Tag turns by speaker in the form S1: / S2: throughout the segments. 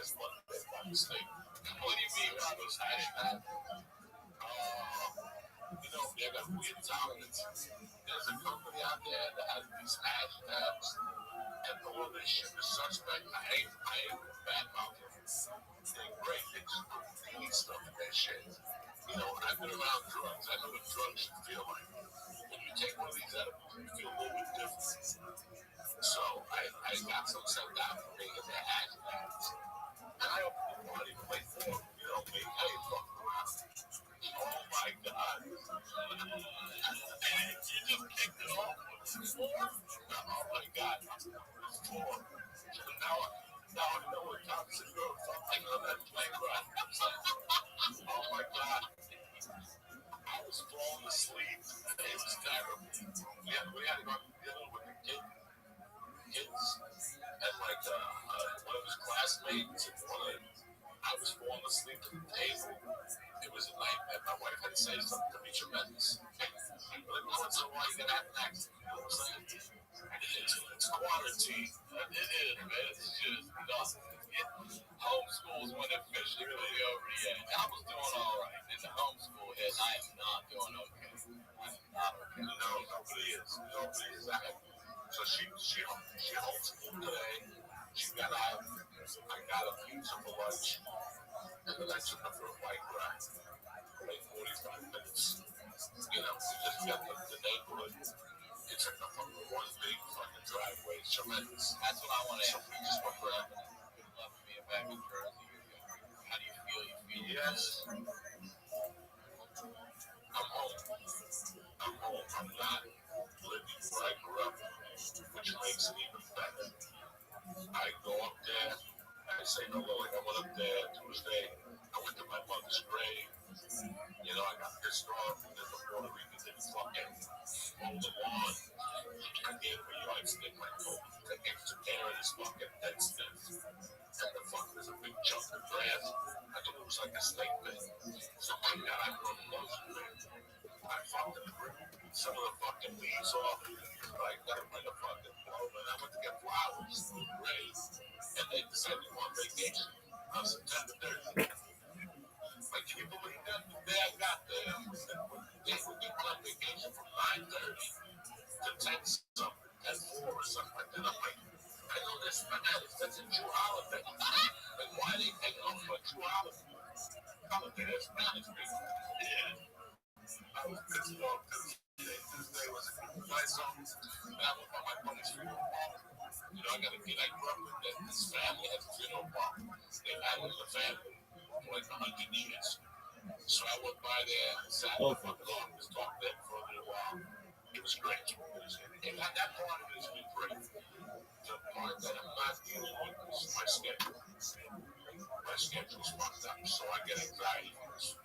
S1: last Monday by mistake. What do you mean by those hashtags? They got weird tolerance. There's a company out there that has these hashtags, and all this shit is suspect. I hate bad mouthing. They're great. They just put clean stuff in that shit. I've been around drugs. I know what drugs should feel like. When you take one of these edibles, you feel a little bit different. So I got some sent out for me in their hashtags. And I opened the party to play for them. Me, I ain't fucking around. Oh my God. And you just kicked it off with 4? Oh my God. 4. Now I know what toxic girls are like on that playground. Oh my God. I was falling asleep. It was terrible. We had to go dealing with the kids. And one of his classmates and I was falling asleep at the table. It was a nightmare. My wife had to say something to me tremendous. But once in a while, you gotta have an accent. You know what I'm saying? It's quarantine. It is, man. It's just nothing. Homeschool's when it officially really over the edge. I was doing all right in the homeschool hit. I am not doing okay. I'm not okay. Nobody is. So she homeschooled today. I got a pizza for lunch. And then I took her for a bike ride for like 45 minutes. We just got the neighborhood. It's like one big fucking driveway. It's tremendous. That's what I want to ask. So we just went for that. Good luck being back in Jersey. How do you feel? You feel yes. I'm home. I'm not living where I grew up, which makes it even better. I go up there. I say hello. Like I went up there Tuesday. I went to my mother's grave. I got pissed off that the Puerto Rican didn't fucking mow the lawn. I gave him a yardstick. I told him to take extra care of this fucking dead stuff. And the fuck was a big chunk of grass. I thought it was like a snake pit. So my God, I run close to it. I fucking ripped some of the fucking leaves off. I gotta bring a fucking blower. And I went to get flowers and raised. And they decided to go on vacation on September 30th. Like, can you believe that? The day I got there, they would be on vacation from 9:30 to 10 something, 10:04 or something like that. I'm like, I know this Spanish, that's a Jew holiday. Like, why are they taking off for a Jew holiday? They're Spanish people. Yeah. I was pissed off Tuesday was a nice song. And I went by my buddy's funeral park. I got a kid I grew up with that his family has a funeral park. They've had it in the family for like 100 years. So I went by there, sat in the fucking office, talked to them for a little while. It was great. And that part of it has been great. The part that I'm not dealing with is my schedule. My schedule's fucked up, so I get anxiety from this.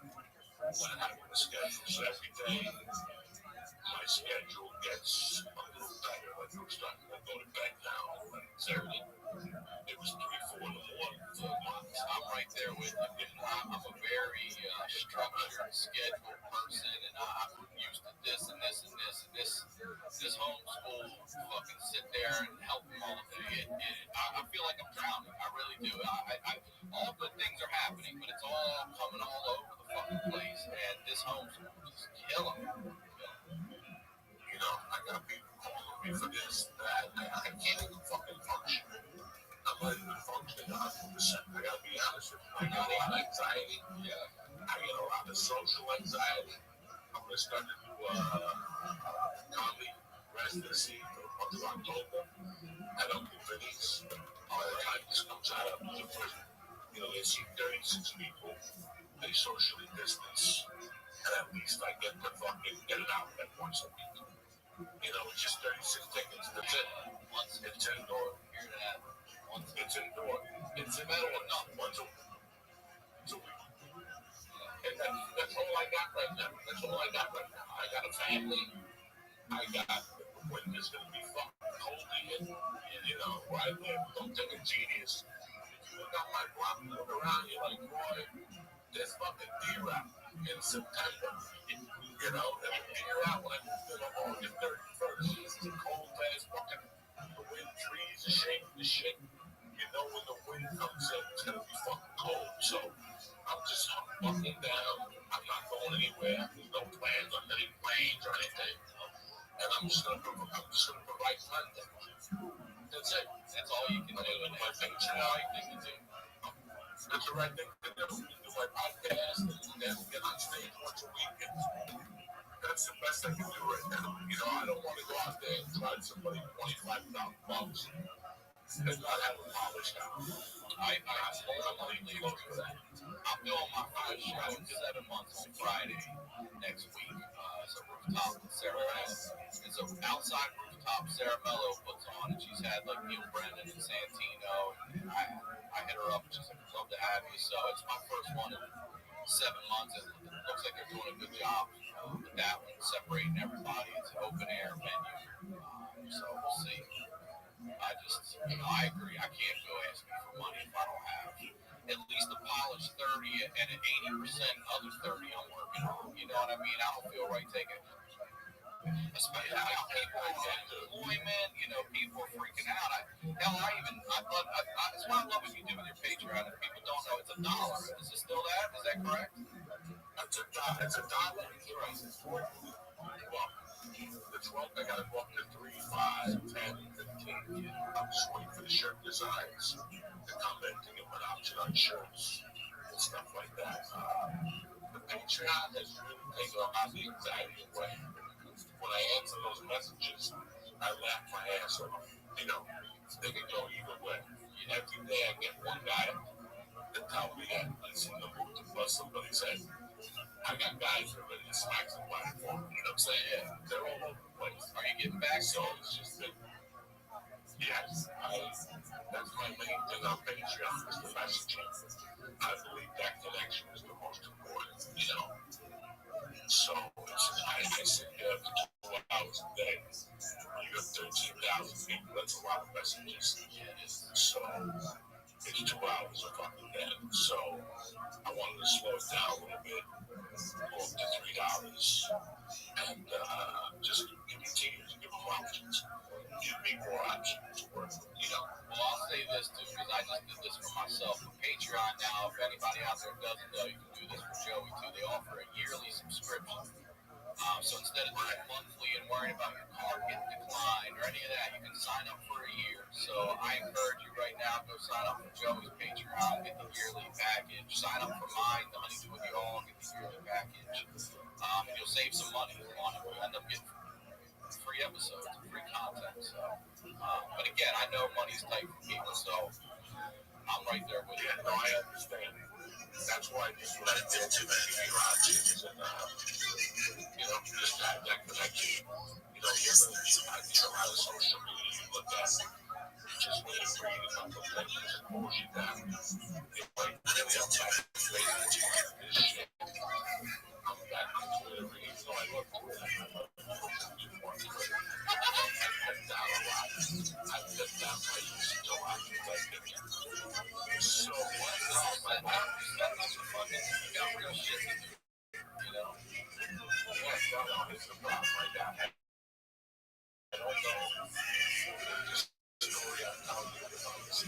S1: When I have a schedule, so every day my schedule gets a little better. Like I'm starting to go to bed now at 11:30. It was 3, 4 in the morning for months. I'm right there with you. I'm a very structured, scheduled person, and I'm used to this and this and this and this. This homeschool fucking sit there and help them all day. I feel like I'm drowning. I really do. All good things are happening, but it's all coming all over the fucking place, and this homeschool is killing me. I got people calling me for this, that. I can't even fucking function. I'm not even functioning 100%. I gotta be honest with you. I got a lot of anxiety. Yeah. I get a lot of social anxiety. I'm gonna start to do comedy residency for the month of October. I don't do videos. All the time this comes out of the first, they see 36 people. They socially distance. And at least I get to fucking get it out there once a week. It's just 36 tickets. That's it. It's indoor. It's indoor. It's indoor. Not once a week. And that's all I got right now. I got a family. I got when it's going to be fucking cold again. Where I live. Don't think I'm genius. You look out my block, you look around, you're like, boy, there's fucking D-Rap in September. And D-Rap when I moved in August 31st. It's a cold ass fucking, the wind, trees are shaking the shit. you know when the wind comes in, it's gonna be fucking cold. So I'm just buckling down. I'm not going anywhere. There's no plans on any planes or anything. And I'm just gonna provide content. That's it. That's all you can do. And my thing's the right thing to do. It's the right thing to do. Do my podcast and then get on stage once a week. That's the best I can do right now. You know, I don't want to go out there and charge somebody $25,000 and not have a polish out. I'm doing my first show in 7 months on Friday next week. It's a rooftop in Sarah Mello. It's an outside rooftop Sarah Mello puts on, and she's had like Neil Brennan and Santino. And I hit her up, and she's like, "I'd love to have you." So it's my first one in 7 months, and it looks like they're doing a good job with that one, separating everybody. It's an open air venue, so we'll see. I agree. I can't go asking for money if I don't have at least a polished 30 and an 80% other 30 I'm working on. You know what I mean? I don't feel right taking, especially now people are unemployment. You know, people are freaking out. That's why I love what you do with your Patreon. If people don't know, it's $1. Is it still that? Is that correct? It's $1. It's right. Well, the 12th, I gotta go up to 3, 5, 10, 15. I'm just waiting for the shirt designs to come in to give an option on shirts and stuff like that. The Patreon has really taken a lot of the anxiety away. When I answer those messages, I laugh my ass off. You know, they can go either way. Every day I get one guy that tell me that he's in the mood to bust somebody's head. I got guys that are ready to smack somebody for me. You know what I'm saying? Yeah, they're all over the place. Are you getting back? So it's just that, yes, that's my main thing on Patreon is the messaging. I believe that connection is the most important, you know? So I sit there for 2 hours a day. You got 13,000 people. That's a lot of messages. So it's 2 hours of fucking day. So I wanted to slow it down a little bit, go up to $3, and just continue to give them options. Give me more options to work with, you know. Well, I'll say this too, because I just did this for myself. With Patreon now, if anybody out there doesn't know, you can do this for Joey too. They offer a yearly subscription. So instead of doing monthly and worrying about your card getting declined or any of that, you can sign up for a year. So I encourage you right now, go sign up for Joey's Patreon, get the yearly package. Sign up for mine, the Honeydew with You All, get the yearly package. And you'll save some money on it. You'll end up getting free episodes, free content. So, but again, I know money's tight for people, so I'm right there with you. No, I understand. That's why this is what I did to the options and just that connection. You know, I do a lot of social media. You look at it, just when you read a couple of things, it pulls you down. It's like really upside this shit. I'm back on Twitter, even though I love Twitter. I've down a lot. I've cut down my usage a lot because I think so what? You got real shit to do, you know? Yeah, it's the problem right now. I don't know the story I'm telling you about this.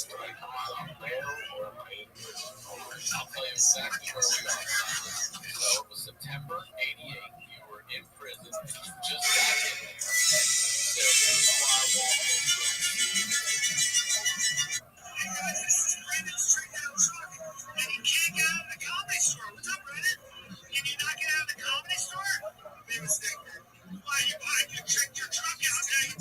S1: Did I come out on bail or am I in prison? I'll tell you exactly where we are. So it was September 88. You were in prison and you just got in there. This is why I walked into it. And you can't get out of the comedy store. What's up, Brennan? Can you not get out of the comedy store? Be a mistake. Why you checked your truck out there?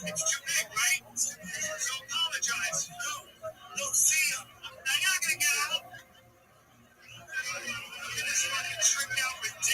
S1: It's too big, right? So apologize. No, see ya. Now you're not gonna get out. Look at this fucking tricked out, ridiculous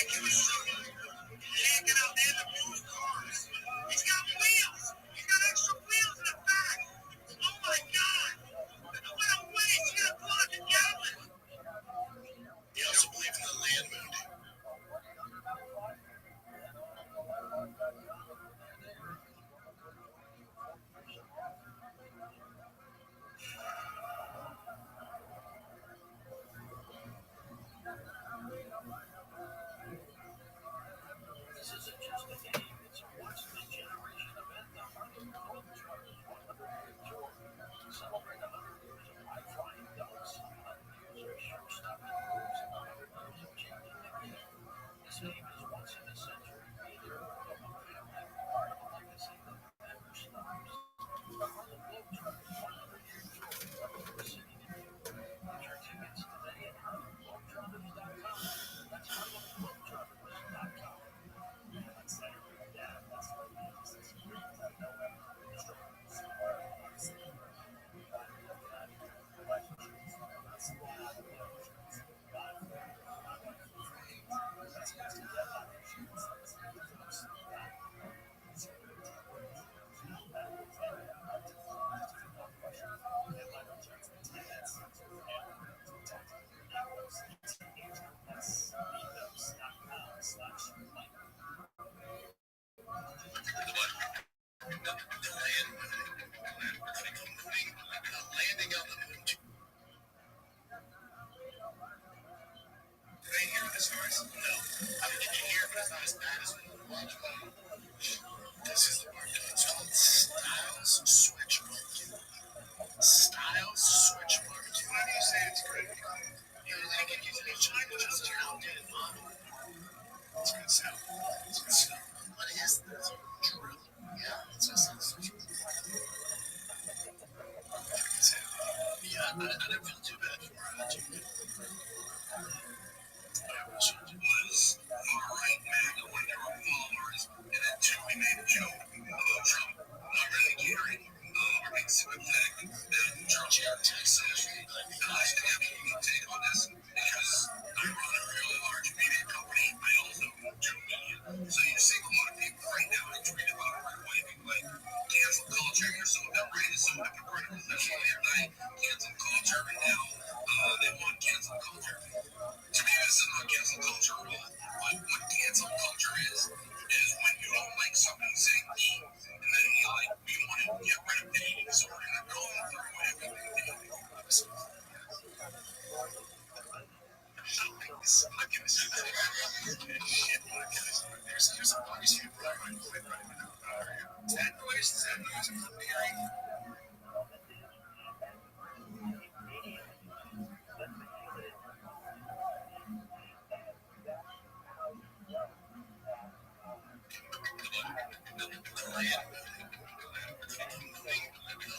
S1: This is the market. It's called Styles Switch Market. Styles Switch Market. Why do you say it's great? They can use it in China, which is an outdated model. It's good sound. It's good sound. What is this? Drill. Yeah, it's just yeah, I didn't feel too bad for it. Was alright back when there were followers, and then two, we made a joke about Trump not really caring or being sympathetic, and Trump texted us, and I still have a take on this because I run a really large media company. I also own 2 million. So you see a lot of people right now that tweet about it right away, being like, cancel culture, you're so outrageous, so hypocritical. That's why they have cancel culture, and now they want cancel culture. To me, this is not cancel culture at all. What cancel culture is when you don't like something saying me, and then you want to get rid of the eating disorder, and they're going through everything. Look at this. There's a voice you right now. Is that voice? Is that noise I'm hearing?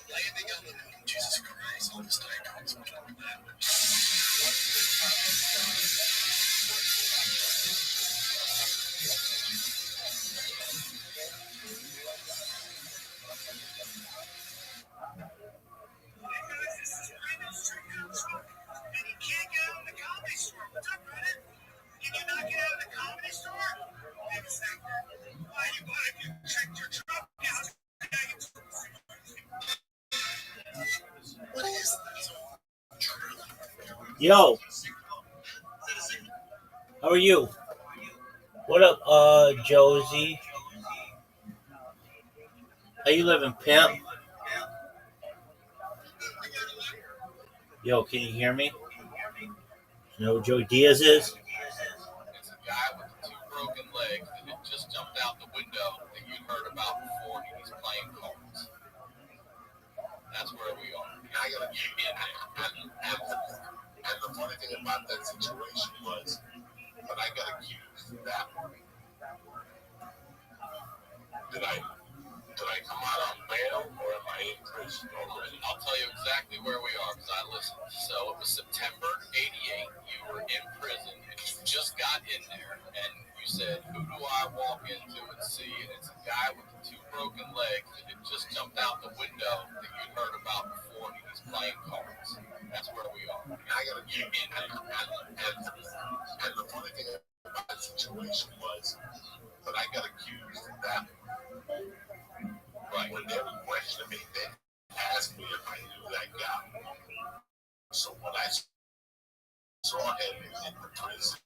S1: Landing on the moon, Jesus Christ, all this diagrams are talking about. And you can't get out of the comedy store. What's up, Reddit? Can you not get out of the comedy store? Why you checked your truck out? What is this?
S2: Yo, how are you? What up, Josie? How you living, pimp? Yo, can you hear me? You know who Joe Diaz is?
S1: It's a guy with 2 broken legs that had just jumped out the window that you heard about before. He's playing cards. That's where we are. I gotta get in there. And the funny thing about that situation was when I got accused of that, did I come out on bail or am I in prison already? I'll tell you exactly where we are because I listened. So it was September '88. You were in prison and you just got in there and you said, who do I walk into and see? And it's a guy with 2 broken legs that had just jumped out the window that you'd heard about before. He's playing cards. That's where we are. I gotta get in there. And the funny thing about that situation was that I got accused of that. Right. When they were questioning me, they asked me if I knew that guy. So when I saw him in the prison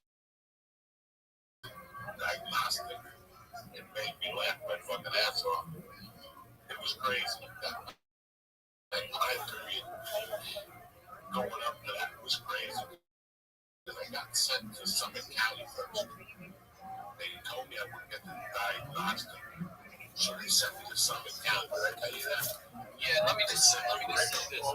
S1: diagnostic, it made me laugh my fucking ass off. It was crazy. That time period going up to that was crazy. Because I got sent to Summit County first. They told me I wouldn't get the diagnostic. So they sent me to Summit County. Did I tell you that? Yeah, let me just say this.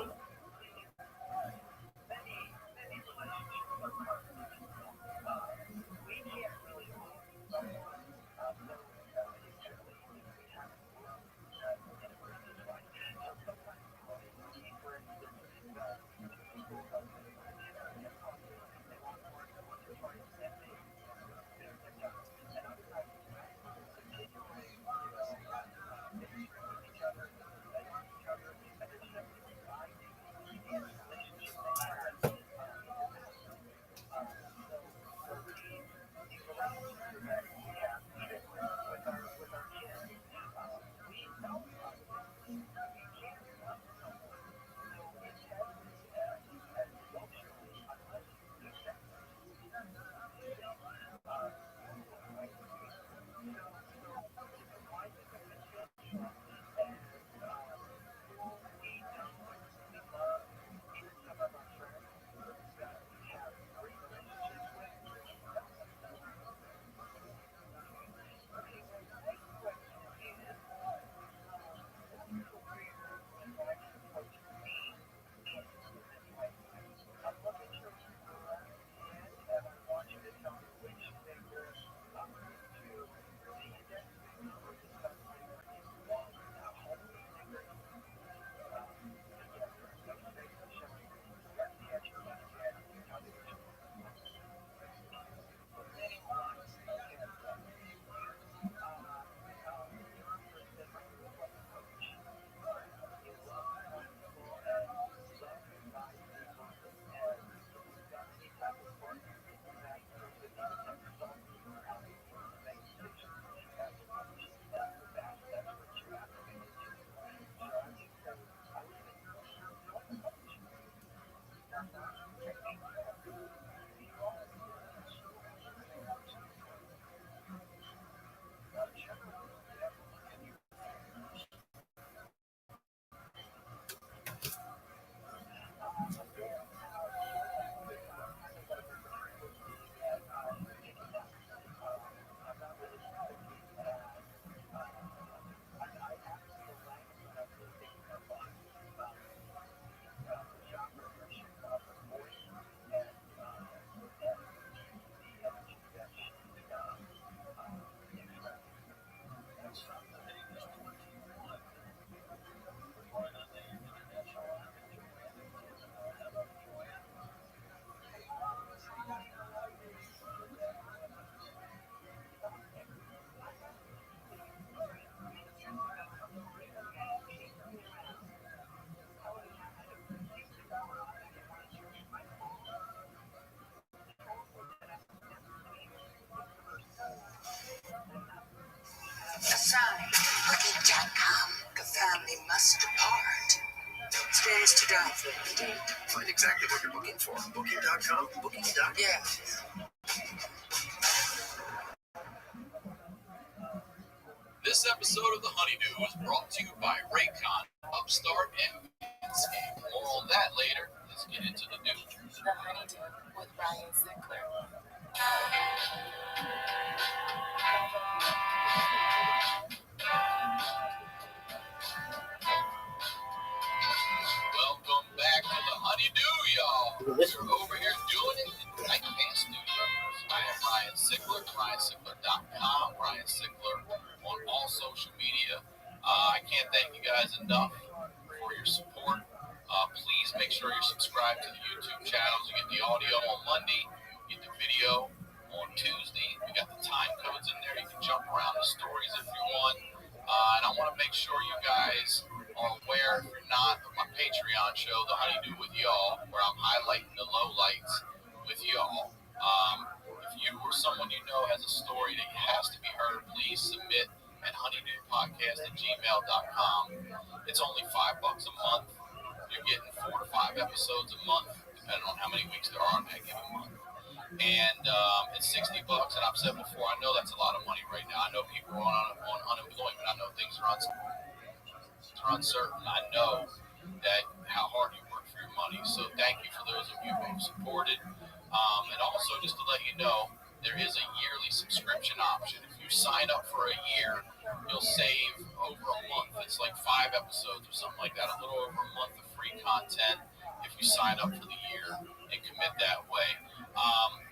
S1: days to die for. Find exactly what you're looking for. Booking.com, booking.com. Yeah. This episode of The Honeydew was brought to you by Raycon, Upstart, and Manscaped. More on that later. Let's get into the news. The Honeydew with Ryan Sickler. Welcome back to The Honeydew, y'all. We're over here doing it in the Night Pants Studios. I am Ryan Sickler, RyanSickler.com, Ryan Sickler on all social media. I can't thank you guys enough for your support. Please make sure you're subscribed to the YouTube channels. You get the audio on Monday, you get the video on Tuesday. We got the time codes in there. You can jump around the stories if you want. And I want to make sure you guys are aware, if you're not, of my Patreon show, The Honeydew with Y'all, where I'm highlighting the lowlights with y'all. If you or someone you know has a story that has to be heard, please submit at honeydewpodcast@gmail.com. It's only $5 a month. You're getting 4 to 5 episodes a month, depending on how many weeks there are in that given month. And it's $60, and I've said before, I know that's a lot of money right now. I know people are on unemployment. I know things are uncertain. I know that how hard you work for your money. So thank you for those of you who have supported. And also, just to let you know, there is a yearly subscription option. If you sign up for a year, you'll save over a month. It's like 5 episodes or something like that, a little over a month of free content if you sign up for the year and commit that way.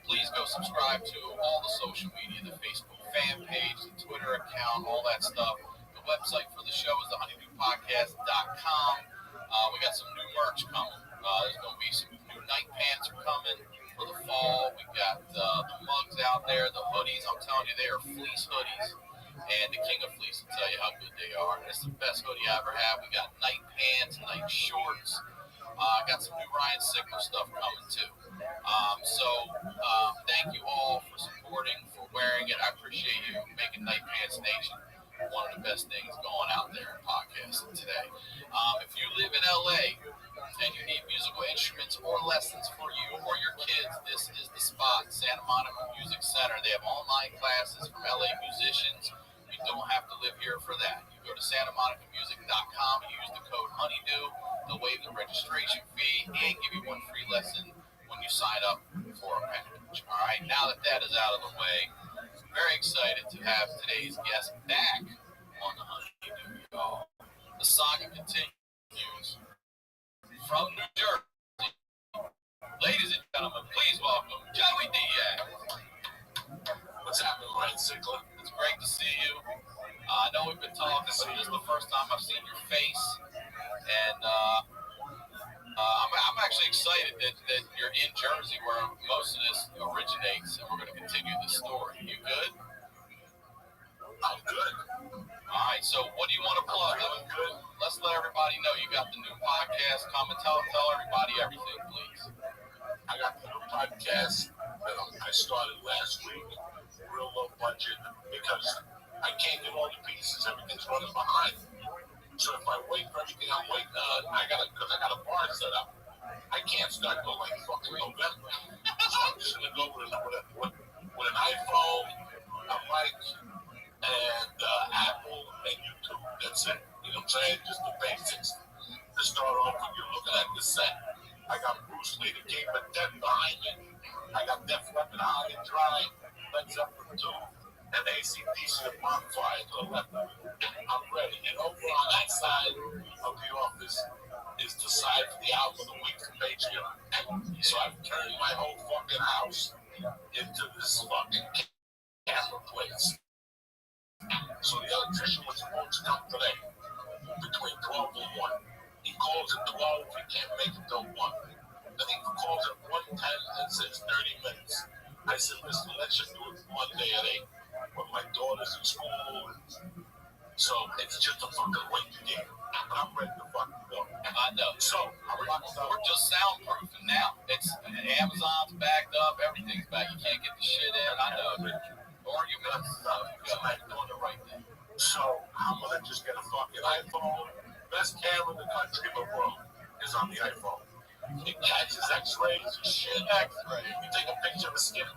S1: Please go subscribe to all the social media, the Facebook fan page, the Twitter account, all that stuff. The website for the show is thehoneydewpodcast.com. We got some new merch coming. There's going to be some new night pants are coming for the fall. We got the mugs out there, the hoodies. I'm telling you, they are fleece hoodies. And the king of fleece will tell you how good they are. It's the best hoodie I ever had. We got night pants, night shorts. Got some new Ryan Sickler stuff coming too. Thank you all for supporting, for wearing it. I appreciate you making Night Pants Nation one of the best things going out there in podcasting today. If you live in LA and you need musical instruments or lessons for you or your kids, this is the spot. Santa Monica Music Center. They have online classes from LA musicians. You don't have to live here for that. You go to SantaMonicaMusic.com and use the code Honeydew. They'll waive the registration fee and give you one free lesson when you sign up for a package. All right, now that is out of the way, very excited to have today's guest back on the Honeydew, y'all. The saga continues from New Jersey. Ladies and gentlemen, please welcome Joey Diaz. What's happening, Ryan Sickler? It's great to see you. I know we've been talking, but this is the first time I've seen your face, and I'm actually excited that you're in Jersey, where most of this originates, and we're going to continue the story. You good? I'm good. All right, so what do you want to plug? Good. Let's let everybody know you got the new podcast. Come and tell everybody everything, please. I got the new podcast that I started last week, real low budget, because I can't get all the pieces. Everything's running behind. So if I wait for everything, I'm waiting. Because I got a bar set up. I can't start till like fucking November. So I'm just gonna go with an iPhone, a mic, and Apple and YouTube. That's it. You know what I'm saying? Just the basics to start off with. You're looking at the set. I got Bruce Lee, the King of Death behind me. I got Def Leppard, High and Dry, Led Zeppelin 2, and AC/DC and Bonfire to the left of it. I'm ready. And over on that side of the office is the side for the album of the week from Patreon. So I've turned my whole fucking house into this fucking camera place. So the electrician was supposed to come today between 12 and 1. He calls at 12, he can't make it till 1. Then he calls at 1:10 and says 30 minutes. I said, listen, let's just do it Monday at 8 when my daughter's in school. So it's just a fucking waiting game. But I'm ready to fucking go. I know. So we're just soundproofing now. It's Amazon's backed up, everything's back. You can't get the shit in. I know. Or you must. I'm doing the right thing. So I'm gonna just get a fucking iPhone, best camera in the country, but bro, is on the iPhone. It catches X-rays and shit.
S3: X-ray.
S1: You take a picture of a skinny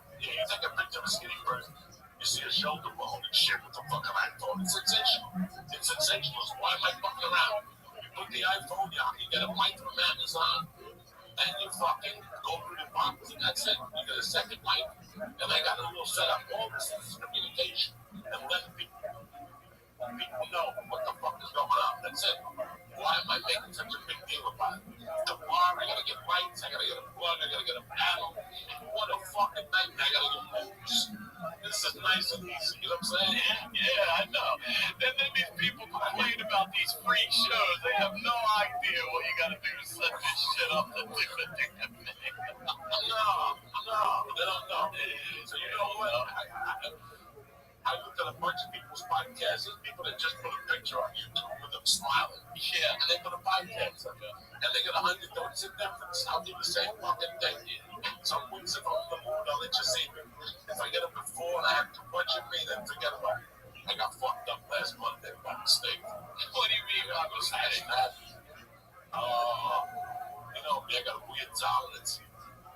S1: person. You see a shoulder bone and shit with the fucking iPhone. It's sensational. It's sensational. Why am I fucking around? You put the iPhone down, you get a mic from Amazon, and you fucking go through the box, and that's it. You get a second mic, and I got a little setup. All this is communication. And letting people know what the fuck is going on. That's it. Why am I making such a big deal about it? Tomorrow I gotta get lights, I gotta get a plug, I gotta get a panel. What a fucking nightmare. I gotta get moves. This is nice and easy, you know what I'm saying?
S3: Yeah, I know. Then these people complain about these free shows. They have no idea what you gotta do to set this shit up to do the damn thing.
S1: No, they don't know. So you know what? I looked at a bunch of people's podcasts. There's people that just put a picture on YouTube with them smiling.
S3: Yeah.
S1: And they put a podcast on it. And they get 100 notes in difference. I'll do the same fucking thing. Some weeks if I'm in the mood, I'll let you see me. If I get up at 4 and I have too much of me, then forget about it. I got fucked up last Monday by mistake.
S3: What do you mean by mistake?
S1: You know, I got a weird tolerance.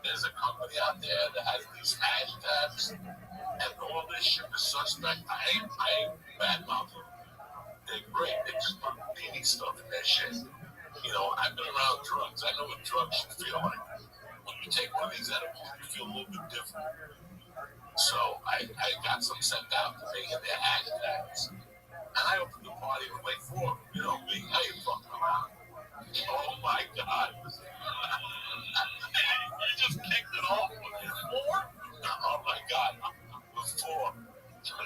S1: There's a company out there that has these hashtags. And all this shit is suspect. I ain't bad mouthing. They're great. They just put meaty stuff in their shit. You know, I've been around drugs. I know what drugs should feel like. When you take one of these edibles, you feel a little bit different. So I got some sent out to me in their hashtags. And I opened the party with like 4 of them. You know me, I ain't fucking around. Oh my God.
S3: You just kicked it off with 4?
S1: Oh my God. Before.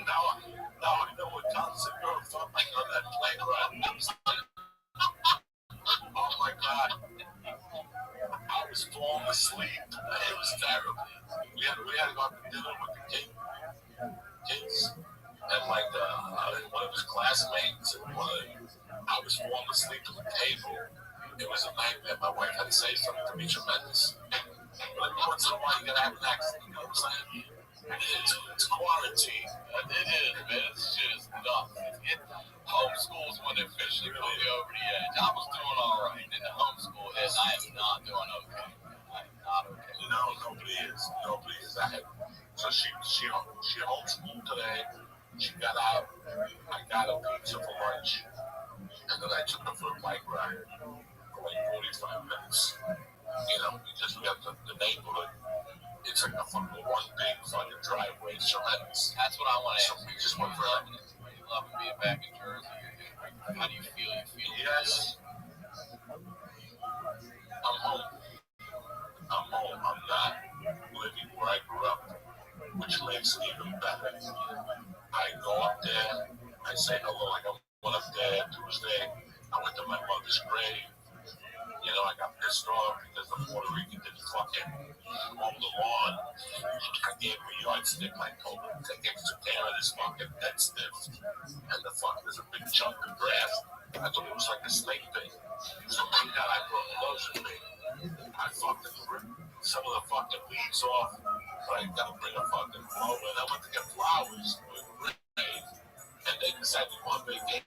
S1: Now I know what Thompson girl felt like on that playground. Oh my God. I was falling asleep. It was terrible. We had to go out to dinner with the kids. And like one of his classmates and I was falling asleep at the table. It was a nightmare. My wife had to say something to me tremendous. But every once in a while you gotta have an accident, you know what I'm saying? It's quarantine.
S3: It is, man. This shit is nuts. Homeschool's when it officially put me over the edge. I was doing all right, and the homeschool is. I am not doing okay. I am not okay.
S1: No, nobody is. So she homeschooled today. She got out. I got a pizza for lunch, and then I took her for a bike ride for like 45 minutes. You know, because we got the neighborhood. It's like a fucking one big fucking driveway. It's tremendous.
S3: That's what I want to ask.
S1: So we just went for it.
S3: You love being back in Jersey. How do you feel? You feel
S1: yes. I'm home. I'm not living where I grew up, which makes it even better. I go up there. I say hello. Like I went up there Tuesday. I went to my mother's grave. You know, I got pissed off because the Puerto Rican didn't fucking mow the lawn. I gave him a yardstick. I told him to take extra care of this fucking dead stiff. And there's a big chunk of grass. I thought it was like a snake thing. So thank God I brought the lotion to me. I fucking ripped some of the fucking leaves off. But I gotta bring a fucking blower. And I went to get flowers with Ray. And they decided to go on vacation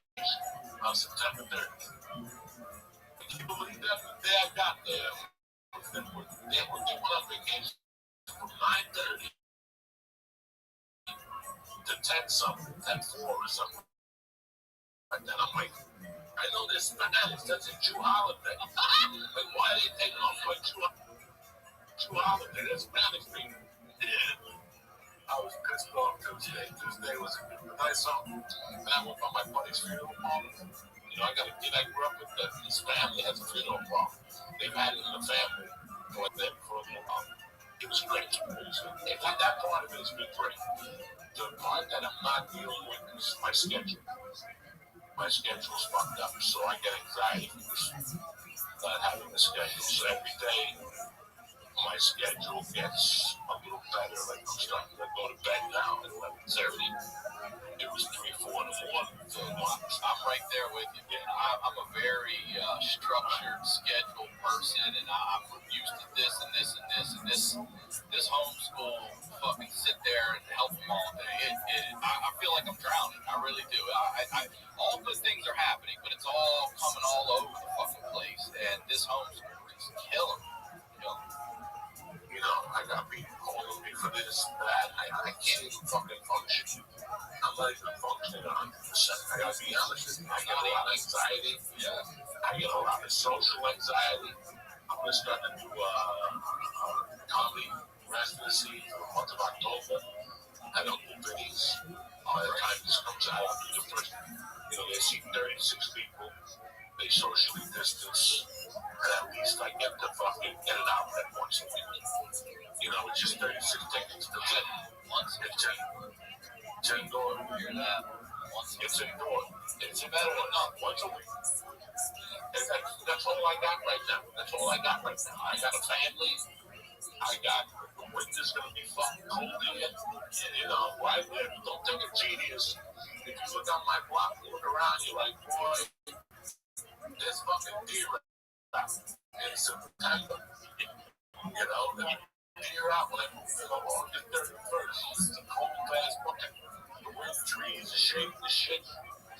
S1: on September 30th. Can you believe that? The day I got there, they went on vacation from 9:30 to 10 something, 10:04 or something. And then I'm like, I know this Spanish, that's a Jew holiday. Like, why are they taking off for a Jew holiday? That's Spanish people. I was pissed off Tuesday. Tuesday was a nice song. And I went by my buddy's funeral parlor. You know, I got a kid I grew up with that his family has a funeral parlor. They've had it in the family for a little while. It was great. That part of it has been great. The part that I'm not dealing with is my schedule. My schedule's fucked up, so I get anxiety from this, not having a schedule. So every day, my schedule gets a little better. Like I'm starting to go to bed now at 11:30. It was 3, 4 in the morning. So
S3: I'm right there with you, man. I'm a very structured, scheduled person, and I'm used to this and this and this and this homeschool. Fucking sit there and help them all day. I feel like I'm drowning. I really do. All good things are happening, but it's all coming all over the fucking place. And this this homeschool is killing me.
S1: You know, I got people calling me for this, that. I can't even fucking function. I'm not even functioning 100%. I gotta be honest with you. I get a lot of anxiety.
S3: Yeah.
S1: I get a lot of social anxiety. I'm gonna start to do comedy residency for the month of October. I don't do videos. By the time this comes out, I'll do the first. You know, they see 36 people. They socially distance. And at least I get to fucking get it out there once a week. You know, it's just 36 tickets. That's it. Once it's indoor.
S3: Hear that?
S1: It's indoor. It's
S3: better than nothing.
S1: Once a week. And that's all I got right now. That's all I got right now. I got a family. I got the winter's gonna be fucking cold again. You know, where I live, don't think it's genius. If you look on my block, you look around, you're like, boy, there's fucking deer in September. You know, the deer out when I move in August 31st. It's a cold ass fucking. The wind trees are shaking the shit.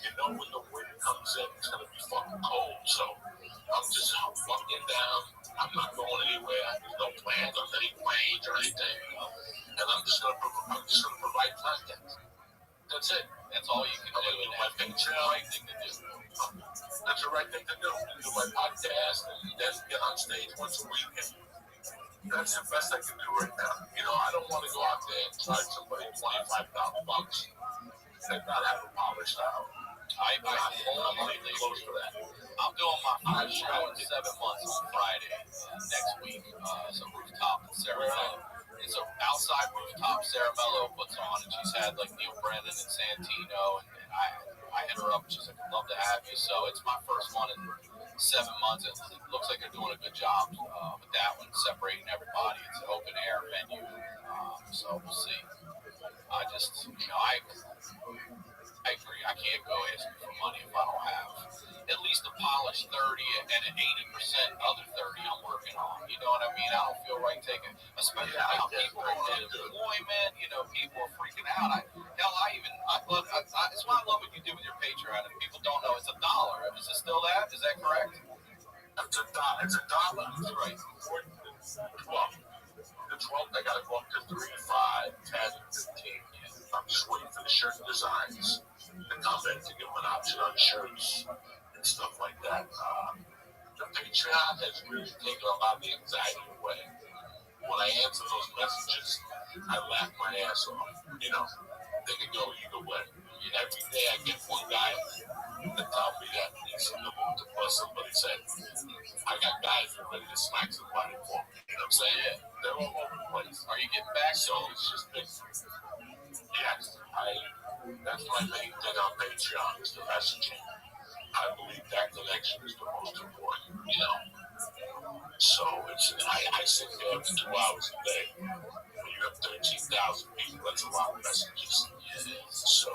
S1: You know, when the wind comes in, it's gonna be fucking cold. So I'm just fucking down. I'm not going anywhere. There's no plans on any planes or anything. And I'm just gonna provide content. That's it.
S3: That's all you can do. And
S1: my thing.
S3: That's the right thing to do.
S1: That's the right thing to do. Do my podcast and then get on stage once a week. And that's the best I can do right now. You know, I don't want to go out there and charge somebody $25,000 and not have it polished out. I'm not even close to that.
S3: I'm doing my first show in 7 months on Friday next week. It's a rooftop in Sarah. It's an outside rooftop Sarah Mello puts on, and she's had like Neil Brennan and Santino, and I hit her up. She's like, "I'd love to have you." So it's my first one in 7 months. It looks like they're doing a good job with that one, separating everybody. It's an open air venue, so we'll see. I just, I agree. I can't go asking for money if I don't have at least a polished 30 and an 80% other 30 I'm working on. You know what I mean? I don't feel right taking, especially now people are in employment. You know, people are freaking out. It's why I love what you do with your Patreon. If people don't know, it's $1. Is it still that? Is that correct?
S1: It's $1. It's $1.
S3: That's right.
S1: 12. The 12, I gotta go up to 3, 5, 10, 15. I'm just waiting for the shirt designs to come in to give them an option on shirts and stuff like that. The Patreon has really taken a lot of the anxiety away. When I answer those messages, I laugh my ass off. You know, they can go either way. Every day I get one guy that tell me that he's in the mood to bust somebody said, I got guys who are ready to smack somebody for me. You know what I'm saying? Yeah. They're all over the place.
S3: Are you getting back?
S1: So it's just been, yes, that's my main thing on Patreon is the messaging. I believe that connection is the most important, you know. So I sit there for 2 hours a day. When you have 13,000 people, that's a lot of messages. So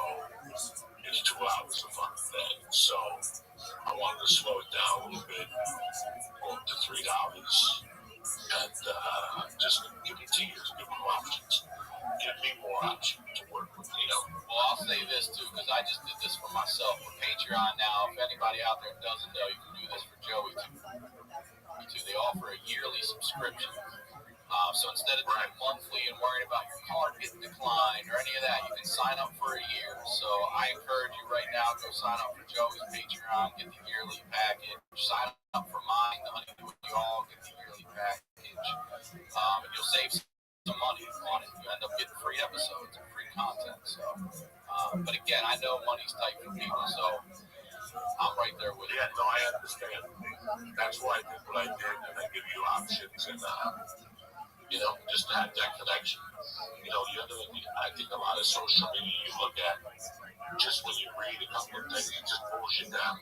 S1: it's 2 hours of fucking thing. So I wanted to slow it down a little bit, go up to $3, and just give it to you, give them options. Give me more options to work with, you know.
S3: Well, I'll say this too, because I just did this for myself with Patreon now. If anybody out there doesn't know, you can do this for Joey too. They offer a yearly subscription. So instead of doing monthly and worrying about your card getting declined or any of that, you can sign up for a year. So I encourage you right now, go sign up for Joey's Patreon, get the yearly package. Sign up for mine, the Honey Do It Y'all, get the yearly package. And you'll save some money on it. You end up getting free episodes and free content. So, but again, I know money's tight for people, so I'm right there with you.
S1: Yeah, no, I understand. That's why I did what I did, and I give you options, and you know, just to have that connection. You know, I think a lot of social media you look at, just when you read a couple of things, it just pulls you down.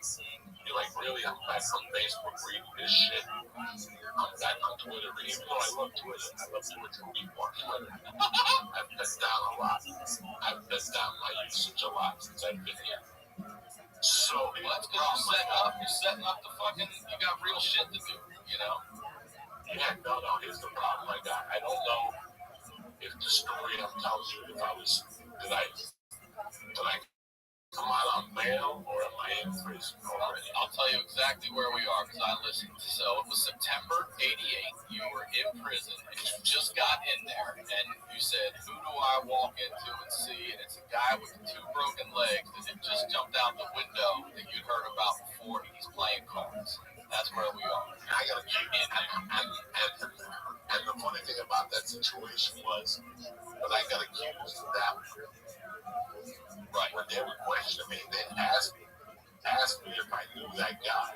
S1: You're like, really? I'm back on Facebook reading this shit. I'm back on Twitter, even though I love Twitter. I love Twitter people on Twitter. I've cut down a lot. I've cut down my usage a lot since I've been here. So,
S3: well, that's because you're setting up the fucking, you got real shit to do, you know?
S1: Yeah, no, here's the problem I got. I don't know if the story I'm telling you, did I Am I on bail or am I in prison already?
S3: I'll tell you exactly where we are because I listened. So it was September '88. You were in prison and you just got in there, and you said, "Who do I walk into and see?" And it's a guy with 2 broken legs that had just jumped out the window that you'd heard about before. He's playing cards. That's where we are.
S1: I gotta keep in there. And the funny thing about that situation was that I got accused of that.
S3: Right.
S1: When they were questioning me, they asked me if I knew that guy.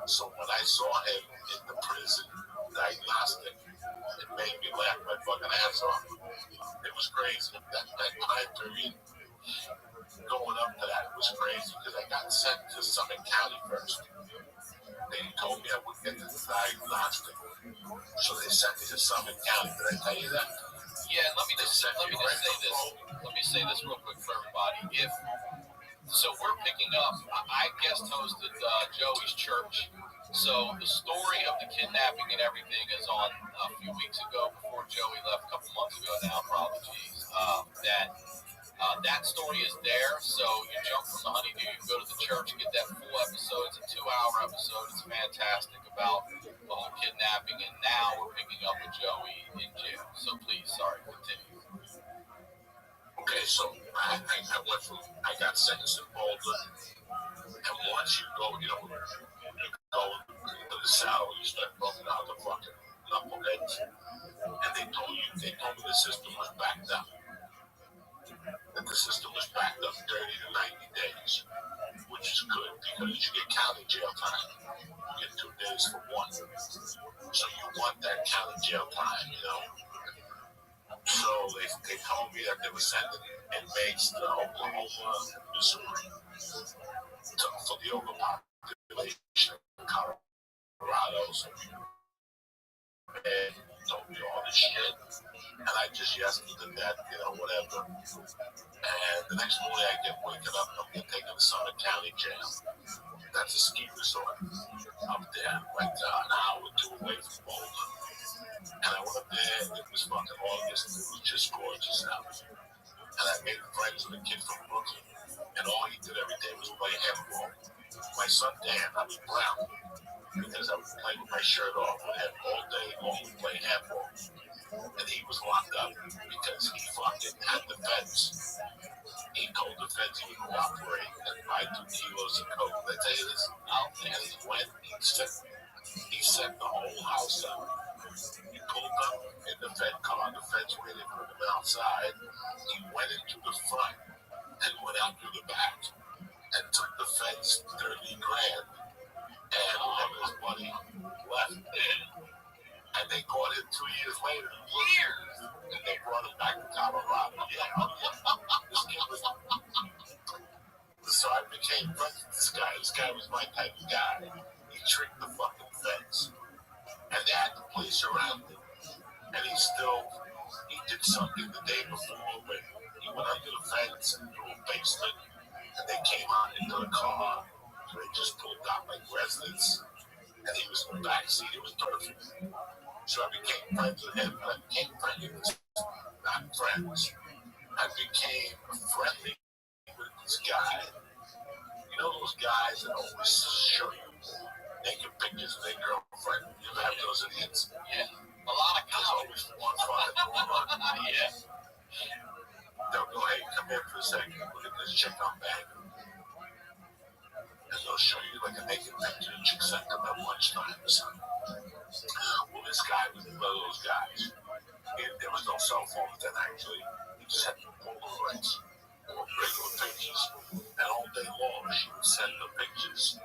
S1: So when I saw him in the prison diagnostic, it made me laugh my fucking ass off. It was crazy. That time period going up to that was crazy because I got sent to Summit County first. They told me I would get the diagnostic. So they sent me to Summit County. Did I tell you that?
S3: Yeah, let me just say this. Let me say this real quick for everybody. So we're picking up. I guest hosted Joey's church. So the story of the kidnapping and everything is on a few weeks ago before Joey left, a couple months ago now, probably. That story is there. So you jump from the honeydew, you go to the church, and get that full episode. It's a 2-hour episode. It's fantastic about the whole kidnapping. And now we're picking up with Joey in jail. So please, sorry, continue.
S1: Okay, so I got sentenced in Boulder, and once you go to the cell, you start broken out the fucking knuckleheads, and they told me the system was backed up. That the system was backed up 30 to 90 days, which is good because you get county jail time. You get 2 days for one. So you want that county jail time, So they told me that they were sending inmates to Oklahoma, Missouri, for the overpopulation of Colorado. So and told me all this shit. And I just yesed to that, whatever. And the next morning I get waking up, I'm getting taken to Summit County Jail. That's a ski resort up there, like an hour or 2 away from Boulder. And I went up there, and it was fucking August, and it was just gorgeous out. And I made friends with a kid from Brooklyn, and all he did every day was play handball. My son Dan, I was brown, because I was playing with my shirt off with him all day long, playing handball. And he was locked up because he fucking had the feds. He told the feds he would cooperate and buy 2 kilos of coke. Did I tell you this? And he went, he set the whole house up. He pulled up in the Fed car. The feds waited for him outside. He went into the front and went out through the back and took the feds 30 grand and whatever his money left in. And they caught him 2 years later. And they brought him back to Colorado. This kid was. So I became friends with this guy. This guy was my type of guy. He tricked the fucking feds. And they had the police around him. And he did something the day before when he went under the fence and through a basement. And they came out into the car. So they just pulled out like residents. And he was in the backseat. It was perfect. So I became friends with him. And I became friendly with him. Not friends. I became friendly with this guy. You know those guys that always show you naked pictures of their girlfriend? You ever have those idiots?
S3: Yeah. A lot of
S1: There's always one fucking woman.
S3: Yeah.
S1: They'll go, hey, come here for a second. Look at this chick I'm banging. And they'll show you like a naked picture of chicks that come at lunchtime or something. Well, this guy was one of those guys. There was no cell phones then, actually. He just had Polaroids or regular pictures. And all day long, she would send the pictures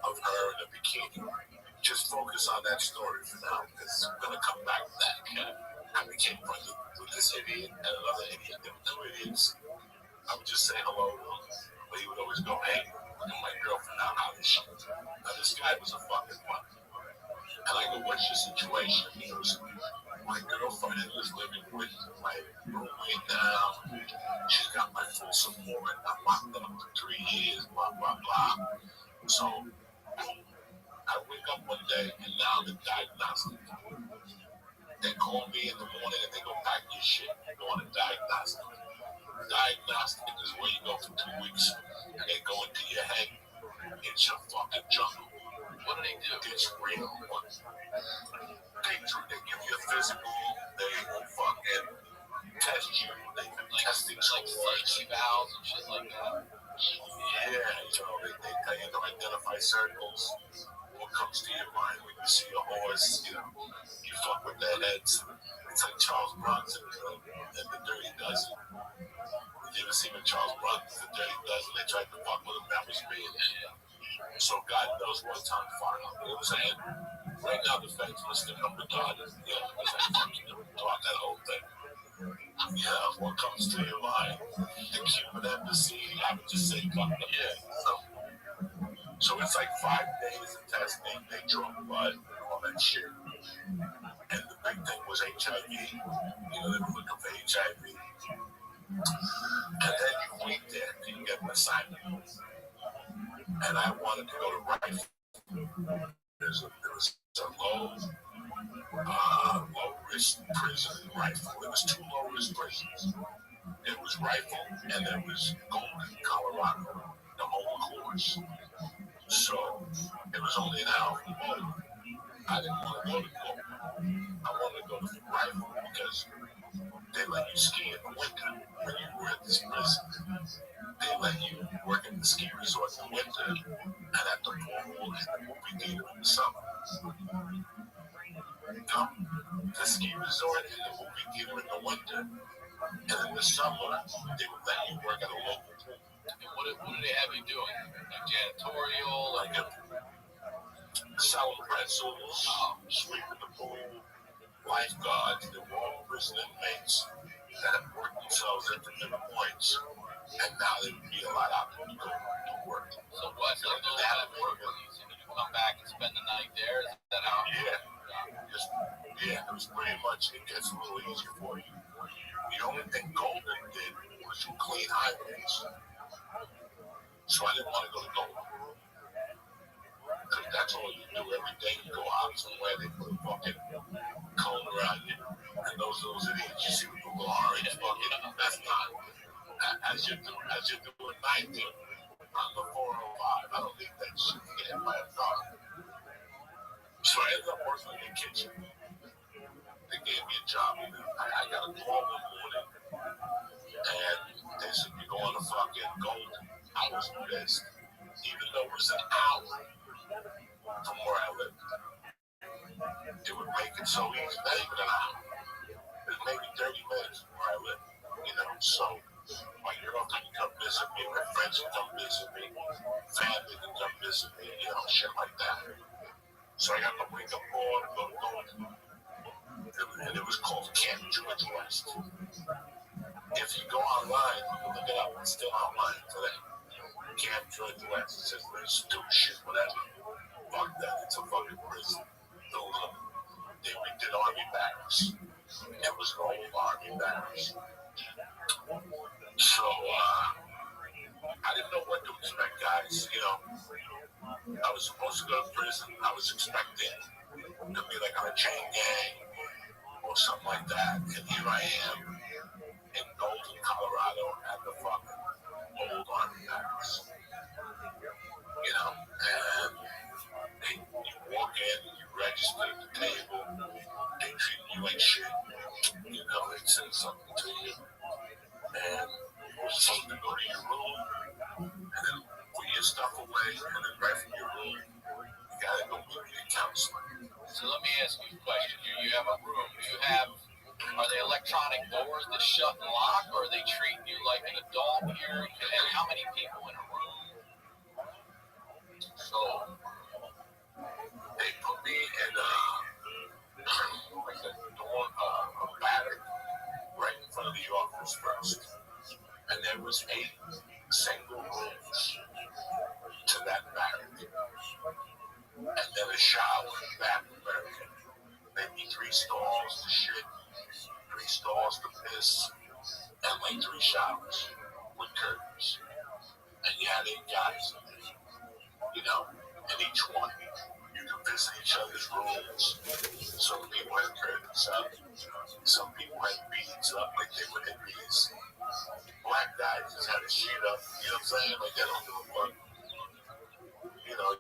S1: of her in a bikini. Just focus on that story for now, because we're going to come back to that. I became friends with this idiot and another idiot. There were 2 idiots. I would just say hello to him, but he would always go, hey, look at my girlfriend out. How is she? Now, this guy was a fucking one. And I go, what's your situation? He goes, my girlfriend is living with my roommate now. She's got my full support. I'm locked up for 3 years, blah, blah, blah. So I wake up one day and now the diagnostic. They call me in the morning and they go, pack your shit, go on a diagnostic. The diagnostic is where you go for 2 weeks and they go into your head. It's a fucking jungle.
S3: What do they do?
S1: It's real. They give you a physical. They fucking test you. They testing
S3: like safety valves and shit like that.
S1: Yeah, they tell you to identify circles. What comes to your mind when you see a horse? You fuck with their heads. It's like Charles Bronson and the Dirty Dozen. You ever seen when Charles Bronson, the Dirty Dozen, they tried to fuck with him? That was me. So God knows one time far enough. You know what I'm saying? Right now the feds listening up with God. It's like fucking talk that whole thing. Yeah, what comes to your mind? The Cuban embassy, I would just say fuck them. Yeah. So it's like 5 days of testing. They draw blood, all that shit. And the big thing was HIV. They were looking for HIV. And then you wait there till you get an assignment. And I wanted to go to Rifle. There was a low risk prison in Rifle. There was 2 low risk prisons. There was Rifle and there was Golden, Colorado, the whole course. So it was only an hour from Golden. I didn't want to go to Golden. I wanted to go to Rifle because they let you ski in the winter when you were at this prison. They let you work at the ski resort in the winter and at the pool and the movie theater in the summer. The ski resort and the movie theater in the winter, and in the summer they would let you work at a local pool.
S3: And what do they have you doing? Like janitorial,
S1: like selling pretzels, sweeping the pool, lifeguards. They were all prison inmates that have worked themselves into different points, and now they would be allowed out to go to work.
S3: So what's like those kind of work? You come back and spend the night there? Is that how?
S1: Yeah, it was pretty much, it gets a little easier for you. The only thing Golden did was to clean highways. So I didn't want to go to Golden. Because that's all you do every day. You go out somewhere, they put a fucking cone around you. And those idiots you see with the little orange bucket, that's not. As you're doing 90 on the 405, I don't think that shit can get hit by a car. So I ended up working in the kitchen. They gave me a job. I got a call one morning, and they said, "You go on a fucking Golden." I was pissed, even though it was an hour from where I lived. It would make it so easy, not even an hour. It was maybe 30 minutes from where I lived, So my girl can come visit me, my friends can come visit me, family can come visit me, shit like that. So I got to wake up all and go to Golden. And it was called Camp George West. If you go online, you can look it up. It's still online today. Camp George West. It says there's stupid shit, whatever. Fuck that. It's a fucking prison. They redid army barracks. It was an old army barracks. So I didn't know what to expect, guys. I was supposed to go to prison. I was expecting to be like on a chain gang or something like that. And here I am in Golden, Colorado at the fucking old army barracks. And you walk in, you register at the table, they treat you like shit. It says something to you. And you're supposed to go to your room and then put your stuff away, and then right from your room, you gotta go meet your counselor.
S3: So let me ask you a question here. You have a room. Are they electronic doors that shut and lock, or are they treating you like an adult here? And how many people in a room?
S1: So they put me in a barrack right in front of the office first. And there was 8 single rooms to that barrack. And then a shower in the bathroom area. Maybe 3 stalls to shit, 3 stalls to piss, and like 3 showers with curtains. And you had 8 guys in there, in each one. You could visit each other's rooms, saying they get into it, but you know.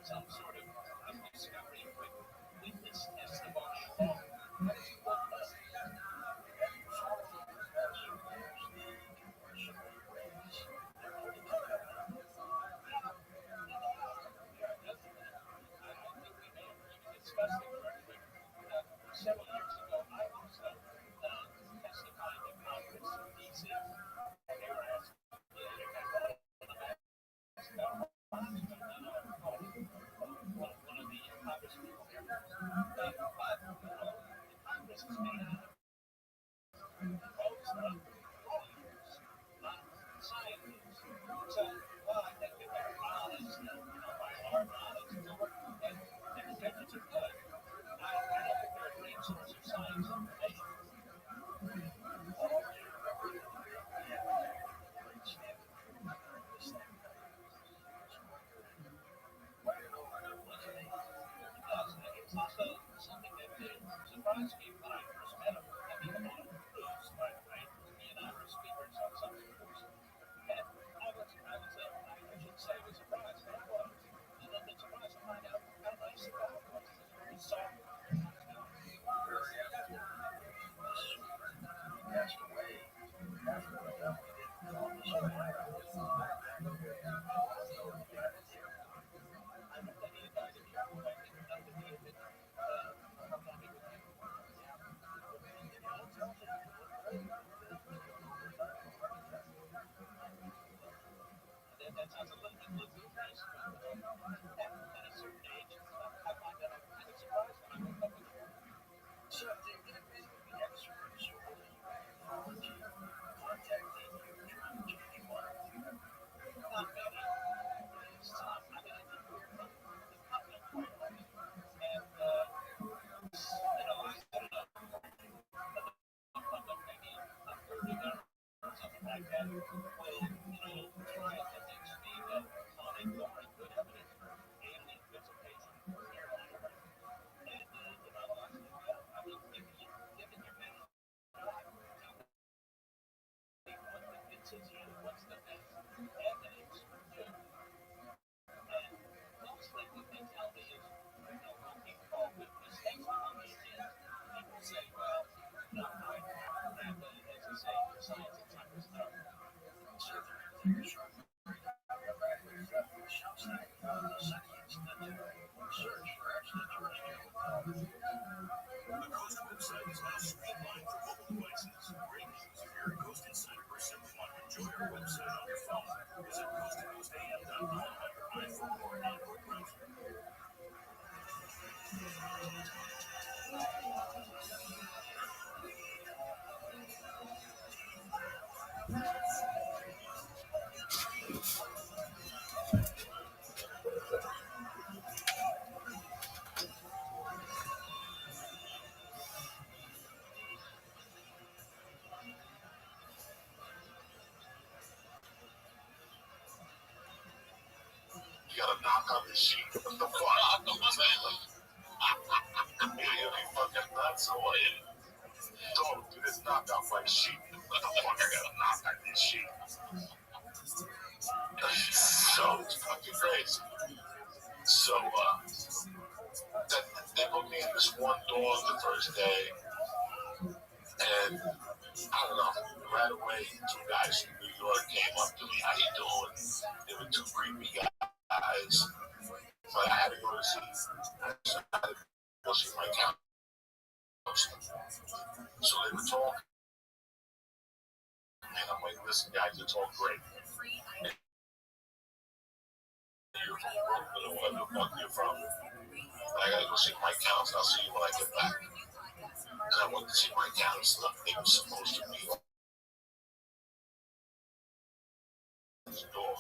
S3: some sort of discovery with witness testimony. Several years ago, I also testified in Congress in D.C. They were asking me one of the congresspeople here. But Congress has been imposed on all years, not scientists. So, I think that they're honest, by our knowledge, and their intentions are good. I don't think they're a great source of science information. It's also something that surprised me when I first met him. I mean, a lot of groups, by the way, he and I were speakers on some groups. And I should say was surprised, but I was. And then been surprised to find out how nice the guy was. He saw me. Passed away after we that sounds a little bit lugubrious, but at a certain age, I find that I'm kind of surprised when I wake up in the morning. So, the experts who contact you, trying to change your life. Not many. It's tough. I mean, I think we're from the continent quite a bit. And, I don't know. Maybe a 30 or something like that will, try to convince me that they find good evidence for alien visitation or airline earth. And, I said, well, I mean, given your mental life, tell me what convinces you, what's the best evidence for good. And mostly what they tell me is, what people call witness testimony. People say, well, no, I have to, as I say, science and type of stuff. Search for extraterrestrial. The Ghost website is now streamlined for mobile devices. Great news if you're a Ghost Insider person and want to enjoy our website on your phone. Visit ghostcoastam.com on your iPhone or Android browser.
S1: You gotta knock on the sheet. What the fuck? You ain't fucking nuts or what? Don't do this knockout like sheet. What the fuck? I gotta knock on this sheet. So it's fucking crazy. So they put me in this one door the first day, and I don't know. Right away, two guys from New York came up to me. How you doing? They were two creepy guys. But I had to go to see. I had to go see my counselor. So they were talking, and I'm like, listen, guys, it's all great. You're from Brooklyn or wherever the fuck you're from. But I gotta go see my counselor. I'll see you when I get back. And I went to see my counselor. They were supposed to be on the door.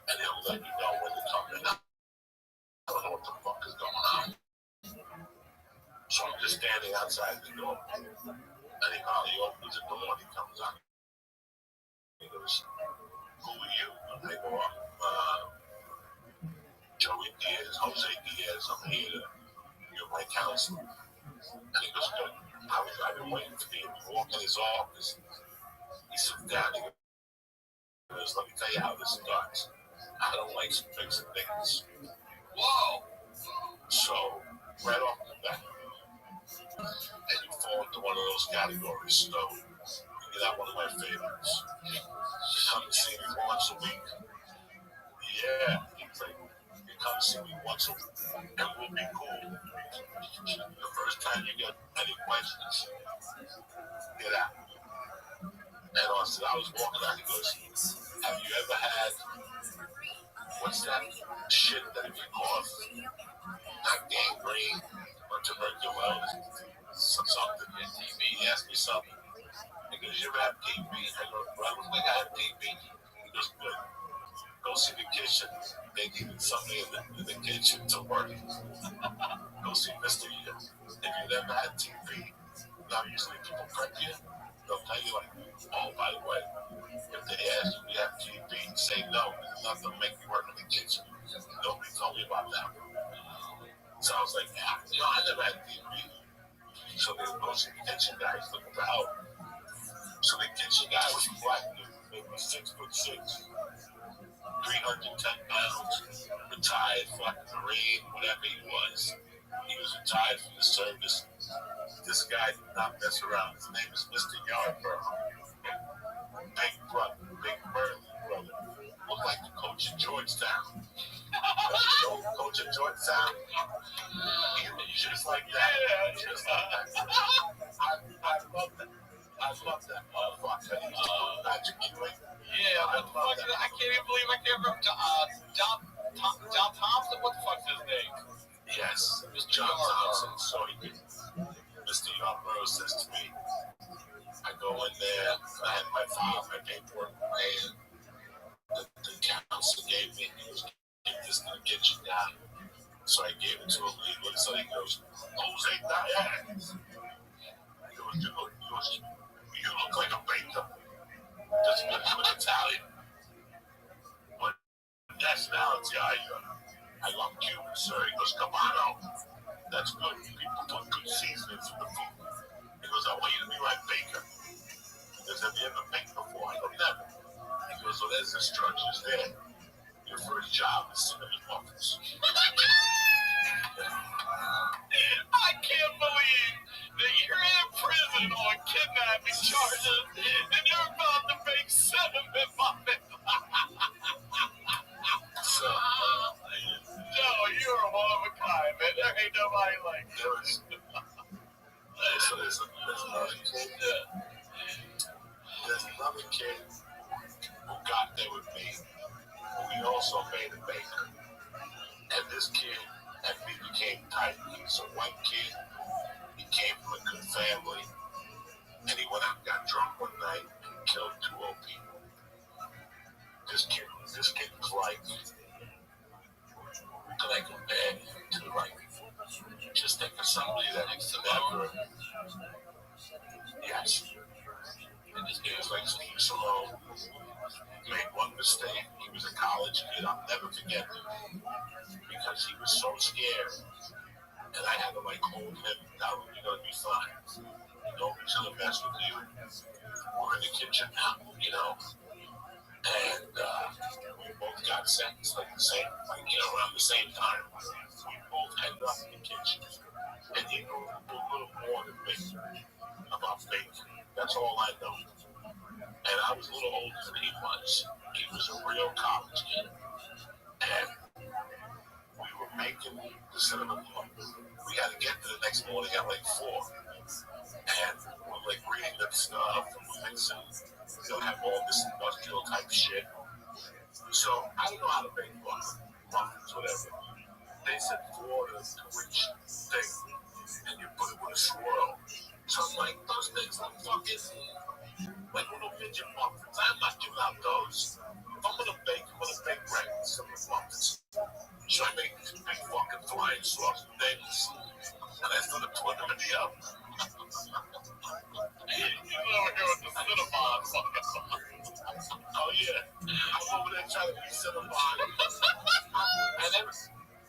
S1: And they'll let me know when to come in. I don't know what the fuck is going on. So I'm just standing outside the door. And he opens the door and he comes out. He goes, who are you? And I go, Joey Diaz, Jose Diaz, I'm here. You're my counselor. And he goes, good. I've been waiting for you. We walk in his office. He sits down. He goes, let me tell you how this starts. I don't like fixing things.
S3: Whoa!
S1: So, right off the bat, and you fall into one of those categories. So, you're not one of my favorites. You come to see me once a week. Yeah, you come to see me once a week, and we'll be cool. The first time you get any questions, get out. And I was walking out, he goes, have you ever had, what's that shit that if you cough, not gangrene, or tuberculosis, something, TB, he asked me something. He goes, you ever have TB? I go, I don't think I have TB. He goes, good. Go see the kitchen. They needed somebody in the kitchen to work. Go see Mr. If you never had TB, now usually people prep you. They'll tell you like, oh, by the way, if they ask you if you have TB, say no. It's not going to make you work in the kitchen. Nobody told me about that. So I was like, yeah, I never had TB. So they would go see the kitchen guy. He's looking for help. So the kitchen guy was black dude, maybe 6'6", 310 pounds, retired fucking Marine, whatever he was. He was retired from the service. This guy did not mess around. His name is Mr. Yardborough. Big brother, big burly brother. Looked like the coach of Georgetown. Coach of Georgetown. He was just like that. Just like that. I love that. I love that motherfucker. He was Magic Ewing.
S3: Yeah, what the fuck? I can't even believe I can't remember. John Thompson? What the fuck's his name?
S1: Yes, Mr. John Thompson. So Mr. Yarborough says to me, I go in there, I had my file, my paperwork, and the counsel gave me, he was give this to the kitchen guy. So I gave it to him, he looks like he goes, Jose Diaz. He goes, you look like a baker. Just I'm an Italian. What nationality are you? I love Cuban, sir. He goes, Cabano. That's good. People put good seasonings in the food. He goes, I want you to be my baker. He goes, have you ever baked before? I go, never. He goes, well, there's instructions there. Your first job is cinnamon muffins.
S3: I can't believe that you're in prison on kidnapping charges and you're about to bake cinnamon muffins.
S1: So,
S3: no, you're one of a kind, man. There ain't nobody like
S1: there's another kid. There's another kid who got there with me, who he also made a baker. And this kid and me became tight. He's a white kid. He came from a good family. And he went out and got drunk one night and killed 2 old people. This kid was like compared to like, just think of somebody that never, yes. And this kid was like Steve Simone. Made one mistake. He was a college kid. I'll never forget him because he was so scared. And I had to like hold him down. You're gonna be fine. Nobody's gonna mess with you. We're in the kitchen now, you know. And we both got sentenced like the same, around the same time. We both ended up in the kitchen. And he knew a little more than me about baking. That's all I know. And I was a little older than he was. He was a real college kid. And we were making the cinnamon muffins. We had to get to the next morning at like 4. And we're like reading the stuff and we're mixing. They'll have all this industrial type shit. So I don't know how to make muffins, whatever. They said pour the rich thing and you put it with a swirl. So I'm like, those things look fucking like little midget muffins. I'm not giving out those. If I'm gonna bake bread with some muffins. So I make these big fucking flying sausage things. And I started putting them in the oven.
S3: you over here with the Cinnabon.
S1: Oh yeah. I'm over there trying to be Cinnabon.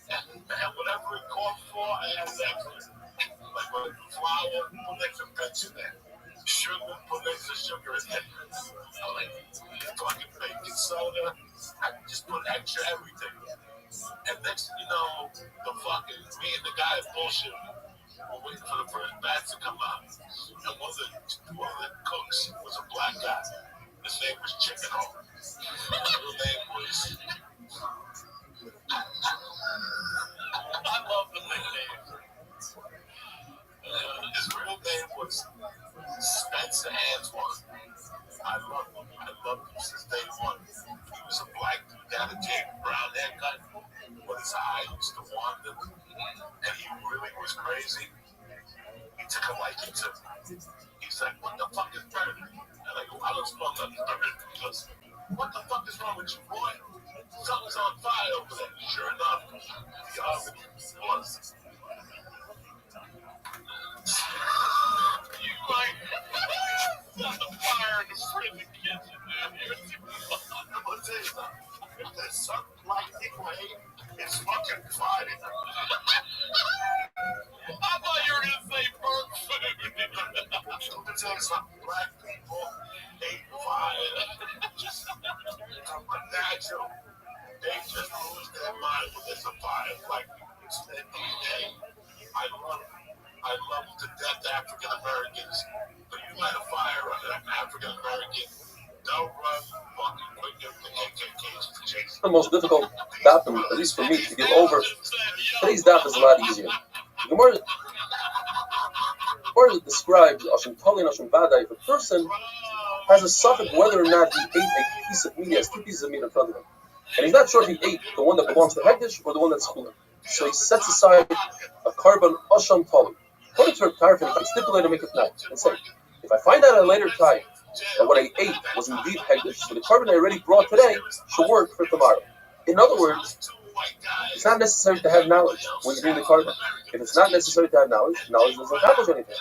S1: And whatever it called for, I had extra. Like when flour, put extra pinch in there. Sugar, put extra sugar in there. I'm like, fucking baking soda. I just put extra everything. And next thing you know, the fucking me and the guy bullshit. We're waiting for the first batch to come out. And one of the cooks was a black guy. His name was Chicken Hole. His real name was. I love the nickname. His real name was Spencer Antoine. I love him. I love him since day one. He was a black dude, had a James Brown haircut, but his eye used to wander. And he really was crazy. He took a liking to me. He's like, what the fuck is burning? And I go, I don't smell nothing burning. He goes, what the fuck is wrong with you, boy? Something's on fire over there. Sure enough, the oven was. You like set the fire in the freezing kitchen, dude. I'm gonna tell you something. If there's something like anyway, it's fucking fire. I thought you were gonna say burnt food. I'm gonna tell you something. Black people hate fire. Just natural. They just lose their mind when there's a fire. Like it's their DNA. I love to death African Americans. But you light a fire on an African American, they'll run fucking quicker than KKKs to chase.
S4: The most difficult daf, at least for me, to get over. Today's daf is a lot easier. The Gemara describes Ashim Tali and Ashim Vadai. If a person has a suffix whether or not he ate a piece of meat, he has two pieces of meat in front of him, and he's not sure if he ate the one that belongs to Hekdesh or the one that's Chulin. So he sets aside a carbon Asham Tali. According to Rabbi, he can stipulate and make it now and say, if I find out at a later time that what I ate was indeed Hekdesh, so the carbon I already brought today should work for tomorrow. In other words, it's not necessary to have knowledge when you bring the carbon. If it's not necessary to have knowledge doesn't accomplish anything.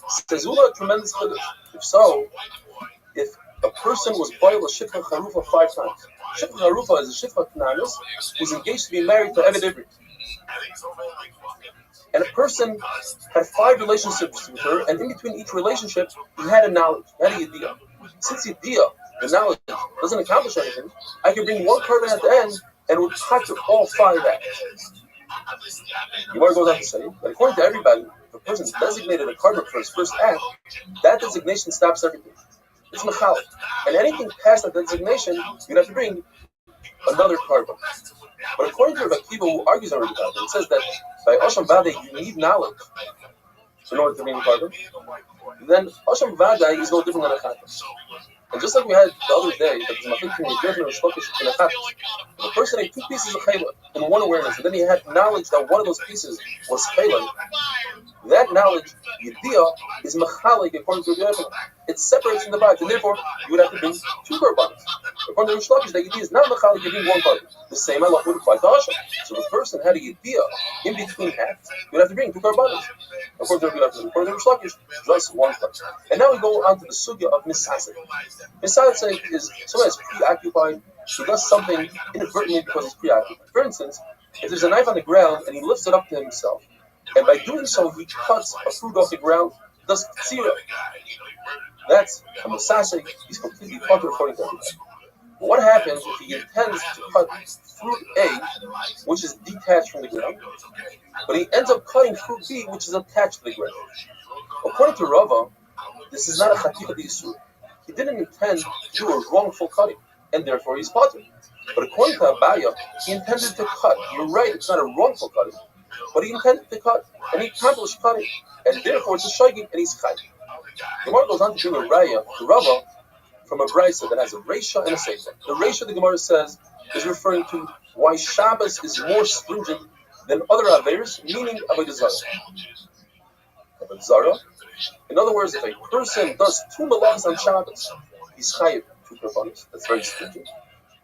S4: Sezula, tremendous chiddush. If so, if a person was boiled a shifcha charufa 5 times, shifcha charufa is a shifcha knanis who's engaged to be married to Eved Ivri, and a person had 5 relationships with her, and in between each relationship, he had a knowledge, he had a yediyah. Since yediyah, the knowledge, doesn't accomplish anything, I can bring one carbon at the end, and it would touch all 5 acts. The Gemara goes on to say that according to everybody, if a person's designated a carbon for his first act, that designation stops everything. It's machal. And anything past that designation, you'd have to bring another carbon. But according to Rabbi who argues on Rabbi, it says that by Asham Vadai you need knowledge in order to bring the carbon. Then Asham Vadai is no different than a Chatas. And just like we had the other day, that the Machik was different in a Chatas. The person ate 2 pieces of chayla in one awareness, and then he had knowledge that one of those pieces was chayla. That knowledge, yediyah, is machalik according to Rabbi. It separates from the body, and therefore you would have to bring 2 korbanos. According to Rish Lakish, that yediyah is not machalik, you bring 1 korban. The same halacha would apply to Hashem. So the person had a yediyah in between acts, you would have to bring 2 korbanos. According to Rish Lakish, just 1 korban. And now we go on to the sugya of misasek. Misasek is someone that's preoccupied. He does something inadvertently because he's preoccupied. For instance, if there's a knife on the ground and he lifts it up to himself, and by doing so he cuts a fruit off the ground, does tzira. That's a misasek. He's completely fucked according to everybody. But what happens if he intends to cut fruit A, which is detached from the ground, but he ends up cutting fruit B, which is attached to the ground? According to Rava, this is not a chatika d'isur. He didn't intend to do a wrongful cutting, and therefore he's potter. But according to Abaya, he intended to cut. You're right, it's not a wrongful cutting, but he intended to cut, and he accomplished cutting, and therefore it's a shaygin, and he's chayv. The Gemara goes on to bring a raya to Rava from a brisa that has a reisha and a seifa. The reisha, the Gemara says, is referring to why Shabbos is more stringent than other averos, meaning avodah zarah. In other words, if a person does 2 malachas on Shabbos, he's chayiv 2 korbanos. That's very stringent.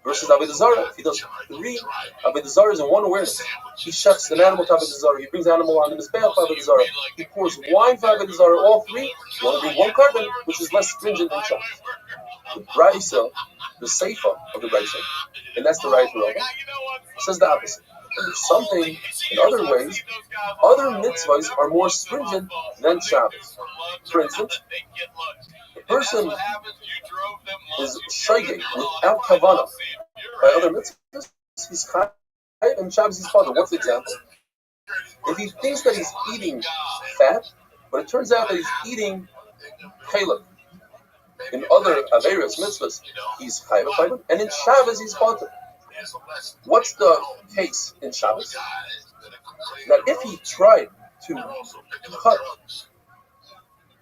S4: Versus avodah zarah, if he does 3 avodah zarahs in one awareness, he shechs an animal to avodah zarah, he brings the animal on the mizbeach for avodah zarah, he pours wine for avodah zarah, all 3, you only bring 1 carbon, which is less stringent than Shabbos. The brisa, the seifa of the brisa, and that's the right Rava, says the opposite. And there's something, in other ways, other mitzvahs are more stringent than Shabbos. For instance, a person is shaygin without kavanah, by other mitzvahs, he's chayiv, and Shabbos he's potter. What's the example? If he thinks that he's eating fat, but it turns out that he's eating chalak in other averos mitzvahs, he's chayiv, and in Shabbos he's potter. What's the case in Shabbos? That if he tried to cut,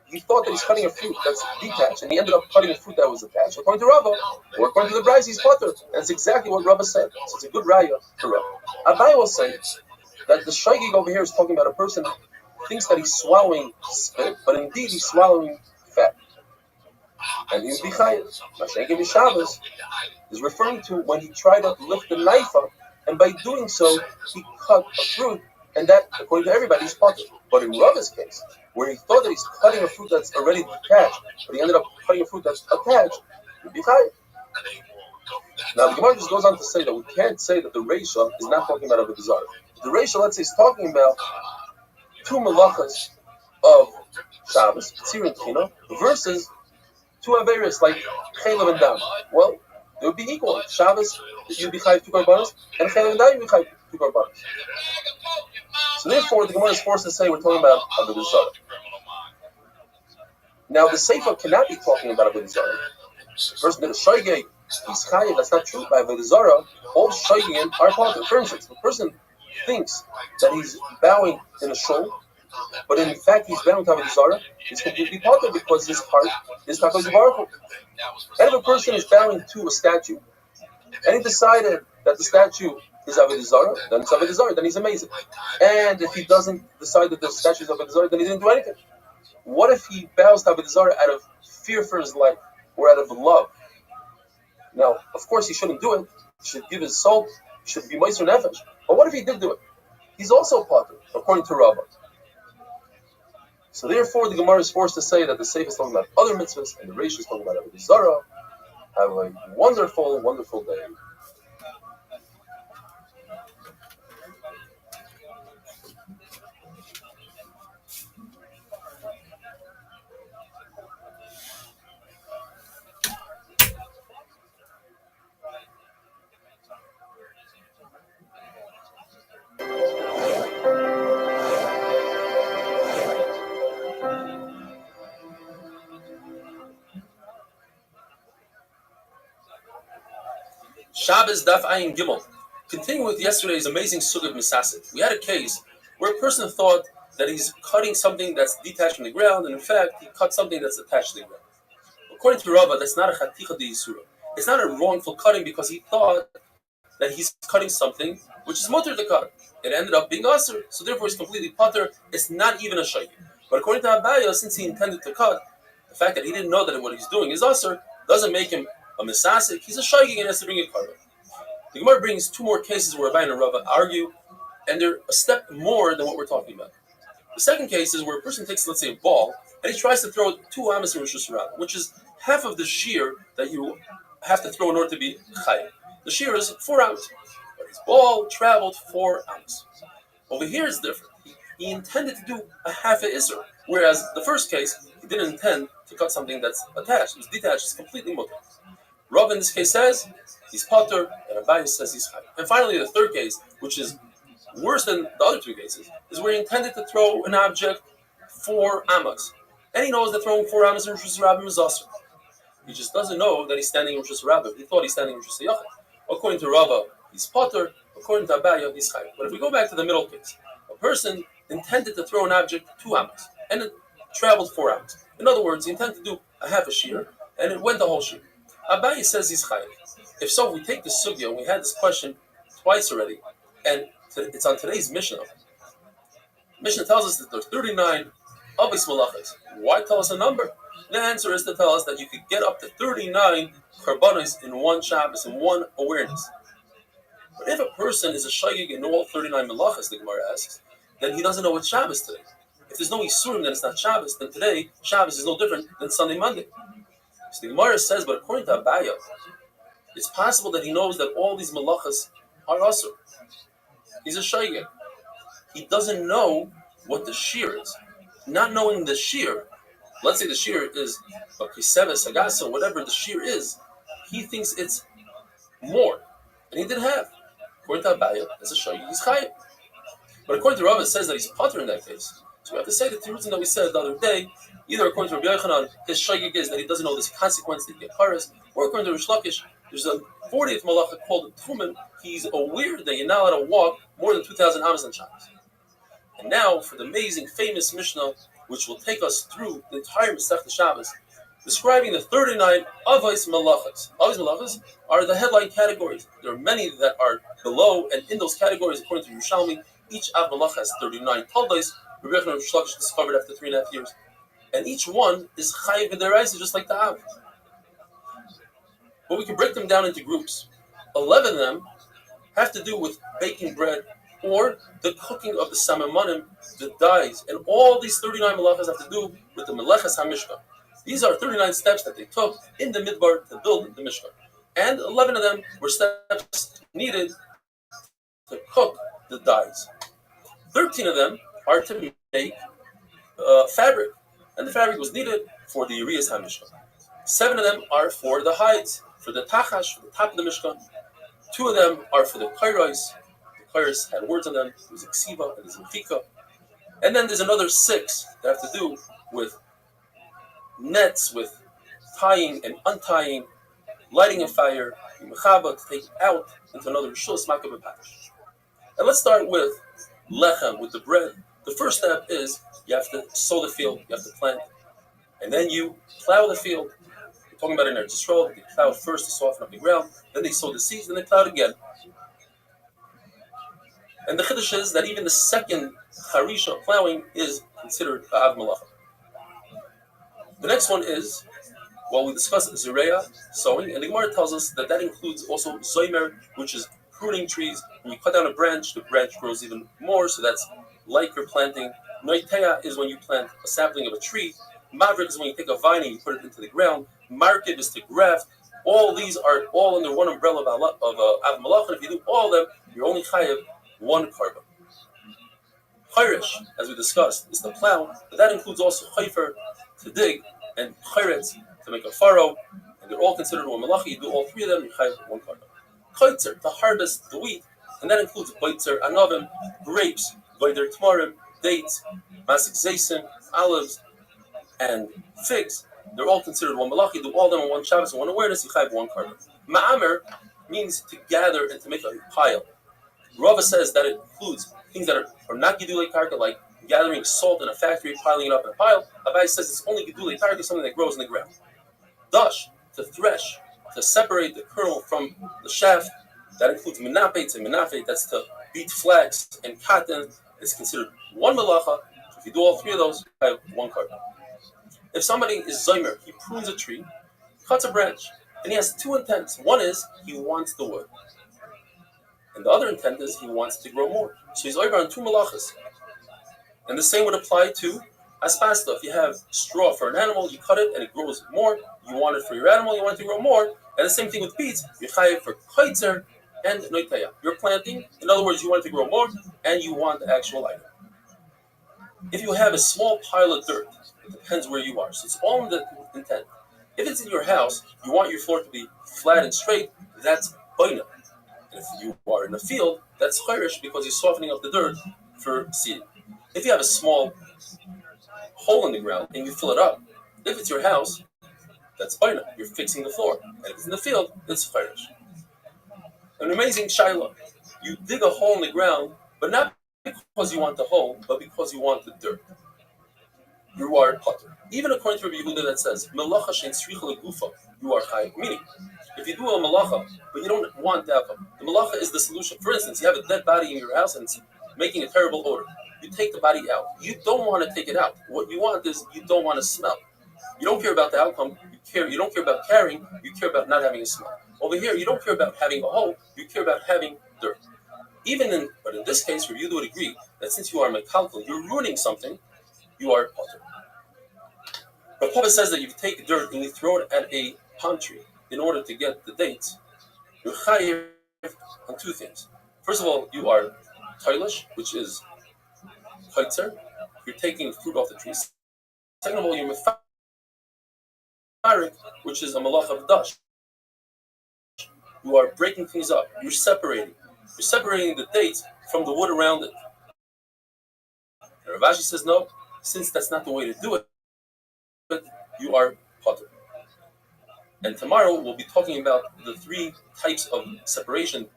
S4: he thought that he's cutting a fruit that's detached, and he ended up cutting a fruit that was attached. According to Rabbi, or according to the Brayz, he's potter. And it's exactly what Rabbi said. So it's a good raya to Rabbi. Abai will say that the shaygig over here is talking about a person who thinks that he's swallowing spit, but indeed he's swallowing fat. And he would be chayiv. Mashenkim Shabbos is referring to when he tried to lift the knife up, and by doing so, he cut a fruit, and that, according to everybody, is potter. But in Rabbi's case, where he thought that he's cutting a fruit that's already detached, but he ended up cutting a fruit that's attached, he'd be chayiv. Now, the Gemara just goes on to say that we can't say that the Reisha is not talking about Avodah Zarah. The Reisha, let's say, is talking about two melachas of Shabbos, Tzir and Tchina, versus two averos like Chelav and Dam. Well, they would be equal. Shabbos, you'd be chayiv two korbanos, and Chelav and Dam, you'd be chayiv two korbanos. So therefore, the Gemara is forced to say we're talking about Avodah Zarah. Now, the Sefer cannot be talking about Avodah Zarah. The person did a shoygeg, he's chayiv. That's not true. By Avodah Zarah, all shoygegim are potter. For instance, the person thinks that he's bowing in a shul, but in fact he's bowing to Avodah Zarah, he's completely potter because his heart is HaKadosh Baruch Hu. And if a person is bowing to a statue, and he decided that the statue is Avodah Zarah, then it's Avodah Zarah, then he's amazing. And if he doesn't decide that the statue is Avodah Zarah, then he didn't do anything. What if he bows to Avodah Zarah out of fear for his life or out of love? Now, of course, he shouldn't do it. He should give his soul. He should be Meiser Nefesh. But what if he did do it? He's also potter, according to Rabbi. So therefore, the Gemara is forced to say that the Sefer is talking about other mitzvahs and the Reish is talking about Avodah Zarah. Have a wonderful, wonderful day. Shabbos Daf Ayin Gimel. Continuing with yesterday's amazing sugya of Misasid, we had a case where a person thought that he's cutting something that's detached from the ground, and in fact, he cut something that's attached to the ground. According to Rabbi, that's not a chaticha de yisura. It's not a wrongful cutting because he thought that he's cutting something which is mutter to cut. It ended up being asur, so therefore he's completely putter. It's not even a shaykh. But according to Abaya, since he intended to cut, the fact that he didn't know that what he's doing is asur doesn't make him a misasik. He's a shaykh and has to bring a carbon. The Gemara brings two more cases where Rabbi and Rabbi argue, and they're a step more than what we're talking about. The second case is where a person takes, let's say, a ball, and he tries to throw 2 amas in Rosh Hashanah, which is half of the shear that you have to throw in order to be chayiv. The shear is 4 amas, but his ball traveled 4 amas. Over here is different. He intended to do a half a isser, whereas the first case, he didn't intend to cut something that's attached. It was detached. It's completely mutter. Rav in this case says he's potter, and Abaye says he's chayiv. And finally, the third case, which is worse than the other 2 cases, is where he intended to throw an object 4 amas, and he knows that throwing 4 amas in Rosh Hashanah is asur. He just doesn't know that he's standing in Rosh Hashanah. He thought he's standing in Rosh Hashanah. According to Rava, he's potter. According to Abaye, he's chayiv. But if we go back to the middle case, a person intended to throw an object 2 amas, and it traveled 4 amas. In other words, he intended to do a half a shear, and it went the whole shear. Abaye says he's chayiv. If so, we take the sugya, and we had this question twice already, and it's on today's Mishnah. Mishnah tells us that there's 39 Avis Malachas. Why tell us a number? The answer is to tell us that you could get up to 39 Karbanos in one Shabbos, in one awareness. But if a person is a shaygig in all 39 Malachas, the Gemara asks, then he doesn't know what Shabbos today. If there's no Yisurim, then it's not Shabbos, then today, Shabbos is no different than Sunday, Monday. So the Gemara says, but according to Abaye, it's possible that he knows that all these Malachas are asur. He's a shaygig. He doesn't know what the shear is. Not knowing the shear, let's say the shear is a kiseves, agasa, whatever the shear is, he thinks it's more. And he did have. According to Abaya, as a shayy, he's chayiv. But according to Rabbi, it says that he's potter in that case. So we have to say that the reason that we said the other day, either according to Rabbi Yochanan, his shaygig is that he doesn't know this consequence that he get paras, or according to Rish Lakish, there's a 40th malacha called the Tumen. He's aware that you're not allowed to walk more than 2,000 amas on Shabbos. And now for the amazing, famous Mishnah, which will take us through the entire Masechta Shabbos, describing the 39 Avos Malachas. Avos Malachas are the headline categories. There are many that are below, and in those categories, according to Yerushalmi, each Av Malacha has 39 Taldos. Rabbi Yochanan Shlakish discovered after 3.5 years. And each one is Chayiv B'Deraisa, just like the Av. But we can break them down into groups. 11 of them have to do with baking bread or the cooking of the Samamanim, the dyes. And all these 39 Malachas have to do with the Melechas HaMishkan. These are 39 steps that they took in the Midbar to build the Mishkan. And 11 of them were steps needed to cook the dyes. 13 of them are to make fabric. And the fabric was needed for the Urias HaMishkan. 7 of them are for the hides, for the Tachash, for the top of the Mishkan. 2 of them are for the Kairos. The Kairos had words on them. There's a Ksiva and there's a Mechika. And then there's another 6 that have to do with nets, with tying and untying, lighting a fire, mechaba, to take it out into another rishus, makab and pash. And let's start with lechem, with the bread. The first step is you have to sow the field, you have to plant, and then you plow the field. We're talking about in Eretz Yisrael, they plow first to soften up the ground, then they sow the seeds, then they plow it again. And the chiddush is that even the second harisha plowing is considered av malacha. The next one is, we discussed Zereya, sowing, and the Gemara tells us that that includes also Zoymer, which is pruning trees. When you cut down a branch, the branch grows even more, so that's like you're planting. Noiteya is when you plant a sapling of a tree. Mavrik is when you take a vine and you put it into the ground. Markib is to graft. All these are all under one umbrella of Av Malach, and if you do all of them, you're only chayav one carbon. Chayrish, as we discussed, is the plow, but that includes also chayfer, to dig, and chayretz, to make a furrow, and they're all considered one malacha. You do all 3 of them, you chayav one carbon. Kaitzer, to harvest the wheat, and that includes baitzer, anavim, grapes, vayder tmarim, dates, masik zaysim, olives, and figs. They're all considered one malacha. You do all of them in one Shabbos and one awareness, you chayav one carbon. Ma'amer means to gather and to make a pile. Rava says that it includes things that are not gedulei karka, like gathering salt in a factory, piling it up in a pile. Rabbi says it's only gedulei karka, something that grows in the ground. Dash, to thresh, to separate the kernel from the shaft. That includes menafet and menafet, that's to beat flax and cotton. It's considered one malacha. If you do all 3 of those, you have one carbon. If somebody is zoymer, he prunes a tree, cuts a branch, and he has 2 intents. One is he wants the wood, and the other intent is he wants to grow more. So he's over on 2 malachas. And the same would apply to aspasta. If you have straw for an animal, you cut it and it grows more. You want it for your animal, you want it to grow more. And the same thing with beets. You chayav for kaitzer and noitaya. You're planting. In other words, you want it to grow more and you want the actual item. If you have a small pile of dirt, it depends where you are. So it's all in the intent. If it's in your house, you want your floor to be flat and straight, that's boina. And if you are in a field, that's chayrish because you're softening up the dirt for seeding. If you have a small hole in the ground and you fill it up, if it's your house, that's boina. You're fixing the floor. And if it's in the field, it's chayrish. An amazing shaila. You dig a hole in the ground, but not because you want the hole, but because you want the dirt. You are potter. Even according to Rabbi Yehuda that says, Melacha shein tzricha legufa, you are chayav. Meaning, if you do a malacha, but you don't want the outcome, the malacha is the solution. For instance, you have a dead body in your house and it's making a terrible odor. You take the body out. You don't want to take it out. What you want is you don't want to smell. You don't care about the outcome. You don't care about carrying. You care about not having a smell. Over here, you don't care about having a hole. You care about having dirt. But in this case, Rabbi Yehuda would agree that since you are mekalkel, you're ruining something. You are potter. But Papa says that if you take dirt and you throw it at a palm tree in order to get the dates, you're chayiv on 2 things. First of all, you are tailish, which is chaitzer. You're taking fruit off the tree. Second of all, you're mefarik, which is a malach of dash. you are breaking things up. You're separating. You're separating the dates from the wood around it. And Rav Ashi says, no, since that's not the way to do it, you are potter. And tomorrow we'll be talking about the three types of separation.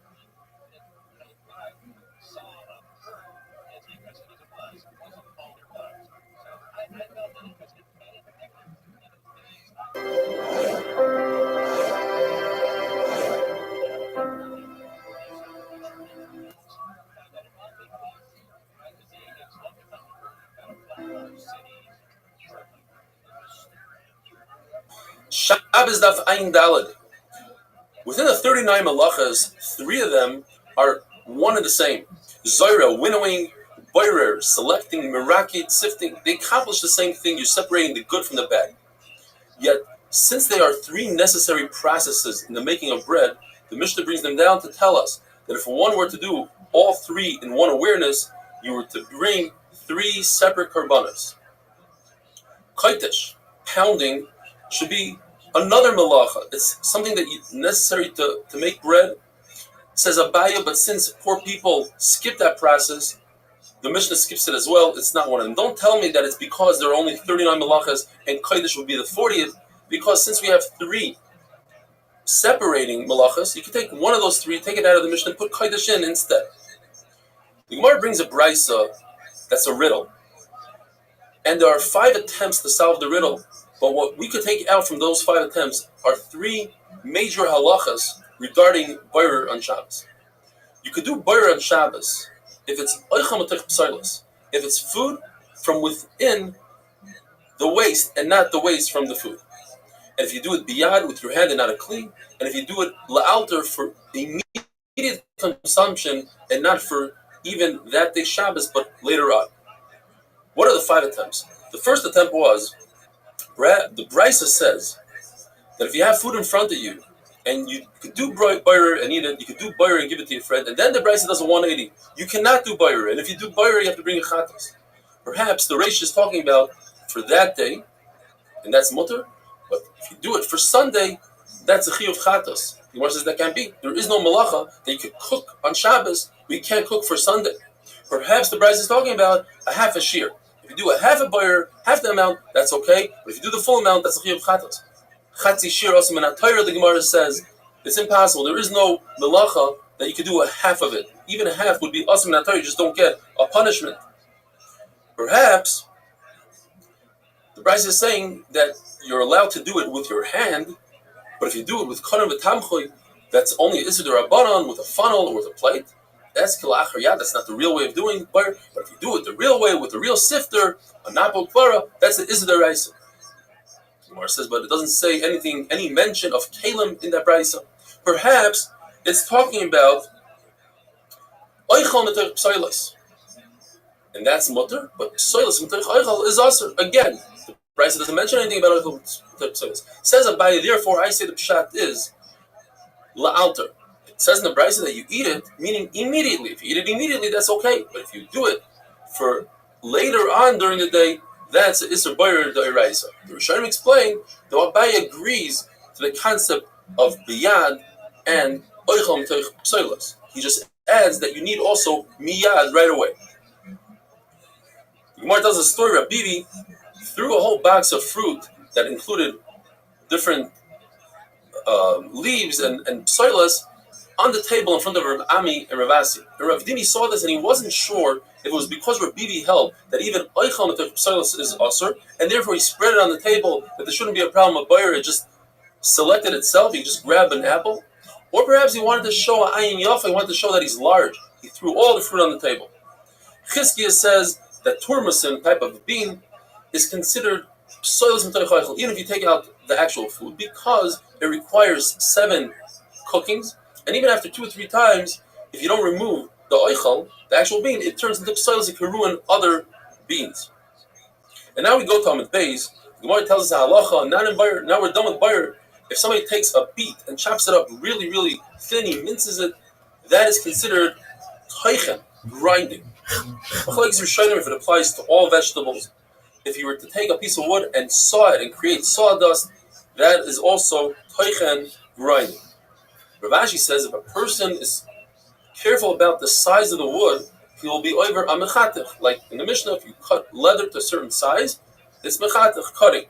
S4: Shabbos Daf Ayin Daled. Within the 39 malachas, 3 of them are one and the same. Zoira, winnowing, boirer, selecting, merakit, sifting, they accomplish the same thing. You're separating the good from the bad. Yet, since they are 3 necessary processes in the making of bread, the Mishnah brings them down to tell us that if one were to do all 3 in one awareness, you were to bring 3 separate korbanos. Kaitish, pounding, should be another malacha. It's something that is necessary to make bread. Says Abaya, but since poor people skip that process, the Mishnah skips it as well. It's not one of them. Don't tell me that it's because there are only 39 malachas and Kodesh would be the 40th, because since we have 3 separating malachas, you can take one of those 3, take it out of the Mishnah, and put Kodesh in instead. The Gemara brings a brisa that's a riddle. And there are 5 attempts to solve the riddle. But what we could take out from those 5 attempts are 3 major halachas regarding boirer on Shabbos. You could do boirer on Shabbos if it's oichel matech p'solos, if it's food from within the waste and not the waste from the food. And if you do it biyad, with your hand and not a kli, and if you do it la'alter, for immediate consumption and not for even that day Shabbos, but later on. What are the 5 attempts? The first attempt was, the brisa says that if you have food in front of you and you could do boirer and eat it, you could do boirer and give it to your friend, and then the brisa does a 180. You cannot do boirer, and if you do boirer, you have to bring a chatas. Perhaps the Reish is talking about for that day, and that's mutter, but if you do it for Sunday, that's a chiyuv chatas. The Gemara says that can't be. There is no malacha that you could cook on Shabbos, but you can't cook for Sunday. Perhaps the brisa is talking about a half a shear. If you do a half a boirer, half the amount, that's okay. But if you do the full amount, that's a chiyuv chatas. Chatzi shir osam and atayra, the Gemara says, it's impossible. There is no melacha that you could do a half of it. Even a half would be osam and atayra. You just don't get a punishment. Perhaps the Brisa is saying that you're allowed to do it with your hand, but if you do it with konim v'tamchoy, that's only isur d'Rabbanan with a funnel or with a plate. That's kilachar yad. That's not the real way of doing boirer. But if you do it the real way with a real sifter, a napol kvara, that's the isur d'Raisa. Gemara says, but it doesn't say anything, any mention of kalim in that brisa. Perhaps it's talking about oichal mitach psoilos, and that's mutter. But psoilos mitach oichal is also again. The brisa doesn't mention anything about oichal mitach psoilos. Says Abaye, therefore I say the pshat is la'alter. It says in the brisa that you eat it, meaning immediately. If you eat it immediately, that's okay. But if you do it for later on during the day, that's Isser Boyer D'Oraisa. The Rishonim explain that Abaye agrees to the concept of Biyad and Oichel M'Teich Psoilos. He just adds that you need also Miyad right away. The Gemara tells a story. Rabbi threw a whole box of fruit that included different leaves and Psoilos on the table in front of Rav Ami and Rav Asi. And Rav Dimi saw this and he wasn't sure if it was because Rav Bibi held that even Oichel Mitach Psoilos is Asur, and therefore he spread it on the table that there shouldn't be a problem with Bayer, it just selected itself, he just grabbed an apple. Or perhaps he wanted to show Ayin Yafa, he wanted to show that he's large. He threw all the fruit on the table. Chizkiah says that turmasin, type of bean, is considered Psoilos Mitach Oichel, even if you take out the actual food, because it requires 7 cookings. And even after 2 or 3 times, if you don't remove the oichel, the actual bean, it turns into psoilos. It can ruin other beans. And now we go to Amid Beis. The Gemara tells us halacha, not in Bayer. Now we're done with Bayer. If somebody takes a beet and chops it up really, really thin, he minces it, that is considered toichen, grinding. If it applies to all vegetables, if you were to take a piece of wood and saw it and create sawdust, that is also toichen, grinding. Rav Ashi says if a person is careful about the size of the wood, he will be over a mechatech. Like in the Mishnah, if you cut leather to a certain size, it's mechatech, cutting.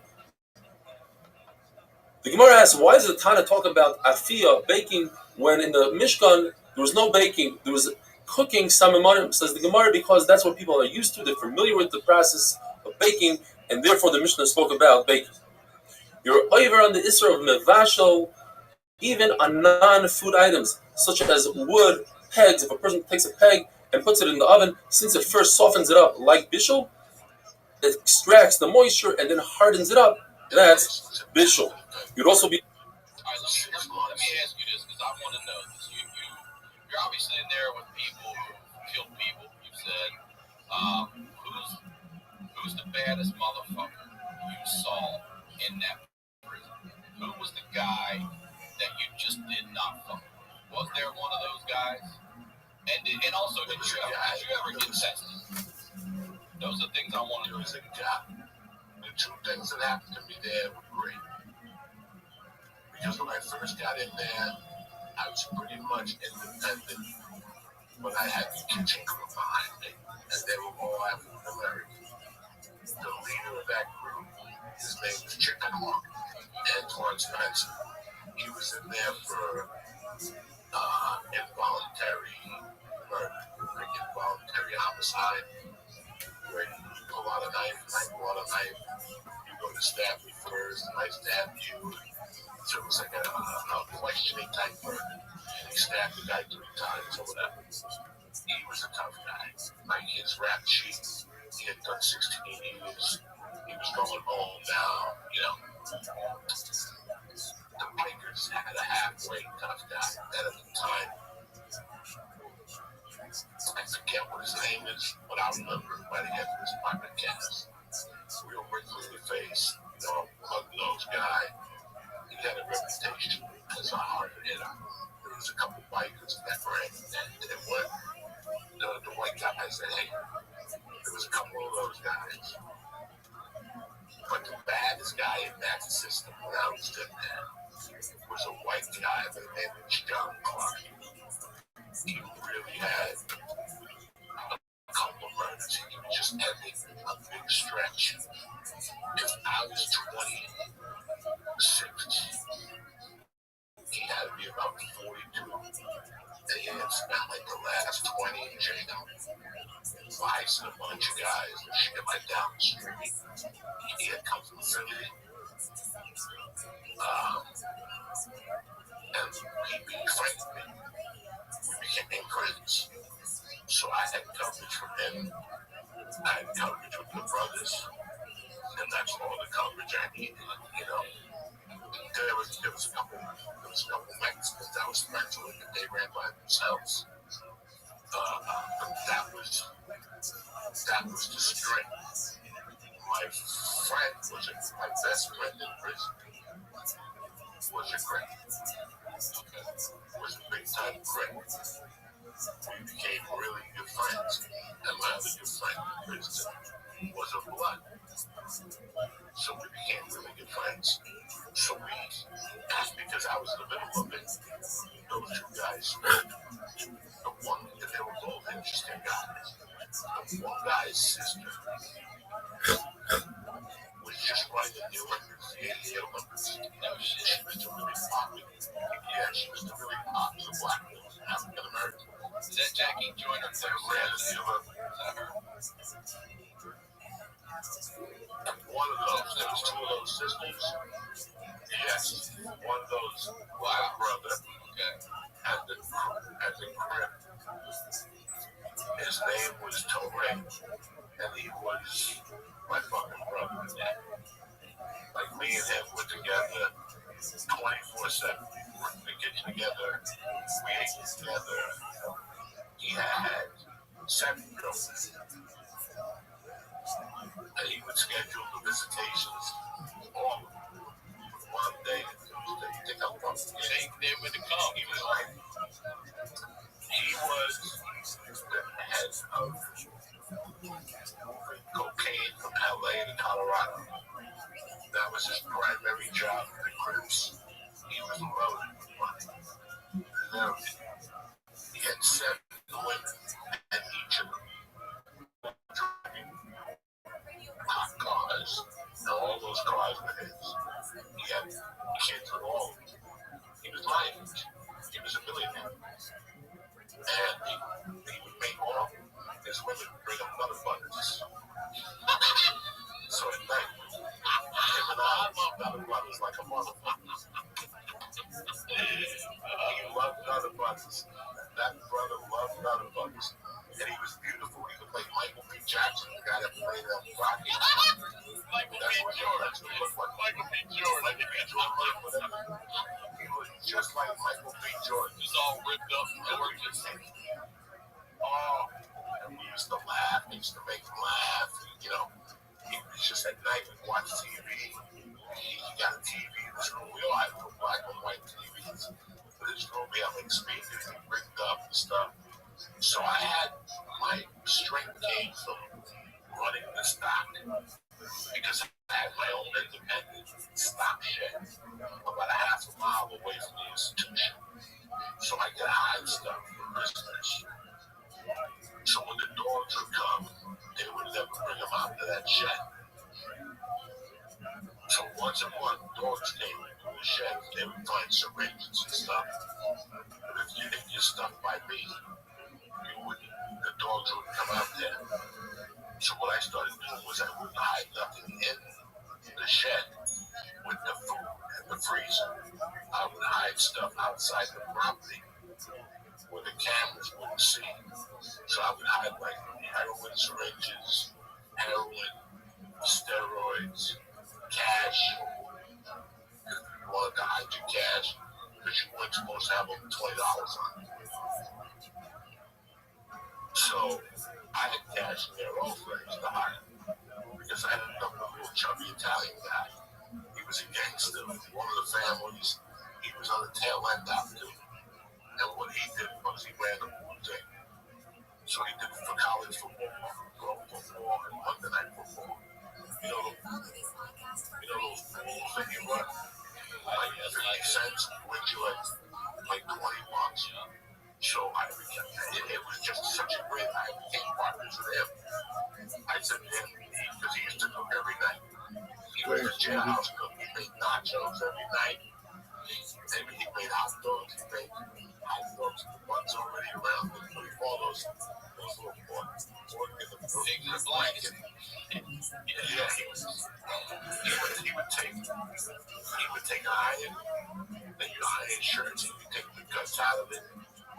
S4: The Gemara asks, why does the Tana talk about afiyah, baking, when in the Mishkan there was no baking, there was cooking, samimonim, says the Gemara, because that's what people are used to, they're familiar with the process of baking, and therefore the Mishnah spoke about baking. You're over on the Isra of mevashel, even on non-food items, such as wood, pegs. If a person takes a peg and puts it in the oven, since it first softens it up like bishul, it extracts the moisture and then hardens it up. That's bishul. You'd also be.
S3: All right, let me ask you this because I want to know this. You're obviously in there with people who killed people. You said, who's the baddest motherfucker you saw in that prison? Who was the guy that you just did not fuck with? Was there one of those guys? And also, did you ever get tested? Those are things I want to know.
S1: The two things that happened to me there were great. Because when I first got in there, I was pretty much independent, but I had the kitchen crew behind me, and they were all African American. The leader of that group, his name was Chicken Hawk, Antoine Spencer. He was in there for involuntary murder, like involuntary homicide, where you pull out a knife, and I pull out a knife, you go to stab me first, and I stab you. So it was like a questioning type murder. He stabbed the guy 3 times or whatever. He was a tough guy. Like his rap sheet, he had done 16 years. He was going home now, you know. The Lakers had a halfway tough guy. And at the time, I forget what his name is, but I remember him by the end of his podcast. Real wrinkly in the face, you know, hug-nosed guy. He had a reputation as a hard hitter. There was a couple bikers that ran, and when the white guy said, hey, there was a couple of those guys. But the baddest guy in that system when I was in there was a white guy by the name of John Clark. He really had a couple of murders. He was just ending a big stretch. If I was 26, he had to be about 42. And he had spent like the last 20 in jail. Vice and a bunch of guys and shit like down the street. He had come from Philly. And he befriended me. We became friends. So I had coverage from him. I had coverage with the brothers. And that's all the coverage I needed, you know. There was a couple Mexicans I was friends with, and they ran by themselves. But that was the strength. My best friend in prison was a Greek. Was a big time Greek. We became really good friends, and my other good friend in prison was of blood. So we became really good friends. So because I was in the middle of it, those two guys, they were both interesting guys. The one guy's sister was just right in the Olympics, the 88 Olympics. She was the really popular. Yeah, she was the really popular black woman, African American.
S3: Is that Jackie Joyner?
S1: That ran in the Olympics.
S3: Is that her?
S1: One of those, there was 2 of those sisters. Yes, one of those, my brother, at the crib. His name was Torre, and he was my fucking brother. Like me and him were together 24/7. We worked in the kitchen together. We ate together. He had 7 girlfriends. And he would schedule the visitations all one day and Tuesday. You think I'm fucking kidding?
S3: They were to come.
S1: He was the head of cocaine from LA to Colorado. That was his primary job in the Crips. He was loaded with money. married. He had 7 women, and each of them driving hot cars, and all those cars were his. He had kids with all of them. He was my age. He was a millionaire. And he would make all his women bring him butter butters. So at night, him and I love butter butters like a motherfucker. He loved butter butters. That brother loved butter butters. And he was beautiful. He looked like Michael B. Jackson, the guy that played Rocky.
S3: Michael B. Jordan. Michael B. Jordan.
S1: He was just like Michael B. Jordan.
S3: He was all ripped up and gorgeous.
S1: Oh, and we used to laugh. We used to make him laugh. You know, he was just at night we'd watch TV. He got a TV in his room. We all had black and white TVs. But his room, we had like speakers and rigged up and stuff. So I had my strength gained from running the stock because I had my own independent stock shed about a half a mile away from the institution. So I could hide stuff from prisoners. So when the dogs would come, they would never bring them out to that shed. So once a month, dogs came into the shed. They would find syringes and stuff. But if you're stuck by me, the dogs wouldn't come out there. So what I started doing was I wouldn't hide nothing in the shed with the food and the freezer. I would hide stuff outside the property where the cameras wouldn't see. So I would hide like heroin syringes, heroin, steroids, cash. You wanted to hide your cash because you weren't supposed to have over $20 on it. So I had cash in their own place to hide because I ended up with a little chubby Italian guy. He was a gangster. One of the families, he was on the tail end out too. And what he did was he ran the pool thing. So he did it for college football, pro football, and Monday night football. You know those pools that you run, like 50 cents, wins you like $20. So it was just such a great night. I became partners with him. I said to him, because he used to cook every night. He was a jailhouse cook. He made nachos every night. Maybe he made hot dogs. He made hot dogs with the buns already around. What do you call those little pork in the blanket? Yeah, he would take an iron, then you iron shirts, and you take the guts out of it,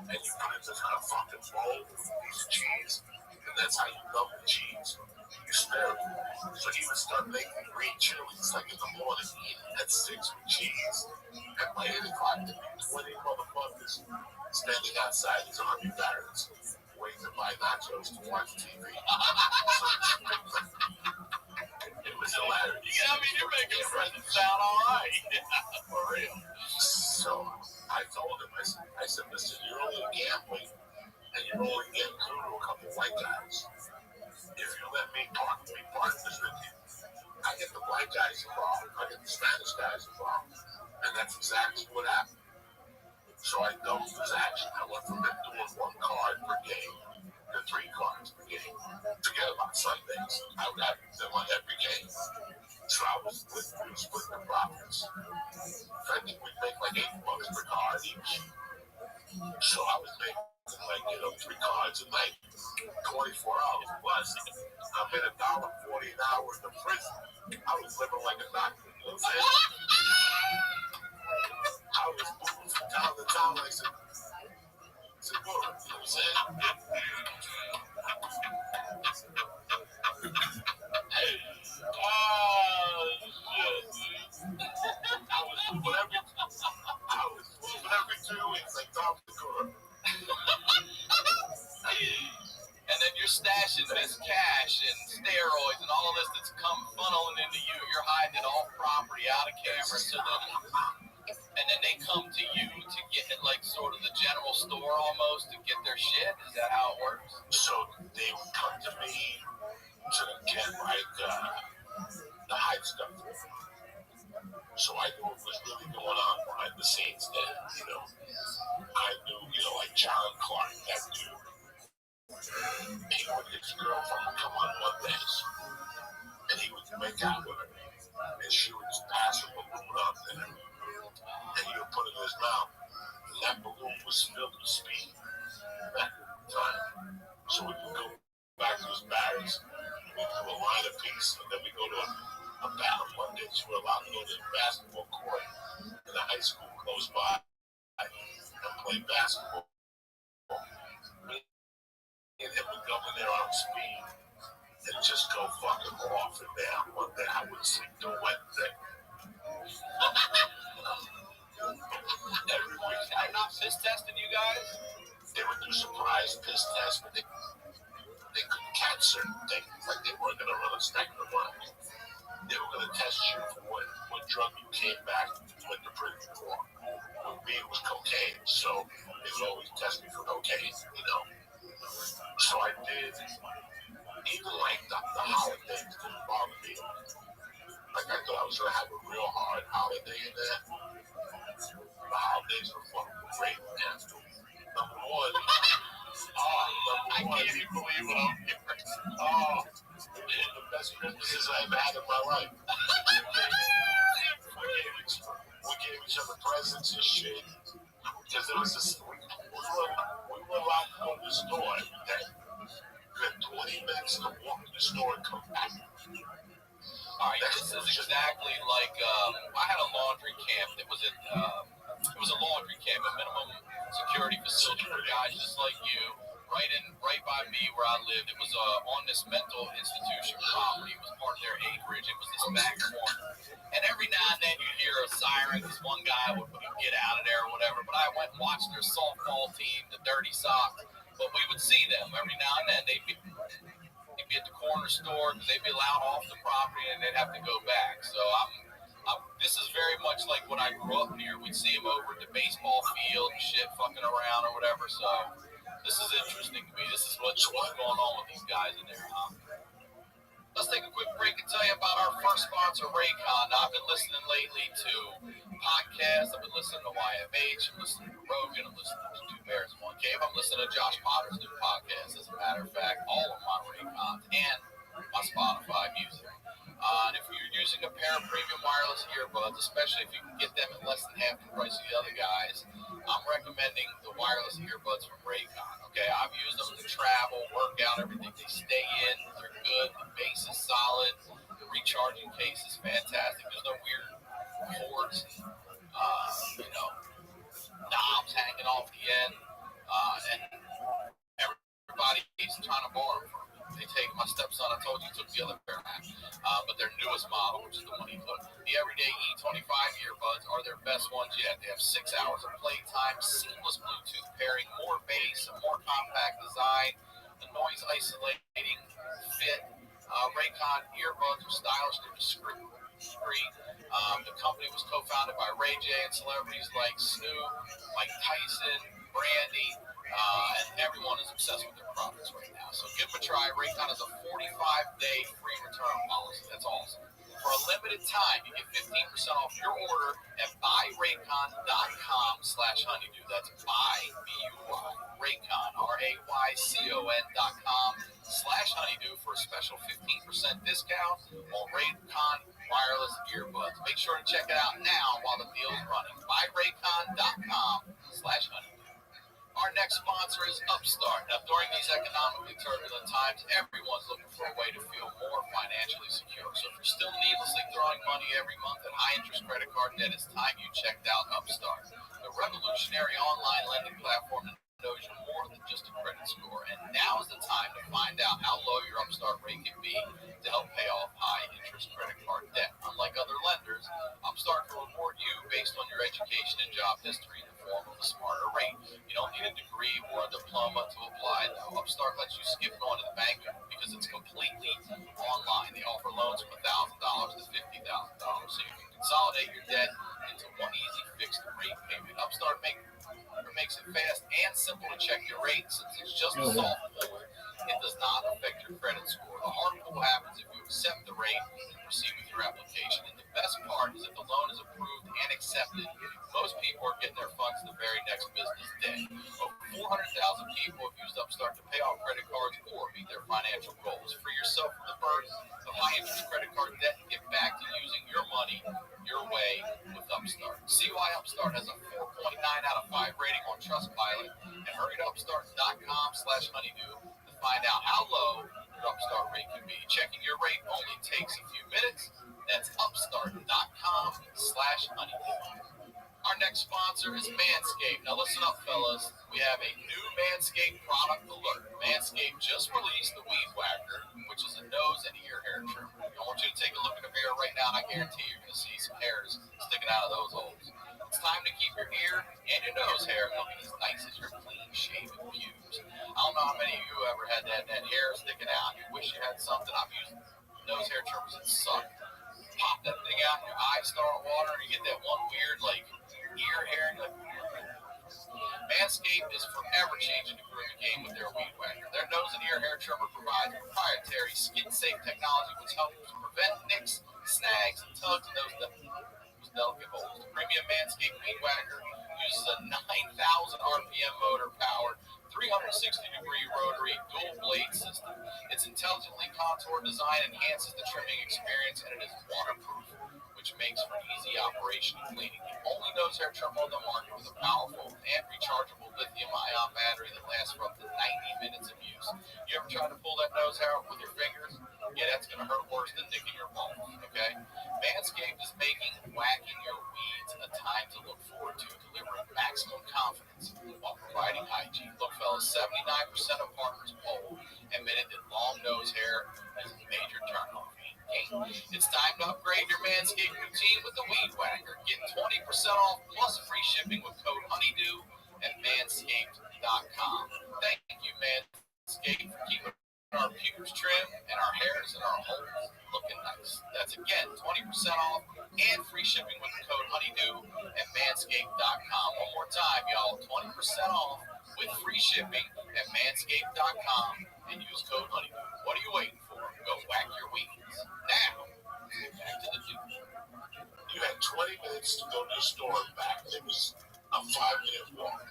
S1: and you put it in this fucking bowl with a piece of cheese, and that's how you dump the cheese. You stir it. So he would start making green chilies like in the morning at 6 with cheese. And by 8 o'clock, there'd be 20 motherfuckers standing outside his army barracks waiting to buy nachos to watch TV. It was hilarious.
S3: Yeah, I mean, you're making presents sound all right.
S1: For real. So I told him, I said, listen, you're only gambling, and you're only getting through to a couple white guys. If you let me be partners with you, I get the white guys involved, I get the Spanish guys involved. And that's exactly what happened. So I doubled his action. I went from him doing 1 card per game to 3 cards per game. Forget about Sundays. I would have them on every game. So I was split the profits. So I think we'd make like $8 per card each. So I was making like, 3 cards a night, 24 hours plus. I made $1.40 an hour in the prison. I was living like a doctor. You know what I'm saying? I was moving from town to town. I said, you know what I'm saying? I was moving every 2 weeks like Tom Segura.
S3: And then you're stashing this cash and steroids and all of this that's come funneling into you. You're hiding it all property out of camera. And then they come to you to get it like sort of the general store almost to get their shit. Is that how it works?
S1: So would come on Mondays, and he would make out with her, and she would just pass him a balloon out there, and he would put it in his mouth. And that balloon was filled with speed back at the time. So we would go back to his barracks, we do a line of peace, and then we go to a battle Mondays. We're allowed to go to the basketball court in the high school close by and play basketball. Me and him would go in there on speed and just go fucking off and down. One day I would sleep the Wednesday.
S3: Every week. I'm not piss testing you guys.
S1: They would do surprise piss tests, but they couldn't catch certain things. Like they weren't going to run a spectrum on you. They were going to test you for what drug you came back went to prison for. With me, it was cocaine, so they would always test me for cocaine, you know. So I did. Even like the holidays didn't bother me. Like I thought I was going to have a real hard holiday in there. The holidays were fucking great, man. Number one,
S3: I can't even believe what I'm hearing.
S1: Man, the best Christmases I've had in my life. We gave each other presents and shit. Because there was this, we were allowed to go to the store every day. We had 20 minutes to walk to the store and come back.
S3: Alright, this is exactly like, I had a laundry camp that was it was a laundry camp, a minimum security facility for guys just like you, right by me where I lived. It was on this mental institution property. It was part of their acreage. It was this back corner. And every now and then you'd hear a siren because one guy would get out of there or whatever. But I went and watched their softball team, the Dirty Sox. But we would see them every now and then. They'd be at the corner store because they'd be allowed off the property and they'd have to go back. So this is very much like when I grew up near. We'd see them over at the baseball field and shit, fucking around or whatever. So this is interesting to me. This is what's going on with these guys in there. Let's take a quick break and tell you about our first sponsor, Raycon. Now, I've been listening lately to podcasts. I've been listening to YMH. I'm listening to Rogan. I'm listening to Two Bears in One Cave. I'm listening to Josh Potter's new podcast, as a matter of fact. All of my Raycons and my Spotify music. And if you're using a pair of premium wireless earbuds, especially if you can get them at less than half the price of the other guys, I'm recommending the wireless earbuds from Raycon. Okay, I've used them to travel, work out, everything. They stay in, they're good, the bass is solid, the recharging case is fantastic. There's no weird cords, knobs hanging off the end, and everybody's trying to borrow from me. They take my stepson, I told you, took the other pair back. But their newest model, which is the one he took, the Everyday E25 earbuds are their best ones yet. They have 6 hours of playtime, seamless Bluetooth pairing, more bass, a more compact design, the noise isolating fit. Raycon earbuds are stylish, they're discreet. The company was co-founded by Ray J and celebrities like Snoop, Mike Tyson, Brandy, and everyone is obsessed with their products right now. So give them a try. Raycon has a 45-day free return policy. That's awesome. For a limited time, you get 15% off your order at buyraycon.com/honeydew. That's buy, B-U-Y, Raycon, RAYCON.com/honeydew for a special 15% discount on Raycon wireless earbuds. Make sure to check it out now while the deal is running. buyraycon.com/honeydew. Our next sponsor is Upstart. Now, during these economically turbulent times, everyone's looking for a way to feel more financially secure. So if you're still needlessly throwing money every month at high-interest credit card debt, it's time you checked out Upstart, the revolutionary online lending platform that knows you more than just a credit score. And now is the time to find out how low your Upstart rate can be to help pay off high-interest credit card debt. Unlike other lenders, Upstart can reward you based on your education and job history in the form of a smarter rate. You don't need a degree or a diploma to apply, though. Upstart lets you skip going to the bank because it's completely online. They offer loans from $1,000 to $50,000, so you can consolidate your debt into one easy fixed rate payment. Upstart makes it fast and simple to check your rate. Since it's just a soft pull, it does not affect your credit score. The hard pull happens if you accept the rate and proceed with your application. And the best part is if the loan is approved and accepted, most people are getting their funds the very next business day. Over 400,000 people have used Upstart to pay off credit cards or meet their financial goals. guarantee you're going to see some hairs sticking out of those holes. It's time to keep your ear and your nose hair looking as nice as your clean-shaven pubes. I don't know how many of you ever had that hair sticking out. You wish you had something. I'm using nose hair trimmers that suck. Pop that thing out, and your eyes start watering, and you get that one weird, like, ear hair, and Manscaped is forever changing the grooming game with their Weed Whacker. Their nose and ear hair trimmer provides proprietary skin-safe technology which helps prevent nicks, snags, and tugs in those delicate holes. The premium Manscaped Weed Whacker uses a 9,000 RPM motor-powered 360-degree rotary dual-blade system. Its intelligently contoured design enhances the trimming experience, and it is waterproof, which makes for easy operation and cleaning. The only nose hair trimmer on the market with a powerful and rechargeable lithium-ion battery that lasts for up to 90 minutes of use. You ever tried to pull that nose hair out with your fingers? Yeah, that's going to hurt worse than nicking your balls, okay? Manscaped is making whacking your weeds a time to look forward to, delivering maximum confidence while providing hygiene. Look, fellas, 79% of partners polled admitted that long nose hair is a major turnoff. It's time to upgrade your Manscaped routine with the Weed Whacker. Get 20% off plus free shipping with code Honeydew at Manscaped.com. Thank you, Manscaped, for keeping our pubes trim and our hairs and our holes looking nice. That's again 20% off and free shipping with the code Honeydew at Manscaped.com. One more time, y'all, 20% off with free shipping at Manscaped.com and use code Honeydew. What are you waiting for? Go whack your weeds. Now, back to the dude.
S1: You had 20 minutes to go to the store and back. It was a 5-minute walk.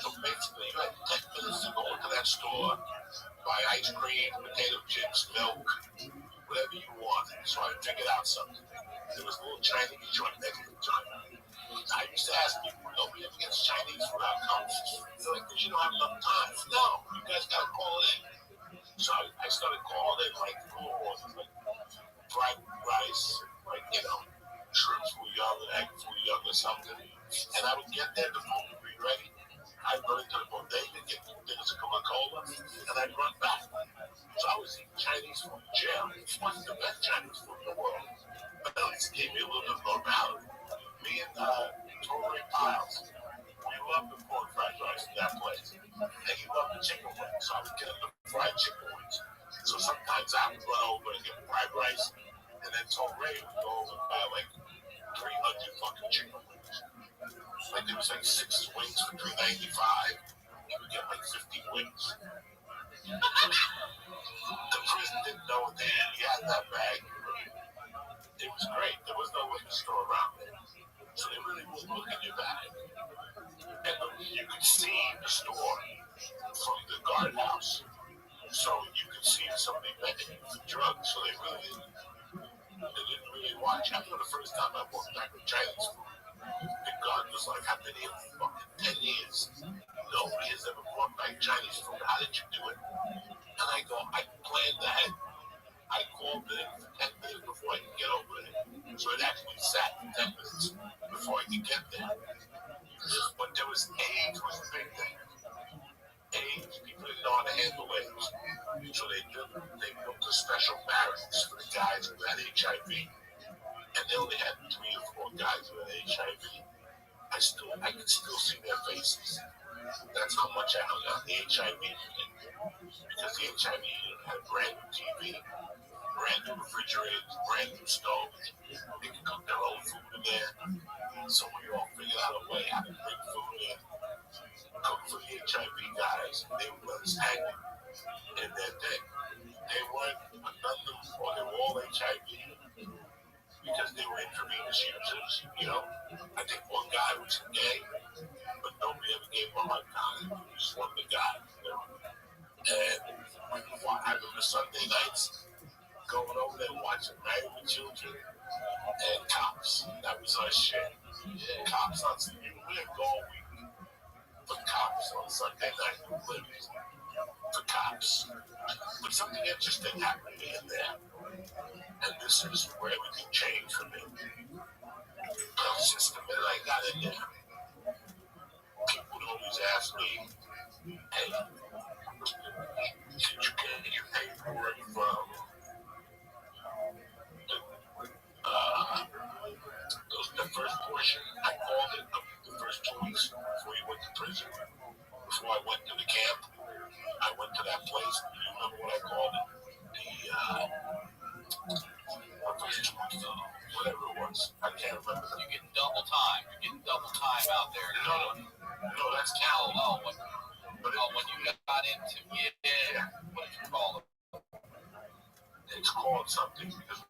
S1: So basically, you had 10 minutes to go into that store, buy ice cream, potato chips, milk, whatever you wanted. So I figured out something. There was a little Chinese joint next to the joint. I used to ask people, nobody ever gets Chinese food out comes. They're like, because you don't have enough time. No, you guys got to call it in. So I started calling in like 4 orders, like fried rice, like, shrimp fouillon, egg fouillon or something. And I would get there, the food would be ready. I'd run into the bodega, get 2 things of Coca-Cola, and I'd run back. So I was eating Chinese food in jail. It wasn't the best Chinese food in the world, but at least it gave me a little bit of normality. Me and Torrey Piles, we loved the pork fried rice in that place. And he loved the chicken wings, so I would get him the fried chicken wings. So sometimes I would run over and get fried rice, and then Torrey would go over and buy like 300 fucking chicken wings. Like there was like 6 wings for $3.95. He would get like 50 wings. The prison didn't know what they had. He had that bag. It was great. There was no liquor store around there. So they really would look in your bag. And you could see the store from the guardhouse. So you could see somebody begging for drugs. So they didn't really watch. I remember the first time I walked back with Chinese food. The guard was like, I've been here for fucking 10 years. Nobody has ever brought back Chinese food. How did you do it? And I go, I planned ahead. I called it 10 minutes before I could get over there. So it actually sat 10 minutes before I could get there. But there was age was the big thing. Age, people didn't know how to handle age. So they built a special barracks for the guys who had HIV. And they only had 3 or 4 guys who had HIV. I could still see their faces. That's how much I hung out the HIV unit. Because the HIV unit had brand new TV, brand new refrigerators, brand new stoves. They could cook their own food in there. So we all figured out a way how to bring food in, cook for the HIV guys. They would let us hang it. And then they weren't none of them, or they were all HIV because they were intravenous users. I think one guy was gay, but nobody ever gave him a hard time. He just wanted the guy. And I remember Sunday nights going over there watching Married with Children and Cops. That was our shit. Cops on Sunday. We had all week for Cops on Sunday night. For Cops. But something interesting happened in there. And this is where everything changed for me. Since the minute I got in there, people would always ask me, hey, did you get your paperwork from the
S3: time out there.
S1: No, that's
S3: Oh,
S1: But
S3: when you got into what did you call it?
S1: It's called something because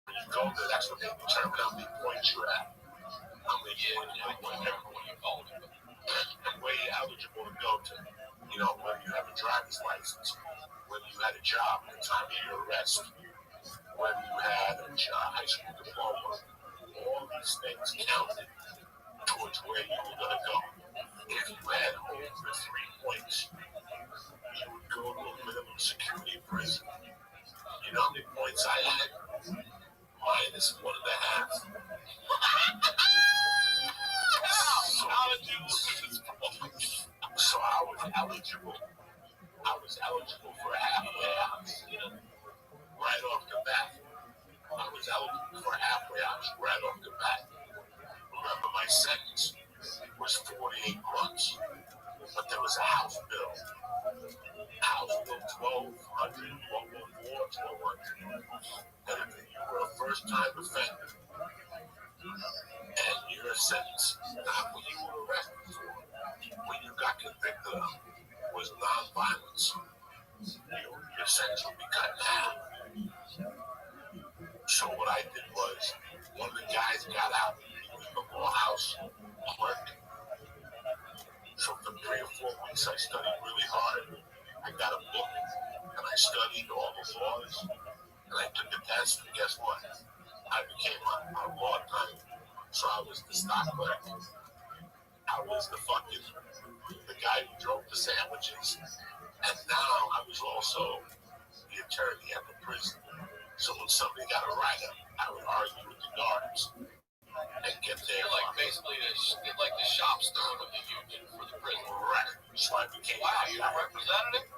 S1: when you go there, that's what they determine how many points you're at. How many points
S3: I can't remember what you called it.
S1: and where you're eligible to go to. You know, whether you have a driver's license, whether you had a job at the time of your arrest, whether you had a high school diploma, all these things counted towards where you were going to go. If you had over 3 points, you would go to a minimum security prison. You know how many points I had? Minus 1.5.
S3: How did you lose this point?
S1: So I was eligible. For a halfway house. Right off the bat. I was eligible for a halfway house right off the bat. Remember, my sentence was 48 months. But there was a House bill. House Bill 1200, 1204, 1200. And if you were a first-time offender, and your sentence, not what you were arrested for, when you got convicted of, was non-violence, your sentence would be cut in half. So what I did was, one of the guys got out. He was the law house clerk. So for 3 or 4 weeks, I studied really hard. I got a book, and I studied all the laws, and I took a test, and guess what? I became a law attorney. So I was the stock clerk. I was the guy who drove the sandwiches. And now I was also the attorney at the prison. So when somebody got a write-up, I would argue with the guards and get there.
S3: You're like basically the shop steward of the union for the prison.
S1: Right. So I became
S3: you a representative?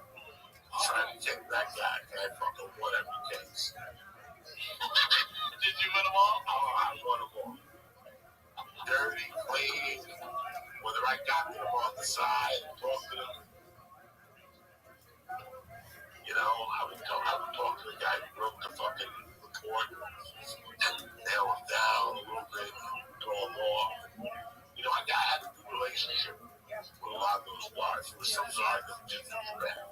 S1: Trying to get that guy. I fucking won every case.
S3: Did you win them all?
S1: Oh, I won them all. Dirty, clean, whether I got them on the side and talk to them. You know, I would talk to the guy who wrote the fucking report and nail him down a little bit, throw him off. You know, I had a good relationship with a lot of those guards. There was some guards that were just as bad.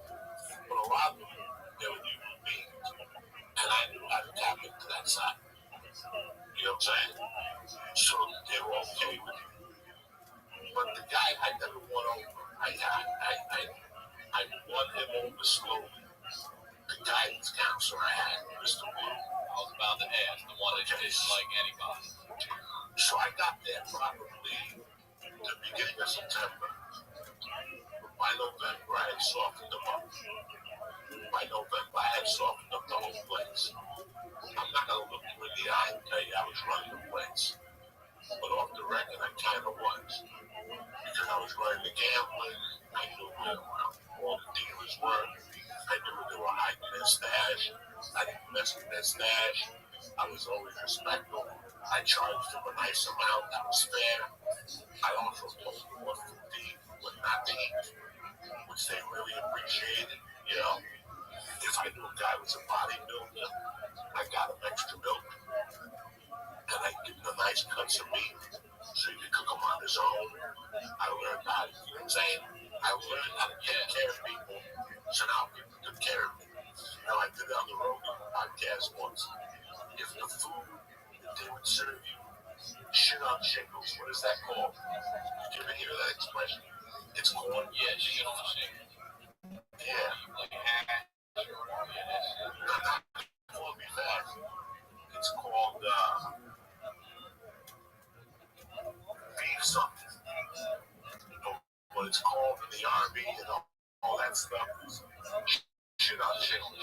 S1: But a lot of them, they were human beings. And I knew how to tap into that side. You know what I'm saying? So they were okay with it. But the guy I never won over. I won him over slowly. The guidance counselor I had, Mr. Blue.
S3: I was about to ask, the one that didn't like anybody.
S1: So I got there probably the beginning of September. By November, I had softened them up. By November, I had softened up the whole place. I'm not going to look you in the eye and tell you I was running the place. But off the record, I kind of was. Because I was running the gambling. I knew where all the dealers were. I knew where they were hiding their stash. I didn't mess with their stash. I was always respectful. I charged them a nice amount. That was fair. I also told them what to eat, what not to eat, which they really appreciated. You know, if I knew a guy was a bodybuilder, I got him extra milk. And I give him the nice cuts of meat so he could cook them on his own. I learned how to, you know what I'm saying? I learned how to take care of people, so now people took care of me. You know, I did it on the Rogan podcast once. If the food that they would serve you, shit on shingles, what is that called? Did you ever hear that expression? It's called,
S3: Shit on shingles.
S1: Yeah.
S3: Like hash or whatever, that shit.
S1: Not called me fast. It's called, beef something. What it's called in the Army and all that stuff is shit on shingles.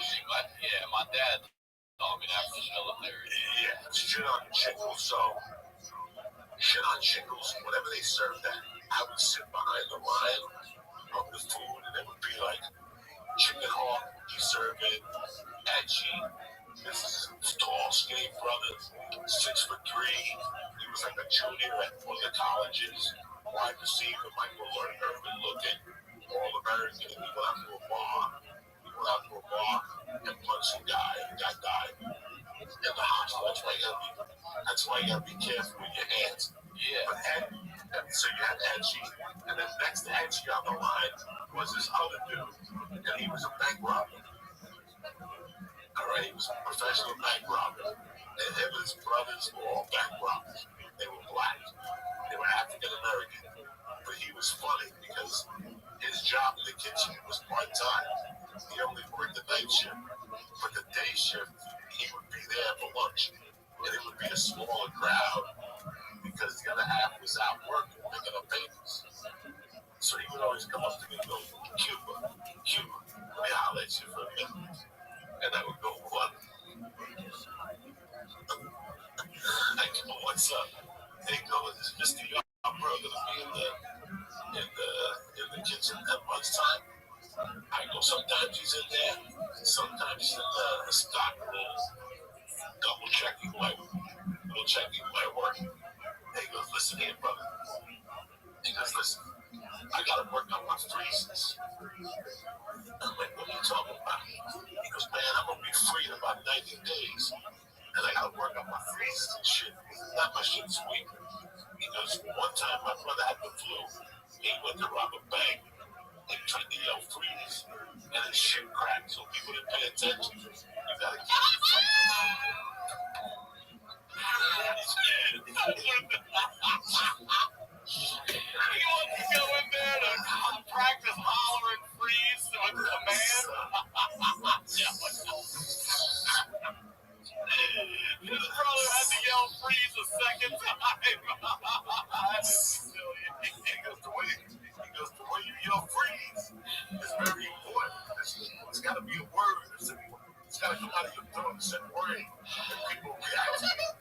S3: Yeah, my dad taught me that from the military.
S1: Yeah, it's shit on shingles. So, shit on shingles, whenever they serve that, I would sit behind the line of the food and it would be like chicken hawk, you serve it, edgy. This is a tall, skinny brother, 6'3". He was like a junior at one of the colleges, wide receiver, Michael Irvin looking, all American. He went out to a bar and punched some guy, and that guy in the hospital. That's why you gotta be careful with your hands.
S3: Yeah.
S1: But So you had Edgy, and then next to Edgy on the line was this other dude, and he was a bank robber. All right, he was a professional bank robber, and him and his brothers were all bank robbers. They were black. They were African American, but he was funny because his job in the kitchen was part-time. He only worked the night shift, but the day shift, he would be there for lunch, and it would be a smaller crowd because the other half was out working, picking up papers. So he would always come up to me and go, Cuba, let me holler at you for a minute. And I would go, what? I go, what's up? They go, is Mr. Yarbrough going to be in the kitchen at lunchtime? I go, sometimes he's in there, sometimes he's in the stock room, double checking my work. He goes, listen here, brother. He goes, listen, I gotta work on my freezes. I'm like, what are you talking about? He goes, man, I'm gonna be free in about 90 days. And I gotta work on my freezes and shit. Not my shit's weak. He goes, one time my brother had the flu. He went to rob a bank and tried to yell freeze. And his shit cracked, so people didn't pay attention. You gotta keep it free.
S3: You want to go in there to practice hollering freeze to a command? His brother had to yell freeze a second time.
S1: He goes, the way you yell freeze is very important. It's got to be a word. It's got to come out of your throat and say word. And people react to it.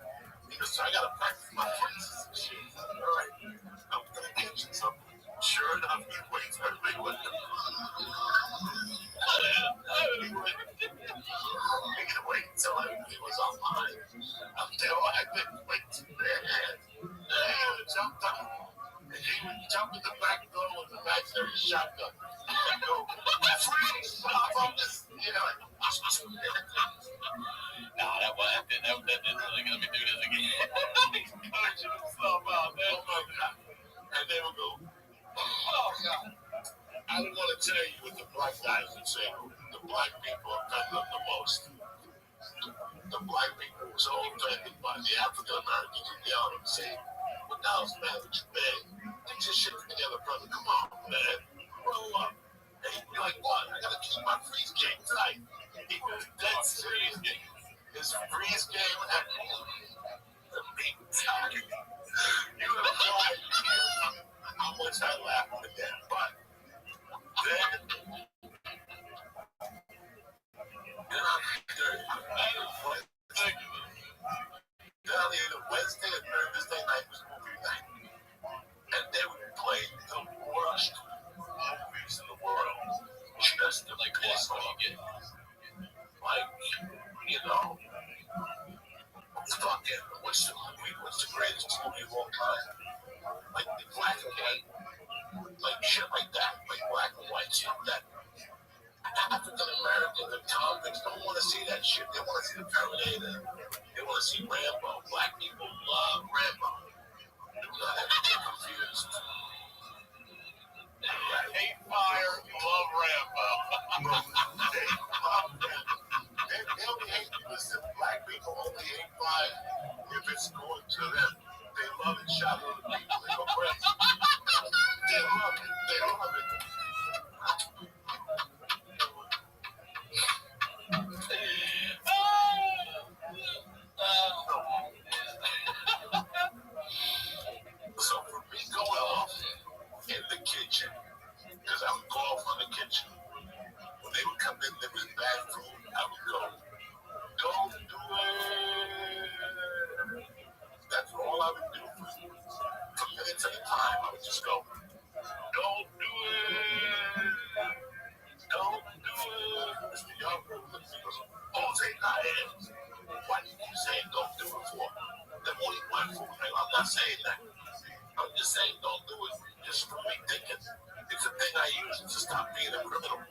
S1: He goes, so I got to practice my phrases and shit. All right. I'm going to get you something. Sure enough, he waits for everybody with him. He could wait until everybody was online. Until I didn't wait to their hand. He would jump down. And he would jump in the back door with the imaginary shotgun. And go, freeze! From this,
S3: No, that didn't really get me do this again. He's coaching himself out there.
S1: Oh my God. And they would go,
S3: Oh, God.
S1: I don't want to tell you what the black guys would say. The black people offend them the most. The black people were so offended by the African Americans who yell at them saying, what the hell's the matter with you, man? Get your shit together, brother. Come on, man. Grow up. And he'd be like, what? I got to keep my freeze game tonight. He was dead serious. His freeze game had the big time. You have no idea how much I laughed at that. But then either Wednesday or Thursday night was movie night. And they would play the worst movies in the world. Just to
S3: Like
S1: piss
S3: what?
S1: off.
S3: You get?
S1: Like, fucking, what's the greatest movie of all time? Like the black and white, like shit like that, like black and white shit that African Americans and convicts don't want to see that shit. They want to see the Terminator. They want to see Rambo. Black people love Rambo. Do not have to get confused.
S3: Hate fire, love Rambo.
S1: They love Rambo. They only hate because black people only hate fire if it's going to them. They love it, shot other people. They go crazy. They love it. They love it. So for me going off in the kitchen, because I would go off on the kitchen, when they would come in, there was bad food, I would go, don't do it. That's all I would do. From minutes at a time, I would just go, don't do it. Don't do it. Mr. Yarbrough looks at me and goes, Jose, I am. Why did you say don't do it for? Then we'll eat my food. I'm not saying that. I'm just saying don't do it. Just for me thinking. It's a thing I use to stop being a criminal.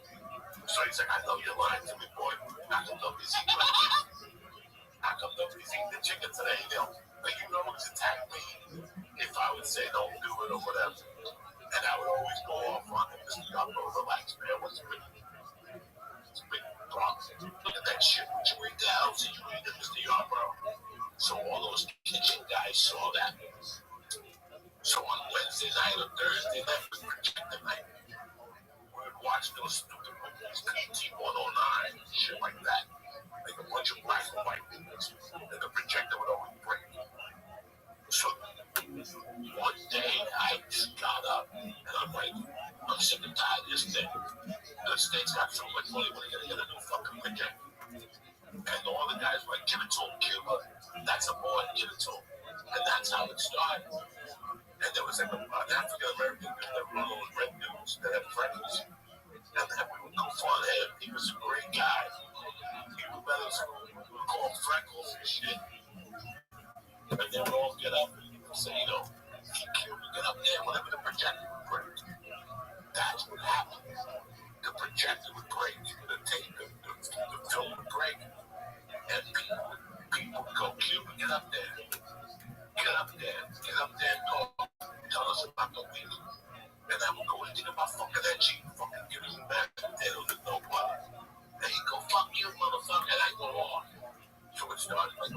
S1: So he's like, I know you're lying to me, boy. How come nobody's eating my chicken? How come nobody's eating the chicken today? Like, you know, it's attack me if I would say don't do it or whatever. the hell's he reading, Mr. Yarborough? So all those kitchen guys saw that. So on Wednesday night or Thursday night was projector night. We would watch those stupid movies, PT 109, shit like that. Like a bunch of black and white movies. And the projector would always break. So one day I just got up and I'm like, I'm sick and tired of this thing. The state's got so much money, we're gonna get a new fucking projector. And all the guys were like, give it to him, Cuba. That's a boy, give it to him. And that's how it started. And there was like an African American dude that were those red dudes that had freckles. And then we would go fun him. He was a great guy. He was better than we would call him Freckles and shit. And they would all get up and say, you know, get up there whenever the projector would break. That's what happened. The projector would break, the tape, the film would break, and people would go, Cuba, get up there. Get up there and talk. Tell us about the week. And I would go into my fucking edgy, fucking give me back. They don't know what. There you go, fuck you, motherfucker. And I go on. So it started like,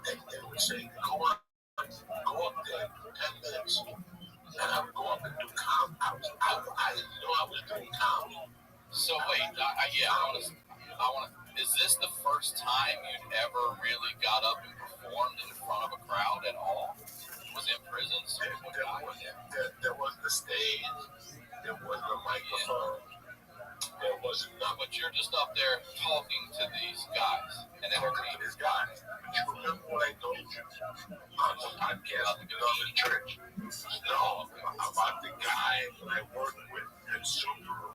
S1: they would say, go up there, 10 minutes. And I would go up and do comedy. I didn't know I was doing comedy.
S3: So wait, I want to. Is this the first time you'd ever really got up and performed in front of a crowd at all? Was it in prison?
S1: There wasn't a stage. There wasn't a microphone. There wasn't nothing.
S3: But you're just up there talking to these guys and
S1: entertaining these guys. But you remember what I told you on the podcast we did on the church? No, about the guy that I worked with at Subaru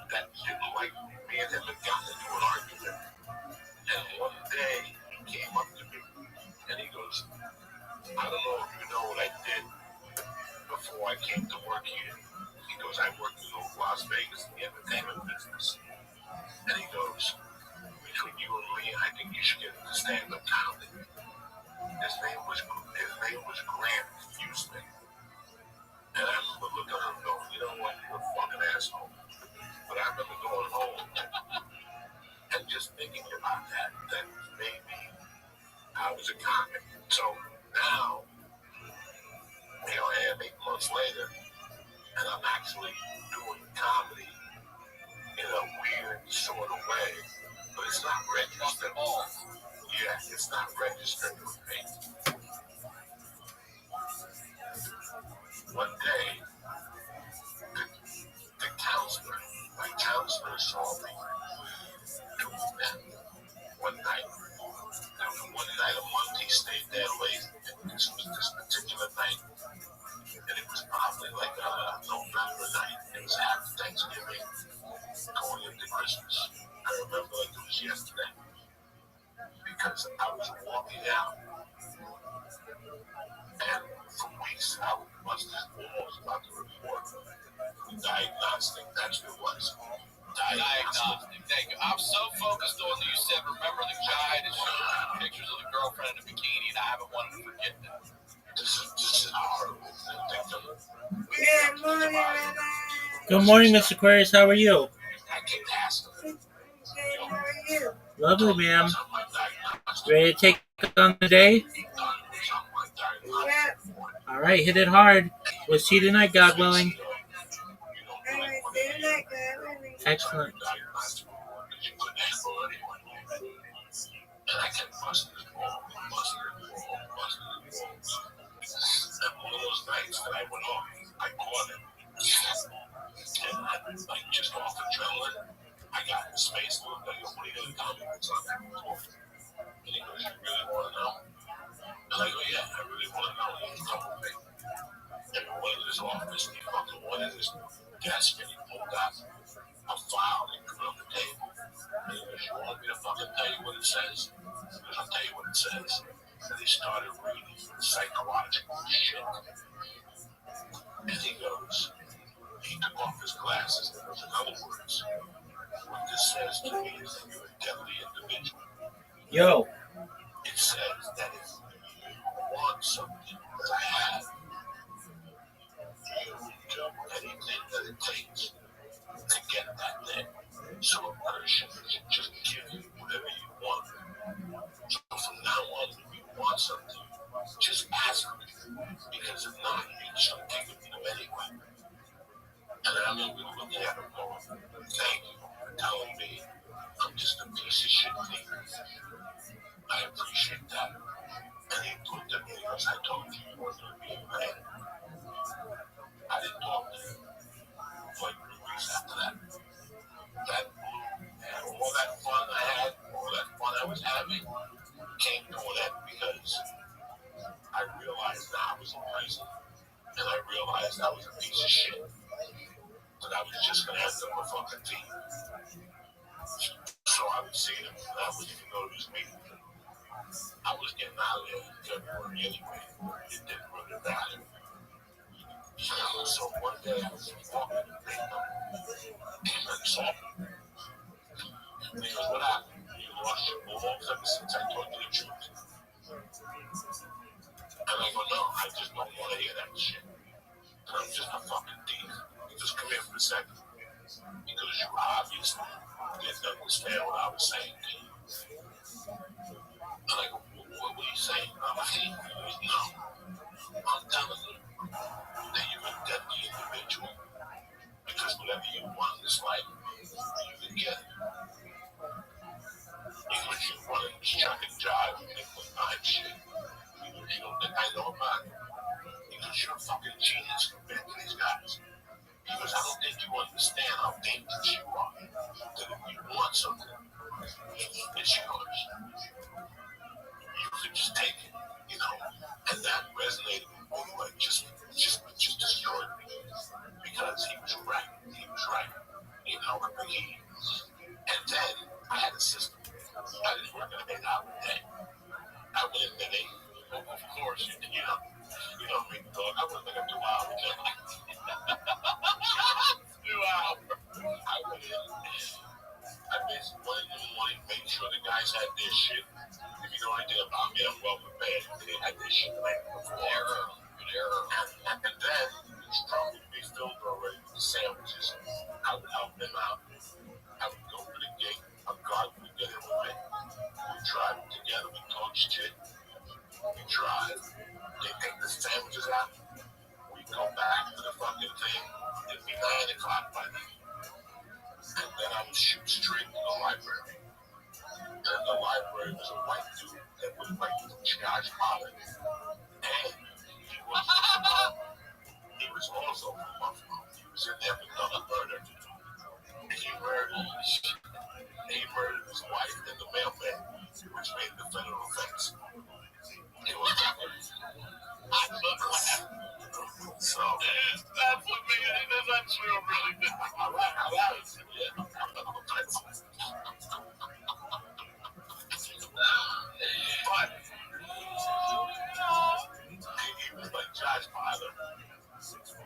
S1: that didn't like me and him had gotten into an argument. And one day he came up to me and he goes, I don't know if you know what I did before I came to work here. He goes, I worked in Las Vegas in the entertainment business. And he goes, between you and me, I think you should get into stand-up comedy. His name was Grant Houston. And I remember looking at him going, you know what, you're a fucking asshole. But I remember going home and just thinking about that maybe I was a comic. So now, here I am 8 months later, and I'm actually doing comedy in a weird sort of way, but it's not registered. Yeah, it's not registered with me. One day, the counselor, my counselor saw me doing that one night. There was one night a month he stayed there late, and this was this particular night. And it was probably like a November night. It was after Thanksgiving, going into Christmas. I remember like it was yesterday. Because I was walking out, and for weeks I was busting balls about the report. Diagnostic, that's what it was.
S3: Diagnostic, thank you. I'm so focused on you said, remember the guy that showed me pictures of the girlfriend in a bikini, and I haven't wanted to forget that.
S1: This is horrible.
S5: Good morning, Rabbi.
S2: Good morning, Mr. Aquarius. How are you?
S1: I keep asking.
S5: How are you?
S2: Lovely, ma'am. Ready to take on the day?
S5: Yep.
S2: All right, hit it hard. We'll see you tonight, God willing.
S5: I was doing that good.
S2: Excellent.
S1: And I kept busting his ball. And one of those nights that I went off, I caught him. And I was like just off adrenaline. I got in space to him. I go, what are you going to tell me? What's on that report? And he goes, you really want to know? And I go, yeah, I really want to know. He told me. And we went in his office and he fucking went in his desk and he pulled out a file and he put it on the table. And he goes, you want me to fucking tell you what it says? He goes, I'll tell you what it says. And he started reading psychological shit. And he goes, he took off his glasses and goes, in other words, what this says to me is that you're a deadly individual.
S2: Yo.
S1: It says that if you want something that I have, you do anything that it takes to get that thing. So a person should just give you whatever you want I appreciate that. And he looked at me and goes, I told you you weren't going to be a man. I didn't talk to you for like 3 weeks after that. All that fun I had, all that fun I was having, came to an end because I realized that I was in prison. And I realized I was a piece of shit. That I was just going to end up with fucking team. So I was seeing him, and I was even though he was meeting him. I was getting out of there in February anyway. It didn't really matter. So one day I was walking and they saw me. And he goes, what happened? You lost your balls ever since I told you the truth. And I go, no, I just don't want to hear that shit. And I'm just a fucking thief. He goes, come here for a second. Because you obviously didn't understand what I was saying to you. And I go, what were you saying? I'm a thief. He goes, no. I'm telling you that you're a deadly individual. Because whatever you want in this life, you can get it. Because you want to chuck and jive and nickel-and-dime shit. Because you don't think I know about it. Because you're a fucking genius compared to these guys. Because I don't think you understand how dangerous you are. That if you want something, it's yours. You could just take it, you know. And that resonated with me, like just destroyed me. Because he was right. You know, and then I had a system. I didn't work in an 8-hour day. I went in at 8. Of course, you know me, dog. I went like a 2-hour day. 2 hours. I went in. I basically went in the morning, made sure the guys had their shit. If you know anything about me, I'm well prepared. They had their shit like before. Good error. And then the trunk would be filled already with the sandwiches. I would help them out. I would go to the gate. A guard would get in with me. We'd drive together. We'd talk shit. We'd drive. They take the sandwiches out. We'd go back to the fucking thing. It'd be 9 o'clock by then. And then I would shoot straight to the library. And the library was a white dude that was like Josh Holland. And he was also from Buffalo. He was in there for double murder. He murdered his wife and the mailman, which made the federal offense. It was so that's what made it. That's true, really. But he was like Josh's father,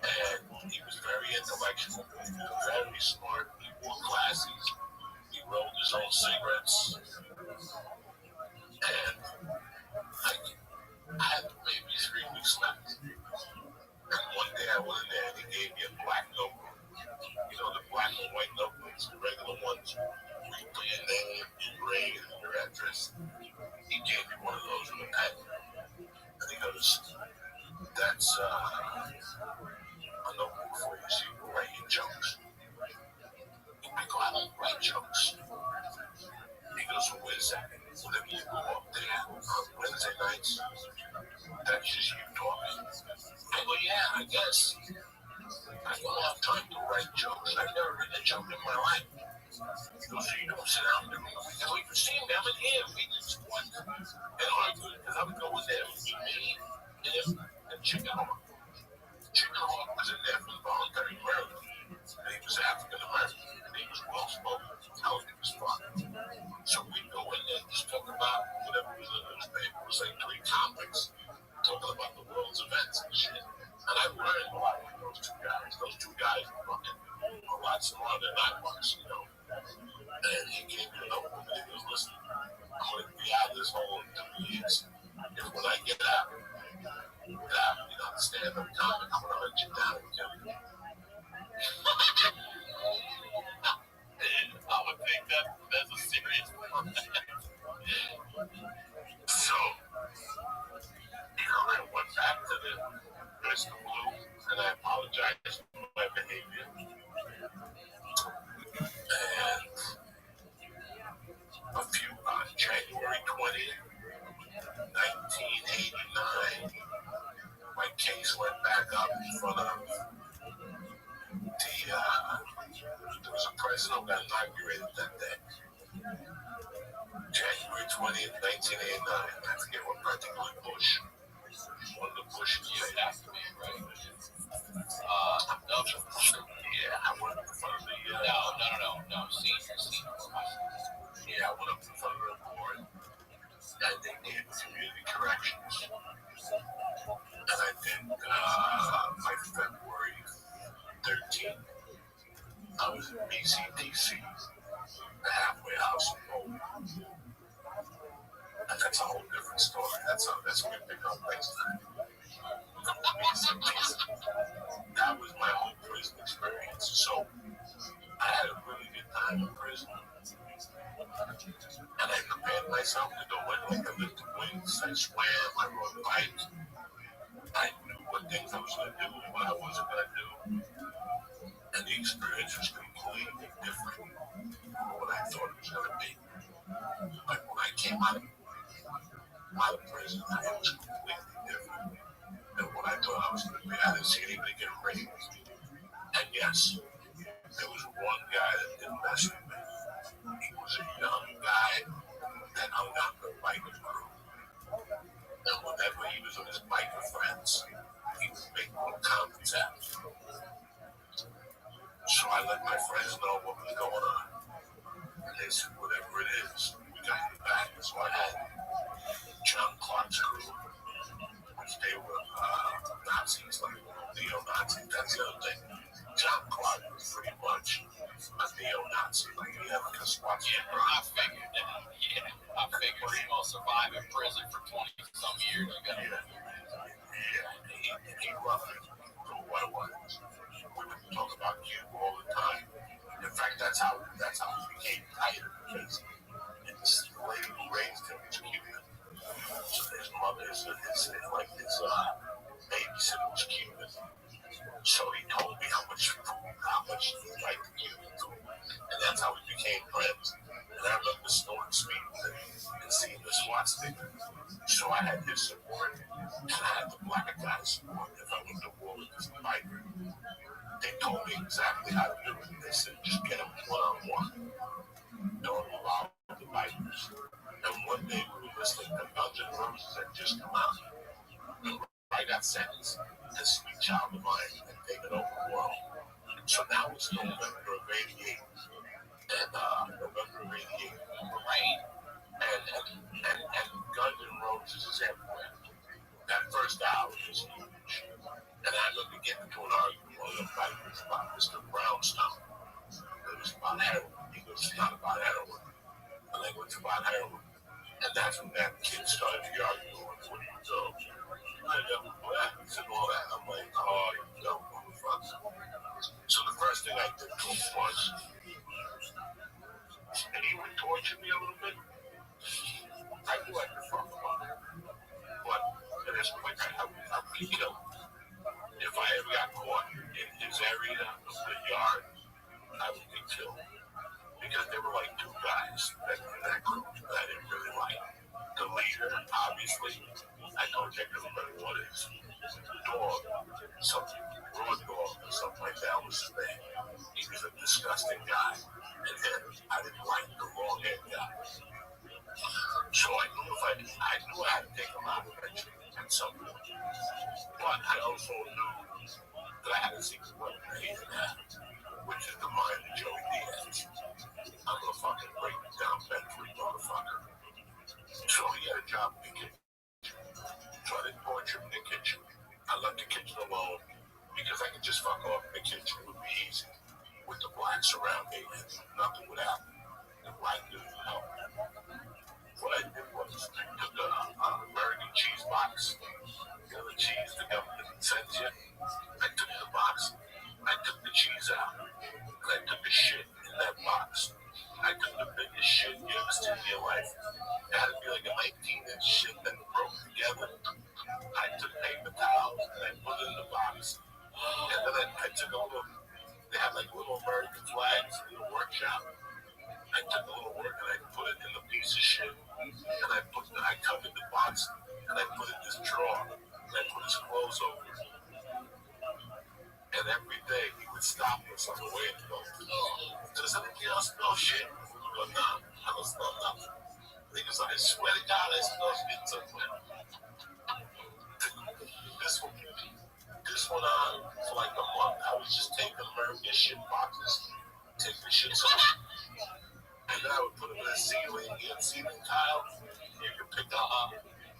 S1: and he was very intellectual, very smart. He wore glasses. He rolled his own cigarettes, and I had maybe 3 weeks left. And one day I went in there and he gave me a black notebook. You know, the black and white notebooks, the regular ones, where you put your name, your grade, and your address. He gave me one of those with a pen. And he goes, that's a notebook for you so you can write your jokes. I go, I don't write jokes. He goes, well, wait a second. Whenever you go up there on Wednesday nights, that's just you talking. I go, yeah, I guess. I don't have time to write jokes. I've never written a joke in my life. He goes, so you don't sit down in the room. He goes, you've seen them in here. We just went and argued. Because I would go in there with me, him, and Chicken Hawk. Chicken Hawk was in there for voluntary murder. And he was African American. And he was well spoken. Intelligent as fuck. So we'd go in there and just talk about whatever was in the newspaper. It was like 3 topics talking about the world's events and shit. And I learned a lot from those 2 guys. Those 2 guys were fucking a lot smarter than I was, you know. And he gave me a notebook and he goes, listen, I'm going to I forget what practically Bush. One of the Bush
S3: You have to be, right?
S1: Yeah, I
S3: No.
S1: went up in front of the.
S3: No. Senior.
S1: Yeah, I went up in front of the board, and they did community corrections. And I did my February 13th. I was in BCDC, the halfway house in Rome. And that's a whole different story. That's going to pick up next time. That was my whole prison experience. So I had a really good time in prison. And I prepared myself to go in. Like I lifted weights, I swam, I rode bikes. I knew what things I was going to do and what I wasn't going to do. And the experience was completely different from what I thought it was going to be. But when I came out of prison, it was completely different than what I thought I was going to be. I didn't see anybody get raped. And yes, there was one guy that didn't mess with me. He was a young guy that hung out with the biker crew. And whenever he was with his biker friends, he would make little comments at me. So I let my friends know what was going on. And they said, whatever it is, we got your back. So I had John Clark's crew, which they were Nazis, like neo-Nazis. That's the other thing. John Clark was pretty much a neo-Nazi. Like he had like a SWAT team.
S3: I figured that. Yeah, I figured you're going to survive in prison for 20-some years. You got to
S1: he loved it for who I was. We would talk about Cuba all the time. In fact, that's how we became tighter because the lady who raised him was Cuban. So his mother, his babysitter was Cuban. So he told me how much he liked the Cuban food. And that's how we became friends. And I remember snorting sweets and seeing the SWAT sticker. So I had his support, and I had the black guy's support if I went to war with this biker. They told me exactly how to do it. They said, just get him one-on-one. Don't allow the bikers. And one day we were listening to Guns N' Roses had just come out. And I got sentenced as Sweet Child of Mine and taken over the world. So now it's November of 88. And November of 88, rain. And Guns N' Roses is everywhere. That first hour is huge. And I remember getting into an argument with one of the fighters about Mr. Brownstone. It was about heroin. He goes, it's not about heroin. And I go, it's about heroin. And that's when that kid started to argue with what do you do? And weapons and all that. I'm like, oh, you don't motherfucker. So the first thing I did to him was, and he would torture me a little bit. I knew I could fuck him up. But at this point, I would be killed. If I ever got caught in his area of the yard, I would be killed. Because there were like two guys in that group that I didn't really like. The leader, obviously, I don't think everybody what is. Dog, something, raw dog or something like that was his name. He was a disgusting guy. And then I didn't like the long-haired guy. So I knew I had to take him out eventually at some point. But I also knew that I had a secret weapon he didn't have, which is the mind of Joey Diaz. I'm gonna fucking break him down mentally, motherfucker. So he had a job in the kitchen. So I didn't torture him in the kitchen. I left the kitchen alone because I could just fuck off in the kitchen. It would be easy. With the blacks around me, and nothing would happen. The black dude would help. What I did was I took an American cheese box. You know the cheese the government sends you? I took the box. I took the cheese out. And I took the shit in that box. I took the biggest shit you ever seen in your life. It had to be like a 19-inch shit that broke together. I took paper towels and I put it in the box. And then I took a little, they had like little American flags in the workshop. I took a little work and I put it in the piece of shit. And I covered the This went on for like a month. I was just taking American shit boxes, taking the shit out, and then I would put them in a ceiling tile. You could pick up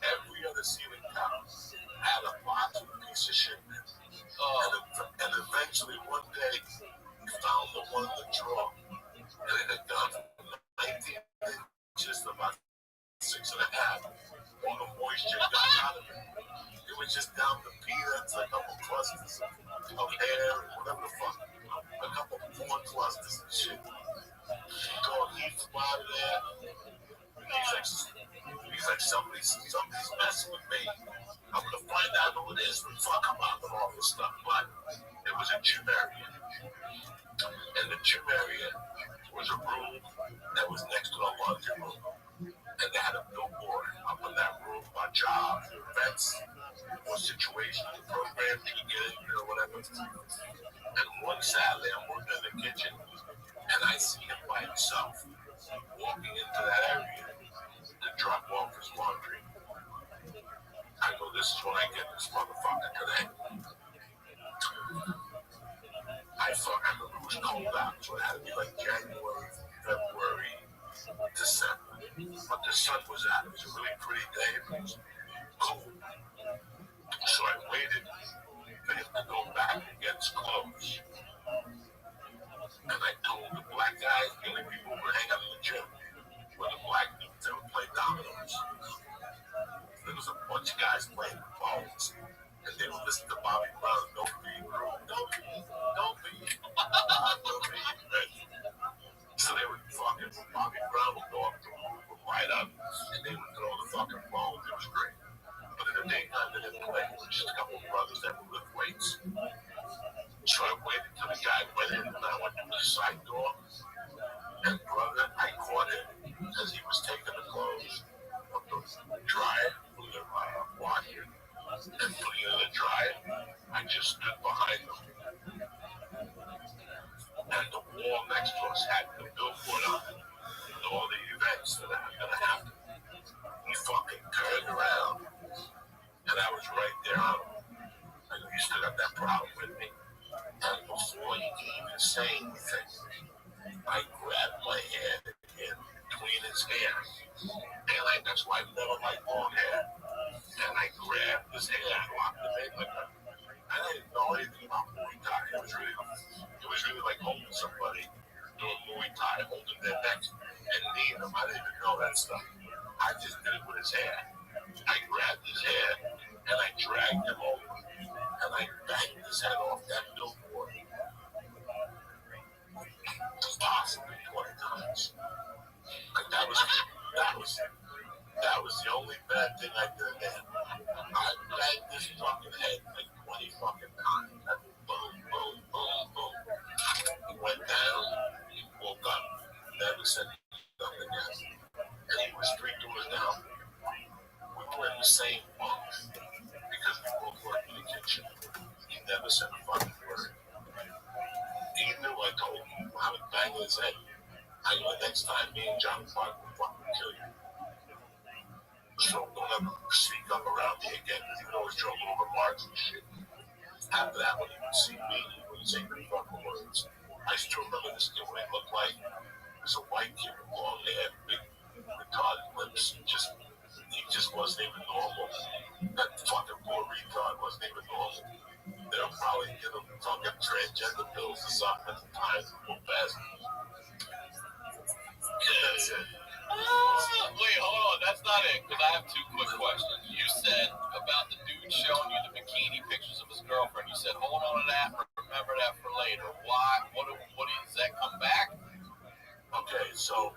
S1: every other ceiling tile had a box with a piece of shit in it. And eventually one day, we found the one in the drawer, and it had gone from 19 inches to about 6.5. All the moisture got out of it. It was just down to peanuts, a couple clusters of hair, whatever the fuck. A couple more clusters and shit. Dog, he flew out of there. He's like, somebody's messing with me. I'm gonna find out who it is and fuck him up and all this stuff. But it was a gym area. And the gym area was a room that was next to the laundry room. And they had a billboard up in that room about jobs, events, or situations, programs you could get in, or whatever. And one Saturday, I'm working in the kitchen, and I see him by himself walking into that area to drop off his laundry. I go, this is when I get this motherfucker today. I remember it was cold out, so it had to be like January, February, December. But the sun was out. It was a really pretty day. It was cool. So I waited for him to go back and get his clothes. And I told the black guys, the only people who would hang out in the gym were the black dudes that would play dominoes. There was a bunch of guys playing with balls. And they would listen to Bobby Brown, don't be rude, don't be. So they would fucking, Bobby Brown would go up to them, would light up, and they would throw the fucking balls. It was great. But in the daytime, they didn't play. It was just a couple of brothers that would lift weights. So I waited till the guy went in, and I went to the side door. And brother, I caught him as he was taking the clothes from the dryer, from the washer, and putting it in the dryer. I just stood behind him. And the wall next to us had the billboard on it with all the events that are going to happen. He fucking turned around, and I was right there on him. And he still got that problem with me. And before he could even say anything, I grabbed my hand in between his hair. And that's why I never liked long hair. And I grabbed his hair and locked him in like that. I didn't know anything about Muay Thai. It was really like holding somebody doing Muay Thai, holding their neck and kneeing them. I didn't even know that stuff. I just did it with his hair. I grabbed his hair and I dragged him over and I banged his head off that billboard. Possibly 20 times. Like that was the only bad thing I did then. I banged this fucking head like 20 fucking times. Boom, boom, boom, boom. He went down, he woke up, never said nothing again. And he was 3 doors down. We were in the same bunk because we both worked in the kitchen. He never said a fucking word. He knew I told him I would bang his head. I knew the next time me and John Clark would fucking kill you. So don't ever speak up around me again, because he would always throw little remarks and shit. After that, when he would see me, he wouldn't say any fucking words. I still remember this kid, what he looked like. He was a white kid with long hair, big, retarded lips. He just wasn't even normal. That fucking poor retard wasn't even normal. They were probably giving him fucking transgender pills or something at the time. Poor bastard. That's it.
S3: Wait, hold on. That's not it, because I have 2 quick questions. You said about the dude showing you the bikini pictures of his girlfriend. You said, hold on to that, remember that for later. Why? What does that come back?
S1: Okay, so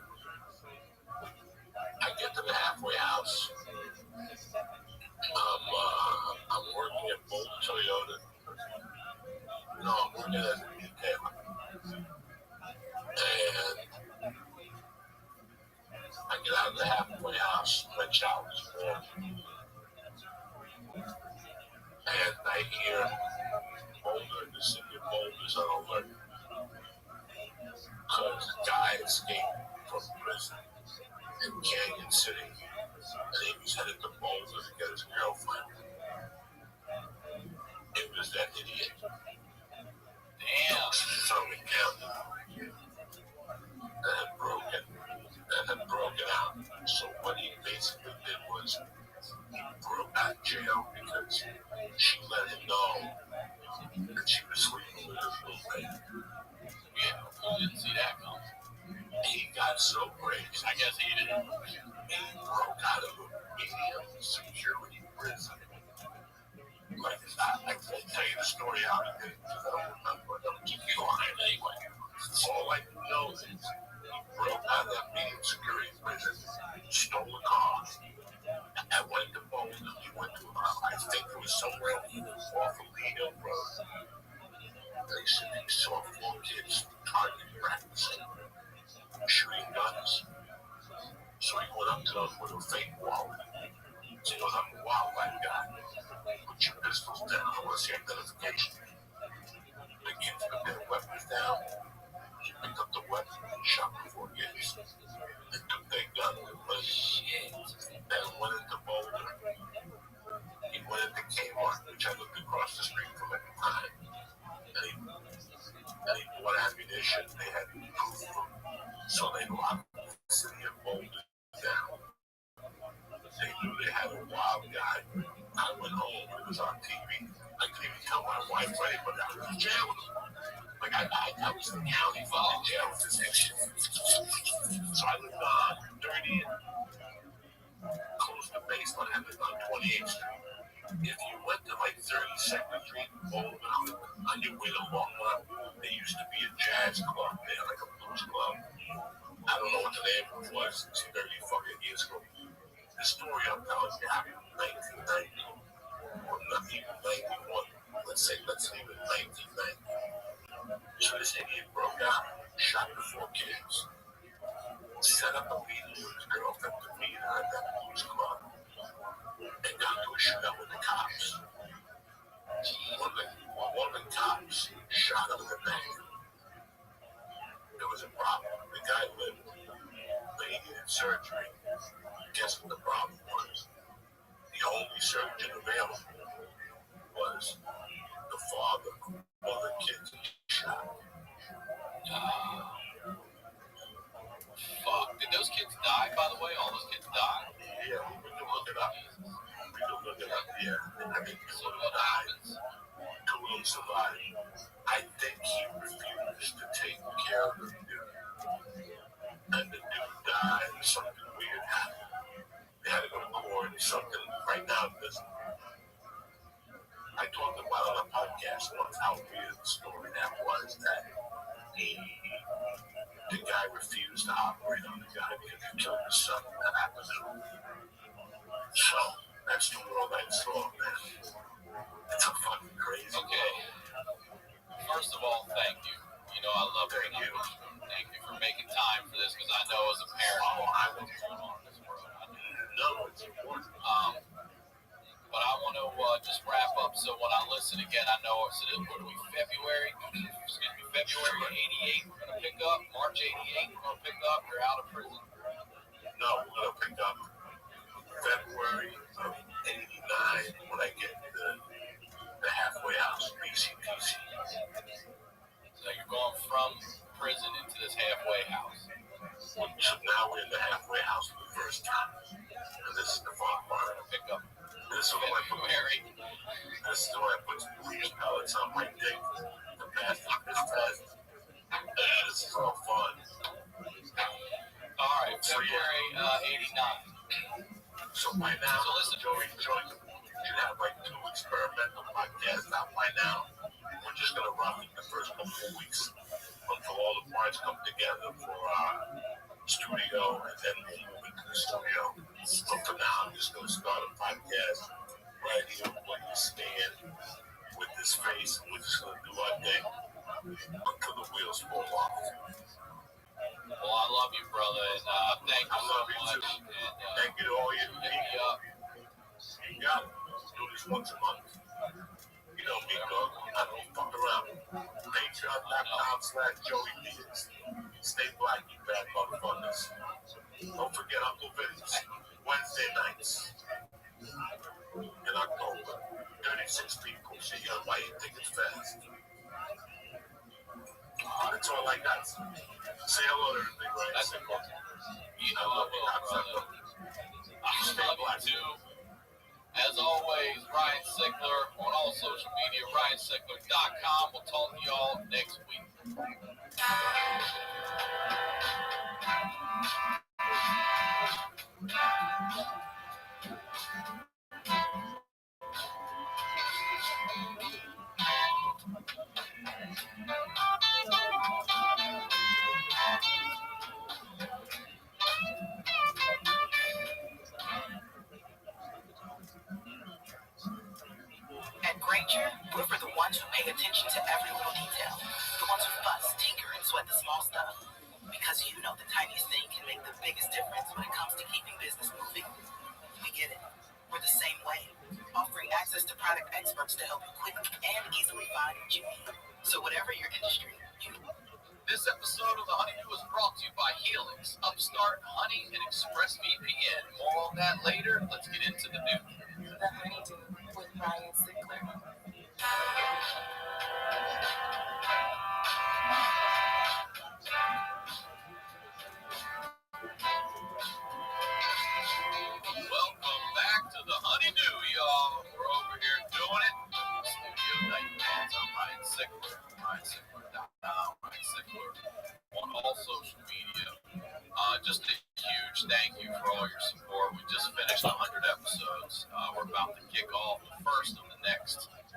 S1: I get to the halfway house. I'm working at Bolton Toyota. No, I'm working at a retailer. And I get out of the halfway house, my child is born. And I hear Boulder, the city of Boulder's on alert. Because a guy escaped from prison in Canyon City. And he was headed to Boulder to get his girlfriend. It was that idiot.
S3: Damn.
S1: Southern County that had broken out. So what he basically did was he broke out of jail because she let him know that she was sleeping with his roommate.
S3: Yeah, who didn't see that coming?
S1: He got so crazy.
S3: I guess he didn't.
S1: He broke out of a medium security prison. Like, I can't tell you the story how he did it because I don't remember. I'm keep you lying anyway. All I know is he broke out of that medium security prison, stole a car, and went to Boulder. He went to, I think it was somewhere off of Lee Hill Road. They said he saw 4 kids target practicing, shooting guns. So he went up to them with a fake wallet. So he goes, I'm a wildlife guy. Put your pistols down. I want to see identification. The kids put their weapons down. He picked up the weapon and shot the 4 kids. They took their gun and then went into Boulder. He went into Kmart, which I lived across the street from at the time. And he bought ammunition. They had proof of him. So they locked the city of Boulder down. They knew they had a wild guy. I went home. It was on TV. I couldn't even tell my wife or anybody. I was in jail with him. Like, I was in the county fucking jail with this shit. So I lived on 30th, close to Baseline. I lived on 28th Street. If you went to like 32nd Street, Boulder, on your way to Longmont, there used to be a jazz club there, like a blues club. I don't know what the name of it was. It's 30 fucking years ago. The story I'm telling you happened in 1990, or not even 91. Let's leave it 1990. So this idiot broke out, shot the 4 kids, set up a meeting with his girlfriend to meet her at that blues club, and got into a shootout with the cops. One of the cops shot him in the neck. There was a problem. The guy lived, but he needed surgery. Guess what the problem was? The only surgeon available was the father of the kids shot.
S3: Fuck. Did those kids die, by the way? All those kids died?
S1: Yeah, we can look it up. Yeah. I mean,
S3: So what happens?
S1: 2 of them survived. I think he refused to take care of the dude. And the dude died, and something weird happened. They had to go to court, something right now doesn't. I talked about on a podcast once how weird the story that was, that the guy refused to operate on the guy because he killed his son. That happened to him. So, that's the world I saw, man. It's a fucking crazy
S3: Okay. First of all, thank you. You know I love
S1: Thank you.
S3: Thank you for making time for this, because I know as a parent, I was going on in this world. I do.
S1: No, it's important.
S3: But I want to just wrap up. So when I listen again, I know it's what are we, February? February 88. We're gonna pick up March 88. We're gonna pick up. You're out of prison.
S1: No, we're gonna pick up February of '89 when I get the halfway house, BCPC.
S3: So you're going from prison into this halfway house.
S1: So now we're in the halfway house for the first time. And this is the fun part.
S3: Pick up
S1: This is when I put
S3: February.
S1: these pellets on my dick to pass through this test. This is all fun.
S3: All right, February 89.
S1: So by now,
S3: So listen,
S1: Joey should have like 2 experimental podcasts out by now. We're just gonna run the first couple of weeks until all the parts come together for our studio, and then we'll move into the studio. So for now, I'm just gonna start a podcast right here where you stand with this face, and we're just gonna do our thing until the wheels fall off.
S3: Well, I love you, brother, and thank you
S1: I love you
S3: so much.
S1: too.
S3: And
S1: Thank you to all you
S3: hit me
S1: people.
S3: up.
S1: You got it. Let's do this once a month. You know me, dog. I don't fuck around. Patreon.com/Joey Diaz. Stay black, you bad motherfuckers. Don't forget Uncle Vince. Wednesday. Wednesday nights in October. 36 people. Say, yo, why you think it's fast? That's all I got. Say hello to everybody, right?
S3: That's
S1: Say,
S3: you know I will, brother. I love you too. As always, Ryan Sickler on all social media, RyanSickler.com. We'll talk to y'all next week.
S6: At Granger, we're for the ones who pay attention to every little detail. The ones who fuss, tinker, and sweat the small stuff. Because you know the tiniest thing can make the biggest difference when it comes to keeping business moving. We get it. We're the same way. Offering access to product experts to help you quickly and easily find what you need. So whatever your industry,
S3: This episode of The Honeydew is brought to you by Helix, Upstart, Honey, and ExpressVPN. More on that later. Let's get into the news.
S6: The Honeydew with Ryan Sickler.
S3: Welcome back to The Honeydew, y'all. We're over here doing it. Studio Night Fans. I'm Ryan Sickler. RyanSickler.com. Ryan Sickler on all social media. Just a huge thank you for all your support. We just finished 100 episodes. We're about to kick off the first of the next 100.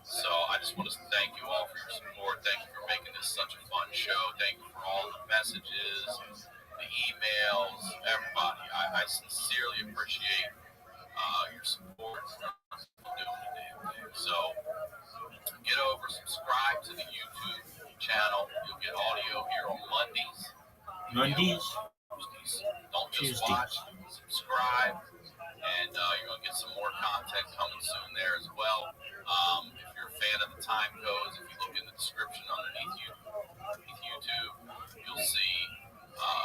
S3: So I just want to thank you all for your support. Thank you for making this such a fun show. Thank you for all the messages, the emails, everybody. I sincerely appreciate your support. So get over, subscribe to the YouTube channel. You'll get audio here on Mondays. Don't just watch, subscribe, and you're going to get some more content coming soon there as well. If you're a fan of the time codes, if you look in the description underneath YouTube, you'll see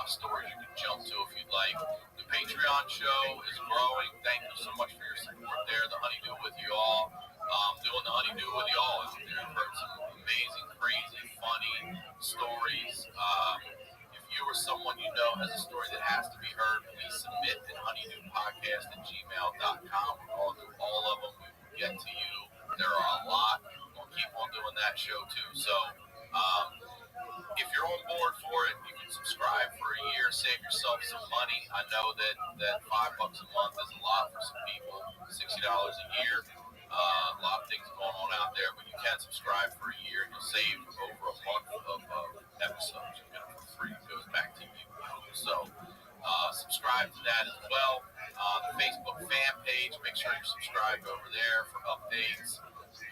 S3: stories you can jump to if you'd like. The Patreon show is growing. Thank you so much for your support there. The Honeydew with you all. Doing the Honeydew with you all out there. I've heard some amazing, crazy, funny stories. If you or someone you know has a story that has to be heard, please submit at honeydewpodcast@gmail.com. All of them, we will get to you. There are a lot. We'll keep on doing that show too. So if you're on board for it, you can subscribe for a year, save yourself some money. I know that $5 a month is a lot for some people. $60 a year. A lot of things going on out there, but you can subscribe for a year and you'll save over a month of episodes. You get it for free. It goes back to you. So subscribe to that as well. The Facebook fan page, make sure you're subscribed over there for updates,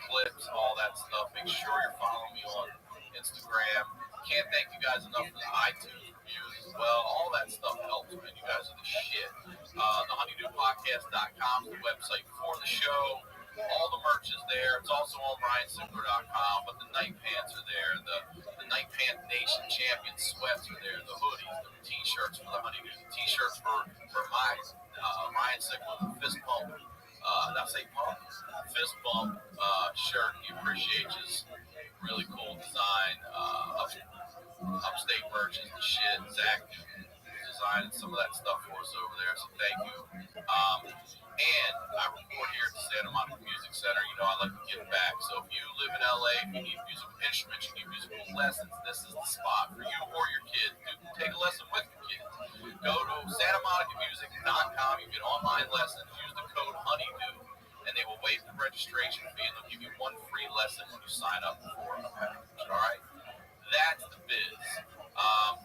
S3: clips, all that stuff. Make sure you're following me on Instagram. Can't thank you guys enough for the iTunes reviews as well. All that stuff helps, man. You guys are the shit. The honeydewpodcast.com is the website for the show. All the merch is there. It's also on RyanSickler.com, but the night pants are there. The Night Pant Nation Champion sweats are there. The hoodies, the t-shirts for the Honeydew, the t-shirts for my Ryan Sickler, the fist pump. Did I say pump? Fist bump shirt. He appreciates. Really cool design. Upstate merchants and shit. Zach designing some of that stuff for us over there, so thank you. And I report here at the Santa Monica Music Center. You know I like to give back. So if you live in LA, if you need musical instruments, you need musical lessons, this is the spot for you or your kids. Take a lesson with your kids. Go to SantaMonicaMusic.com. You get online lessons. Use the code Honeydew, and they will waive the registration fee, and they'll give you one free lesson when you sign up for a package. All right? That's the biz.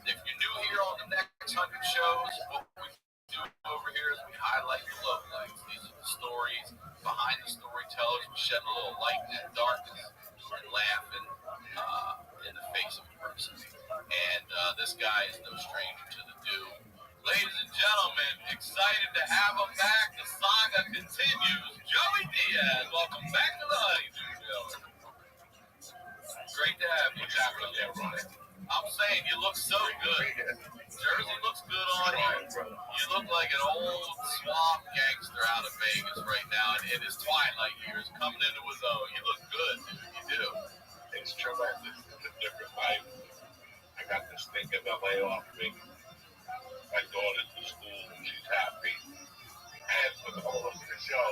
S3: If you're new here on the next 100 shows, what we do over here is we highlight the love lights. These are the stories behind the storytellers. We shed a little light in that darkness and laughing in the face of a person. And this guy is no stranger to the do. Ladies and gentlemen, excited to have him back. The saga continues. Joey Diaz, welcome back to the Honeydew, Joey. Great to have you back up there, Ryan. I'm saying you look so good. Jersey looks good on you. You look like an old swamp gangster out of Vegas right now in his twilight years, coming into his own. You look good, dude. You do.
S1: It's tremendous. It's a different life. I got this thing in LA off me. My daughter's in school. She's happy. And for the whole of the show,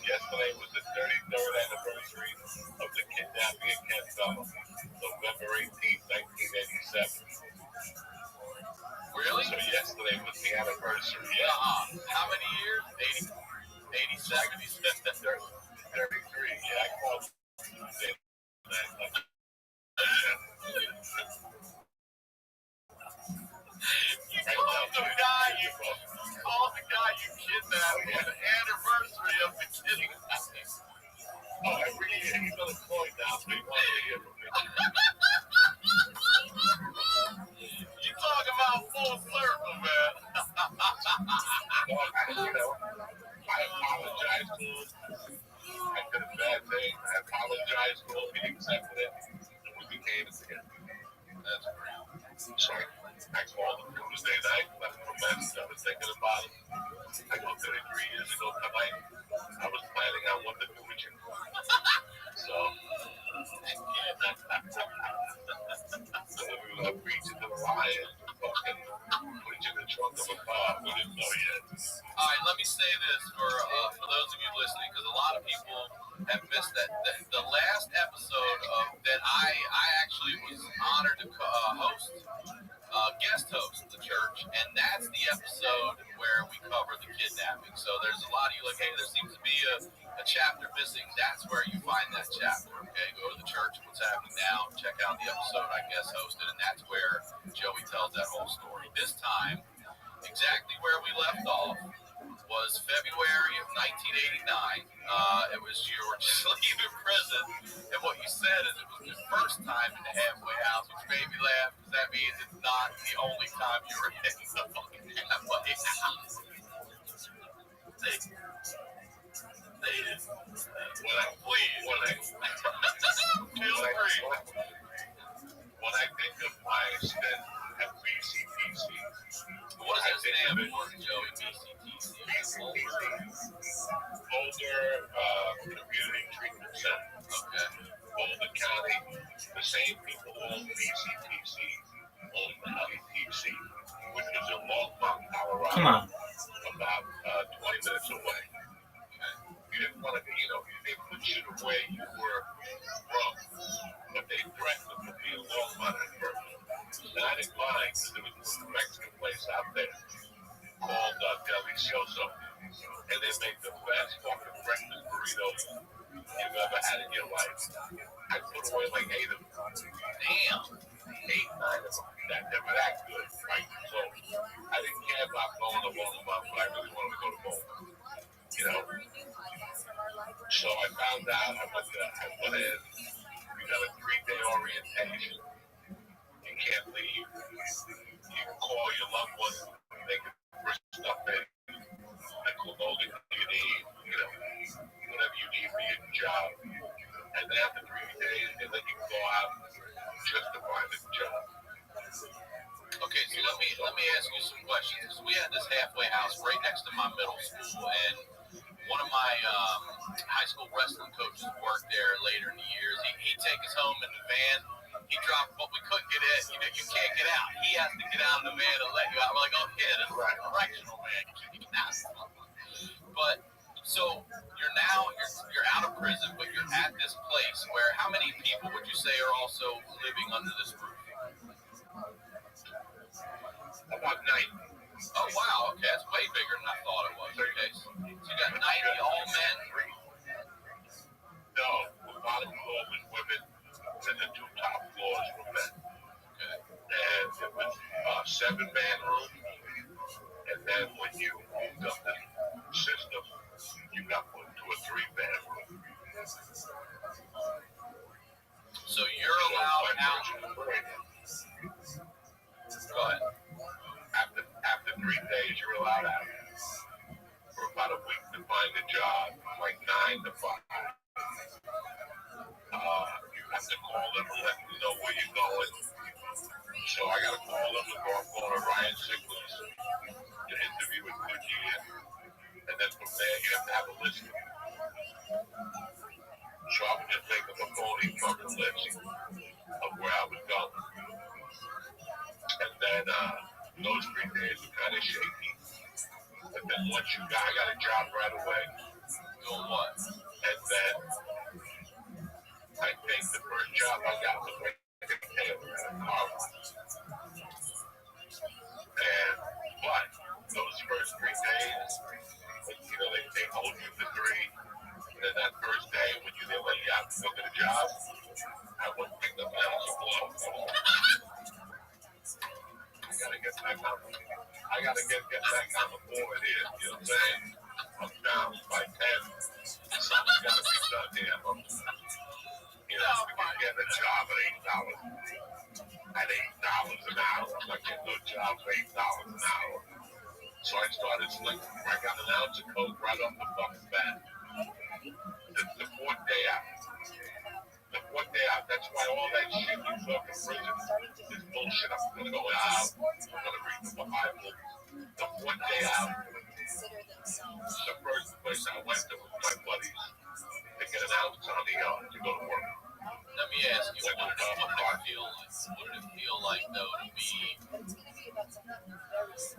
S1: yesterday was the 33rd anniversary of the kidnapping of Ken Fellow, November 18th, 1987.
S3: Really?
S1: So yesterday was the anniversary. Yeah.
S3: How many years? 87?
S1: 33. Yeah, I called it.
S3: You called the guy you kidnapped on the anniversary of the kidnapping.
S1: Oh, every year he's on a coin now, so he wants to hear from me.
S3: You talk about full circle, man.
S1: I apologize to him. I did a bad thing. I apologized to him. He accepted it. And we became it together. That's great. So I called him Tuesday night, left him a message. I was thinking about him. I looked at it 3 years ago tonight. I was planning on what to do with you. So, we were reaching to the lion, fucking put you in the trunk of a car. We didn't know yet.
S3: All right, let me say this for those of you listening, because a lot of people have missed that. The last episode that I actually was honored to guest host the church, and that's the episode where we cover the kidnapping. So there's a lot of you like, hey, there seems to be a chapter missing. That's where you find that chapter. Okay, go to the church, what's happening now, check out the episode I guest hosted, and that's where Joey tells that whole story. This time, exactly where we left off was February of 1989. It was you were just leaving prison, and what you said is it was your first time in the halfway house, which made me laugh because that means it's not the only time you were in the fucking halfway house.
S1: When I think of my stint at BCTC,
S3: what does that stand for, Joey?
S1: Boulder Community Treatment Center.
S3: Okay.
S1: Boulder County, the same people who own BCTC own LETC, which was in Longmont, Colorado.
S2: Come on.
S1: About 20 minutes away. You didn't want to, they put you the way you were from, but they threatened to put me in Longmont at first. And I didn't mind because there was a Mexican place out there called Delicioso, and they make the best fucking breakfast burritos you've ever had in your life. I put away like 8 of them.
S3: Damn.
S1: 8, 9 of them. They were that good, right? So I didn't care about going to Longmont, but I really wanted to go to Boulder. So I found out, I went in, we got a 3-day orientation. You can't leave. You can call your loved ones, they can bring stuff in. They will know that you need, whatever you need for your job. And then after 3 days, they let you go out just to find a job.
S3: Okay, so let me ask you some questions. We had this halfway house right next to my middle school, and one of my high school wrestling coaches worked there later in the years. He'd take us home in the van. He dropped what we couldn't get in. You can't get out. He has to get out of the van and let you out. We're like, oh yeah, this is correctional, man. You can't get out. But so you're out of prison, but you're at this place where how many people would you say are also living under this roof?
S1: About 90.
S3: Oh wow, okay, that's way bigger than I thought it was. Okay, so you got 90 all men.
S1: No, the bottom floor was women, and the 2 top floors were men.
S3: Okay.
S1: And it was a 7-man room, and then when you moved up the system, you got put into a 3-man room.
S3: So you're allowed out. Go ahead.
S1: After 3 days, you're allowed out for about a week to find a job, like 9 to 5. You have to call them and let them know where you're going. So I got to call them and go on Ryan Sigler's to interview with
S3: Doing what?
S1: And then I think the first job I got was like a tail at a car wash. And but those first 3 days, you know, they hold you for 3. And then that first day when they let you out to go to the job, I wouldn't pick up that as a blow. I gotta get back on. I gotta get back on the board here. You know what I'm saying? I'm down by 10. Something's gotta be done here. You know, if you get a job at $8 an hour, I'm not getting no job for $8 an hour. So I started slicking. I got an ounce of coke right off the fucking bat. The 4th day out. The 4th day out. That's why all that shit you talk in prison is bullshit. I'm gonna go out. I'm gonna read the Bible. The 4th day out. The first place I went to with my buddies to get an ounce on the yard to go to work.
S3: Let me ask you, what did it feel like though to be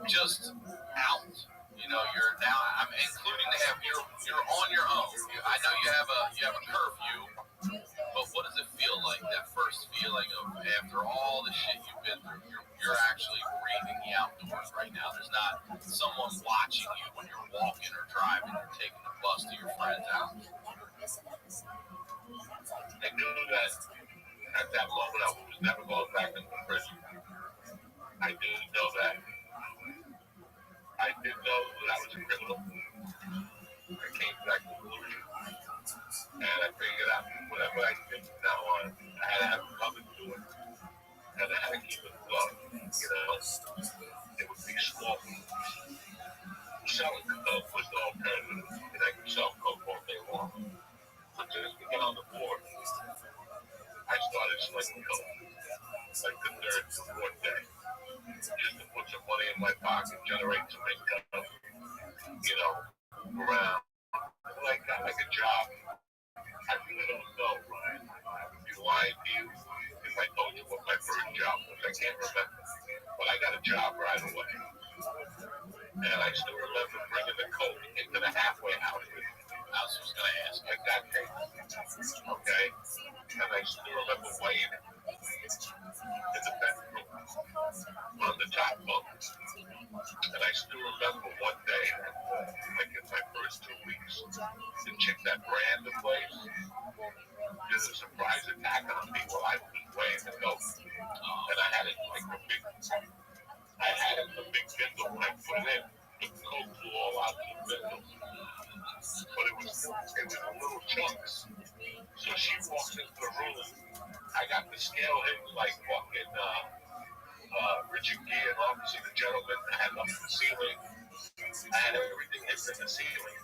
S3: just out? You know, you're now. I'm including to have you're on your own. I know you have a curfew, but what does it feel like? That first feeling of after all the shit you've been through, you're actually breathing the outdoors right now. There's not someone watching you when you're walking or driving or taking the bus to your friend's house.
S1: I knew that at that moment I was never going back into prison. I didn't know that. I didn't know that I was a criminal. I came to that conclusion. And I figured out whatever I did from now on, I had to have a cover to do it. And I had to keep it low. You know, it would be small. Selling coke was the alternative. And I could sell coke all day long. But as we get on the board, I started slicking coke. Like the 3rd to 4th day. Just to put some money in my pocket, generate some income, you know, around. Like a job. I really don't know, Ryan. I would be lying to you if I told you what my first job was. I can't remember. But I got a job right away. And I still remember bringing the coke into the halfway house. I was just going to ask, like that thing. Okay? And I still remember weighing it in the bedroom on the top bunk. And I still remember one day, like in my first 2 weeks, the chick that ran the place did a surprise attack on me while I was weighing the coke. And I had it like a big bindle when I put it in. The coke flew all out of the bindle. But it was in little chunks. So she walks into the room. I got the scale hit like fucking Richard Gere and obviously the gentleman. I had up the ceiling. I had everything hit in the ceiling.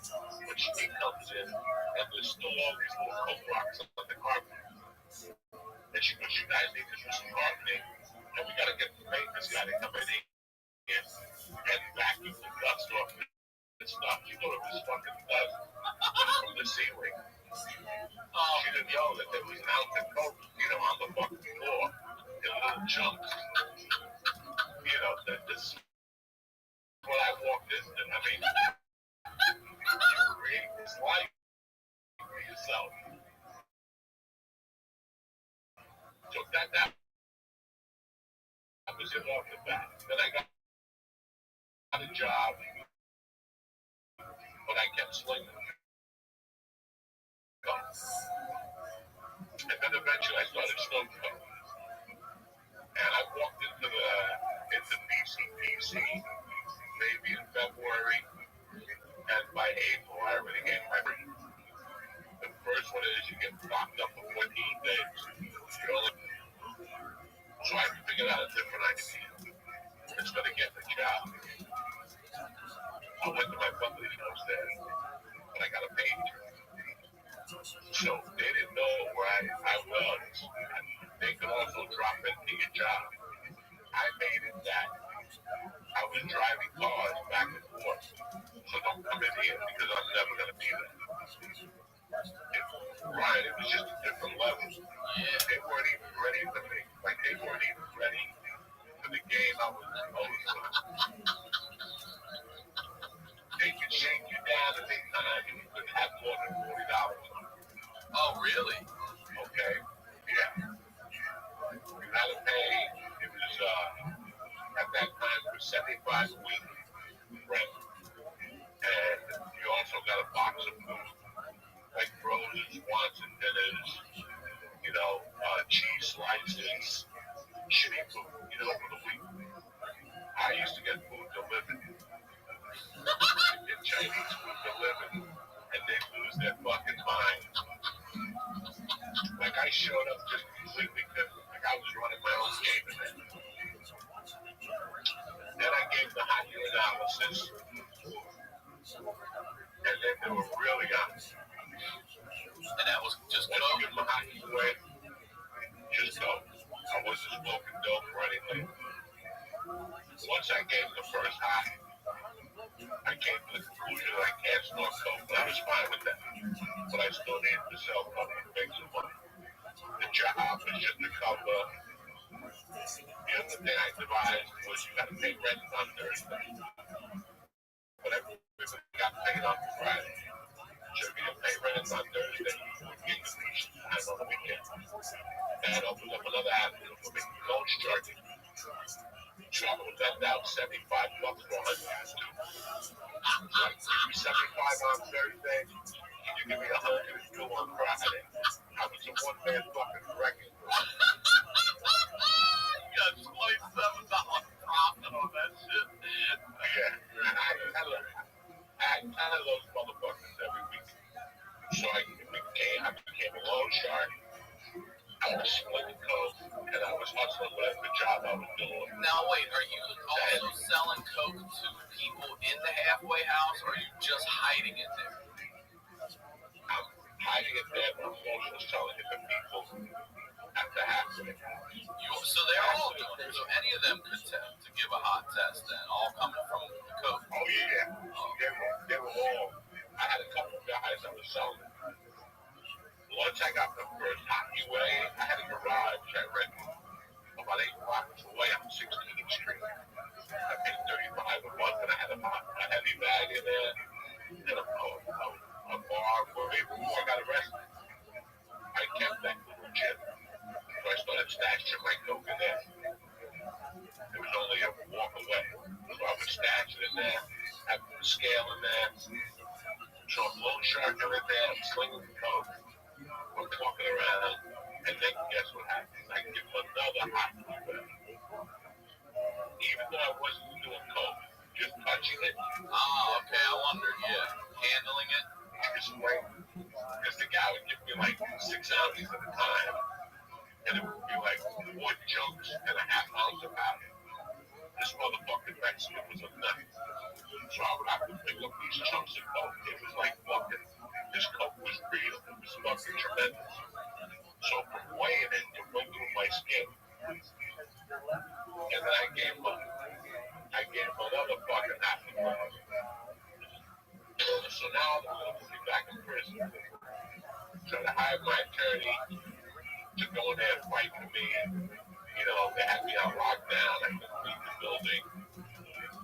S1: When she comes in, and there's still all these little coke rocks on the carpet. And she goes, "You guys need to do some carpeting, and we gotta get the maintenance guy to come in here and vacuum the dust off the stuff." You know it was fucking dust from the ceiling. She didn't know that there was an ounce of coke, you know, on the fucking floor in little chunks. You know, this is what I walked into. I mean, you create this life for yourself. So that was it off the bat. Then I got a job, but I kept slinging. And then eventually I started smoking coke. And I walked into BCPC maybe in February, and by April I already had my break. The first one is you get locked up for 14 days. So I figured out a different idea. Instead of getting a job, I went to my company's house there, but I got a pager. So they didn't know where I was. They could also drop into your job. I made it that I was driving cars back and forth. So don't come in here because I'm never going to be there. Ryan, it was just a different level. Yeah, they weren't even ready for me. Like, they weren't even ready for the game I was supposed to. They could shake you down at any time. You could have more
S3: Really?
S1: Okay. Yeah. You had to pay. It was at that time it was $75 a week rent, and you also got a box of food like frozen Swanson dinners, cheese slices, shitty food, for the week. I used to get food delivered, get Chinese food delivered, and they lose their fucking mind. Like I showed up just completely different. Like I was running my own game in there. Then I gave the hot urinalysis, and then they were really honest.
S3: And that was just
S1: once you give them a hot urine, just go. I wasn't smoking dope or anything. Once I gave them the first high, I came to the conclusion that I can't snort coke, but I was fine with that. But I still needed to sell coke to make some money. The job was just to cover. The other thing I devised was you got to pay rent on Thursday. But everybody got paid on Friday. So if you didn't pay rent on Thursday, you would get completion time on the weekend. That opened up another avenue for me. Loan charging. So I would lend out $75 for 100 too. So I give me 75 on Thursday. Can you give me 102 on Friday? I was a one-man fucking wrecking.
S3: You got $27 profit on that shit.
S1: Yeah, I had those motherfuckers every week. So I became a loan shark. I was splitting coke, and I was hustling whatever job I was doing.
S3: Now wait, are you also selling coke to people in the halfway house, or are you just hiding it there?
S1: I'm hiding it there, but I'm also selling it to people at the halfway house.
S3: So they're all doing it. So any of them could to give a hot test then, all coming from the coke.
S1: Oh yeah. They were all. I had a couple of guys that were selling. Once I got the first hot UA, I had a garage I rented about 8 blocks away on 16th Street. I paid $35 a month, and I had a heavy bag in there and a bar before I got arrested. I kept that little gym. So I started stashing my coke in there. It was only a walk away. So I would stash it in there, have the scale in there. So I'm loan sharking in there, I'm slinging the coke, I'm walking around, and then guess what happens? I give them another hot UA. Even though I wasn't doing coke, just touching it.
S3: Oh, okay, I wondered, handling it.
S1: Just like, because the guy would give me like 6 ounces at a time, and it would be like 4 chunks and a half ounce of powder. This motherfucking Mexican was a nut. So I would have to pick up these chunks of coke. It was like fucking, this coke was real. It was fucking tremendous. So from weighing it, it went through my skin. And then I gave him another fucking half a pound. So now they're going to put me back in prison. So I hired my attorney to go in there and fight for me. And, they had me on lockdown. I couldn't leave the building.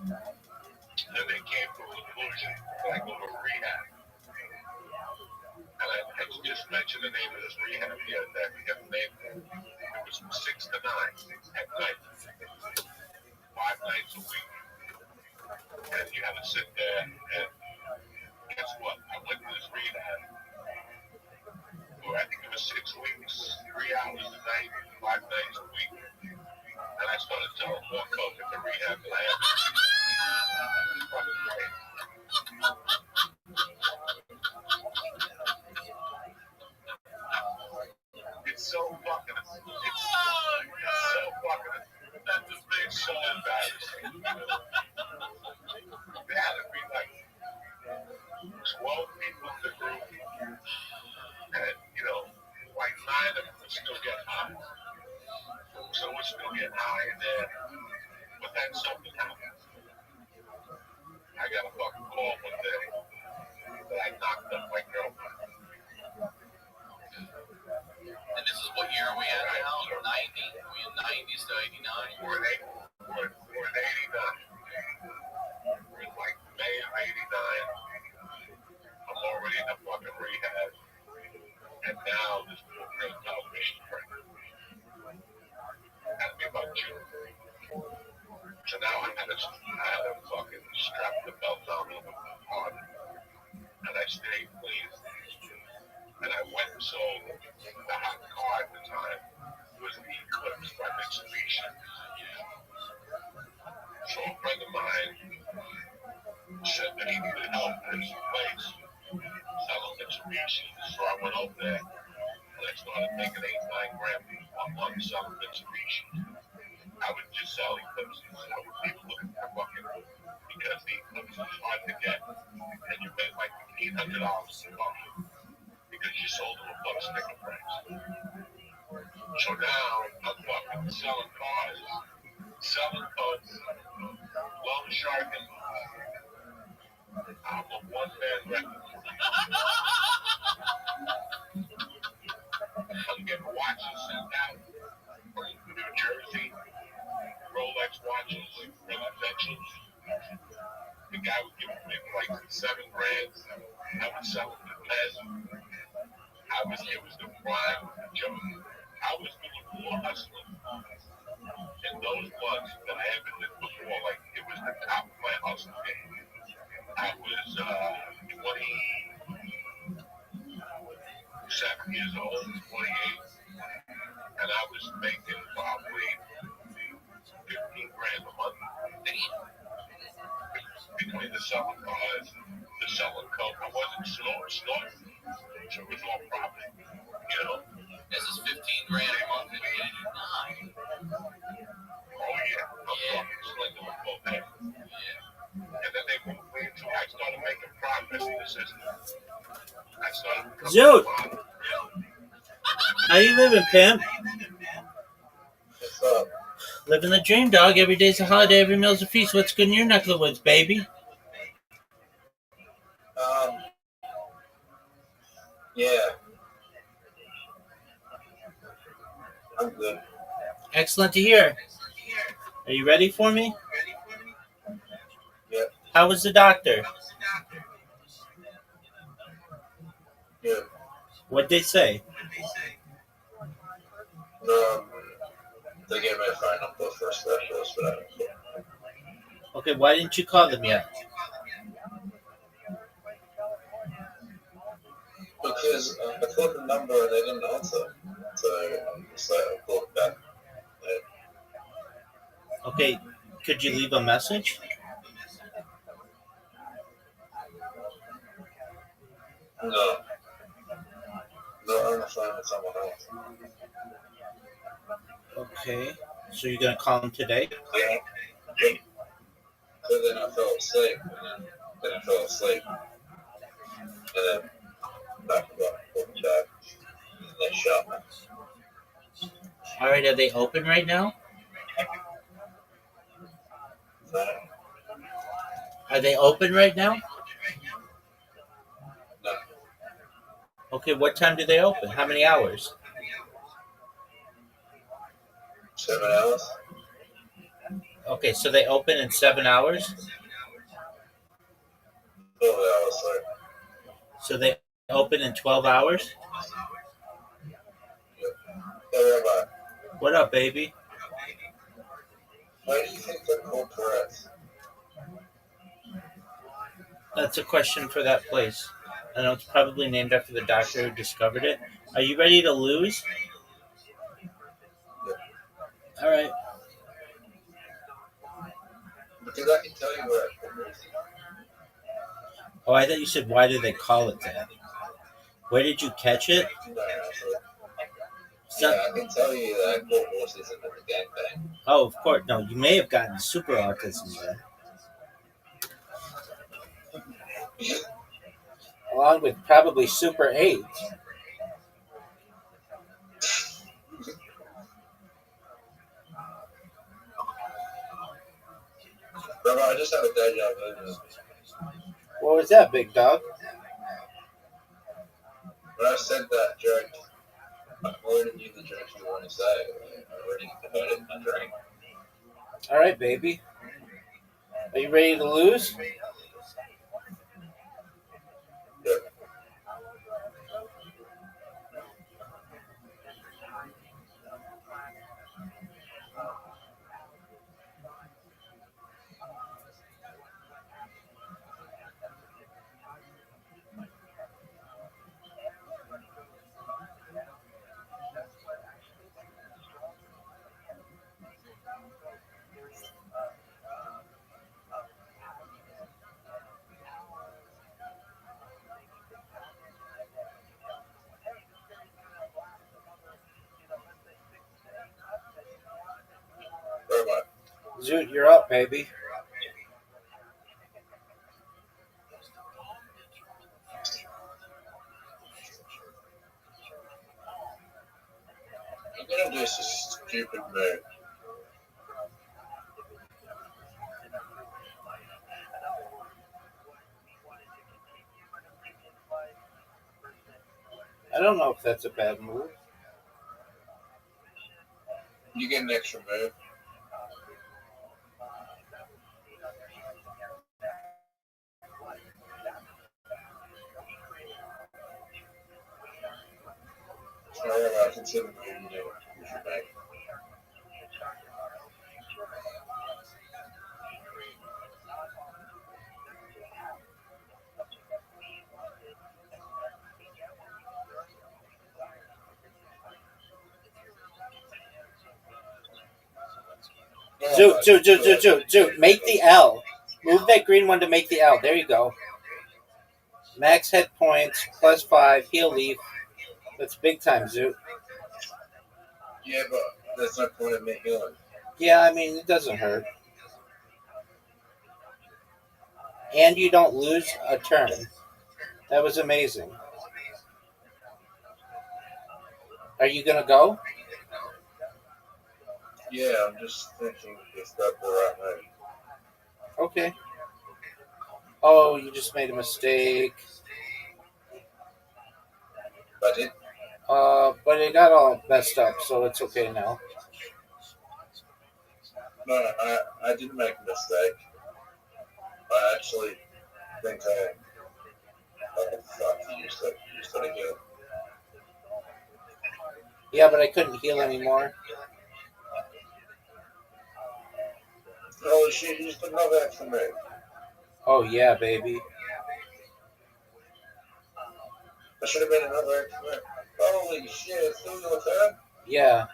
S1: And they came to a conclusion that I go to rehab. And I just mentioned the name of this rehab the other day. I forget the name. It was from 6 to 9 at night. 5 nights a week. And you had to sit there and guess what? I went to this rehab for I think it was 6 weeks, 3 hours a night, 5 nights a week. And I started selling more coke at the rehab than I ever did. It was fucking great. It's so fucking that just makes so embarrassing. There had to be like 12 people in the group, and like 9 of them would still get high. So we're still getting high in there, but then something happened. I got a fucking call one day that I knocked up my girlfriend.
S3: And this is what year are we at now? 90? Are we in 90s to 89?
S1: We're in 89. We're in like May of 89. I'm already in the fucking rehab. And now stayed clean. And I went and sold the hot car at the time was the Eclipse by Mitsubishi. So a friend of mine said that he needed help at his place selling Mitsubishi. So I went over there and I started making 8-9 grand a month selling Mitsubishi. I would just sell Eclipses. I would be looking for bucket because the Eclipse is hard to get and you made like $800 a month because you sold them a buck sticker price. So now I'm fucking selling cars, selling boats, loan sharking. I'm a one-man record. I'm getting watches sent out from New Jersey, Rolex watches, Inventions. The guy would give me like 7 grand. I would sell them for 10. It was the prime joke. I was doing more hustling in those months than I ever did before. Like, it was the top of my hustle game. I was 27 years old, 28, and I was making probably 15 grand a month. Between the selling cars, the selling coke, I wasn't slow, so it was all profit, you know?
S3: This is 15 grand a month in 89.
S1: Oh yeah, I'm fucking slinging the full day. Yeah. And then they moved me until I started making progress in the system. I started becoming
S2: Zoot.
S1: a father.
S2: How you living, pimp?
S4: What's up?
S2: Living the dream, dog. Every day's a holiday, every meal's a feast. What's good in your neck of the woods, baby?
S4: Yeah. I'm good.
S2: Excellent to hear. Are you ready for me?
S4: Yeah.
S2: How was the doctor?
S4: Good.
S2: What'd they say?
S4: They gave me a phone number for a specialist, but I don't care.
S2: Okay, why didn't you call them yet?
S4: Because I called the number and they didn't answer. So I'm just like, I called back.
S2: Okay, could you leave a message?
S4: No. They're on the phone with someone else.
S2: Okay, so you're gonna call them today?
S4: Yeah. But then I fell asleep. And then I fell asleep. And then back and back. And they shot me.
S2: All right, are they open right now?
S4: No.
S2: Are they open right now?
S4: No.
S2: Okay, what time do they open? How many hours?
S4: 7 hours?
S2: Okay, so they open in 7 hours?
S4: 12 hours, sorry.
S2: So they open in 12 hours?
S4: Hey, Rabbi,
S2: What up, baby?
S4: why do you think they're called Tourette's?
S2: That's a question for that place. I know it's probably named after the doctor who discovered it. Are you ready to lose?
S4: Yeah.
S2: All right.
S4: Because I can tell you where I put it.
S2: Oh, I thought you said, why do they call it that? Where did you catch it?
S4: No, actually.
S2: So-
S4: Yeah, I can tell you that I caught horses in the gangbang.
S2: Oh, of course. No, you may have gotten super autism there. Along with probably super AIDS.
S4: Rabbi, I just had a deja vu.
S2: What was that, big dog?
S4: When I said that joke, I already knew the joke you were going to say. I already heard it in my dream.
S2: All right, baby. Are you ready to lose?
S4: Yeah.
S2: Zoot, you're up, baby.
S1: I'm gonna do this stupid move.
S2: I don't know if that's a bad move.
S1: You get an extra move. Sorry, I consider moving you. Use your back.
S2: Zoot. Make the L. Move that green one to make the L. There you go. Max head points, +5, heal leaf. That's big time, Zoot.
S1: Yeah, but that's not point of me healing.
S2: Yeah, I mean, it doesn't hurt. And you don't lose a turn. That was amazing. Are you going to go?
S1: Yeah, I'm just thinking if that's the right move.
S2: Okay. Oh, you just made a mistake.
S1: I did.
S2: But it got all messed up, so it's okay now.
S1: No, I didn't make a mistake. I actually think I thought you used it again.
S2: Yeah, but I couldn't heal anymore.
S1: Holy shit, you just put another extra move.
S2: Oh, yeah, baby.
S1: That should have been another extra move. Holy shit, it's still your turn?
S2: Yeah.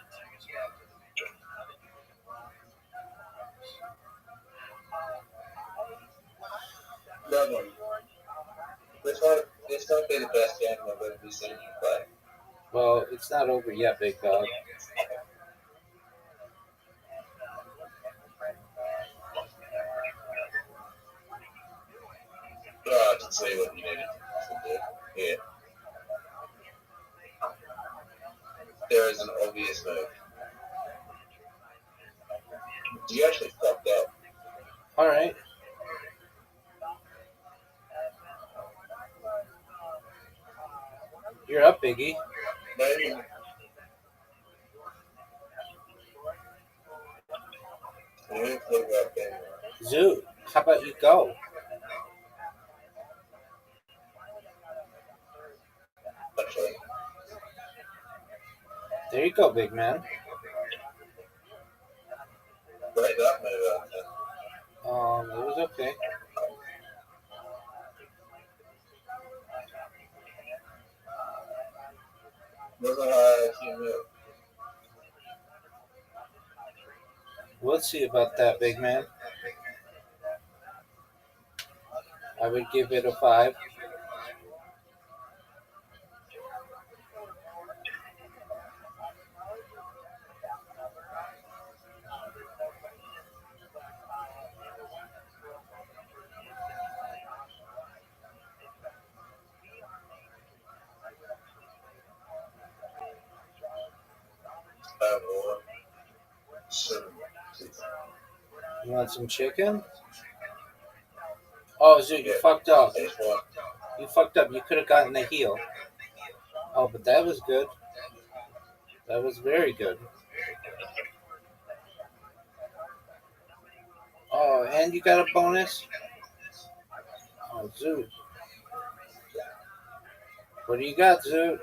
S1: No. This might be the best game I've ever seen you play.
S2: Well, it's not over yet, big dog.
S1: Oh, I can see what you needed to do. Yeah. There is an obvious move. You actually fucked up.
S2: All right. You're up, Biggie.
S1: Maybe. You fucked up, baby.
S2: Zoot, how about you go?
S1: Actually,
S2: There you go, big man.
S1: break that move out there.
S2: It was okay.
S1: Wasn't how you move.
S2: We'll see about that, big man. I would give it a 5.
S1: Or some.
S2: You want some chicken? Oh, Zoot, you fucked up. You fucked up. You could have gotten the heal. Oh, but that was good. That was very good. Oh, and you got a bonus? Oh, Zoot. What do you got, Zoot?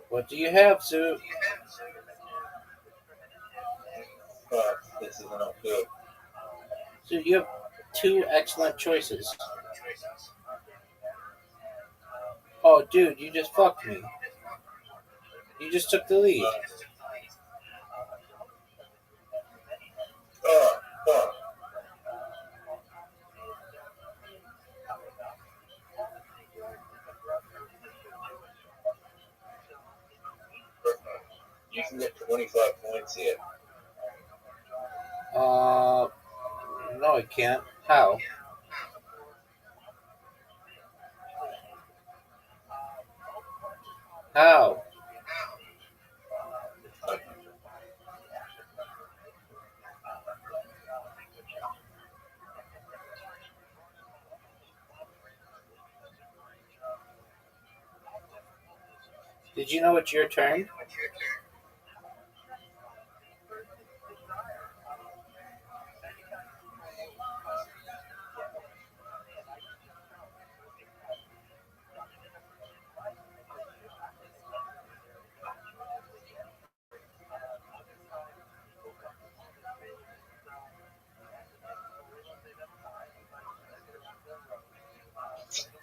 S2: What do you have, Zoot?
S1: This is not good.
S2: Zoot, you have 2 excellent choices. Oh, dude, you just fucked me. You just took the lead.
S1: Oh, fuck. You can get 25 points here.
S2: No, I can't. How? How? Did you know it's your turn?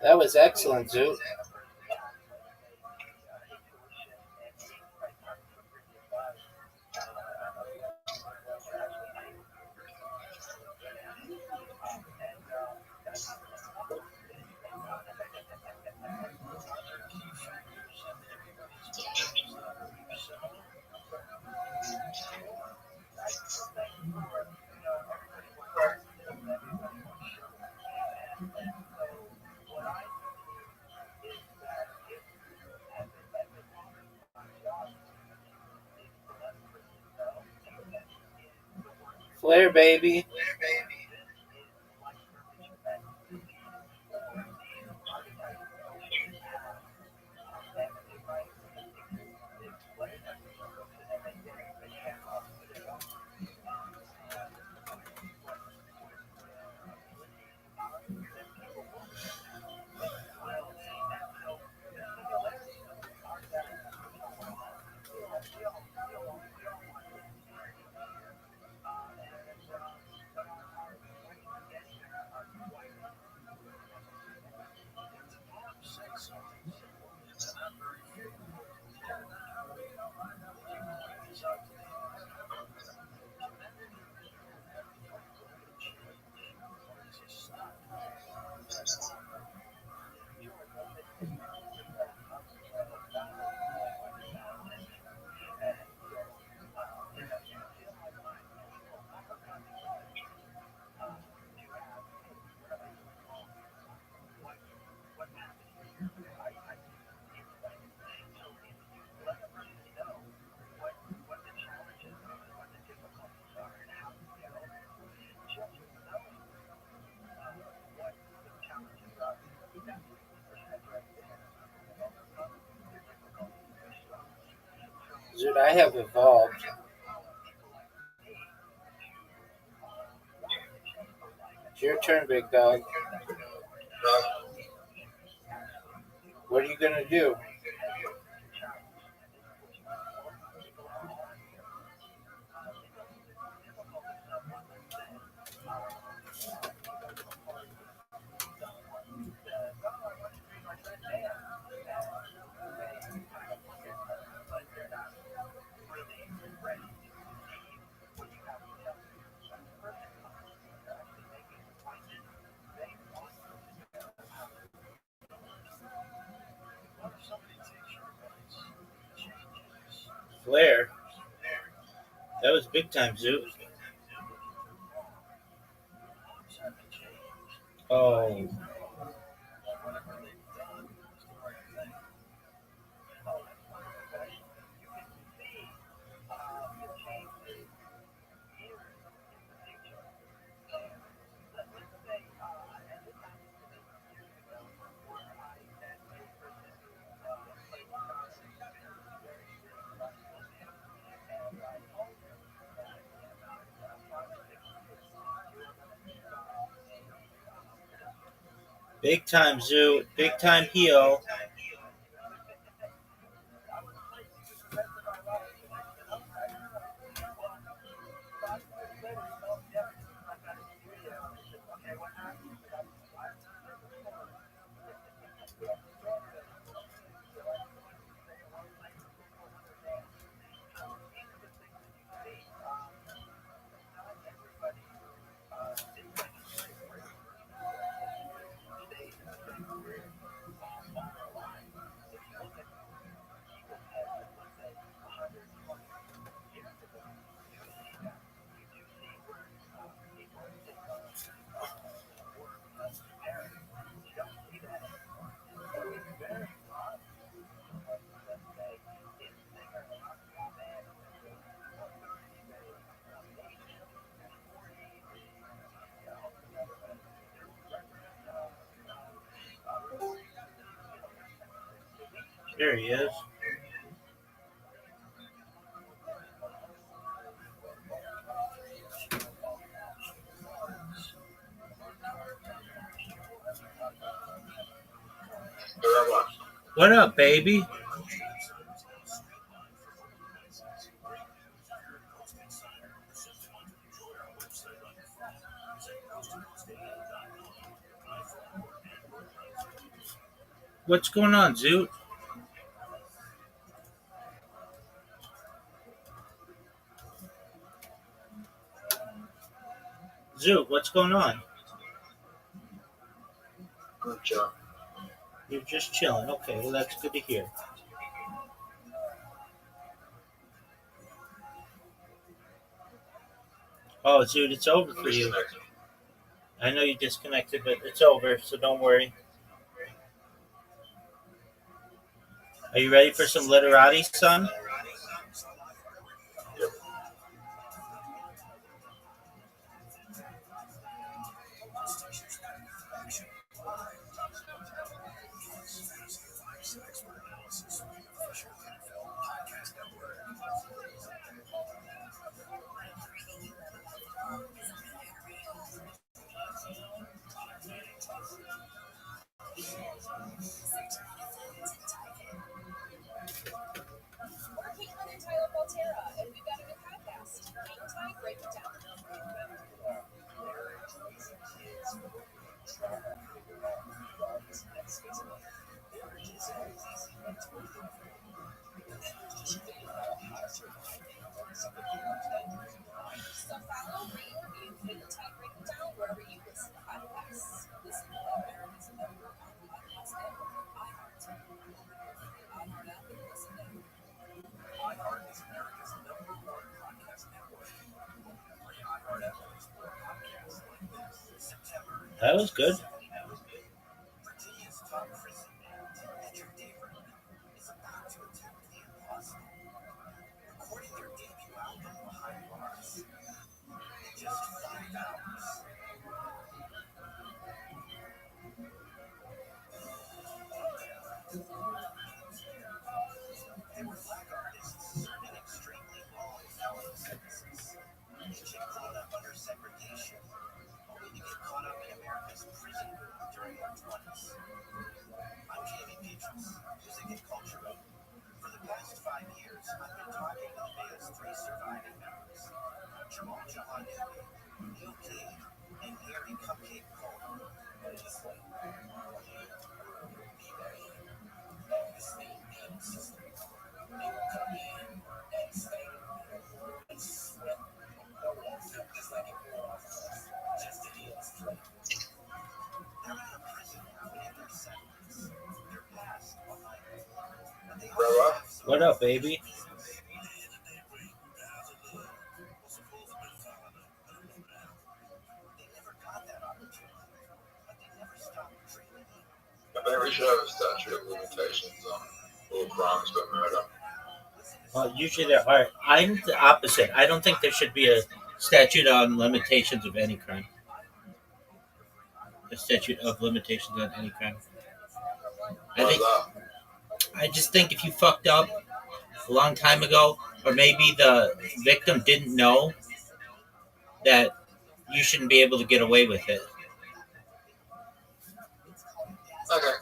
S2: That was excellent, Zoot. Flair, baby. Zoot, I have evolved. It's your turn, big dog. What are you gonna do? Flair. That was big time, Zoot. Oh. Big time, Zoot. Big time heel. There he is. What up, baby? What's going on, Zoot? Zoot, what's going on? You're just chilling. Okay, well, that's good to hear. Oh, Zoot, it's over for you. I know you disconnected, but it's over, so don't worry. Are you ready for some literati, son? That was good. What up, baby?
S1: I think we should have a statute of limitations on all crimes but murder.
S2: Well, usually there are. I'm the opposite. I don't think there should be a statute on limitations of any crime. A statute of limitations on any crime. I just think if you fucked up a long time ago, or maybe the victim didn't know that you shouldn't be able to get away with it.
S1: Okay.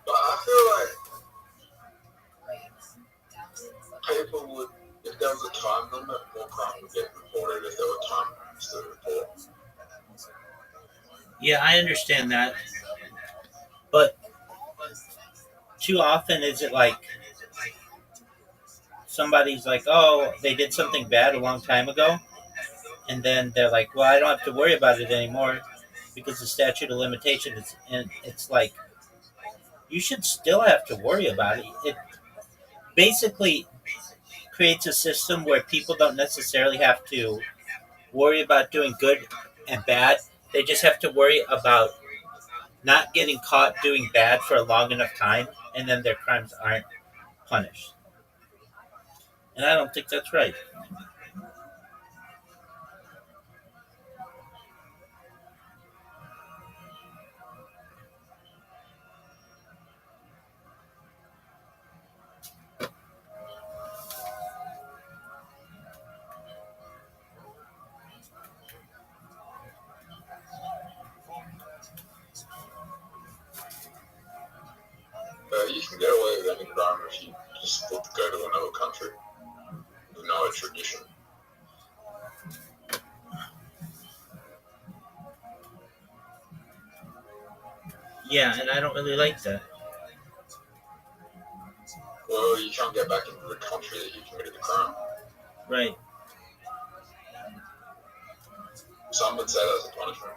S1: But I feel like people would, if there was a time limit, more crime would get reported if there were time limits to report.
S2: Yeah, I understand that. But too often is it like somebody's like, oh, they did something bad a long time ago, and then they're like, well, I don't have to worry about it anymore because the statute of limitations is, and it's like you should still have to worry about it. It basically creates a system where people don't necessarily have to worry about doing good and bad. They just have to worry about not getting caught doing bad for a long enough time, and then their crimes aren't punished. And I don't think that's right.
S1: You can get away with any crime if you just go to another country. You know a tradition.
S2: Yeah, and I don't really like that.
S1: Well, you can't get back into the country that you committed the crime.
S2: Right.
S1: Some would say that's a punishment.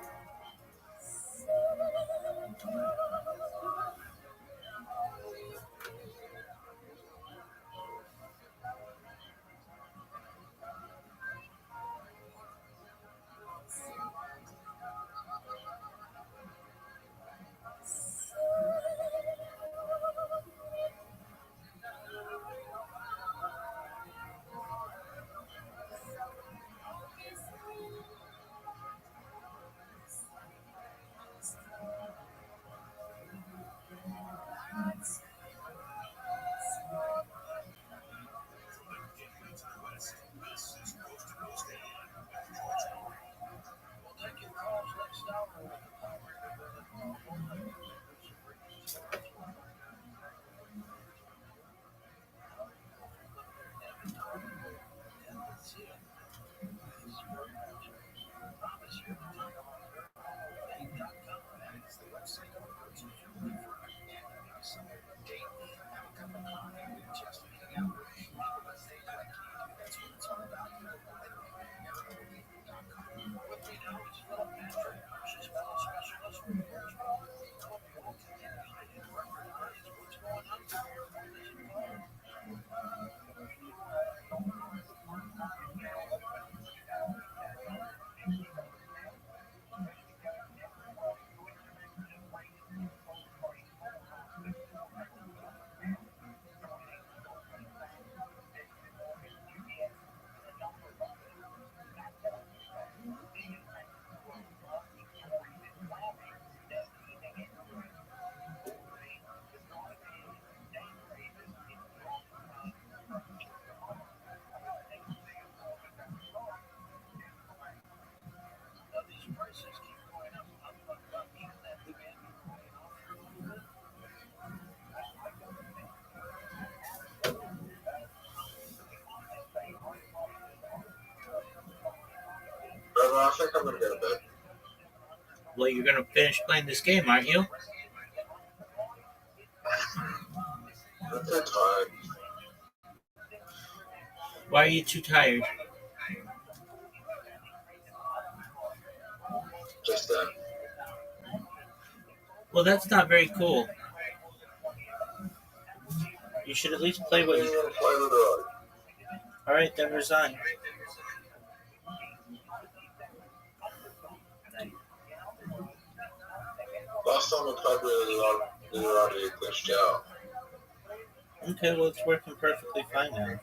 S1: But I think I'm going to go to bed.
S2: Well, you're gonna finish playing this game, aren't you?
S1: I'm too tired.
S2: Why are you too tired?
S1: Just then.
S2: Well, that's not very cool. You should at least play what
S1: I'm
S2: you.
S1: going to play with Roddy.
S2: All right, then resign.
S1: Last time I played with Roddy, it glitched out.
S2: Okay, well, it's working perfectly fine now.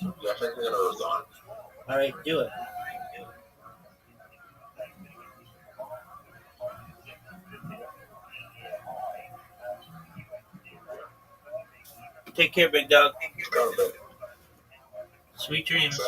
S1: Yeah, I think I'm going to resign.
S2: All right, do it. Take care, big dog.
S1: Go to bed.
S2: Sweet dreams.
S1: So,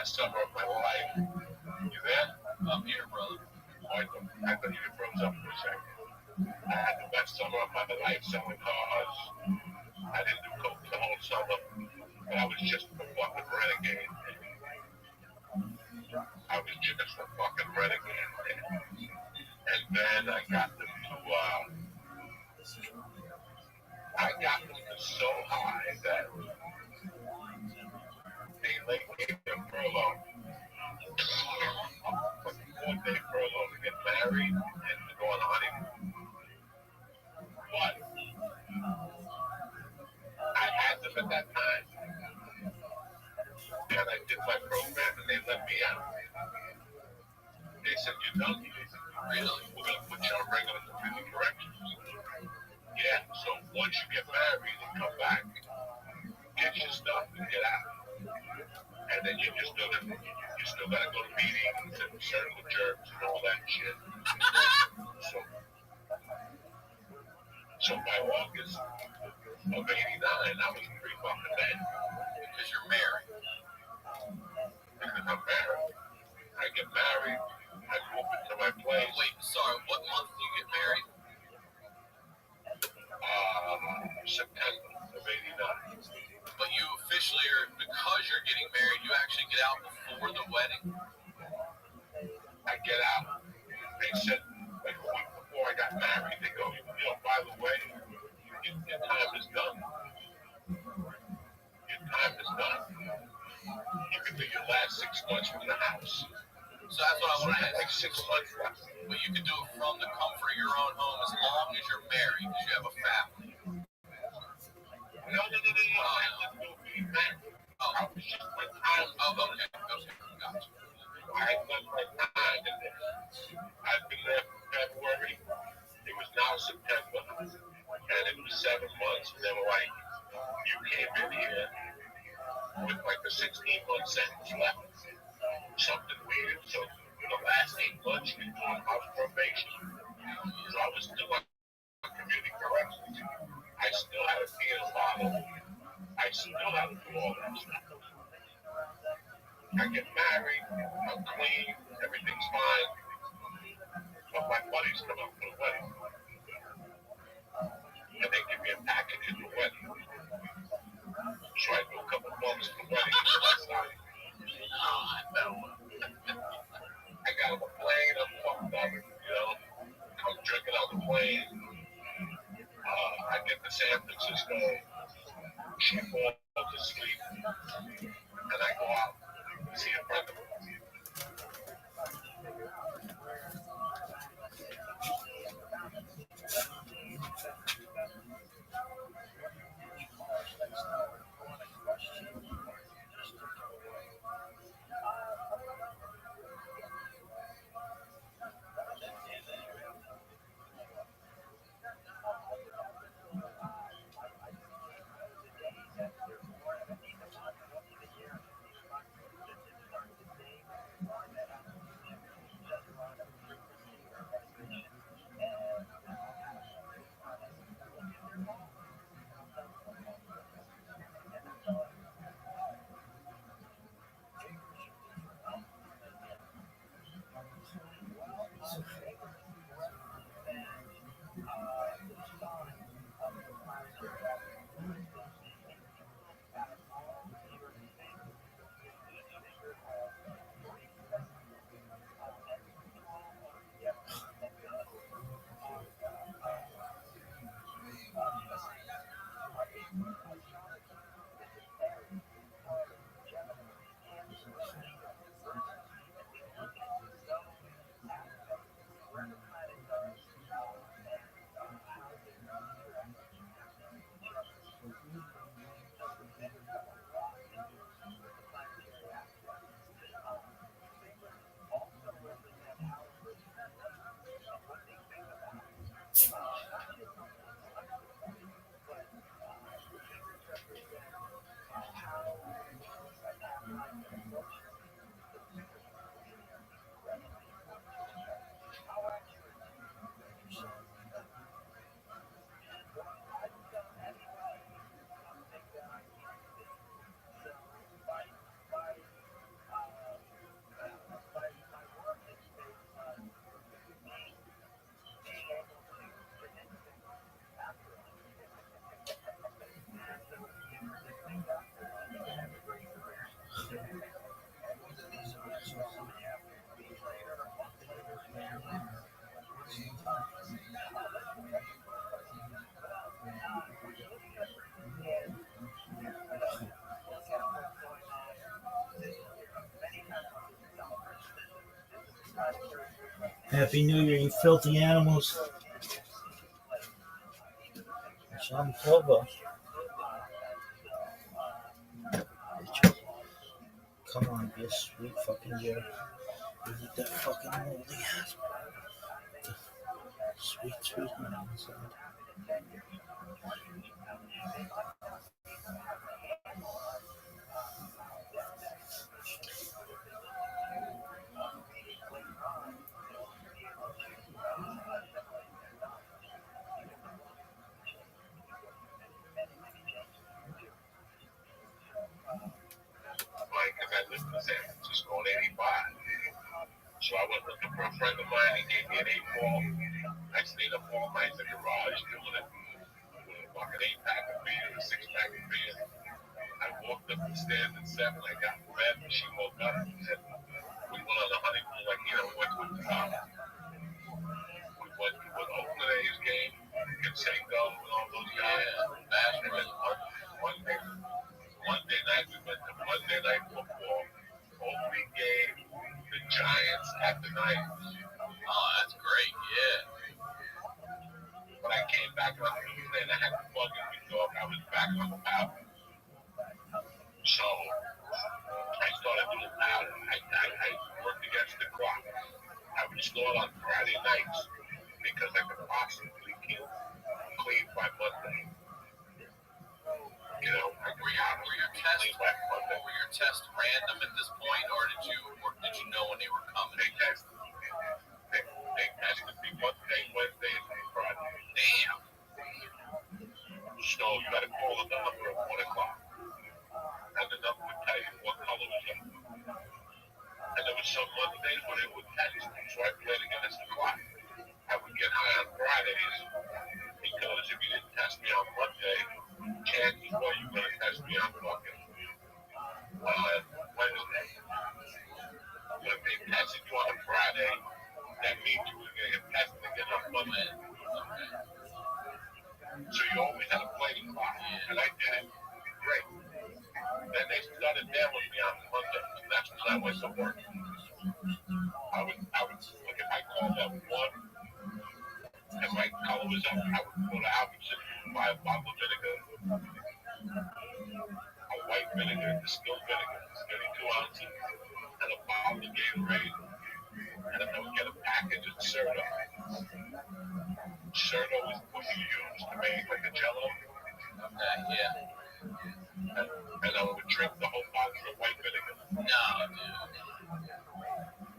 S1: best summer of my life. You there?
S3: I'm here, brother.
S1: I thought you froze up for a second. I had the best summer of my life selling cars. I didn't do coke the whole summer, but I was just a fucking renegade. I was just a fucking renegade. And then I got them to so high that they gave them furlough. Like a 4-day furlough to get married and to go on a honeymoon. But I had them at that time. And I did my program and they let me out. They said, "You're done." Really? We're going to put you on regular community corrections. Yeah, so once you get married and come back, get your stuff and get out. And then you still got to go to meetings and serve the church and all that shit. So by August of '89, I was pretty fucking dead.
S3: Because you're married.
S1: Because I'm married. I get married. I move into my place.
S3: Wait, sorry, what month do you get married?
S1: September of '89.
S3: But you officially are, because you're getting married, you actually get out before the wedding?
S1: I get out. They said, like a week before I got married, they go, by the way, your time is done. Your time is done. You can do your last 6 months from the house.
S3: So that's what I want to ask.
S1: Like 6 months left.
S3: But you can do it from the comfort of your own home as long as you're married, because you have a family.
S1: No. I didn't go be married. I was just my time.
S3: Oh, okay. Gotcha.
S1: I had done my time in there. I'd been there from February. It was now September. And it was 7 months. And they were like, you came in here with like a 16-month sentence left. Something weird. So the last 8 months, you're doing house probation. So I was still on community corrections. I still had a peanut bottle. I still had to do all that stuff. I get married. I'm clean. Everything's fine. But my buddies come up for the wedding. And they give me a package at the wedding. So I do a couple months for the wedding until I started. I got on the plane. I'm fucked up, I'm drinking on the plane. I get to San Francisco. She falls asleep. And I go out and see a friend of mine.
S2: Happy New Year, you filthy animals. Shalom Tova. Come on, be a sweet fucking year. You eat that fucking moldy ass. Sweet, sweet honey inside.
S1: Like, because I lived in San Francisco in 85. So I went looking for a friend of mine. He gave me an 8-ball. I stayed up all night in the garage doing it with a fucking 8-pack of beer, a 6-pack of beer. I walked up the stairs at 7. I got in bed and she woke up and said, we went on a honeymoon, like, we went to we went to an Oakland A's game, Canseco, and all those guys. And then Monday night, we went to Monday Night Football, opening game, the Giants at the night.
S3: Oh, that's great. Yeah.
S1: When I came back on Tuesday and I had to plug in my dog, I was back on the powder. So I started doing powder. I worked against the clock. I would start on Friday nights because I could possibly clean by Monday.
S3: Were your tests random at this point, or did you know when they were coming?
S1: They tested me Monday, Wednesday, and Friday.
S3: Damn.
S1: So you got to call the number at 1 o'clock, and the number would tell you what color was up. And there was some Mondays when it would text me, so I played against the clock. I would get high on Fridays because if you didn't test me on Monday, chances were you were going to test me on fucking Wednesday. But if they tested you on a Friday, that means you were going to get tested again on Monday. So you always had a playing clock, and I did it. Great. Then they started nailing me on Monday, and that's when I went to work. I would look at my call at 1, and my color was up. I would go to Albertson and buy a bottle of vinegar, a white vinegar, distilled vinegar, 32 ounces, and a bottle of Gatorade, and then I would get a package of Cerdo. Cerdo is what you use to make like a Jello.
S3: Yeah.
S1: And I would drink the whole bottle of white vinegar.
S3: No, dude.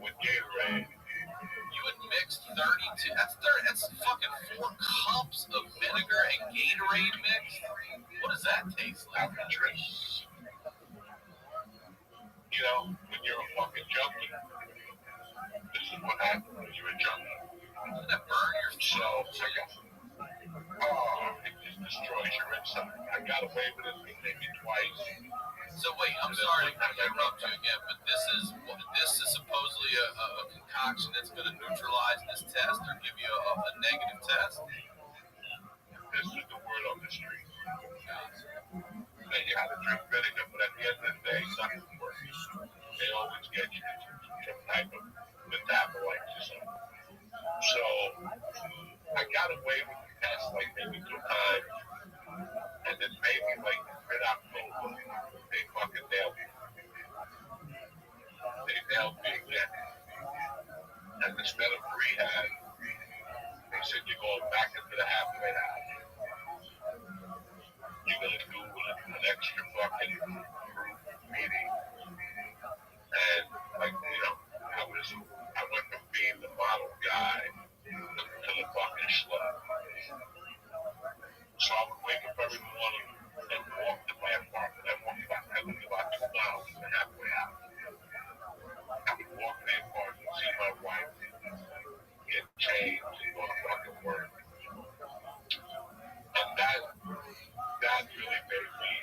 S1: With Gatorade.
S3: You would mix 32. That's fucking 4 cups of vinegar and Gatorade mixed. What does that taste like?
S1: Drink. When you're a fucking junkie, this is what happens when you're a junkie.
S3: Doesn't that burn your soul?
S1: It just destroys your inside. I got away with it maybe twice.
S3: So wait, I'm sorry to interrupt you again, but this is supposedly a concoction that's going to neutralize this test or give you a negative test?
S1: This is the word on the street. That you have to drink vinegar, but at the end of the day, nothing works. They always get you some type of metabolites or something. So I got away with the test like maybe 2 times, and then maybe like mid-October, they fucking nailed me. They nailed me again. And instead of rehab, they said you're going back into the halfway house. You're going to do an extra fucking group meeting. And I went from being the model guy to the fucking schlub. So I would wake up every morning and walk to my apartment. I lived about 2 miles from the halfway house. I would walk to the apartment, see my wife, get changed, and go to fucking work. And that really made me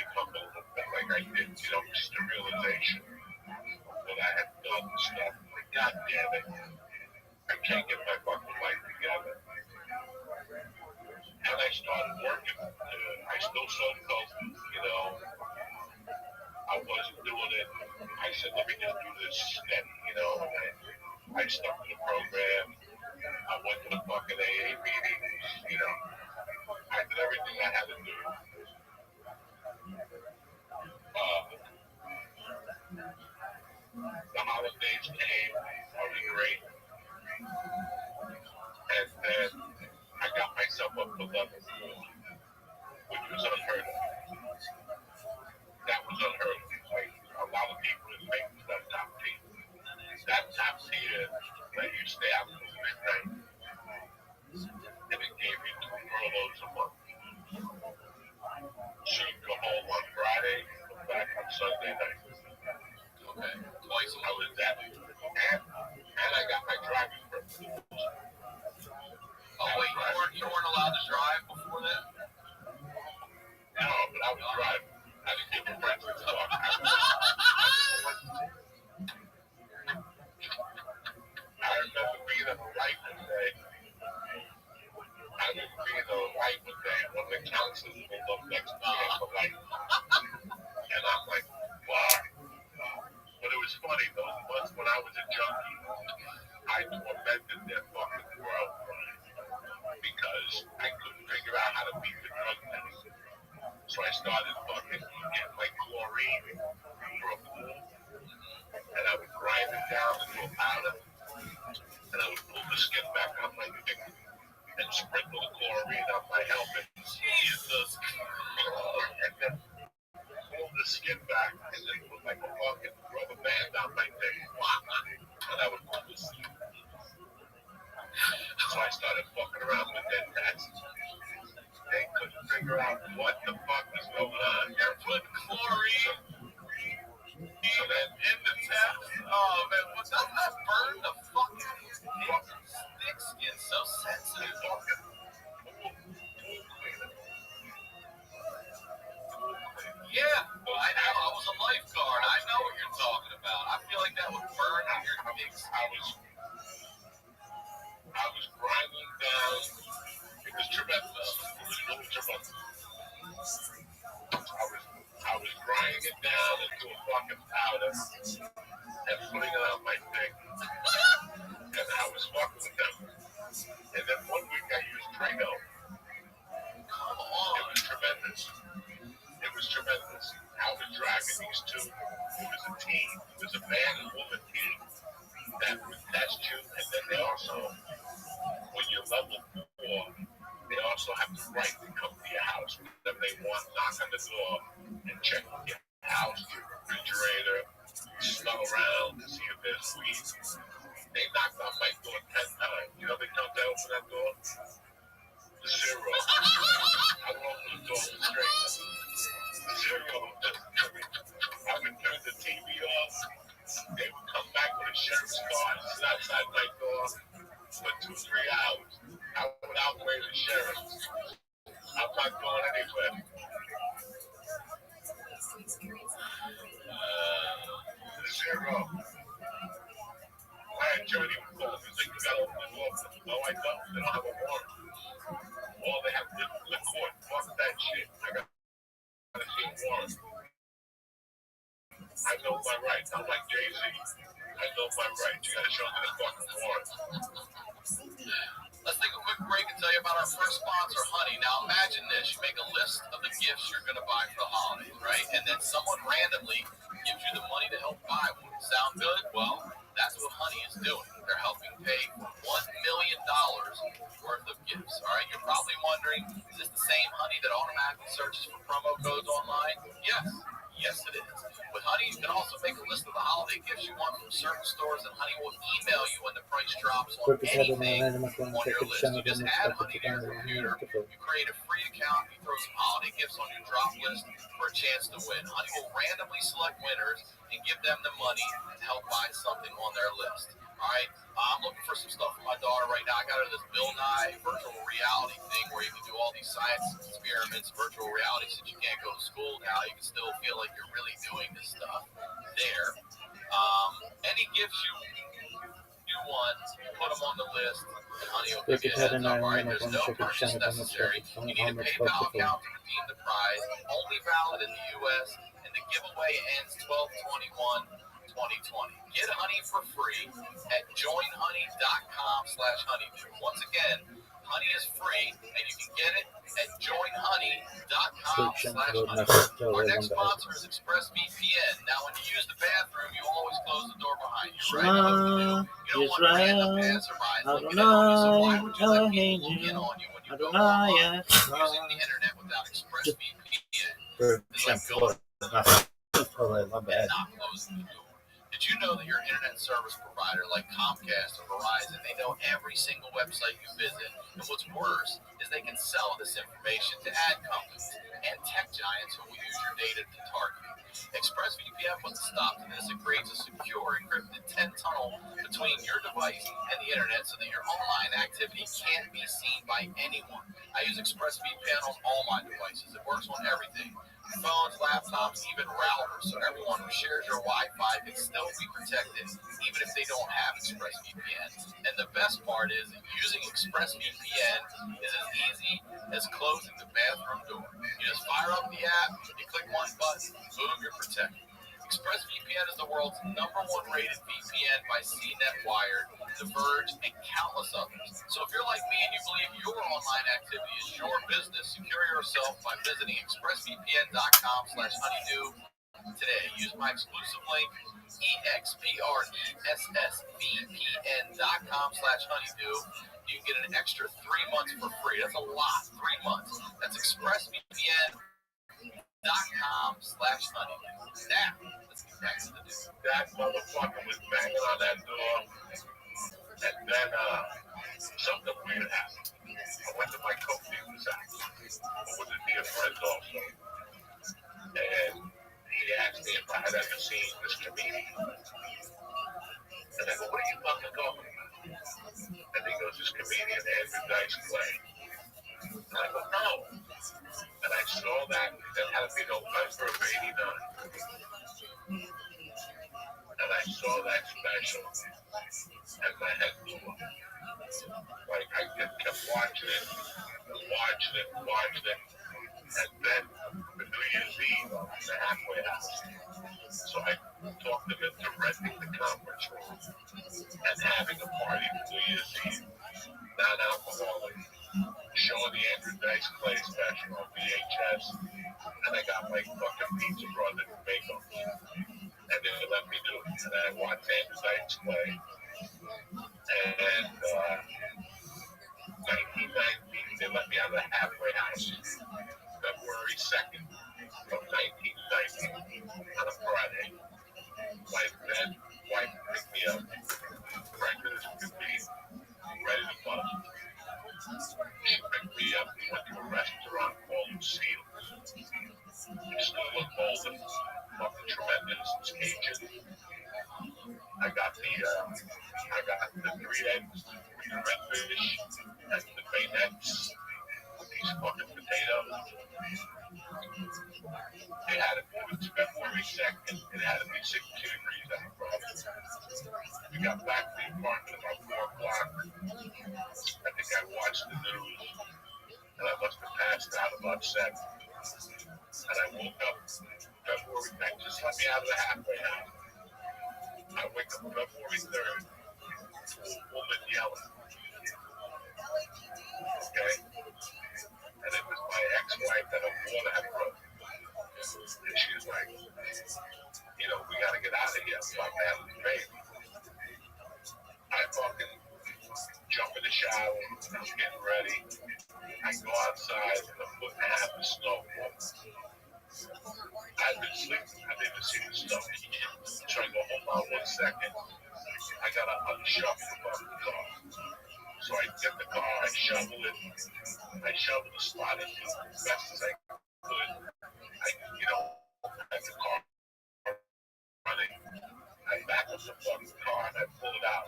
S1: become a little bit like I did, just a realization that I had done stuff. Like, God damn it, I can't get my fucking life together. And I started working. I still sold coasters, I wasn't doing it. I said, let me just do this steady, you know. And I stuck to the program. I went to the fucking AA meetings, you know. I did everything I had to do. The holidays came. I was great. And then I got myself up to level 4, which was unheard of. That was unheard of. Like, a lot of people is making that top tier. That top tier let you stay out until midnight. And it gave you 2 furloughs a month. So you go home on Friday, come back on Sunday night.
S3: Okay. Twice a
S1: I was that. And I got my driving permit.
S3: Oh, wait, you weren't allowed to drive before that?
S1: No, but I was driving. I didn't get the friends to talk. I remember being at the light one day. One of the counselors pulled up next to me at the light. And I'm like, wow. But it was funny, those months when I was a junkie, I tormented their fucking world because I couldn't figure out how to beat the drug test. So I started fucking getting like chlorine for a pool, and I would grind it down into a powder, and I would pull the skin back on my dick and sprinkle the chlorine on my helmet.
S3: Jesus.
S1: And then pull the skin back and then put like a fucking rubber band on my dick. And I would pull the skin. So I started fucking around with dead cats. They couldn't figure out what the fuck was going on.
S3: You're putting chlorine
S1: So then
S3: in the test? Oh, man. Well, doesn't that burn the fuck out of your dick skin? So sensitive. Yeah, I know. I was a lifeguard. I know what you're talking about. I feel like that would burn on your dick skin.
S1: I was grinding down. It was tremendous. It was really tremendous. I was grinding it down into a fucking powder and putting it on my dick. And I was fucking with them. And then one week I used Drano.
S3: Come on.
S1: It was tremendous. It was tremendous. I was driving these two. It was a team. It was a man and woman team that would test you. And then they also, when you're level 4, they also have the right to come to your house. Then they want to knock on the door and check your house, your refrigerator, smell around to see if there's weed. They knocked on my door 10 times. You know they come to open that door? 0. I would open the door straight. 0. I would turn the TV off. They would come back with a sheriff's car and sit outside my door for 2-3 hours. I would outweigh the sheriff. I'm not going anywhere. 0. My attorney would call me and say, you got to open the door. No, I don't. They don't have a warrant. All they have to do is the court. Fuck that shit. I got to see a warrant. I know my rights. I'm like Jay-Z. I know my rights. You got to show me the fucking warrant.
S3: Let's take a quick break and tell you about our first sponsor, Honey. Now imagine this. You make a list of the gifts you're going to buy for the holidays, right? And then someone randomly gives you the money to help buy one. Sound good? Well, that's what Honey is doing. They're helping pay $1 million worth of gifts, all right? You're probably wondering, is this the same Honey that automatically searches for promo codes online? Yes. Yes, it is. With Honey, you can also make a list of the holiday gifts you want from certain stores, and Honey will email you when the price drops on anything on your list. You just add Honey to your computer, you create a free account, you throw some holiday gifts on your drop list for a chance to win. Honey will randomly select winners and give them the money to help buy something on their list. All right, I'm looking for some stuff for my daughter right now. I got her this Bill Nye virtual reality thing where you can do all these science experiments, virtual reality, since you can't go to school now. You can still feel like you're really doing this stuff there. Any gifts you want, put them on the list, and Honey will give you a heads up. All right, there's no purchase necessary. You need a PayPal account to redeem the prize. Only valid in the U.S., and the Giveaway ends 12/21/2020. Get honey for free at joinhoney.com/honeydew. Once again, honey is free, and you can get it at joinhoney.com/honeydew. Our next sponsor is ExpressVPN. Now, when you use the bathroom, you always close the door behind you, right? You don't want random passerbys looking in on you, so why would you let people look in on you when you go online using the internet without ExpressVPN? It's like going not closing the door. Did you know that your internet service provider like Comcast or Verizon, they know every single website you visit, and what's worse is they can sell this information to ad companies and tech giants who will use your data to target you. ExpressVPN puts a stop to this and creates a secure encrypted 10-tunnel between your device and the internet so that your online activity can't be seen by anyone. I use ExpressVPN on all my devices. It works on everything. Phones, laptops, even routers, so everyone who shares your Wi-Fi can still be protected, even if they don't have ExpressVPN. And the best part is that using ExpressVPN is as easy as closing the bathroom door. You just fire up the app, you click one button, boom, you're protected. ExpressVPN is the world's #1 rated VPN by CNET Wired, The Verge, and countless others. So if you're like me and you believe your online activity is your business, secure yourself by visiting expressvpn.com/honeydew today. Use my exclusive link, expressvpn.com/honeydew. You can get an extra 3 months for free. That's a lot, 3 months. That's expressvpn.com/honeydew. Now, let's get back to the news.
S1: That motherfucker was banging on that door, and then something weird happened. I went to my co-dealer's house. I was to be a friend also. And he asked me if I had ever seen this comedian. And I go, what are you fucking talking about? And he goes, this comedian, Andrew Dice Clay. And I go, no. And I saw that had to be November of '89. And I saw that special, and my head blew up. Like, I kept watching it, and then the New Year's Eve, the halfway house. So I talked them into renting the conference room and having a party for New Year's Eve, non-alcoholic, showing the Andrew Dice Clay special on VHS, and I got my fucking Pizza Brothers makeup, and they let me do it, and I watched Andrew Dice Clay, and 1990, they let me out of the halfway house, February 2nd of 1990, on a Friday. My then wife picked me up, pregnant as could be, ready to bust. She picked me up, we went to a restaurant called Lucille's. Still look golden, fucking tremendous, it's Cajun. I got the 3 eggs, the red fish, and the bayonets, these fucking potatoes. It had to be February 2nd, it had to be 62 degrees out, bro. We got back to the apartment about 4 o'clock. I think I watched the news, and I must have passed out about 7. And I woke up February 9th, just let me out of the halfway house. I wake up February 3rd, woman yelling. Okay? And it was my ex-wife that her water had broken. And she was like, we gotta get out of here. I'm about to have a baby. I fucking jump in the shower, I'm getting ready. I go outside and I'm putting half the snow. I've been sleeping, I didn't see the snow. So I go, hold on 1 second. I gotta unshovel the fucking car. So I get the car, I shovel it. I shovel the spot as best as I could. I the car running. I back up the fucking car and I pull it out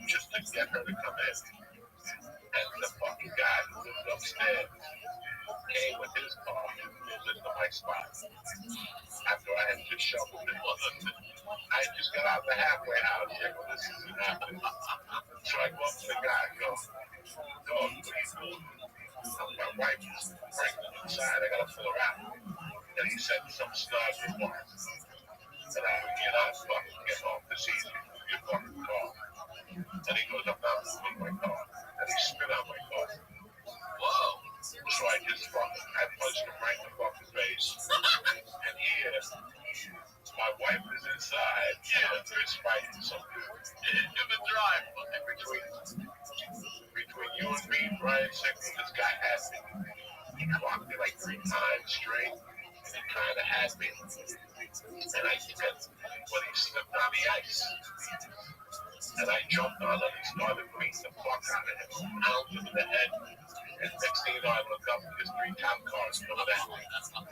S1: just to get her to come in. And the fucking guy who lived upstairs came with his car and pulled into my spot. After I had just shoveled it, I just got out the halfway house. I go, this isn't happening. So I go up to the guy and go, dog, what are you doing? My wife is pregnant inside. I gotta pull her out. And he said some snide remarks. And I would get out, fucking get off the seat, your fucking car. And he goes, I'm not moving my car. And he spit out my car.
S3: Whoa.
S1: So I just fucking, I punched him right in the fucking face. And here, my wife is inside. Yeah, it's fighting something.
S3: You've been driving.
S1: Between you and me, Brian Sickles, this guy had me. He clocked me like 3 times straight. And he kind of had me. And I think that when he slipped on the ice, and I jumped on him, he started beating the fuck out of him, pounded him in the head. And next thing you know, I look up, there's 3 cop cars coming at me.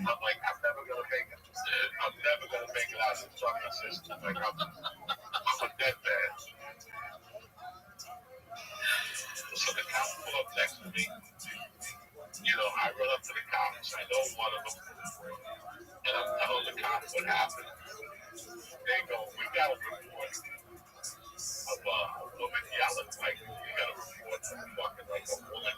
S1: I'm like, I'm never gonna make it. I'm never gonna make it out of this fucking system. Like, I'm a dead man. So the cops pull up next to me. You know, I run up to the cops. I know one of them. And I'm telling the cops what happened. They go, we got a report of a woman yelling, like, we got a report of fucking like a woman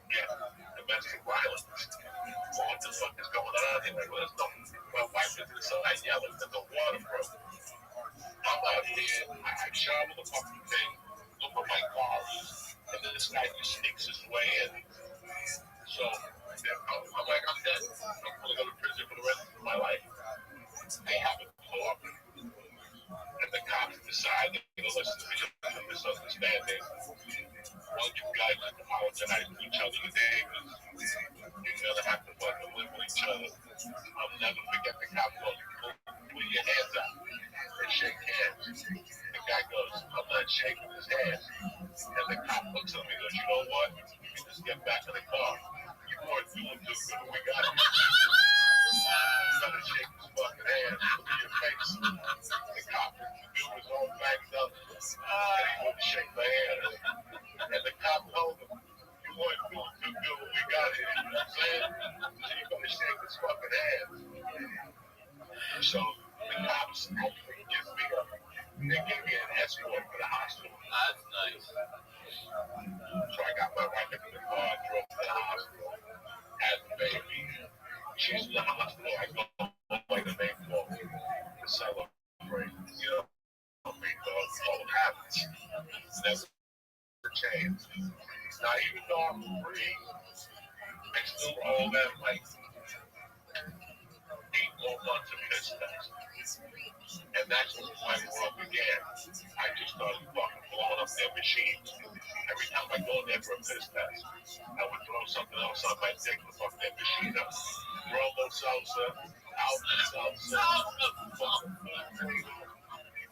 S1: getting domestic violence. Well, what the fuck is going on here? Like, well, there's no, my wife is inside yelling that the water broke. I'm out here, I shovel the fucking thing, look where my car is, and then this guy just sneaks his way in. So, I'm like, I'm dead. I'm gonna go to prison for the rest of my life. They have a talk. And the cops decide they're going to listen to each other, misunderstanding. Well, you guys have to apologize to each other today because you're going to have to fucking live with each other. I'll never forget the cop goes, put your hands out and shake hands. The guy goes, I'm not shaking his hands. And the cop looks at me and goes, you know what? You can just get back in the car. You weren't doing too good. We got you. I'm going to shake his fucking hands. Look at your face. The cop was all backed up, and he wouldn't shake my hand. And the cop told him, you weren't doing too good when we got here, you know what I'm saying? So you gotta shake his fucking hand. So the cops actually they gave me an escort to the hospital.
S3: That's nice.
S1: So I got my wife into the car, drove to the hospital, had the baby. She's in the hospital, I go like the main floor to celebrate, you know. Because all habits never change. Now, even though I'm free, I still owe them like 8 more months of piss test. And that's when my world began. I just started fucking blowing up their machines. Every time I go in there for a piss test, I would throw something else on my dick to fuck their machine up. Romo salsa, alpha salsa,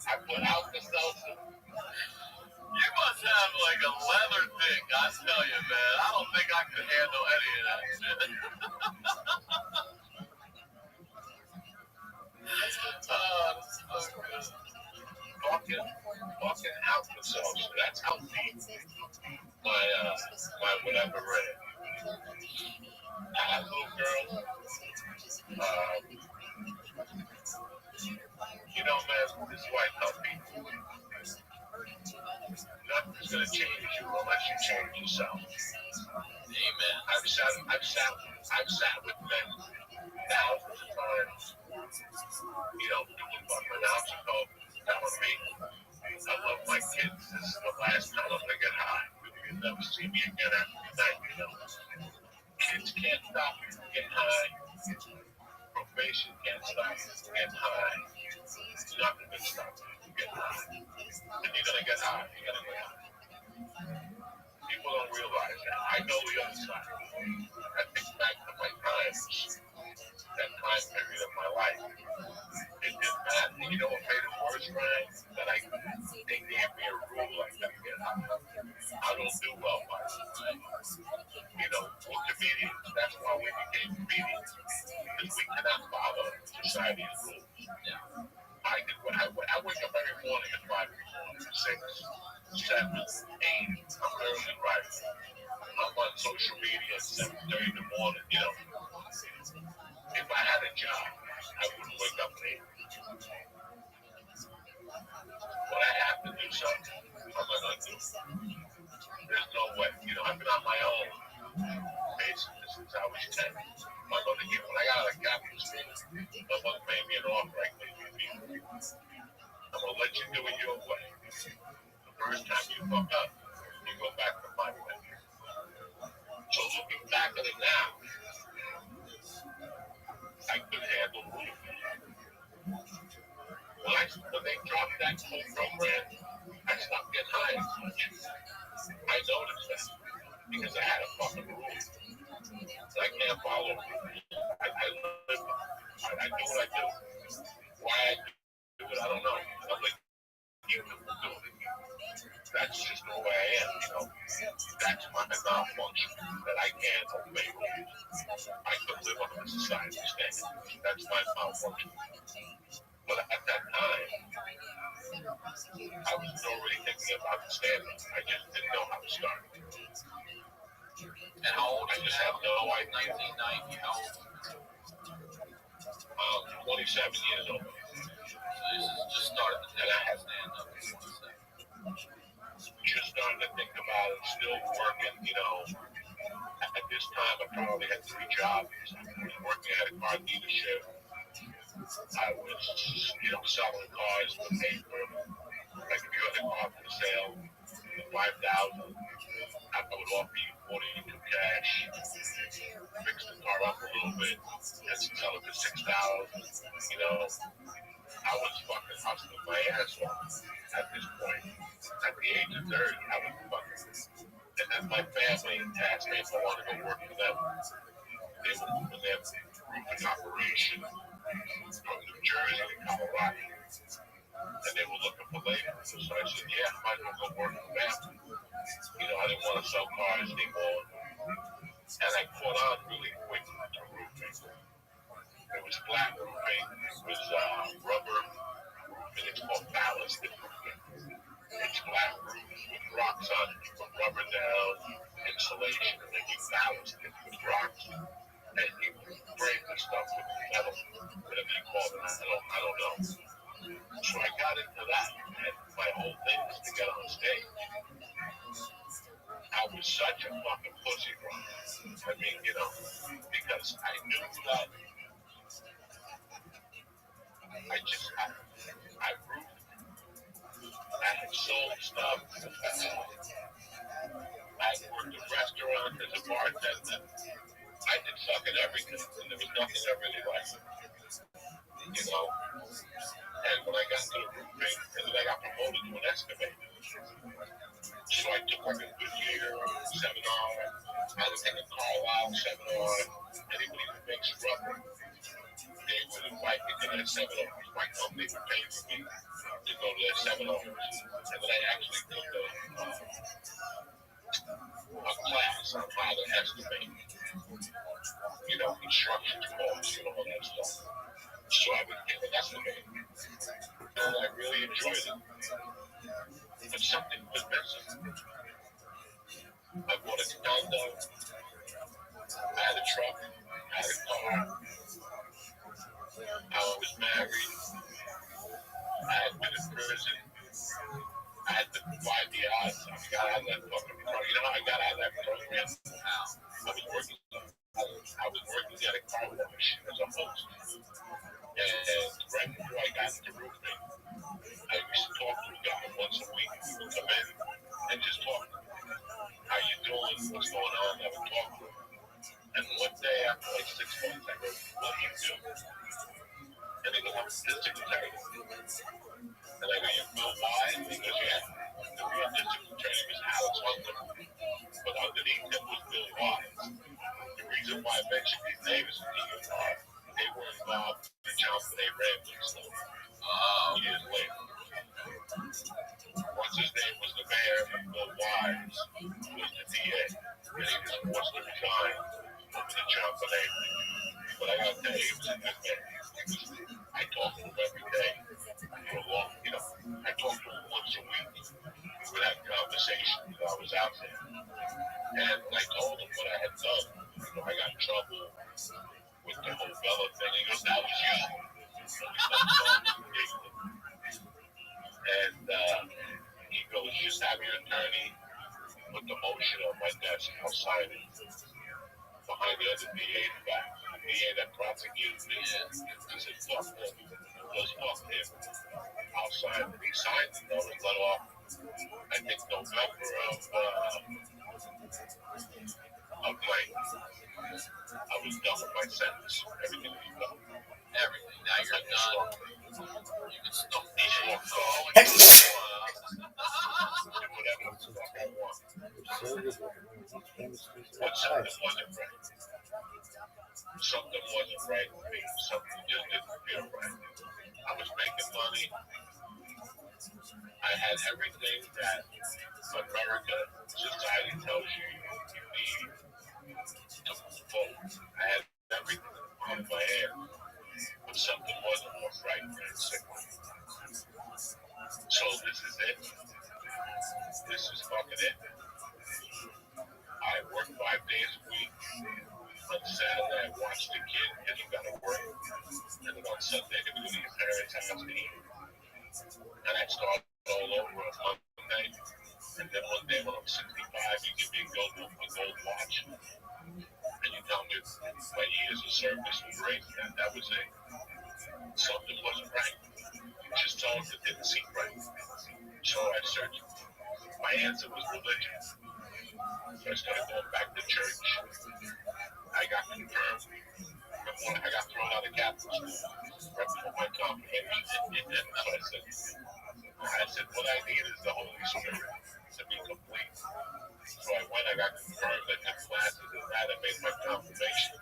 S1: I put out the salsa.
S3: You must have like a leather dick, I tell you, man. I don't think I could handle any of that shit.
S1: Fucking alpha salsa. That's how deep my whatever ran. I had little girls. You know, man, this is why I tell people, nothing's gonna change you unless you change yourself.
S3: Amen.
S1: I've sat with men thousands of times, you know, doing fucking alcohol, telling me, I love my kids, this is the last time I'm gonna get high. You'll never see me again after tonight, you know. Kids can't stop you from getting high. Probation can't stop you from getting high. Nothing can stop you from getting high. And you're gonna get high, you're gonna get high. People don't realize that. I know the other side. I think back to my times, that time period of my life. It didn't matter. And you know what made it worse, Ryan? That they gave me a rule I couldn't get high. I don't do well by it. You know, we're comedians. That's why we became comedians. Because we cannot follow society's rules. I wake up every morning at 5 in the morning, 6, 7, 8. I'm early rising. I'm on social media at 7:30 in the morning, you know. If I had a job, I wouldn't wake up at 8. But I have to do something. What am I going to do? There's no way. You know, I've been on my own basically since I was 10. When I got out of I'm gonna let you do it your way. The first time you fuck up, you go back to my way. So looking back at it now, I could handle rules. When they dropped that whole program, I stopped getting high as much. I noticed that because I had a fucking rule. I can't follow rules. I live them. I do what I do. Why I do it, I don't know. I'm like, you do it. That's just the way I am, you know. That's my malfunction, that I can't obey rules. I could live under a society standard. That's my malfunction. But at that time, I was already thinking about the standards. I just didn't know how to start.
S3: And how old
S1: I just have no idea.
S3: 1990, how old?
S1: 27 years old.
S3: So this is just starting to take a stand up at 27.
S1: Just starting to think about it, still working, you know. At this time, I probably had 3 jobs. I was working at a car dealership. I was, you know, selling cars for paper. Like if you had a car for sale, $5,000, I would offer you 42 cash. Fix the car up a little bit, and sell it for $6,000. You know, I was fucking hustling my ass off at this point. At the age of 30, I was fucking. And then my family asked me if I wanted to go work for them. They were moving their roofing operation from New Jersey to Colorado. And they were looking for labor. So I said, yeah, I might as well go work for them. You know, I didn't want to sell cars anymore. And I caught on really quick to roofing. It was flat roofing, it was rubber roofing, it's called ballasted roofing. It's flat roofs with rocks on it. You put rubber down, insulation, and then you ballast it with rocks. And you frame the stuff with metal, whatever you call it. I don't know. So I got into that, and my whole thing was to get on stage. I was such a fucking pussy, bro. I mean, you know, because I knew that I roofed. I had sold stuff. I worked a restaurant as a bartender. I did fucking everything, and there was nothing I really liked. You know? And when I got into the roofing, and then I got promoted to an excavator. So I took like a good year seminar. I was taking a Carlisle seminar. Anybody who makes rubber, they would invite me to their seminars. My company would pay for me to go to their seminars. And then I actually took a class on how to estimate, you know, construction costs and all that stuff. So I would get an estimate. And I really enjoyed it. But something was missing. I bought a condo. I had a truck. I had a car. I was married. I had been in prison. I had been 5 years. I got out of that fucking program. You know how I got out of that program? I was working at a car wash as a host. And right before I got into roofing, I used to talk to a guy once a week. He would come in and just talk. How you doing? What's going on? I would talk to him. And one day, after like 6 months, I go, what do you do? And he goes, I'm a district attorney. And I go, you know why? And he goes, yeah. The real district attorney was Alex Hunter. But underneath him was Bill Wise. The reason why I mentioned these names is because they were involved in the Johnson A. Ramsey stuff years later. Once his name was the mayor, Bill Wise was the DA. And he was forced to resign over the Johnson A. But I got to tell you, he was a good man. I talked to him every day for a long, you know, I talked to him once a week. We would have conversations while I was out there. And when I told him what I had done, you know, I got in trouble with the whole Bella thing. He goes, that was you. So we started talking ridiculous. And he goes, just have your attorney put the motion on my desk. I'll sign it. Behind the other DA in the back. The DA that prosecuted me. He said, fuck him. He goes, fuck him. had everything that America society tells you need to move forward. I had everything in my hand, but something wasn't right and sick. So this is it. This is fucking it. I work 5 days a week. On Saturday, I watch the kid because you gotta work. And then on Sunday, they go to your parents' house to eat. And I start all over on Monday. And then one day when I'm 65, you give me a gold watch. And you tell me my years of service were great. And that was it. Something wasn't right. Just told it didn't seem right. So I searched. My answer was religion. So I started going back to church. I got confirmed. Remember when I got thrown out of Catholic school? Right before my confirmation. So I said, what I need is the Holy Spirit to be complete. So I went, I got confirmed, I took classes and that, I made my confirmation.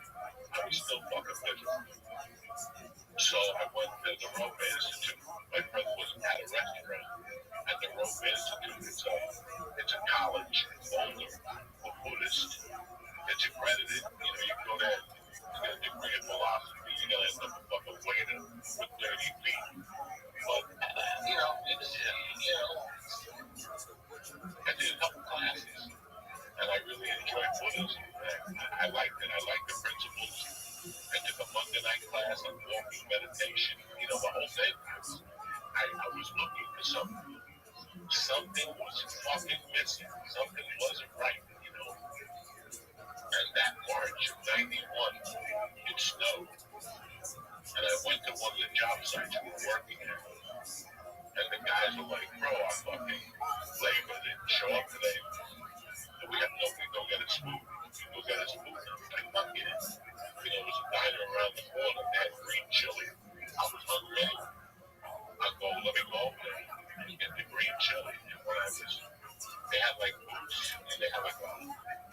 S1: I was still fucking miserable. So I went to the ROTHSCHILD Institute. My brother was at a restaurant at the ROTHSCHILD Institute. It's a college older for Buddhists. It's accredited. You know, you go there, you get a degree in philosophy, you're going to end up a fucking waiter with 30 feet. But, you know, it's, I did a couple classes, and I really enjoyed Buddhism. I liked it. I liked the principles. I took a Monday night class on walking meditation. You know, the whole thing. I was looking for something. Something was fucking missing. Something wasn't right, you know. And that March of 91, it snowed. And I went to one of the job sites we were working at. And the guys were like, bro, our fucking labor didn't show up today. And we have nobody go get us food. Go get us food. I'm not getting it. You know, there was a diner around the corner that had green chili. I was hungry anyway. I go, let me go over there and get the green chili. And when I was, they had like booths, and they had like a, you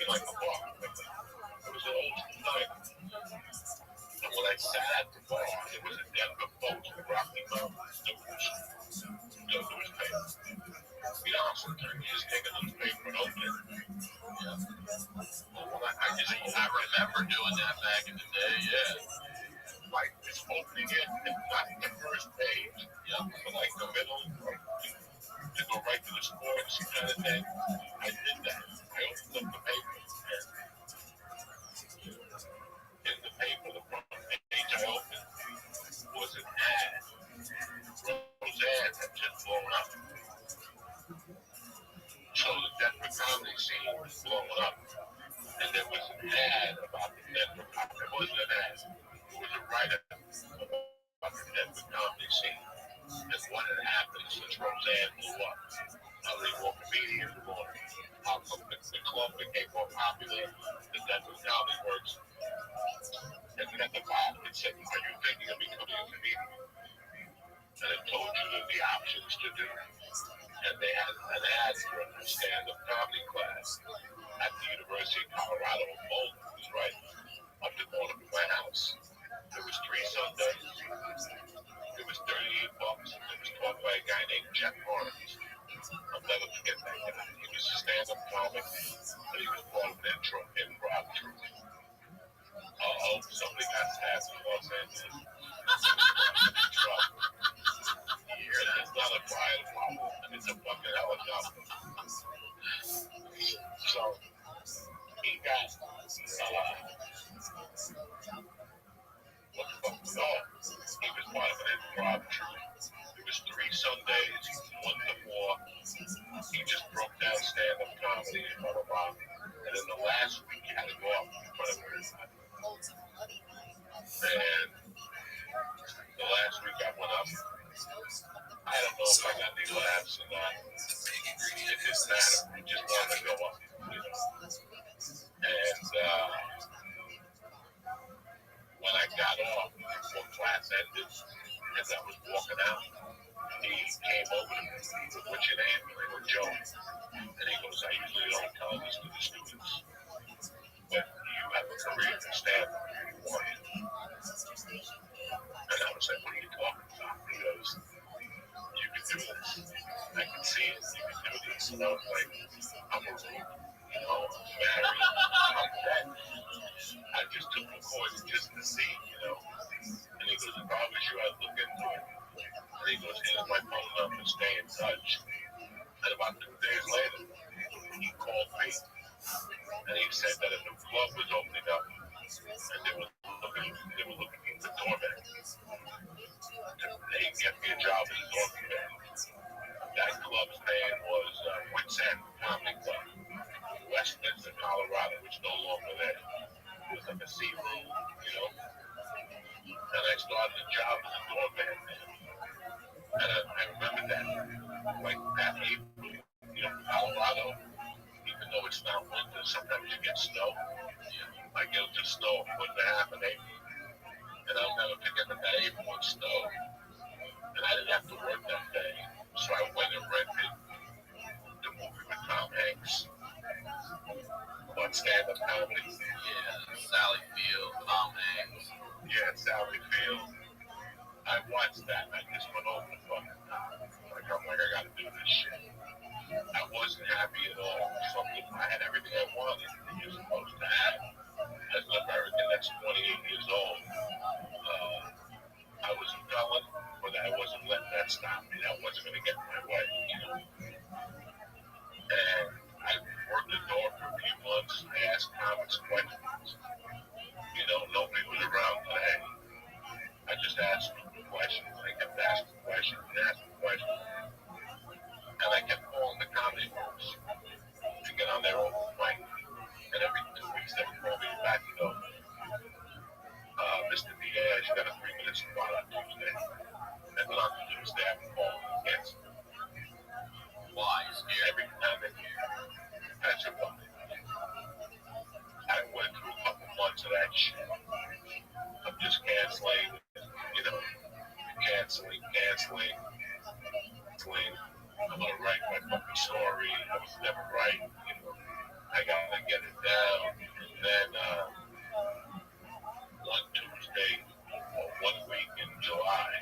S1: know, like a bar. It was an old school diner. And when I sat at the bar, it was a Denver Post, the Rocky Mountains, the newspaper. You know, sometimes you just take a newspaper and open it. Yeah. Well, I remember doing that back in the day, yeah. Like, just opening it and not the first page. Yeah. But like the middle, to go right to the sports kind of thing. I did that. I opened up the paper. In the paper, the front page I opened was an ad. Roseanne had just blown up. So the Denver comedy scene was blowing up. And there was an ad about the Denver comedy. It wasn't an ad. It was a write-up about the Denver comedy scene. And what had happened since Roseanne blew up. How many more comedians were on. How the club became more popular. The Denver comedy works. And then at the bottom it said, are you thinking of becoming a comedian? And it told you the options to do. And they had an ad for a stand-up comedy class at the University of Colorado in Boulder. It was right up the corner from my house. There was 3 Sundays. It was $38. It was taught by a guy named Jeff Barnes. I'll never forget that guy. He was a stand-up comic, and he was part of an improv troupe. Somebody got stabbed in Los Angeles. It's not a fire problem. It's a fucking helicopter. So he got what the fuck was on? He was part of an improv troupe. It was 3 Sundays, 1 to 4. He just broke down stand-up comedy and blah blah blah. And then the last week he had to go up in front of everybody. And the last week I went up. I don't know if I got any laughs or not. It didn't matter. I just wanted to go up. You know? And when I got off, before class ended, as I was walking out, he came over to me with what's your name? And I go, Joe. And he goes, I usually don't tell this to the students, but you have a career in stand-up if you want it. And I was like, what are you talking about? He goes, you can do this. I can see it. I was like, I'm a married, I'm dead. I just took the course just to see, And he goes, if I was you, I'd look into it. And he goes, here's my phone number, stay in touch. And about 2 days later, he called me. And he said that if the club was opening up and they were looking for doorman, they get me a job as a doorman. That club's name was Wits End Comedy Club, Westminster, Colorado, which is no longer there. It was like a sea room, And I started a job as a doorman there. And I remember that, like that April, Colorado, even though it's not winter, sometimes you get snow. I get to snow a foot and a half in April. And I'll never forget that April it snowed. And I didn't have to work that day. So I went and rented the movie with Tom Hanks on stand-up comedy.
S3: Yeah, Sally Field, Tom Hanks.
S1: Yeah, Sally Field. I watched that and I just went over the fucking top. I'm like, I gotta do this shit. I wasn't happy at all. I had everything I wanted that you're supposed to have as an American that's 28 years old. I was a felon, but I wasn't letting that stop me. That wasn't going to get in my way, And I worked the door for a few months. I asked comics questions. Nobody was around today. I just asked them questions. I kept asking questions and asking questions. And I kept calling the comedy groups to get on their own mic. And every 2 weeks they would call me back and go, Mr. Diaz, you got a 3-minute spot on Tuesday. And then on Tuesday, I would call and cancel.
S3: Why? You're scared?
S1: Every time they that's your body. I went through a couple months of that shit. I'm just canceling, canceling. I'm gonna write my fucking story. I was never right. I gotta get it down. And then one Tuesday or 1 week in July,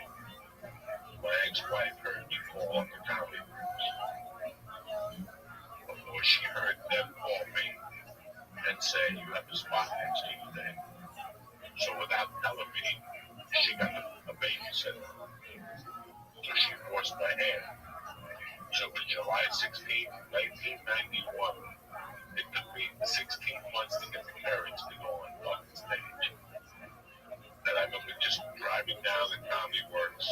S1: my ex-wife heard me call on the comedy groups before she heard them call me and say, you have a spot next Tuesday. So without telling me, she got a babysitter. So she forced my hand. So it was July 16th, 1991. It took me 16 months to get the courage to go on fucking stage. And I remember just driving down the Comedy Works.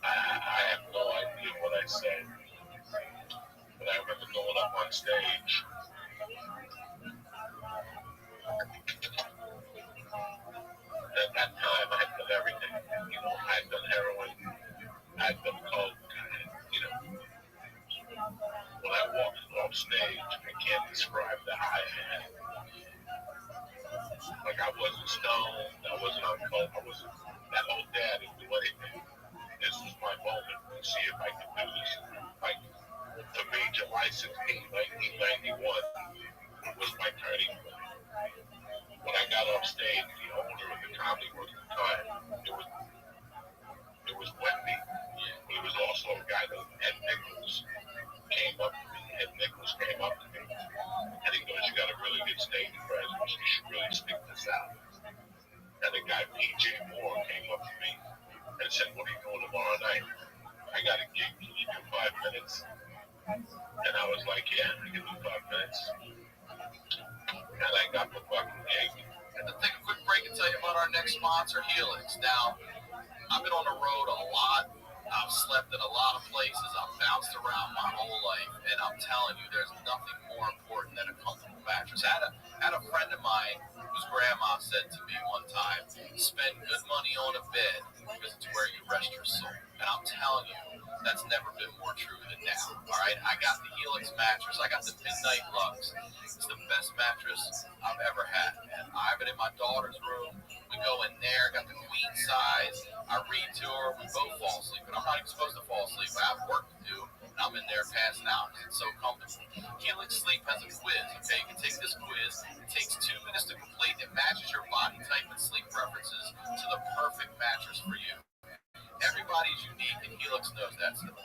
S1: I have no idea what I said. But I remember going up on stage. And at that time, I had done everything. I had done heroin. I had done coke. When I walked off stage, I can't describe the high I had. Like I wasn't stoned, I wasn't on coke, I wasn't that old dad didn't do anything. This was my moment to see if I could do this. Like to me, July 16, 1991 was my turning point. When I got off stage, the owner of the Comedy Works at the time, it was Wendy. But it was also a guy named Ed Nichols came up to me. Ed Nichols came up to me and he goes, you got a really good stage presence. You should really stick this out. And the guy, PJ Moore, came up to me and said, what are you doing tomorrow night? I got a gig. Can you do 5 minutes? And I was like, yeah, I can do 5 minutes. And I got the fucking gig.
S3: And to take a quick break and tell you about our next sponsor, Helix. Now, I've been on the road a lot. I've slept in a lot of places. I've bounced around my whole life. And I'm telling you, there's nothing more important than a comfortable mattress. I had a friend of mine whose grandma said to me one time, spend good money on a bed because it's where you rest your soul. And I'm telling you, that's never been more true than now. All right, I got the Helix mattress. I got the Midnight Lux. It's the best mattress I've ever had. And I have it in my daughter's room. We go in there, got the queen size. I read to her. We both fall asleep. And I'm not even supposed to fall asleep. I have work to do. And I'm in there passing out. It's so comfortable. Helix Sleep has a quiz. Okay, you can take this quiz. It takes 2 minutes to complete. It matches your body type and sleep preferences to the perfect mattress for you. Everybody's unique, and Helix knows that stuff.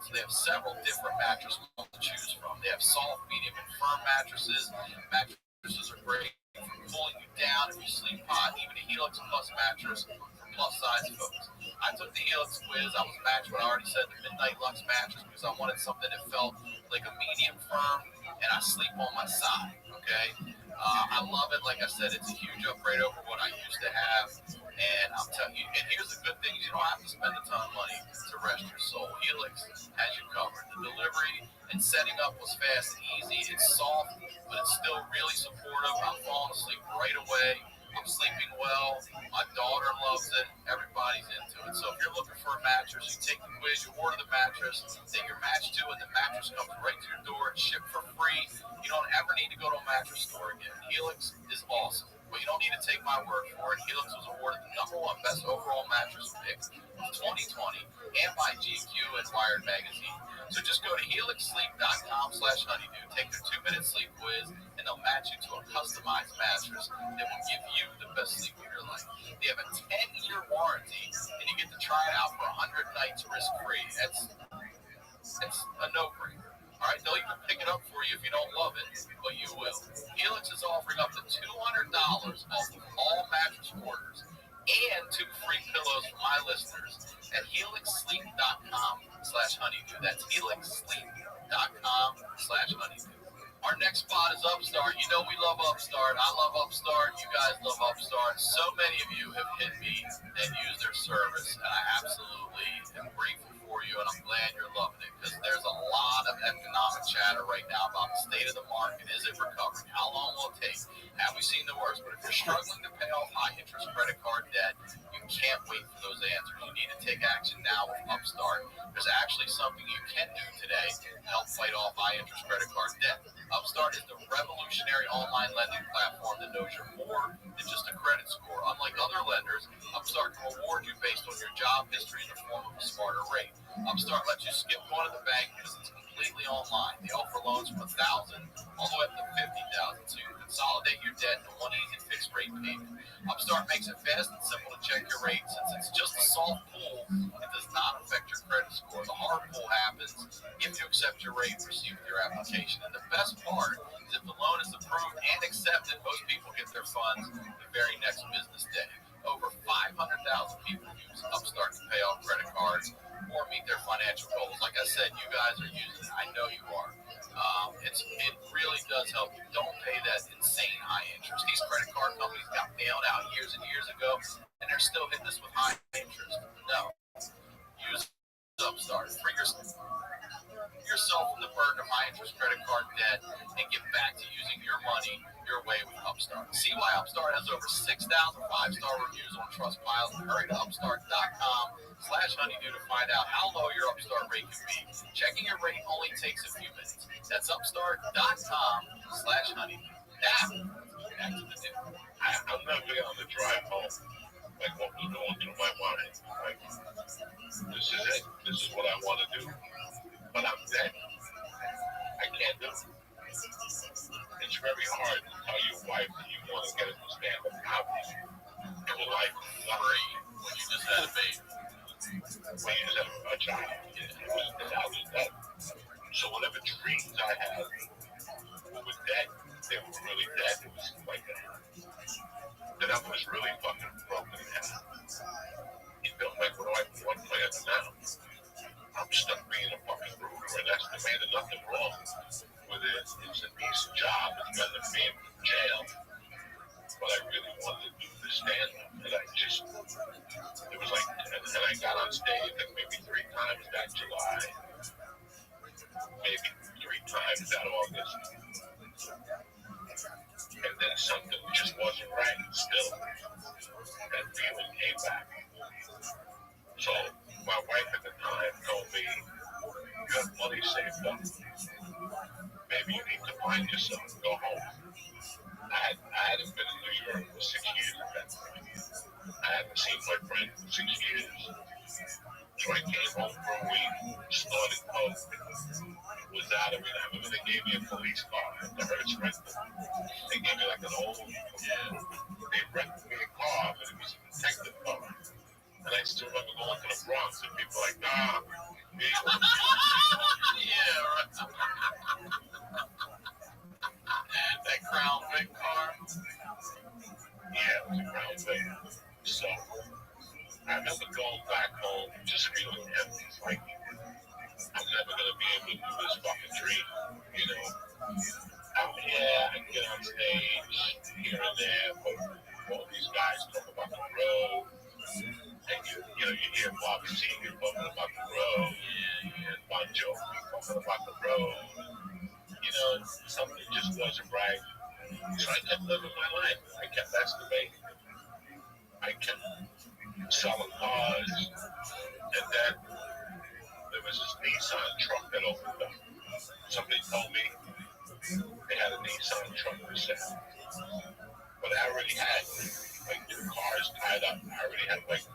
S3: So They have several different mattress models to choose from. They have soft, medium, and firm mattresses. Mattresses are great for pulling you down if you sleep hot. Even a Helix Plus mattress for plus size folks. I took the Helix quiz. I was matched what I already said, the Midnight Lux mattress, because I wanted something that felt like a medium firm, and I sleep on my side. Okay, I love it. Like I said, it's a huge upgrade over what I used to have. And I'm telling you, and here's the good thing: you don't have to spend a ton of money to rest your soul. Helix has you covered. The delivery and setting up was fast and easy. It's soft, but it's still really supportive. I'm falling asleep right away. I'm sleeping well. My daughter loves it. Everybody's into it. So if you're looking for a mattress, you take the quiz, you order the mattress that you're matched to, and the mattress comes right to your door. It's shipped for free. You don't ever need to go to a mattress store again. Helix is awesome. But you don't need to take my word for it. Helix was awarded the #1 best overall mattress pick of 2020 and by GQ and Wired magazine. So just go to helixsleep.com/honeydew. Take their 2-minute sleep quiz, and they'll match you to a customized mattress that will give you the best sleep of your life. They have a 10-year warranty, and you get to try it out for 100 nights risk-free. It's a no-brainer. All right, they'll even pick it up for you if you don't love it, but you will. Helix is offering up to $200 off of all mattress orders and 2 free pillows for my listeners at helixsleep.com/honeydew. That's helixsleep.com/honeydew. Our next spot is Upstart. You know we love Upstart. I love Upstart. You guys love Upstart. So many of you have hit me and used their service, and I absolutely am grateful for you, and I'm glad you're loving it, because there's a lot of economic chatter right now about the state of the market. Is it recovering? How long will it take? Have we seen the worst? But if you're struggling to pay off high-interest credit card debt, you can't wait for those answers. You need to take action now with Upstart. There's actually something you can do today to help fight off high-interest credit card debt. Upstart is the revolutionary online lending platform that knows you're more than just a credit score. Unlike other lenders, Upstart can reward you based on your job history in the form of a smarter rate. Upstart lets you skip going to the bank because it's completely online. They offer loans from $1,000 all the way up to $50,000, so you can consolidate your debt into one easy fixed rate payment. Upstart makes it fast and simple to check your rate. Since it's just a soft pull, it does not affect your credit score. The hard pull happens if you accept your rate and proceed with your application. And the best part is if the loan is approved and accepted, most people get their funds the very next business day. Over 500,000 people use Upstart to pay off credit cards or meet their financial goals. Like I said, you guys are using it. I know you are. It really does help you. Don't pay that insane high interest. These credit card companies got bailed out years and years ago, and they're still hitting us with high interest. No. Use Upstart. Free yourself from the burden of high interest credit card debt and get back to using your money your way with Upstart. See why Upstart has over 6,000 5-star reviews on Trustpilot. Hurry to upstart.com/honeydew to find out how low your Upstart rate can be. Checking your rate only takes a few minutes. That's upstart.com/honeydew. Now, back to the deal.
S1: I'm not really on the drive home. Like what was going through my mind. Like, this is it. This is what I want to do. But I'm dead. I can't do it. It's very hard to tell your wife that you want to get her to stand up poverty. It was like
S3: Free when you just had a baby.
S1: when you just had a child. I was dead. So whatever dreams I had were dead. They were really dead. It was like that. Then I was really fucking broken in half. You feel like, what do I do now? I'm stuck being a fucking brooder, and that's the man. There's nothing wrong with it. It's a decent job. It's better than being in jail. But I really wanted to do the stand-up, and I just, it was like, and I got on stage like maybe 3 times that July, maybe 3 times that August. And then something just wasn't right still. That feeling came back. So my wife at the time told me, you have money saved up. Maybe you need to find yourself, go home. I hadn't been in New York for 6 years at that point. I hadn't seen my friend for 6 years. So I came home for a week, started coke, was out of it. I remember they gave me a police car at the Hertz rental. They gave me like an old, they rented me a car, but it was a detective car. And I still remember going to the Bronx and people like, nah, about the road, and Bon Jovi talking about the road. You know, something just wasn't right. So I kept living my life. I kept masturbating. I kept selling cars. And then there was this Nissan truck that opened up. Somebody told me they had a Nissan truck for sale. But I already had like 2 cars tied up. I already had like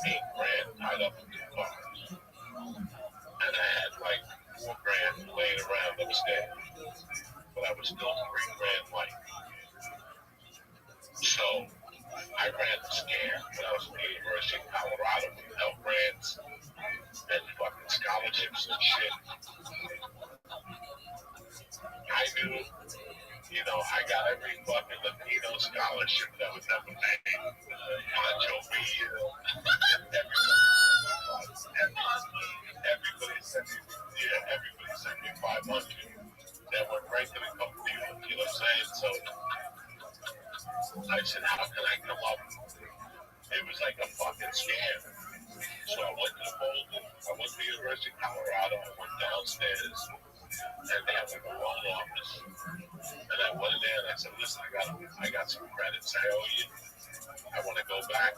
S1: $8,000 tied up in 2 cars. And I had like $4,000 laying around upstairs. But I was still $3,000 light. So I ran the scare when I was at the University of Colorado with Pell Grants and fucking scholarships and shit. I knew, you know, I got every fucking Latino scholarship that was ever made. Bon Jovi, everybody sent me 500. That went right to the company, you know what I'm saying? So I said, how can I come up? It was like a fucking scam. So I went to the University of Colorado. I went downstairs, and they had like a loan office. And I went in there and I said, listen, I got some credits I owe you. I want to go back.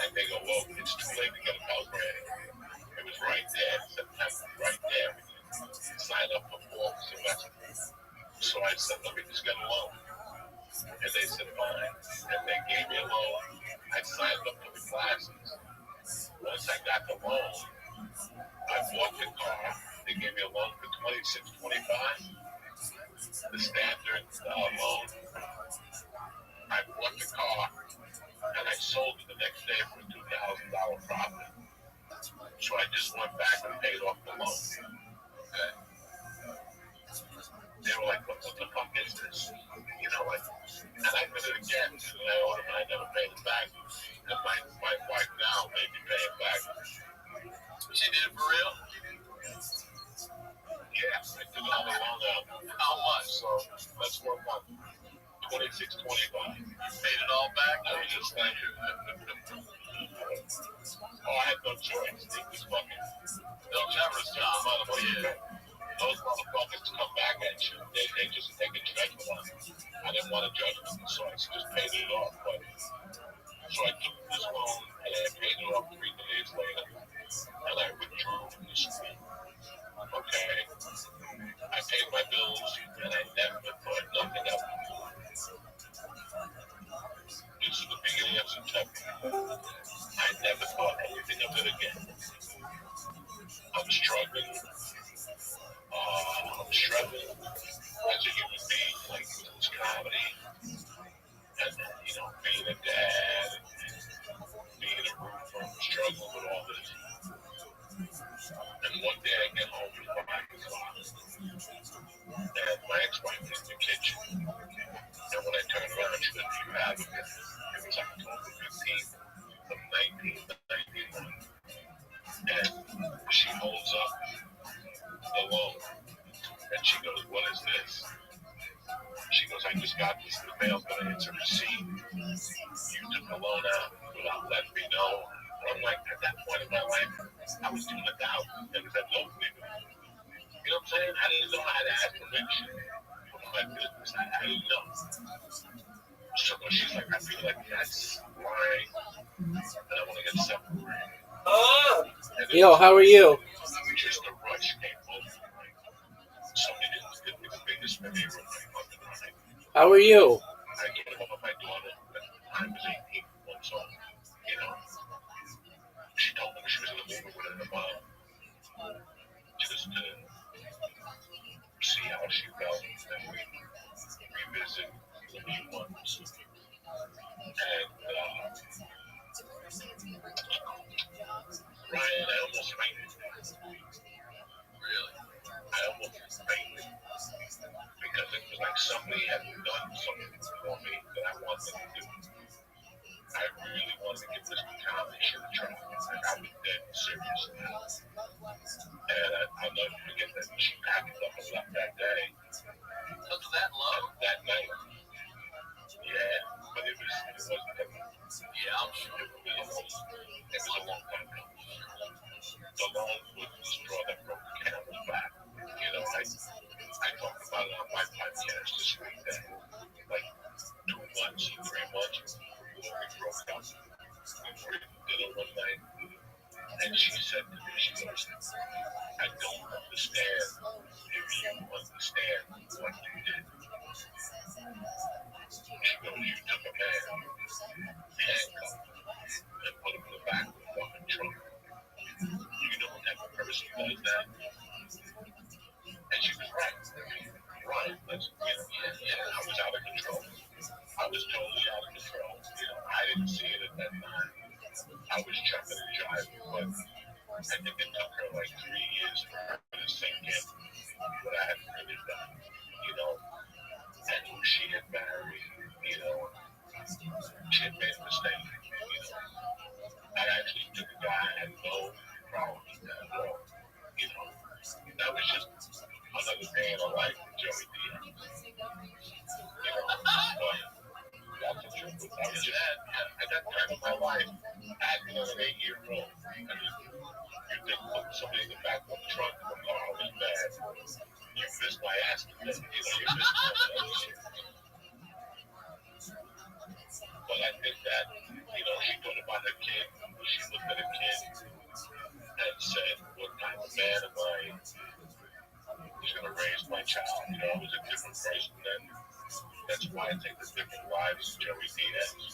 S1: And they go, well, it's too late to get a Pell Grant. It was right there, September, right there. Sign up for 4 semesters. So I said, let me just get a loan. And they said, fine. And they gave me a loan. I signed up for the classes. Once I got the loan, I bought the car. They gave me a loan for $26.25. The standard loan. I bought the car and I sold it the next day for a $2,000 profit. So I just went back and paid off the loan. Okay. They were like, what the fuck is this? You know, like, and I did it again, and I owed them, and I never paid it back. And my wife now made me pay it back.
S3: She did it for real?
S1: Yeah, I took another loan out.
S3: How much?
S1: So let's work on $26.25.
S3: You paid it all back?
S1: I was just thank you. Oh, I had no choice. It was fucking,
S3: They'll never stop.
S1: Those motherfuckers come back at you. They just take a judgment on you. I didn't want a judgment, so I just paid it off. But so I took this loan and I paid it off 3 days later, and I withdrew from the school. Okay, I paid my bills, and I never thought nothing of it. This is the beginning of September. I never thought anything of it again. I'm struggling. I'm struggling as a human being, like with this comedy, and you know, being a dad, and being a roofer, struggling with all this. And one day I get home at 5 o'clock, and my ex-wife is in the kitchen. And when I turn around, she doesn't even have it. It was October 15th of 1991. And she holds up the loan. And she goes, what is this? She goes, I just got this in the mail, but it's a receipt. You took the loan out without letting me know. I'm like, at that point in my life, I was doing $1,000. And that loan me. You know what I'm saying? I didn't know how to ask permission for my business. I didn't know. So she's like, I feel like that's lying. And I want to get separated.
S7: Yo, how are you?
S1: Just a rush came over. Somebody didn't give me the biggest favor of my fucking life.
S7: How are you?
S1: I gave up with my daughter at the time was 18 months old. You know, she told me she was going to move with her mom just to see how she felt, and we revisit the new ones. And Ryan, I almost fainted.
S3: Really?
S1: I almost fainted because it was like somebody had done something for me that I wanted to do. I really wanted to get this comedy shit tried. Like I was dead serious. And I'll never forget that she packed up and left that day.
S3: Took that low?
S1: That night. Yeah, but it wasn't that much.
S3: Yeah, I'm sure.
S1: It was a long time ago. she said to me, she goes, I don't understand if you understand what you did. She goes, you took a man, handcuffed, and put him in the back of the fucking trunk. You know when that person does that? And she was right. Right. I was out of control. I was totally out of control. I didn't see it at that time. I was chucking and jiving, but I think it took her like 3 years for her to sink in what I had really done, and who she had married, she had made a mistake, I actually took a guy I had no problem with that at all, that was just another day in the life with Joey Diaz, but that's the truth. I was just, at that time of my life, acting as an 8-year-old. You think putting somebody in the back of the trunk of a car was bad. You missed my ass today. You missed my shit. But I think that, she thought about her kid. She looked at her kid and said, what kind of man am I? Who's going to raise my child? I was a different person then. That's why I take the different lives of Joey Diaz, and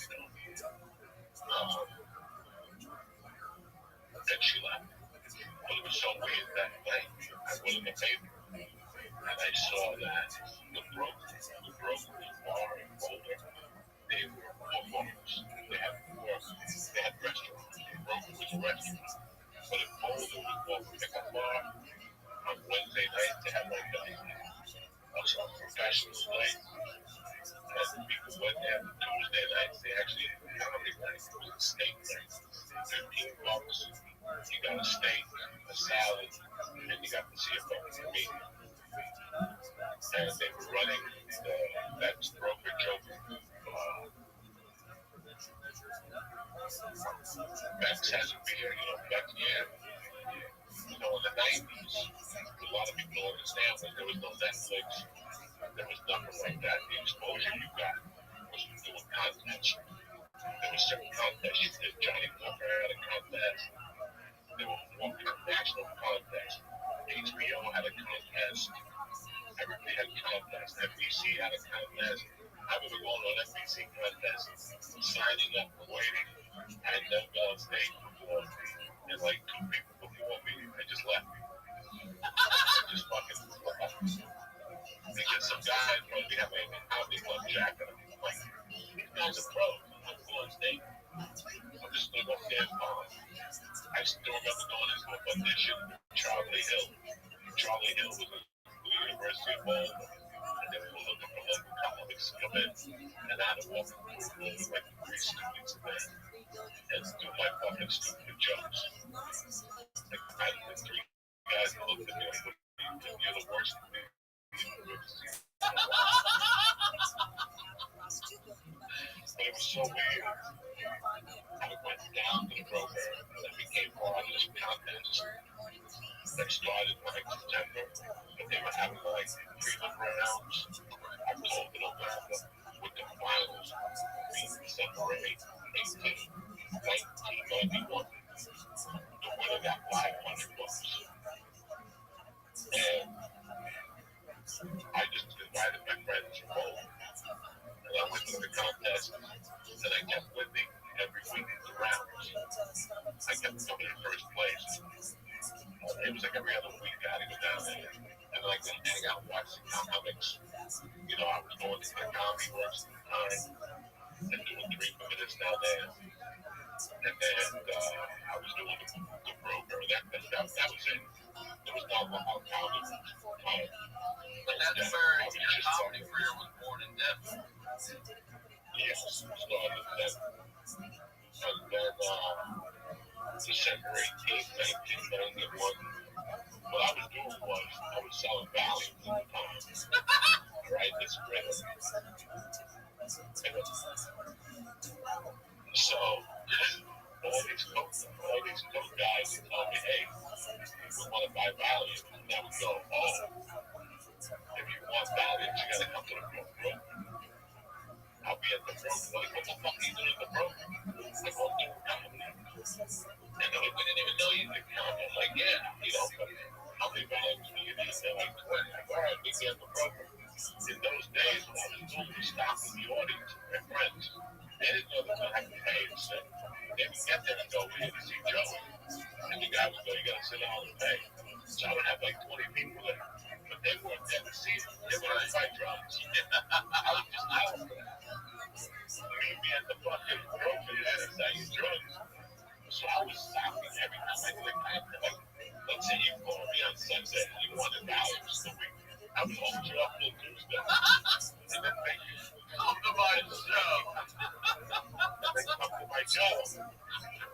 S1: she left. But it was so weird that night. I was in the paper, and I saw that the brokers in Bar and Boulder, they were footballers. They had restaurants. The broker was a restaurant. But in Boulder was more of a pickup bar. On Wednesday night, they had like a professional night. And people went there on Tuesday nights. They actually had comedy night. It was a steak night. $15. You got a steak, a salad, and you got to see a fucking comedian. And they were running that broker joke. Bex has a beer, Bex, yeah. In the 90s, a lot of people don't understand, but there was no Netflix. There was nothing like that. The exposure you got was from doing contests. There were certain contests you did. Johnny Walker had a contest. There were more national contests. HBO had a contest. Everybody had contests. NBC had a contest. I remember going on NBC contests, signing up and waiting. I had never been on stage before. And like 2 people before me, I just left. Just fucking left. Because some guy probably had a comedy club jacket. I'm like, these guys are pros. I'm not going on stage. I'm just going to go there and follow. I still remember going into a audition with Charlie Hill. Charlie Hill was at the University of Boulder. And they were looking for local comics to come in. And I had to walk through a room with like 3 students a day and do my fucking stupid jokes. Like, I had the 3 guys that looked at me like, you're the worst of me. But it was so weird. I went down to the program and became part of this contest that started like September, but they were having like preliminaries, October, November, with the finals being December 18th, 1991. The winner got $500. And I just invited my friends from home. And I went to the contest, and I kept winning every week in the rounds. I kept coming in first place. It was like every other week I had to go down there. And then I could hang out and watch the comics. I was going to the comedy works at the time and doing 3 minutes down there. And then I was doing the broker. That was it. There was not a lot of comedy.
S3: But that's where your comedy career was born in depth.
S1: Yes, started then. And then December 18th, 1991, what I was doing was I was selling Valium at the time. Right, this rhythm. So all these coke guys would tell me, hey, we want to buy Valium. And I would go, oh, if you want Valium, you got to come to the broker. I'll be at the broker. Like, what the fuck are you doing at the broker? I go to comedy. And we didn't even know you could hours ago, you got to sit down and pay. So I would have like 20 people there. But they weren't there to see it. They were to buy drugs. I was just out for that. Meet me at the fucking grocery store selling drugs. So I was stopping every time I clicked. Like, let's say you call me on Sunday and you want $1 a week. I would hold you up till Tuesday. And then make you come to my show. And then come to my show.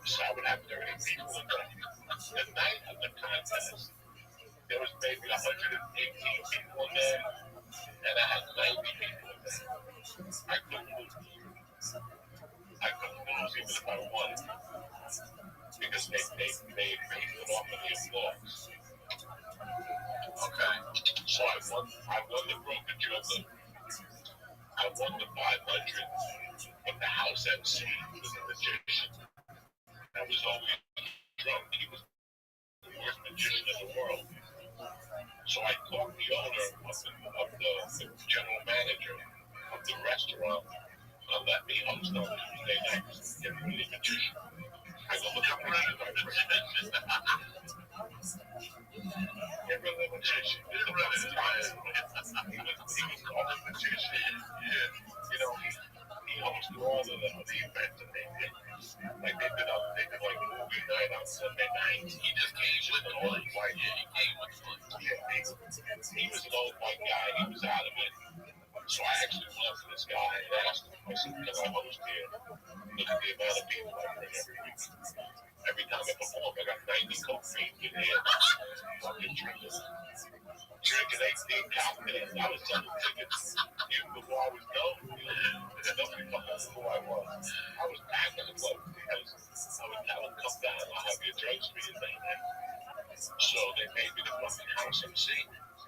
S1: So I would have 30 people in there. The night of the contest, there was maybe 118 people in there. And I had 90 people in there. I couldn't lose. I couldn't lose even if I wanted. Because they based it off of the applause. Okay. So I won the brokerage of the, I won the 500, but the house MC was a magician. I was always drunk. He was the worst magician in the world. So I talked the owner of the general manager of the restaurant to let me host on Tuesday nights. Get rid of the magician. I go, look at me, I'm a magician. Get rid of the magician. Get rid of the magician. He was called a magician. Yeah. You know, he hosted all of the events that they did. Like they did like movie night on Sunday night. He just came with the old white. Yeah, he came with the old. Yeah, he was an old white guy. He was out of it. So I actually went up to this guy and asked him, I said, can I host here? Look at the amount of people I bring every week. Every time I perform, I got 90 coke fiends in here. Fucking drinking 18 cocktails. I was selling tickets even before I was known. And nobody fucking knew who I was. I was packing the club because I would tell them, come down, I'll have your drugs for you down there. So they made me the fucking house MC.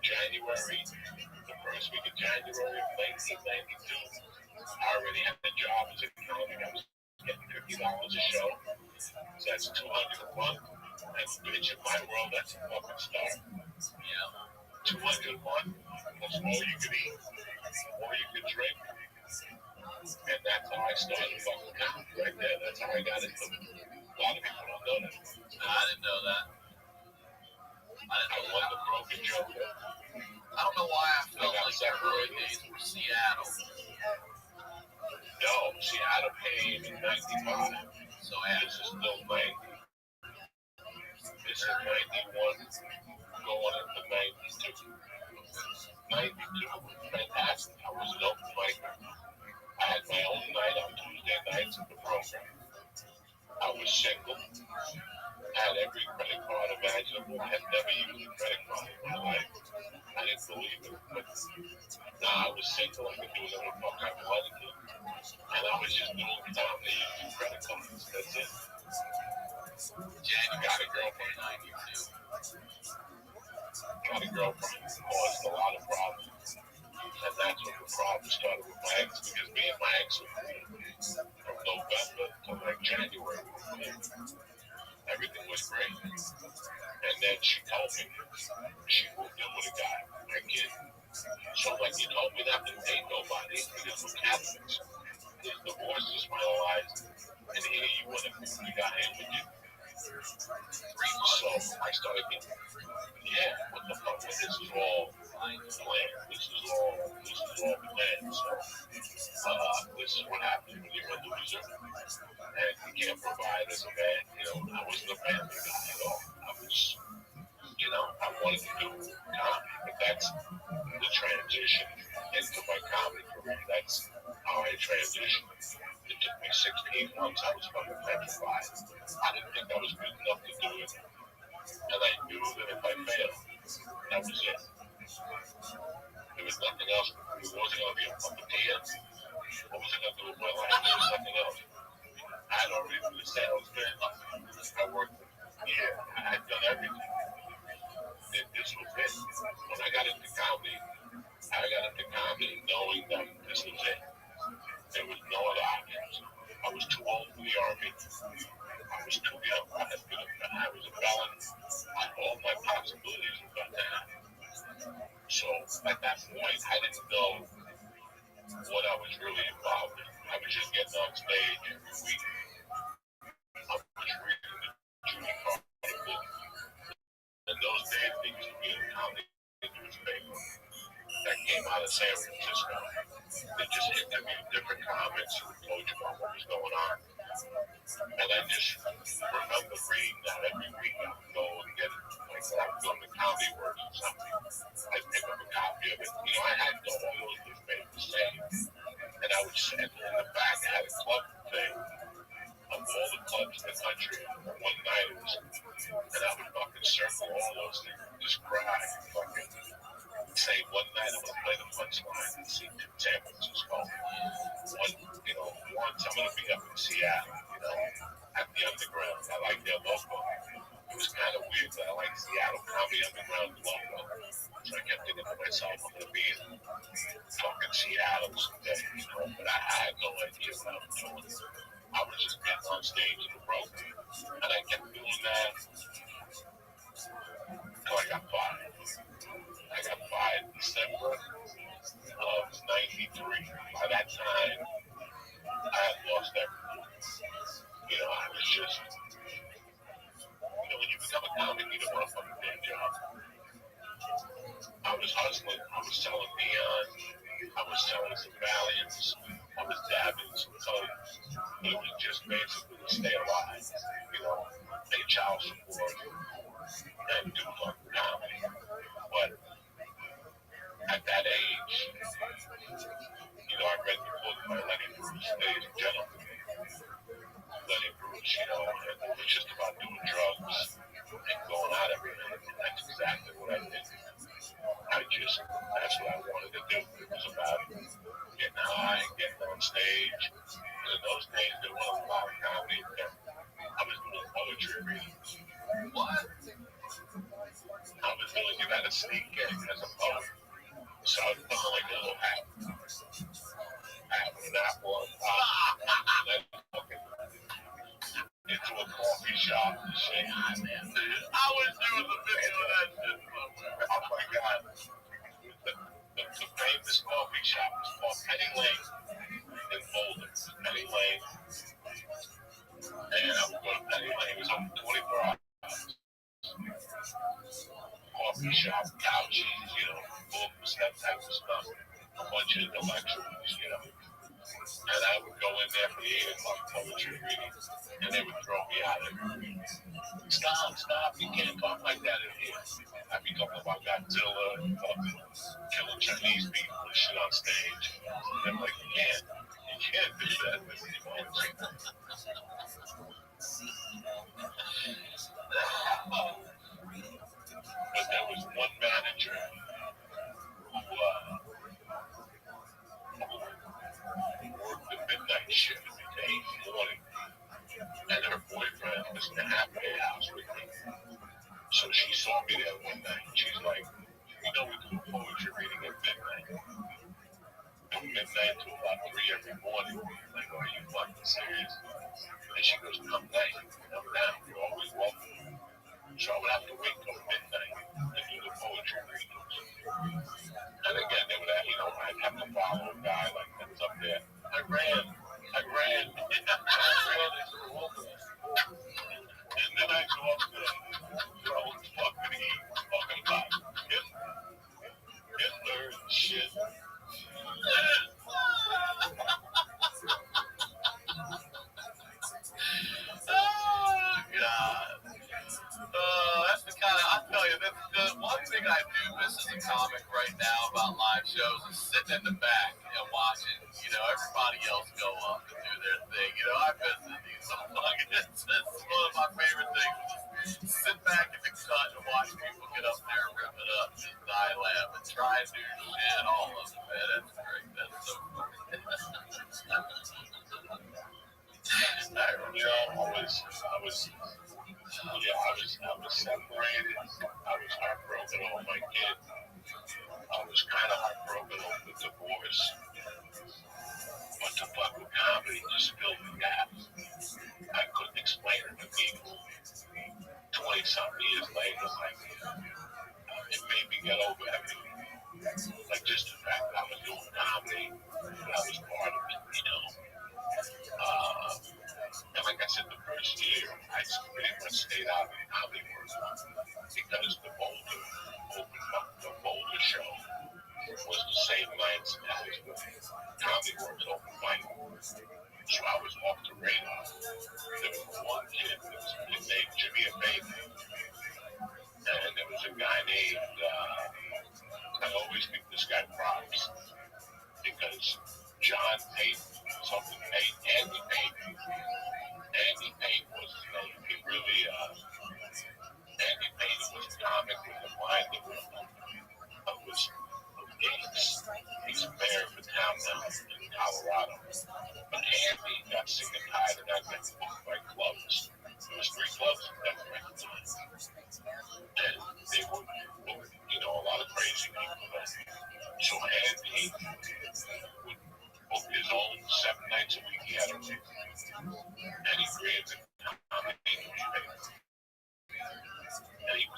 S1: January, the first week of January of 1992, I already had a job as a comic. I was getting $50 a show. So that's $200 a month. And bitch, in my world, that's a fucking start. Yeah. 200 a month. That's all you could eat, all you could drink. And that's how I started fucking comedy right there. That's how I got into it. A lot of people don't know that. No, I didn't know that. I won the broken joke. I don't know why I felt like the early days were Seattle. No, Seattle came in 95. So this is still 90. This is 91 going into 92. 92 was fantastic. I was an open micer. I had my own night on Tuesday nights at the program. I was single. I had every credit card imaginable. I had never used a credit card in my life. I didn't believe it. But now I was single. I could do whatever the fuck I wanted to. And I was just doing comedy using credit cards. That's it. Jan, you got a girlfriend in 92. Got a girlfriend. Caused a lot of problems. And that's when the problem started with my ex, because me and my ex were from November to like January. Everything was great. And then she told me she moved in with a guy, my kid. So I'm like, you know, we don't have to pay nobody because we're Catholics. The divorce is finalized, and here you want to move the guy in with you. So I started getting, yeah, what the fuck? This is all planned. This is all planned. So this is what happens when you're a loser and you can't provide as a man. You know, I wasn't a family guy at all. I was, you know, I wanted to do comedy, but that's the transition into my comedy career. That's how I transitioned. It took me 16 months. I was fucking petrified. I didn't think I was good enough to do it. And I knew that if I failed, that was it. There was nothing else. It wasn't going to be a puppeteer. What was I going to do with my life? There was nothing else. I had already been a salesman. I worked, I had done everything. This was it. When I got into comedy knowing that this was it. There was no other options. I was too old for the army. I was too young. I was a felon. All my possibilities were about to happen. So at that point, I didn't know what I was really involved in. I was just getting on stage every week. I was reading the Judy Carter book. out of San Francisco. They just interviewed different comics and told you about what was going on. And I just remember reading that every week. I would go and get it. Like when I was going to Comedy Works or something, I'd pick up a copy of it. I had no all those newspapers saved. And I would send in the back. I had a club thing of all the clubs in the country for one-nighters. And I would fucking circle all those things and just cry. Fucking say one night I'm going to play the punchline and see San Francisco. Once I'm going to be up in Seattle, at the Underground. I like their logo. It was kind of weird, but I like Seattle Comedy Underground logo. So I kept thinking to myself, I'm going to be in fucking Seattle someday, but I had no idea what I was doing. I was just getting on stage in the rope, and I kept doing that until I got fired. I got fired in December of '93. By that time, I had lost everything. I was just, when you become a comic, you don't want to fucking day job. I was hustling. I was selling neon. I was selling some Valiants. I was dabbing some codes. It was just basically to stay alive. Pay child support and do fucking comedy. But at that age, I read the book by Lenny Bruce, Ladies and Gentlemen. Lenny Bruce, and it was just about doing drugs and going out every night. And that's exactly what I did. That's what I wanted to do. It was about getting high, getting on stage. And in those days, there wasn't a lot of comedy. I was doing poetry readings. What? I was doing it at a sneak gig as a poet. So I was putting like a little hat with an apple on top. And then fucking into a coffee shop and shit. I was doing the video of that shit. Oh my God. The famous coffee shop was called Penny Lane in Boulder. Penny Lane. And I would go to Penny Lane. It was open 24 hours. Coffee shop, couches, books, that type of stuff. A bunch of intellectuals, And I would go in there for the 8 o'clock poetry reading, and they would throw me out every week. Stop, you can't talk like that in here. I'd be talking about Godzilla, killing Chinese people and shit on stage. And I'm like, you can't do that with me. But there was one manager who worked the midnight shift at 8 in the morning, and her boyfriend was in the halfway house with me. So she saw me there one night. She's like, we do poetry reading at midnight. From midnight to about 3 every morning. Like, are you fucking serious? And she goes, come night, come down. You're always welcome. So I would have to wait till midnight and do the poetry readings. And again, they would have, I'd have to follow a guy like that's up there. I ran into the wall. And then I go up there, fucking eat, talking about Hitler and shit. Oh, God. That's the kind of, I tell you, the one thing I do miss as a comic right now about live shows is sitting in the back and watching, everybody else go up and do their thing. I miss these motherfuckers. It's one of my favorite things. Just sit back in the cut and watch people get up there and rip it up, just die laugh and try and do shit, all of it, man. That's great. That's so cool. I was separated. I was heartbroken over my kid. I was kind of heartbroken over the divorce. But the fucking comedy just filled the gaps. I couldn't explain it to people. 20-something years later, it made me get over everything. Like just the fact that I was doing comedy, that I was part of it, And like I said, the first year, I pretty much stayed out of the comedy world because the Boulder show was the same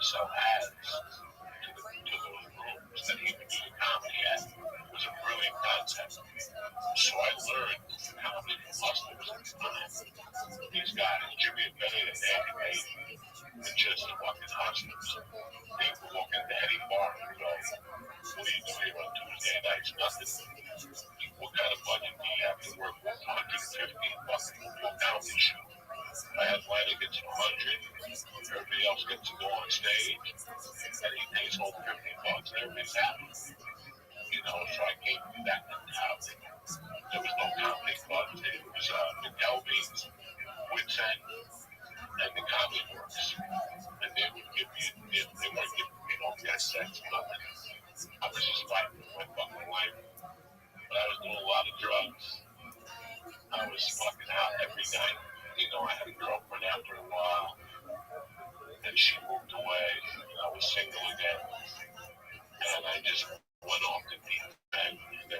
S1: sell ads to those rooms that he would do the comedy at. It was a brilliant concept. So I learned comedy from hustlers. These guys, Jimmy and Benny and Andy Payne, were just fucking hustlers. They would walk into any bar and go, what are you doing here on Tuesday nights? Nothing. What kind of budget do you have to work with? 115 bucks to do a comedy show. My headliner gets 100, everybody else gets to go on stage, and he pays home 50 bucks, and everybody's happy. You know, so I gave him that mentality. There was no comedy club. It was McElvey's, Wits End, and the Comedy Works. And they would give me, they weren't giving me no gas sex, nothing. I was just fighting for my fucking life. But I was doing a lot of drugs. I was fucking out every night. You know, I had a girlfriend after a while, and she moved away, and I was single again. And I just went off the deep end in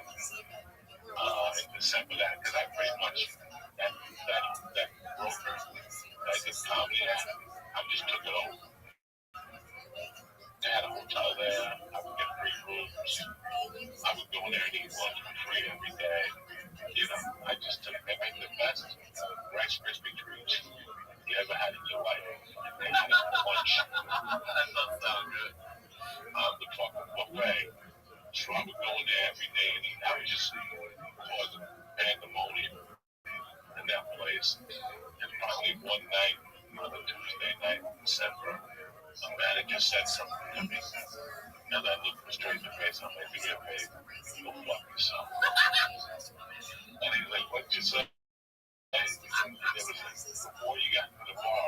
S1: December that, because I pretty much, that broker that I did comedy at, I just took it over. They had a hotel there, I would get free rooms, I would go in there and eat lunch for free every day. You know, I just took it. They make the best Rice Krispie treats you ever had in your life. They had it for lunch. That doesn't sound good. The fucking buffet. So I would go in there every day and eat. I was just causing pandemonium in that place. And finally one night, on a Tuesday night in December, a manager said something to me. And I looked him straight in the face. I'm like, "Give me a favor. Go fuck yourself." And he was like, "What you say?" Before you got to the bar,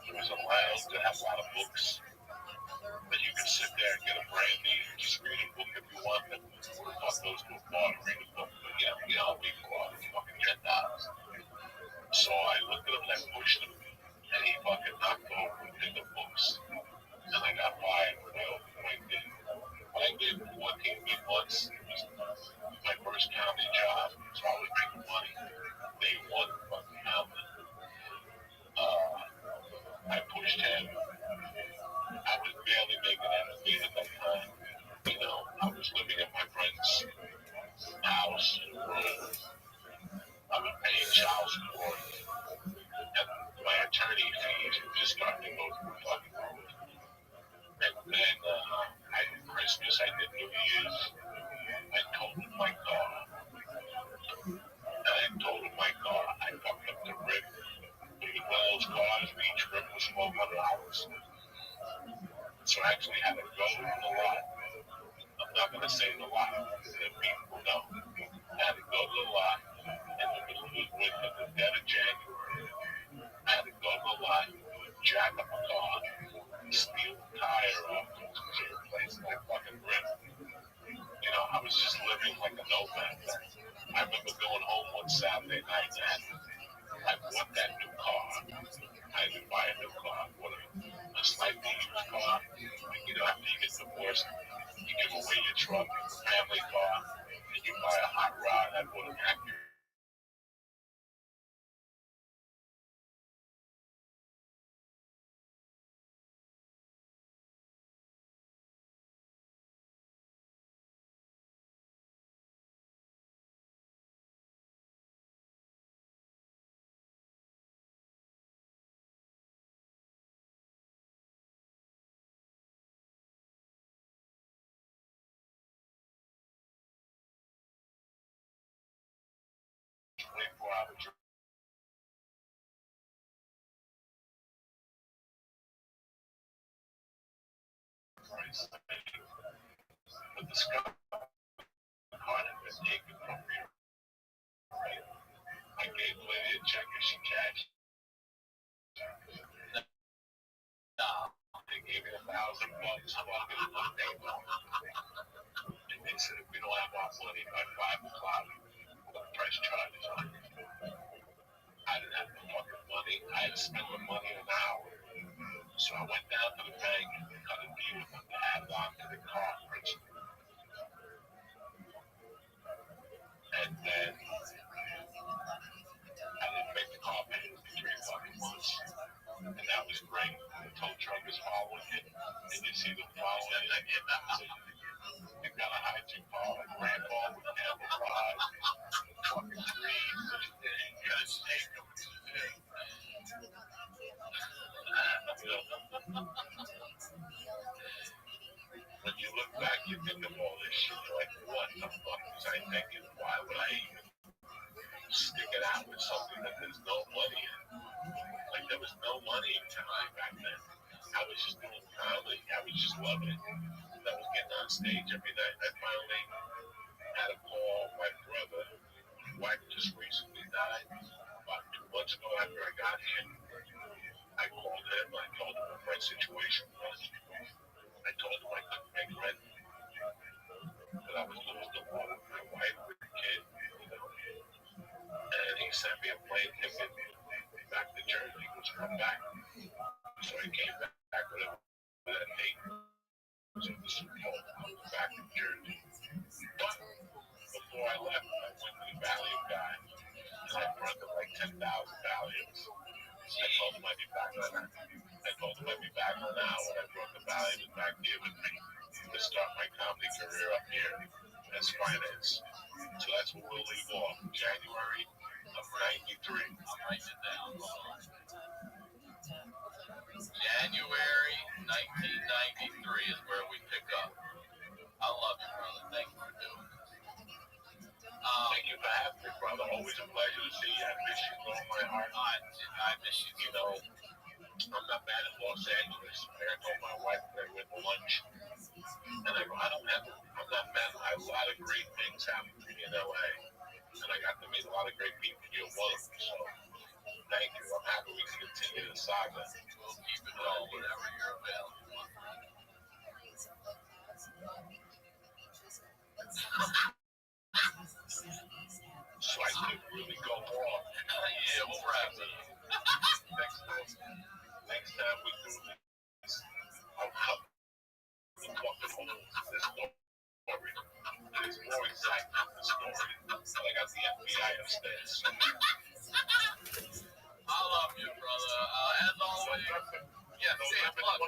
S1: there was a lounge that had a lot of books that you could sit there and get a brandy and just read a book if you want. But who the fuck goes to a bar to read a book? But yeah, we all read a bar, fucking $10. So I looked at him and I pushed him, and he fucking knocked over and picked up books. And I got fired for my open LinkedIn. But I gave him 14 big months. It was my first comedy job, so I was making money. Day one fucking comedy. I pushed him. I was barely making ends meet at that time. You know, I was living at my friend's house, room. I was paying child support. And my attorney fees were just starting to go through the fucking roof. And then I did Christmas, I did New Year's. I totaled my car. And I totaled my car. I fucked up the rim. It was one of those cars where each rim was $1,200. So I actually had to go to the lot. I'm not going to say the lot, because people know. I had to go to the lot in the middle of the winter, the dead of January. I had to go to the lot, jack up a car, steal the tire off to replace my fucking rim. You know, I was just living like a nomad. I remember going home one Saturday night and I bought that new car. I didn't buy a new car. I bought a slightly used car. You know, after you get divorced, you give away your truck, your family car, and you buy a hot rod. I bought an Acura. But the sky card had been taken from me. I gave the lady a check and she cashed. They gave me $1,000. I'm going to get a Monday loan. And they said, if we don't have our money by 5 o'clock, we're going to press charges on you. I didn't have the fucking money. I had spent the money in an hour. So I went down to the bank and cut a deal with them to add on to the car principal. And then I didn't make the car payment for 3 fucking months. And that was great. The tow truck was following it, and you see them following it. They've got a high-tech car, like grandpa with camouflage, fucking trees, and you got a snake over there. When you look back, you think of all this shit. You're like, what the fuck was I thinking? Why would I even stick it out with something that there's no money in? Like, there was no money in comedy back then. I was just doing comedy. I was just loving it. I was getting on stage every night. I finally had a call. My brother, his wife just recently died. About 2 months ago after I got here, I called him. I told him what my situation was. I told him I couldn't make rent, that I was losing the water with my wife and the kid. And he sent me a plane ticket back to Jersey, which come back. So I came back with that date. So this is back to Jersey. But before I left, I went to the Valium guy, and I brought them like 10,000 Valiums. I told him I'd be back on that. I told him I'd be back on now, and I brought the Valium back here with me to start my comedy career up here as finance. So that's where we'll leave off, January of 93. I'm writing it down.
S3: January 1993 is where we pick up. I love you, brother. Thank you for doing this.
S1: Thank you for having me, brother. Always a pleasure to see you. I miss you with all my heart.
S3: I miss you.
S1: You know, I'm not mad at Los Angeles. I told my wife that I went to lunch, and I'm not mad. A lot of great things happened to me in LA, and I got to meet a lot of great people. You're one of them, so thank you. I'm happy we can continue the saga.
S3: We'll keep it going whenever you're available.
S1: So I could really go on.
S3: Yeah, we'll wrap it up.
S1: Next time we do this, I'll come and talk to this story. It's more exciting than the story, but I got the FBI upstairs.
S3: I love you, brother. As always, yeah, say it, plug.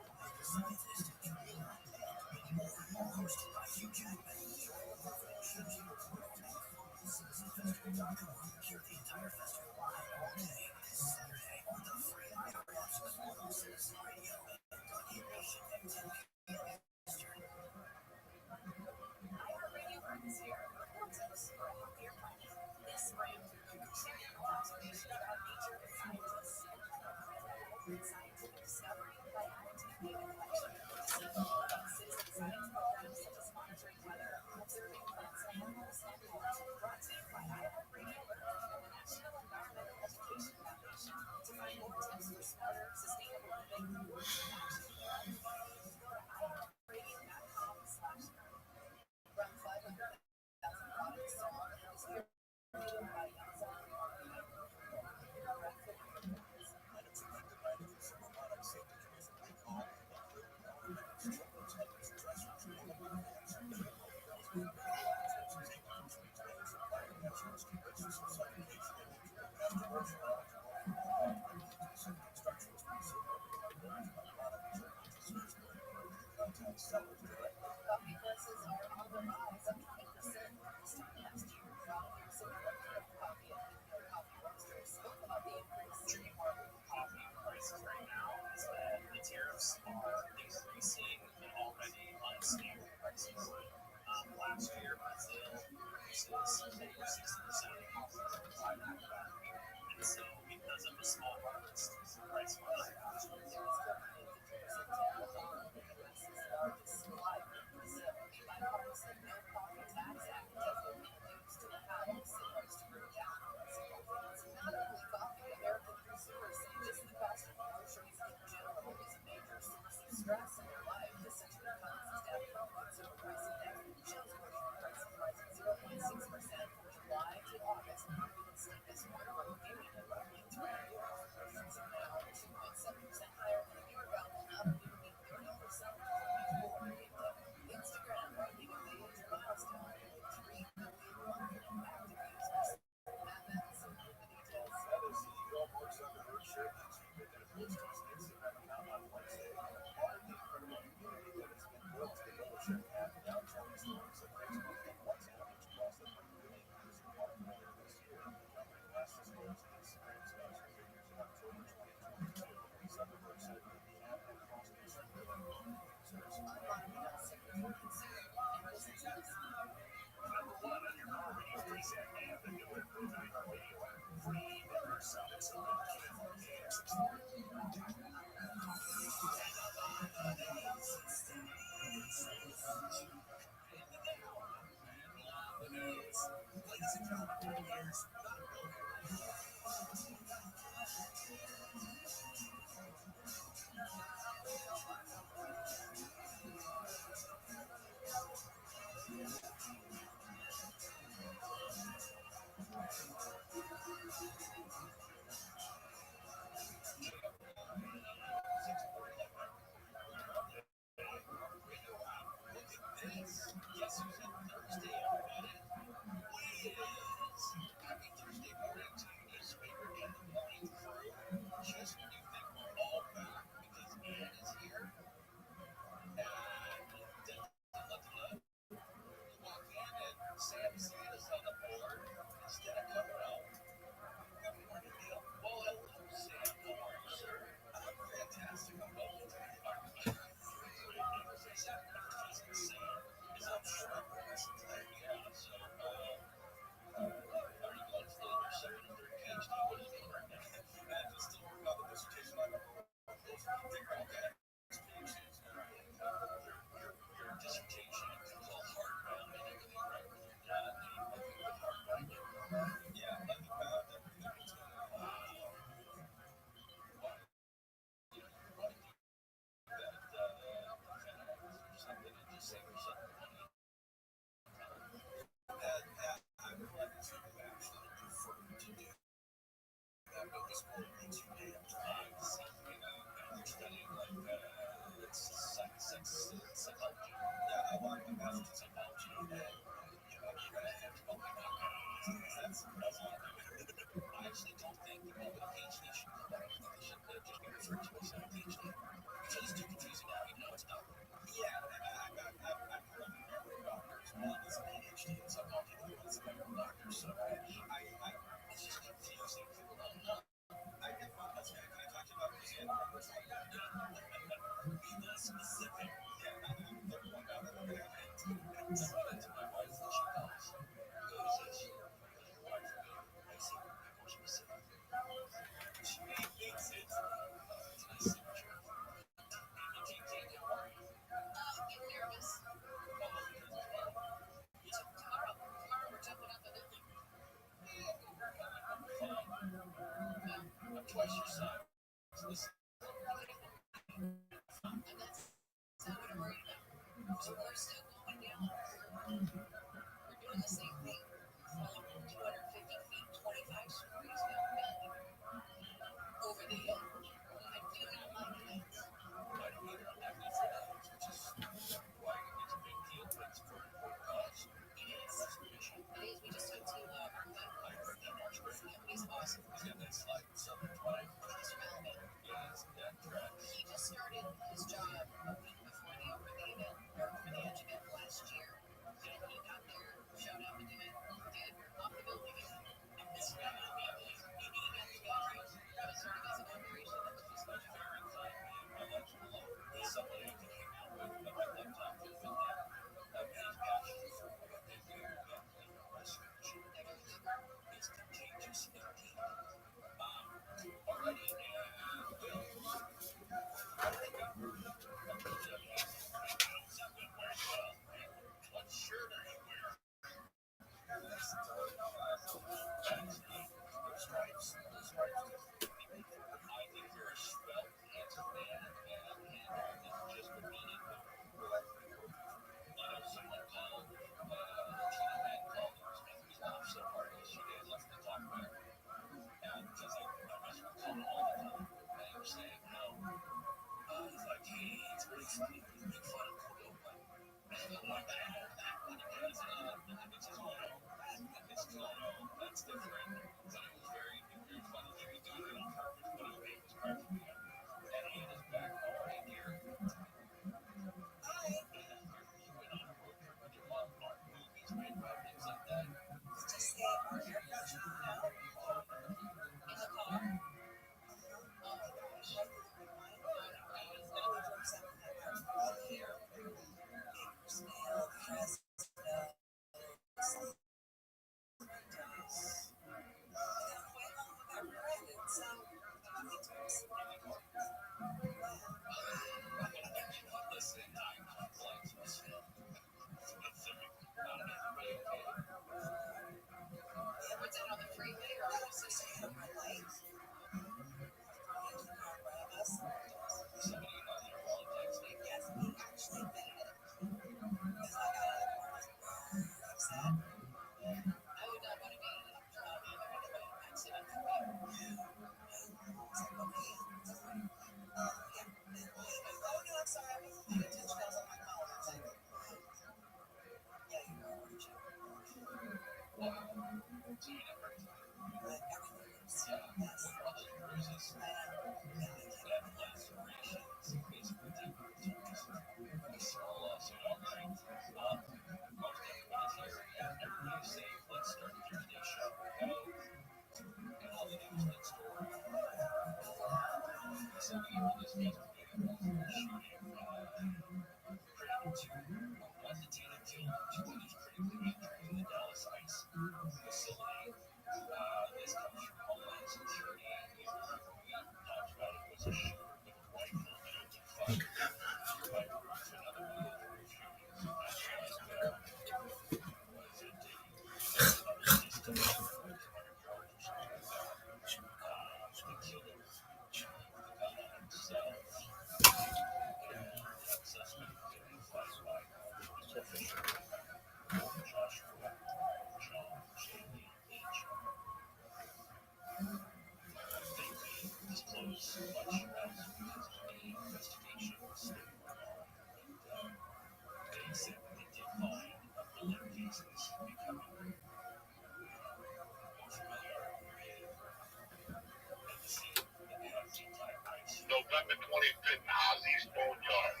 S1: November 25th, Ozzy's Boneyard.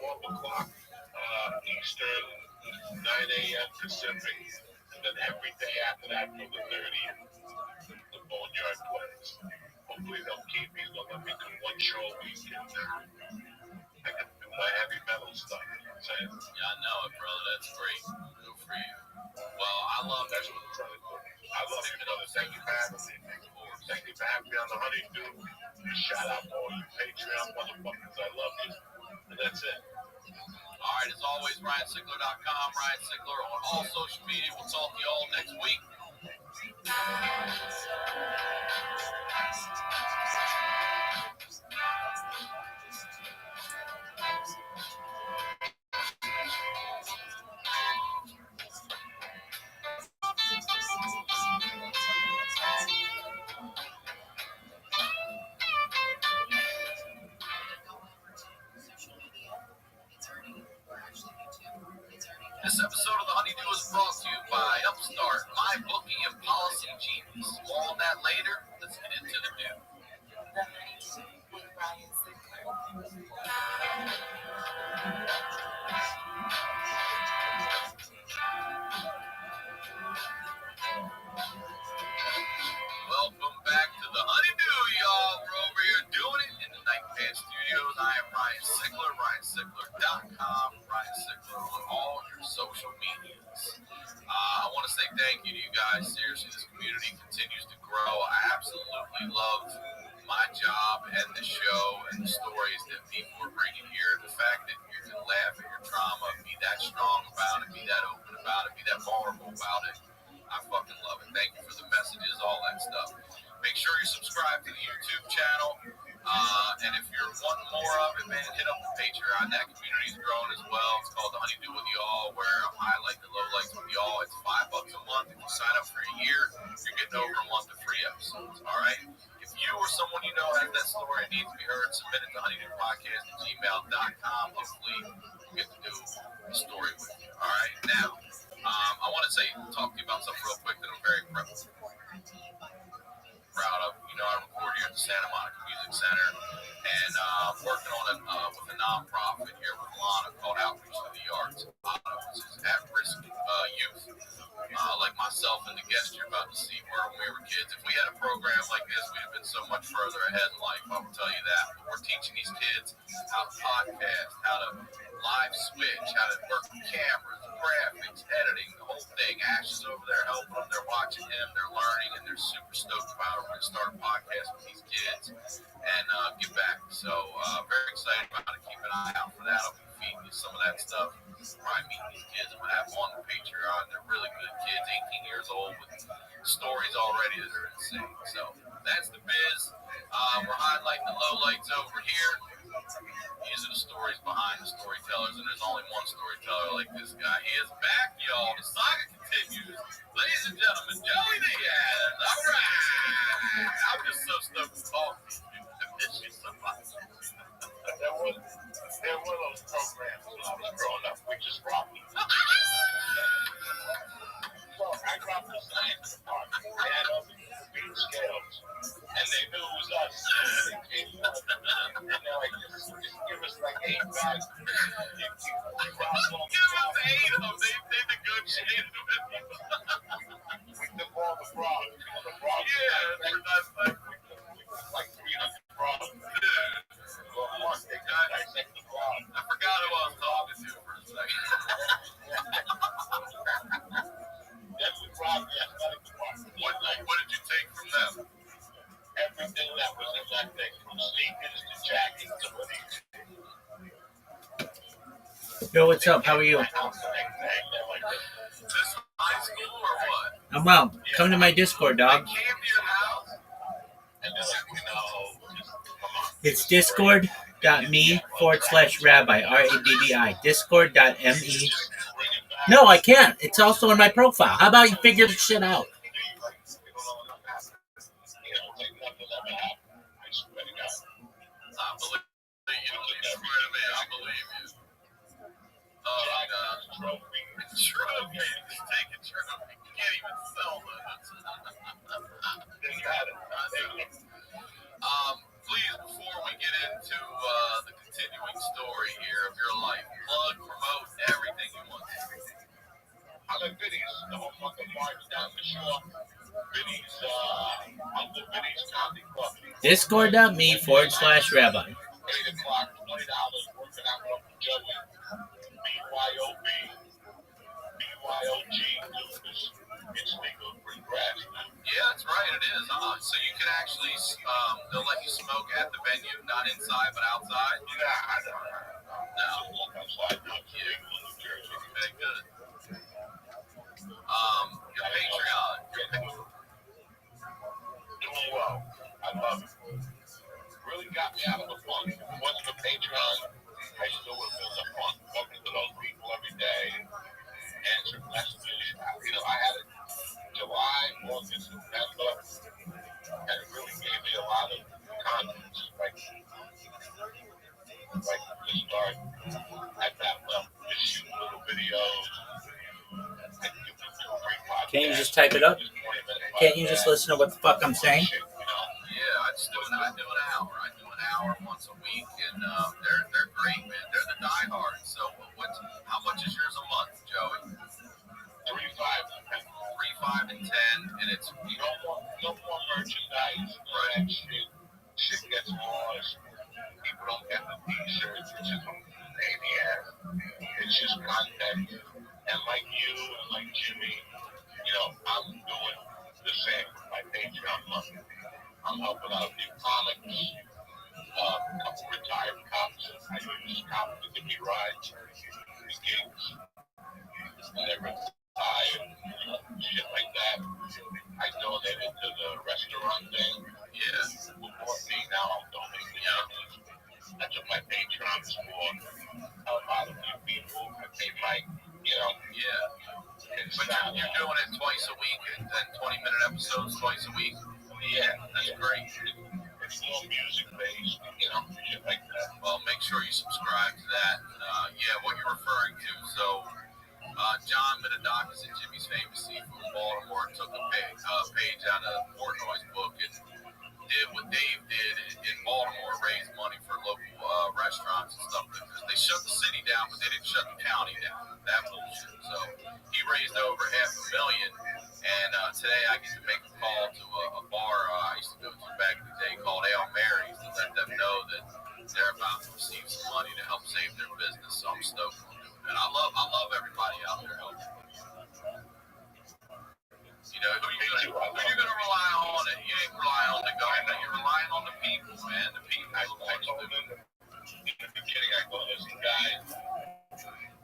S1: 12 o'clock Eastern, 9 a.m. Pacific. And then every day after that till the 30th, the Boneyard plays. Hopefully they'll keep me. They'll let me do one show a week. I can do my heavy metal stuff. You know what I'm saying?
S3: Yeah, I know it, brother. That's great. Good for you. Well, I love
S1: That's what I'm trying to do. I love you, brother. Thank you for having me. Thank you for having me on the Honeydew. Shout out to all you Patreon motherfuckers. I love you. And that's it.
S3: All right, as always, RyanSickler.com, Ryan Sickler on all social media. We'll talk to you all next week. This episode of The Honeydew is brought to you by Upstart, MyBookie, and Policy Genius. More on that later. Let's get into the new. The Honeydew with Ryan Sickler. Welcome back to The Honeydew, y'all. We're over here doing it in the Night Pants Studios. I am Ryan Sickler, RyanSickler.com, Ryan Sickler on all your social medias. I want to say thank you to you guys. Seriously, this community continues to grow. I absolutely love my job and the show and the stories that people are bringing here. The fact that you can laugh at your trauma, be that strong about it, be that open about it, be that vulnerable about it. I fucking love it. Thank you for the messages, all that stuff. Make sure you subscribe to the YouTube channel. And if you're wanting more of it, man, hit up the Patreon. That community is growing as well. It's called The Honeydew with Y'all, where I'm highlighting the lowlights with y'all. It's $5 a month. If you sign up for a year, you're getting over a month of free episodes. All right? If you or someone you know has that story and needs to be heard, submit it to honeydewpodcast@gmail.com. Hopefully, we'll get to do a story with you. All right? Now, I want to talk to you about something real quick that I'm very proud of. You know, I record here at the Santa Monica Music Center, and working on it with a nonprofit here with Lana called Outreach to the Arts, which is at-risk youth, like myself and the guest you're about to see were when we were kids. If we had a program like this, we'd have been so much further ahead in life, I will tell you that. But we're teaching these kids how to podcast, how to live switch, how to work with cameras, graphics, editing, the whole thing. Ash is over there helping them. They're watching him, they're learning, and they're super stoked about it. We're going to start a podcast with these kids and get back. So very excited about it. Keep an eye out for that. I'll be feeding you some of that stuff. Probably meet these kids I'm going to have on the Patreon. They're really good kids, 18 years old, with stories already that are insane. So that's the biz. We're highlighting the lowlights over here. These are the stories behind the storytellers, and there's only one storyteller like this guy. He is back, y'all. The saga she needed to be.
S1: We took all the frogs. The frogs.
S3: Yeah, for God's sake.
S1: Like 300 frogs.
S3: Dude.
S1: Well, once they got dissect the frogs.
S3: I forgot who I was talking to for a second.
S1: That's the frog, the athletic department.
S3: What did you take from them?
S1: Everything that was in that thing, from sneakers to jackets to hoodies.
S2: Yo, what's up? How are you?
S1: My house the next day, they're like,
S3: This high school or what?
S2: I'm well. Come to my Discord,
S3: They
S2: dog.
S3: came to your house?
S1: and they're like, just come on.
S2: It's discord.me/rabbi, RABBI. Discord.me. No, I can't. It's also in my profile. How about you figure this shit out?
S3: I believe you. I believe you. Oh, God. Trophy. Just take a trophy. You can't even sell those. Please, before we get into the continuing story here of your life, plug, promote everything you want.
S1: I like Vinny's, the whole fucking March down the shore. Vinny's, Uncle Vinny's Comedy Club.
S2: Discord.me/rabbi.
S1: 8 o'clock, $20, working out with Uncle Joey. BYOB. BYOG, Lucas. It's legal for grass.
S3: Yeah, that's right, it is. So you can actually, they'll let you smoke at the venue, not inside, but outside?
S1: Yeah, I don't know.
S3: No.
S1: Walk outside, not
S3: Yeah.
S1: New Jersey.
S3: Very good. Your Patreon.
S1: Doing well. I love it. Really got me out of the funk. If it wasn't for Patreon, I still would have been in the funk. Talking to those people every day, answering messages. You know, I had it July, August, September, and it really gave me a lot of confidence. Like to start at that level, just shoot little videos. And you can do 3 podcasts.
S2: Can't you just type it up? Can't you just listen to what the fuck I'm saying?
S3: Yeah, I do an hour. I do an hour once a week, and they're great, man. They're the diehards. So how much is yours a month, Joey?
S1: 3, 5,
S3: 3, 5, and 10, and it's
S1: no more merchandise. Right. Shit gets lost. People don't get the t-shirts. It's just maniac. It's just content. And like you and like Jimmy, you know, I'm doing the same with my Patreon money. I'm helping out a few comics, a couple retired cops. I use cops to give me rides to gigs. And they're retired, shit like that. I donated to the restaurant thing. Yeah. Before me, now I'm donating. Yeah. That's what my Patreon is for. Help out a few people. I pay Mike, you know. Yeah. But you're doing it twice a week, and then 20-minute episodes twice a week. Yeah, that's great. It's more music-based, you know, shit like that. Well, make sure you subscribe to that. Yeah, what you're referring to. So, John Mitadakis and Jimmy's Famous Seafood in Baltimore took a page out of Portnoy's book and did what Dave did in Baltimore, raised money for local restaurants and stuff. Because they shut the city down, but they didn't shut the county down. That bullshit. So he raised over $500,000. And today I get to make a call to a bar I used to go to back in the day called Ale Mary's to let them know that they're about to receive some money to help save their business. So I'm stoked on doing that. I love everybody out there helping. You know, who you gonna rely on? You ain't relying on the government. You're relying on the people, man. The people. I told them in the beginning, I go, listen, guys,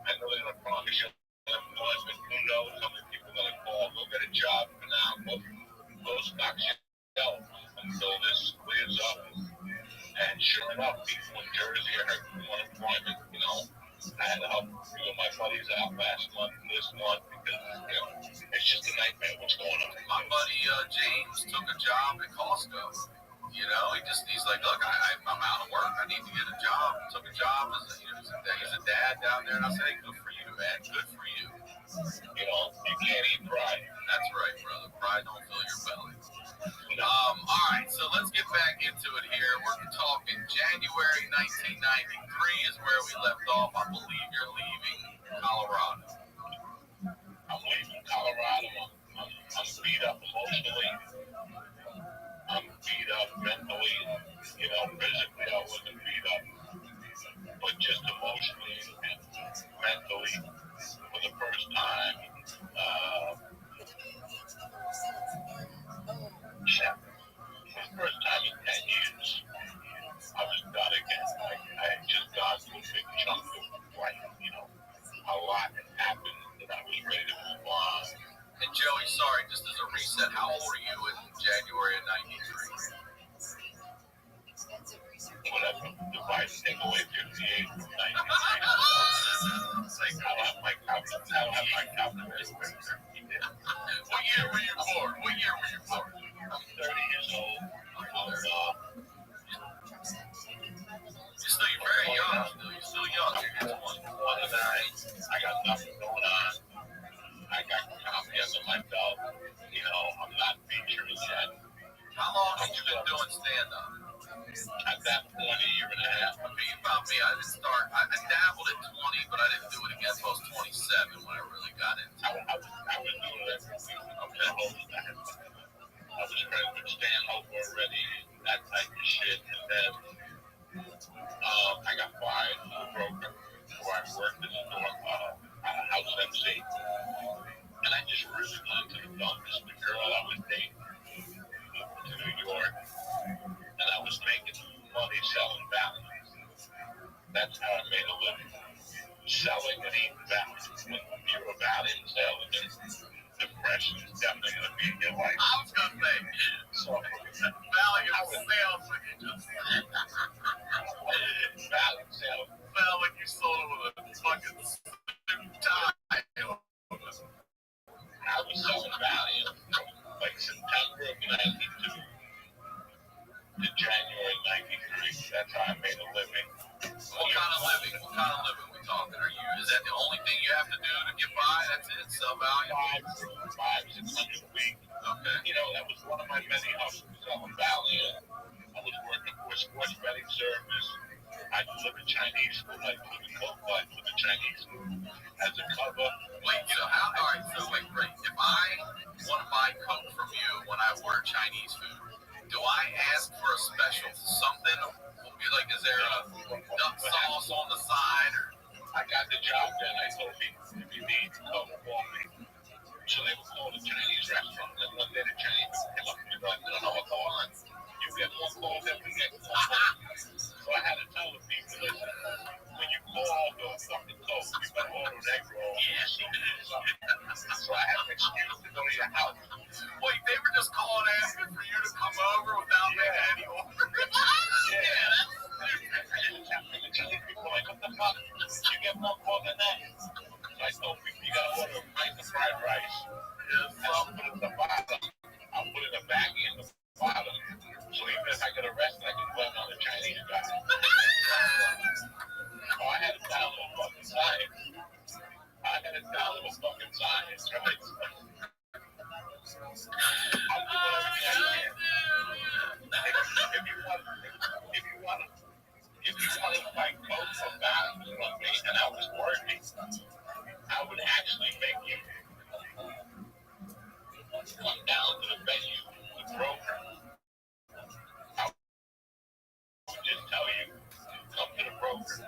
S1: I know they're gonna promise you employment. Who knows how many people are gonna call, go get a job for now. Go stock yourself until this clears up. And sure enough, people in Jersey are hurting for unemployment. You know, I had to help a few of my buddies out last month and this month because, you know, it's just a nightmare what's going on. My buddy James took a job at Costco. You know, he's like, look, I'm out of work. I need to get a job. Took a job as he's a dad down there, and I said, hey, good for you, man. Good for you. You know, you can't eat pride. That's right, brother. Pride don't fill your belly. All right, so let's get back into it here. We're talking January 1993 is where we left off. I believe you're leaving Colorado. I'm noticed the girl I was dating to New York, and I was making money selling values. That's how I made a living. Selling and eating values. When you're a value salesman, depression is definitely going to be in your life.
S3: I was going to say,
S1: So,
S3: value sales when you just
S1: value sales.
S3: felt like you sold it with a fucking tie.
S1: I was selling value from like September of 92 to January 93. That's how I made a living.
S3: What kind of living? What kind of living we talking? Is that the only thing you have to do to get by? That's it? Sell value?
S1: 600 a week.
S3: Okay.
S1: You know, that was one of my many hustles, selling value. I was working for a sports betting service. I delivered Chinese food. I delivered cold blood for the Chinese food as a cover.
S3: Wait, so how? All right, so wait, great. If I want to buy Coke from you when I order Chinese food, do I ask for a special something? Like, is there a duck sauce on the side? Or
S1: I got the job done. I told people, if you need Coke, call me. So they would call the Chinese restaurant. And one day the Chinese people came up to me like, no, what's going on? You get more calls than we get. So I had to tell the people, listen, when you call the fucking Coke, you better order an egg roll. So I had an excuse to go to your house.
S3: wait, they were just calling asking for you to come over without making any orders.
S1: And the Chinese people were like, what the fuck? You get more calls than that? So I told people, you gotta order a pint of fried rice. And I'll put it in the bottom. I'll put it in a baggie in the bottom. So even if I get arrested, I can blame on the Chinese guy. Oh, I had a thousand of fucking science. Right? I'll do whatever I can. If you want to fight both for values from me and I was working, I would actually make you come down to the venue, the broker. I would just tell you, come to the broker.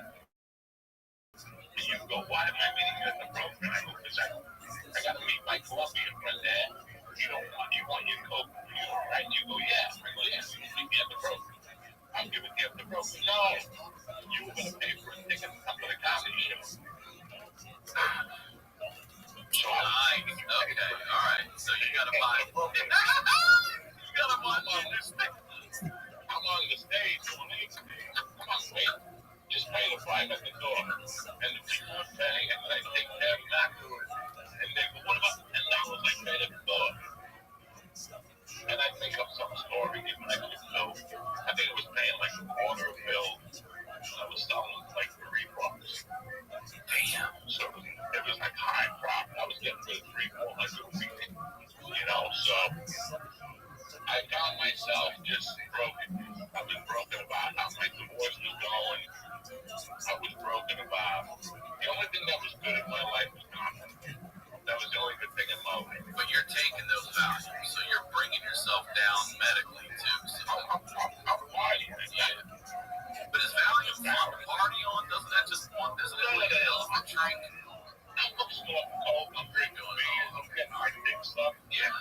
S1: And you go, why am I meeting you at the broker? And I go, because I got to meet my Colombian friend there. You want your Coke? You all right? You go, yeah. I go, yeah. You meet me at the broker. I'll give it to you at the broker. No. You were going to pay for a ticket to come to the comedy show. So
S3: Nice. Okay. All right. So you got to buy. You got to buy my new stick.
S1: I'm on the stage doing anything. Come on, wait. Just pay the $5 at the door. And the people are paying, and I take care of them afterwards. And they go, what about the $10 I paid at the door? And I make up some story, even I didn't know. I think it was paying like a quarter a bill. I was selling like $3. Damn. So it was like high profit. I was getting paid $300-400 a week. You know, so I found myself just broken. I was broken about how my divorce was going. I was broken about the only thing that was good in my life was confidence. That was the only good thing in my life.
S3: But you're taking those values, so you're bringing yourself down medically too. So
S1: I'm partying.
S3: yeah. But is value fun to party on? Doesn't that just want? Isn't it like a drink?
S1: I'm still up cold. I'm drinking beer. I'm getting Arctic stuff.
S3: Yeah.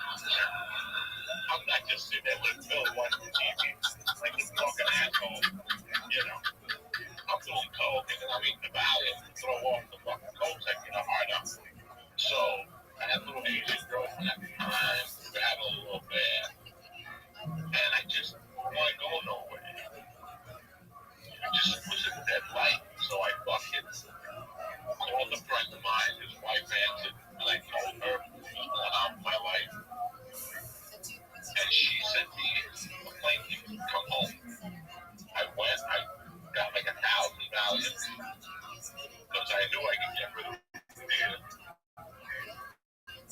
S1: I'm not just sitting there with Bill watching TV like a fucking asshole. You know, I'm doing coke and then I'm eating the valley and throw off the fucking coke taking the heart up. So I had a little Asian girlfriend at the time. We had a little bad. And I just wasn't going nowhere. It just was a dead light. So I fucking called a friend of mine, his wife answered, and I told her what was going on in my life. And she sent me a plane ticket to come home. I went, I got like $1,000 because I knew I could get rid of it.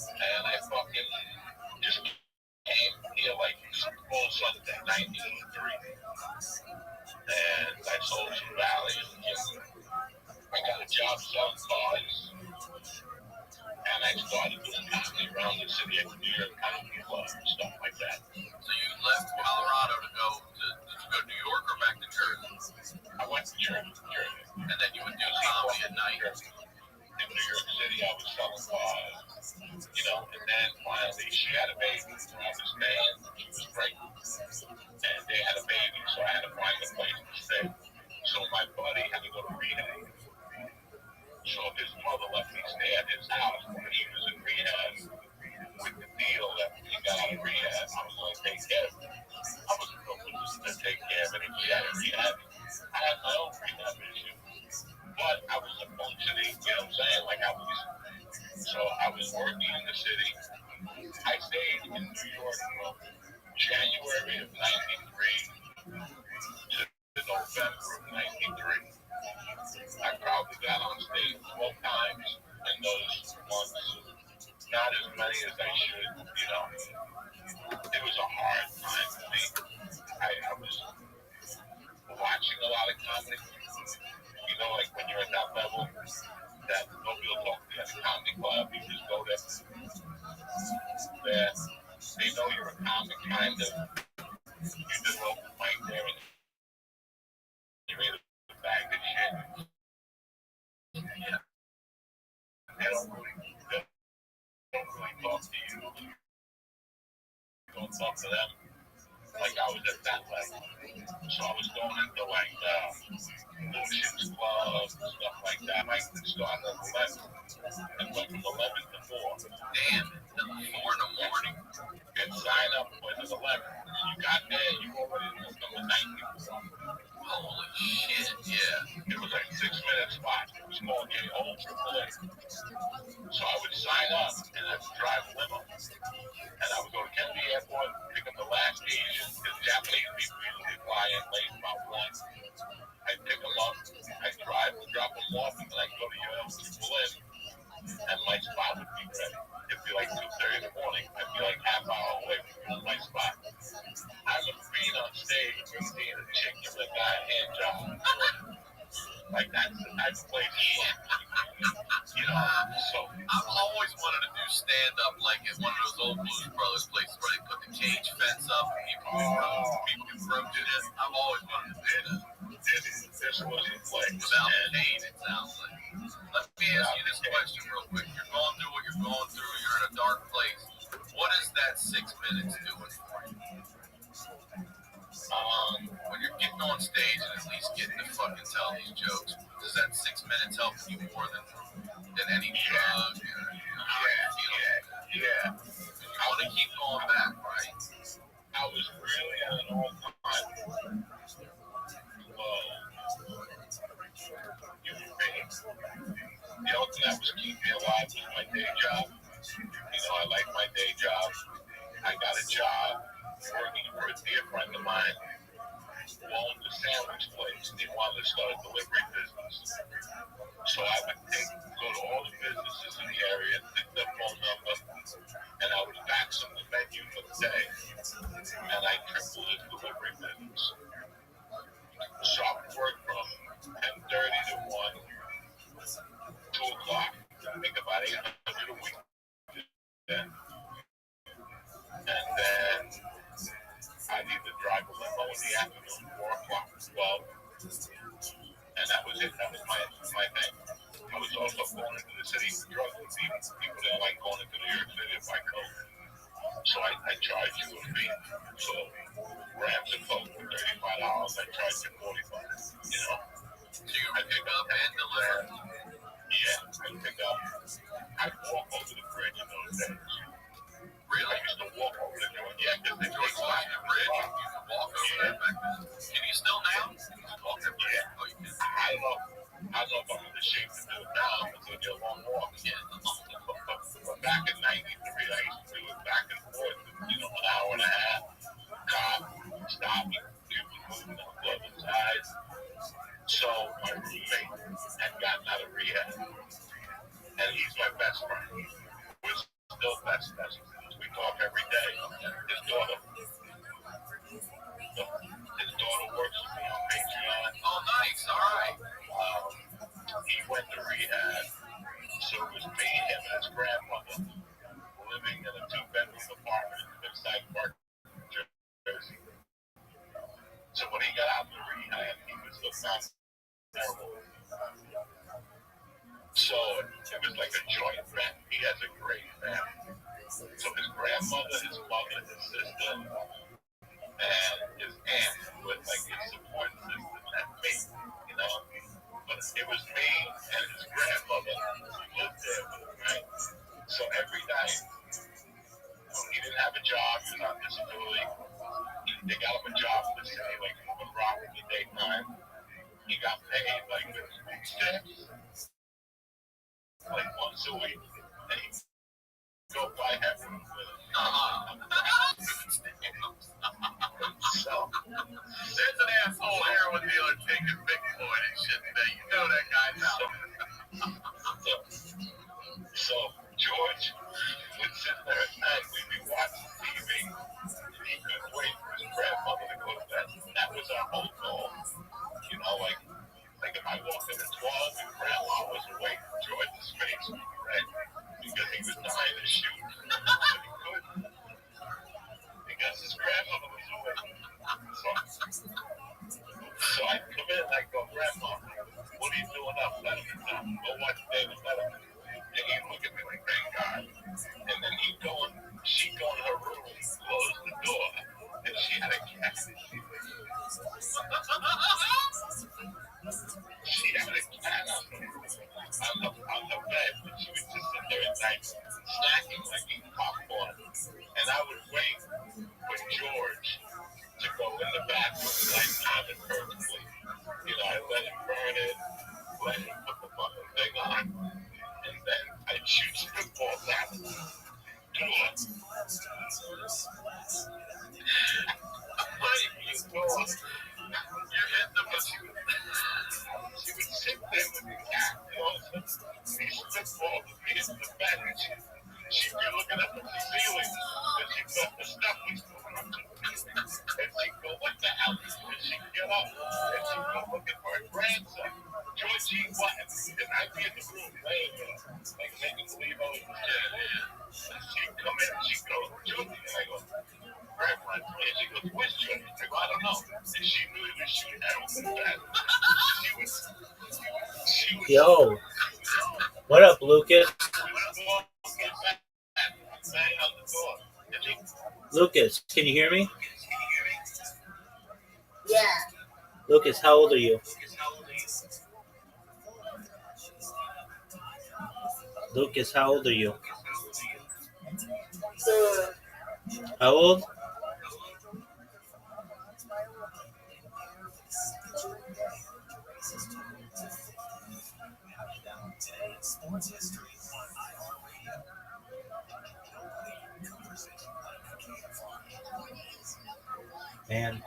S1: And I fucking just came here like Super Bowl Sunday, 1993. And I sold some values. I got a job selling cars. And I started doing comedy around the city of New York Comedy Club and stuff like that.
S3: So you left Colorado to go to New York or back to Jersey?
S1: I went to Jersey.
S3: And then you would do comedy at night.
S1: In New York City, I was selling cars. you know, and then finally she had a baby. So I was staying, she was pregnant, and they had a baby, so I had to find a place to stay. So my buddy had to go to rehab. So his mother let me stay at his house when he was in rehab with the deal that when he got out of rehab, I was going to take care of him. I wasn't going to take care of it if he had a rehab. I had my own rehab issue. But I was a functioning, you know what I'm saying? Like I was working in the city. I stayed in New York from January of 93 to November of 93. I probably got on stage 12 times in those months. Not as many as I should, you know. It was a hard time for me. I was watching a lot of comedy. You know, like when you're at that level, that nobody will talk to you at a comedy club. You just go there. They know you're a comic, kind of. You just open mic there and you're in a bag of shit. Yeah. They don't really talk to you. You don't talk to them. Like I was at that level. So I was going into like Ocean's Club, stuff like that. I might start at 11 and went from 11 to 4. Damn, 4 in the morning. And sign up when it's 11. You got there, you already knew number 94. Holy shit, yeah. It was like 6 minutes spot. It was called Get Old AAA. So I would sign up and I would drive a limo. And I would go to Kennedy Airport, pick up the last Asian, because Japanese people usually fly in late about 1. I'd pick them up, I'd drive to drop them off, and then I'd go to UL and my spot would be ready. It'd be like 2:30 in the morning. I'd be like half hour away from my spot. I remember being on stage and seeing a chick give a guy a hand job. Like that's the type of place you know. So I've always wanted to do stand up like at one of those old Blues Brothers places where they put the cage fence up and people can throw shit. I've always wanted to do that. This was a place without pain, it sounds like. Let me ask you this question real quick. You're going through what you're going through. You're in a dark place. What is that 6 minutes doing for you? When you're getting on stage and at least getting to fucking tell these jokes, does that 6 minutes help you more than any drug? Yeah. I want to keep going back, right? I was really at an all-time low. The only thing that was keeping me alive was my day job. You know, I like my day job. I got a job working for a dear friend of mine who owned a sandwich place. They wanted to start a delivery business. So I would go to all the businesses in the area, take their phone number, and I would fax them the menu for the day. And I tripled the delivery business. So I would work from 10:30 to 1, 2 o'clock. I make about 800 a week. And then I'd either drive a limo in the afternoon, 4 o'clock to 12. And that was it. That was my thing. I was also going into the city for drugs with people that like going into New York City if I could. So I charge you a fee. So grams of coke for $35, I charge you $45. You know. So you would pick up and deliver? Yeah, I pick up. I'd walk over the bridge in those days. Really? I used to walk over the bridge. Yeah, because they take by the bridge. You could walk over there back then. Can you still now? Yeah. Oh, you can. I don't know if I'm in the shape to do it now. It's going to be a long walk. Yeah. But back in 93, I used to do it back and forth, you know, an hour and a half. Cop, stopping, people moving on the other side. So my roommate had gotten out of rehab. And he's my best friend. We're still best friends. We talk every day. His daughter works with me on Patreon. Oh, nice. All right. He went to rehab. So it was me, him, and his grandmother living in a 2-bedroom apartment in Midside Park, Jersey. So when he got out of rehab, he was looking out terrible. So it was like a joint rent. he has a great family. So his grandmother, his mother, his sister, and his aunt was like his support system. That's me, you know. But it was me and his grandmother who lived there with him, right? So every night, he didn't have a job, he was on disability. They got him a job in the city, like moving rock in the daytime. He got paid like with food stamps, like once a week. And he'd go buy heroin with him. So
S3: There's an asshole heroin dealer taking Bitcoin and shit today. You know that guy now.
S1: So George would sit there at night, we'd be watching TV, and he couldn't wait for his grandmother to go to bed. That was our whole goal. You know, like if I walked in at 12 and grandma was awake, George's face would be red because he was dying to shoot, but he couldn't because his grandmother was awake. So I'd come in and I'd go, Grandma, what are you doing up? Let him know. Go watch David Letterman. And he'd look at me like, thank God. And then she'd go in her room, close the door, and she had a cat. She had a cat on the bed, and she would just sit there at night, snacking like eating popcorn. And I would wait for George to go in the bathroom nighttime and burn sleep. You know, I let him burn it, let him put the fucking thing on, and then I'd shoot spitballs at him. You know what?
S3: You're hitting them with you.
S1: She would sit there with the cat, you know, these spitballs would be in the bed, and she'd be looking up at the ceiling, and she thought the stuff was going on. And she'd go, what the hell? And she'd get up, and she'd go looking for her grandson. Georgie, what? And I'd be in the room laying there, like making believe I was dead. And she'd come in and she'd go, Georgie, and I go, Grandma, and she goes, where's Georgie? I go, I don't know. And she knew he was shooting arrows in the bed. She was
S2: Yo, what up, Lucas? Lucas, can you hear me?
S5: Yeah.
S2: Lucas, how old are you? Lucas, how old are you? How old? Man.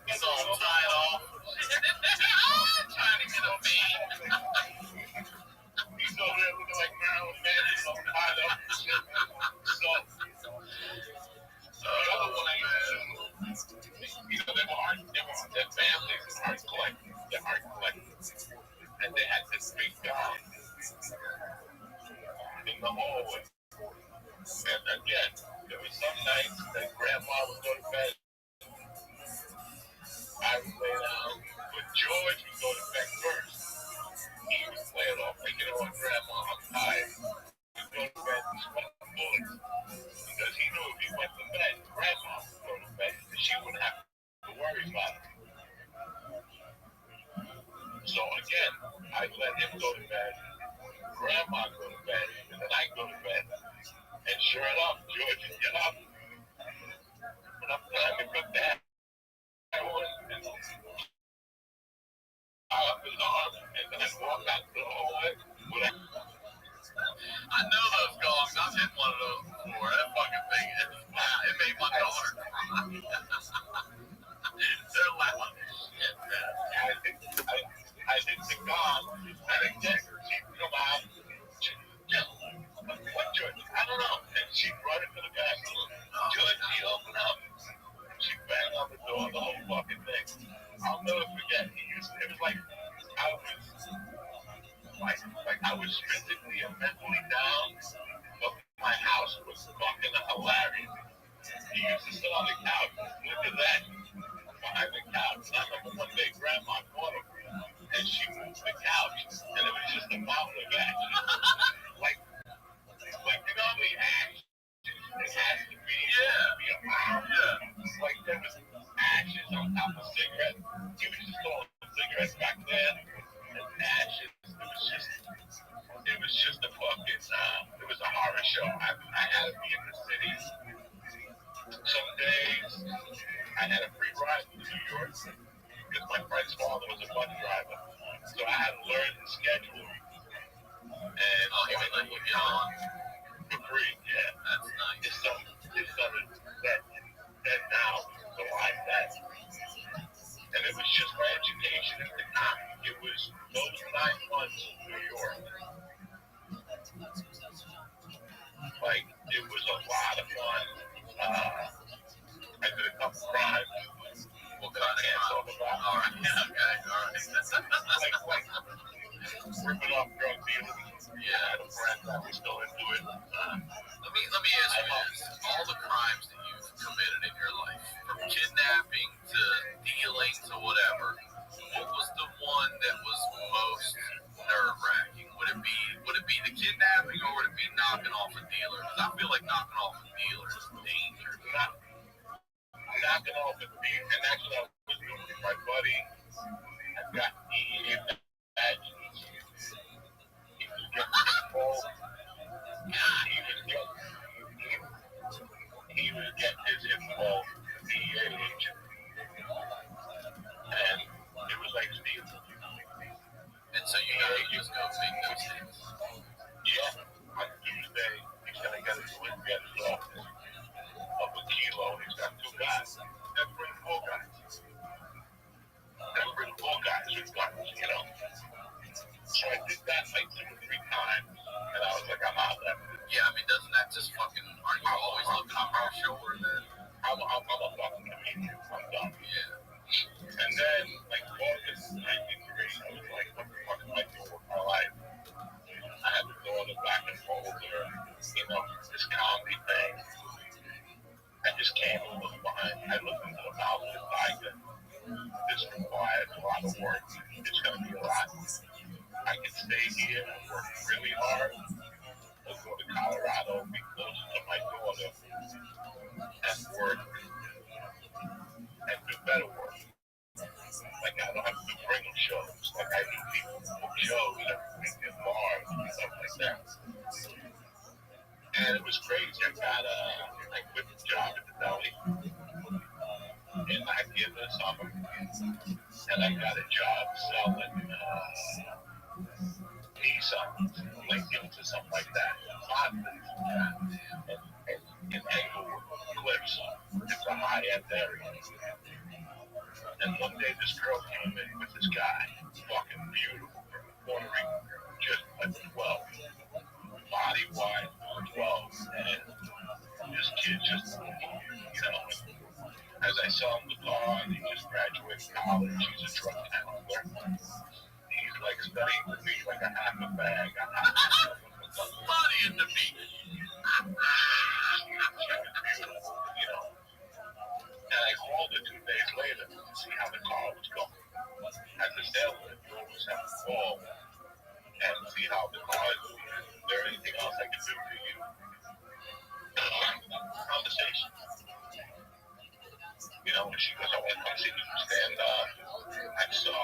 S3: He's all tied off. Trying to get a bean.
S1: He's over there looking like Marilyn Manson, tied up and shit. So, the other one I used to, you know, their families are art collectors. They're art collectors. And they had this big dog in the hallway. And again, there were some nights that grandma would go to bed. I would lay down, but George would go to bed first. He would play it off like, you know what, Grandma, I'm tired. He would go to bed and sweat the bullets. Because he knew if he went to bed, Grandma would go to bed, and she wouldn't have to worry about it. So again, I'd let him go to bed, Grandma go to bed, and then I'd go to bed. And sure enough, George would get up, put up time to put that on, and up his arm, and then walk out to the hallway with a...
S3: I know those gongs. I've hit one of those before. That fucking thing, it made my daughter cry. They're loud as shit, man.
S1: I hit the gong, and again, she'd come out, what, George? I don't know. And she'd run into the bathroom. George, open up. She'd bang on the door, the whole fucking thing. I'll never forget. It was like I was physically and mentally down, but my house was fucking hilarious. He used to sit on the couch, look at New York because my friend's father was a bus driver. So I had to learn the schedule. And
S3: he would let you get on
S1: for free, yeah.
S3: That's nice.
S1: His son is dead now, so I'm dead. And it was just my education at the time. It was those 9 months in New York. Like, it was a lot of fun. I did a couple crimes.
S3: What kind of
S1: Can't talk about.
S3: All right, okay, all right.
S1: like ripping off drug dealers.
S3: Yeah.
S1: I had a friend that was still into it.
S3: Let me ask you this. All the crimes that you've committed in your life, from kidnapping to dealing to whatever, what was the one that was most nerve-wracking? Would it be the kidnapping or would it be knocking off a dealer? Because I feel like knocking off a dealer is dangerous.
S1: Knocking off the beat, and that's what I was doing with my buddy. I got he was getting involved. He was getting his info from the DEA agent, and it was like Steve.
S3: And so you gotta just go make those things.
S1: Yeah, on Tuesday he's gonna get his office of a kilo. He's got 2 guys. They're pretty cool guys. With guns, you know. So I did that like 2 or 3 times, and I was like, I'm out there.
S3: Yeah, I mean, doesn't that just fucking? Aren't you always looking over your shoulder then?
S1: I'm a fucking comedian. I'm done.
S3: Yeah.
S1: And then, like August 93, I was like, what the fuck am I doing with my life? I had to go on the back and forth, this comedy thing. I just came a little behind. I looked into the mouth of the tiger. This requires a lot of work. It's going to be a lot. I can stay here and work really hard, or go to Colorado, be closer to my daughter, and work and do better work. Like, I don't have to bring them shows. Like, I do people book shows every week in bars and stuff like that. And it was crazy. I quit the job at the deli in the summer, and I got a job selling Nissan, Lincolns, or something like that. In Englewood Cliffs. It's a high-end area. And one day this girl came in with this guy, fucking beautiful, from Puerto Rico, just like 12. Body-wise, 12. And this kid just, as I saw him the car, he just graduated college, he's a drug handler. He's like studying the beach like a half a bag.
S3: Studying the beach.
S1: And I called her 2 days later to see how the car was going. And the salesman was have to call and see how the car is doing. Is there anything else I can do for you? Conversation. And she goes, I want to see you stand up. I saw.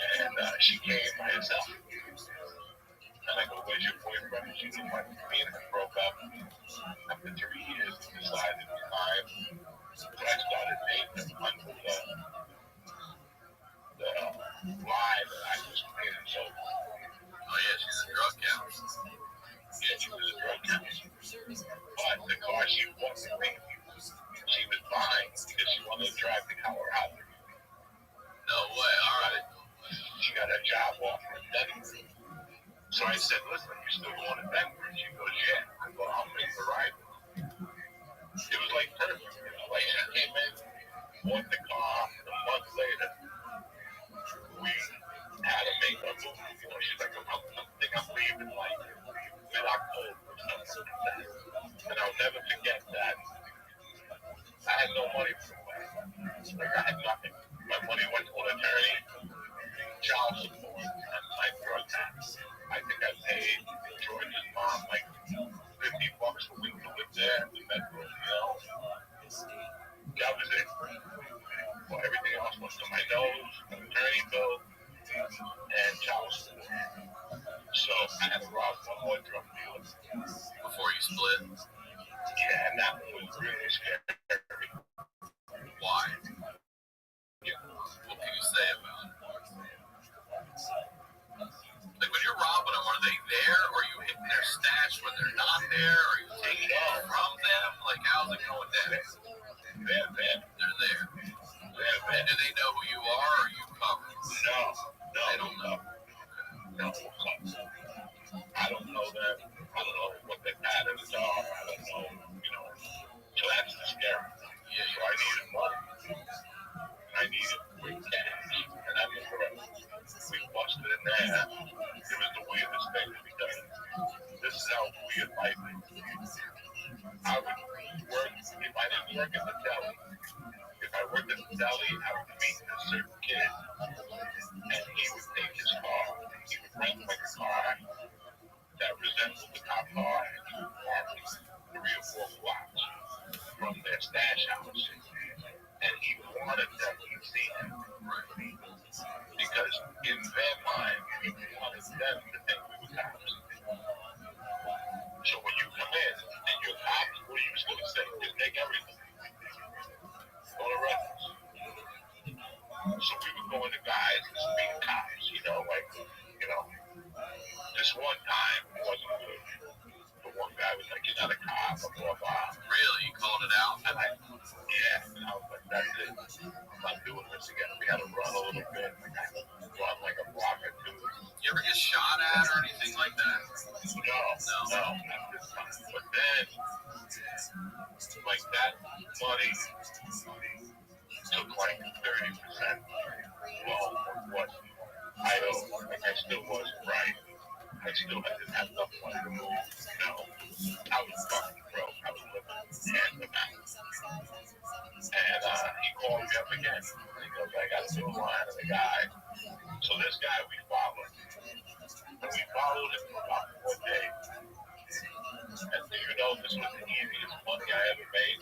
S1: And she came by herself. And I go, where's your boyfriend? And she goes, me and her broke up. After 3 years, we decided it's time. So I started dating him under the lie that I was committed. So,
S3: oh yeah, she's a drug counselor.
S1: Yeah, she was a drug counselor. But the car she wanted me, she was buying because she wanted to drive to Colorado.
S3: No way, all right.
S1: She got a job offer in Denver. So I said, listen, you still going to Denver? And she goes, yeah. I go, I'll make the ride. It was like perfect. Like she came in, bought the car, a month later, we had to make a move. She's like, I think I'm leaving like mid-October or something like that. And I'll never forget that. I had no money for the way. Like, I had nothing. My money went to an attorney, child support, and my drug tax. I think I paid George's mom like $50 a week to live there in the bedroom, That was it. Well, everything else went to my nose, an attorney bill, and child support. So I had to rob one more drug dealer.
S3: Before you split?
S1: Yeah, and that was really scary.
S3: Why? And do they know who you are, or are you covered?
S1: No,
S3: They don't know.
S1: no. I don't know them. I don't know what their patterns are. I don't know, So that's the scary thing.
S3: Yeah,
S1: So I needed money. I needed quick cash. And I was correct. We busted in there. It was the weirdest thing because this is how weird life is. I would work, if I didn't work at the deli, if I worked at the deli, I would meet a certain kid, and he would take his car, he would rent like a car that resembled the cop car, and he would park 3 or 4 blocks from their stash house, and he wanted them to see him, because in their mind, he wanted them to think we were cops. So when you come in and you're cops, what are you just going to say? Just take everything. Go to records. So we would go into guys as being cops, This one time it wasn't good. The one guy was like, "You're not a cop," blah, blah, blah.
S3: Really? You called it out?
S1: And I was like, "That's it. I'm not doing this again." We had to run a little bit. Run like a block or two.
S3: You ever get shot at or anything like that?
S1: No, not this time. But then, like that money took like 30% loan of what I owed. Like I still wasn't right. I didn't have enough money to move. I was fucking broke. I was living hand to mouth. And he called me up again. He goes, "I got a new line of the guy." So this guy we followed. And we followed him for about 4 days. And do you know this was the easiest money I ever made?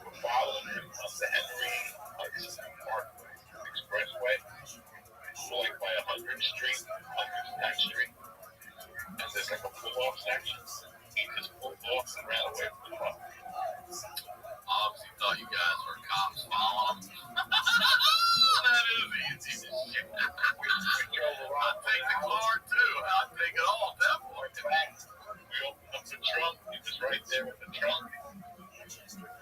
S1: We're following him up the Henry Hudson Parkway Expressway. So like by 100th Street, 110th Street. And there's like a pull-off section. He just pulled off and ran away from the car.
S3: Obviously thought you guys were cops following him. That is easy.
S1: We drove around.
S3: I'd take the car too. I'd take it all at that point.
S1: We opened up the trunk. He was right there with the trunk.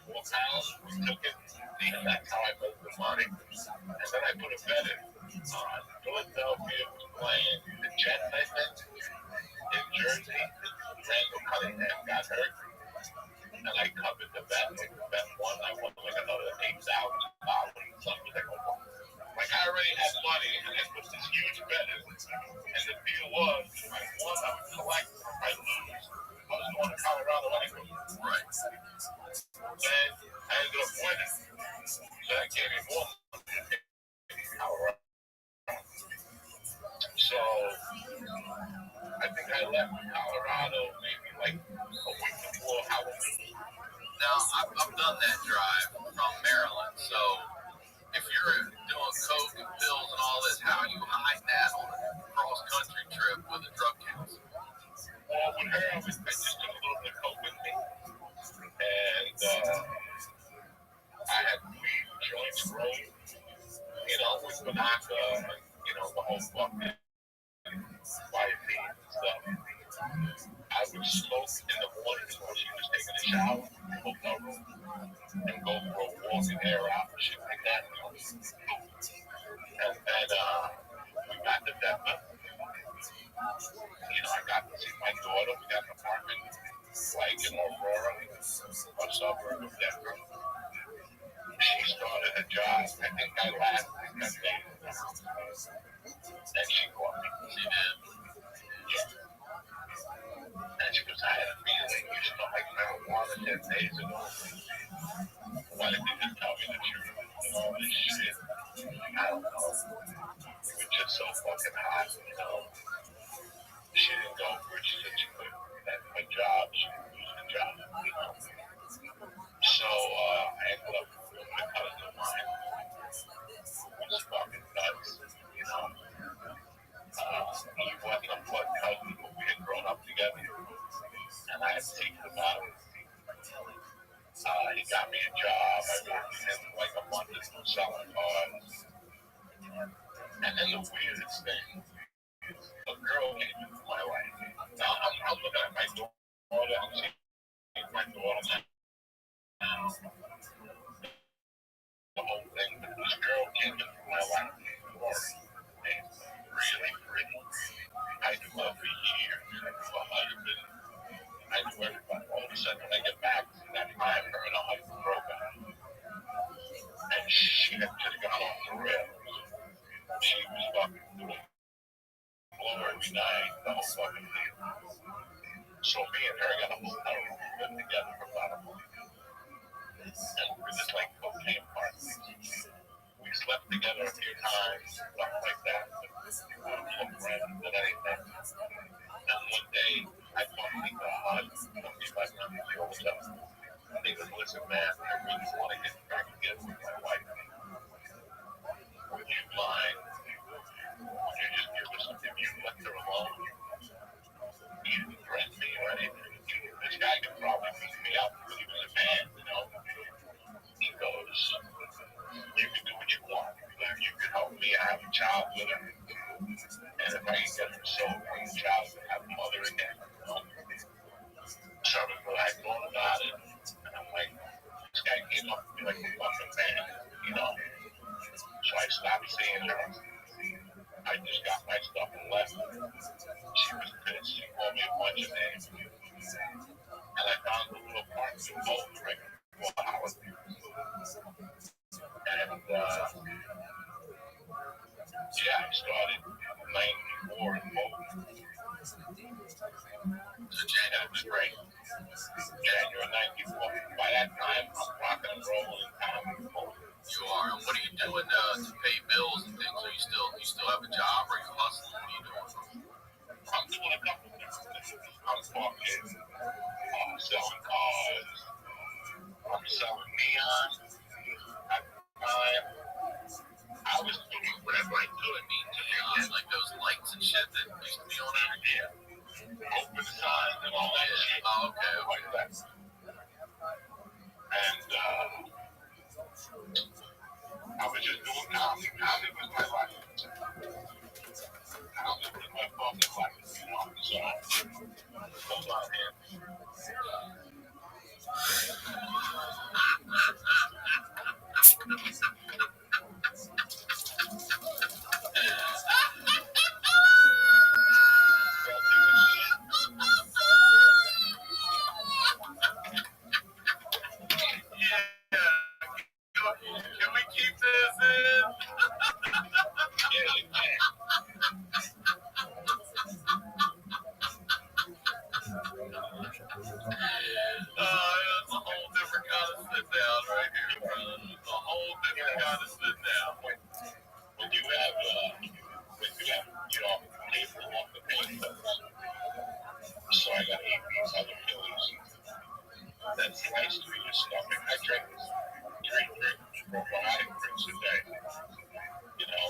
S1: 4 pounds. We took it. And that's how I moved the money. And then I put a bet in. Philadelphia was playing the Jets, I think, in Jersey. Randall Cunningham got hurt. And I covered the bet. Like the bet won. I won like another $8,000 or something. Like I already had money and I put this huge bet in. And the deal was, if I won, I would collect. If I lose, I was going to Colorado anyway.
S3: Right.
S1: And I ended up winning. So that gave me more money in Colorado. So I think I left Colorado maybe like a week before Halloween.
S3: Now, I've done that drive from Maryland, so if you're doing coke and pills and all this, how are you hiding that on a cross-country trip with a drug counselor?
S1: Well, with her, I just took a little bit of coke with me. And I had weed joints rolled, with Banaka, the whole fucking Vitamine and stuff. I would smoke in the morning while she was taking a shower, hotel room, and go for a walk and air out and shit like that. And we got to Denver. I got to see my daughter. We got an apartment like in Aurora, a suburb of Denver. She started a job. I think I laughed and got dated. And she called me.
S3: She did.
S1: Yeah. And she goes, "I had a feeling you smelled like marijuana 10 days ago. Why didn't you just tell me the truth and all this shit?" I don't know. We were just so fucking hot, She didn't go for it. She said she couldn't. That's my job. She could lose the job, So I ended up with a cousin of mine who was fucking nuts, He wasn't a blood cousin, but we had grown up together. And I had taken him out. He got me a job. I worked for him like a month selling cars. And then the weirdest thing, a girl came into my life. Now I'm looking at my daughter. I'm seeing my daughter now. The whole thing, but this Carolina, Florida. And really pretty. I knew her for years. I knew her husband. I knew everybody. All of a sudden, when I get back, that time her and her husband broke up. And she had just gone off the rails. She was fucking doing blow every night, the whole fucking deal. So me and her got a hotel room, we lived together for about a month. And we were just like cocaine partners. We slept together a few times, stuff like that. But we wouldn't look around than anything. And one day, I finally got hot. Somebody like me, the old stuff. They said, listen, man, I really want to get back together with my wife. Would you mind? Would you just give us, if you left her alone, you didn't threaten me or anything. This guy could probably beat me up because he was a man, you know. He goes, you can do what you want. You can help me have a child with her. And if I can get her sober, the child can have a mother again, you know. So I was like, going about it. And I'm like, this guy came up to me like a fucking man, you know. So I stopped seeing her. I just got my stuff and left. She was pissed. She called me a bunch of names. And I found a little apartment in Bolton right before the holiday. And, yeah, I started in 94 in Bolton. So January was great. January 94. By that time, I'm rocking and rolling in town in Bolton.
S3: You are. And what are you doing to pay bills and things? Are you still have a job, or are you hustling? What are you doing?
S1: I'm doing a couple of different things. I'm fucking selling cars. I'm selling neon. At the time, I was doing whatever I could.
S3: Neon, like those lights and shit that used to be on there?
S1: Yeah. Open signs and all that shit.
S3: Oh, okay.
S1: Like that. And I was just doing comedy. Comedy was my life. Comedy was my fucking life, you know. So, hold on here.
S3: Can we keep this in?
S1: Yeah, you can.
S3: It's a whole different kind of sit down right here, brother. It's a whole different kind of sit down.
S1: When you have, you know, paper off the paper. So I got 8 these other pills. That's nice to your stomach. I drink 3 probiotic drinks a day. You know,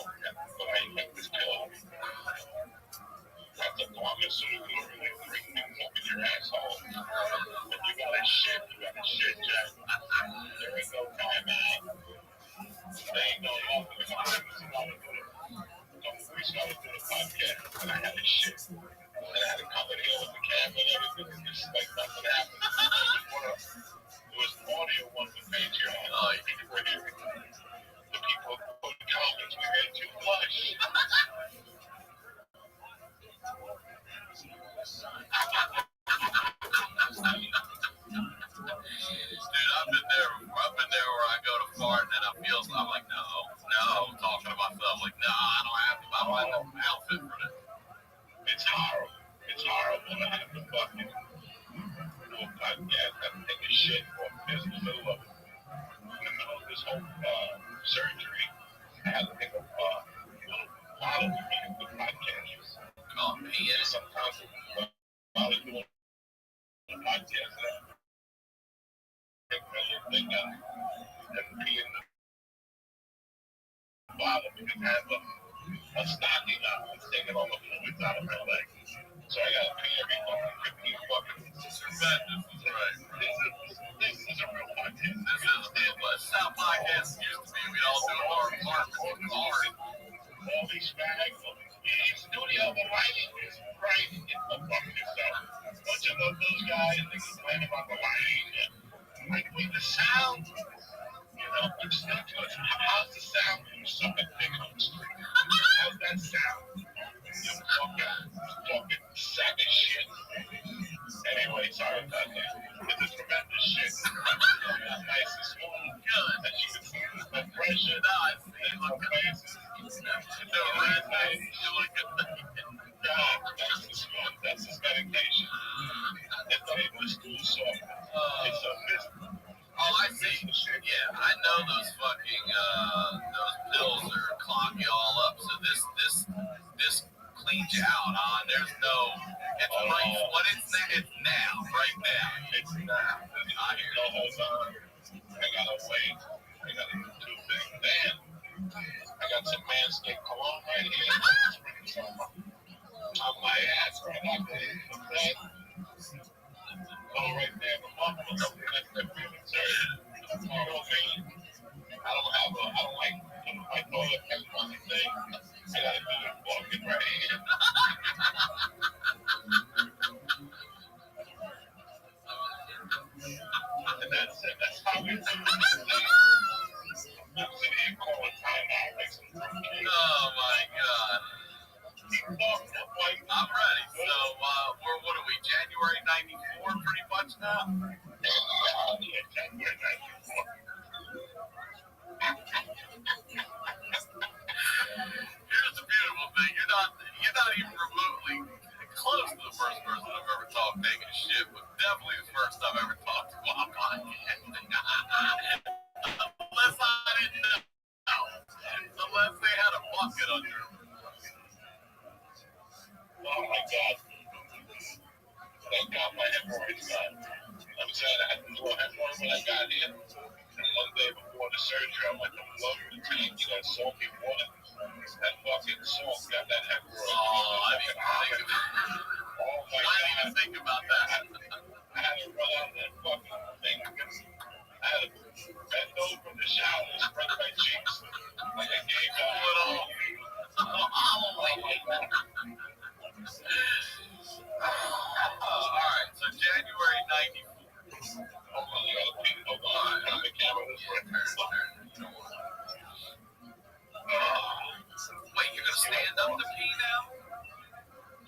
S1: but I make this pill. That's a pharmaceutical really bring things up in your asshole. If you got a shit, Jack. There ain't no time out. There ain't no nothing. We started doing a podcast, and I had a shit. And I had to come in here with the camera and everything, and just like nothing happened. It was audio on the Patreon. You need to bring everything. The people put comments, we made too much.
S3: Dude, I've been there where I go to fart and I'm like, no, I'm talking to myself, like, no, I don't have an outfit for this.
S1: It's horrible. It's horrible to have to fucking do a podcast and take a shit or piss in the middle of it. In the middle of this whole surgery, I had to take a little bottle with me in the podcast.
S3: Oh, man.
S1: Sometimes while they're doing the podcast, take my little thing out and pee in the bottle because I have a stocking on and taking all the fluids out of my leg. So I gotta pee every fucking 15 fucking minutes.
S3: Tremendous, right.
S1: This is a real podcast.
S3: This is how podcasts used to be. We'd all do our apartments in cars.
S1: All these fags, studio, the lighting is bright. Get the fuck yourself. A bunch of those guys, they complain about the lighting. Like, with the sound, you know, it's not good. How's the sound? You're so big of a
S3: weed you out, huh? There's no, it's brief. What it's now, right now.
S1: It's now. I hear the whole time. I gotta wait. I gotta do two things. Then I got some Manscaped cologne right here. On my ass right out there. Okay? Go right there. The muscle. That's the feeling, sir. You know what I mean? I don't like toilet paper on the thing. I gotta do it walking right here. And that's it. That's how we do it. I'm sitting here calling time out like some drunk.
S3: Oh my God. I'm ready. So, what are we, January 94 pretty much now? Here's the beautiful thing. You're not even remotely close to the first person I've ever talked taking a shit, but definitely the first I've ever talked to on podcast. Unless I didn't know. Unless they had a bucket under them.
S1: Oh my God. Thank God my hemorrhoids gone. I'm saying I had to do a hemorrhoid when I got here. And one day before the surgery, I went to plug the tank. You got salty water. That fucking salt got that hemorrhoid.
S3: Oh, I didn't think about that.
S1: Oh my God.
S3: I didn't even think about that.
S1: I had to run out that fucking thing. I had to bend over in the shower and spread my cheeks like I gave that little.
S3: Oh my God. All right, so January 94.
S1: Hold on, you gotta peek. Hold on. The camera was right there.
S3: Wait, you're gonna stand up to pee now?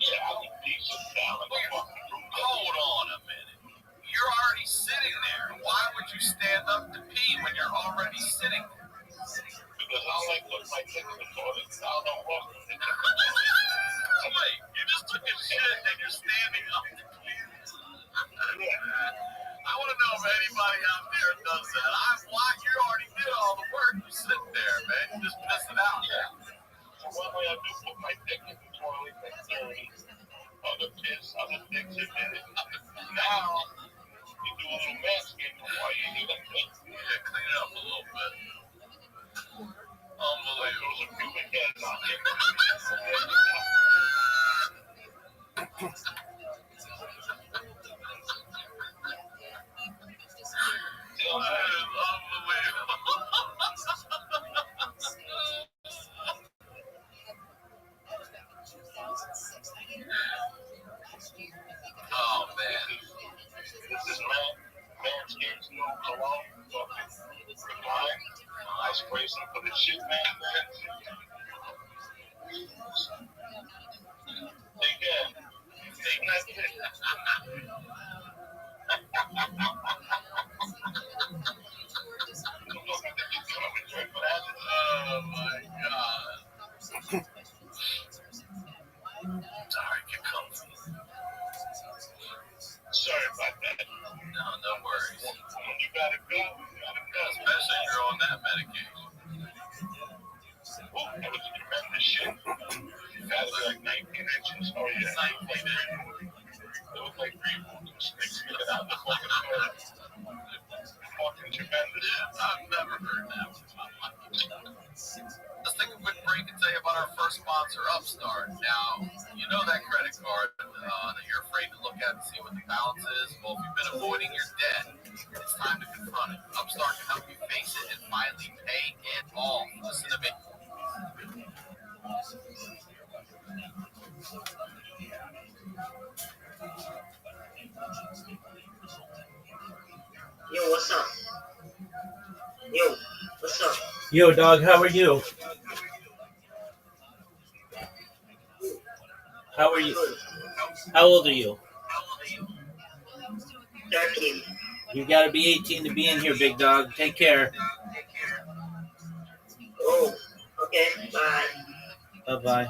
S1: Yeah, I would pee sit down like a fucking room.
S3: Hold on a minute. You're already sitting there. Why would you stand up to pee when you're already sitting there?
S1: Because I like put my dick in the toilet. I don't know what.
S3: Wait, you just took a shit and you're standing up to pee? I want to know if anybody out there does that. You already did all the work. You sit there, man. You just piss it out.
S1: Yeah. So one way I do put my dick in the toilet, that's dirty. Other piss, other dicks in there. Now, you do a little manscaping while you do that thing.
S3: Yeah, clean it up a little bit. Unbelievable.
S1: Those are pubic hairs on here.
S3: Oh man.
S1: This is Manscaped's new cologne. Fine. I spray some for the shit, man. Again.
S3: Oh my God. Sorry, get comfy.
S1: Sorry about that.
S3: No worries.
S1: When you gotta go, you gotta go.
S3: Especially if you're on that medication.
S1: Oh, that was a tremendous shit. That was like 19 inches. Oh yeah. 19 inches. It was like 3 sticks sticking out the fucking toilet. Fucking tremendous.
S3: I've never heard that. Let's take a quick break and tell you about our first sponsor, Upstart. Now, you know that credit card that you're afraid to look at and see what the balance is? Well, if you've been avoiding your debt, it's time to confront it. Upstart can help you face it and finally pay it all. Listen to me.
S7: Yo, what's up? Yo, what's up?
S2: Yo, dog, how are you? How are you? How old are you?
S7: 13.
S2: You gotta be 18 to be in here, big dog. Take care.
S7: Oh, okay, bye.
S2: Bye-bye.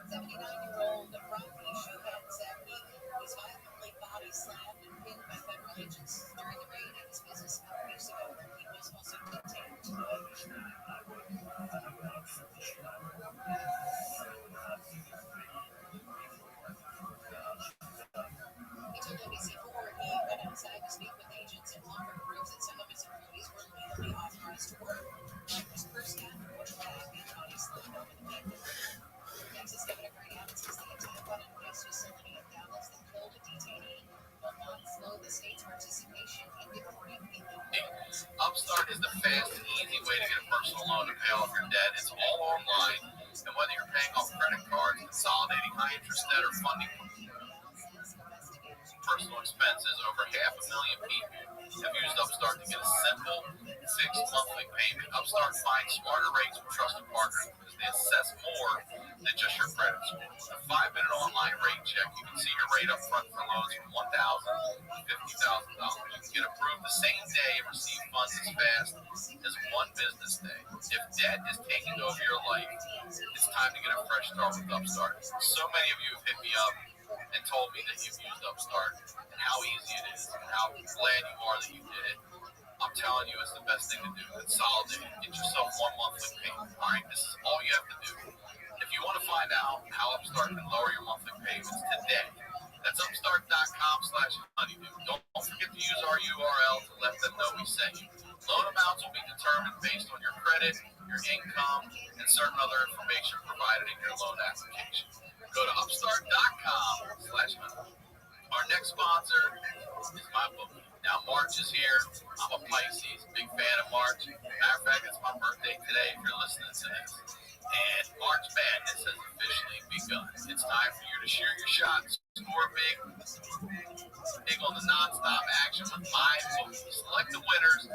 S6: 79-year-old Rabbi was violently body slammed and pinned by federal agents during the raid at his business a couple weeks ago. He was also detained. He told ABC4 he went outside to speak with agents and offered proofs that some of his employees were legally authorized to work. His first cat pushed back and body slammed over the pavement. Texas Governor Greg Abbott says the attack on an ICE facility in Dallas that killed a detainee will not slow the state's participation in deporting illegal immigrants.
S3: Upstart is the fast and easy way to get a personal loan to pay off your debt. It's all online, and whether you're paying off credit cards, consolidating high-interest debt, or funding personal expenses, over 500,000 people have used Upstart to get a simple, fixed monthly payment. Upstart finds smarter rates from trusted partners because they assess more than just your credit score. With a 5-minute online rate check, you can see your rate up front for loans from $1,000 to $50,000. You can get approved the same day and receive funds as fast as one business day. If debt is taking over your life, it's time to get a fresh start with Upstart. So many of you have hit me up and told me that you've used Upstart and how easy it is and how glad you are that you did it. I'm telling you, it's the best thing to do. Consolidate. Get yourself one monthly payment. All right, this is all you have to do. If you want to find out how Upstart can lower your monthly payments today, that's upstart.com/honeydew. Don't forget to use our URL to let them know we sent you. Loan amounts will be determined based on your credit, your income, and certain other information provided in your loan application. Go to upstart.com/honeydew. Our next sponsor is my bookie. Now, March is here. I'm a Pisces, big fan of March. Matter of fact, it's my birthday today if you're listening to this. And March Madness has officially begun. It's time for you to share your shots, score big on the nonstop action with MyBookie. Select the winners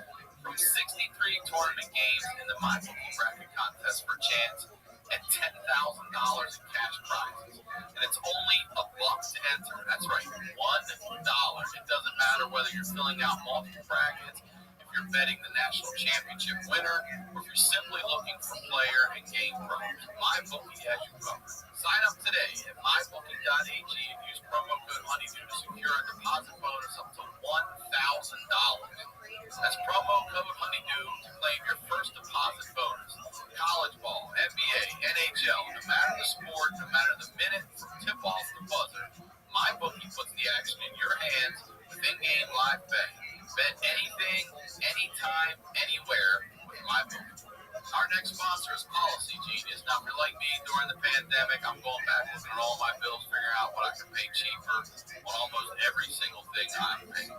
S3: from 63 tournament games in the MyBookie bracket contest for a chance at $10,000 in cash prizes. And it's only $1 to enter. That's right, $1. It doesn't matter whether you're filling out multiple brackets, if you're betting the national championship winner, or if you're simply looking for player and game pros. MyBookie has you covered. Sign up today at mybookie.ag and use promo code Honeydew to secure a deposit bonus up to $1,000. That's promo code Honeydew to claim your first deposit bonus. College ball, NBA, NHL, no matter the sport, no matter the minute from tip-off to buzzer, MyBookie puts the action in your hands with in-game live betting. Bet anything, anytime, anywhere with MyBookie. Our next sponsor is Policy Genius. Now, if you're like me during the pandemic, I'm going back looking at all my bills, figuring out what I can pay cheaper on almost every single thing I'm paying.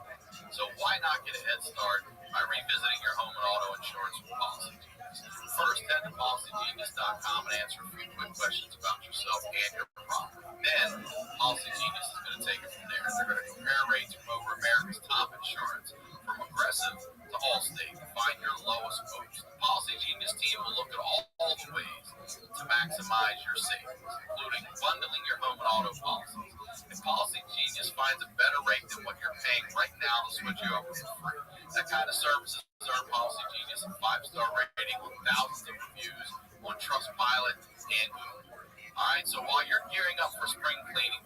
S3: So why not get a head start by revisiting your home and auto insurance with Policy Genius? First, head to PolicyGenius.com and answer a few quick questions about yourself and your property. Then, Policy Genius is going to take it from there. They're going to compare rates from over America's top insurance, from Progressive to Allstate, to find your lowest quotes. The Policy Genius team will look at all the ways to maximize your savings, including bundling your home and auto policies. If Policy Genius finds a better rate than what you're paying right now, they'll switch you over for free. That kind of service has earned Policy Genius a 5-star rating with thousands of reviews on Trustpilot and Google. All right, so while you're gearing up for spring cleaning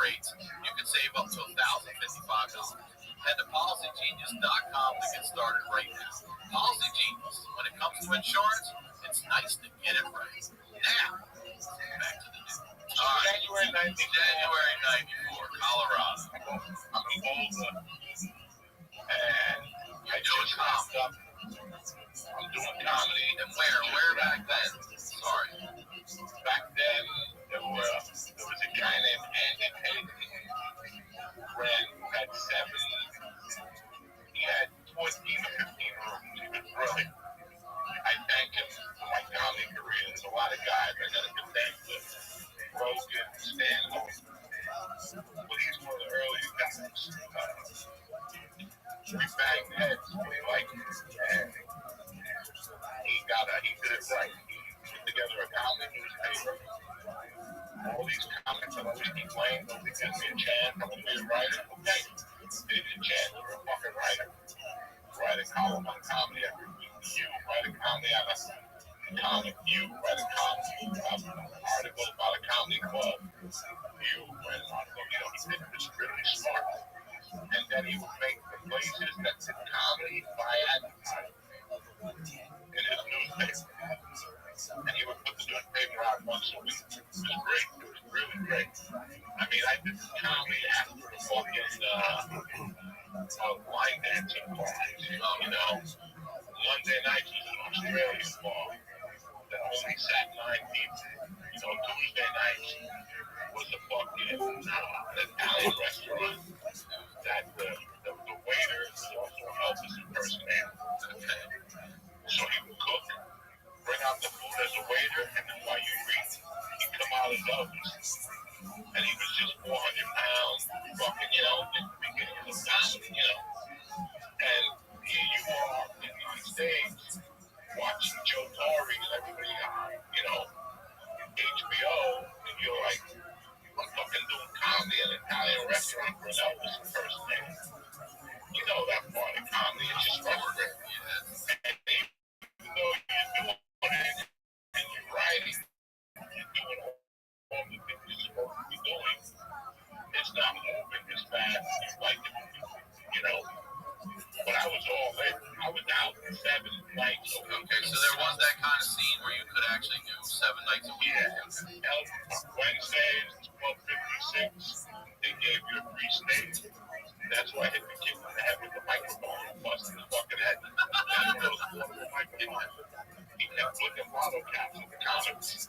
S3: rates, you can save up to $1,055. Head to PolicyGenius.com to get started right now. Policy Genius. When it comes to insurance, it's nice to get it right. Now, back to the news.
S1: January
S3: 94, Colorado.
S1: I'm in Boulder, and I
S3: Doing comedy.
S1: I'm doing comedy.
S3: And where back then? Sorry.
S1: Back then, there was a guy named Andy Payton, who had 7. He had 14 or 15 rooms. He was brilliant. I thank him for my comedy career. There's a lot of guys I got to thank him. Rogan, Stanley. But he's one of the earliest guys. We banged heads. We liked him. And he did it right. He put together a comedy newspaper. All these comics that always complain, nobody gives me a chance. I want to be a writer. Okay. Give me a chance. You're a fucking writer. Write a column on comedy every week. You write a comedy on a comic. You write a comedy article about a comedy club. You write an article. He was really smart. And then he would make the places that did comedy by advertising in his newspaper. And he would put the newspaper out once a week. It was great. It was really great. I mean, I did comedy after the fucking line dancing bars. Monday night was an Australian bar that only sat 9 people. Tuesday night was a fucking Italian restaurant that the waiter was also an Elvis impersonator. So he would cook, bring out the food as a waiter, and then while you eat, he'd come out as Elvis. And he was just 400 pounds, fucking, just the beginning of the comedy, And here you are on stage watching Joe Torre and everybody on, HBO, and you're like, I'm fucking doing comedy in an Italian restaurant for an Elvis impersonator. That part of comedy is just frustrating. And even though you're doing it and you're writing, you're doing all the things you're supposed to be doing, it's not moving as fast as you'd like it to. But I was all in. I was out 7 nights.
S3: Okay, so there was that kind of scene where you could actually do 7 nights a week.
S1: Yeah. Wednesdays, 12:56, they gave you a free stage. That's why I hit the kid in the head with the microphone and busted his fucking head. That's what was my kid. He kept flicking bottle caps at the comics.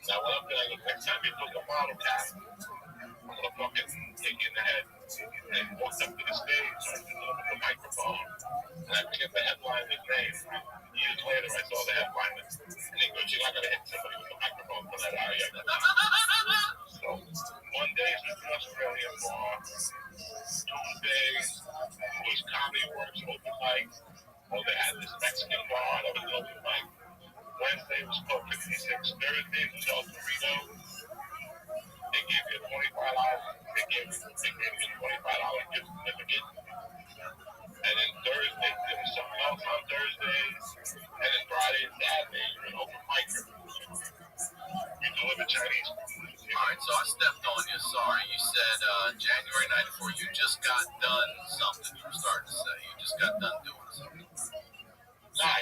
S1: Now, when I'm telling you, next time you flick a bottle cap, I'm going to fucking kick you in the head. And he walked up to the stage with the microphone. And I forget the headline his name. Years later, I saw the headline. And he goes, you're not going to hit somebody with a microphone for that, are you? So, Mondays was the Australian bar. Tuesdays was Comedy Works open mic. They had this Mexican bar that was open mic. Wednesday was Club 56. Thursday was El Torito. They gave you a $25. They gave you a $25 gift certificate. And then Thursday, there was something else on Thursdays. And then Friday and Saturday, you're an open micer. You deliver Chinese food.
S3: Alright, so I stepped on you. Sorry. You said January 94, you just got done something. You were starting to say. You just got done doing something.
S1: Nah,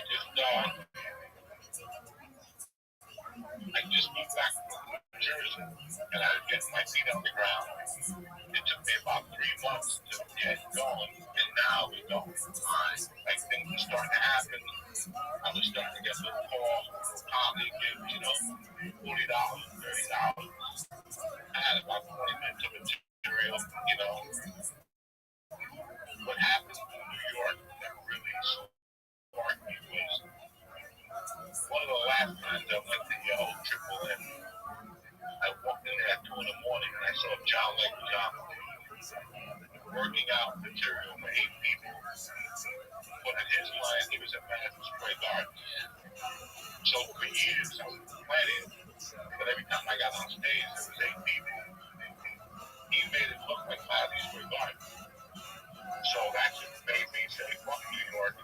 S1: I just moved back from New Jersey, and I was getting my feet on the ground. It took me about 3 months to get going, and now we're going. Like, things were starting to happen. I was starting to get little calls, comedy gigs, $40, $30. I had about 20 minutes of material, What happened in New York that really sparked me was one of the last times I went to the old Triple M. I walked in there at 2 in the morning and I saw John Leguizamo working out material for 8 people. But in his line, he was at Madison Square Garden. So for years, I was planning, but every time I got on stage, there was 8 people. He made it look like Madison Square Garden. So that's what made me say, fuck New York.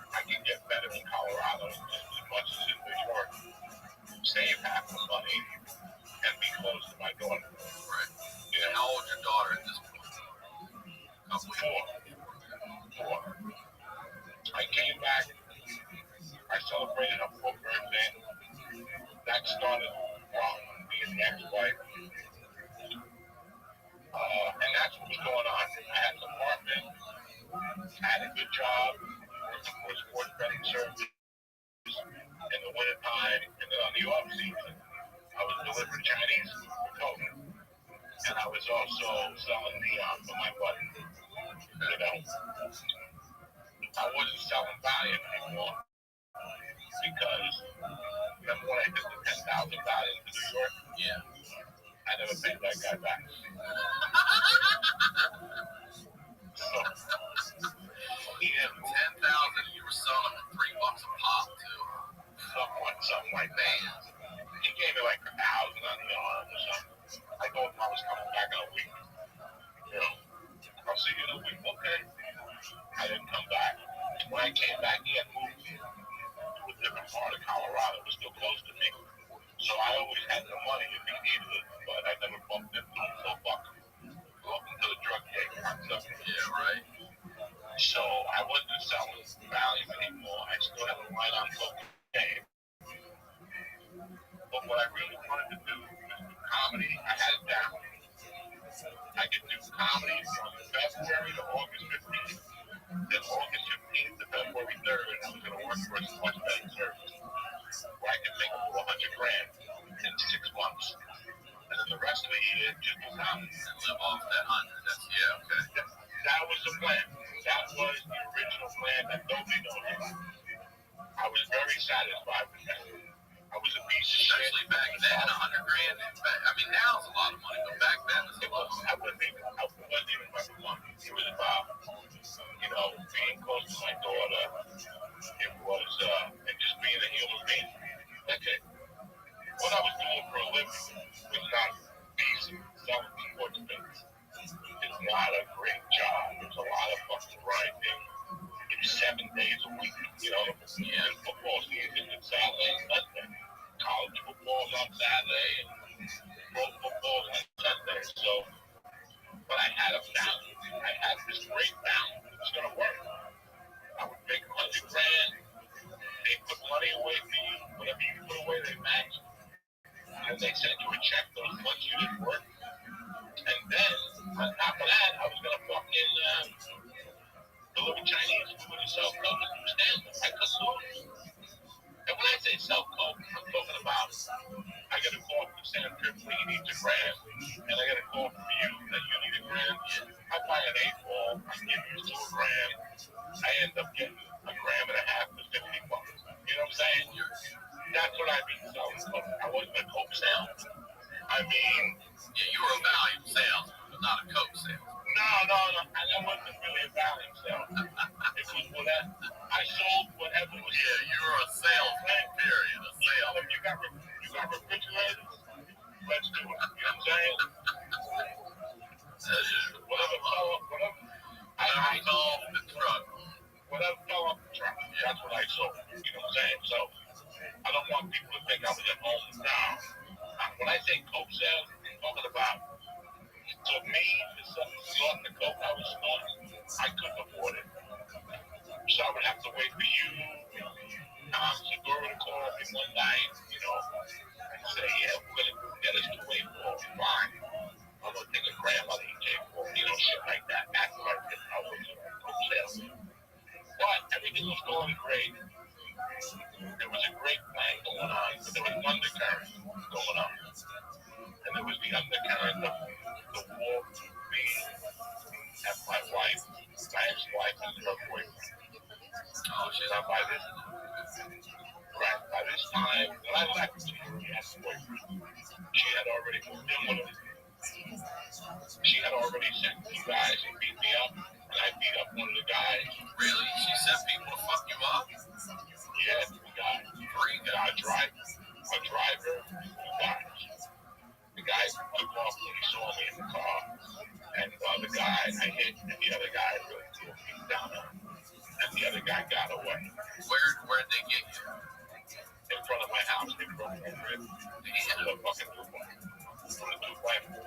S1: I can get better in Colorado just as much as in New York. Save half the money and be close to my daughter.
S3: Right. How old
S1: that started from me and the ex-wife. And that's what was going on. I had an apartment, had a good job, working for a sports betting service in the wintertime, and then on the off season, I was delivering Chinese food for COVID. And I was also selling neon for my buddy. You know, I wasn't selling Valium anymore because remember when I did the 10,000 Valium to New York?
S3: Yeah.
S1: I never paid that guy back. So,
S3: Yeah, 10,000. You were selling them for $3 a pop too.
S1: something like that. He gave me like 1,000 on the arm or something. I told him I was coming back in a week. You know, I'll see you in a week, okay? I didn't come back. When I came back, he had moved to a different part of Colorado. It was still close to me. So I always had the money if he needed it, but I never bumped into him for a buck. Welcome to the drug game concept.
S3: Yeah, right.
S1: So I wasn't selling Valium anymore. I still had a line on cocaine. But what I really wanted to do was do comedy. I had it down. I could do comedy from February to August 15th. Then August 15th to February 3rd, I was going to work for a sports betting service where I could make $400,000 in 6 months. And then the rest of the year, just do comedy.
S3: And live off that 100. That's, yeah, okay.
S1: That was the plan. That was the original plan that nobody knows about. I was very satisfied with that. I was a piece of shit.
S3: Especially back then, $100,000. I mean, now it's a lot of money, but back then it's a lot.
S1: I wasn't even about the money. It was about, you know, being close to my daughter. It was, and just being a human being. That's it. What I was doing for a living was not decent selling sports things. It's not a great job. It's a lot of fucking grinding. It's 7 days a week, you know. And football season is Saturday and Sunday. College football's on Saturday and pro football's on Sunday. So, but I had a balance. I had this great balance. It was gonna work. I would make $100,000. They put money away for you. Whatever you put away, they match. And they send you a check those months you didn't work. And then, on top of that, I was gonna fucking deliver Chinese food and sell coke and do stand-up. I couldn't lose. And when I say sell coke, I'm talking about I get a call from Sam Tripoli, he needs $1,000, and I get a call from you that you need $1,000. I buy an 8-ball, I give you $2 $1,000. I end up getting $1.5 grams for $50. You know what I'm saying? That's what I mean selling coke. I wasn't a coke salesman. I mean,
S3: yeah, you were a Valium salesman, but not a coke salesman.
S1: No. I wasn't really a Valium salesman. It was whatever. I sold whatever was.
S3: Yeah, you were a salesman, period. A salesman.
S1: You got refrigerators? Let's do it. You know what I'm saying? Whatever fell off the truck. Whatever fell off the truck. That's what I sold. You know what I'm saying? So I don't want people to think I was at home now. When I say coke sales, I'm talking about for me to snort the coke I was snorting, I couldn't afford it. So I would have to wait for you, Segura to call me one night, you know, and say, yeah, we're going to get us to wait for fine. I'm going to take $1 out of EJ for, you know, shit like that. That's what I did. I was a coke salesman. But everything was going great. There was a great plan going on, but there was an undercurrent going on. And there was the undercurrent of the war between me and my wife, my ex-wife, and her boyfriend.
S3: Oh, shit.
S1: Now, by this time, when I left the ex-boyfriend, she had already moved in with him. She had already sent 2 guys and beat me up, and I beat up one of the guys.
S3: Really? She sent people to fuck you up?
S1: Yeah, 2 guys. 3 guys. A driver, 2 guys. The guy took off when he saw me in the car, and the guy I hit, and the other guy really threw me down on him, and the other guy got away.
S3: Where'd they get you?
S1: In front of my house, they broke my rib. They hit a fucking 2x4.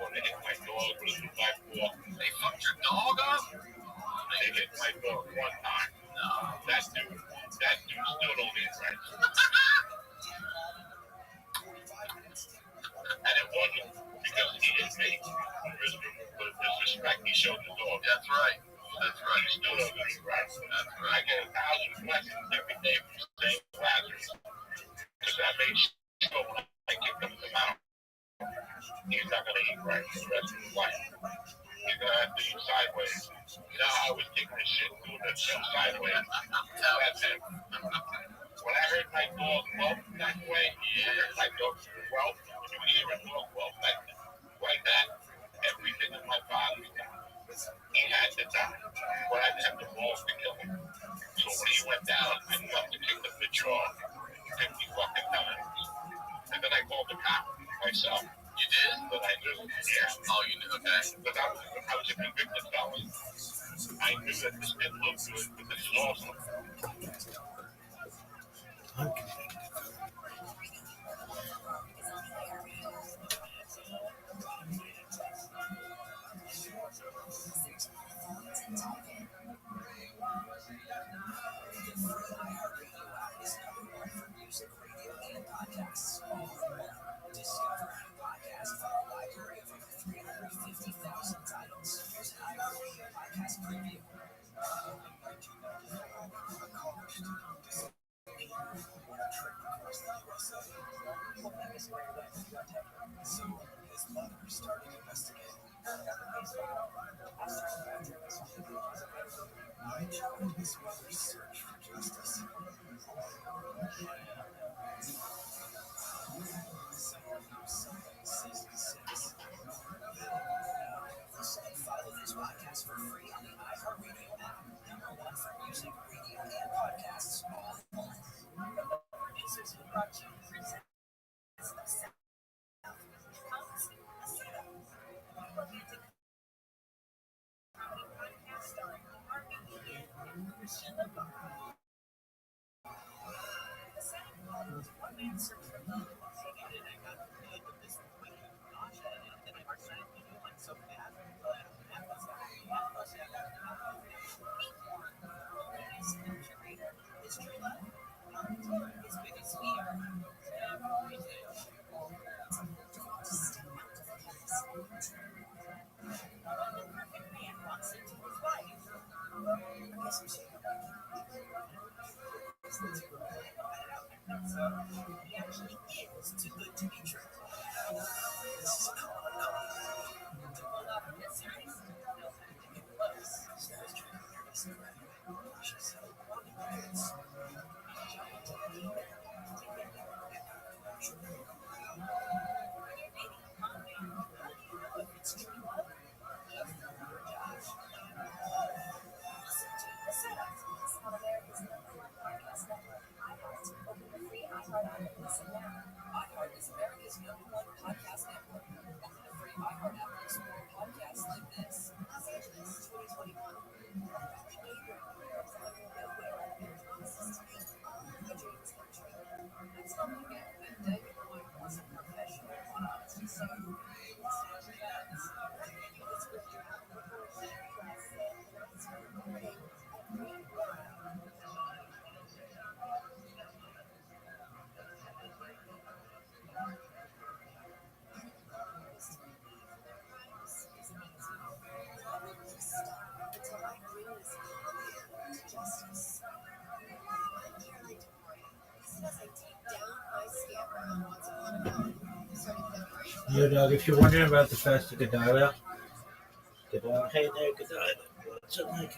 S1: They hit my dog with a 2x4.
S3: They fucked your dog up?
S1: They hit my dog 1 time.
S3: No.
S1: That dude still don't eat right.
S3: That's right. That's right.
S1: You still don't get it right.
S3: That's
S1: I
S3: right.
S1: get 1,000 blessings every day from St. Lazarus. Because I made sure when I kicked him to Mount, he's not going to eat right for the rest of his life. He's going to have to eat sideways. You know how I was kicking his shit doing that show sideways? That's it. When I heard my dog whelp that way, I heard my dog whelp, when you hear a dog whelp like that, everything in my body died. He had to die. But I didn't have the balls to kill him. So when he went down, I got to kick him the jaw 50 fucking times. And then I called the cop myself.
S3: You did?
S1: But I knew, yeah.
S3: Oh, you knew? Okay.
S1: But I was a convicted felon. I knew that this didn't look good, but this is awesome.
S2: Yo, dog, if you're wondering about the fast of Godala, hey there, Godala. What's up, Mike?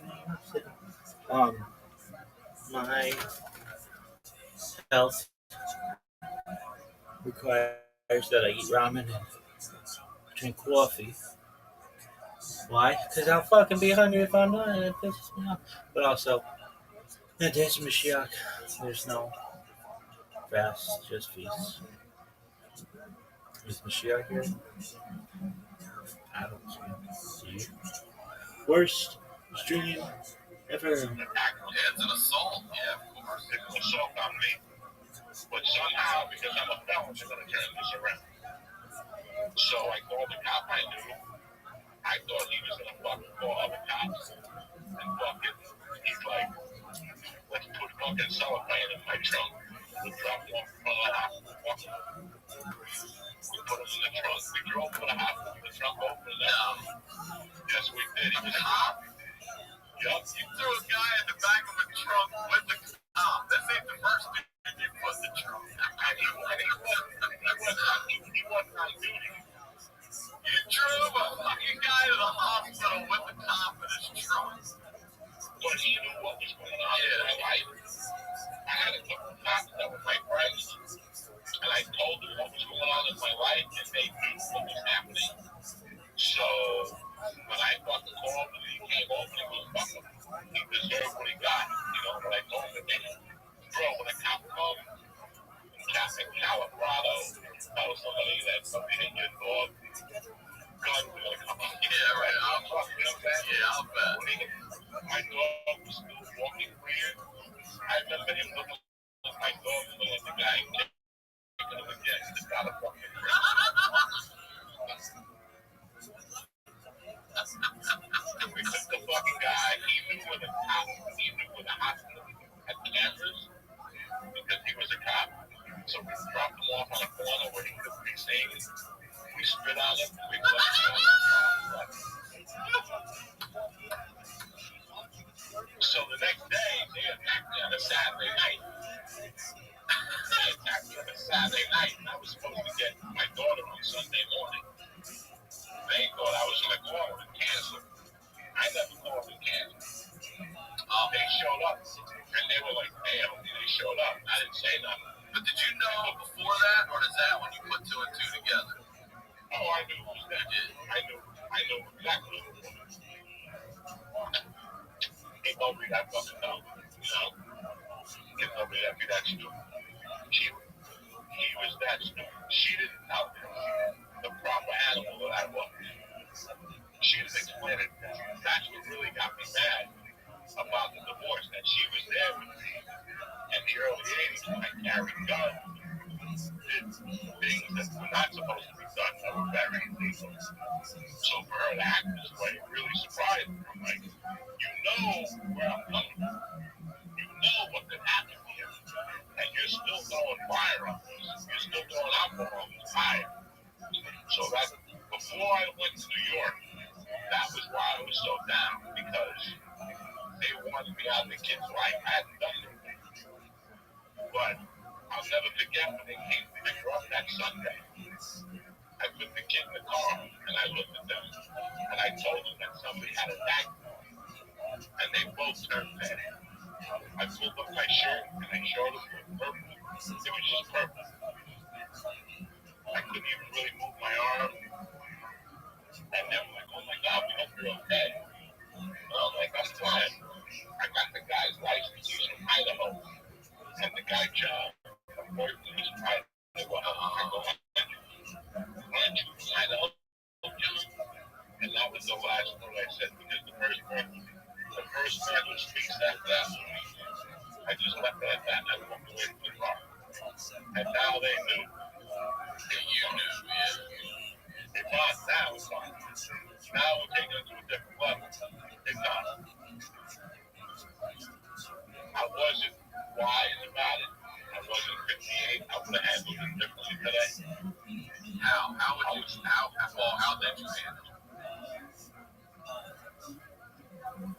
S2: My health requires that I eat ramen and drink coffee. Why? Because I'll fucking be hungry if I'm not, and it pisses me off. But also, in the days of Mashiach, there's no fast, just feast. Is Mashiach here? I don't see you. Worst stream ever.
S3: Yeah, it's an assault. Yeah, of course.
S1: It's an assault on me. But somehow, because I'm a felon, they're going to turn this around. So I called the cop I knew. I thought he was going to fucking call other cops. And fucking, he's like, let's put fucking cellophane in my trunk. We dropped him off in front of the house. We put him in the trunk. We drove to the house with the trunk open. Yes, we did. He was a cop.
S3: Yup, you threw a guy in the back of a trunk with the cop. This ain't the first dude you put in the trunk.
S1: He wasn't on duty.
S3: You drove a fucking guy to the hospital with the cop in his trunk.
S1: But he knew what was going on in my life. I had a couple of cops that were my friends, and I told them what was going on in my life, and they knew what was happening. So when I fucking called him, he came over and he was fucking, he deserved what he got. You know, when I told him, bro, when a cop called in Colorado, tell somebody that somebody hit your dog, guns are gonna come out.
S3: Yeah, right.
S1: I'll fuck, you know what I'm saying?
S3: Yeah, I'll bet.
S1: My dog was still walking weird. I remember him looking at my dog and looking at the guy kicking him again. It's not a fucking trick. We took the fucking guy. He knew where the hospital had cameras because he was a cop. So we dropped him off on a corner where he couldn't be seen. We spit on him. We put him on the car. So the next day, they attacked me on a Saturday night. And I was supposed to get my daughter on Sunday morning. They thought I was going to call and cancel. I never called and canceled. They showed up, and they were like, damn, they showed up. I didn't say nothing.
S3: But did you know before that, or is that when you put two and two together?
S1: Oh, I knew it was that. I knew exactly what it was. Ain't nobody that fucking know, you know? Ain't nobody that be that stupid. He was that stupid. She didn't know the proper animal that I was. She didn't explain it. That's what really got me mad about the divorce, that she was there with me in the early 80s when I carried guns, did things that were not supposed to be done that were very illegal. So for her to act this way really surprised me. I'm like, you know where I'm coming from. You know what could happen here. And you're still throwing fire on this. You're still throwing alcohol on this fire. So that before I went to New York, that was why I was so down, because they wanted me out of the kids' life. I hadn't done anything. But I'll never forget when they came to pick her up that Sunday. I put the kid in the car and I looked at them and I told them that somebody had attacked them. And they both turned red. I pulled up my shirt and I showed them it was purple. It was just purple. I couldn't even really move my arm. And they were like, oh my God, we hope you're okay. And I'm like, I'm fine. I got the guy's license. He's from Idaho. And the guy, John, unfortunately, he's from Idaho. I go, aren't you from Idaho, John? And that was the last word I said, because the first man who speaks after that, I just left it at that and I walked away from the car. And now they knew.
S3: That you knew, yeah.
S1: It's on now, it's on. Now we're taking it to a different level. It's on. I wasn't wise about it. I wasn't 58. I would have handled it differently today.
S3: How did you handle it?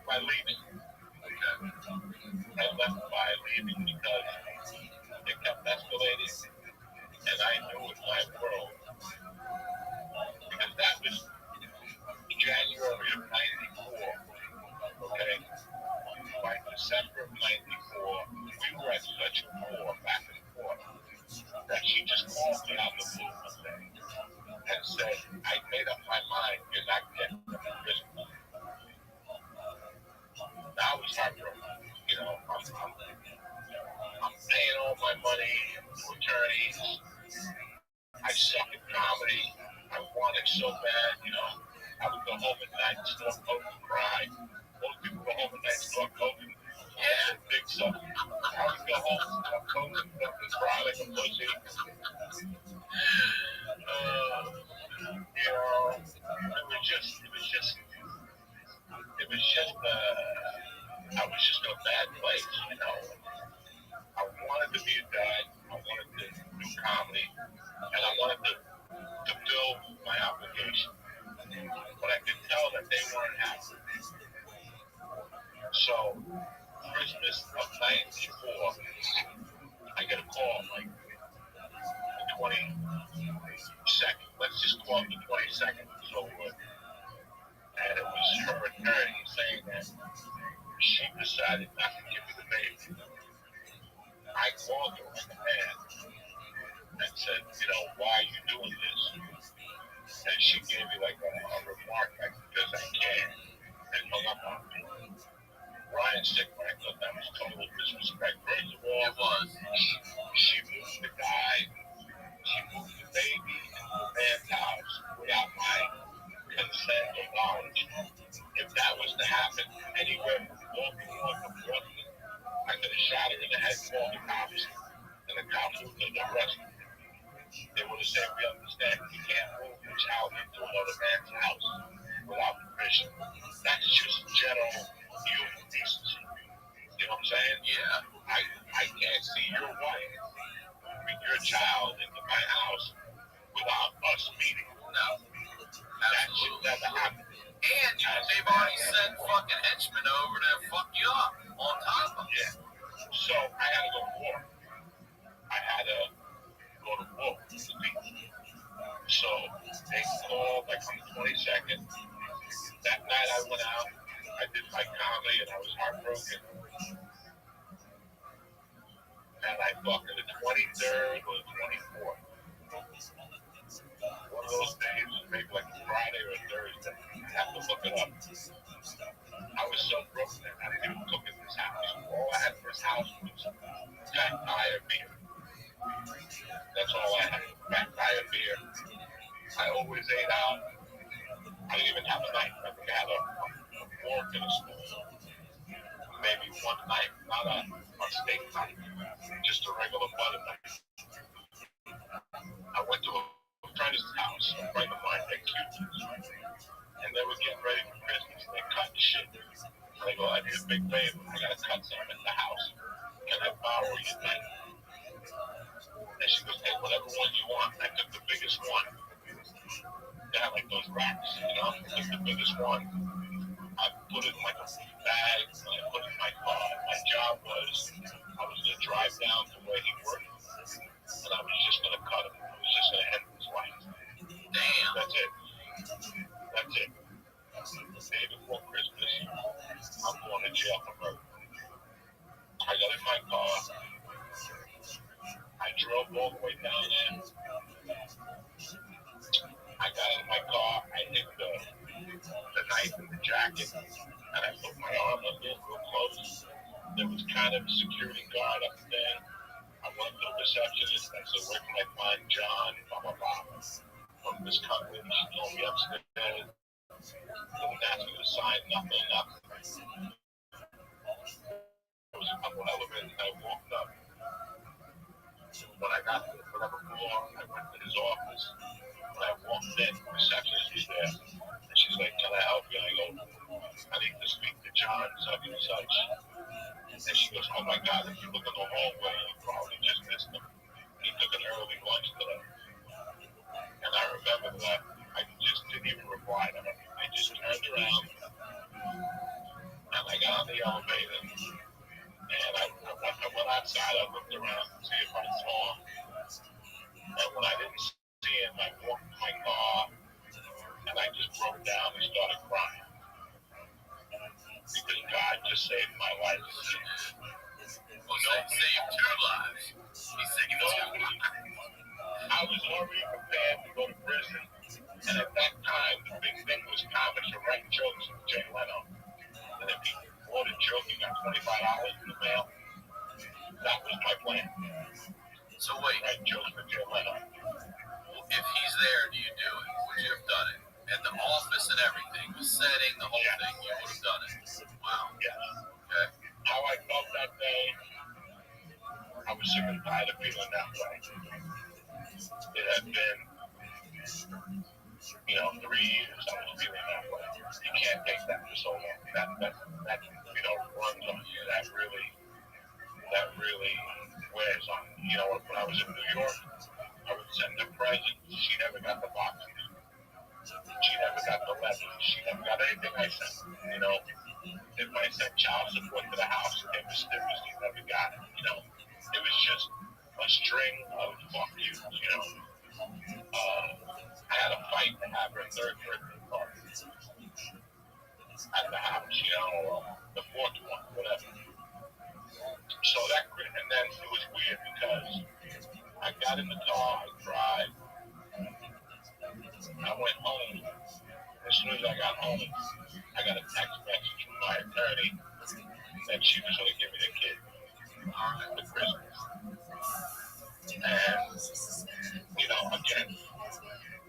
S1: By leaving.
S3: Okay.
S1: I left by leaving because it kept escalating. And I knew in my world, because that was January of 94, okay? By December of 94, we were at such a war back and forth that she just called me out of the blue one day and said, I made up my mind, you're not getting to prison. Now I was heartbroken. You know, I'm paying all my money to attorneys. I suck at comedy. I want it so bad, you know. I would go home at night and snort coke and cry. Most people go home at night and snort coke and big stuff. I would go home and snort coke and fucking cry like a pussy. You know, I was just in a bad place, you know. I wanted to be a dad. I wanted to do comedy. And I wanted to build my obligation. But I could tell that they weren't happy. just called the 22nd. So, and it was her attorney saying that she decided not to give me the baby. I called her like a man and said, why are you doing this? And she gave me like a remark, like, because I can, and hung up on me. Ryan Stickler, I thought that was total disrespect. First of all,
S3: It was.
S1: She moved the guy, she moved the baby into the man's house without my consent or knowledge. If that was to happen anywhere from Baltimore to Brooklyn, I could have shot her in the head, called the cops, and the cops would have arrested me. They would have said, we understand you can't move the child into another man's house without permission. That's just general human decency. You know what I'm saying?
S3: Yeah.
S1: I can't see your wife bring your child into my house without us meeting.
S3: No.
S1: That should never happen.
S3: And they've already sent fucking henchmen over to fuck you up on top of it.
S1: Yeah. So I had to go to war. I had to go to war. So they called like on the 22nd. That night I went out. I did my comedy and I was heartbroken. And I fucked the 23rd or the 24th. One of those days, maybe like a Friday or a Thursday. I have to look it up. I was so broken that I didn't even cook in this house. All I had for this house was fat tire beer. That's all I had. Fat tire beer. I always ate out. I didn't even have a knife. I think I had a fork and a spoon. Maybe one knife, not a steak knife, just a regular butter knife. I went to a friend's house, a friend of mine, they're Cubans, and they were getting ready for Christmas. They cut the shit. And they go, I need a big favor. I gotta cut something in the house. Can I borrow your knife? And she goes, hey, whatever one you want. I took the biggest one. They have like those racks, I took the biggest one. I put it in like a bag, and I put it in my car. My job was, I was going to drive down to where he worked, and I was just going to cut him. I was just going to end his life.
S3: Damn.
S1: That's it. That's it. The day before Christmas, I'm going to jail for murder. I got in my car. I drove all the way down there. I got in my car. I hit the knife in the jacket, and I put my arm up there real close. There was kind of a security guard up there. I went to the receptionist and I said, where can I find John, blah, blah, blah, from this company? She told me upstairs. Didn't ask me to sign nothing. There was a couple elevators and I walked up. When I got to whatever floor, I went to his office. When I walked in, the receptionist was there. And she's like, can I help you? And I go, I need to speak to John, such and such. And she goes, oh my God, if you look in the hallway, you probably just missed him. He took an early lunch today. And I remember that I just didn't even reply to her. I just turned around and I got on the elevator and I went outside. I looked around to see if I saw him. And when I didn't see him, I walked to my car and I just broke down and started crying. Because God just saved my life.
S3: Well, saved two lives. He saved two lives.
S1: I was already prepared to go to prison. And at that time, the big thing was comics or write jokes with Jay Leno. And if he wrote a joke, he got $25 in the mail. That was my plan.
S3: So wait.
S1: Write jokes with Jay Leno.
S3: Well, if he's there, do you do it? Would you have done it? And the office and everything, the setting, the whole thing, you would have done it. Wow.
S1: Yes.
S3: Okay.
S1: How I felt that day, I was sick and tired of feeling that way. It had been, 3 years I was feeling that way. You can't take that for so long. That runs on you. That really wears on you. When I was in New York, I would send her presents. She never got the boxes. She never got the letters. She never got anything I sent. If I sent child support to the house, it was mysteriously never got it. It was just a string of fuck yous. I had a third birthday party at the house, you know, or the fourth one, whatever. So that, and then it was weird because I got in the car, I drive, I went home. As soon as I got home, I got a text message from my attorney that she was going to give me the kid for Christmas. And, you know, again,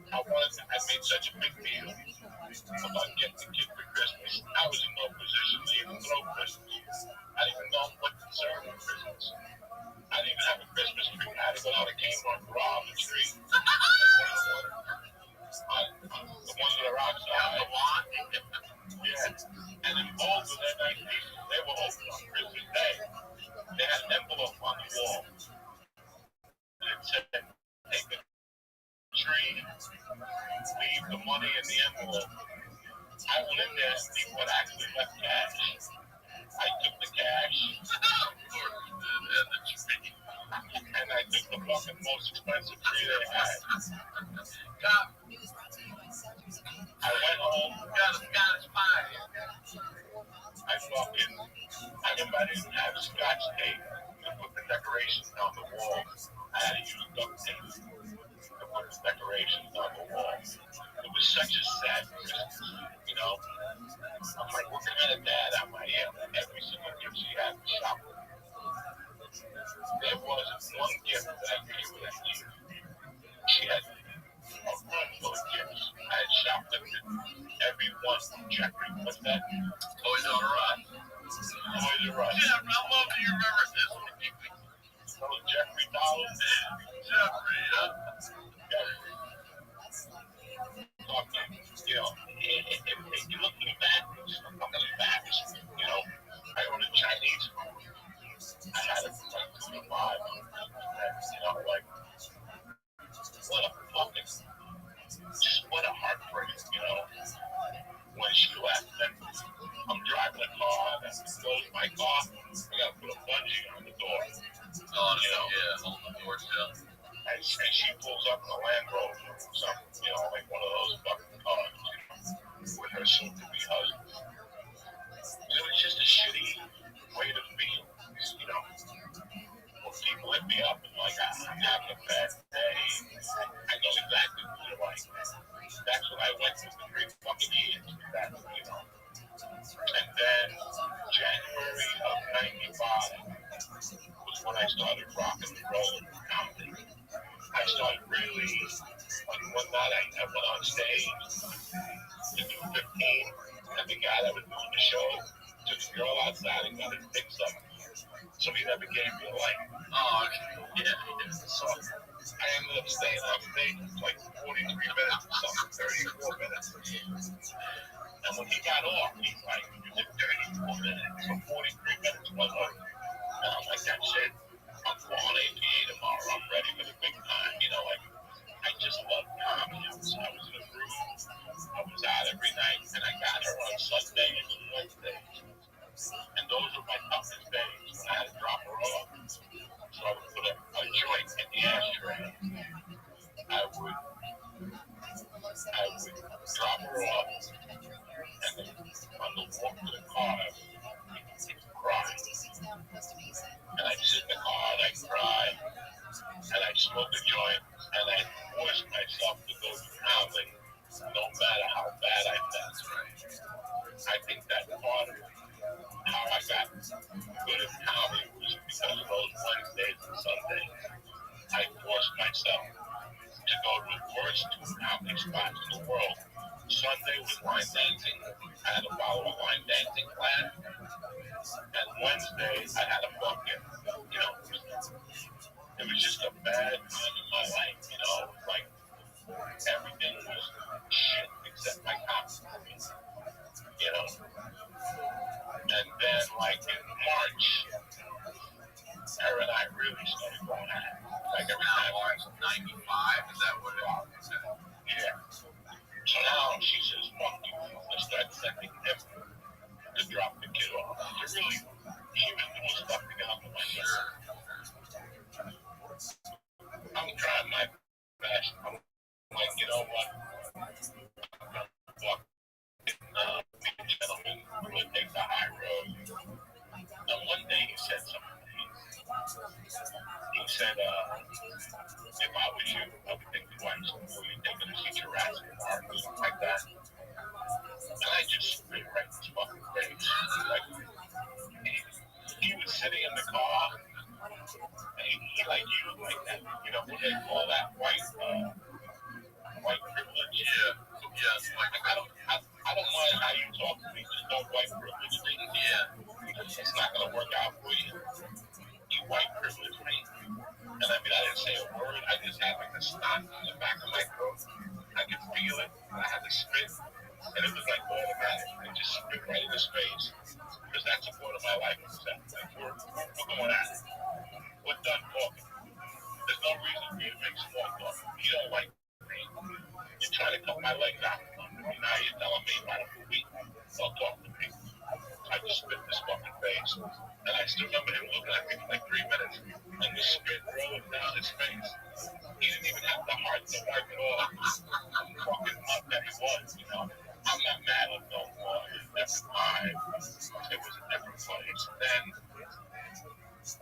S1: I made such a big deal about getting the kid for Christmas. I was in no position to even throw Christmas. I didn't even know what to serve for Christmas. I didn't even have a Christmas tree. I had to go out and Kmart and rob the tree. The ones that are outside. Yeah. And then both of them, they were open on Christmas Day. They had an envelope on the wall. And it said, take the tree, leave the money in the envelope. I went in there and people had actually left cash. I took the cash and I took the fucking most expensive tree they had. I went home, got a Scottish pie. I didn't have Scotch tape to put the decorations on the wall. I had to use duct tape to put the decorations on the wall. It was such a sad Christmas, you know? I'm like, what kind of dad am I? Every single gift she had to shop with. There wasn't one gift that I gave her that year. She had a room full of gifts. I had shoplifted every one from Jeffrey. What's that? Toys R Us. Toys R Us. Yeah, how long do you remember this one? Those Jeffrey dollars? Jeffrey, Jeffrey. Fucking, you know, you look back, I'm fucking embarrassed, you know. I ordered Chinese food. I had it from like 2 to 5. You know, like, what a fucking, just what a heartbreak, you know, when she left. And I'm driving a car, and I close my car, I gotta put a bungee on the door. Oh, you know? Yeah, hold the door shut. And she pulls up in a Land Rover or something, you know, like one of those fucking cars, you know, with her soon-to-be husband. It was just a shitty way to feel, you know. When people hit me up and like, I'm having a bad day, I know exactly who you're like. That's what I went through for 3 fucking years. That, you know. And then January of '95 was when I started rocking and rolling with comedy. I started really, like one night I went on stage to do 15, and the guy that was doing the show took a girl outside and got her dick sucked. So he never gave me a light. Oh, okay. Yeah. So I ended up staying on stage for like 43 minutes or something, 34 minutes. And when he got off, he's like, you did 34 minutes, so 43 minutes was up. And I'm like, that's it. I'm going APA tomorrow. I'm ready for the big time. You know, like, I just love comedy. I was in a group. I was out every night, and I got her on Sundays and Wednesdays. And those were my toughest days. I had to drop her off. So I would put a joint in the ashtray. I would drop her off, and then on the walk to the car, I would cry. And I'd sit in the car, and I'd cry, and I'd smoke a joint, and I'd force myself to go to comedy, no matter how bad I felt. I think that part of how I got good at comedy was because of those Wednesdays and Sundays. I forced myself to go to the worst 2 comedy spots in the world. Sunday was line dancing. I had to follow a line dancing class. And Wednesday, I had a fucking, you know, it was just a bad time in my life, you know. It was like everything was shit except my comedy, you know. And then, like in March, her and I really started going at it. Like every time. March 95, is that what it is? Yeah. So now she says, fuck you. Let's start sending him to drop the kid off. To really, she was doing stuff to get up to my nerve. I'm trying my best back of my throat. I could feel it. I had to spit, and it was like automatic. I just spit right in his face. Because that's the point of my life. Like, we're going at it. We're done talking. There's no reason for you to make small talk. You don't like me. You try to cut my legs out. Now you're telling me why don't we don't talk to me. I just spit in his fucking face. And I still remember him looking at me for like 3 minutes. And the spit rolled down his face. He didn't even have the heart to wipe it off. Fucking up that he was, you know. I'm not mad at no more. It was a different time. It was a different place.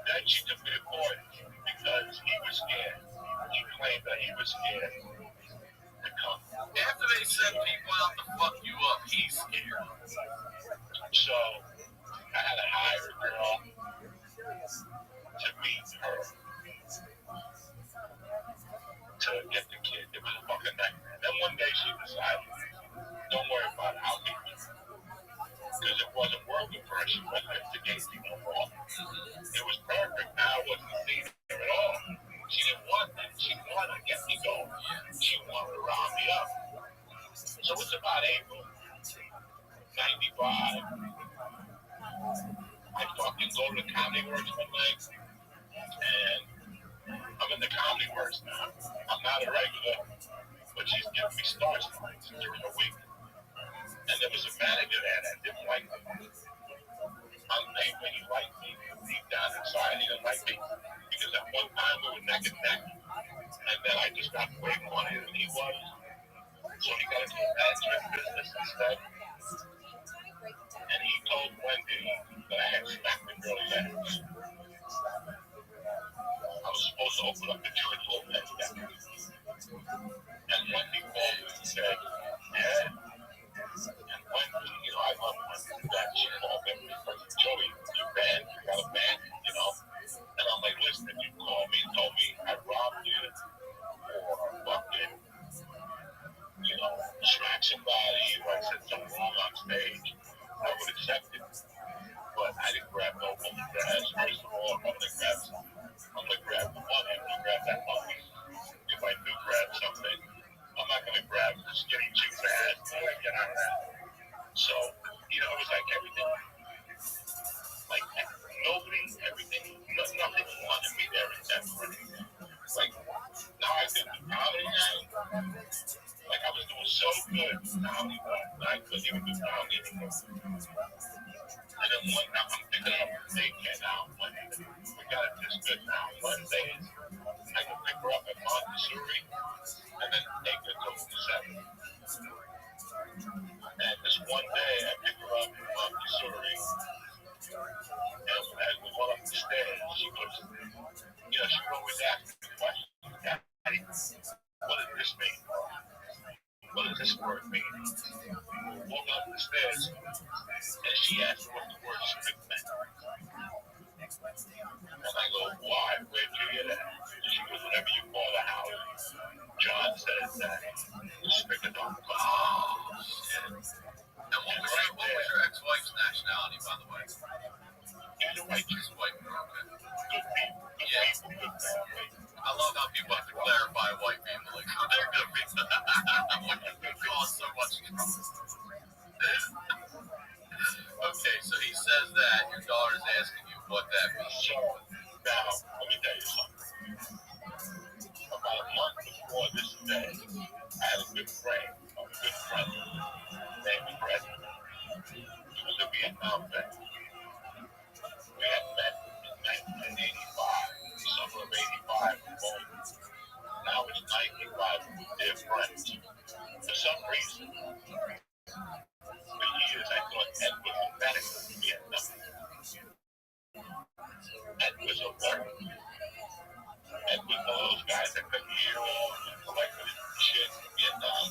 S1: Then she took me to court because he was scared. He claimed that he was scared to come.
S3: After they send people out to fuck you up, he's scared.
S1: So I had to hire a girl to meet her to get the kid. It was a fucking nightmare. Then one day she decided, don't worry about it, I'll meet you. Because it wasn't working for her. She wasn't instigating me no more. It was perfect. Now I wasn't seeing her at all. She didn't want that. She wanted to get me going. She wanted to round me up. So it's about April 95. I fucking go to the Comedy Works one night, and I'm in the Comedy Works now. I'm not a regular, but she's giving me starts during the week. And there was a manager there that didn't like me. On paper, he liked me. Deep down inside, he didn't like me. Because at one time, we were neck and neck. And then I just got way more money than he was. So he got into the management business instead. And he told Wendy that I had smacked the girl's ass. I was supposed to open up the Jewish Lopez that week. And Wendy called me and said, yeah. And Wendy, you know, I love Wendy. That she called me because Joey, you band, you got a band, you know. And I'm like, listen, if you called me and told me I robbed you or fucking, you know, smacked somebody or I said something wrong on stage, I would accept it. But I didn't grab no woman's ass. First of all, I'm gonna grab the money. I'm gonna grab that money. If I do grab something, I'm not gonna grab the skinny chick's ass and get out of that. So, you know, it was like everything, like nobody, everything, nothing wanted me there except for anything. Like, now I did the comedy now. Like, I was doing so good comedy, but I couldn't even do comedy anymore. And then one time I'm picking up daycare now. We got it this good now. Mondays, I can pick her up at Montessori and then take her to 7. And this one day, I picked her up in Montessori. And as we went up the stairs, she goes, you know, she would always ask me questions. Daddy, what does this mean? What does this word mean? Walking up the stairs, and she asked what the word spit meant. And I go, why? Where'd you hear that? And she goes, whenever you call the house, John says that the spigot don't come.
S3: Oh, shit. And what was your ex-wife's nationality, by the way?
S1: She's a white chick.
S3: She's white, okay.
S1: Good people, good family.
S3: I love how people have to clarify white people. Like, oh, they're good people. White people cause so much trouble. Okay, so he says that your daughter's asking you what that means.
S1: So, now, let me tell you something. About a month before this day, I had a good friend named Fred. He was a Vietnam vet. We had met in 1985, summer of 85. Now it's 95, they're friends. For some reason, for years I thought Ed was a medical in Vietnam. Ed was a worker. Ed was one of those guys that could hear and collected shit in Vietnam.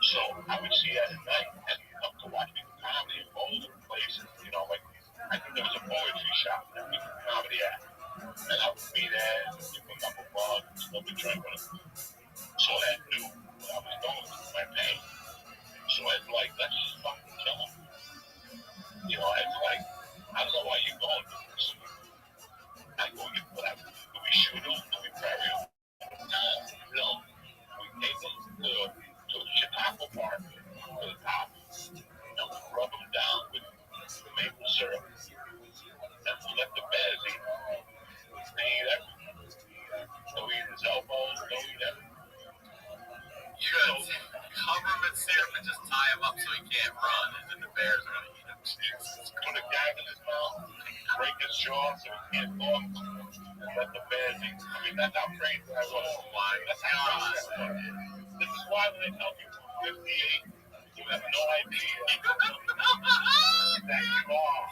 S1: So I would see Ed at night and come to watch me comedy in Boulder places, you know, like I think there was a poetry shop that we could comedy at. And I would be there and That's how crazy I was.
S3: Oh my
S1: That's how
S3: God.
S1: crazy I was. This is why when I tell people 58, you have no idea that you are.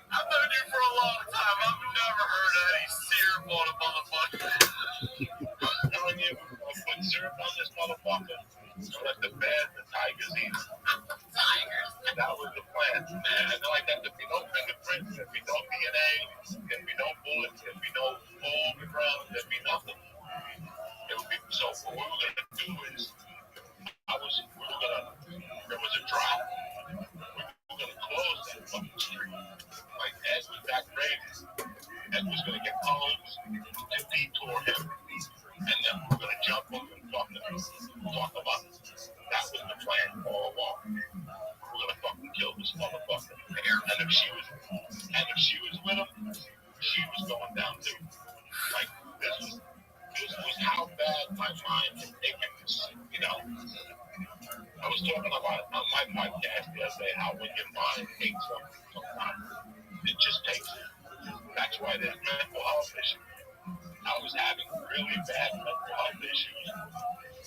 S3: I've known you for a long time. I've never heard any syrup on a motherfucker.
S1: I'm telling you, I'll put syrup on this motherfucker and let the bears, the tigers eat it.
S3: Tigers.
S1: That was the plan. And I know like that there'd be no fingerprints, there'd be no DNA, there'd be no bullets, there'd be no overground, there'd be nothing. It would be so. What we were gonna do is, there was a drop. We were gonna close that fucking street. Like Ed was that crazy. Ed was gonna get homes and detour him, and then we were gonna jump him and talk about it. That was the plan all along. We're gonna fucking kill this motherfucker. And if she was with him, she was going down too. Like this was how bad my mind had taken this. You know, I was talking about it on my podcast the other day how when your mind hates something sometimes, it just takes it. That's why there's mental health issues. I was having really bad mental health issues.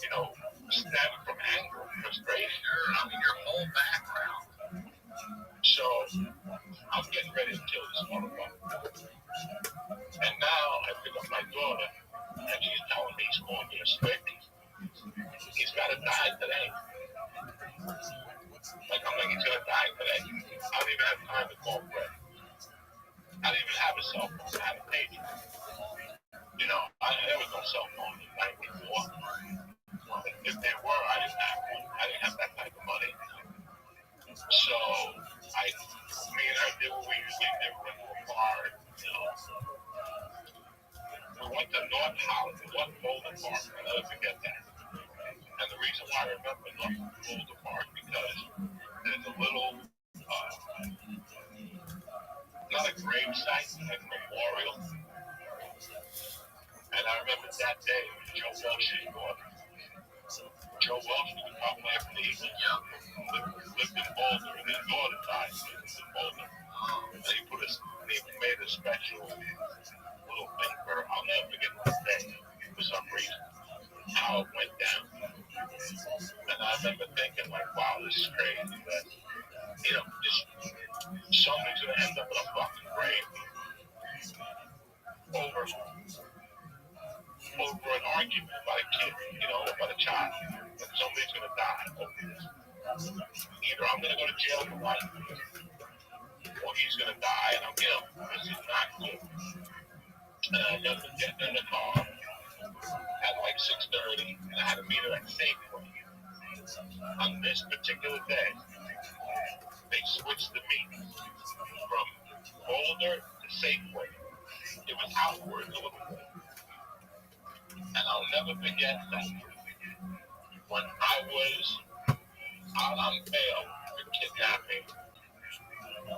S1: You know, stemming from anger, frustration.
S3: I mean, your whole background.
S1: So I'm getting ready to kill this motherfucker. And now I pick up my daughter, and she's telling me he's going to get sick. He's got to die today. Like, I'm like, he's going to die today. I don't even have time to call Fred. I didn't even have a cell phone. I had a pager. You know, there was no cell phone in 94. If there were, I didn't have one. I didn't have that type of money. So, me and her did what we usually did. We went to a bar, you know. We went to North Boulder Park. I'll never forget that. And the reason why I remember North Boulder Park because there's a little, not a grave site, like a memorial. And I remember that day, Joe Welch's daughter. Joe Welch was a top player for the Eagles. Lived in Boulder, and his daughter died in Boulder. And they made a special little thing for her. I'll never forget that day for some reason. How it went down. And I remember thinking, like, wow, this is crazy. But, you know, somebody's going to end up in a fucking grave over an argument about a kid, you know, about a child. And somebody's going to die over this. Either I'm going to go to jail for life, or he's going to die, and I'm guilty. This is not good. And I remember getting in the car at like 6:30, and I had to meet her at Safeway. On this particular day, they switched the meeting from Boulder to Safeway. It was outward a little bit. And I'll never forget that when I was out on bail for kidnapping,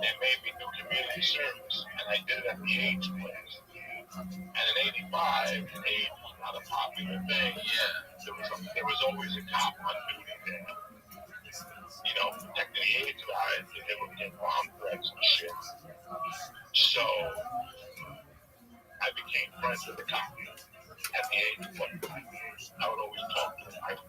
S1: they made me do community service, and I did it at the AIDS place. And in '85, AIDS was not a popular thing. There was always a cop on duty there, you know, protecting the AIDS guys, and they would get bomb threats and shit. So I became friends with the cop at the AIDS place. I would always talk to him. I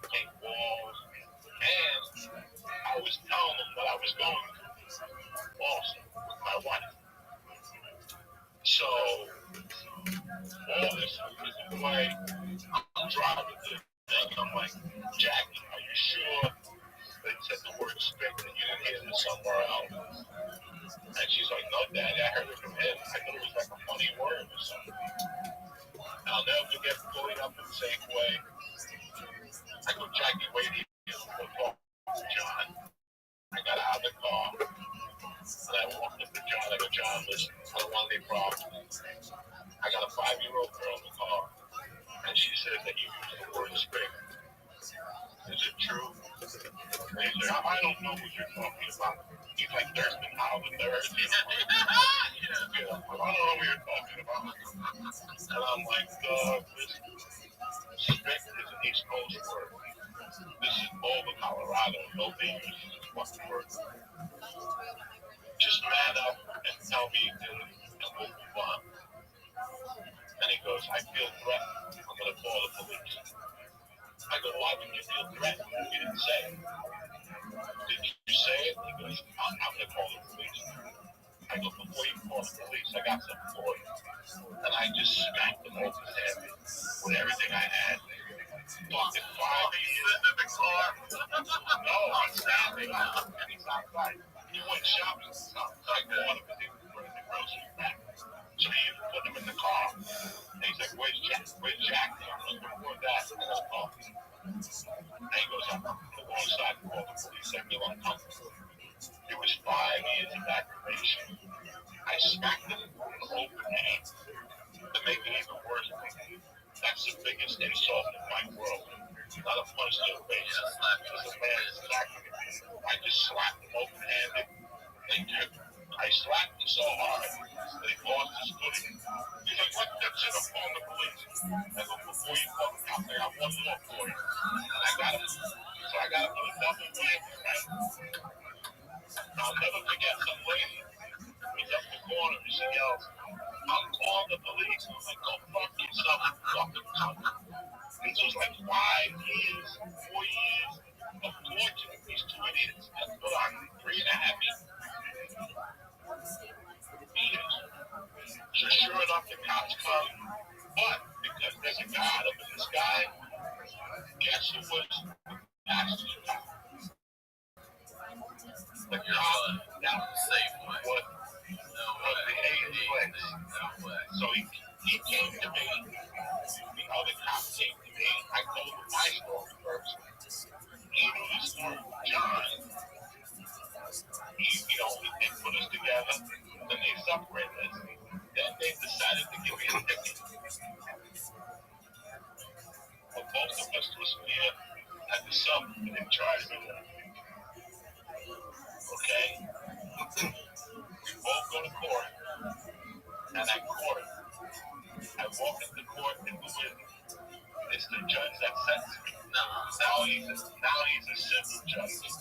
S1: He's like, I don't know what you're talking about. He's like Thurston Howell the third. Yeah, I don't know what you're talking about. And I'm like, listen, strict is an East Coast word. This is Boulder, Colorado. No dangerous is a fucking word. Just man up and tell me and we'll move on. And he goes, I feel threatened. I'm going to call the police. I go, why would you feel threatened? You didn't say it. Did you say it? He goes, I'm going to call the police. I go, before you call the police, I got something for you. And I just smacked him over the head with everything I had. Fucking 5 years in the car. No, I'm standing. And he's outside. He went shopping. So I bought him and he was bringing the groceries back. So he put him in the car. And he's like, where's Jack? Where's Jack? I'm like, where's that? I go, oh. And he goes, I'm going to go inside and call the police. I feel uncomfortable. It was 5 years of aggravation. I smacked him with an open hand. To make it even worse, that's the biggest insult in my world. Not a punch to the face. Because a man is attacking me. I just slapped him open-handed. I slapped him so hard that he lost his footing. He's like, what? That's it, I'm calling the police. I go, before you call the cops, I got one more for you. And I got him. So I got him with a double whammy, right? I'll never forget some lady. He's up the corner and she yells, I'm calling the police. I'm like, go fuck yourself, you fucking cunt. This was like 5 years, 4 years of torture with these two idiots. I put on 3.5 years. So sure enough, the cops come. But because there's a God up in the sky, guess who was actually God? The God that was safe was the alien place. So he came to me. The other cop came to me. I told him my story first. He knew the story of John. He didn't put us together. Then they separated us. Then they decided to give me a ticket. But both of us was here at the sub in charge of that. Okay? We both go to court. And at court, I walk into court and go in. It's the judge that sentenced me. Now he's a civil judge.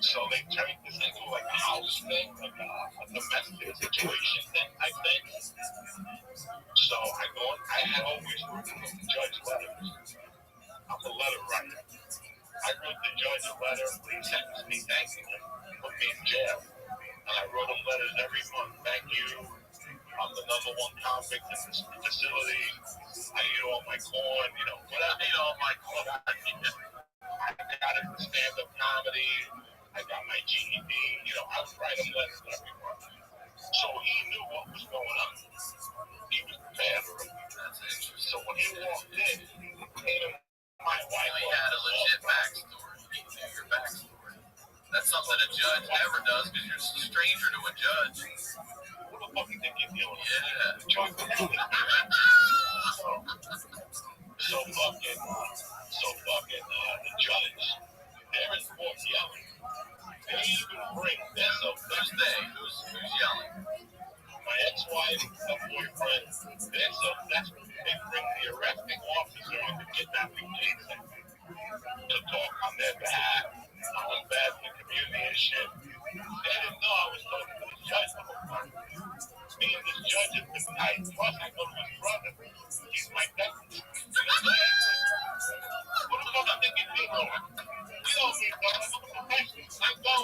S1: So they turned this into like a house thing, like a domestic situation thing, I think. So I had always written the judge letters. I'm a letter writer. I wrote the judge a letter when he sentenced me, thanking him, put me in jail. And I wrote him letters every month. Thank you. I'm the #1 convict in this facility. I eat all my corn, whatever. I eat all my corn. I got into stand-up comedy. I got my GED. I would write him letters every month. So he knew what was going on. He was prepared for it. That's interesting. So when he walked in, my wife had a legit backstory. He knew your backstory. That's something a judge never does because you're a stranger to a judge. What the fuck you think you're doing? Yeah. The judge. So fucking the judge, they're in court yelling. They even bring this up Thursday. Who's yelling? My ex-wife, my boyfriend. They bring the arresting officer and the kidnapping case to talk on their behalf. I'm on bad in the community and shit. They didn't know I was talking to the judge the whole time. Me and this judge has been tight. Plus, I go to his brother. He's my nephew. What the fuck I think you're doing? We don't need that. I'm a professional. I go.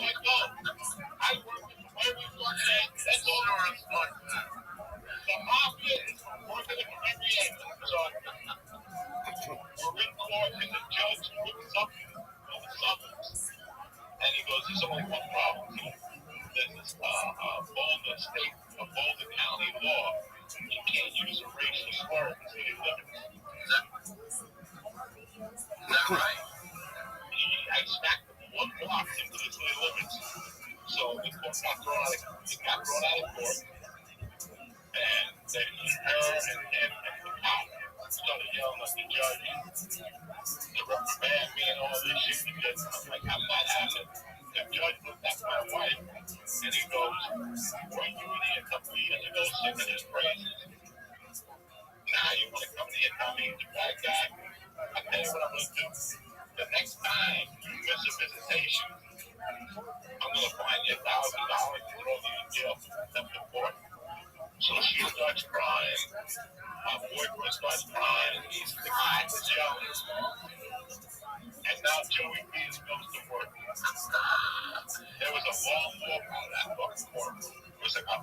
S1: I work with every fucking that's all there is. The mafia is working at every angle. So we're in court and the judge looks up on the summons. And he goes, there's only one problem here. There's this Boulder County law. You can't use a racial slur in city limits. Is that right? I smacked him 1 block into the city limits. So the court got thrown out of court. And then her and the cop started yelling at the judge to reprimand me and all this shit. The judge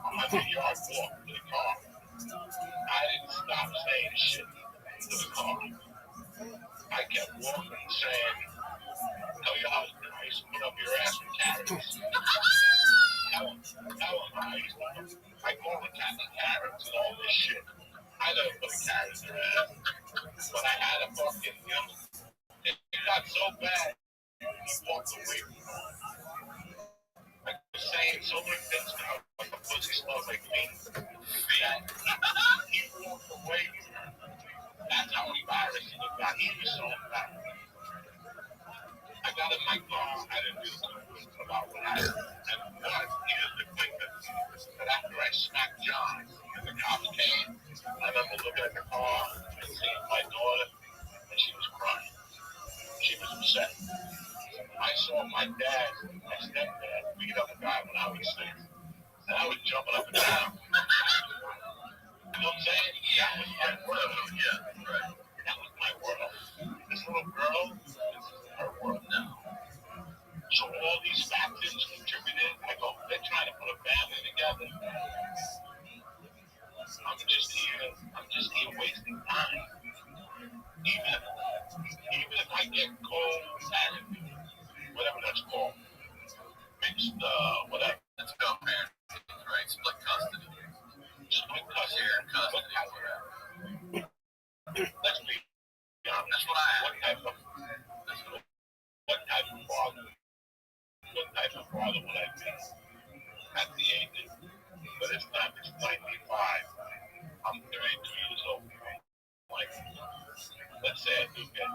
S1: on my yard walk to the car. I didn't stop saying shit to the car. I kept walking saying, tell your husband I used to put up your ass with carrots. Tell him I used to, I call the cat the carrots and all this shit. I never put a carrot in her ass. But I had a fucking, it got so bad, he walked away from her. I was saying so many things now, like the pussy smells like feet. He walked away from her. That's how embarrassing it got. He was so embarrassed. I got in my car. I didn't do something about what happened. And what? Here's the thing that after I smacked John and the cops came, I remember looking at the car and seeing my daughter, and she was crying. She was upset. I saw my dad, my stepdad, beat up a guy when I was 6. And I was jumping up and down. You know what I'm saying? That was my world. Yeah, right. That was my world. This little girl, this is her world now. So all these factors contributed. I go, they're trying to put a family together. I'm just here wasting time. Even if I get cold parenting, whatever that's called, mixed, whatever. That's co-parenting, right? Split custody. Split custody. Shared custody, whatever. Let's be honest. That's what I have. What type of father would I be at the age of, but it's not, it's 95. I'm 32 years old. Like, let's say I do get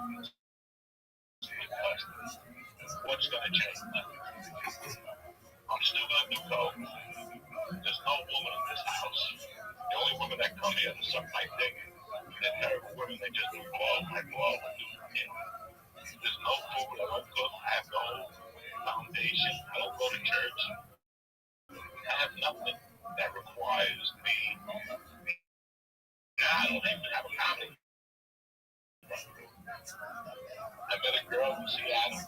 S1: split custody. What's going to change? I'm still going to do coke. There's no woman in this house. The only women that come here to suck my dick, they're terrible women. They just do blow my blow and do it. There's no food. I don't cook. I have no foundation. I don't go to church. I have nothing that requires me. I don't even have a comedy. I met a girl in Seattle.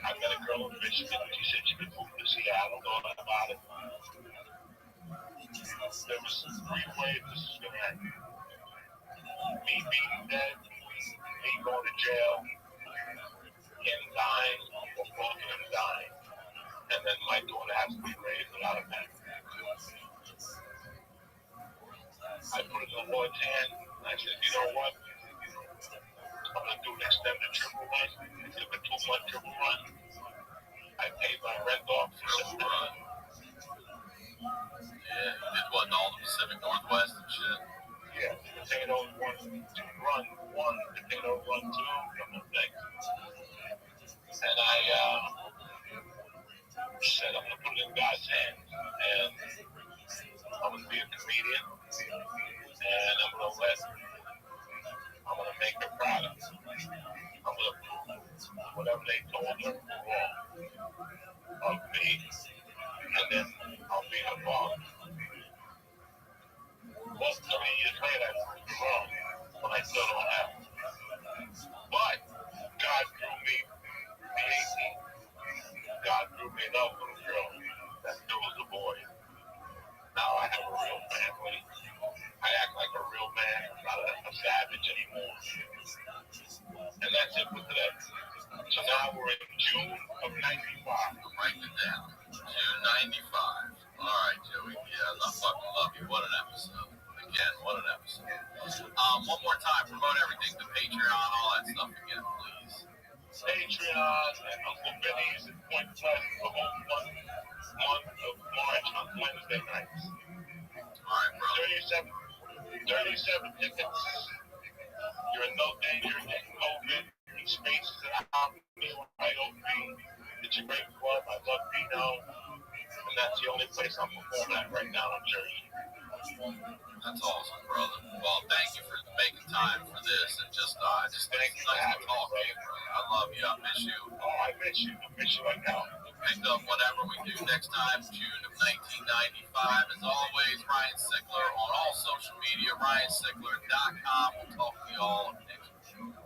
S1: I met a girl in Michigan. She said she could move to Seattle. Know nothing about it. There was 3 ways this is going to happen. Me being dead, me going to jail, him dying, or both of them dying. And then my daughter has to be raised without a man. I put it in the Lord's hand, and I said, you know what? I'm going to do an extended triple run. I took a 2-month triple run. I paid my rent off for triple run. Yeah, you did what, all the Pacific Northwest and shit? Yeah, potato run 2, potato run 2, couple of things. And I said, I'm going to put it in God's hands. And I'm going to be a comedian. And I'm going to make her proud of me. I'm going to prove whatever they told her wrong of me. And then I'll be her father. Well, 30 years later, I proved it wrong when I still don't have it. But God drew me the 18. God drew me another little girl that still was a boy. Now I have a real family. I act like a real man. I'm not a savage anymore. And that's it for today. So now we're in June of 95. I'm writing it down. June 95. All right, Joey. Yeah, I fucking love you. What an episode. Again, what an episode. One more time, promote everything, the Patreon, all that stuff again, please. Patreon and Uncle Benny's at Point Pleasant the whole month of March on Wednesday nights. All right, bro. 37 tickets. You're in no danger of getting COVID. These spaces are out. IOP. It's a great club. I love Pino. And that's the only place I'm performing at right now in Jersey. That's awesome, brother. Well, thank you for making time for this, and just thank you for having me, brother. I love you. I miss you. Oh, I miss you. I miss you like hell. Pick up whatever we do next time, June of 1995. As always, Ryan Sickler on all social media, RyanSickler.com. We'll talk to you all next week.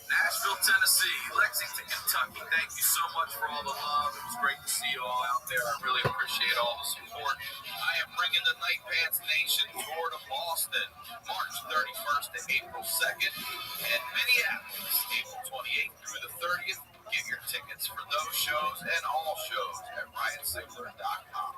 S3: Nashville, Tennessee, Lexington, Kentucky. Thank you so much for all the love. It was great to see you all out there. I really appreciate all the support. I am bringing the Night Pants Nation tour to Boston, March 31st to April 2nd, and Minneapolis, April 28th through the 30th. Get your tickets for those shows and all shows at RyanSigler.com.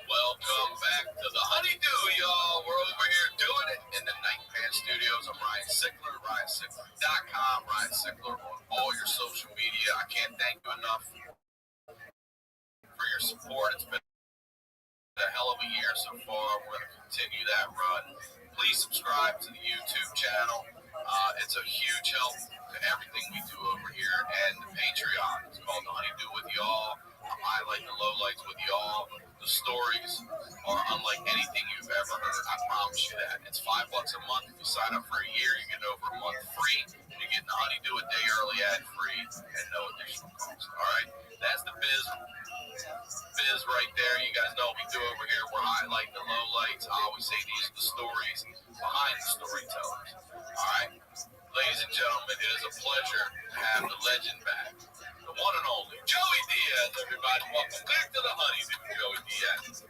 S3: Welcome back to the Honeydew, y'all. We're over here doing it in the Night Pants Studios. I'm Ryan Sigler, RyanSigler.com, Ryan Sigler on all your social media. I can't thank you enough for your support. It's been a hell of a year so far. We're going to continue that run. Please subscribe to the YouTube channel. It's a huge help to everything we do over here. And the Patreon. It's called The Honeydew with y'all. I'm highlighting the lowlights with y'all. The stories are unlike anything you've ever heard. I promise you that. It's $5 a month. If you sign up for a year, you get over a month free. You get The Honeydew a day early, ad-free, and no additional cost. All right? That's the biz right there. You guys know what we do over here. We're highlighting the lowlights. I always say these are the stories behind the storytellers. All right? Ladies and gentlemen, it is a pleasure to have the legend back. The one and only Joey Diaz, everybody. Welcome back to the Honeydew, Joey Diaz.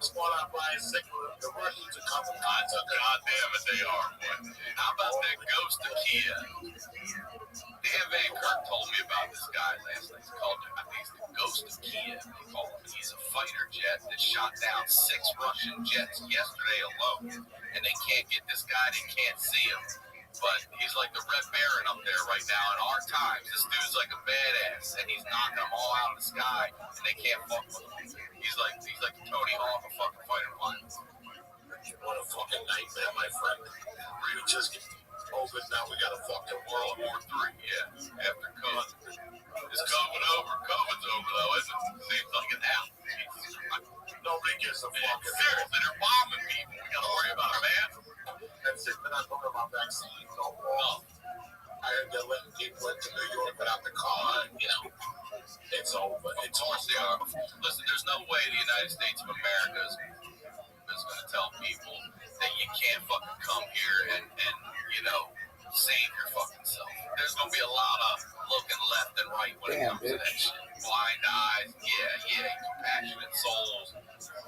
S3: What's going on, Ryan Sigler? The Russians are coming. Goddamn it, they are. Boy. How about that ghost of Kia? Dan Van Kirk told me about this guy last night. He's called him, I think he's the ghost of Kia. They call him. He's a fighter jet that shot down 6 Russian jets yesterday alone. And they can't get this guy. They can't see him. But he's like the Red Baron up there right now in our times. This dude's like a badass, and he's knocking them all out of the sky, and they can't fuck with him. He's like Tony Hawk of fucking fighter pilots. What a fucking nightmare, my friend. We just get over now. We got a fucking World War III, yeah, after COVID. Is COVID over? COVID's over, though, isn't it? Seems like it now. Nobody gives a fuck. Seriously, they're bombing people. We gotta worry about it, man. That's it. We're not talking about vaccines no more. No. I heard they're letting people into New York without the car. You know, it's over. Of course they are. Listen, there's no way the United States of America is going to tell people that you can't fucking come here and you know, save your fucking self. There's going to be a lot of looking left and right when it comes to that shit. Blind eyes, yeah, compassionate souls.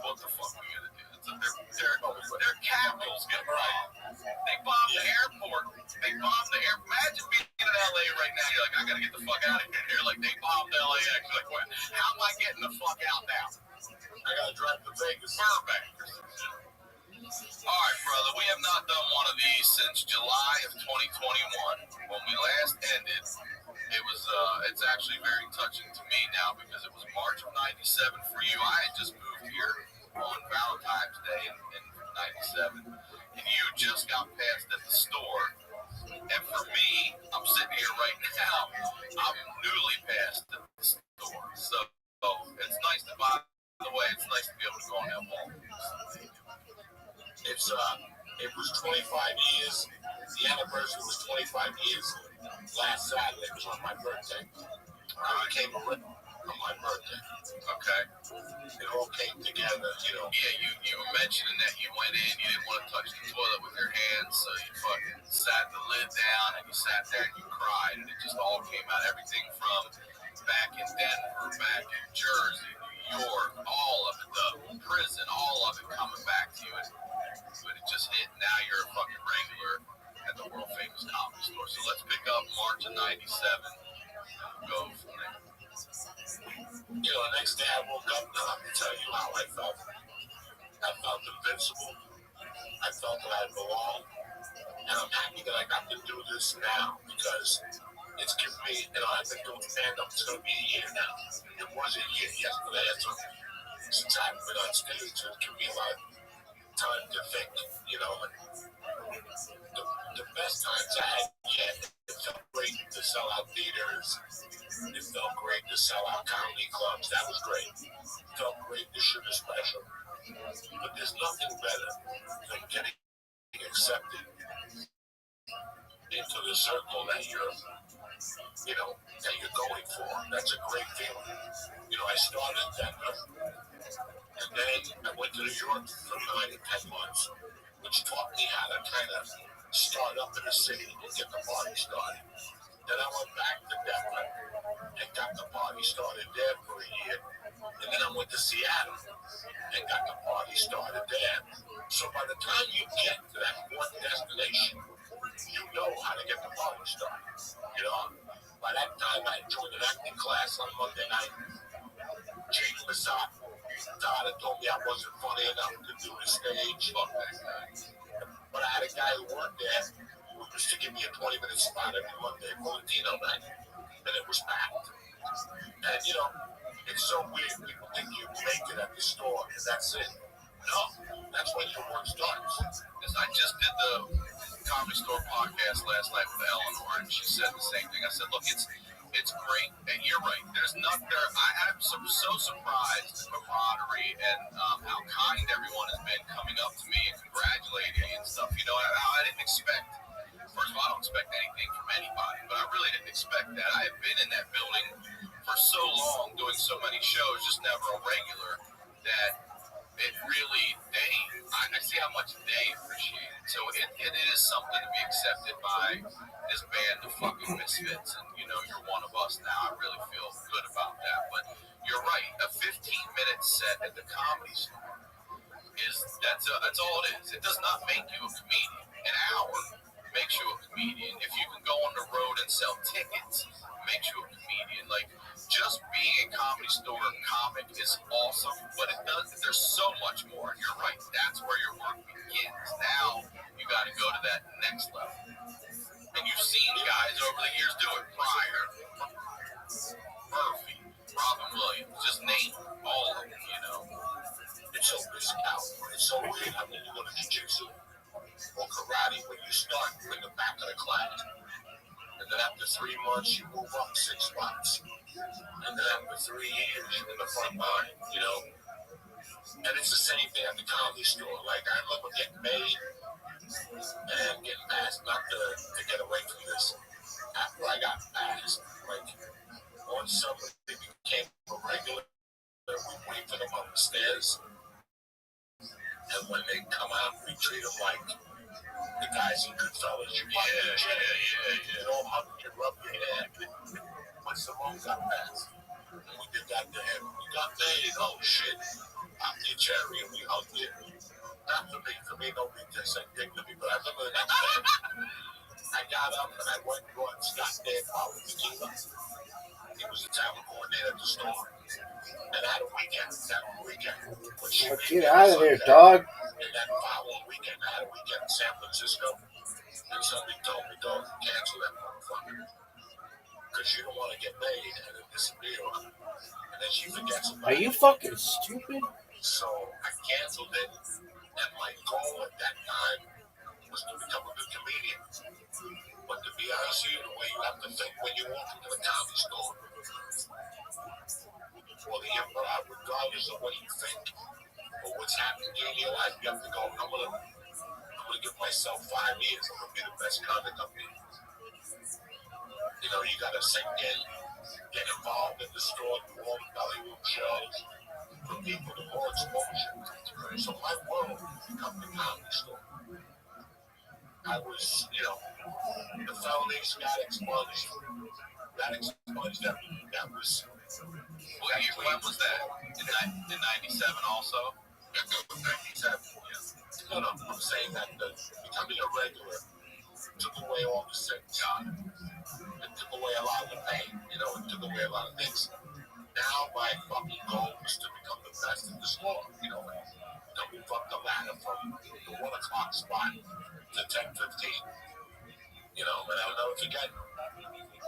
S3: What the fuck are we going to do? Their capitals get robbed. They bombed the airport. They bombed the airport. Imagine being in LA right now. You're like, I gotta get the fuck out of here. Like, they bombed LAX. You're like, what? How am I getting the fuck out now? I gotta drive to Vegas. Burbank. All right, brother. We have not done one of these since July of 2021. When we last ended, it was. It's actually very touching to me now because it was March of '97 for you. I had just moved here on Valentine's Day in '97, and you just got passed at the store. And for me, I'm sitting here right now. I'm newly passed at the store, so it's nice to. By the way, it's nice to be able to go on that wall. It was 25 years. The anniversary was 25 years. Last Saturday was on my birthday. I became a Rip on my birthday. Okay. Okay.
S1: It all came together, you know.
S3: Yeah, you were mentioning that you went in, you didn't want to touch the toilet with your hands, so you fucking sat the lid down and you sat there and you cried, and it just all came out. Everything from back in Denver, back in Jersey, New York, all of it, the prison, all of it coming back to you, and it just hit. Now you're a fucking regular at the world famous Comedy Store. So let's pick up March of '97 and go from there.
S1: You know, the next day I woke up, and I can tell you how I felt. I felt invincible. I felt that I belonged. And I'm happy that I got to do this now because it's given me, you know, I've been doing stand-up. It's going to be a year now. It was a year yesterday. Since I've been on stage, so it given me a lot of time to think, you know. The best times I had yet, it felt great to sell out theaters. It felt great to sell out comedy clubs. That was great. It felt great to shoot a special. But there's nothing better than getting accepted into the circle that you're, you know, that you're going for. That's a great feeling. You know, I started in Denver, and then I went to New York for 9 to 10 months, which taught me how to kind of start up in a city and get the party started. Then I went back to Denver and got the party started there for a year. And then I went to Seattle and got the party started there. So by the time you get to that one destination, you know how to get the party started. You know, by that time I joined an acting class on Monday night. Jake Massat, Todd had told me I wasn't funny enough to do the stage. But I had a guy who worked there who used to give me a 20-minute spot every Monday, Valentino night, and it was packed. And, you know, it's so weird. People think you make it at the store, and that's it. No, that's when your work starts.
S3: I just did the Comedy Store podcast last night with Eleanor, and she said the same thing. I said, look, it's great, and you're right. There's nothing there. I'm so surprised the camaraderie and how kind everyone has been coming up to me and congratulating me and stuff. You know, I didn't expect. First of all, I don't expect anything from anybody, but I really didn't expect that. I had been in that building for so long, doing so many shows, just never a regular, that it really, I see how much they appreciate it. So it is something to be accepted by this band of fucking misfits, and you know, you're one of us now. I really feel good about that. But you're right, a 15-minute set at the Comedy Store that's all it is. It does not make you a comedian. An hour makes you a comedian. If you can go on the road and sell tickets, makes you a comedian. Like, just being a Comedy Store comic is awesome, but there's so much more. And you're right, that's where your work begins. Now you got to go to that next level. And you've seen guys over the years do it. Pryor, Murphy, Robin Williams, just name all of them, you know.
S1: It's so out. It's so weird how when you go to jiu-jitsu or karate, when you start in the back of the class, and then after 3 months you move up 6 spots, and then after 3 years you're in the front line, you know. And it's the same thing at the Comedy Store. Like, I remember getting made and getting asked not to get away from this after I got asked. Like, once somebody became a regular, we wait for them on the stairs. And when they come out, we treat them like the guys in Goodfellas. You don't hug you, rub your hand. When Simone got passed, and we did that to him. We got made, oh shit, I'm your cherry, and we hugged you. Not for me, nobody just said dick to me, but I remember the next day, I got up and I went and brought Scott Dan Powell tequila. He was the talent coordinator at the store. And I had a weekend.
S2: Get out of there, dog.
S1: And that following weekend, I had a weekend in San Francisco. And somebody told me, don't cancel that motherfucker. Because you don't want to get paid and it disappear on her. And then she forgets about it.
S2: Are you fucking stupid?
S1: So I canceled it. And my goal at that time was to become a good comedian. But to be honest with you, the way you have to think when you walk into the Comedy Store, or the improv, regardless of what you think or what's happening in your life, you have to go, I'm gonna give myself 5 years. I'm gonna be the best comic I've been. You know, you gotta sink in, get involved in the store, do all the belly room shows, people to more exposure. So my world became the comedy store. I was, the felonies got expunged. That was.
S3: When was that? In 97 also?
S1: It was 97. Yeah. No, I'm saying that becoming a regular took away all the sins. It took away a lot of the pain. It took away a lot of things. Now my fucking goal was to become the best in the store. Move up the ladder from the 1 o'clock spot to 10:15. And I'll never forget.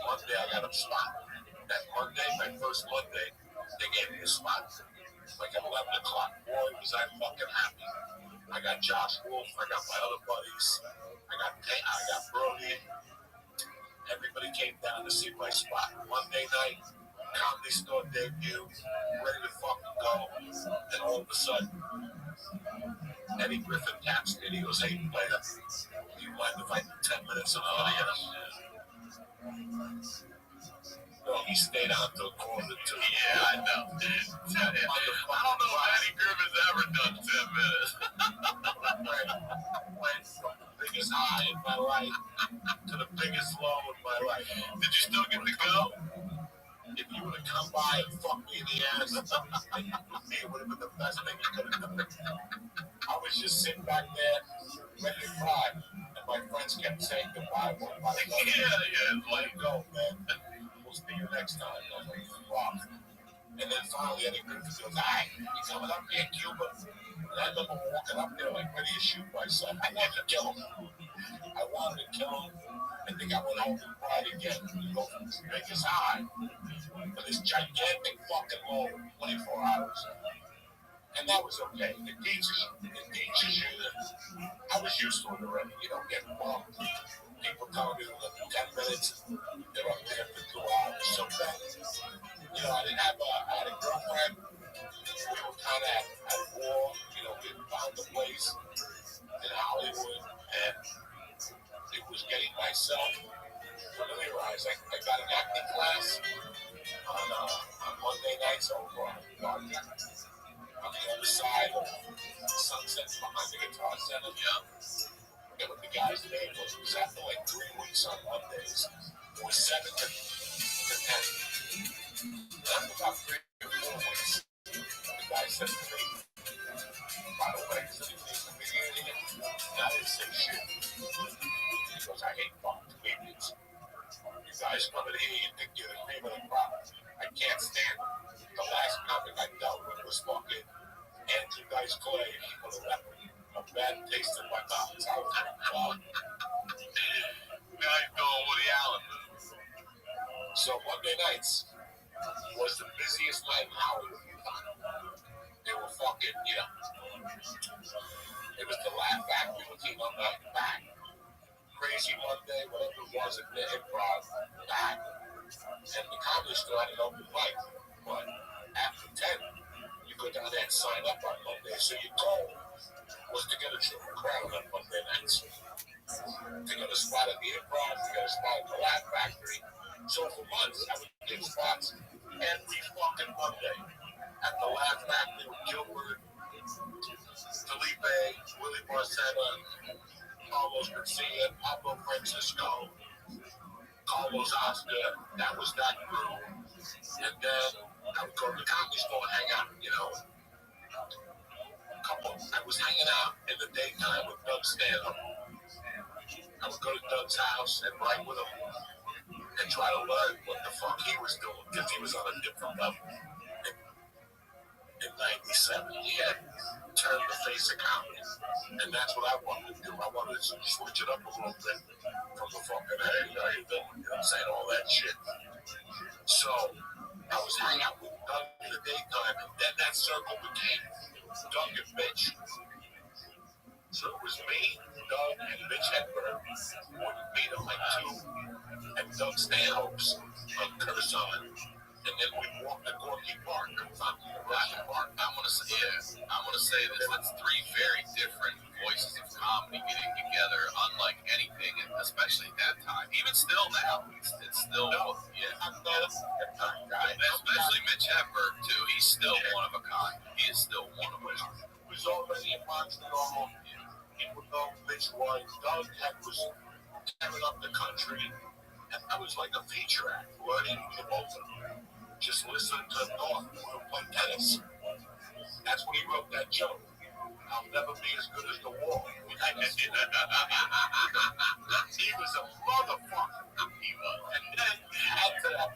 S1: Monday I got a spot. That Monday, my first Monday, they gave me a spot. Like at 11 o'clock. Boy, was I fucking happy. I got Josh Wolf. I got my other buddies. I got Brody. Everybody came down to see my spot. Monday night, Comedy Store debut, ready to fucking go. And all of a sudden, Eddie Griffin taps me and he goes, "Hey, player, do you mind if I do 10 minutes of the audience?" No, he stayed out till 1:45.
S3: Yeah, I know. I don't know if Eddie Griffin's ever done 10 minutes.
S1: Went from the biggest high in my life to the biggest low in my life.
S3: Did you still get to go?
S1: If you would have come by and fucked me in the ass, it would have been the best thing you could have done. I was just sitting back there, ready to cry, and my friends kept saying goodbye.
S3: Yeah,
S1: Let it go, man. We'll see you next time. I was like, wow. And then finally, Eddie Griffin goes, "All right, you coming up here, Cuba?" And I remember walking up there like ready to shoot myself. I wanted to kill him. I think I went home and cried again. You go from this biggest high to this gigantic fucking low in 24 hours. And that was okay. It teaches you that I was used to it already. Getting bumped. People telling me that 10 minutes, they're up there for 2 hours. So that, I had a girlfriend. We were kind of at war. We found a place in Hollywood, and it was getting myself familiarized. I got an acting class on Monday nights over on the other side of Sunset behind the Guitar Center. Yeah. I forget what the guy's name was. It was after like 3 weeks on Mondays. It was 7 to 10. After about 3 or 4 weeks, the guy said to me, "By the way, is anything familiar here?" And I didn't say shit. He goes, "I hate fucking comedians. You guys come in here, you think you're the name of the crop. I can't stand it. The last comic I dealt with was fucking Andrew Dice Clay for the left a bad taste in my mouth." I was like, "Wow."
S3: Now he's going Woody Allen.
S1: So Monday nights was the busiest night in Hollywood. They were fucking, it was the Laugh Factory with Team Up back. Crazy Monday, whatever it was, at the Improv back. And the Comedy Store had an open mic. But after 10, you go down there and sign up on Monday. So your goal was to get a triple crown on Monday nights. To get a spot at the Improv, to get a spot at the Laugh Factory. So for months, I would get spots every fucking Monday at the Laugh Factory with Gilbert, Felipe, Willie Barcena, Carlos Garcia, Pablo Francisco, Carlos Oscar. That was that group. And then I would go to the Comedy Store and hang out, I was hanging out in the daytime with Doug Stanhope. I would go to Doug's house and write with him and try to learn what the fuck he was doing, because he was on a different level. In 97, he had turned the face of comedy. And that's what I wanted to do. I wanted to switch it up a little bit from the fucking, "Hey, how you doing?" You know what I'm saying? All that shit. So I was hanging out with Doug in the daytime, and then that circle became Doug and Mitch. So it was me, Doug, and Mitch Hedberg would meet at like 2 at Doug Stanhope's on Curzon. And then we walked to Gorky Park and found the Rocky Park.
S3: I'm gonna say this. It's 3 very different voices of comedy getting together, unlike anything, and especially at that time. Even still now, it's still
S1: I'm not a guy.
S3: Especially Mitch Hedberg too. He's still one one of a kind. He is still one of a kind.
S1: He was already in Montreal. He would know which one. Doug was tearing up the country. And that was like a feature act, learning the both of them. Just listen to North play tennis. That's when he wrote that joke. I'll never be as good as the wall. He was a motherfucker. He was. And then after that,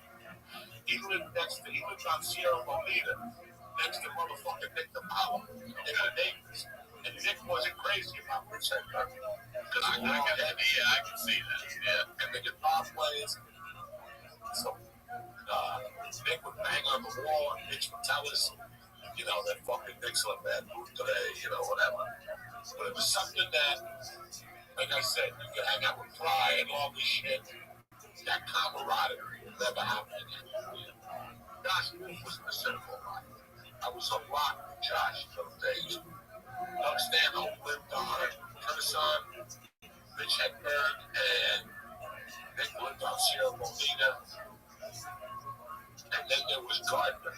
S1: he lived on Sierra Bonita, next to motherfucking Nick the Power. They were neighbors. And Nick wasn't crazy about Rich Hedberg. Because I can see that. Yeah. And the guitar players. So Nick would bang on the wall, and Mitch would tell us, that fucking Nick's on bad mood today, whatever. But it was something that, like I said, you could hang out with Fry and all this shit. That camaraderie never happened again. Josh was in the cynical life. I was a lot with Josh those days. Doug Stanhope lived on Kyrgyzstan, Mitch Hedberg, and Nick lived on Sierra Bonita. And then there was Gardner.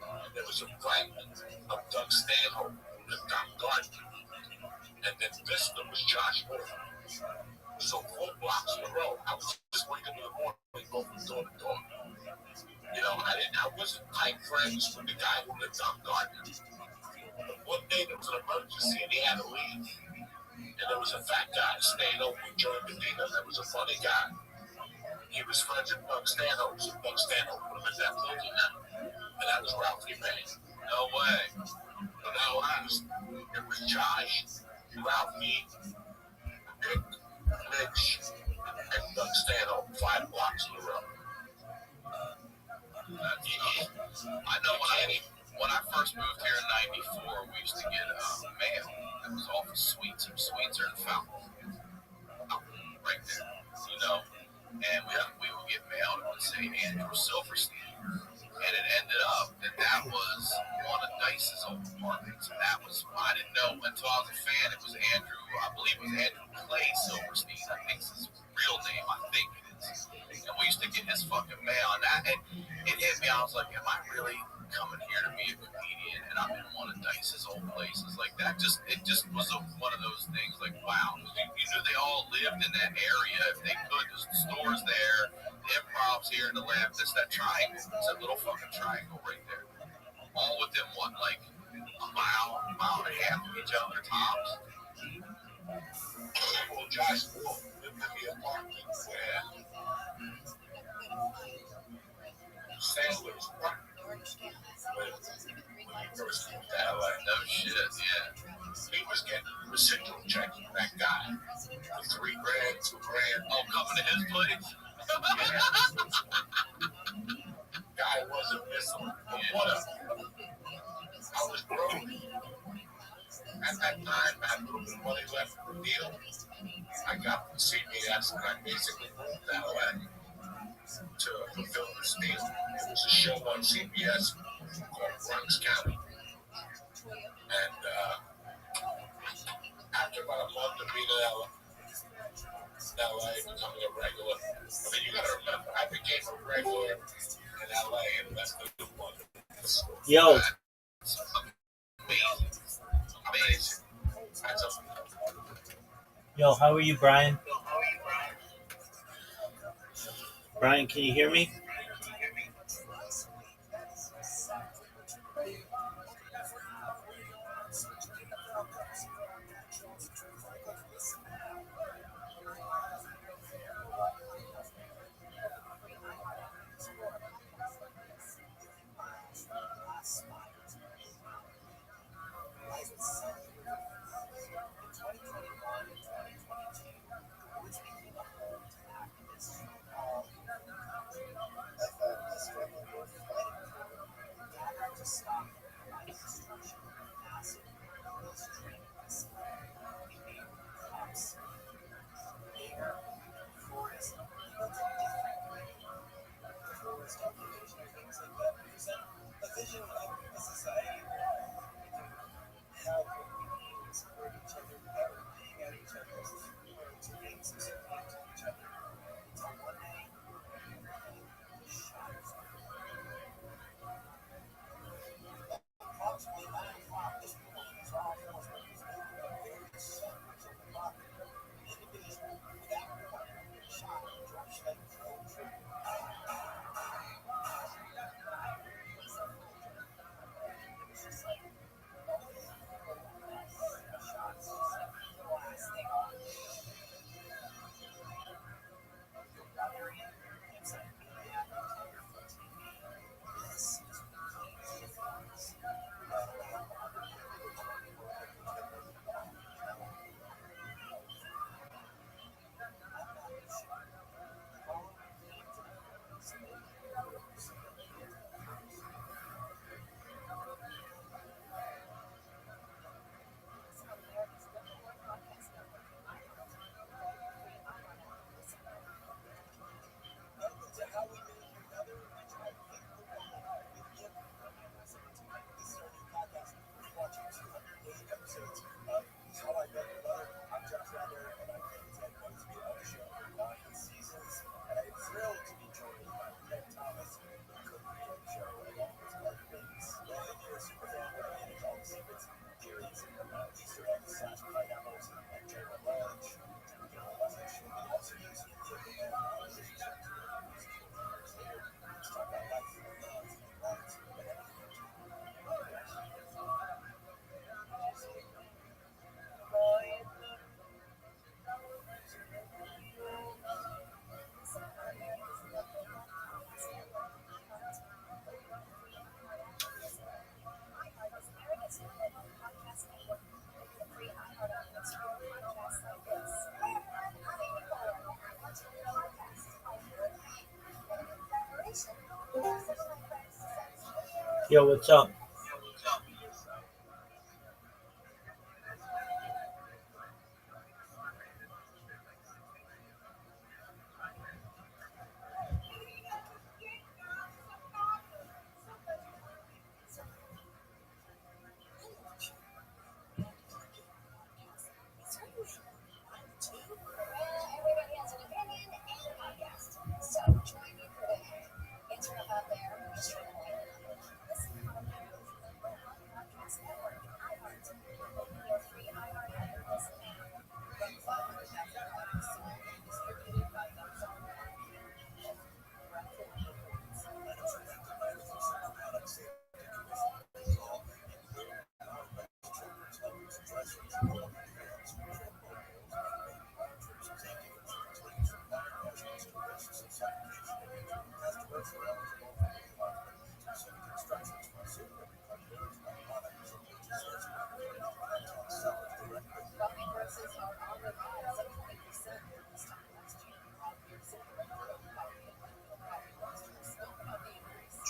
S1: And there was a fragment of Doug Stanhope who lived on Gardner. And then Vista was Josh Wolf. So 4 blocks in a row, I was just waking up in the morning, go from door to door. I wasn't tight friends with the guy who lived on Gardner. But one day there was an emergency and he had to leave. And there was a fat guy staying over with Joey Medina that was a funny guy. He was friends with Doug Stanhope, so Doug Stanhope put him in that building now. And that was Ralphie May.
S3: No way.
S1: So now it was Josh, Ralphie, Nick, Mitch, and Doug Stanhope, 5 blocks in a row.
S3: I know when I first moved here in '94, we used to get mail that was off of Sweets. Sweets are in Fountain, right there, and we would get mail that would say Andrew Silverstein, and it ended up that was one of Dice's old apartments. And that was, I didn't know until I was a fan, it was Andrew, I believe it was Andrew Clay Silverstein, I think it's his real name, I think it is. And we used to get his fucking mail, and it hit me. I was like, am I really coming here to be a comedian? And I'm in one of Dice's old places like that. It just was one of those things like, wow. You knew they all lived in that area if they could. There's stores there, the Improv's here, the Lab, there's that triangle. It's that little fucking triangle right there. All within like a mile and a half of each other tops.
S1: Well, Josh Wolf lived in the apartment where Sandler's partner when he first moved to LA.
S3: No shit, yeah.
S1: He was getting residual checks from that guy for $3 grand, $2 grand.
S3: Oh, coming to his place?
S1: Guy wasn't missing. But whatever. I was broke. At that time, I had a little bit of money left for the deal. I got from CBS and I basically moved to LA to fulfill this deal. It was a show on CBS called Bronx County. And after about a month of being in LA, becoming a regular, I mean, you gotta remember, I became a regular in LA and left the one.
S2: Yo.
S1: Amazing.
S2: Yo, how are you, Brian? Brian, can you hear me? Yo, what's up?
S1: Everybody has an opinion and a podcast. So join me for the internet out there. Just trying to listen to podcast network. iHeart. Your free iHeart app. Listen now. From 500,000 products distributed by Amazon. Coffee prices are on the rise at 20% this time last year. Here's a coffee roasters. No coffee increase.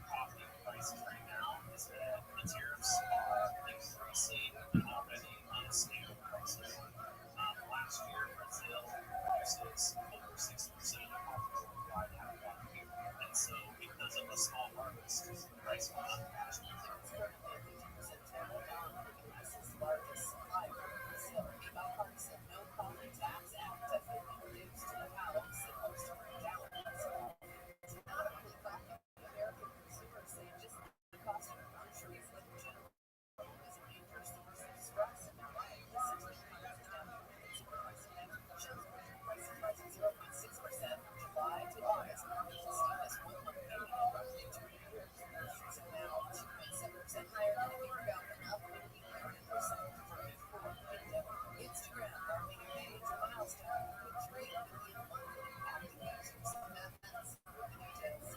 S8: Coffee prices right now is that the tariffs are increasing already unstable prices. Last year, Brazil produces over 60% of coffee worldwide out of coffee. And so, because of the small harvest, the price went up last year.
S1: It's currently a 50% tariff on the U.S.'s largest supplier, Brazil. The bipartisan No Coffee Tax Act has been introduced to the House, supposed to bring down prices. It's not only coffee. American consumers say just the cost of groceries in general is a major source of stress in their life. The 16 months down consumer price index shows prices rising 0.6% from July to August, the steepest one-month period in roughly 2 years. Groceries are now 2.7% higher than a year ago and up 11% from before the pandemic. Instagram marking a major milestone with 3 billion monthly active users. Matt Pence with the details.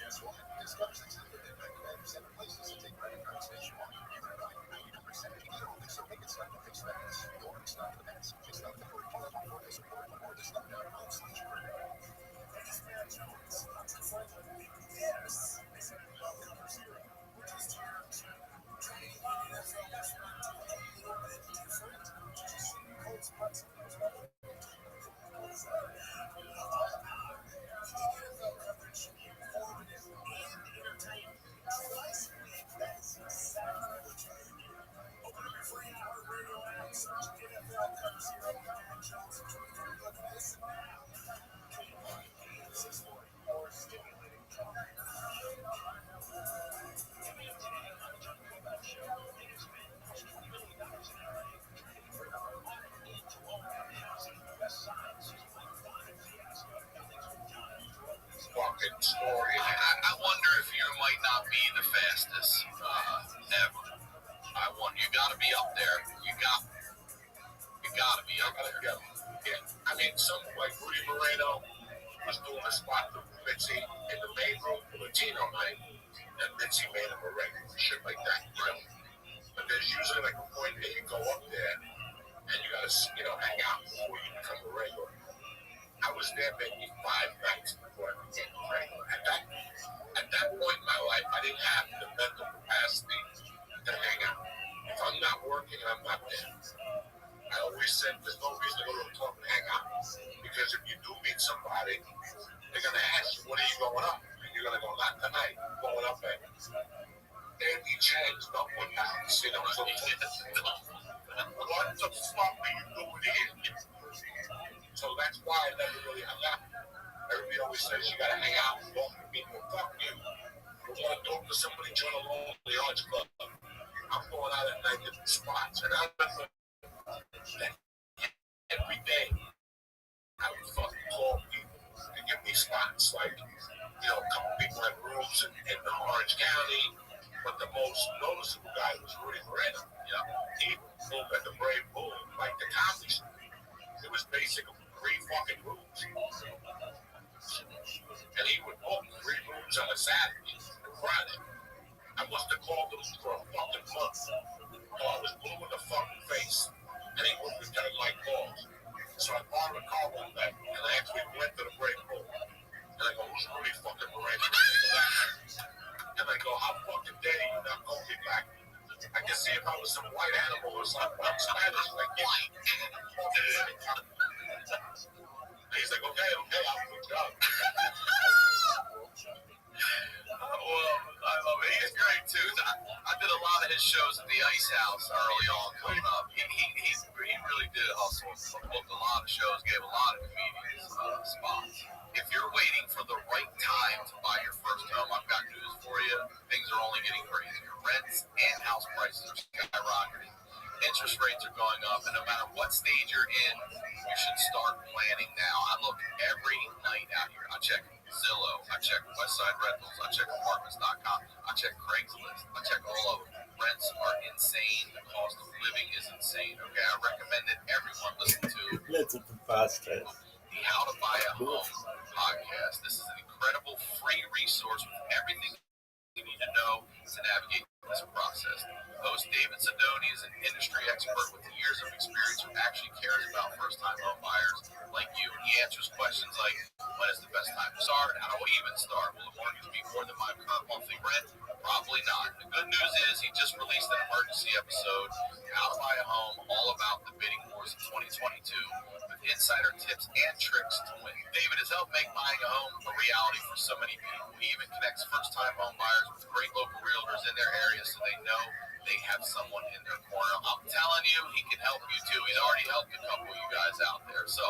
S3: Guess what? Discover 699 places to take credit cards nationwide. You can buy 99% digitally, so make it stop to fix facts. Or stop the mess. It's not the word or the support or the stop now /credit. This man Jones, yes, this is Cover Zero, which is here to train the NFL restaurant to a little bit different. Just Colts Hudson was one of the all about NFL coverage, informative and entertaining. Twice a week, that's exactly what you need. Open up your free iHeart Radio app, search NFL Cover Zero, Matt Jones, and look at this now. KYA 640 or stimulating talk. Today on the John Kovac Show, it has been almost $20 million in LA training for our audit into all-family housing on the west side. Season 5 fiasco. Nothing's from John
S1: Fucking story.
S3: I wonder if you might not be the fastest ever. You got to be up there. You got to be up there.
S1: Yeah. I mean, something like Rudy Moreno was doing a spot with Mitzi in the main room for Latino night, and Mitzi made him a record, shit like that, you know. But there's usually like a point that you go up there and you gotta, hang out before you become a regular. I was there maybe 5 nights before I became a regular. At that point in my life, I didn't have the mental capacity to hang out. If I'm not working, I'm not there. I always said there's no reason to go to a club and hang out. Because if you do meet somebody, they're going to ask you, when are you going up? And you're going to go, not tonight. I'm going up at Andy Chang's up one night. So what the fuck are you doing here? So that's why I never really hung out. Everybody always says you got to hang out with local people. Fuck you. You want to talk to somebody, join a lonely arts club. I'm going out at night different spots. And I remember every day I would fucking call people to give me spots. Like, a couple people had rooms in Orange County. But the most noticeable guy was Rudy Moreno.
S3: Yeah.
S1: He moved at the Brave Bull, like the comedy store. It was basically 3 fucking rooms. And he would book 3 rooms on a Saturday and Friday. I must have called him for a fucking month. Oh, I was blue in the fucking face. And he wouldn't return my calls. So I borrowed a car one day, and I actually went to the Brave Bull. And I go, who's Rudy fucking Moreno? And I go, how fucking dare you not call me back? I can see if I was some white animal or something. I'm Spanish, like, white animal. And he's like, okay, I'll do the job.
S3: Well, I love it. He's great too. I did a lot of his shows at the Ice House early on coming up. He really did hustle. Booked a lot of shows, gave a lot of comedians spots. If you're waiting for the right time to buy your first home, I've got news for you. Things are only getting crazier. Rents and house prices are skyrocketing. Interest rates are going up, and no matter what stage you're in, you should start planning now. I look every night out here. I check Zillow, I check Westside Rentals, I check Apartments.com, I check Craigslist, I check all of them. Rents are insane. The cost of living is insane. Okay, I recommend that everyone listen to
S2: That's a preposterous.
S3: the How to Buy a Home podcast. This is an incredible free resource with everything you need to know to navigate this process. Host David Sidoni is an industry expert with years of experience who actually cares about first-time home buyers like you. He answers questions like, when is the best time to start? How do I even start? Will the mortgage be more than my current monthly rent? Probably not. The good news is he just released an emergency episode, How to Buy a Home, all about the bidding wars of 2022, with insider tips and tricks to win. David has helped make buying a home a reality for so many people. He even connects first-time home buyers with great local realtors in their area so they know they have someone in their corner. I'm telling you, he can help you too. He's already helped a couple of you guys out there. So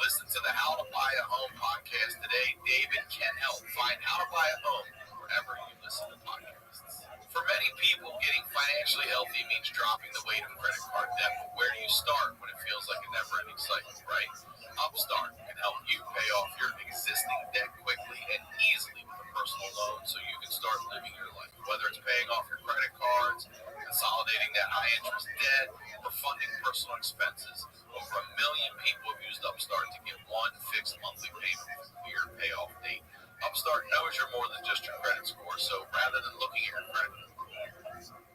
S3: listen to the How to Buy a Home podcast today. David can help. Find How to Buy a Home wherever you listen to podcasts. For many people, getting financially healthy means dropping the weight of credit card debt. But where do you start when it feels like a never-ending cycle, right? Upstart can help you pay off your existing debt quickly and easily with a personal loan so you can start living your life. Whether it's paying off your credit cards, consolidating that high-interest debt, or funding personal expenses, over 1 million people have used Upstart to get one fixed monthly payment with a clear payoff date. Upstart knows you're more than just your credit score, so rather than looking at your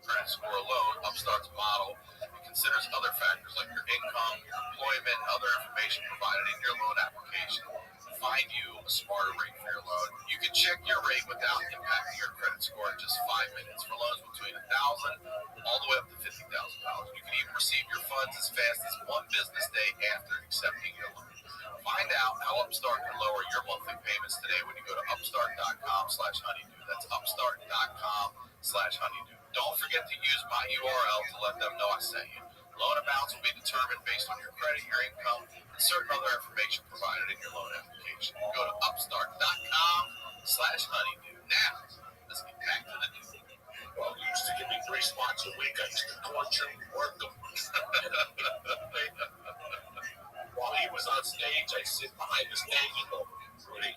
S3: credit score alone, Upstart's model considers other factors like your income, your employment, and other information provided in your loan application to find you a smarter rate for your loan. You can check your rate without impacting your credit score in just 5 minutes for loans between $1,000 all the way up to $50,000. You can even receive your funds as fast as 1 business day after accepting your loan. Find out how Upstart can lower your monthly payments today when you go to upstart.com/honeydew. That's upstart.com/honeydew. Don't forget to use my URL to let them know I sent you. Loan amounts will be determined based on your credit, your income, and certain other information provided in your loan application. Go to upstart.com/honeydew. Now, let's get back to the news.
S1: Well, he used to give me 3 spots a week. I used to torture him, work him. While he was on stage, I sit behind the stage and go, Rudy.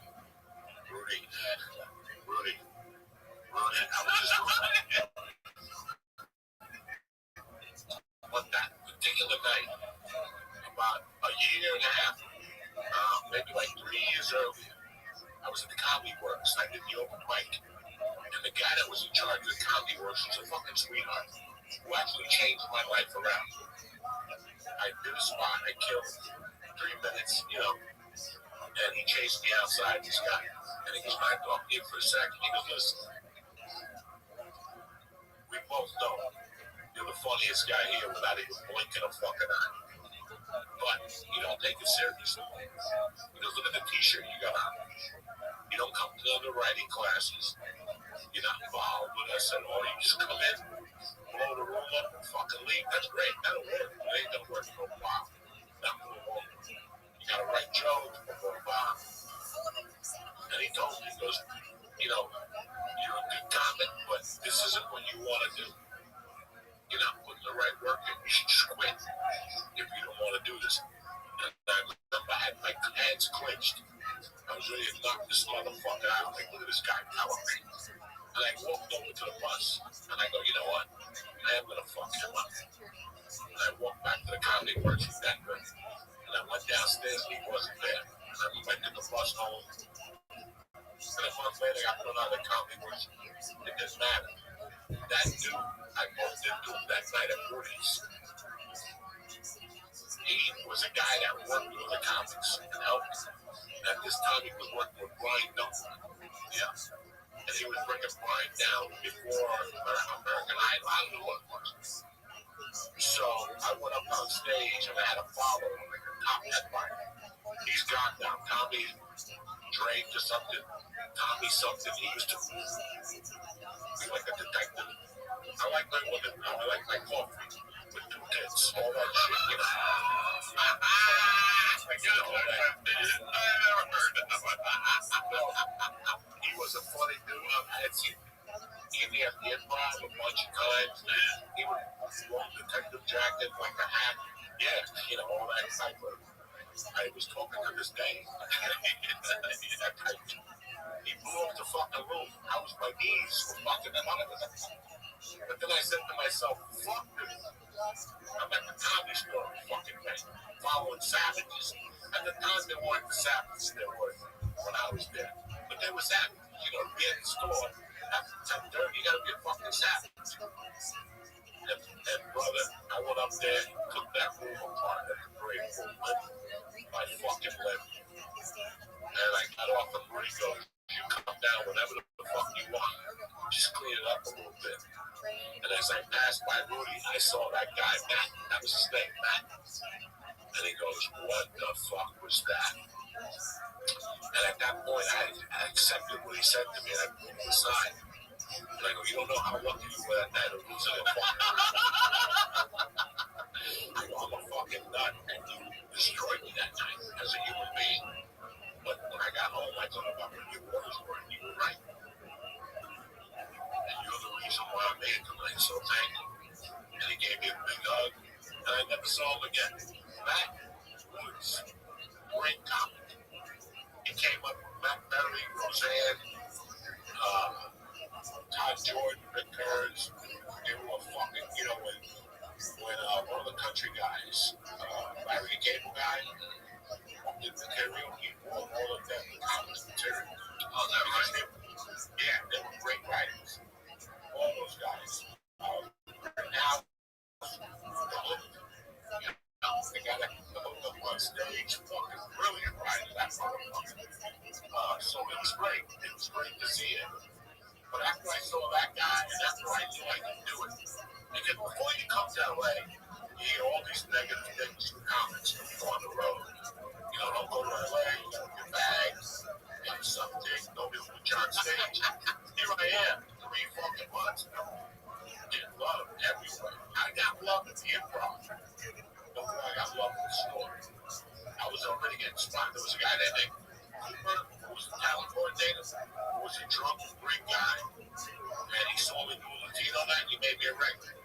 S1: I was just But that particular night, about a year and a half, maybe like 3 years earlier, I was at the Comedy Works. I did the open mic. And the guy that was in charge of the Comedy Works was a fucking sweetheart who actually changed my life around. I did a spot. I killed 3 minutes, and he chased me outside, this guy. And he goes, "Can I talk to you for a second?" He goes, "Listen, we both know you're the funniest guy here without even blinking a fucking eye. But you don't take it seriously." He goes, "Look at the t-shirt you got on. You don't come to the writing classes. You're not involved with us at all. You just come in, blow the room up, and fucking leave. That's great. That'll work. It ain't gonna work for a while. Not for a while. You gotta write jokes for a while." And he told me, he goes, "You're a good comic, but this isn't what you want to do. You're not putting the right work in. You should just quit if you don't want to do this." And I remember I had my hands clenched. I was ready to knock this motherfucker out. Like, look at this guy telling me. And I walked over to the bus. I And I walked back to the Comedy Works in Denver, and I went downstairs, and he wasn't there. And I went to the bus home, and a month later, I got put on the Comedy Works. It doesn't matter. That dude, I bumped into him that night at Woody's. He was a guy that worked with the comics and helped me. And at this time, he was working with Brian Duncan. Yeah. And he was bringing Brian down before American Idol. I don't know what it was. So I went up on stage and I had a follow like a top headliner. He's gone now. Tommy Drake or something. Tommy something. He used to be like a detective. I like my women. I like my coffee with 2 kids. All that shit, you know. I never heard of him. He was a funny dude. I had seen him at the Improv a bunch of times. He would wear a detective jacket, like a hat. Yeah, you know, all that type of. I was talking to this day. He blew up the fucking room. My knees were fucking him up. But then I said to myself, fuck this. I'm at the Comedy Store fucking thing, following savages. At the time, there weren't the savages there were when I was there. But there was savages. You know, to be at the store after 10:30, you gotta be a fucking savage. And brother, I went up there and took that room apart at the grave room with my fucking lip. And I got off the break, goes, you come down whenever the fuck you want. Just clean it up a little bit. And as I passed by Rudy, I saw that guy, Matt. That was his name, Matt. And he goes, what the fuck was that? And at that point, I accepted what he said to me, and I pulled him aside. And I go, you don't know how lucky you were that night of losing a fucking. I go, I'm a fucking nut, and you destroyed me that night as a human being. But when I got home, I thought about what your words were, and you were right. And you're the reason why I'm here tonight, so thank you. And he gave me a big hug, and I never saw him again. Matt was great comic. He came up with Matt Berry, Roseanne, Todd Jordan, Rick Kearns. They were fucking, you know, when one of the country guys, Larry the Cable Guy, did material, he wore all of them comics material. Oh, that right? Yeah, they were great writers. All those guys. Now, they got up on stage, fucking brilliant writers. That's what I'm talking about. So it was great. It was great to see it. But after I saw that guy, and after I knew I could do it, because before you come to LA, you hear all these negative things from comics on the road. You know, don't go to LA, don't get bags, do something, don't do the John stage. Here I am, 3 fucking months ago. Getting love everywhere. I got love at the Improv. I got love in the store. I was already getting spotted. There was a guy named Cooper, who was the talent coordinator, who was a drunk, great guy. And he saw me do a Latino night, he made me a regular.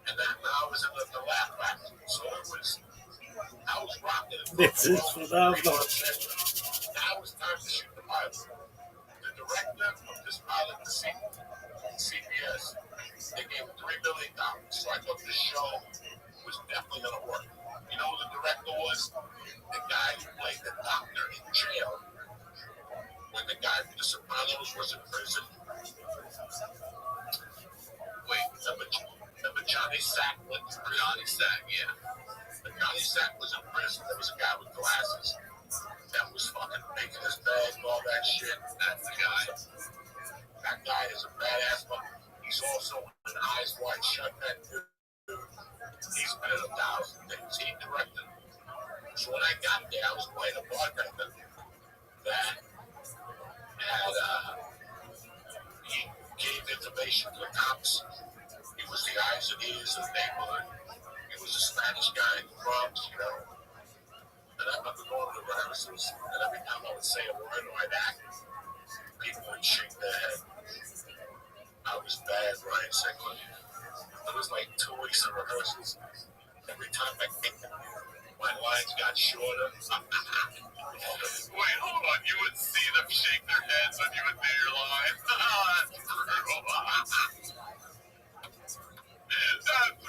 S1: And then I was in the Laugh Factory. So I was rocking it.
S2: This is phenomenal.
S1: Now it's time to shoot the pilot. The director of this pilot, CBS, they gave him $3 million. So I thought this show was definitely going to work. You know who the director was? The guy who played the doctor in jail when the guy from The Sopranos was in prison. Wait, remember Johnny Sack? Johnny Sack, yeah. When Johnny Sack was in prison, there was a guy with glasses that was fucking making his bed and all that shit. That's the guy. That guy is a badass, but he's also an Eyes Wide Shut man. He's been in 1,000 things. He directed. So when I got there, I was playing a bartender that had, he gave information to the cops. He was the eyes and ears of the neighborhood. He was a Spanish guy in the Bronx, you know. And I remember going to the rehearsals, and every time I would say a word or I'd act, people would shake their head. I was bad, Ryan Sickler. It was like 2 weeks of rehearsals. Every time I kicked them, my lines got shorter. Wait, hold on. You would see them shake their heads when you would do your lines? That's brutal. That's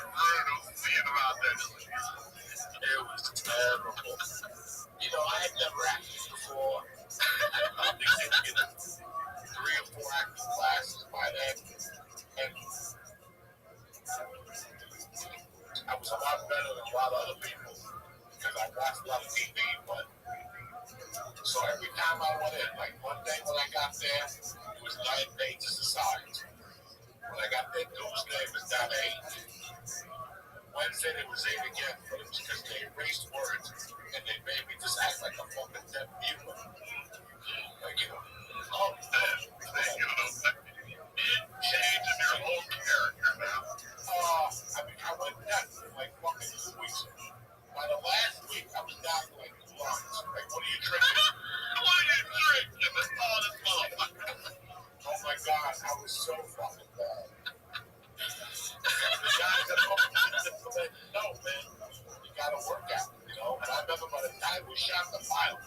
S1: a lot of other people because I watched a lot of TV, but so every time I went in, like one day when I got there, it was 9 pages of signs. When I got there, Tuesday it was down to 8. Wednesday it was 8 again, but it was because they erased words and they made me just act like a fucking deaf mute. Like, you know, oh, change in your whole character now. I mean, I went nuts for like fucking 2 weeks. By the last week, I was down to like 2 lines. Like, what are you drinking? What are you drinking? That's all this motherfucker. Oh my God, I was so fucking bad. The guys that said, no, man, you gotta work out, you know? And I remember by the time we shot the pilot,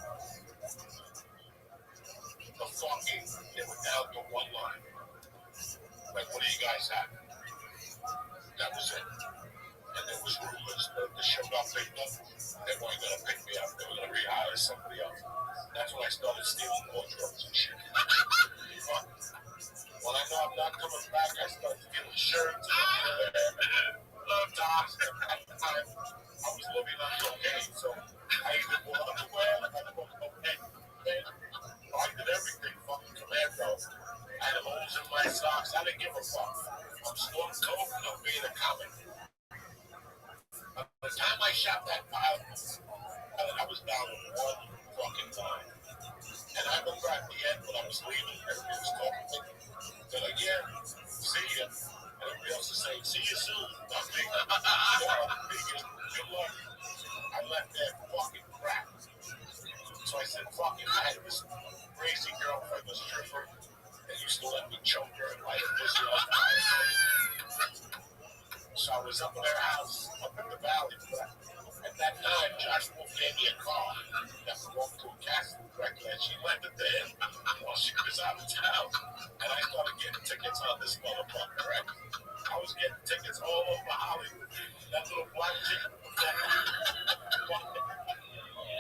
S1: the fucking, they were down to 1 line. Like, what do you guys have? That was it. And there was rumors that the show got picked up. They weren't going to pick me up. They were going to rehire somebody else. That's when I started stealing wardrobes and shit. When I know I'm not coming back, I started stealing shirts and tops. At the time, I was living on cocaine, so I either bought underwear, I bought cocaine. I did everything, fucking commando. I had holes in my socks. I didn't give a fuck. I'm Storm Coke and I'm being a comic. By the time I shot that pilot, I was down to 1 fucking line. And I remember at the end when I was leaving, everybody was talking to me. They're like, yeah, see ya. And everybody else is saying, see you soon. Not me. Good luck. I left that fucking crap. So I said, fuck it. I had this crazy girlfriend, this stripper, and used to let me choke her and light her pussy on fire. So I was up in their house, up in the valley. At that time, Josh Wolf gave me a car that belonged to a casting director, and she lent it to him while she was out of town. And I started getting tickets on this motherfucker, right? I was getting tickets all over Hollywood. That little black chick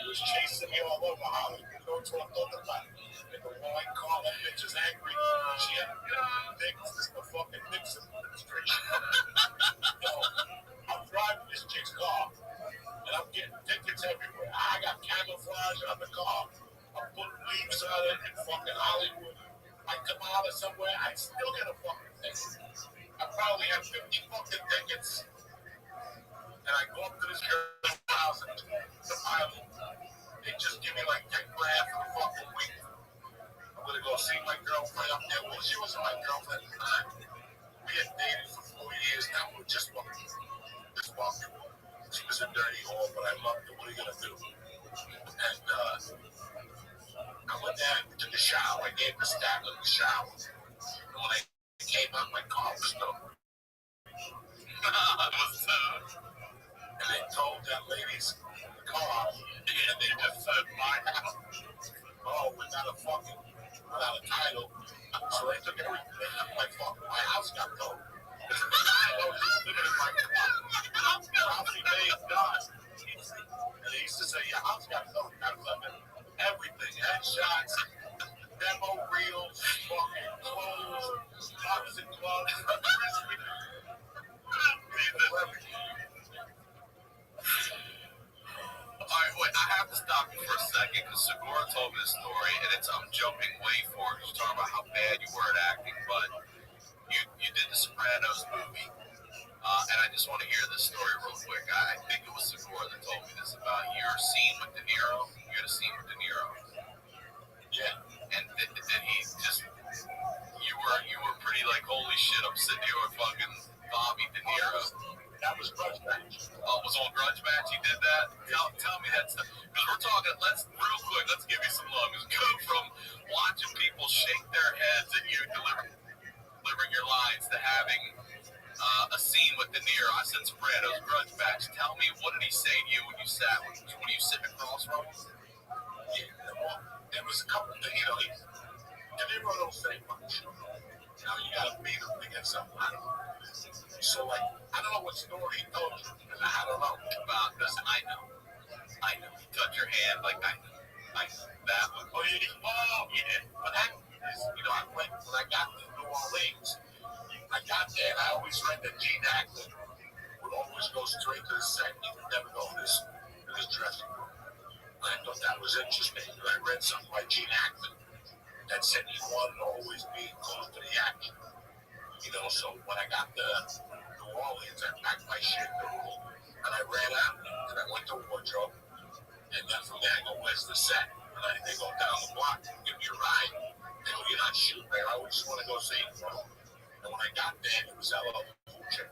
S1: was chasing me all over Hollywood. You know what I'm talking about? In the white car, that bitch is angry. She had this the fucking Nixon administration. Yo, I'm driving this chick's car, and I'm getting tickets everywhere. I got camouflage on the car. I'm putting leaves on it in fucking Hollywood. I come out of somewhere, I still get a fucking ticket. I probably have 50 fucking tickets. And I go up to this girl's house and the pilot, they just give me like 10 grand for the fucking week. I'm gonna go see my girlfriend up there. Well, she wasn't my girlfriend at the time. We had dated for 4 years now. We were just fucking. She was a dirty whore, but I loved her. What are you gonna do? And I went there and took a shower. I gave her a stab in the shower. And when I came out, my car was still. And they told that lady's car, and they just said, my house. Oh, without a title. So they took everything. They took my house got towed. And they used to say, your house got towed. Everything. Headshots, demo reels, fucking clothes, boxing gloves, everything. Alright, wait, I have to stop you for a second because Segura told me the story, and I'm jumping way forward. You're talking about how bad you were at acting, but you did the Sopranos movie, and I just want to hear this story real quick. I think it was Segura that told me this about your scene with De Niro. You had a scene with De Niro. Yeah. And did he just, you were pretty like, holy shit, I'm sitting here with fucking Bobby De Niro. That was Grudge Match. Oh, it was on Grudge Match he did that? Tell me that stuff. Because we're talking, let's give you some love. Because go from watching people shake their heads at you delivering your lines to having a scene with De Niro. I said Sopranos, Grudge Match. Tell me, what did he say to you when you sat? When you sitting across from him? Yeah, well, there was a couple of things, De Niro don't say much. You gotta beat him to get something out of him. So, like, I don't know what story he told you, because I don't know about this. I know. He touched your hand, like, I know. That one. Oh, yeah. But that is, when I got to New Orleans, I got there, and I always read that Gene Hackman would always go straight to the set. He would never go in his dressing room. And I thought that was interesting. I read something by Gene Hackman that said he wanted to always be close to the action. So when I got to New Orleans, I packed my shit in the room, and I ran out, and I went to wardrobe, and then from there I go, where's the set? And they go down the block, give me a ride. They go, you're not shooting there, I just want to go see it, bro. And when I got there, it was LL Cool J.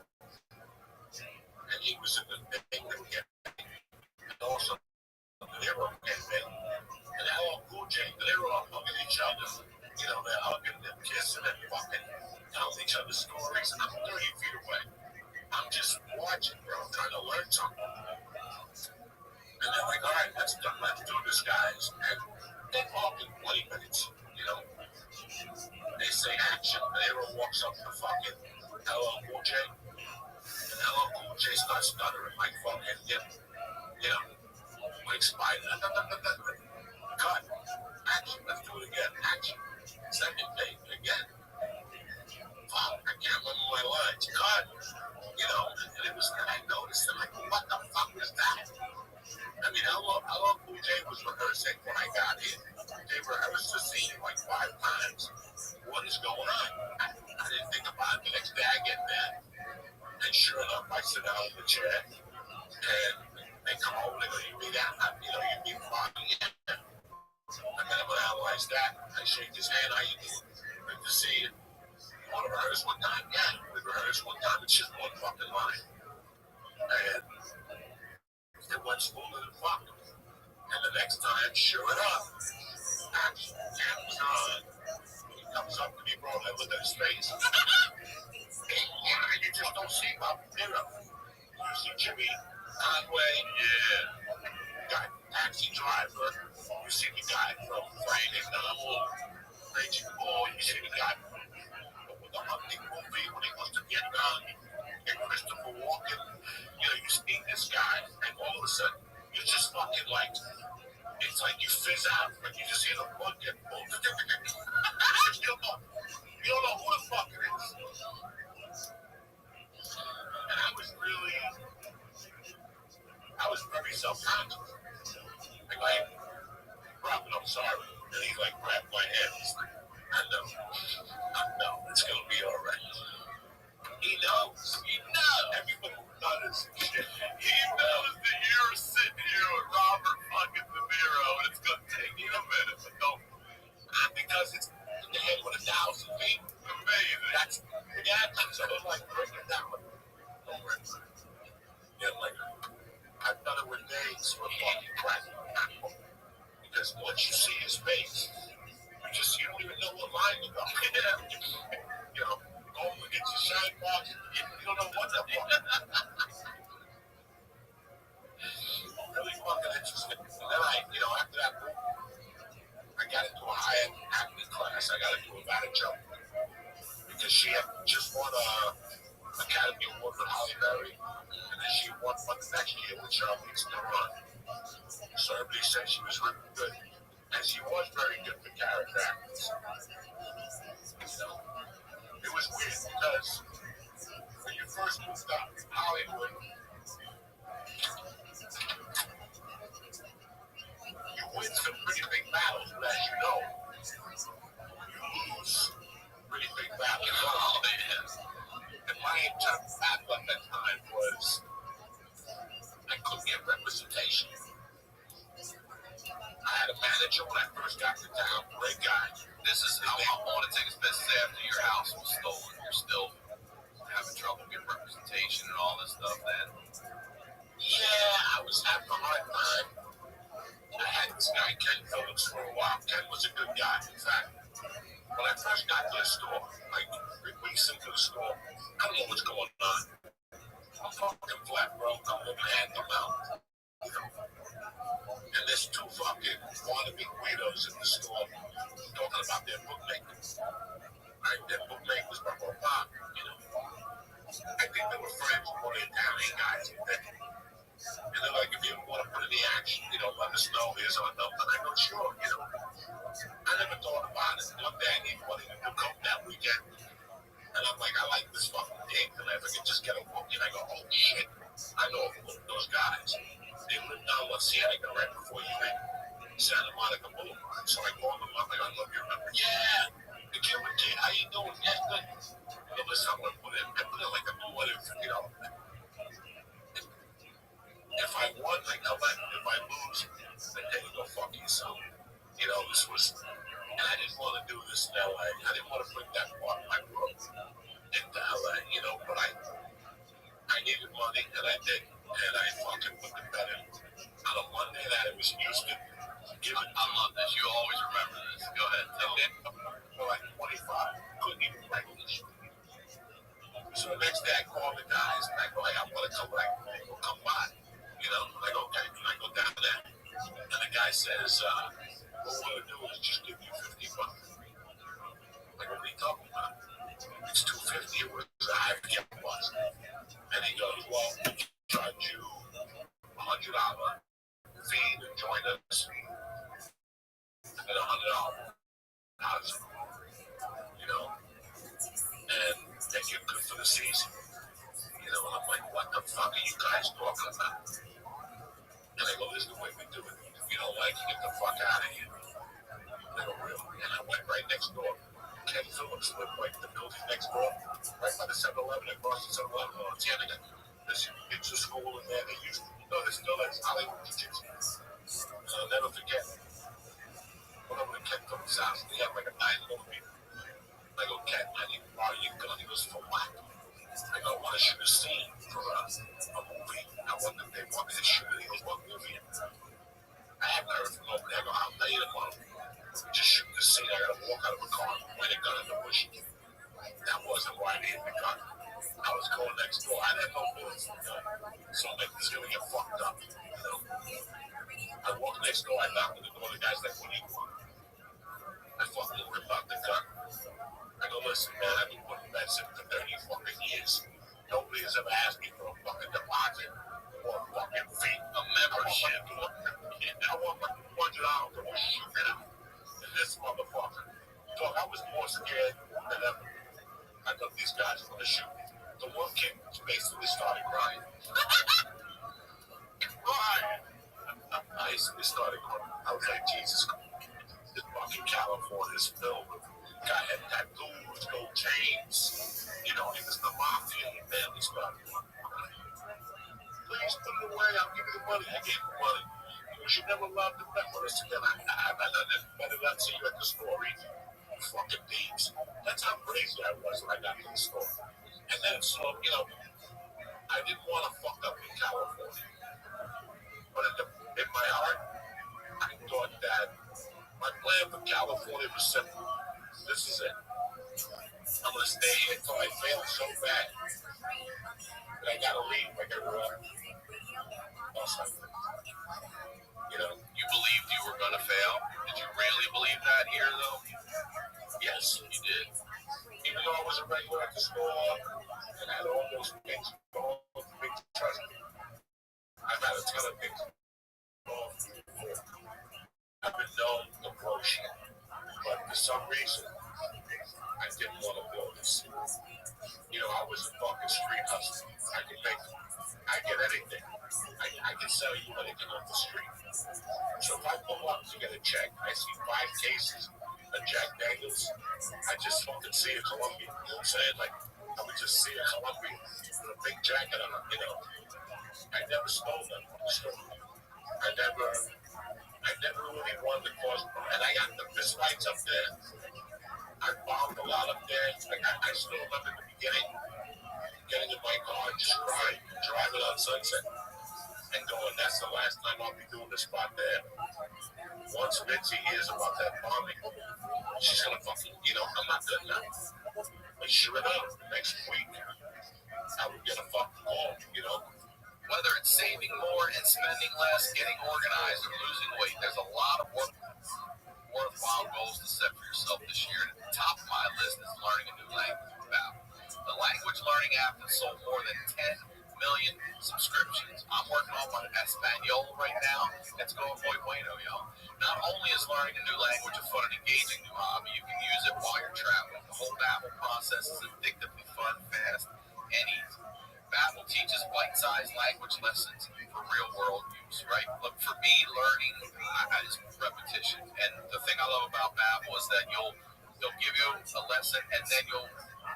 S1: And he was in the thing that we get. And also, they were getting big. And LL Cool J, they were all hugging each other. They're hugging and kissing and fucking telling each other stories. And I'm 30 feet away. I'm just watching, bro, trying to learn something. And they're like, all right, let's do this, guys. And they're talking 20 minutes, They say action, and everyone walks up to fucking LL Cool J. And LL Cool J starts stuttering like fucking, like Spider. Cut. Action, let's do it again. Action. Second take, again. Fuck, I can't remember my lines. Cut. And it was, I noticed, I'm like, what the fuck was that? I mean, LL Cool J was rehearsing when I got in. They rehearsed the scene like 5 times. What is going on? I didn't think about it. The next day I get there, and sure enough, I sit down in the chair, and they come over, they go, you be that, you be fine. Yeah. And then I'm going to analyze that. I shake his hand, how you doing? Good to see you. You want to rehearse one time? Yeah, we rehearse one time. It's just one fucking line. And it went smoother than fuck. And the next time, sure enough, action, camera's on. He comes up to me, bro, and I look at his face. You just don't see my mirror. You see Jimmy Conway, guy, taxi driver. You see the guy from Friday Raging Bull. You see the guy with the hunting movie when he wants to get done. And Christopher Walken. You see this guy, and all of a sudden, you just fucking like, it's like you fizz out, like you just hear the blood get pulled. You don't know who the fuck it is. And I was very self-conscious. Like, Robin, I'm sorry. And he like grabbed my hand. He's like, I know, it's gonna be all right. He knows. Everybody knows. He knows that you're sitting here with Robert fucking De Niro, and it's gonna take you a minute, but don't. Because it's in the head with 1,000 feet. Amazing. That's so it's like bring it down. Don't worry. Like I've done it with names for fucking crack. Because once you see his face, you don't even know what line to go. Go and get your shine box. You don't know what the fuck. Really fucking interesting. And then after that book, I got into a high-end acting class. I got into a jump because she had just won a Academy Award for Halle Berry, and then she won one the next year with Charlize Theron. So everybody said she was really good, and she was very good for character actors. It was weird because when you first moved up in Hollywood, you win some pretty big battles, but as you know, you lose pretty big battles. And my entire battle at that time was I couldn't get representation. I had a manager when I first got to town, great guy. This is how I want to take us business after your house was stolen. You're still having trouble getting representation and all this stuff, then? Yeah, I was having a hard time. I had this guy, Ken Phillips, for a while. Ken was a good guy. In fact, when I first got to the store, like 3 weeks into the store, I don't know what's going on. I'm fucking flat, bro. I'm over hand to mouth. And there's 2 fucking wannabe weirdos in the store talking about their bookmakers. Right? Their bookmakers were for pop, I think they were friends with one of the Italian guys. And they're like, if you want to put in the action, let us know. Here's our number. And I go, sure, I never thought about it. One day I need money to do coke that weekend. And I'm like, I like this fucking game. And if I can just get a book, and I go, oh shit, I Cienega right before you hit Santa Monica Boulevard. So I called him up and I love your number. Yeah, the kid with Kid, how you doing? Yeah, good. Listen, I'm gonna put in like a $50. If I won, I come back. If I lose, then hey, go fuck yourself. This was, and I didn't want to do this in LA. I didn't want to bring that part of my world into LA, but I needed money, and I did. And I fucking put the bet in on a Monday that it was Houston.
S3: I love this. You always remember this. Go ahead. Tell me.
S1: Well, like 25. Couldn't even write English. So the next day I called the guys, and I go, hey, I want to come back. We'll come by. I go, okay. And I go down there. And the guy says, what we're going to do is just give you $50. Like, what are you talking about? It's $250. It was, I forget what it was. And he goes, well, we charge you $100 fee to join us, and $100 deposit, and then you're good for the season. And I'm like, what the fuck are you guys talking about? And I go, this is the way we do it. If you don't like it, get the fuck out of here. They go, really? And I went right next door. Ken Phillips lived right in the building next door, right by the 7-Eleven, across the 7-Eleven on Cienega. There's a school in there. They used to, there still is, Hollywood Jiu-Jitsu. So I'll never forget. Went over to Ken Phillips' house. They had like a 9mm. I go, Ken, I need to borrow your gun. He goes, for what? I go, I want to shoot a scene for a movie. I want them, they want me to shoot it. He goes, what movie? I haven't heard from nobody. I go, I'll pay you tomorrow. Just shoot the scene. I gotta walk out of a car and point a gun in the bush. That wasn't why I needed the gun. I was going next door. I didn't know bullets were gun. So I'm like, this is gonna get fucked up. I walk next door, I knock on the door, the guy's like, what do you want? I fucking rip out the gun. I go, listen, man, I've been putting bets in for 30 fucking years. Nobody has ever asked me for a fucking deposit or a fucking fee.
S3: A membership.
S1: I want my $100 to shoot it out. And this motherfucker. Dog, I was more scared than ever. I thought these guys were gonna shoot me. The one kid basically started crying. Crying. I started crying. I was like, Jesus Christ. This fucking California is filled with guy had tattoos, gold chains. He was the mafia. He barely started crying. Please put it away. I'll give you the money. I gave him the money. You should never love the bet with us again. I better not see you at the store either. You fucking thieves. That's how crazy I was when I got to the store. And then so, I didn't want to fuck up in California. But in my heart, I thought that my plan for California was simple. This is it. I'm going to stay here until I fail so bad that I got to leave. I got to run.
S3: You believed you were going to fail? Did you really believe that here, though?
S1: Yes,
S3: you did.
S1: Even though I was a regular at the store and had all those things, all those big trust me. I've had a ton of things. I've been known to blow shit, but for some reason, I didn't want to blow this. I was a fucking street hustler. I get anything. I can sell you anything off the street. So if I pull up to get a check, I see 5 cases of Jack Daniels. I just fucking see a Colombian. You know what I'm saying? Like, I would just see a Colombian with a big jacket on, I never stole them from the store. I never really wanted to cause, and I got the fist fights up there. I bombed a lot up there. Like, I still remember in the beginning, getting in my car and just crying, driving on Sunset, and going, that's the last time I'll be doing this spot there. Once Mitzi hears about that bombing, she's gonna fucking, I'm not good now. But sure enough, next week, I would get a fucking call,
S3: Whether it's saving more and spending less, getting organized, or losing weight, there's a lot of worthwhile goals to set for yourself this year. And at the top of my list is learning a new language. The language learning app has sold more than 10 million subscriptions. I'm working on my Espanol right now. It's going muy bueno, yo. Not only is learning a new language a fun and engaging new hobby, you can use it while you're traveling. The whole babble process is addictively fun, fast, and easy. Babbel teaches bite-sized language lessons for real-world use, right? Look, for me, learning is repetition. And the thing I love about Babbel is that they'll give you a lesson and then you'll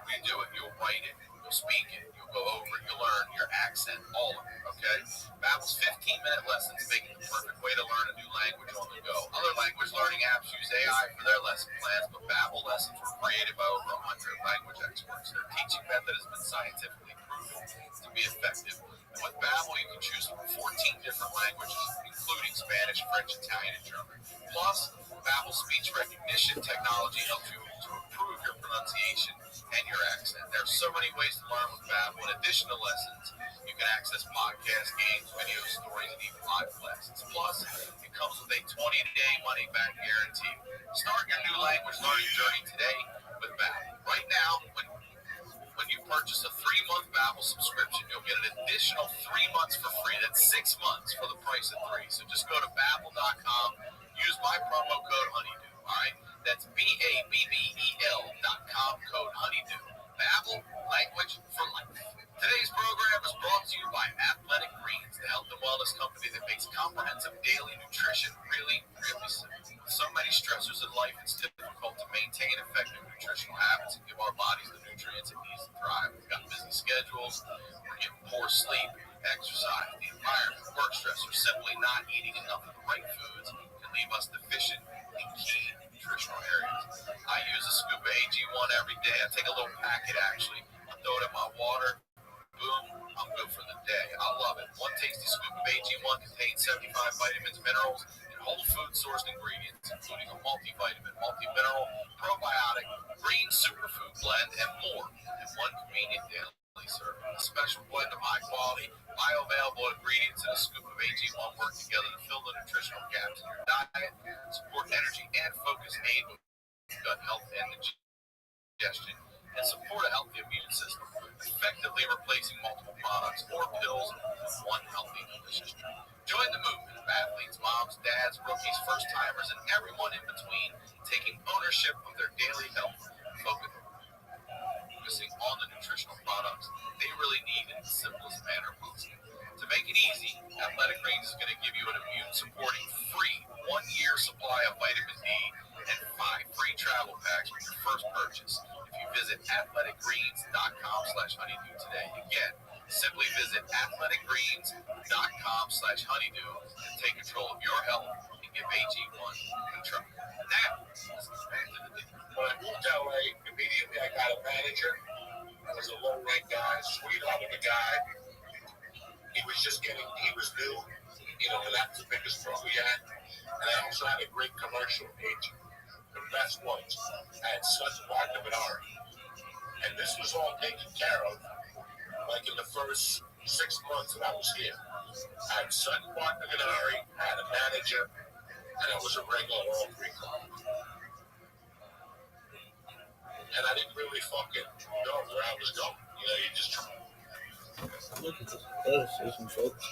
S3: redo it. You'll write it. You'll speak it. You'll go over it. You'll learn your accent, all of it, okay? Babbel's 15-minute lessons make it the perfect way to learn a new language on the go. Other language learning apps use AI for their lesson plans, but Babbel lessons were created by over 100 language experts. Their teaching method has been scientifically proven to be effective. And with Babbel, you can choose from 14 different languages, including Spanish, French, Italian, and German. Plus, Babbel speech recognition technology helps you to improve your pronunciation and your accent. There are so many ways to learn with Babbel. In addition to lessons, you can access podcasts, games, video stories, and even live classes. Plus, it comes with a 20-day money-back guarantee. Start your new language learning journey today with Babbel. Right now, when you purchase a 3-month Babbel subscription, you'll get an additional 3 months for free. That's 6 months for the price of 3. So just go to Babbel.com, use my promo code Honeydew. All right, that's Babbel.com, code Honeydew. Babbel, language for life. Today's program is brought to you by Athletic Greens, the health and wellness company that makes comprehensive daily nutrition really, really simple. With so many stressors in life, it's difficult to maintain effective nutritional habits and give our bodies the nutrients it needs to thrive. We've got busy schedules, we're getting poor sleep, exercise, the environment, work stress, or simply not eating enough of the right foods can leave us deficient in key nutritional areas. I use a scoop of AG1 every day. I take a little packet, actually. I throw it in my water. Boom, I'm good for the day. I love it. One tasty scoop of AG1 contains 75 vitamins, minerals, and whole food sourced ingredients, including a multivitamin, multi-mineral, probiotic, green superfood blend, and more in one convenient daily serving. A special blend of high quality, bioavailable ingredients and a scoop of AG1 work together to fill the nutritional gaps in your diet, support energy and focus, aid with gut health and digestion, and support a healthy immune system, effectively replacing multiple products or pills with one healthy, delicious drink. Join the movement of athletes, moms, dads, rookies, first-timers, and everyone in between taking ownership of their daily health, focusing on the nutritional products they really need in the simplest manner possible. To make it easy, Athletic Greens is going to give you an immune-supporting free 1-year supply of vitamin D and 5 free travel packs with your first purchase if you visit athleticgreens.com/honeydew today. Again, simply visit athleticgreens.com/honeydew and take control of your health and give AG1 control. Now, back to the video.
S1: When I moved to LA, immediately I got a manager. I was a low-rank guy, sweetheart of a guy. He was new, and that's the biggest struggle he had. And I also had a great commercial agent. The best ones. I had Sun Partner Minari. And this was all taken care of, like in the first 6 months that I was here. I had Sun Partner Minari, I had a manager, and I was a regular all 3 clubs. And I didn't really fucking know where I was going. You just try.
S2: Look at this illustration, folks.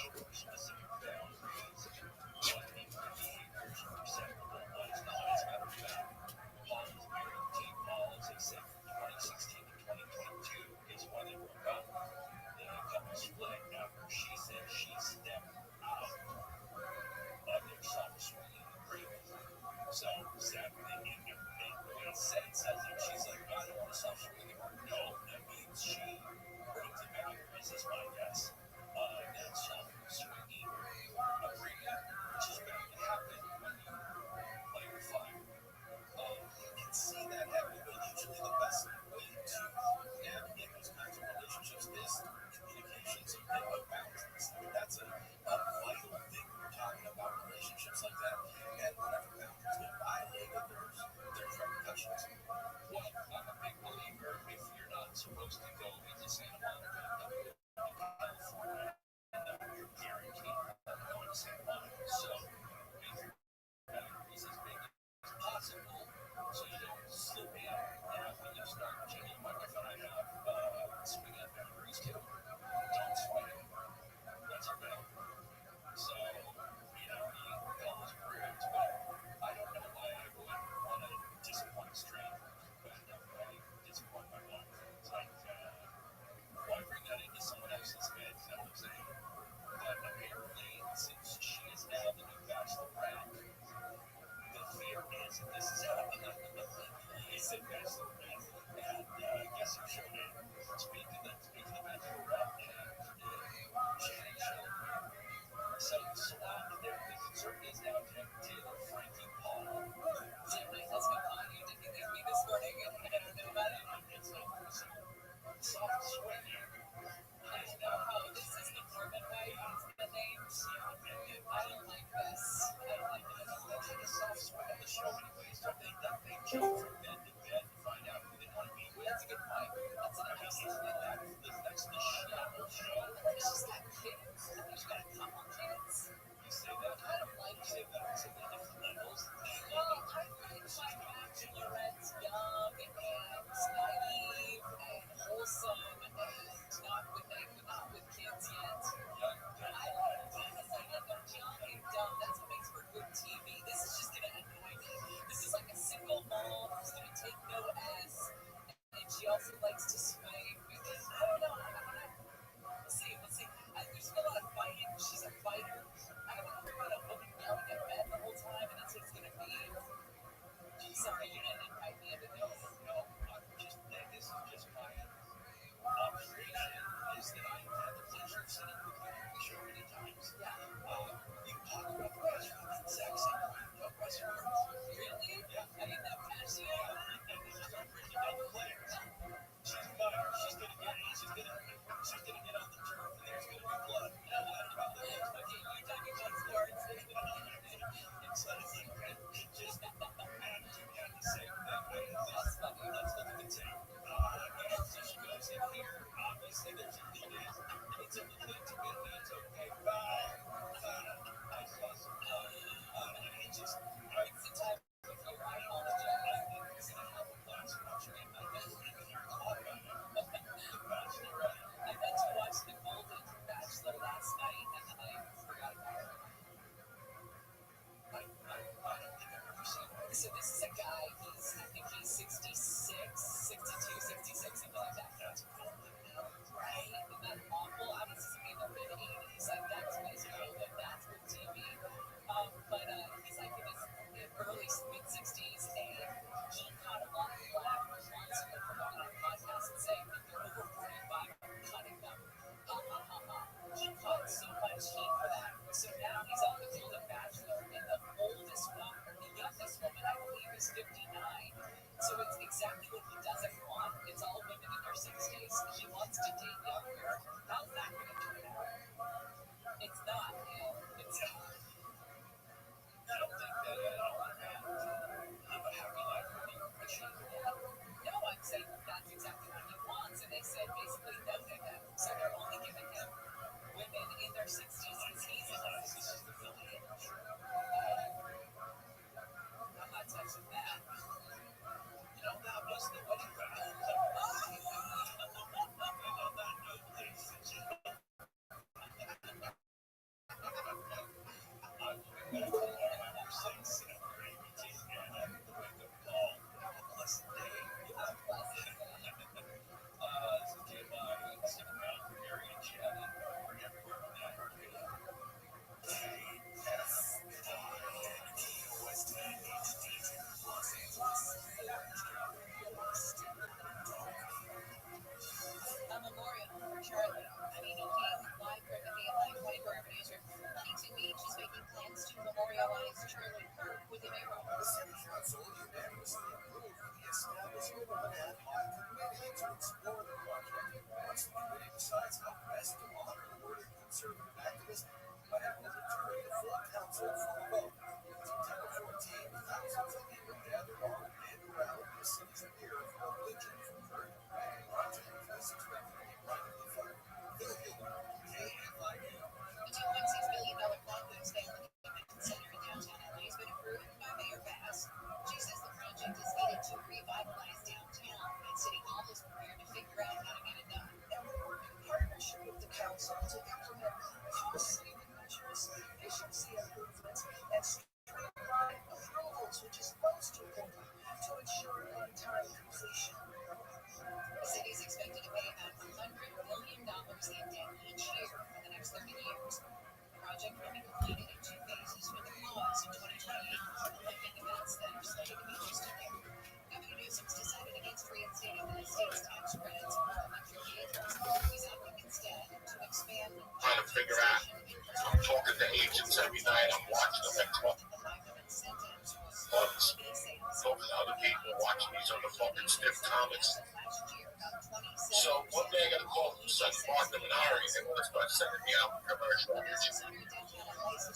S1: agents every night. I'm watching them at clubs. Talking to other people, watching these other fucking stiff comics. So one day I got a call from Sun Partner and Ari, and they want to start sending me out commercial auditions.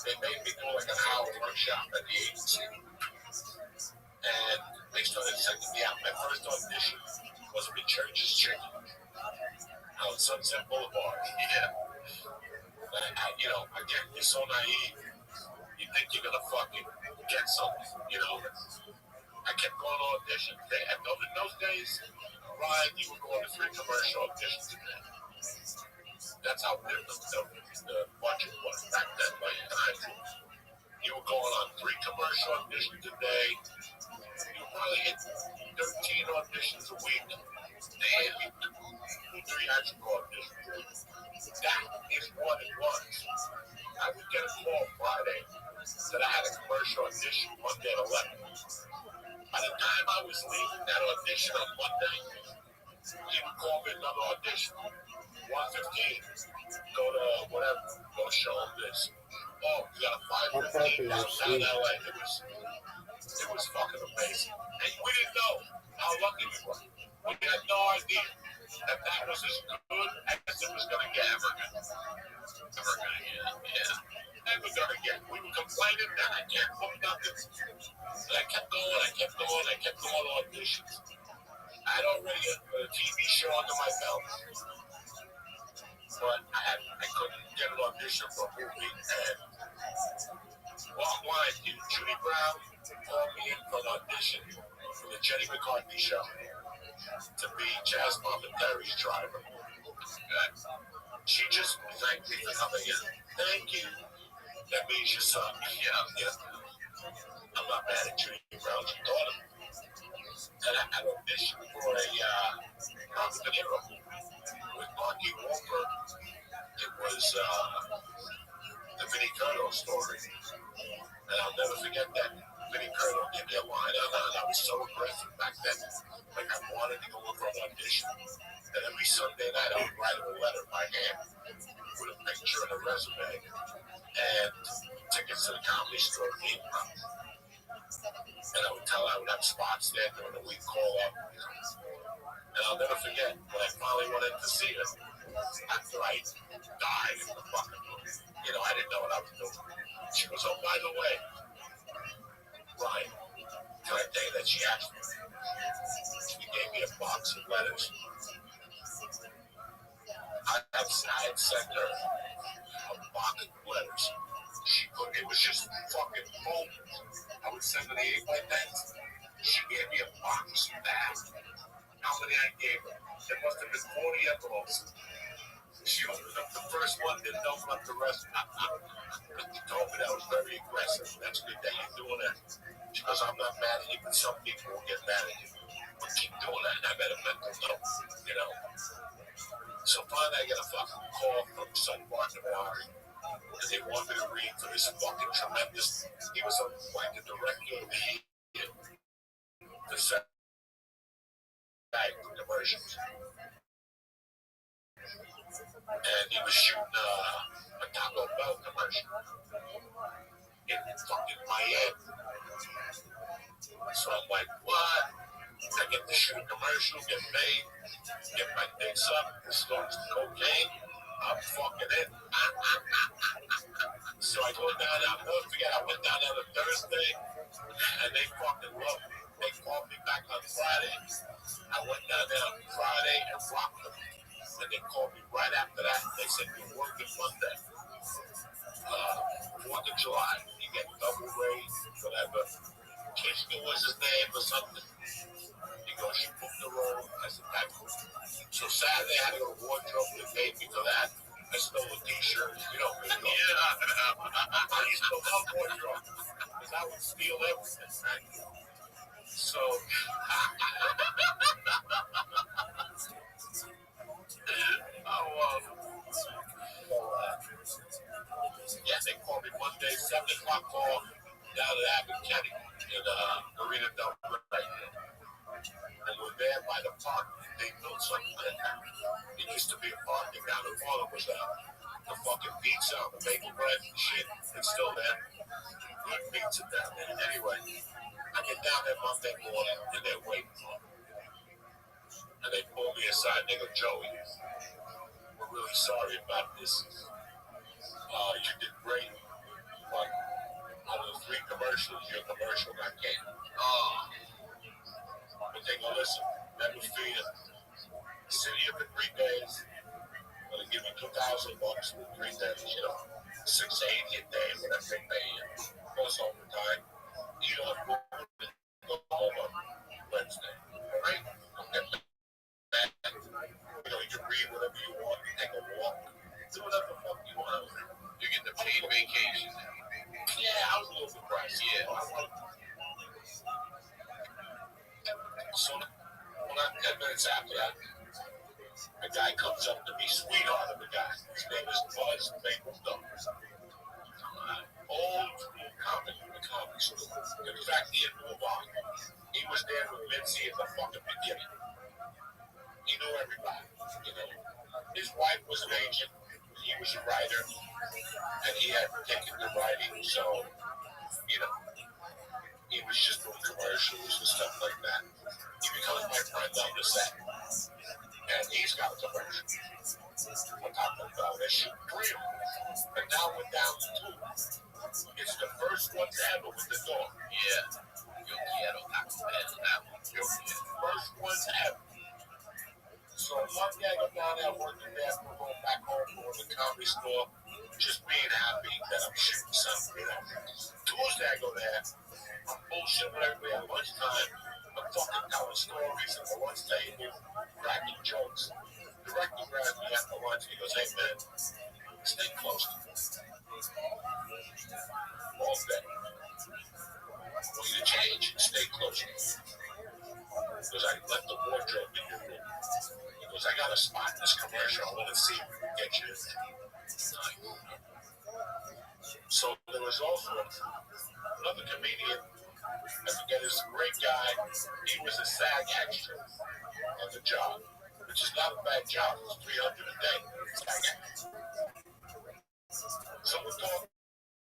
S1: They made me do like an hour workshop at the agency. And they started sending me out. My first audition was with Church's Chicken out Sunset Boulevard. Yeah. Again, you're so naive. You think you're gonna fucking get something, I kept going to auditions. In those days, Ryan, you were going to 3 commercial auditions a day. That's how big the budget was back then, by the time. You were going on 3 commercial auditions a day. You probably hit 13 auditions a week. Maybe 2-3 actual auditions. That is what it was. I would get a call Friday that I had a commercial audition Monday at 11. By the time I was leaving that audition on Monday, he would call me another audition. 1:15. Go to whatever. Go show him this. Oh, you got a 5:15 downtown LA. It was fucking amazing. And we didn't know how lucky we were. We had no idea that was as good as it was going to get. Never going to get. Yeah. Never going to get. We were complaining that I can't book nothing. And I kept going auditions. I had already a TV show under my belt. But I couldn't get an audition for a movie. And bottom line, Judy Brown called me in for an audition for the Jenny McCarthy show to be Jazz Mama Terry's driver. She just thanked me for coming in. Thank you. That means your son. Yeah. I'm not mad at Judy Brown. She taught him. And I had auditioned for a Constant Hero with Marky Walker. It was the Vinnie Curto story. And I'll never forget that. Vinnie Curto gave me a line, and I was so aggressive back then. Like I wanted to go in for an audition. And every Sunday night I would write him a letter by hand with a picture and a resume and tickets to the Comedy Store. And I would have spots there during the week, call up. And I'll never forget when I finally went in to see her after I died in the fucking room. I didn't know what I was doing. She was, oh, by the way, Ryan, can I tell you that she asked me? She gave me a box of letters. I had sent her a box of letters. It was just fucking full. I would send her the 8x10s. She gave me a box back. How many I gave her? There must have been 40 envelopes. She opened up the first one, didn't open up the rest. She told me that was very aggressive. That's good that you're doing that. She goes, I'm not mad at you, but some people will get mad at you. But keep doing that, and I got a mental note, So finally I get a fucking call from Sun Partner and Ari. And they want me to read for this fucking tremendous. He was like the director of the year. The set commercials. And he was shooting a Taco Bell commercial in fucking Miami. So I'm like, what? I get to shoot a commercial, get paid, get my dicks up, starts cocaine. I'm fucking in. So I go down, I'll never forget, I went down there on a Thursday, and they fucking loved me. They called me back on Friday. I went down there on Friday and rocked them. And they called me right after that. They said, you're working Monday. 4th of July. You get double raise, whatever. Kishka was his name or something. He goes, you booked the role. I said, that's cool. So Saturday, I had to go to wardrobe. They paid me for that. I stole a t-shirt. I used to love wardrobe because I would steal everything, right? So, they called me Monday, 7 o'clock call down at Abbott County in Marina Del Rey. And we're there by the park. They built something like that. It used to be a park, and now the water was out. the fucking pizza on the bagel bread and shit. It's still there. Good pizza down there. Anyway, I get down there Monday morning and they're waiting for me. And they pull me aside. They go, Joey, we're really sorry about this. You did great, but out of the 3 commercials, your commercial got canned. But they go, listen, never fear. Sit here for 3 days. I'm going to give you $2,000 for 3 days, you know, $680 a day, whatever they pay you. Plus overtime. Eat off food and go home on Wednesday. Right? Don't get mad. You know, you can read whatever you want, take a walk, do whatever the fuck you want. You get the paid vacation. Yeah, I was a little surprised. Yeah. So, not 10 minutes after that, a guy comes up to me, sweetheart of a guy. His name is Buzz Mapleton. Old school comedy in the comedy school. In fact, he had moved on. He was there with Mitzi at the fucking beginning. He knew everybody, you know. His wife was an agent. He was a writer. And he had taken to writing, so, you know, he was just doing commercials and stuff like that. He becomes my friend on the set. And he's got a commercial. We're talking about that shit real. And now we're down to 2. It's the first ones ever with the dog. Yeah. Yo quiero Taco Bell. That one. First ones ever. So Monday I go down there working there, we're going back home, going to the comedy store, just being happy that I'm shooting something, you know. Tuesday I go there, I'm bullshitting with everybody at lunchtime. I'm fucking telling stories at the lunch table, cracking jokes. The director grabs me after lunch, he goes, hey man, stay close to me. All day. I want you to change and stay close to me. Because I left the wardrobe in your room. He goes, I got a spot in this commercial. I want to see if we can get you in there. So there was also another comedian. I forget, this great guy. He was a SAG extra on the job, which is not a bad job. It's $300 a day. SAG extra. So we're talking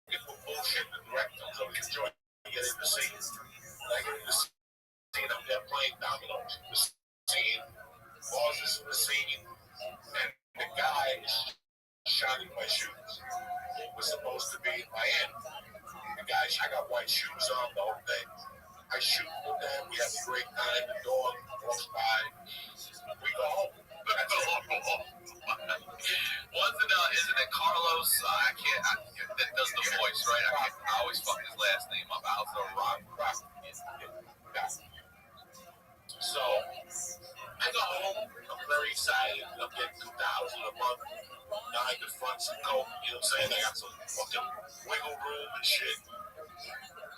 S1: with bullshit. The director comes over to join. I get in the scene. And I get in the scene. I'm there playing dominoes. The scene. Boss is in the scene. And the guy is shining my shoes. It was supposed to be in Miami. The guy, I got white shoes on the whole day. I shoot with them. We have a great time. The dog walks by. We go home.
S3: Isn't it Carlos? That does the voice, right? I always fuck his last name up.
S1: Rob. So I go home. I'm very excited. I'm getting $2,000 a month. Now I can front some coke. You know what I'm saying? I got some fucking wiggle room and shit.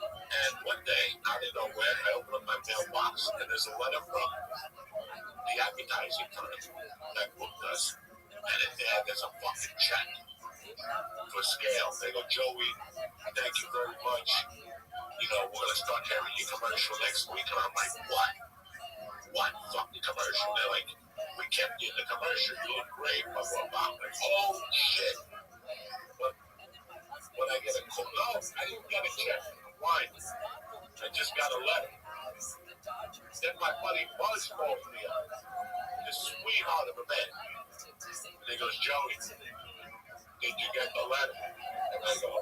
S1: And one day, out of nowhere, I open up my mailbox and there's a letter from the advertising firm that booked us. And in there, there's a fucking check for scale. They go, Joey, thank you very much. You know, we're going to start airing your commercial next week. And I'm like, what? What fucking commercial? They're like, we kept you in the commercial. You look great. Blah, blah, blah. I'm like, oh, shit. But when I get a call, no, I didn't get a check. Why? I just got a letter. Then my buddy Buzz called me up. This sweetheart of a man. And he goes, Joey, did you get the letter? And I go,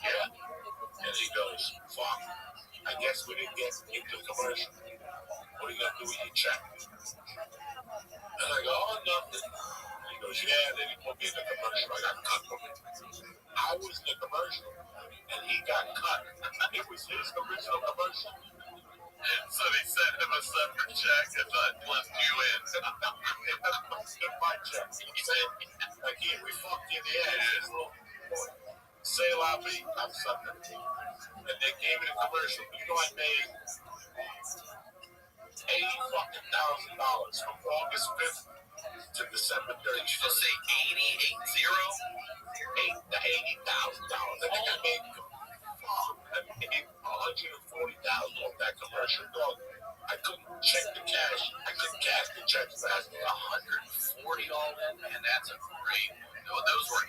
S1: yeah. And he goes, fuck, I guess we didn't get into the commercial. What are you going to do with your check? And I go, oh, nothing. And he goes, yeah, then he put me in the commercial. I got cut from it. I was in the commercial, and he got cut. It was his original commercial.
S3: So they sent him a separate check and left you in.
S1: My check. He said, like, here, we fucked you in the ass. Say la vie, I'm something. And they gave me the commercial. You know, I made $80,000 from August 5th to December 31st.
S3: Did you just say 80?
S1: $80,000. I think I made $140,000 off that commercial. Dog, I couldn't check the cash. I couldn't cash the checks fast.
S3: $140 all in, man. That's a great one. Those were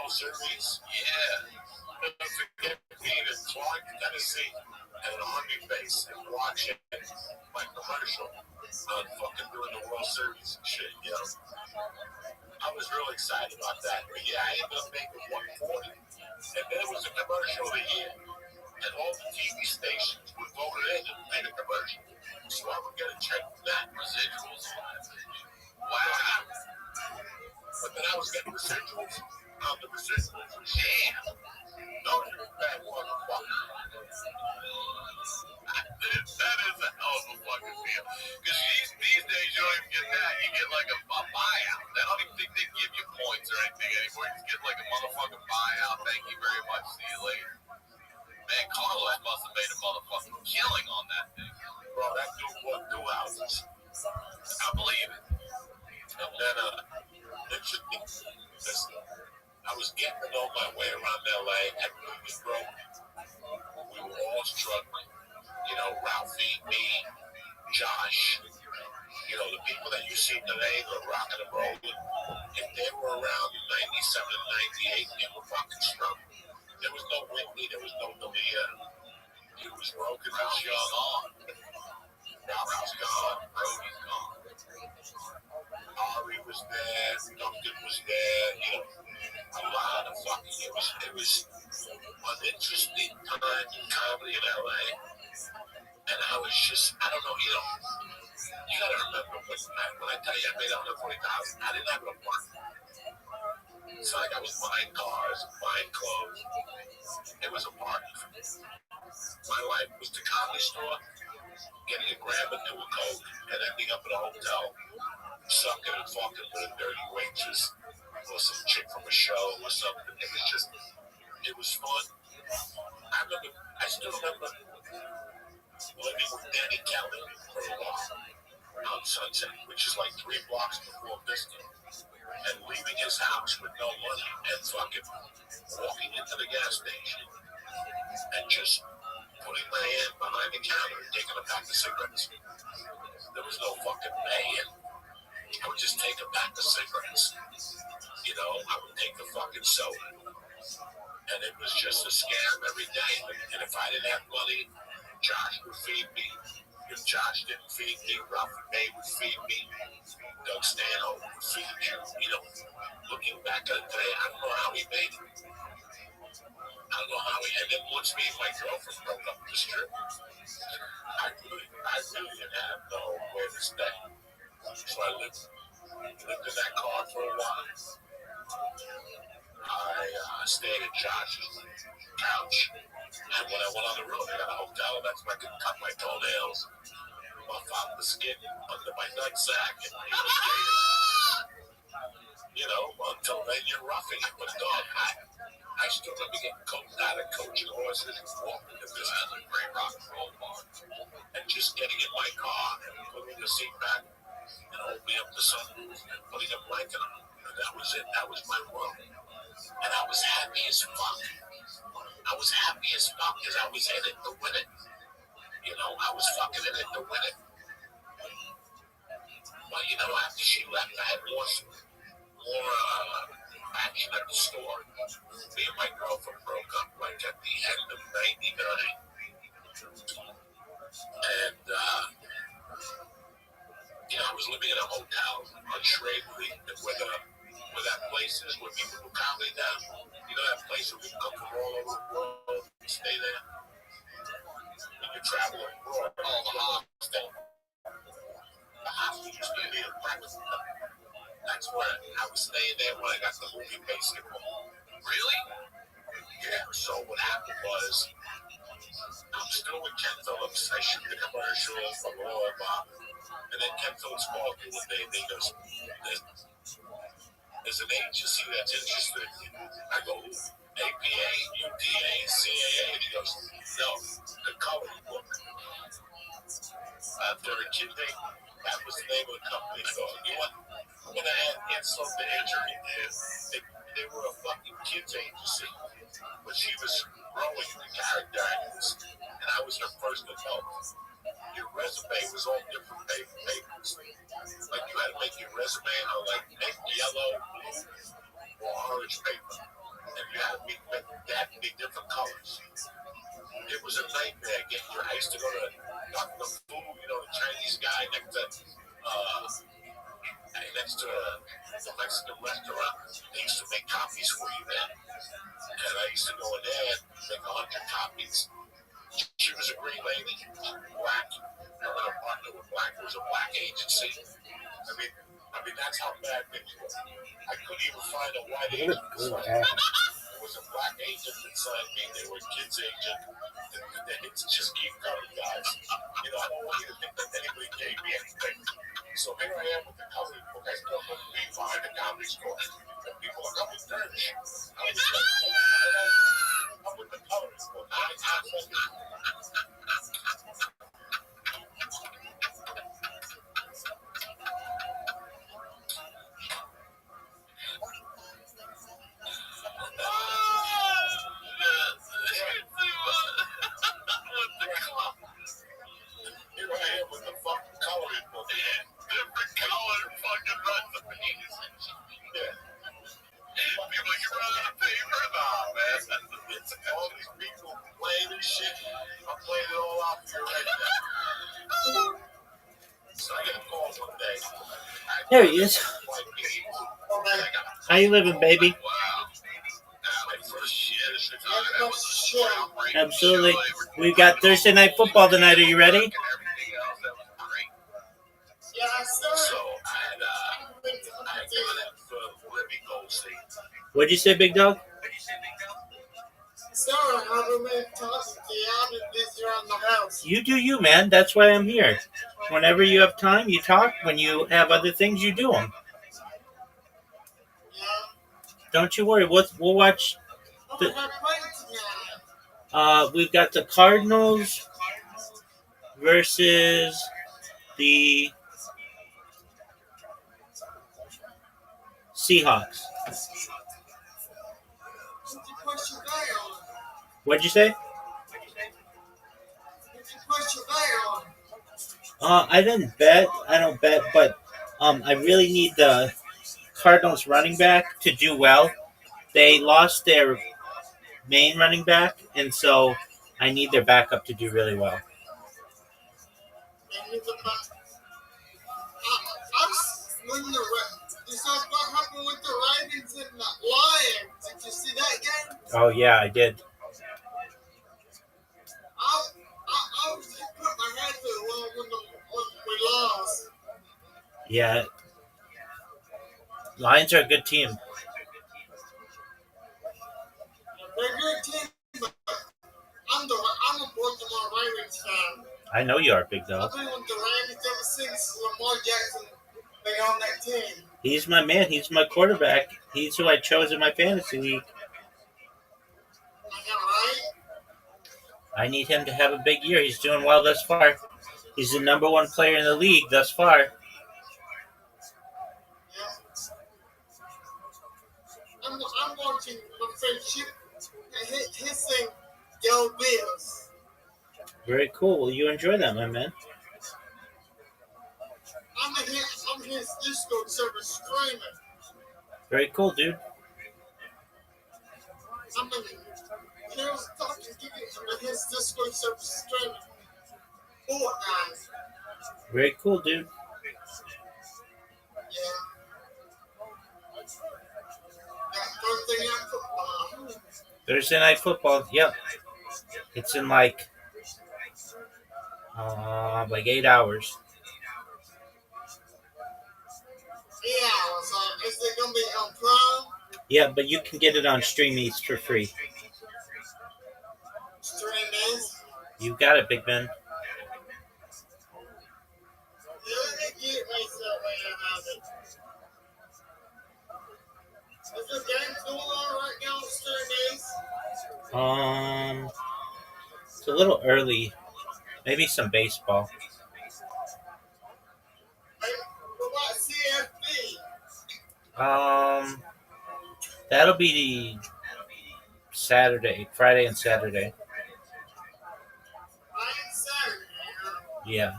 S1: World Series.
S3: Yeah.
S1: Don't forget being in Clark, Tennessee, at an Army base and watching my commercial on fucking doing the World Series and shit, you know. I was real excited about that. But yeah, I ended up making 140. And then it was a commercial of the year. And all the TV stations were voted in and made a commercial. So I would get a check from that.
S3: Residuals.
S1: Wow. But then I was getting residuals on the residuals. Damn. No, you bad motherfucker.
S3: That is a hell of a fucking deal. Because these days you don't even get that. You get like a buyout. I don't even think they give you points or anything anymore. You just get like a motherfucking buyout. Thank you very much. See you later. Man, Carlos must have made a motherfucking killing on that thing.
S1: Bro, that dude bought 2 houses.
S3: I believe it.
S1: And then, interesting, listen, I was getting to know my way around LA. Everyone was broke. We were all struggling. You know, Ralphie, me, Josh, you know, the people that you see today that are rocking and rolling, if they were around in 97 and 98, they were fucking struggling. There was no Whitney, there was no Dalia. He was broken, he was young. Ralphie's gone, Brody's gone. Ari was there, Duncan was there, you know, a lot of fucking, it was an interesting time in comedy in LA. And I was just, I don't know, you know, you gotta remember when I tell you I made 140,000, I didn't have no money. It's like I was buying cars, buying clothes. It was a party for me. My life was the comedy store, getting a grab into a Coke, and ending up at a hotel, sucking and fucking with a dirty waitress, or some chick from a show or something. It was just, it was fun. I still remember living with Danny Kelly for a while on Sunset, which is like 3 blocks before Vista, and leaving his house with no money and fucking walking into the gas station and just putting my hand behind the counter and taking a pack of cigarettes. There was no fucking paying. I would just take a pack of cigarettes. You know, I would take the fucking soda. And it was just a scam every day. And if I didn't have money, Josh would feed me. If Josh didn't feed me, Ralph May would feed me. Doug Stanhope would feed you. You know, looking back at it today, I don't know how he made it. I don't know how he, and then once me and my girlfriend broke up the strip, I really didn't have no way to stay. So I lived in that car for a while. I stayed at Josh's couch, and when I went on the road, I got a hotel, and that's where I could cut my toenails, buff out the skin under my nutsack, and you know, until then you're roughing it. But dog, I still remember getting coached out of coaching horses and walking to this as a great rock and roll bar, and just getting in my car and putting the seat back and opening up the sunroof and putting a blanket on. And that was it. That was my world. And I was happy as fuck. I was happy as fuck because I was in it to win it. You know, I was fucking in it to win it. But you know, after she left, I had more action at the store. Me and my girlfriend broke up like at the end of '99. And, you know, I was living in a hotel on Shradery where that place is where people do comedy now. You know that place where people come from all over the world and stay there? When you travel abroad, all the hostel. The hostel used to be a practice. That's where I was staying there when I got the movie Basketball.
S3: Really?
S1: Yeah, so what happened was, I'm still with Ken Phillips. I shoot the commercial for Law Bob. And then Ken Phillips called me one day and he goes, there's an agency that's interested. I go, APA, UPA, CAA. And he goes, no, the Color Book. After a kid thing, that was the name of the company. I go, you know what? I'm going to add insult to injury. They were a fucking kids agency. But she was growing the character actors. And I was her first adult. Your resume was all different papers. Like you had to make your resume on like pink, yellow, blue, or orange paper. nightmare getting your. I used to go to the food, the Chinese guy next to the Mexican restaurant. They used to make copies for you, man. And I used to go in there and make 100 copies. She was a green lady, black. And her partner was black. It was a black agency. I mean, that's how bad things were. I couldn't even find a white agent to sign me. There was a black agent that signed me. They were a kids agent. And it's just keep coming, guys. I don't want you to think that anybody gave me anything. So here I am with the coloring book. I still look me behind the comedy store. And people are coming dirty. I'm with the coloring book. Here I am with the fucking coloring book. Different color fucking recipes. Yeah. People, you run out of paper now, man. It's all these people playing this shit. I'm playing it all out for you right now. So I get a call one day.
S2: There he is. How you living, baby? Absolutely. We got Thursday night football tonight. Are you ready? What'd you say, big dog?
S7: Sorry, I haven't been talking to you. I've been busy around the house.
S2: You do you, man. That's why I'm here. Whenever you have time, you talk. When you have other things, you do them.
S7: Yeah.
S2: Don't you worry. We'll watch.
S7: What am I playing tonight?
S2: We've got the Cardinals versus the Seahawks.
S7: Did you push your guy on?
S2: What'd you say?
S7: Did you push your guy on?
S2: I didn't bet. I don't bet, but I really need the Cardinals running back to do well. They lost their main running back, and so I need their backup to do really well.
S7: This is what happened with the Ravens and the Lions. Did you see that game?
S2: Oh yeah, I did.
S7: I was just putting my head through when we lost.
S2: Yeah, Lions are a good team.
S7: They're a good team, but I'm a Baltimore Ravens fan.
S2: I know you are, big dog.
S7: I've been with the Ravens ever since Lamar Jackson been on that team.
S2: He's my man. He's my quarterback. He's who I chose in my fantasy league.
S7: Right?
S2: I need him to have a big year. He's doing well thus far. He's the number one player in the league thus far.
S7: Yeah. I'm watching my friendship and his thing, Go Bills.
S2: Very cool. Well, you enjoy that, my man.
S7: I'm his Discord server streaming.
S2: Very cool, dude.
S7: I'm talking to you in his Discord server streaming. Fortnite.
S2: Very cool, dude.
S7: Yeah. Thursday night football.
S2: Thursday night football. Yep. It's in like 8 hours.
S7: Yeah, so is it gonna be on Prime?
S2: Yeah, but you can get it on Stream Eats for free.
S7: Stream Eats?
S2: You got it, Big Ben.
S7: Yeah, let me get myself out of it. Is the game going on right now on Stream Eats?
S2: It's a little early. Maybe some baseball.
S7: What about CFB?
S2: That'll be the Friday and Saturday.
S7: Friday and Saturday, huh?
S2: Yeah.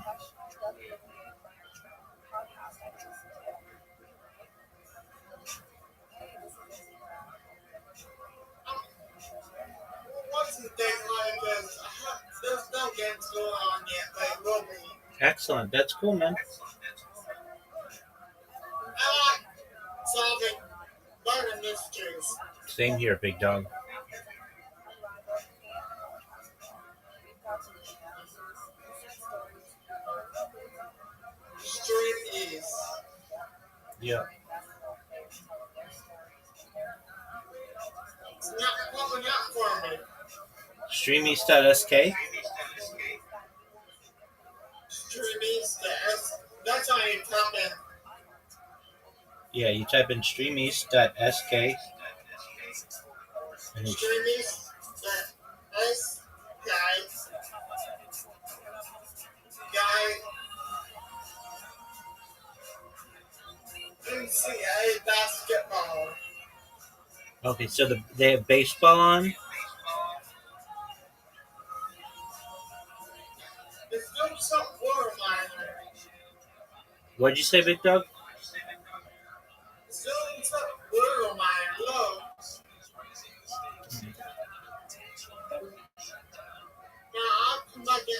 S7: What's the date like this? There's games going on yet, but it will be.
S2: Excellent. That's cool, man.
S7: I like solving murder mysteries.
S2: Same here, big dog.
S7: Stream is.
S2: Yeah.
S7: It's not coming up for me.
S2: Streamies.sk.
S7: Streamies, that's how you type in.
S2: Yeah, you type in streamies.sk. And it's,
S7: Streamies, S, guys, NCAA basketball.
S2: okay, so they have baseball on.
S7: It's doing something for my
S2: What'd you say, big dog?
S7: It's doing something for my love. Now I'll come back in.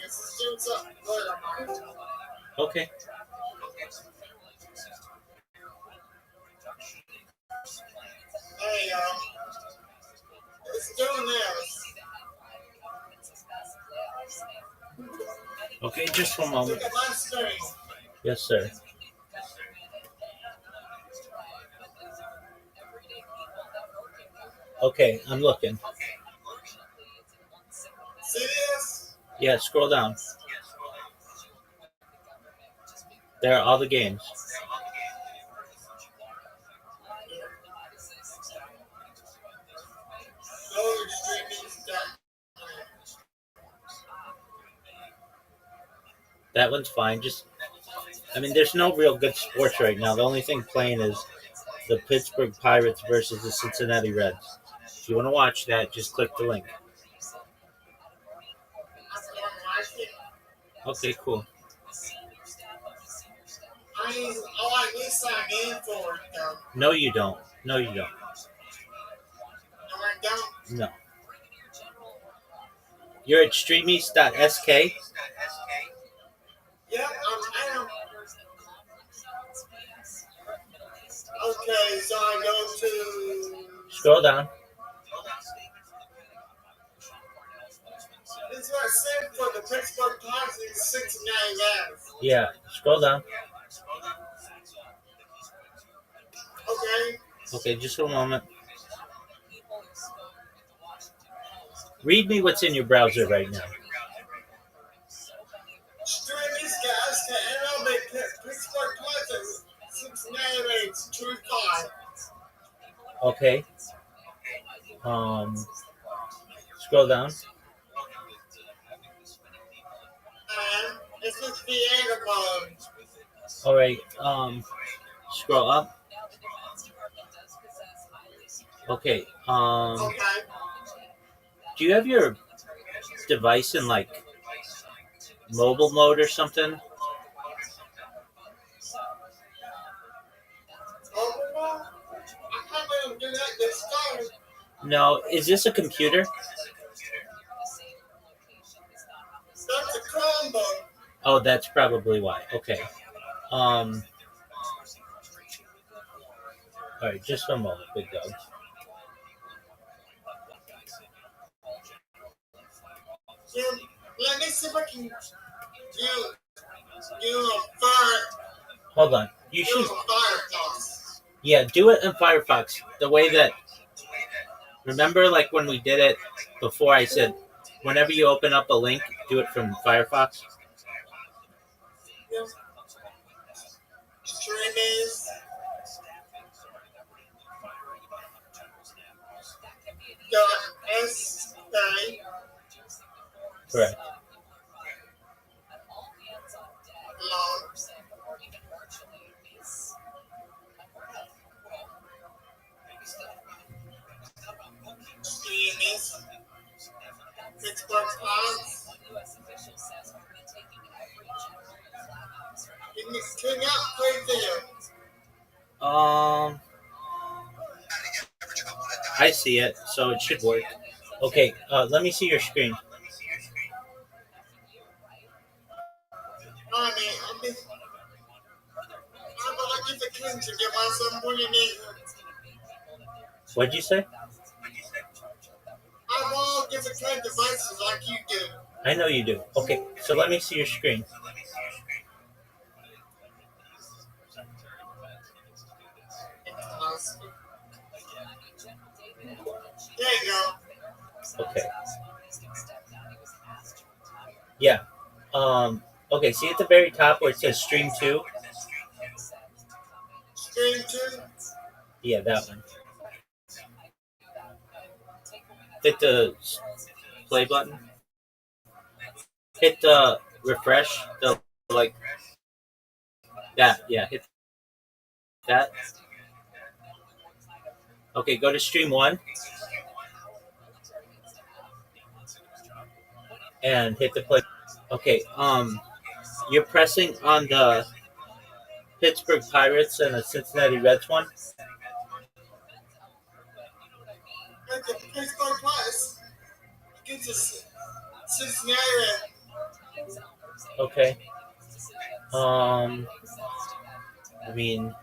S7: It's doing something for mine.
S2: Okay.
S7: Hey, it's doing this.
S2: Okay, just one moment.
S7: Look at my screen.
S2: Yes, sir. Okay, I'm looking.
S7: See this?
S2: Yeah, scroll down. There are all the games.
S7: Go to streaming.
S2: That one's fine. There's no real good sports right now. The only thing playing is the Pittsburgh Pirates versus the Cincinnati Reds. If you want to watch that, just click the link. Okay, cool.
S7: I need to sign in for it, though.
S2: No, you don't.
S7: No, I don't.
S2: No. You're at streamies.sk.
S7: Yep, I am. Okay, so I go to.
S2: Scroll down.
S7: This is what I said for the Pittsburgh Pirates in 699.
S2: Yeah, scroll down.
S7: Okay.
S2: Okay, just a moment. Read me what's in your browser right now.
S7: Streaming guys to MLB Pittsburgh Pirates 698 True 5.
S2: Okay. Scroll down.
S7: And this is theater mode.
S2: All right. Scroll up. Okay.
S7: Okay.
S2: Do you have your device in like mobile mode or something?
S7: Overall, I can't even do that this time.
S2: No. Is this a computer?
S7: That's a Chromebook.
S2: Oh, that's probably why. Okay. All right. Just one moment, big dog.
S7: Yeah, let me see if I can do a fire.
S2: Hold on. You
S7: Do
S2: should.
S7: a Firefox.
S2: Yeah, do it in Firefox. The way that. Remember, like when we did it before, I said, whenever you open up a link, do it from Firefox.
S7: Yeah. Streamers. .sk.
S2: Correct.
S7: Log. Streamers. Pittsburgh Pirates. Can you play there?
S2: I see it, so it should work. Okay, let me see your screen.
S7: to get myself money in.
S2: What'd you say?
S7: I have all different kind of devices like you do.
S2: I know you do. Okay, so let me see your screen.
S7: There you go.
S2: Okay. Yeah. Okay, see at the very top where it says stream 2?
S7: Stream 2?
S2: Yeah, that one. Hit the play button. Hit the refresh. The like that. Yeah, hit that. Okay, go to stream 1 and hit the play. Okay, you're pressing on the Pittsburgh Pirates and the Cincinnati Reds one.
S7: Like the Pittsburgh Pirates against the Cincinnati Reds.
S2: Okay. I mean,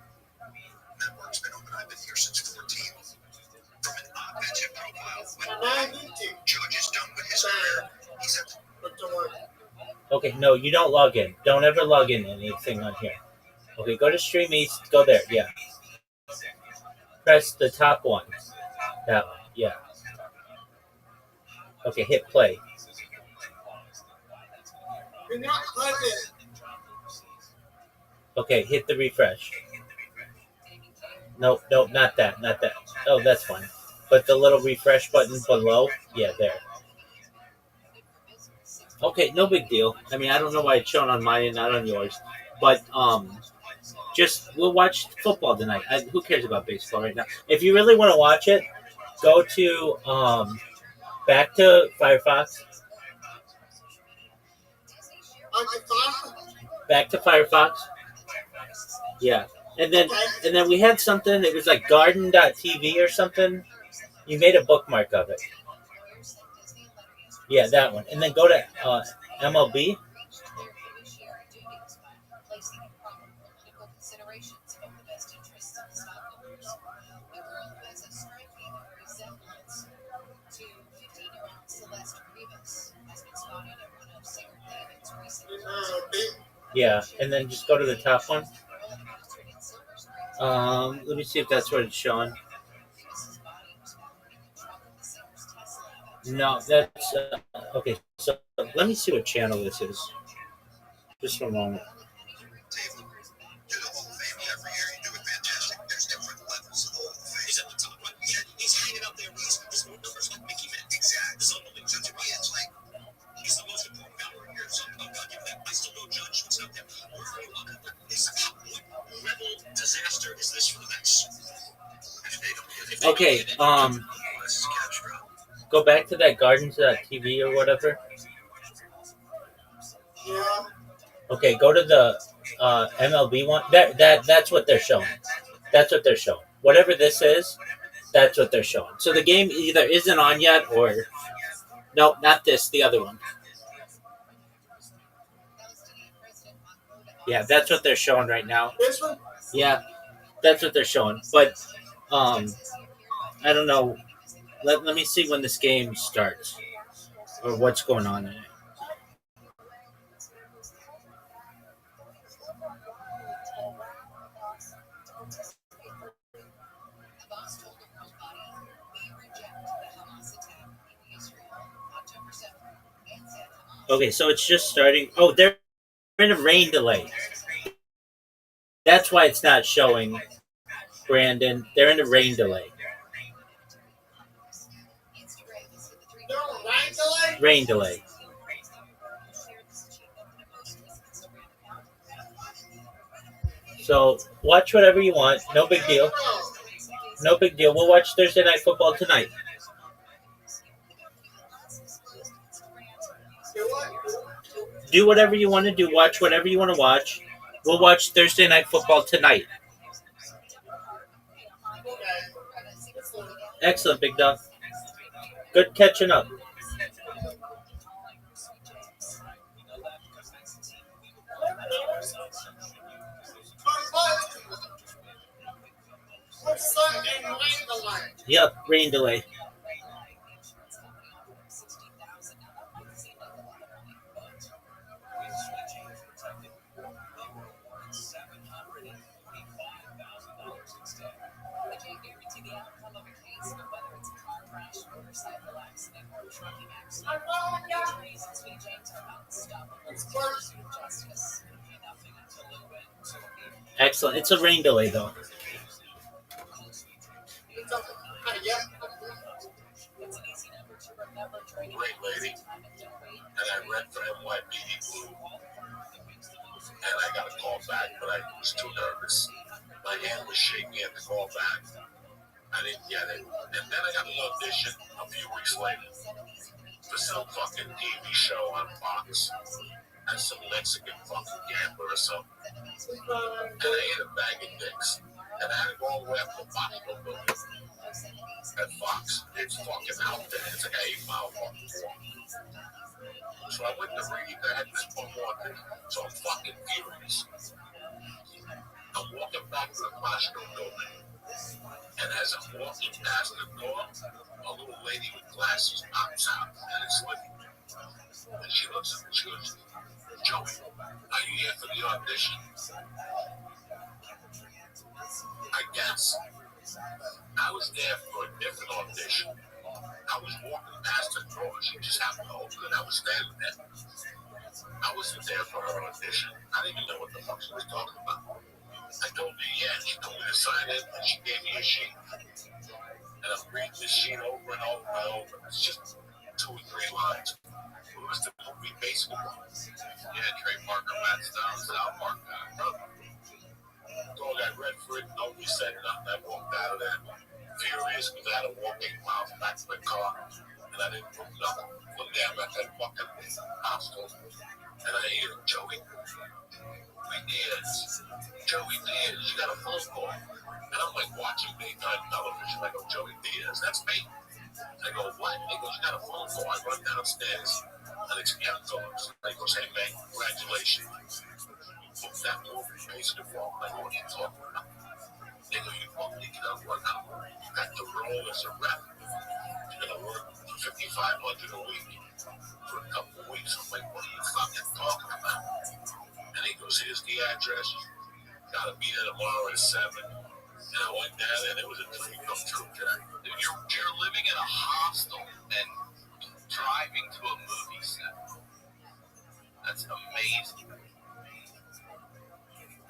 S1: Network's been open. I've been here since 14. From an offensive profile, Judge is done with his career. He's at
S2: okay, no, you don't log in. Don't ever log in anything on here. Okay, go to Stream East. Go there. Yeah. Press the top one. That one. Yeah. Okay, hit play.
S7: You're not present.
S2: Okay, hit the refresh. Nope, not that. Oh, that's fine. But the little refresh button below, yeah, there. Okay, no big deal. I mean, I don't know why it's shown on mine and not on yours. But, just, we'll watch football tonight. Who cares about baseball right now? If you really want to watch it, go to, back to Firefox. Back to Firefox. Yeah. And then we had something, it was like garden.tv or something. You made a bookmark of it. Yeah, that one. And then go to MLB. Yeah, and then just go to the top one. Let me see if that's what it's showing. No, that's okay. So let me see what channel this is. Just for a moment.
S1: Do the Hall of Fame every year. You do it fantastic. There's different levels of the Hall of Fame. He's at the top. He's hanging up there. He's more numbers like Mickey Mantle. Exactly. It's unbelievable. So to me, it's like he's the most important guy right here. So I'll give that. I still don't judge what's up there. Where are you looking? What level disaster is this for the Mets?
S2: Okay. Go back to that Gardens.tv or whatever.
S7: Yeah.
S2: Okay, go to the MLB one. That's what they're showing. That's what they're showing. Whatever this is, that's what they're showing. So the game either isn't on yet or no, not this. The other one. Yeah, that's what they're showing right now.
S7: This one?
S2: Yeah, that's what they're showing. But I don't know. Let me see when this game starts or what's going on in it. Okay, so it's just starting. Oh, they're in a rain delay. That's why it's not showing, Brandon. They're in a rain delay. Rain delay. So watch whatever you want. No big deal. No big deal. We'll watch Thursday Night Football tonight. Do whatever you want to do. Watch whatever you want to watch. We'll watch Thursday Night Football tonight. Excellent, Big Dog. Good catching up. Yep, rain delay.
S8: $745,000 instead. But do you guarantee the outcome of a case, whether it's a car crash, motorcycle accident, or trucking accident? Attorneys at Sweet James are unstoppable to pursue justice. Pay nothing until they win. So
S2: Excellent. It's a rain delay though.
S8: it's an easy number to remember during an
S1: Great lady.
S8: time and don't wait.
S1: And I read for NYPD Blue. And I got a call back, but I was too nervous. My hand was shaking at the call back. I didn't get it. And then I got an audition a few weeks later for some fucking TV show on Fox as some Mexican fucking gambler or something. And I ate a bag of dicks. And I had to go all the way up to Fox building. At Fox, it's fucking out there. It's like an 8-mile fucking walk. So I went to read. I had this one more. So I'm fucking furious. I'm walking back to the Costco building. And as I'm walking past the door, a little lady with glasses pops out and it's living. And she looks at me, she goes, Joey, are you here for the audition? I guess. I was there for a different audition. I was walking past the door, she just happened to open it, I was standing there. I wasn't there for her audition. I didn't even know what the fuck she was talking about. I told her, yeah, she told me to sign in, and she gave me a sheet. And I'm reading this sheet over and over and over. It's just 2 or 3 lines. It was the movie basically.
S3: Yeah, Trey Parker, Matt Stone, South Park guy.
S1: Dog, I read for it, nobody said nothing. I walked out of there furious because I had to walk 8 miles back to my car. And I didn't put nothing. One day I'm at that fucking hospital. And I hear Joey. We did. Joey Diaz, you got a phone call. And I'm like watching daytime television. I go, Joey Diaz, that's me. I go, what? He goes, you got a phone call. I run downstairs. And it's Ken Phillips. I goes, hey man, congratulations. Booked that movie, basically for all. I go, what are you talking about? They go, you booked it, you gotta work out. You got the role as a rep. You're gonna work $5,500 a week for a couple of weeks. I'm like, what are you fucking talking about? And he goes, here's the address. Gotta be there tomorrow at 7. And I went down there and it was a dream come true, Jack.
S3: Dude, you're living in a hostel and driving to a movie set. That's amazing.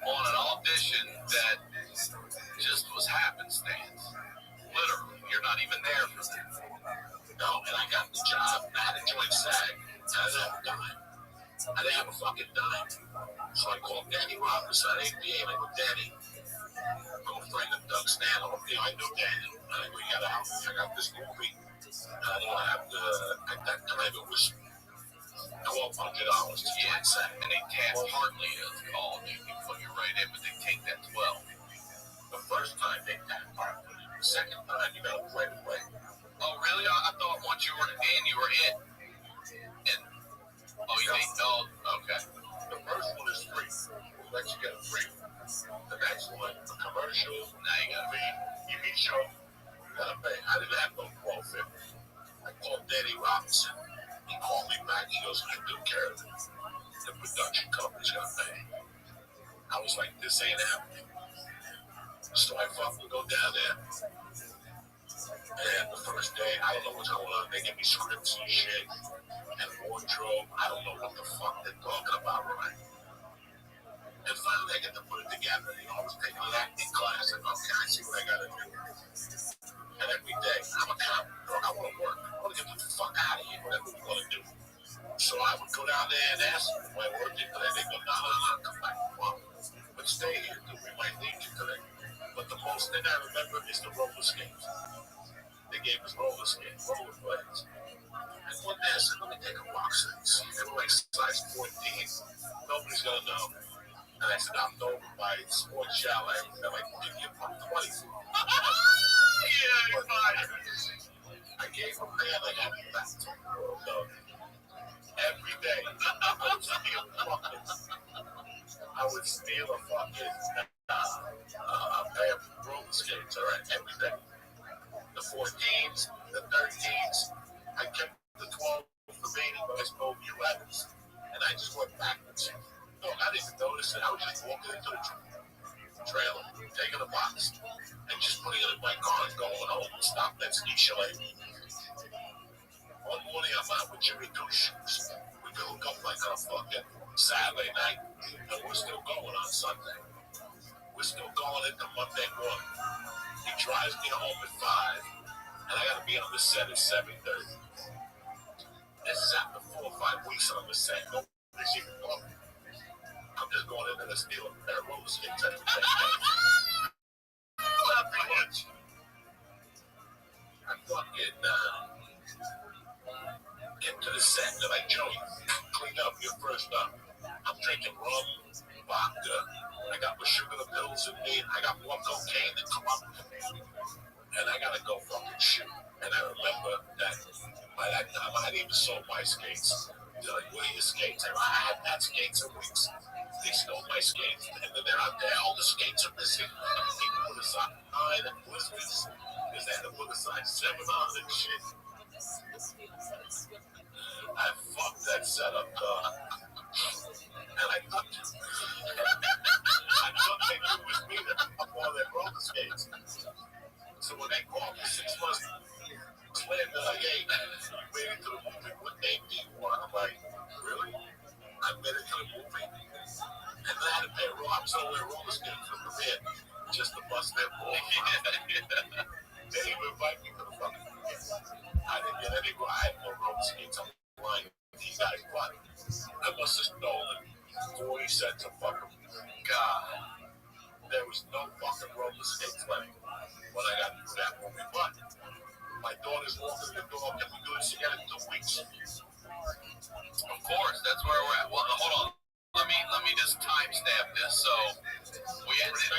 S3: On an audition that just was happenstance. Literally, you're not even there for that.
S1: No, and I got the job. I had to join SAG. And I didn't have a dime. I didn't have a fucking dime. So I called Danny Robinson at APA and I go, Danny, I'm a friend of Doug Stanhope. You know, I knew Danny. And I go, you gotta help me. I got this movie. And I don't have to, at that time it was $1,200 to join SAG.
S3: And they can't hardly call. You can put you right in, but they take that 12.
S1: The first time they tapped partly. The second time you gotta play the play.
S3: Oh, really? I thought once you were in, you were in. And, oh, you ain't, oh, okay.
S1: The first one is free. We'll let you get it free. The next one, the commercial, now you gotta be TV show. You gotta pay. I didn't have no $1,250. I called Danny Robinson. He called me back. He goes, I took care of it. The production company's gonna pay. I was like, this ain't happening. So I fucking go down there. And the first day, I don't know what's going on. They give me scripts and shit. And wardrobe. I don't know what the fuck they're talking about, right? And finally, I get to put it together. You know, I was taking an acting class. I go, okay, I see what I gotta do. And every day, I'm a cop. I wanna work. I wanna get the fuck out of here, whatever we wanna do. So I would go down there and ask them, am I working today? They go, no, come back tomorrow. But stay here, because we might need you today. But the most thing I remember is the roller skates. They gave us roller skates, roller blades. And one day I said, let me take a box of these. They were like size 14. Nobody's gonna know. And I said, I'm over by Sports Chalet. They're like, give me a buck 20.
S3: Yeah,
S1: I gave them there, they had it back. So every day, I would steal a fucking pair of roller skates, all right, every day. The over your letters. And I just went backwards. No, I didn't even notice it. I was just walking into the trailer, taking a box, and just putting it in my car and going home and stopped at Ski Chalet. One morning I'm out with Jimmy Two Shoes. We hook up like on a fucking Saturday night, and we're still going on Sunday. We're still going into Monday morning. He drives me home at 5, and I gotta be on the set at 7:30. This is after 4 or 5 weeks on the set. Nobody's even talking. I'm just going in there to steal a pair of roller skates every day. Pretty much. I fucking get to the set and they're like, Joey, clean up, you're first up. I'm drinking rum, vodka. I got my sugar pills in me. I got more cocaine than club. And I gotta go fucking shoot. And I remember that by that time I hadn't even sold my skates. They're like, what are your skates? I haven't had skates in weeks. They stole my skates. And then they're out there, all the skates are missing. People put a size 9 and blisters. Because they had to put a size 7 on and shit. I fucked that setup, and I thought they knew it was me that up all their roller skates. So when they called me 6 months later, they're like, hey, you made it to the movie. What name do you want? I'm like, really? I made it to the movie? And I had to pay Rob's only roller skates for the premiere just to bust their ball. They didn't even invite me to the fucking premiere. I didn't get any. I had no roller skates. I'm lying. These guys bought it. I must have stolen 40 cents a fucking God. There was no fucking roller skates left when I got through that movie. But my daughter's walking the dog and we do this again in 2 weeks.
S3: Of course, that's where we're at. Well, hold on. Let me just timestamp this. So we ended.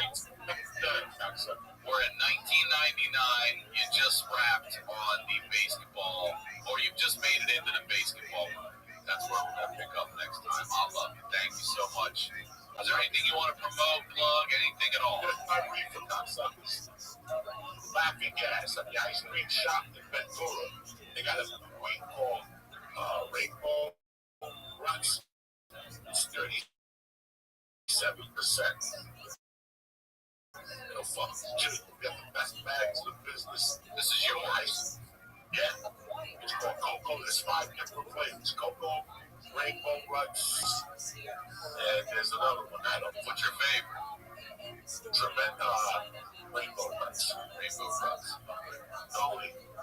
S3: We're in 1999. You just wrapped on the basketball, or you've just made it into the basketball. That's where we're gonna pick up next time. I love you. Thank you so much. Is there anything you want to promote, plug, anything at all?
S1: I read for cocksuckers. Laughing Gas at the ice cream shop in Ventura. They got a weed called Rainbow Ruts. It's 37%. It'll fuck you. Get the best bags in the business. This is your ice. Yeah. It's called Cocoa. There's 5 different flavors. Cocoa, Rainbow Ruts, and there's another one. I don't know.
S3: What's your favorite?
S1: Rainbow Ruts. Rainbow Ruts.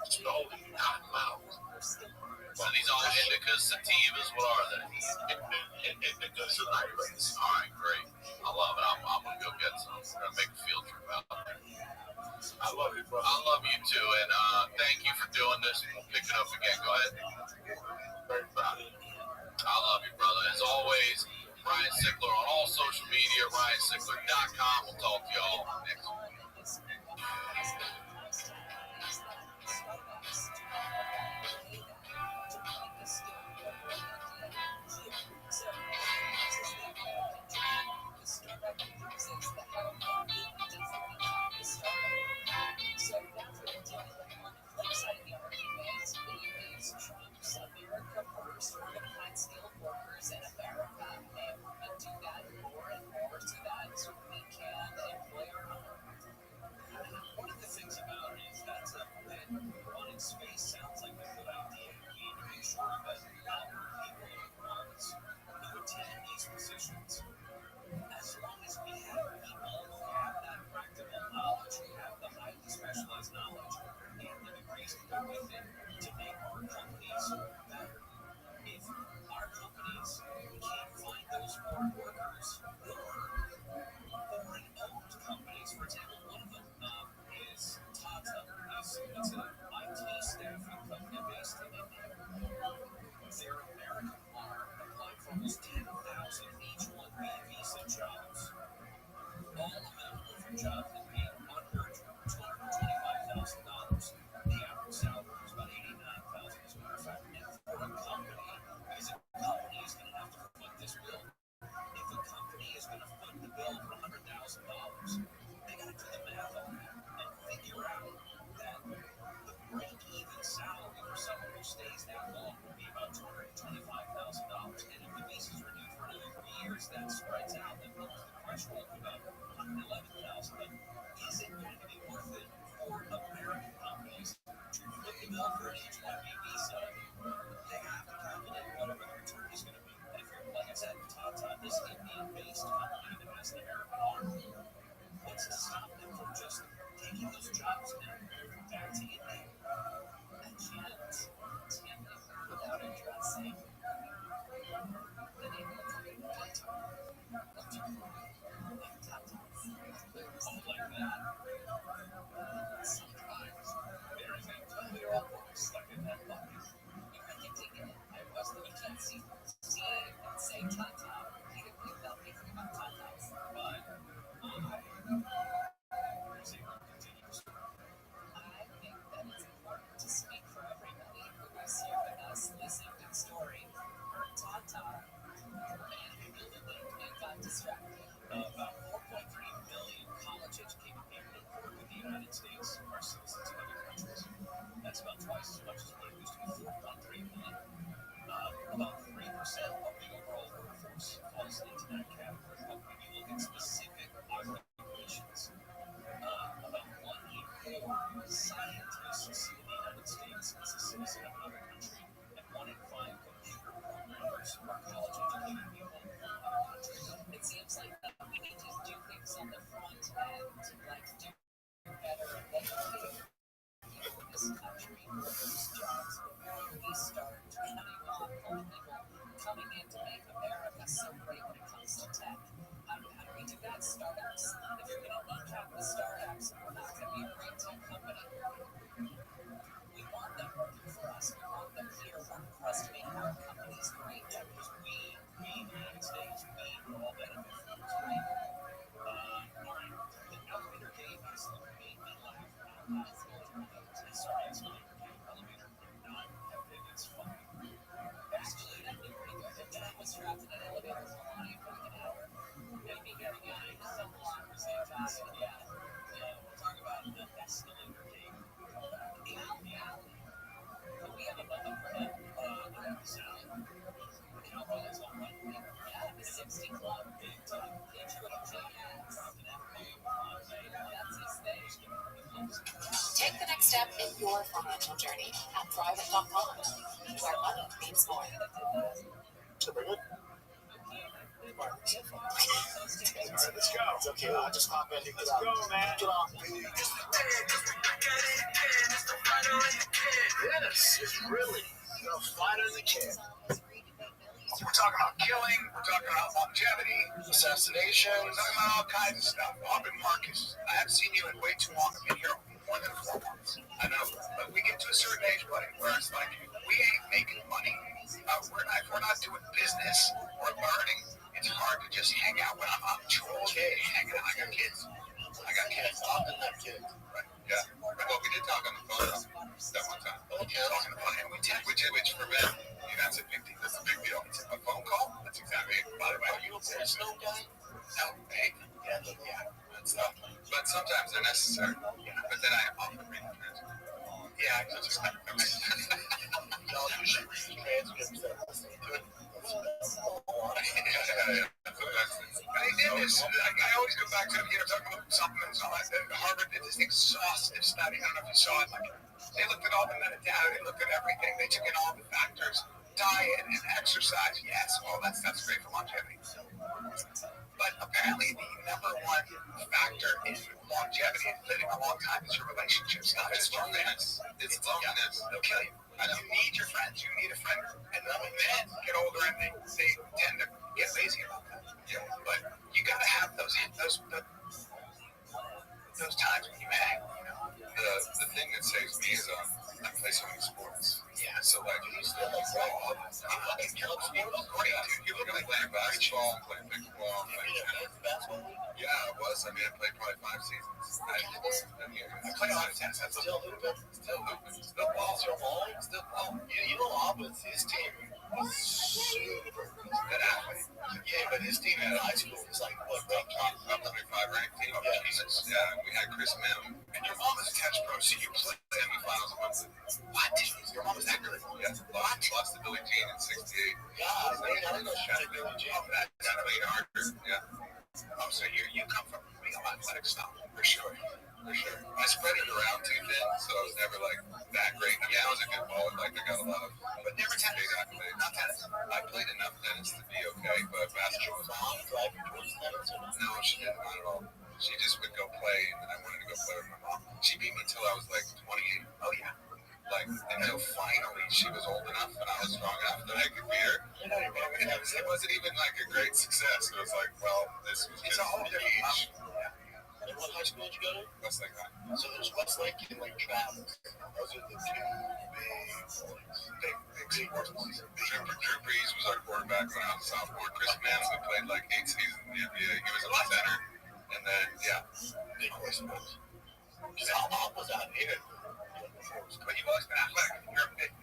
S1: Slowly, not loud.
S3: So these all indicas, sativas, what are they?
S1: Indicas and Irons.
S3: All right, great. I love it. I'm going to go get some. We're going to make a field trip out there.
S1: I love you, brother.
S3: I love you too, and thank you for doing this. We'll pick it up again. Go ahead.
S1: Very proud of you.
S3: I love you, brother. As always, Ryan Sickler on all social media, RyanSickler.com. We'll talk to y'all next week.
S8: One of the things about it is that running space sounds like a good idea. You need to make sure that our people who attend these positions, as long as we have people who have that practical knowledge, who have the highly specialized knowledge, and the degrees to go with it to make our companies better. If our companies can't find those foreign workers, foreign-owned companies, for example, one of them is Tata. It's an IT staffing company based in India. Their American arm applied for almost 10,000 H-1B visa jobs. All available for jobs that pay under $225,000. The average salary is about $89,000 as a matter of fact. And for a company, because a company is going to have to foot this bill. If a company is going to foot the bill for $100,000, they got to do the math on that and figure out that the break-even salary for someone who stays that long would be about $225,000. threshold of about 111,000. But is it going to be worth it for American companies to foot the bill for an H-1B visa? They have to calculate whatever the return is going to be. And if you're, like I said, Tata, this Indian-based company that has an American arm, what's to stop them from just taking those jobs and moving back to India? I can't continue without addressing the name of the Tata. Like that. Sometimes there is a clear book stuck in that bucket. You can continue it. I was the agency. See and say Tata. Without thinking about Tatas. But I think that it's important to speak for everybody who is here with us listening to the story. Tata and got distracted. About 4.3 million college-educated people in the United States are citizens of other countries. That's about twice as much as what it used to be, 4.3 million. About 3% of the overall workforce falls into that category. But when you look at specific occupations, about 1 in 4 scientists in the United States is a citizen of another country, and 1 in 5 computer programmers are college-educated people in other countries. It seems like we need to do things on the front end, like do better educating people in this country for those jobs before we start counting on more people coming in to make America so great when it comes to tech. How do we do that? Startups. If you're going to kneecap the startups, we're not going to be a great tech company. We want them working for us. We want them here working for us to make our companies great. Because we in the United States, we all benefit from this, right? All right. The elevator game is made me laugh out loud. Sorry, it's not elevator. Not it's funny. Actually, that'd be pretty good. If I was trapped in an elevator for like an hour, maybe getting out of some long for the same time. Yeah. We'll talk about the escalator game. Yeah. We have a button for that. The Cowboys on one week. Yeah, the 60 Club. Big time. That's his thing. Take the next step in your financial journey at Private.com, where money means more. Alright, let's go. It's okay, I'll just hop in. Let's go, man. Get off. Guinness is really the fighter than the kid. We're talking about killing, we're talking about longevity, assassination, we're talking about all kinds of stuff. Robin Marcus, I haven't seen you in way too long. I've been here more than 4 months. I know, but we get to a certain age, buddy, where it's like, we ain't making money. We're not doing business or learning. It's hard to just hang out when I'm okay, hanging out. I got kids. I didn't have kids. Right. Yeah. Well, we did talk on the phone that one time. Okay. Talking about it, and we text, which for men, that's a big deal. That's a big deal. It's a phone call. That's exactly it. By the way, are you a personal guy? No, hey. Yeah. But sometimes they're necessary. Yeah. But then I often read the transcript. Yeah, I just y'all usually read transcripts that I'm listening to it. Yeah. I did this. I always go back to talking about supplements and all that. Harvard did this exhaustive study. I don't know if you saw it. They looked at all the metadata. They looked at everything. They took in all the factors. Diet and exercise. Yes, well, that's great for longevity. But apparently the number one factor in longevity and living a long time is your relationships. Not just loneliness. It's loneliness. They'll kill you. You need your friends. You need a friend. And then when men get older and they tend to get lazy about that. Yeah. But you got to have those times when you hang. The thing that saves me is I play so many sports. Yeah. So you still look great. You look like playing basketball, playing pickleball, basketball. Yeah, I was. I played probably 5 seasons. I play a lot of tennis. Still hooping. Still ball. You know, Auburn's his team was super good athlete. Yeah, but his team at high school was like what? Top 25 ranked team. Yeah, Jesus. Yeah, we had Chris Mill. And your mom is a tennis pro, so you played semifinals once. What? Your mom was that good? Yeah. Lost to Billie Jean in '68. Yeah, I didn't know she had Billie Jean. That played harder. Yeah. So
S1: It wasn't even like a great success. It was like, well, this was
S3: It's a whole different
S1: age.
S3: And what high school did you go to?
S1: Westlake High.
S3: So there's Westlake and like Travis. Those are the two big sports.
S1: Drew Brees was our quarterback when I was a sophomore. Chris Mansley played like 8 seasons in the NBA. He was a center. And then,
S3: Big horse sports. Because I was out here.
S1: But you've always been athletic. You're a big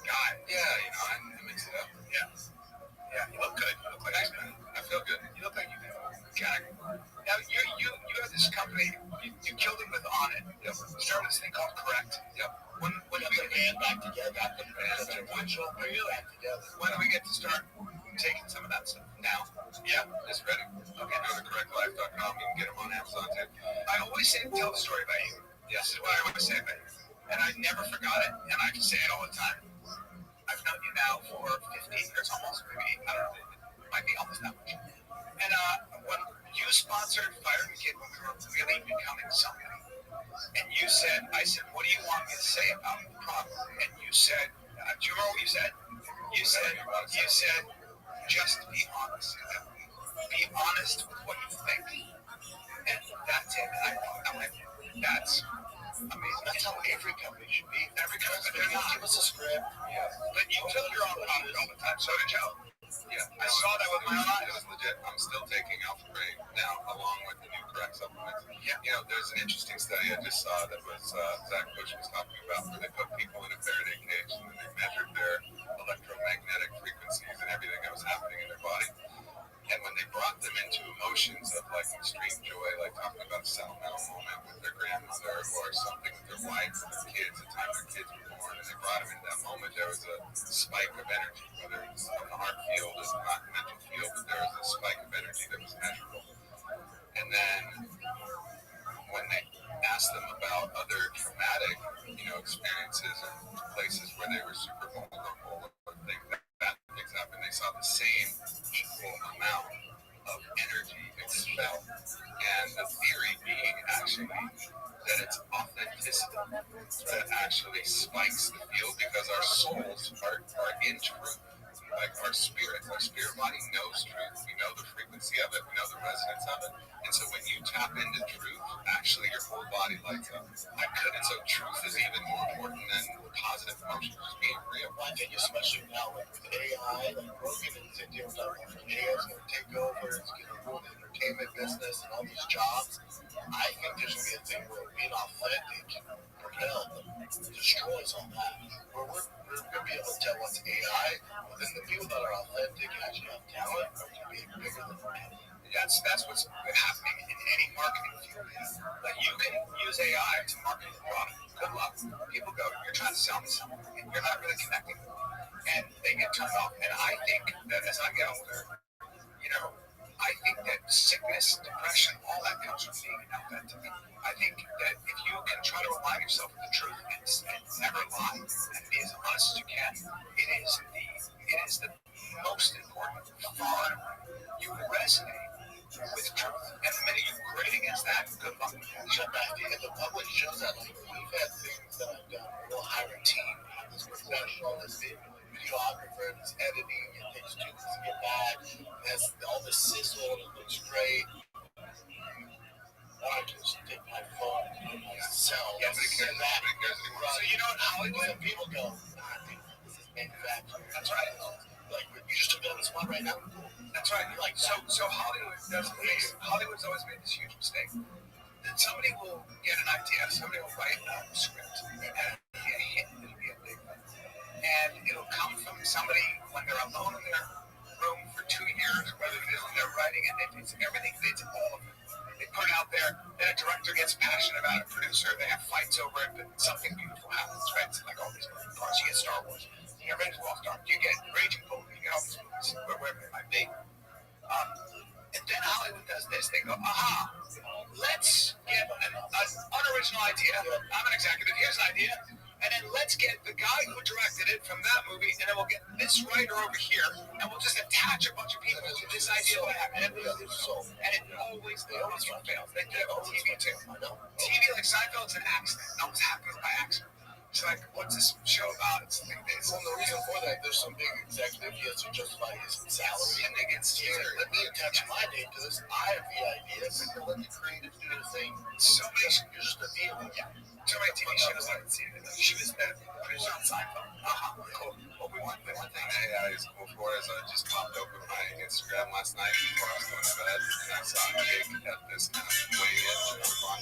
S1: guy. Yeah, I mix it up. Yeah, you look good. You look like Iceman. I feel good. You look like you do. Now, you have this company. You killed him with On It. Yep. You started this thing called Correct. Yep. When do we get back together? One show for you back together. When do we get to start taking some of that stuff? Now. Yeah, it's ready. Okay, go to correctlife.com. You can get them on Amazon too. I always tell the story about you. This is what I always say about you. And I never forgot it, and I can say it all the time. I've known you now for 15 years, almost, maybe, I don't know, it might be almost that much. And when you sponsored Fire the Kid when we were really becoming something, and you said, I said, what do you want me to say about the problem? And you said, do you remember what you said? You said, just be honest. Be honest with what you think. And that's it. And I went, that's amazing. That's how every company should be. Every company. They're not. Give us a script. Yeah. But you told your own product all the time. So did Joe. Yeah. I saw that with my own eyes. It was legit. I'm still taking Alpha Brain now, along with the new Correct supplements. Yeah. There's an interesting study I just saw that was Zach Bush was talking about, where they put people in a Faraday cage and then they measured their electromagnetic frequencies and everything that was happening in their body. And when they brought them into emotions of like extreme joy, like talking about a sentimental moment with their grandmother or something with their wife or their kids, the time their kids were born, and they brought them into that moment, there was a spike of energy, whether it's on the heart field or the mental field, but there was a spike of energy that was measurable. And then when they asked them about other traumatic, experiences and places where they were super vulnerable or bad things happened, they saw the same equal amount of energy expelled. And the theory being actually that it's authenticity that actually spikes the field, because our souls are in truth. Like our spirit body knows truth. We know the frequency of it. We know the resonance of it. And so when you tap into truth, actually your whole body lights up. And so truth is even more important than positive emotions, just being real.
S3: I think especially now with AI, like Rogan and Cynthia was talking about AI is going to take over, it's going to rule the entertainment business and all these jobs. I think there's going to be a thing where being authentic propelled destroys all that. We're going to be able to tell what's AI, but then the people that are authentic and actually have talent are going to be bigger than that.
S1: That's what's happening in any marketing field. Like you can use AI to market your product. Good luck. People go, you're trying to sell me something. You're not really connecting. And they get turned off. And I think that as I get older, I think that sickness, depression, all that comes from being inauthentic. I think that if you can try to align yourself with the truth and never lie and be as honest as you can, it is the most important part. You resonate with truth. And the minute you grade against that, good luck.
S3: Shut back in. The public shows that, like, we've had things that I've done. We'll hire a team, have this professional, this videographer, this editing, it takes 2 weeks to get back. It has all this sizzle, and it looks great. I can just take my phone and myself.
S1: Yeah, but it cares anymore.
S3: So you know what Hollywood people go, this is manufacturing. That's right. Like, you just took it on the spot right now.
S1: That's right. You're like, so Hollywood's always made this huge mistake. That somebody will get an idea, somebody will write a script, and it'll be a hit, it'll be a big one. And it'll come from somebody when they're alone in their room for 2 years, whether it is when they're writing it, it's everything, it's all of it. They put it out there, then a director gets passionate about it, a producer, they have fights over it, but something beautiful happens, right? It's like all these parts. You get Star Wars, you get Raiders of the Lost Ark, you get Raging Bull, you get all these movies, wherever it might be. And then Hollywood does this. They go, let's get an unoriginal idea. I'm an executive. Here's an idea. And then let's get the guy who directed it from that movie, and then we'll get this writer over here, and we'll just attach a bunch of people to this idea that happened. And it always fails. They do it on TV too. TV, like Seinfeld's an accident. It always happens by accident. It's like, what's this show about? It's like this.
S3: Well, the reason for that, there's some big executive, he has to justify his salary,
S1: And they get
S3: he's
S1: scared.
S3: like, let me attach my name to this. I have the ideas, and let the creative do the thing.
S1: So many,
S3: You're just a vehicle.
S1: yeah. So many TV shows I haven't seen it. Like, she was that producer on Seinfeld. Cool. What we want, the one thing I was cool for is I just popped open my Instagram last night before I was going to bed, and I saw Jake at this kind of weigh-in on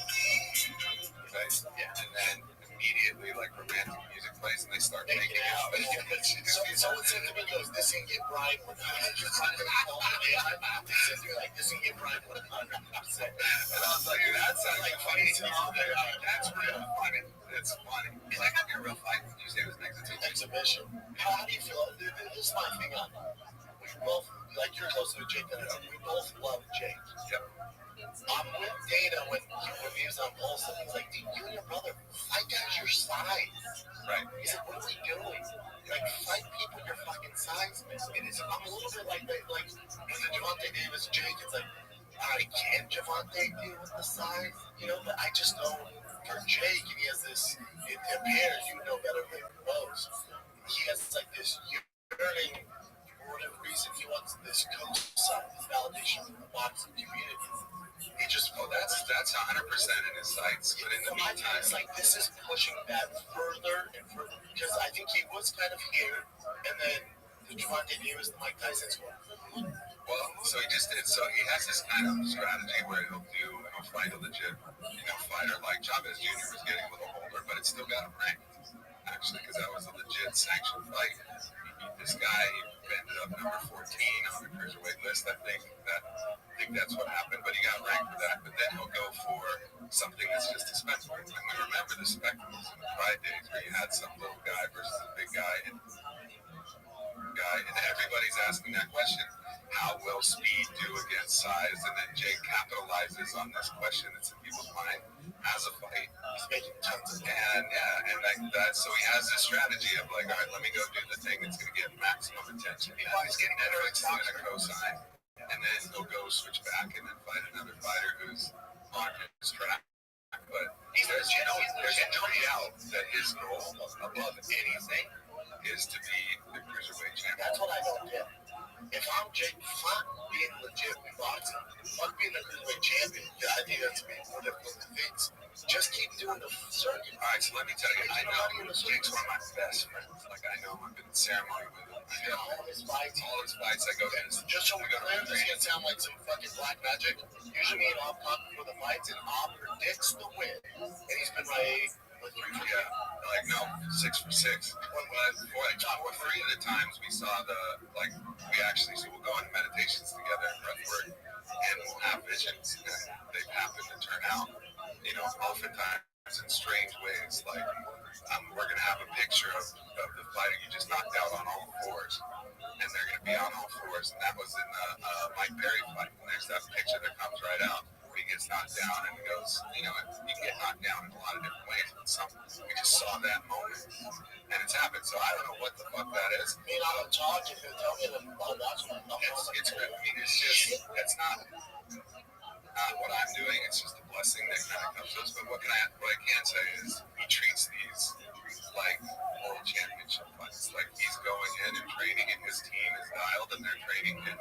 S1: face. Yeah. And then immediately, like, romantic music plays, and they start making out.
S3: Someone said to me, goes, this ain't get Brian 100%. They said to me, like, this ain't get Brian 100%.
S1: And I was like, that sounds like funny. That's real funny. It's funny. Because I got me a real fight. You say it was an
S3: Exhibition. How do you feel? This is my thing on it. We both, like, you're closer to Jake than I am. We both love Jake.
S1: Yep.
S3: I'm with Dana when he was on Pulse, and he's like, dude, you and your brother, fight guys your size.
S1: Right.
S3: He's like, what are we doing? Like, fight people your fucking size, man. I'm a little bit like with the Javante Davis Jake, it's like, I can't Javante deal with the size, you know, but I just know for Jake, and he has this, it appears, you know better than most, he has like this yearning, for whatever reason, he wants this cosign, this validation from the boxing community. He just,
S1: that's 100% in his sights. But in the meantime,
S3: it's like this is pushing that further and further, because I think he was kind of here, and then the Javante Davis, the Mike Tyson's one.
S1: well, so he just did. So he has this kind of strategy where he'll fight a legit, fighter like Chavez Jr. was getting a little older, but it's still got him ranked, actually, because that was a legit sanctioned fight. He beat this guy. He ended up number 14 on the cruiserweight list. I think that's what happened, but he got ranked for that. But then he'll go for something that's just a spectacle. And we remember the spectacles in the Pride days where you had some little guy versus a big guy, and everybody's asking that question. How will speed do against size? And then Jake capitalizes on this question that's in people's mind as a fight.
S3: He's making tons of
S1: and like that. So he has this strategy of like, all right, let me go do the thing that's going to get maximum attention. He's getting Netflix doing a cosign, and then he'll go switch back and then fight another fighter who's on his track. But there's no doubt that his goal above anything is to be the cruiserweight champion.
S3: That's what I don't get. If I'm Jake, fuck being legit in boxing, fuck being the cruiserweight champion. I think that's one of the things. Just keep doing the circuit.
S1: All right, so let me tell you, I know Jake's one of my best friends. Like, I know him. I've been in ceremony with him. I know
S3: all his fights.
S1: I go to his.
S3: Just so we go to this can sound like some fucking black magic. Usually me and I'll talk before the fights, and I'll predicts the win. And he's been like 3 for 3.
S1: Like, no, 6 for 6. Well, 3 of the times we saw we'll go on meditations together in breathwork, and we'll have visions, and they happen to turn out, oftentimes in strange ways. Like, we're going to have a picture of the fighter you just knocked out on all fours, and they're going to be on all fours, and that was in the Mike Perry fight, and there's that picture that comes right out. He gets knocked down and goes, you can get knocked down in a lot of different ways, but we just saw that moment, and it's happened. So I don't know what the fuck that is.
S3: I mean, I'm talking to tell me that I'll watch it.
S1: It's good. I mean, it's not what I'm doing. It's just a blessing that kind of comes to us. But what I can say is he treats these like world championship fights. Like, he's going in and training, and his team is dialed, and they're training him.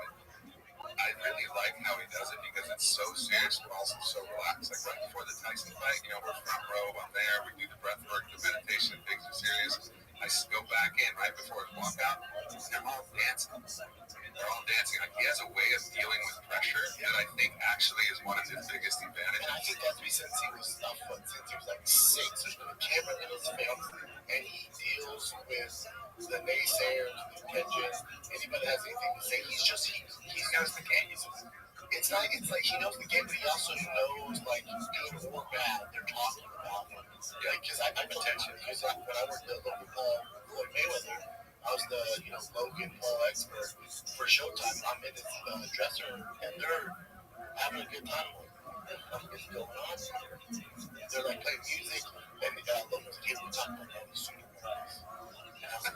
S1: I really like how he does it because it's so serious but also so relaxed. Like, right before the Tyson fight, we're front row, I'm there, we do the breath work, the meditation, things are serious. I go back in right before his walkout, and they're all dancing. Like, he has a way of dealing with pressure that I think actually is one of his biggest advantages.
S3: And I think that's since he was like 6, there's been a camera in his face, and he deals with the naysayers, the attention, anybody has anything to say. He knows the game. It's like he knows the game, but he also knows, like, good or bad, they're talking about him. Like, because I'm attention. Because when I worked at Logan Paul, Floyd Mayweather, I was the Logan Paul expert for Showtime. I'm in his dresser room, and they're having a good time. What's going on? They're like playing music, and Logan's kids were talking about these super movies.
S1: That's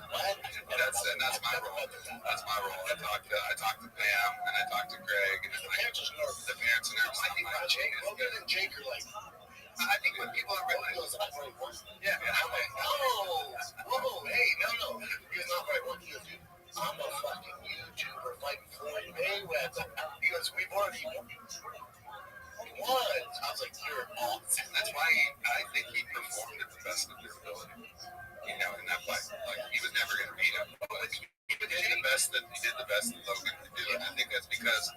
S1: my role. That's my role. I talk to Pam, and I talk to Greg, and the parents and everything.
S3: I think Jake, Logan and Jake are like,
S1: I think when people are realize, yeah, and I'm like, whoa, hey, no, he's not what I want you to do. I'm a fucking YouTuber fighting Floyd Mayweather. He goes, we've already won. I was like, you're awesome. That's why I think he performed at the best of his ability. You know, in that fight, like he was never going to beat him. But he did the best that Logan could do, and I think that's because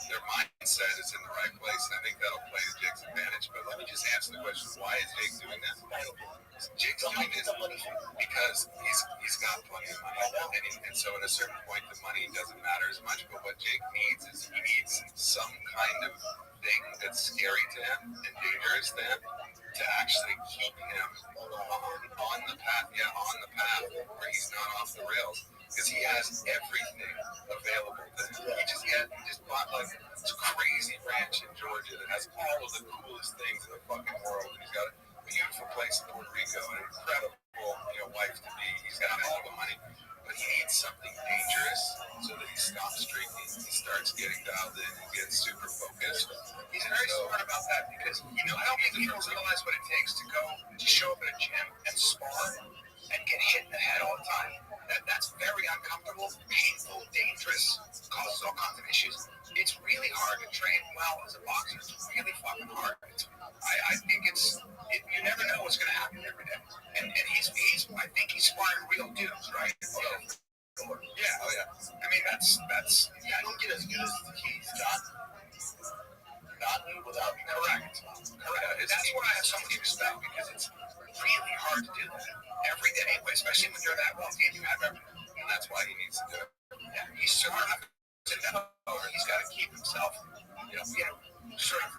S1: their mindset is in the right place, and I think that'll play to Jake's advantage. But let me just answer the question: why is Jake doing that? Jake's doing this because he's got plenty of money, and so at a certain point, the money doesn't matter as much. But what Jake needs is he needs some kind of thing that's scary to him and dangerous to him to actually keep him on the path where he's not off the rails, because he has everything available to him. He just bought like this crazy ranch in Georgia that has all of the coolest things in the fucking world. He's got a beautiful place in Puerto Rico, an incredible, wife to be. He's got all the money, but he needs something dangerous so that he stops drinking. He starts getting dialed in and gets super focused. He's very smart about that, because I don't think people realize what it takes to show up at a gym and spar and get hit in the head all the time. That's very uncomfortable, painful, dangerous, causes all kinds of issues. It's really hard to train well as a boxer. It's really fucking hard. I think you never know what's going to happen every day. And he's I think he's sparring real dudes, right? Yeah, oh yeah. I mean, that's I don't get as good as he's gotten without being correct. That's why I have so much respect, because it's really hard to do that every day, especially when you're that wealthy and you have everything. And that's why he needs to do it. Yeah, he's smart enough to know he's got to keep himself, sort of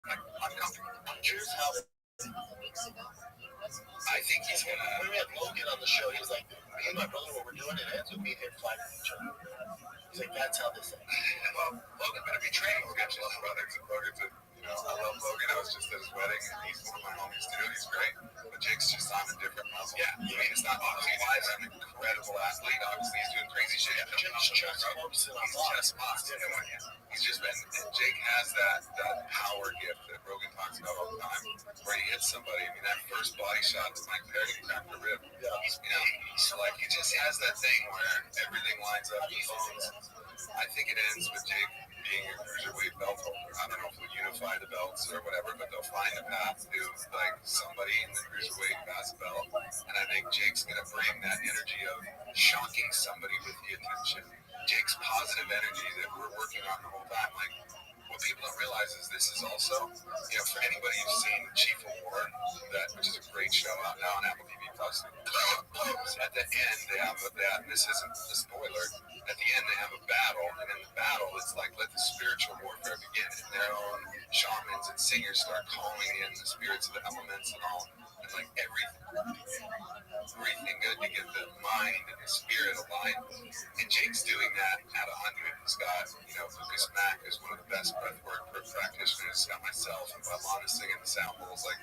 S1: like uncomfortable. Here's how I think he's gonna. When we had Logan on the show, he was like, me and my brother, what we're doing, it ends with me and him fighting each other. He's like, that's how this ends. Well, Logan better be training. Logan's just brothers. I love Logan. I was just at his wedding, and he's one of my homies too. He's great. But Jake's just on a different level. Yeah, I mean, it's not boxing. He's an incredible athlete. Obviously, he's doing crazy shit. He's just boxing. He's just been. Jake has that power gift that Rogan talks about all the time, where he hits somebody. I mean, that first body shot that Mike Perry cracked the rib. Yeah. So like, he just has that thing where everything lines up. I think it ends with Jake being a cruiserweight belt holder. I don't know if we'll unify the belts or whatever, but they'll find a path to like somebody in the cruiserweight pass belt. And I think Jake's gonna bring that energy of shocking somebody with the attention. Jake's positive energy that we're working on the whole time. Like, what people don't realize is this is also, for anybody who's seen Chief of War, which is a great show out now on Apple TV Plus. At the end, they have this isn't a spoiler. At the end, they have a battle, and in the battle, it's like let the spiritual warfare begin. And their own shamans and singers start calling in the spirits of the elements and all, and like everything good to get the mind and the spirit aligned. And Jake's doing that at 100. He's got, Lucas Mack is one of the best breathwork practitioners. He's got myself and Bob Lana singing the sound bowls. Like,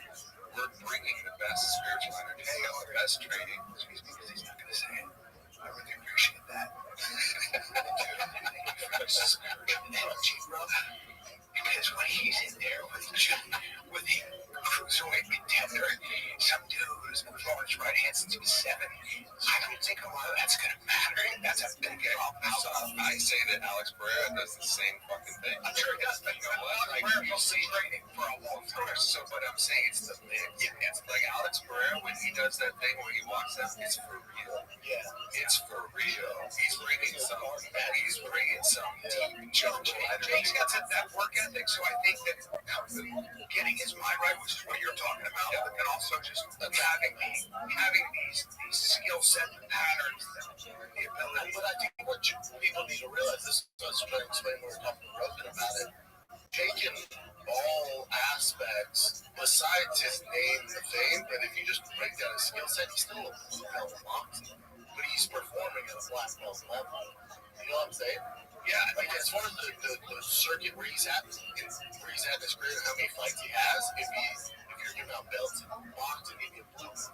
S1: we're bringing the best spiritual energy, the best training. Excuse me, because he's not going to say it. I really appreciate that. Because when he's in there with the cruiserweight contender, some dude who's been throwing his right hand since he was 7, I don't think a lot of that's going to matter. That's a big problem. So I say that Alex Pereira does the same fucking thing. I'm sure he does, but you know what? Like, you'll see training for a long time. So, but I'm saying it's the mix. It's like Alex Pereira, when he does that thing where he walks out, it's for real. Yeah. It's for real. He's bringing some deep jump. Jake's got that work ethic, so I think that getting his mind right, which is what you're talking about, and also just having these skill set patterns, the ability. But I think what people need to realize, this is trying to explain when we're talking to Rogan about it, Jake in all aspects, besides his name and fame, but if you just break down his skill set, he's still a blue belt boxer, but he's performing at a black belt level. You know what I'm saying? Yeah, like as far as the circuit where he's at in his career, how many fights he has, if you're giving out belts and boxing, he'd be a blue belt.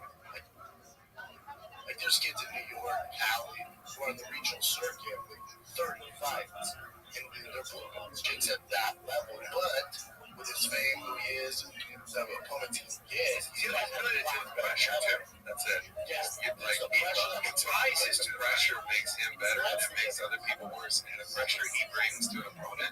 S1: Like there's kids in New York, Cali, who are on the regional circuit with 30 fights, and they're blue belts. Jake's at that level, but with his fame, who he is, and the opponents he's and the pressure he brings to an opponent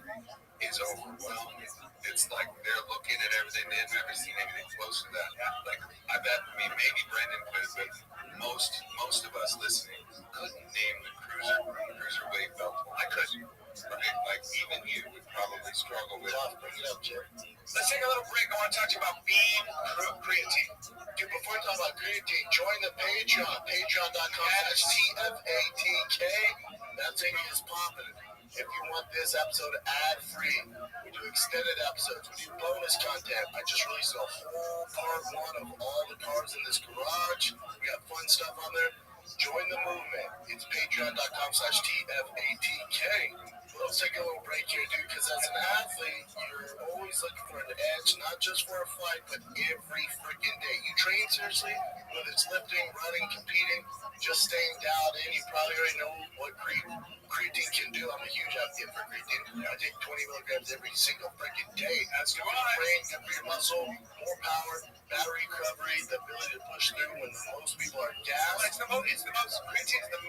S1: is overwhelming. It's like they're looking at everything. They've never seen anything close to that. Like, I bet, maybe Brendan could, but most of us listening couldn't name the cruiserweight belt. I couldn't. Right? Like, even you would probably struggle with it. Bring it up, Jim. Let's take a little break. I want to talk to you about Beam Creatine. Dude, before I talk about creatine, join the Patreon. Patreon.com/TFATK. That thing is popping. If you want this episode ad-free, we do extended episodes. We do bonus content. I just released a whole part one of all the cars in this garage. We got fun stuff on there. Join the movement. It's patreon.com/TFATK. Let's take a little break here, dude, because as an athlete, you're always looking for an edge, not just for a fight, but every freaking day. You train seriously, whether it's lifting, running, competing, just staying dialed in. You probably already know what creatine can do. I'm a huge advocate for creatine. I take 20 milligrams every single freaking day. That's good for your brain, good for your muscle, more power, battery recovery, the ability to push through when most people are gassed. Creatine is the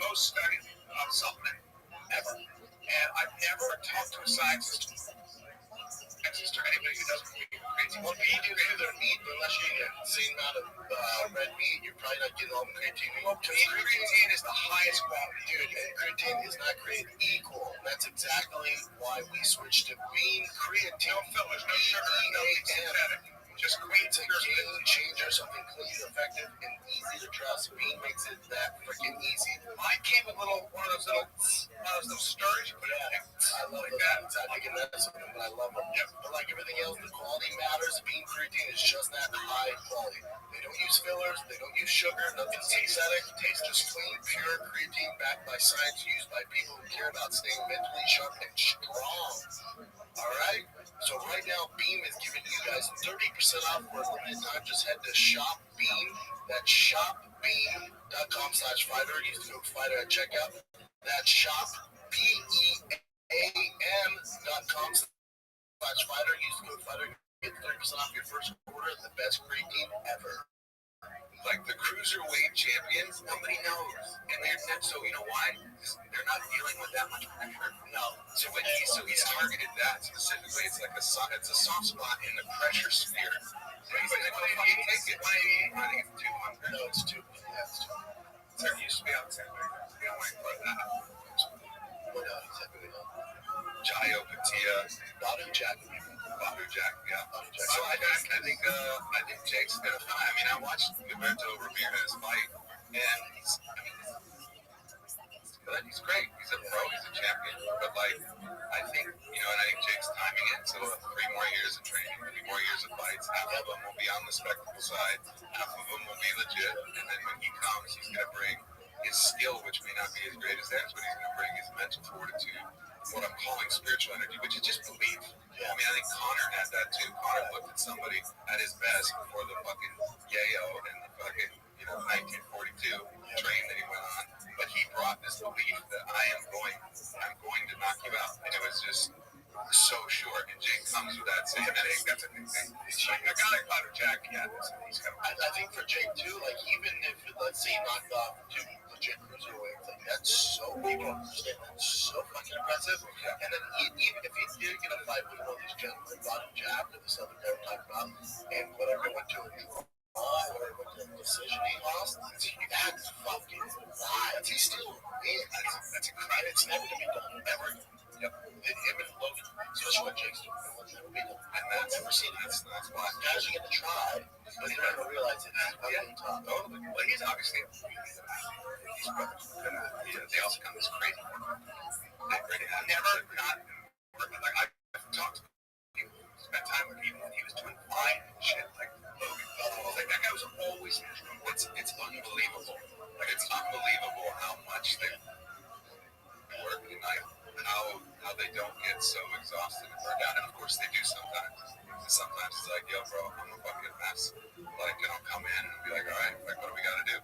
S1: most studied supplement ever. And I've never talked to a scientist or anybody who doesn't believe in creatine. Well, you do through their meat, but unless you eat the same amount of red meat, you're probably not getting all the creatine. Well, creatine is the highest quality. Dude, and creatine is not created equal. That's exactly why we switched to Beam Creatine. No fillers, no sugar, nothing synthetic. Just It's a game changer, something clean, effective, and easy to trust. Beam makes it that freaking easy. Mine came with one of those little stirrers you put in there. I love that. I think that's something, but I love them. Yep. But like everything else, the quality matters. Beam Creatine is just that high quality. They don't use fillers. They don't use sugar. Nothing synthetic. Tastes just clean, pure creatine backed by science, used by people who care about staying mentally sharp and strong. All right. So right now, Beam is giving you guys 30% off for a limited time. Just head to Shop Beam. That's shopbeam.com/fighter. Use the code fighter at checkout. That's shopbeam.com/fighter. Use the code fighter. Get 30% off your first order. The best creatine ever. Like the cruiserweight champions, nobody knows, and so you know why? They're not dealing with that much pressure. No. So he's targeted that specifically. It's like a soft spot in the pressure sphere. He's like, what do you take it? 188. I think it's 200. No, it's 2. Yeah, it's 2. So it used to be on 10. We don't want to put that. What else have we done? Jayo Patia, Badu Jack, yeah. So I think Jake's gonna fight. I mean, I watched Gilberto Ramirez fight, and he's great. He's a pro. He's a champion. But I think Jake's timing it. So 3 more years of training, 3 more years of fights. Half of them will be on the spectacle side. Half of them will be legit. And then when he comes, he's gonna bring his skill, which may not be as great as theirs, but he's gonna bring his mental fortitude. What I'm calling spiritual energy, which is just belief. Yeah. I mean, I think Connor had that too. Connor looked at somebody at his best before the fucking yayo and the fucking 1942 train that he went on. But he brought this belief that I'm going to knock you out, and it was just so short. And Jake comes with that same headache. That's a big thing. A guy like Badu Jack, yeah, I think for Jake too. Like even if let's say he knocked off 2 legit cruiserweights, that's so people understand that's so fucking impressive. Yeah. And then even if he did get a fight with one of these gentlemen, Badu Jack or this other guy we're talking about, and whatever went to a draw, whatever went to a decision he lost, that's fucking wild. He still wins. That's incredible. It's never gonna be done ever. Yep. Him and Logan, especially what Jake's doing, will never be done. And I've never seen it. That's why guys are gonna try, but they're not gonna realize it's fucking tough. Totally. Well, he's obviously these brothers. They also come this crazy. I've talked to people, spent time with people, and he was doing fine and shit. Like Logan, that guy was always miserable. It's unbelievable. It's unbelievable how much they work and how they don't get so exhausted and burned out. And of course they do sometimes. And sometimes it's like, yo, bro, I'm a fucking mess. I'll come in and be like, all right, what do we got to do?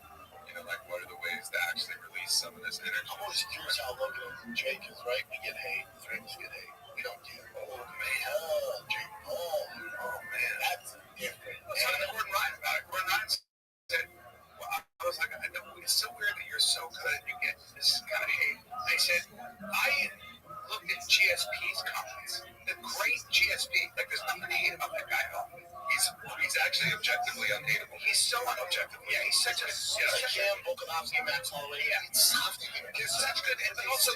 S1: What are the ways to actually release some of this energy? I'm always curious how Logan and Jake is, right? We get hate. The three of us get hate. We don't get it. Oh, man. Jake Paul. Oh, man. That's different. I was talking to Gordon Ryan about it. Gordon Ryan said, well, I was like, I know it's so weird that you're so good and you get this kind of hate. I said, Softy, Max Holloway. Yeah, it's Softy. He's such good, but also,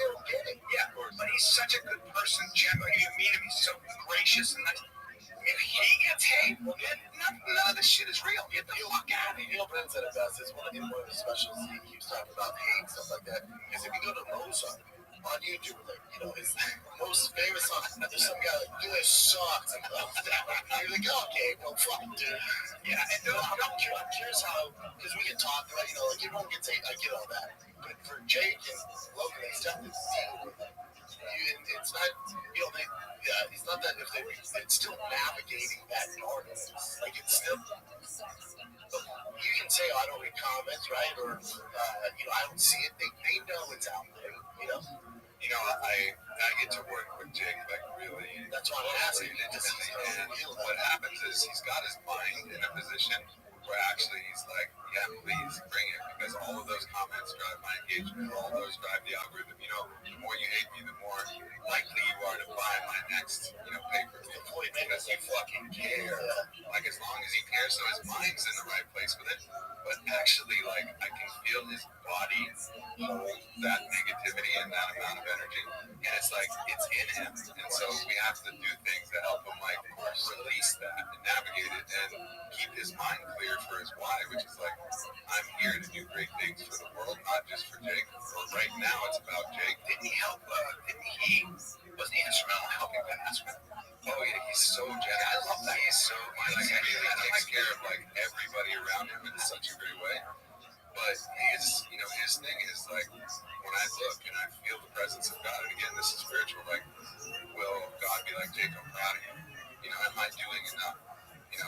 S1: yeah, but he's such a good person. Generally, you meet him, he's so gracious and nice. If he gets hate, well, then none of this shit is real. Get the fuck out of here.
S9: Brent said it best. It's one of the specials he keeps talking about hate and stuff like that. Because if you go to Mozart on YouTube, like, his most famous song, there's some guy like, this sucks. And you're like, okay, well, fuck, dude.
S1: Yeah, and
S9: I'm curious how, because we can talk about, like everyone gets hate, I get all that. But for Jake and Logan, they still have to deal with it. It's not, it's not that it's still navigating that darkness. Like, it's still, you can say, I don't read comments, right? Or, I don't see it. They know it's out there,
S3: I get to work with Jake, like, really.
S9: That's why I'm asking.
S3: And what happens is he's got his mind in a position where actually he's like, yeah, please bring it, because all of those comments drive my engagement, all those drive the algorithm. The more you hate me, the more likely you are to buy my next, paper, because you fucking care. Like, as long as he cares, so his mind's in the right place with it. But actually, like, I can feel his body hold that negativity and that amount of energy, and it's like, it's in him. And so we have to do things to help him, like, release that and navigate it and keep his mind clear for his why, which is like, I'm here to do great things for the world, not just for Jake. Right now, it's about Jake.
S1: Didn't he help? Was he instrumental in helping Ben Askren?
S3: Oh yeah, he's so generous.
S1: I love that.
S3: He's so really takes care of like everybody around him in such a great way. But his thing is like, when I look and I feel the presence of God, and again, this is spiritual. Like, will God be like, Jake, I'm proud of you? Am I doing enough?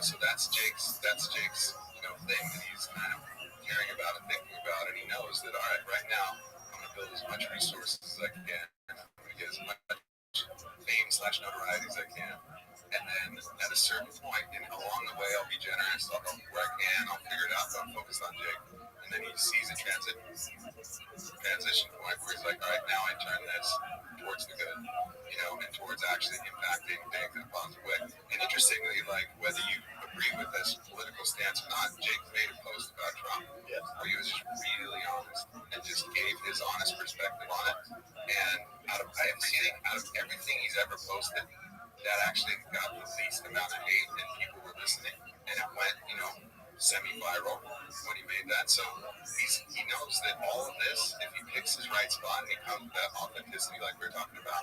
S3: So that's Jake's thing that he's kind of caring about and thinking about, and he knows that, all right, right now I'm going to build as much resources as I can. I'm going to get as much fame/notoriety as I can. And then at a certain point, and along the way, I'll be generous. I'll help where I can. I'll figure it out. So I'm focused on Jake. And then he sees a transition point where he's like, all right, now I turn this towards the good, and towards actually impacting things in a positive way. And interestingly, like, whether you agree with this political stance or not, Jake made a post about Trump where he was just really honest and just gave his honest perspective on it. And out of everything he's ever posted, that actually got the least amount of hate and people were listening, and it went, semi-viral when he made that. So he knows that all of this, if he picks his right spot and he comes that authenticity like we're talking about,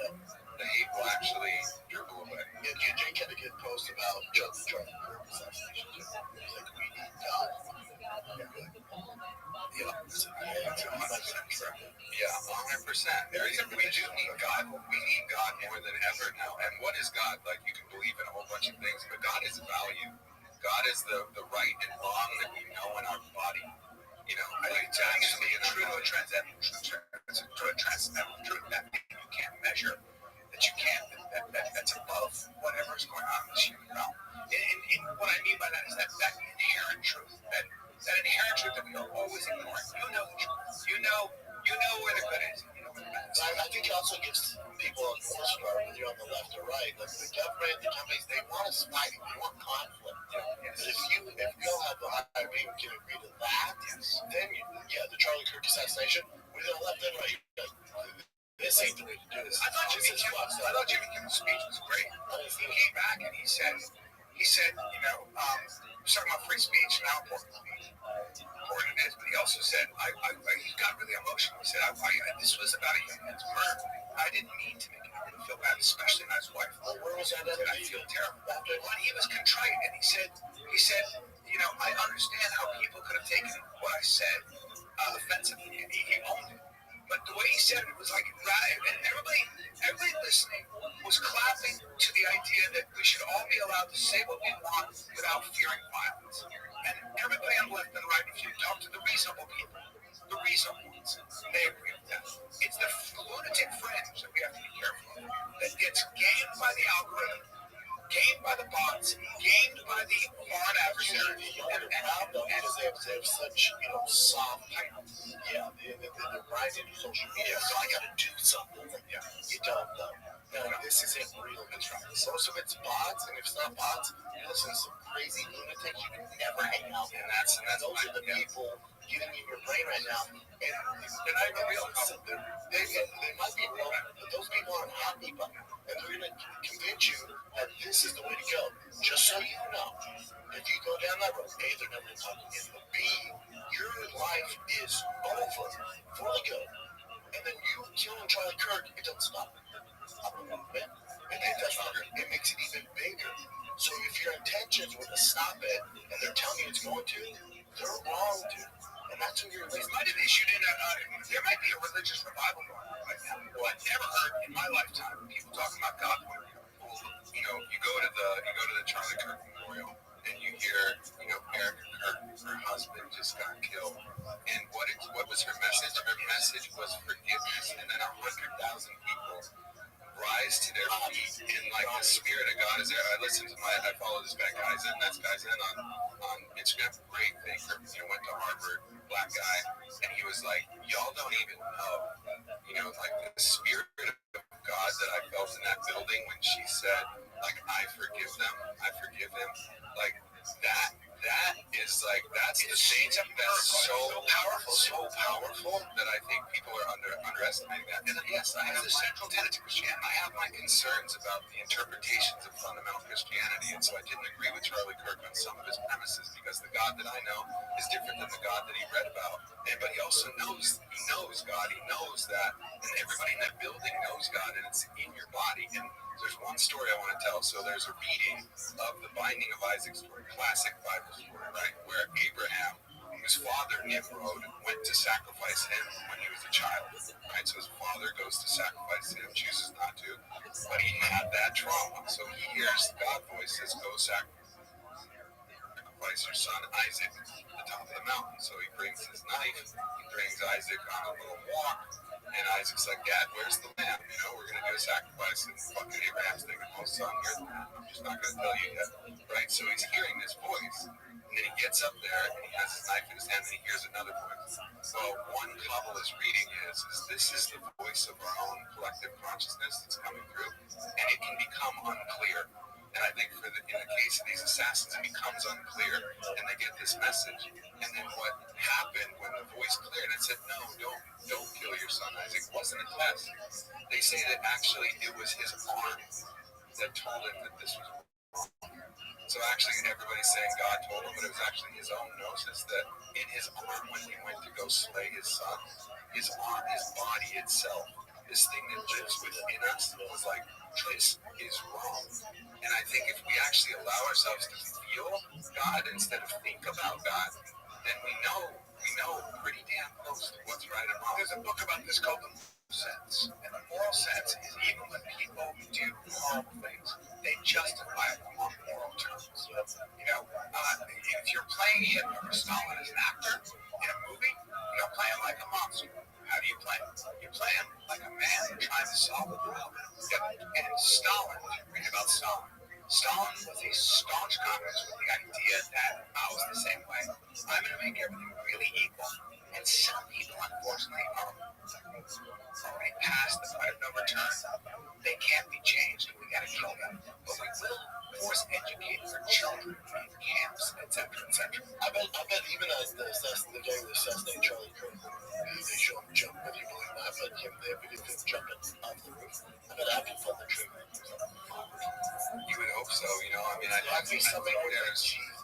S3: the hate will actually dribble away.
S9: Yeah, Jake had a good post about the Trump assassination too. He's like, we need God.
S3: Yeah, 100%. We do need God. We need God more than ever now. And what is God? Like, you can believe in a whole bunch of things, but God is value. God is the right and wrong that we know in our body. It's actually true to a transcendental truth that you can't measure, that's above whatever is going on in this human realm. And what I mean by that is that inherent truth, that inherent truth that we are always ignoring. You know the truth. You know where the good is. You know where the bad is.
S9: I think it also gives people a North Star, whether you're on the left or right. Like, the government, the companies, they want us fighting. They want conflict. But if we all have the high rate, we can agree to that, then, the Charlie Kirk assassination, we're the left and right. This ain't the way to do this.
S1: I thought Jimmy Kimmel's speech was great. He came back and he said, he was talking about free speech and how important it is, but he also said, he got really emotional. He said, this was about a human man's murder. I didn't mean to make him feel bad, especially not his wife.
S9: Well, where was that?
S1: I feel terrible. When he was contrite, and he said, I understand how people could have taken what I said offensively, and he owned it. But the way he said it was like, and everybody listening was clapping to the idea that we should all be allowed to say what we want without fearing violence. And everybody on the left and the right, if you talk to the reasonable people, the reasonable ones, they agree with that. It's the lunatic fringe that we have to be careful of, that gets gamed by the algorithm, gamed by the bots, gamed by the foreign adversary, and
S9: they have such, soft titles. Yeah, they're right into social media, so I gotta do something. You don't know. No, this isn't real construction. Most of it's bots, and if it's not bots, you listen to some crazy lunatics you can never hang out with.
S3: And that's
S9: those are the people getting in your brain right now. And I realize that they might be wrong, but those people aren't happy about it. And they're going to convince you that this is the way to go. Just so you know, if you go down that road, A, they're never going to talk again. But B, your life is over, fully good. And then you killing Charlie Kirk, it doesn't stop it. It makes it even bigger. So if your intentions were to stop it, and they're telling you it's going to, they're wrong, dude. And that's what you're listening.
S3: Might have issued in there might be a religious revival going on right now. Well, I've never heard in my lifetime people talking about God. You know, you go to the Charlie Kirk Memorial and you hear, Erica Kirk, her husband just got killed. And what was her message? Her message was forgiveness, and then 100,000 people rise to their feet in like the spirit of God is there. I follow this guy Kaizen. That's Kaizen on Instagram. Great thinker. Went to Harvard, black guy, and he was like, y'all don't even know, like the spirit of God that I felt in that building when she said, like, I forgive them, like that is like, that's the thing that's so powerful that I think people are underestimating that. And yes, I have the central tenet to Christianity. I have my concerns about the interpretations of fundamental Christianity, and so I didn't agree with Charlie Kirk on some of his premises because the God that I know is different than the God that he read about. But he also knows God, he knows that, and everybody in that building knows God, and it's in your body. And there's one story I want to tell. So there's a reading of the Binding of Isaac story, classic Bible story, right, where Abraham, his father Nimrod, went to sacrifice him when he was a child, right? So his father goes to sacrifice him, chooses not to, but he had that trauma. So he hears God's voice says, go sacrifice your son Isaac at the top of the mountain. So he brings his knife, he brings Isaac on a little walk, and Isaac's like, Dad, where's the lamb? We're going to do a sacrifice. And fucking Abraham's thinking, oh, son, here's the lamb. I'm just not going to tell you yet, right? So he's hearing this voice. And then he gets up there, and he has his knife in his hand, and he hears another voice. Well, one Kabbalist reading is this is the voice of our own collective consciousness that's coming through, and it can become unclear. And I think in the case of these assassins, it becomes unclear, and they get this message. And then what happened when the voice cleared and said, no, don't kill your son Isaac, wasn't a test. They say that actually it was his arm that told him that this was wrong. So actually everybody's saying God told him, but it was actually his own gnosis that in his arm when he went to go slay his son, his arm, his body itself, this thing that lives within us was like, this is wrong. And I think if we actually allow ourselves to feel God instead of think about God, then we know pretty damn close to what's right and wrong. There's a book about this called The Moral Sense. And the moral sense is even when people do horrible things, they justify it on moral terms. If you're playing Hitler or Stalin as an actor in a movie, you don't play him like a monster. How do you play him? You play him like a man trying to solve a problem. And Stalin, read about Stalin. Stalin was a staunch communist with the idea that I was the same way. I'm going to make everything really equal. And some people, unfortunately, are already past the point of no return. They can't be changed. We got to kill them. But we will force educate for children in camps, etc., etc.
S9: I bet even as the day they assassinate Charlie Kirk, they show him jump, whether you believe that, but they have videos of him jumping off the roof. I bet after fun the trigger.
S3: You would hope so,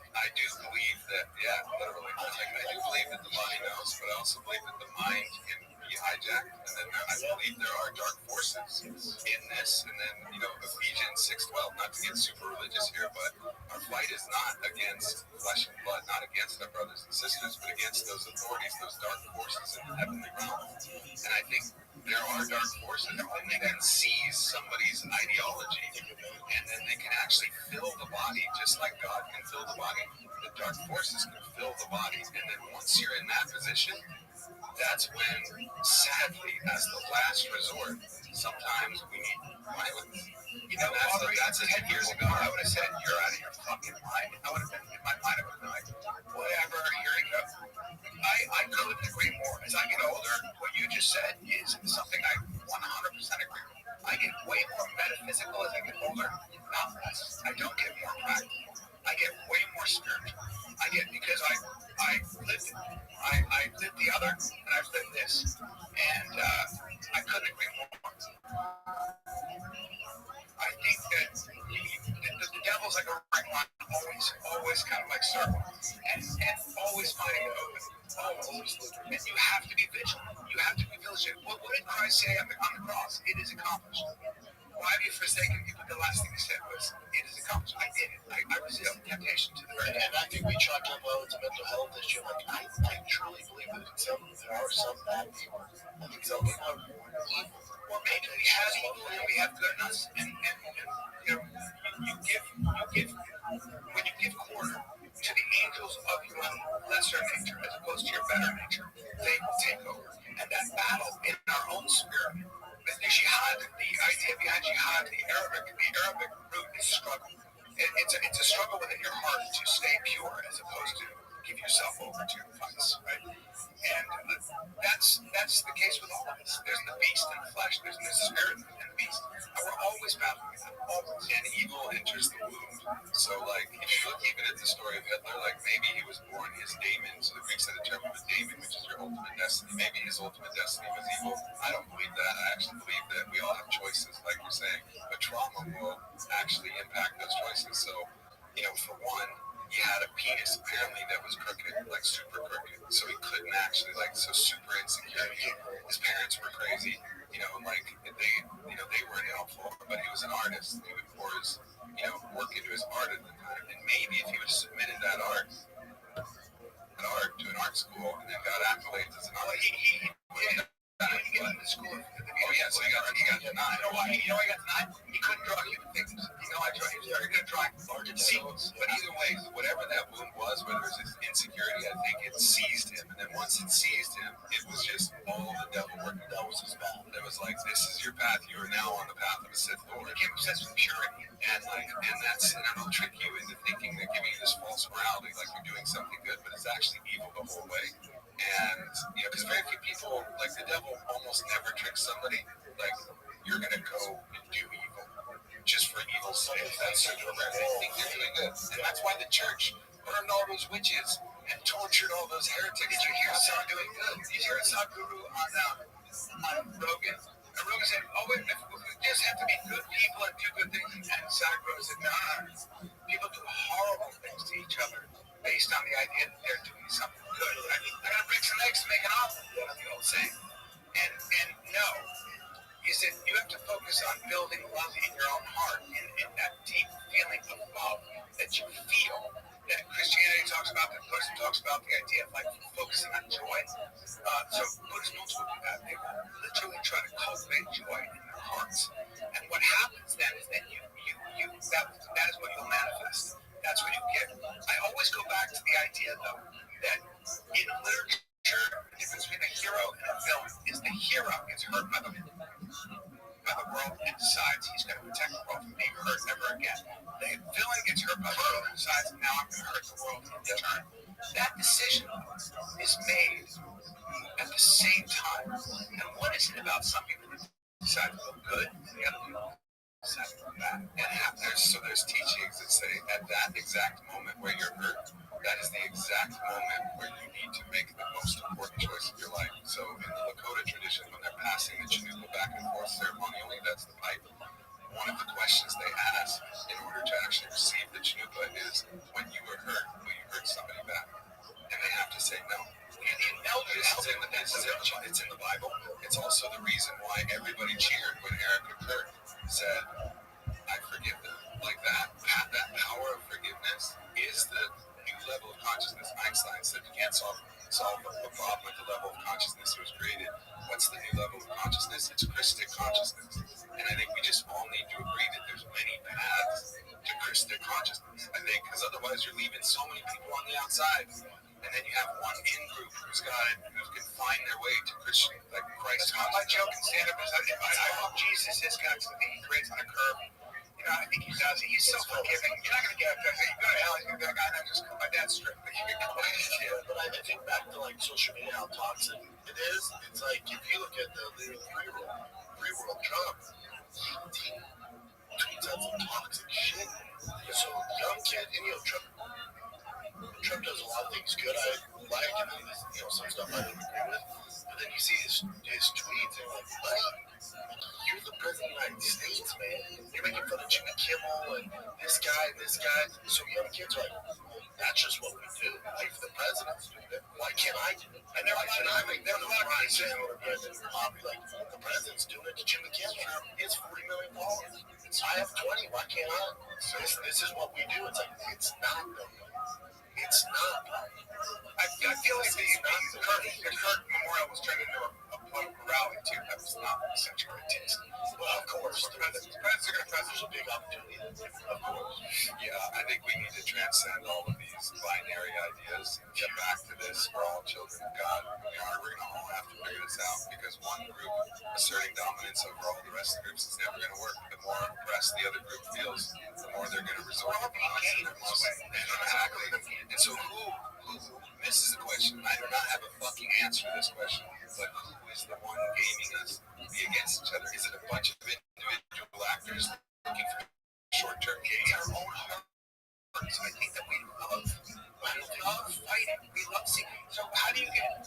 S3: I do believe that, literally. I do believe that the body knows, but I also believe that the mind can be hijacked. And then I believe there are dark forces in this. And then, Ephesians 6:12, not to get super religious here, but our fight is not against flesh and blood, not against our brothers and sisters, but against those authorities, those dark forces in the heavenly realm. And I think there are dark forces, and they can seize somebody's ideology, and then they can actually fill the body, just like God can fill the body. The dark forces can fill the body, and then once you're in that position, that's when, sadly, as the last resort, sometimes we need violence. That's 10 years ago, I would have said, you're out of your fucking mind. I would have been, in my mind, I would have been like, whatever, here you go. I couldn't agree more. As I get older, what you just said is something I 100% agree with. I get way more metaphysical as I get older, not less. I don't get more practical. I get way more spiritual. Because I lived it. I
S9: I did the other, and I've done this, and I couldn't agree more. I think that the devil's like a ring line, always kind of like circle, and always finding it open. Always. And you have to be vigilant. You have to be vigilant. What did Christ say on the cross? It is accomplished. Why have you forsaken me? But the last thing he said was, it is accomplished. I did it. I resisted temptation to the very end. And I think we chalk up it's a mental health issue. Like, I truly believe that there are some bad people. I think some people are evil. Or maybe we have evil and we have goodness. And you know, you give when you give quarter to the angels of your lesser nature as opposed to your better nature, they will take over. And that battle in our own spirit, the jihad, the idea behind jihad, the Arabic root is struggle. It's a struggle within your heart to stay pure as opposed to give yourself over to vice, right? And that's the case with all of us. There's the beast in the flesh, there's the spirit and the beast. And we're always battling with that, always.
S1: And evil enters the womb. So, like, if you look even at the story of Hitler, like, maybe he was born his daemon. So the Greeks had a term of a daemon, which is your ultimate destiny. Maybe his ultimate destiny was evil. I don't believe that. I actually believe that we all have choices, like you're saying. But trauma will actually impact those choices. So, you know, for one, he had a penis apparently that was crooked, like super crooked. So he couldn't actually, like, so super insecure. His parents were crazy, you know, like they weren't helpful, but he was an artist. He would pour his, work into his art at the time. And maybe if he would have submitted that art to an art school and then got accolades as an artist, he didn't get into school. Oh yeah, so he got denied. You know why? He got denied? He couldn't draw human figures. He was very good at drawing large scenes. But either way, whatever that wound was, whether it was his insecurity, I think it seized him. And then once it seized him, it was just all the devil working. That was his path. It was like, this is your path. You are now on the path of a Sith Lord. He became obsessed with purity. And it'll trick you into thinking they're giving you this false morality, like you're doing something good, but it's actually evil the whole way. And, because very few people, like the devil almost never tricks somebody, like, you're going to go and do evil just for evil's sake. That's super rare. They think they're doing good. And that's why the church burned all those witches and tortured all those heretics. Did you hear Saw doing good? Did you hear Sadhguru on Rogan? And Rogan said, we just have to be good people and do good things. And Sadhguru said, no. People do horrible things to each other based on the idea that they're doing something good. I gotta break some eggs to make an omelet, the old saying. And no, he said you have to focus on building love in your own heart, in that deep feeling of love that you feel, that Christianity talks about, that Buddhism talks about, the idea of like focusing on joy. So Buddhism also do that. They literally try to cultivate joy in their hearts. And what happens then is that that is what you'll manifest. That's what you get. I always go back to the idea, though, that in literature, the difference between a hero and a villain is the hero gets hurt by the world and decides he's going to protect the world from being hurt ever again. The villain gets hurt by the world and decides, now I'm going to hurt the world in return. That decision is made at the same time. And what is it about some people that decide to look good and the other people decide to look bad? And there's teachings that say at that exact moment where you're hurt, that is the exact moment where you need to make the most important choice of your life. So in the Lakota tradition, when they're passing the Chinooka back and forth ceremonially, that's the pipe. One of the questions they ask in order to actually receive the Chinooka is, when you were hurt, will you hurt somebody back? And they have to say no. It's in the Bible. It's also the reason why everybody cheered when Erica Kirk said, I forgive them. Like that power of forgiveness is the new level of consciousness. Einstein said you can't solve a problem at the level of consciousness that was created. What's the new level of consciousness? It's Christic consciousness. And I think we just all need to agree that there's many paths to Christic consciousness. I think, because otherwise you're leaving so many people on the outside. And then you have one in-group who can find their way to Christian, like Christ. My joke in stand-up is I hope Jesus is going to be great on a curve. I think he does. He's so forgiving. You're not going to get up there. You go to hell, you're going to be like, I just cut my dad's strip. But you can go back to jail. But I think back to like social media, how toxic it is. It's like if you look at the free-world Trump, he tweets out some toxic shit. So young kid, and Trump does a lot of things good I like, and then some
S9: this guy. So young kids are like, that's just what we do. Like the president's doing it. Why can't I do it? And they're like, there's a lot of guys saying what the president's like, the president's doing it to Jim McCain. He has 40 million followers. I have 20. Why can't I? So this is what we do. It's like, it's not though. It's not.
S6: I feel like the Kurt Memorial was turned into a political rally too. That was not such great taste.
S9: Well, of course, the president's going to press. There's a big opportunity. Of course.
S1: Yeah, I think we need to transcend all of these binary ideas and get back to this. We're all children of God. We're going to all have to figure this out because one group asserting dominance over all the rest of the groups is never going to work. The more oppressed the other group feels, the more they're going to resort to violence in their most exactly. And so who? This is the question. I do not have a fucking answer to this question. But who is the one gaming us to be against each other? Is it a bunch of individual actors looking for short-term gains?
S6: Our own hearts. I think that we love fighting. We love seeing. So how do you get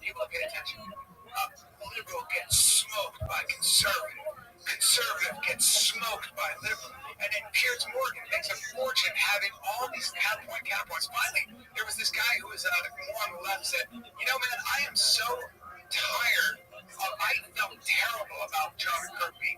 S6: people to pay attention? Liberal gets smoked by conservative. Conservative gets smoked by liberal. And then Piers Morgan makes a fortune having all these counterpoints. Finally, there was this guy who was more on the left said, you know, man, I am so tired. I felt terrible about Charlie Kirk being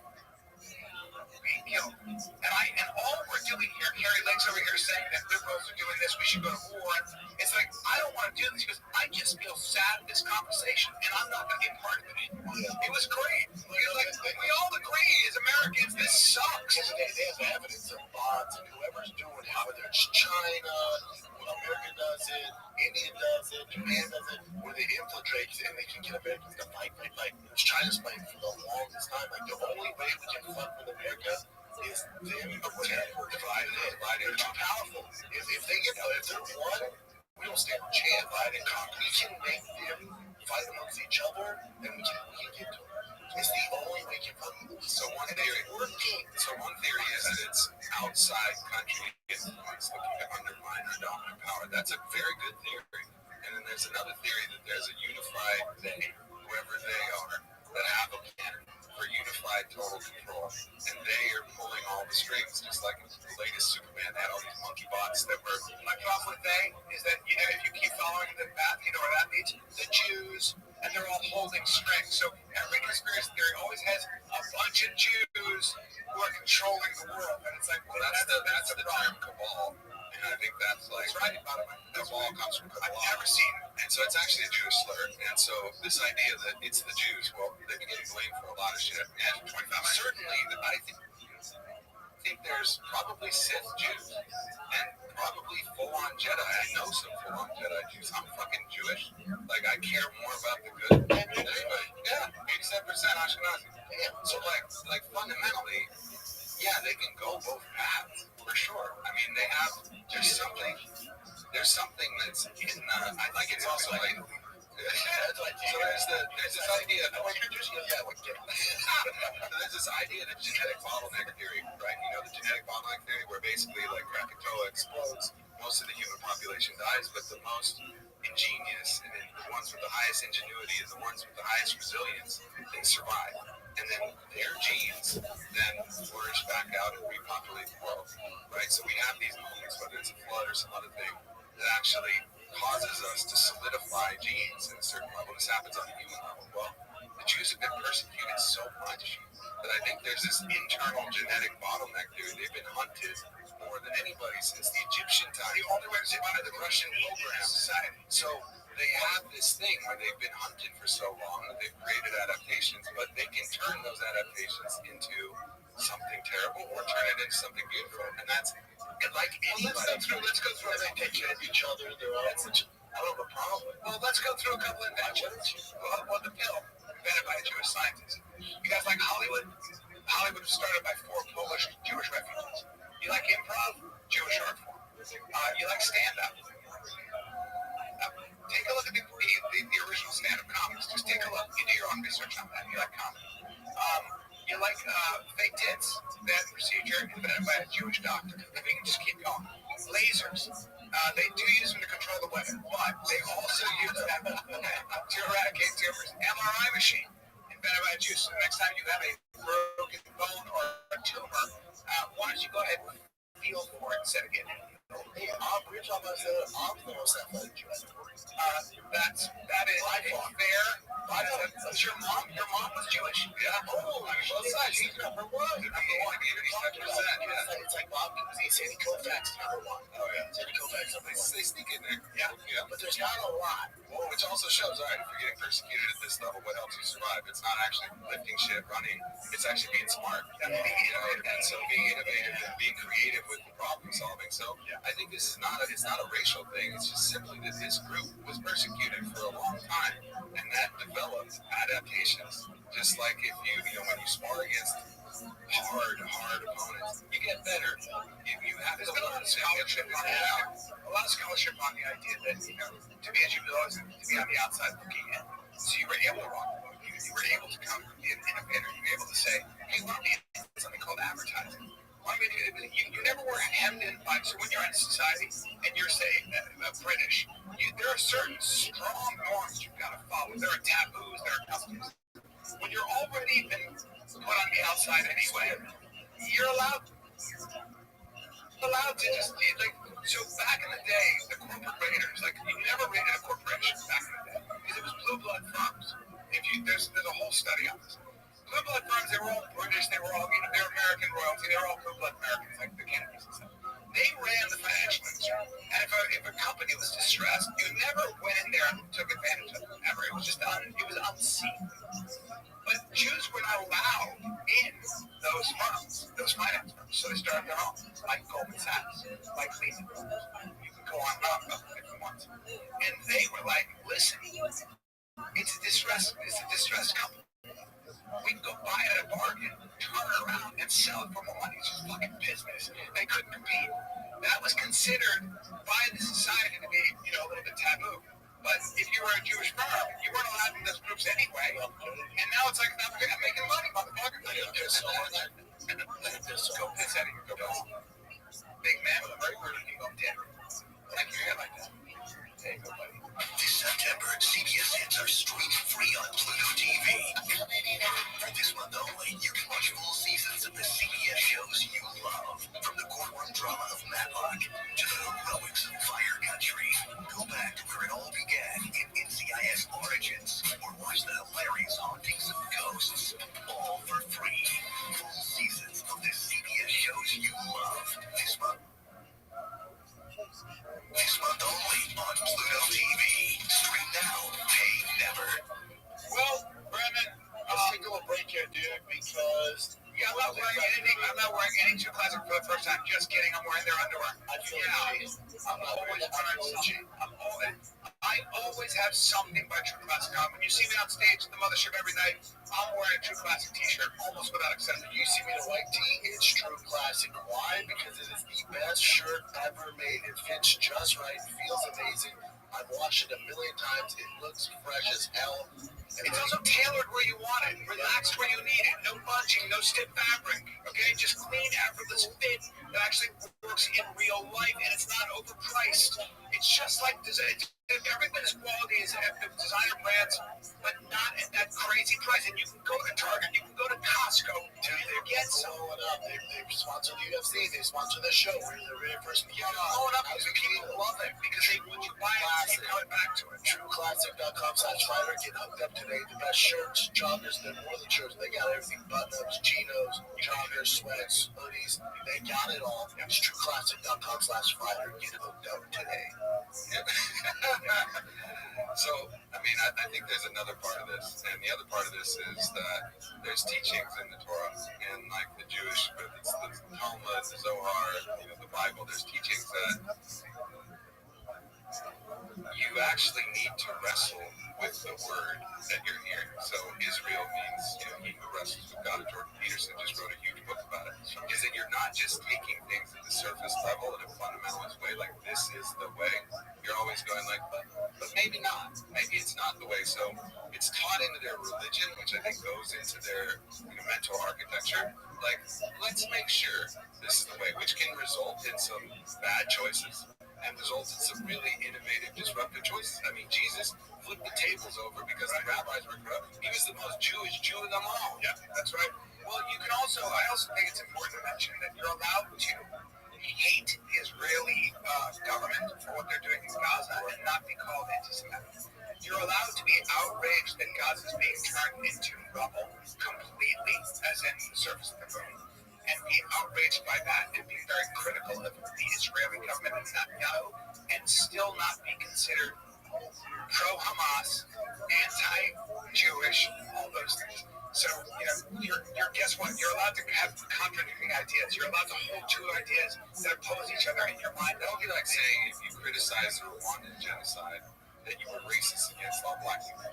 S6: killed. And all we're doing here, Harry Lake's over here saying that liberals are doing this, we should go to war. It's like, I don't want to do this because I just feel sad at this conversation, and I'm not going to be a part of it. It was great. We all agree as Americans, this sucks.
S9: They have evidence of bots and whoever's doing it, whether it's China, America does it, India does it, Japan does it, where they infiltrate and they can get Americans to fight. Like China's fighting for the longest time. Like the only way we can fuck with America is them divided. They're too powerful. If they're one, we don't stand a chance. We can make them fight amongst each other, then we can get to them. It's the only way we can fuck with them.
S1: So one theory is that it's outside country influence looking to undermine our dominant power. That's a very good theory. And then there's another theory that there's a unified they, whoever they are, that have a plan for unified total control. And they are pulling all the strings, just like the latest Superman. They had all these monkey bots that were...
S6: My problem with they is that, you know, if you keep following the path, you know where that leads? The Jews, and they're all holding strings. So every conspiracy theory always has a bunch of Jews who are controlling the world. And it's like, well, that's the term cabal.
S1: And I think that's like...
S6: That's right, by the way.
S1: Cabal comes from cabal.
S6: I've never seen it.
S1: And so it's actually a Jewish slur. And so this idea that it's the Jews, well, they've been getting blamed for a lot of shit. And certainly, I think there's probably Sith Jews and probably full-on Jedi. I know some full-on Jedi Jews. I'm fucking Jewish. Like, I care more about the good than anybody. Yeah, 87% Ashkenazi. Yeah. So, like fundamentally, yeah, they can go both paths, for sure. I mean, there's something that's in it's also like, so there's this idea, there's this idea of genetic bottleneck theory, right? You know, the genetic bottleneck theory where basically like Krakatoa explodes, most of the human population dies, but the most ingenious and the ones with the highest ingenuity and the ones with the highest resilience, they survive. And then their genes then flourish back out and repopulate the world, right? So we have these moments, whether it's a flood or some other thing, that actually causes us to solidify genes at a certain level. This happens on a human level. Well, the Jews have been persecuted so much that I think there's this internal genetic bottleneck there. They've been hunted more than anybody since the Egyptian time. The only way to survive the Russian program society. So they have this thing where they've been hunted for so long that they've created adaptations, but they can turn those adaptations into something terrible or turn it into something beautiful. And that's like anybody. Let's go through.
S9: They take care of each other. They're all. I don't have a problem.
S6: Well, let's go through a couple of inventions. Well, the pill invented by a Jewish scientist. You guys like Hollywood? Hollywood was started by 4 Polish Jewish refugees. You like improv? Jewish art form. You like stand-up? Take a look at the original stand-up comics. Just take a look. You do your own research on that. You like comedy. You like fake tits? That procedure invented by a Jewish doctor. We can just keep going. Lasers. They do use them to control the weather, but they also use them to eradicate tumors. MRI machine invented by a Jew. So next time you have a broken bone or a tumor, why don't you go ahead
S9: said again. Hey, we're talking about the most athletic Jew. That is fair. Your mom was Jewish. Yeah. Oh, both sides. She's number one. It's like Bob Cousy, Sandy Koufax number one. Oh yeah. Sandy Koufax number one. They sneak in there. Yeah. But there's not a lot.
S1: Well, which also shows, all right, if you're getting persecuted at this level, what helps you survive? It's not actually lifting shit, running. It's actually being smart. And so being innovative and being creative with the problem solving. So I think this is not a racial thing. It's just simply that this group was persecuted for a long time, and that developed adaptations. Just like if you when you spar against hard opponents, you get better. You have
S9: There's been a lot of scholarship on that. A lot of scholarship on the idea that, to be as you know, to be on the outside looking in. So you were able to rock the boat. You were able to come in a manner. You were able to say, hey, why don't we do something called advertising? Why don't we do it? You never were hemmed in by, so when you're in society and you're, say, British, there are certain strong norms you've got to follow. There are taboos, there are customs. When you're already been put on the outside anyway, you're allowed to just so back in the day, the corporate raiders, you never raided a corporation back in the day because it was blue blood firms. There's a whole study on this. Blue blood firms, they were all British, they were all they were American royalty, they were all blue blood Americans like the Kennedys and stuff. They ran the financial industry, and if a company was distressed, you never went in there and took advantage of it ever. It was just unseen. But Jews were not allowed in those firms, those finance firms, so they started their own, like Goldman Sachs, like Lehman Brothers. You can go on and on if you want. And they were like, listen, it's a distressed company. We can go buy it at a bargain, turn it around, and sell it for more money. It's just fucking business. They couldn't compete. That was considered by the society to be, a little bit taboo. But if you were a Jewish firm, you weren't allowed in those groups anyway. And now it's like, I'm making money, motherfucker. Go piss out of here. Go piss. Big man with a very burning ego, dead. Like your hair like that. There you go, buddy.
S10: This September, CBS hits are streaming free on Pluto TV. For this month only, you can watch full seasons of the CBS shows you love. From the courtroom drama of Matlock to the heroics of Fire Country. Go back to where it all began in NCIS Origins, or watch the hilarious hauntings of ghosts. All for free. Full seasons of the CBS shows you love. This month only on Pluto TV. Stream now, pay never.
S9: Well, Brandon, let's take a little break here, dude, because I'm not wearing any True Classic for the first time. Just kidding. I'm wearing their underwear. I always have something by True Classic on. When you see me on stage at the Mothership every night, I'm wearing a True Classic t-shirt almost without exception.
S7: You see me in a white tee, it's True Classic. Why? Because it is the best shirt ever made. It fits just right, feels amazing. I've washed it a million times. It looks fresh as hell.
S9: It's also tailored where you want it, relaxed where you need it, no bunching, no stiff fabric, okay? Just clean, effortless fit that actually works in real life, and it's not overpriced. It's just like everything is quality as designer brands, but not at that crazy price. And you can go to Target, you can go to Costco,
S7: They're
S9: get some.
S7: blowing up. They sponsor the UFC. They sponsor the show. We're the very first
S9: You're blowing up because people love it, because when you buy it, you come back to it.
S7: TrueClassic.com/fighter. Get hooked up today. The best shirts, joggers, they're more than shirts. They got everything: button-ups, chinos, joggers, sweats, hoodies. They got it all. It's TrueClassic.com/fighter. Get hooked up today.
S1: So, I think there's another part of this, and the other part of this is that there's teachings in the Torah, and like the Jewish, it's the Talmud, the Zohar, the Bible. There's teachings that you actually need to wrestle with the word that you're hearing. So Israel means, he who wrestles with God. Jordan Peterson just wrote a huge book about it. Is that you're not just taking things at the surface level in a fundamentalist way, like this is the way. You're always going like, but maybe not. Maybe it's not the way. So it's taught into their religion, which I think goes into their mental architecture. Like, let's make sure this is the way, which can result in some bad choices and result in some really innovative, disruptive choices. I mean, Jesus flipped the tables over because the rabbis were corrupt. He was the most Jewish Jew of them all.
S9: Yeah, that's right. Well, I also think it's important to mention that you're allowed to hate government for what they're doing in Gaza and not be called anti-Semitic. You're allowed to be outraged that Gaza is being turned into rubble completely, as in the surface of the moon, and be outraged by that and be very critical of the Israeli government and Netanyahu, and still not be considered pro-Hamas, anti-Jewish, all those things. So, you're guess what? You're allowed to have contradicting ideas. You're allowed to hold two ideas that oppose each other in your mind.
S3: That would be like saying if you criticize the Rwandan genocide, that you were racist against all black people.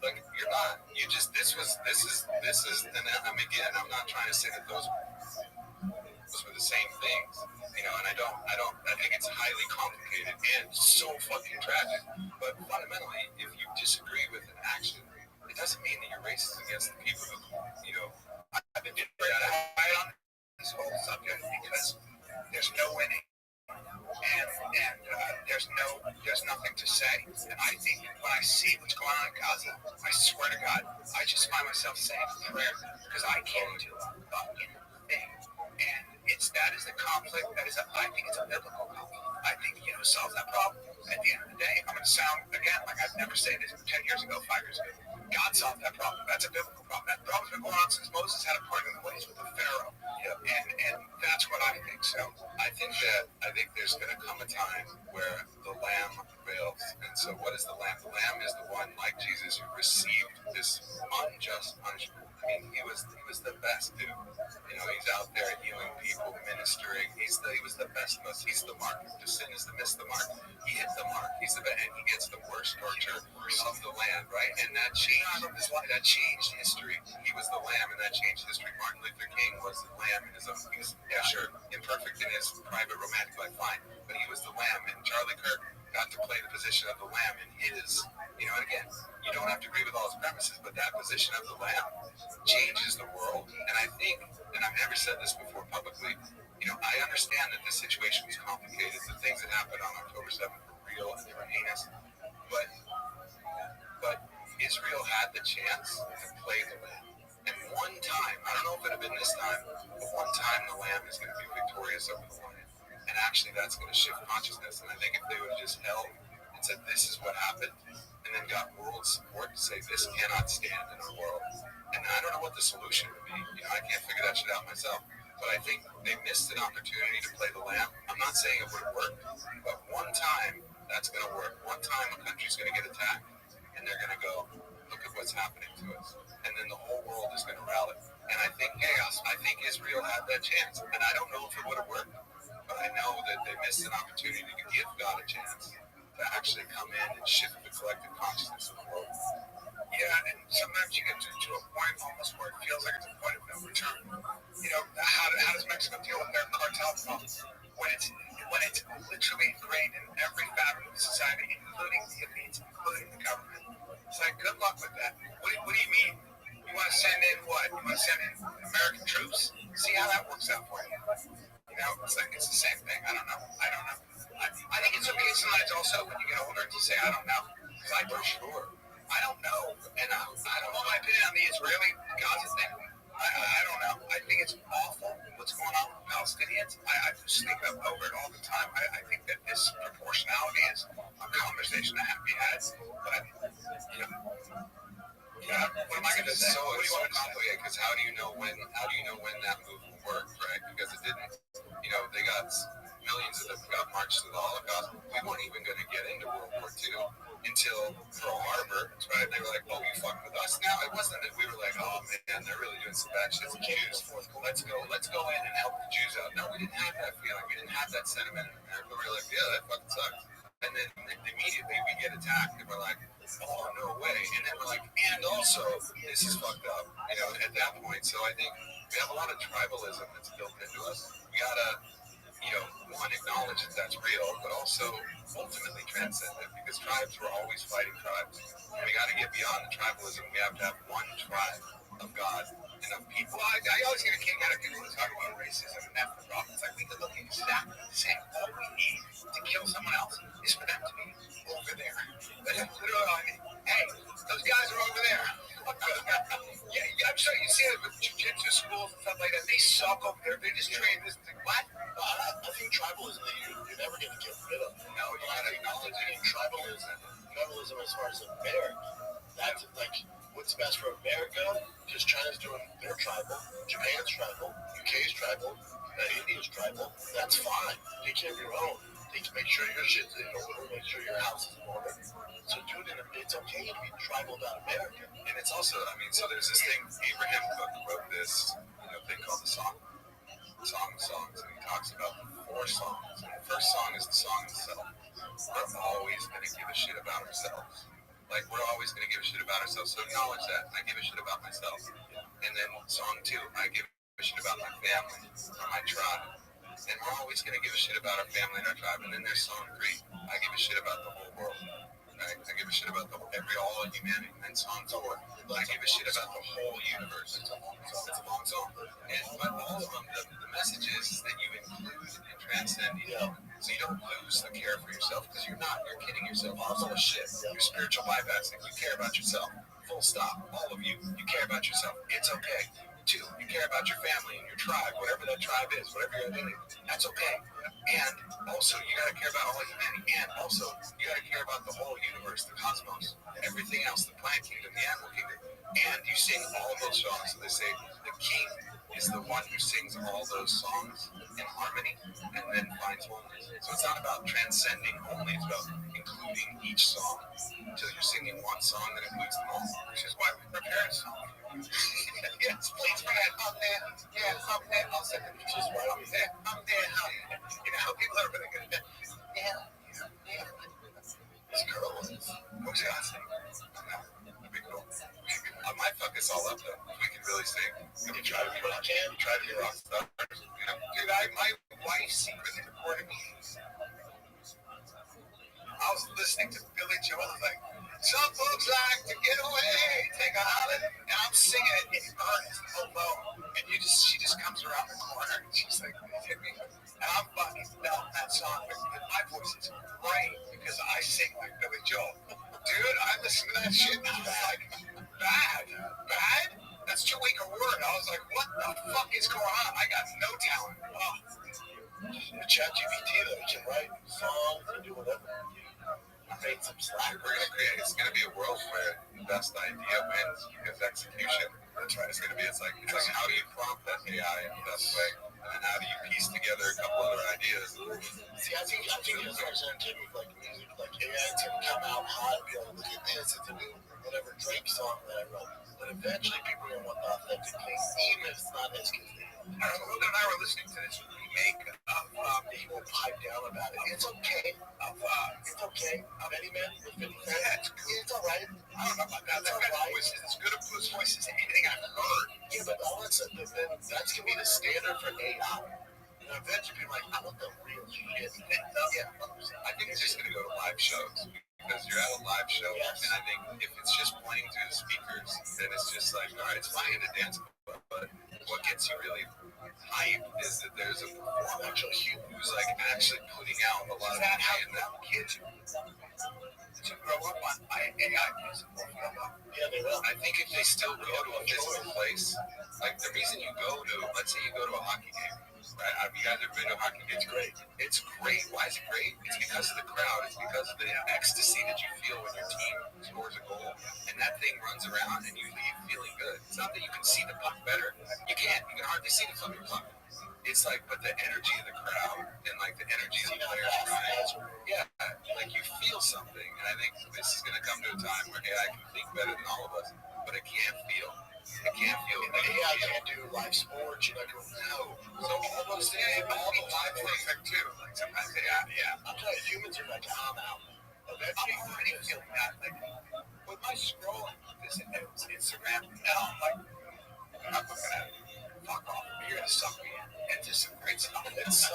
S3: Like, you're not. You just, this is, and again, I'm not trying to say that those were the same things, and I think it's highly complicated and so fucking tragic. But fundamentally, if you disagree with an action, it doesn't mean that you're racist against the people who, I've been doing that on this whole subject because there's no winning. And there's nothing to say. And I think when I see what's going on in Gaza, I swear to God, I just find myself saying a prayer because I can't do a fucking thing. And that is a conflict. I think it's a biblical conflict. I think solves that problem. At the end of the day, I'm going to sound again like I've never said this 10 years ago, 5 years ago. God solved that problem. That's a biblical problem. That problem's been going on since Moses had a part in the ways with the Pharaoh. And that's what I think. So I think there's going to come a time where the Lamb prevails. And so what is the Lamb? The Lamb is the one, like Jesus, who received this unjust punishment. I mean, he was the best dude. He's out there healing people, ministering. He was the best of us. He's the mark. The sin is to miss the mark. He hit the mark. He's the best, and he gets the worst torture of the land, right? And that changed history. He was the Lamb, and that changed history. Martin Luther King was the Lamb in his own. He was, sure, imperfect in his private romantic life, fine, but he was the Lamb. And Charlie Kirk got to play the position of the Lamb in his. And again, you don't have to agree with all his premises, but that position of the Lamb changes the world. And I think, and I've never said this before publicly, I understand that this situation was complicated. The things that happened on October 7th were real and they were heinous. But Israel had the chance to play the Lamb. And one time, I don't know if it had been this time, but one time the Lamb is going to be victorious over the Lion. And actually that's going to shift consciousness. And I think if they would have just held and said, this is what happened, and then got world support to say, this cannot stand in our world. And I don't know what the solution would be. I can't figure that shit out myself. But I think they missed an opportunity to play the Lamb. I'm not saying it would have worked, but one time that's going to work. One time a country's going to get attacked, and they're going to go, look at what's happening to us. And then the whole world is going to rally. And I think chaos. I think Israel had that chance. And I don't know if it would have worked, but I know that they missed an opportunity to give God a chance to actually come in and shift the collective consciousness of the world.
S9: Yeah, and sometimes you get to a point almost where it feels like it's a point of no return. How does Mexico deal with their cartel problems when it's literally ingrained in every fabric of society, including the elites, including the government? It's like, good luck with that. What do you mean? You want to send in what? You want to send in American troops? See how that works out for you. It's like it's the same thing. I don't know. I think it's okay sometimes also when you get older to say I don't know, because I for sure. I don't know, and I don't know my opinion on the Israeli-Gaza thing. I don't know. I think it's awful what's going on with Palestinians. I sleep over it all the time. I think that this proportionality is a conversation that has to be had. But what am I going to say? What do you want to say?
S3: Because how do you know when that move will work, right? Because it didn't. They got millions of them got marched to the Holocaust. We weren't even going to get into World War II until Pearl Harbor, right? They were like, "Oh, you fucking with us now?" It wasn't that we were like, "Oh man, they're really doing some bad shit to Jews. Let's go in and help the Jews out." No, we didn't have that feeling. We didn't have that sentiment in America. We were like, "Yeah, that fucking sucks." And then immediately we get attacked, and we're like, "Oh, no way!" And then we're like, "And also, this is fucked up," at that point. So I think we have a lot of tribalism that's built into us. We gotta, one, acknowledge that that's real, but also ultimately transcend it, because tribes were always fighting tribes. And we got to get beyond the tribalism. We have to have one tribe of God and of people.
S9: Well, I always get a kick out of people who talk about racism, and that's the problem. It's like we could look exactly the same. All we need to kill someone else is for them to be over there. That's literally, hey, those guys are over there. Yeah, I'm sure you see it with jiu-jitsu schools and stuff like that. They suck over there. They just train this thing. What? I think tribalism you're never going to get rid of. No, you got to acknowledge it. Tribalism as far as America, that's like what's best for America, because China's doing their tribal, Japan's tribal, UK's tribal, India's tribal. That's fine. Take care of your own. Make sure your shit's in order. Make sure your house is in order. So, dude, it's okay to be tribal about America.
S1: And it's also, I mean, so there's this thing, Abraham Cook wrote this, thing called the Song of Songs, and he talks about the 4 songs. And the first song is the song itself. We're always going to give a shit about ourselves. Like, we're always going to give a shit about ourselves, so acknowledge that. I give a shit about myself. And then song 2, I give a shit about my family or my tribe. And we're always going to give a shit about our family and our tribe. And then there's song 3, I give a shit about the whole world. Right? I give a shit about all of humanity. And then song 4, I give a shit about the whole universe. It's a long song. But all of them, the message is that you include and transcend each other. So you don't lose the care for yourself, because you're kidding yourself. All full of shit. You're spiritual bypassing. You care about yourself. Full stop. All of you care about yourself. It's okay. 2, you care about your family and your tribe, whatever that tribe is, whatever you're doing. That's okay. And also, you got to care about all humanity. And also, you got to care about the whole universe, the cosmos, everything else, the plant kingdom, the animal kingdom. And you sing all those songs. So they say the king is the one who sings all those songs in harmony and then finds wholeness. So it's not about transcending only, it's about including each song until you're singing one song that includes them all, which is why we prepare a song. Yes, please, Brad, I'm there. Yeah, I'm there. I'll send the pictures right up there. I'm there. People are really good at that. Yeah. This girl is. What's your last name? Big girl. I might fuck us all up, though. We can really sing. You try to be rock star. Try to be rock star. Dude, my wife secretly recorded me. I was listening to Billy Joel. I was like, some folks like to get away, take a holiday, and I'm singing it in earnest, low, and she just comes around the corner, and she's like, hit me, and I'm fucking belting that song, but my voice is great, because I sing like Billy Joel. Dude, I listen to that shit, and I was like, bad? That's too weak a word. I was like, what the fuck is going on? I got no talent. Oh. ChatGPT, though, you can write songs and do whatever. Create some slack. It's going to be a world where the best idea wins, because execution. That's right. It's like how do you prompt that AI in the best way, and then how do you piece together a couple other ideas? See, I think as far as entertainment, like music, like AI, it's going to come out hot and be like, look at this, it's a new whatever Drake song that I wrote. But eventually, people are going to want the authentic thing, even if it's not as good. Logan and I were listening to this remake of he won't pipe down about it. It's okay. It's okay. Many Men with 50 Cent. It's all right. I don't know about that. That guy's voice is as good a blues voice as anything I've heard. Yeah, but all that's going to be the standard for AI. And eventually, people are like, I want the real shit. Yeah, I think it's just going to go to live shows. Because you're at a live show, and I think if it's just playing through the speakers, then it's just like, all right, it's fine to dance, but what gets you really hype is that there's a performer who's like actually putting out a lot of AI in that kids to grow up on AI music. Yeah, they will. I think if they still go to a physical place, like the reason you go to, let's say you go to a hockey game, right? Have you guys ever been to a hockey game? It's great. It's great. Why is it great? It's because of the crowd. It's because of the ecstasy that you feel when your team scores a goal, and that thing runs around and you leave feeling good. It's not that you can see the puck better. You can't. You can hardly see the fucking puck. It's like, but the energy of the crowd and like the energy of the players crying, yeah, like you feel something. And I think this is going to come to a time where AI can think better than all of us, but it can't feel. It can't feel. And AI can't do live sports. You're like, no. So all those things, all the live things are too. Like sometimes AI, yeah. I'm telling you, humans are like, I'm out. Eventually, I'm already feeling that. Like with my scrolling, this Instagram now, like I'm not looking at it. Fuck off. You're gonna suck me in. It's just some great stuff. It's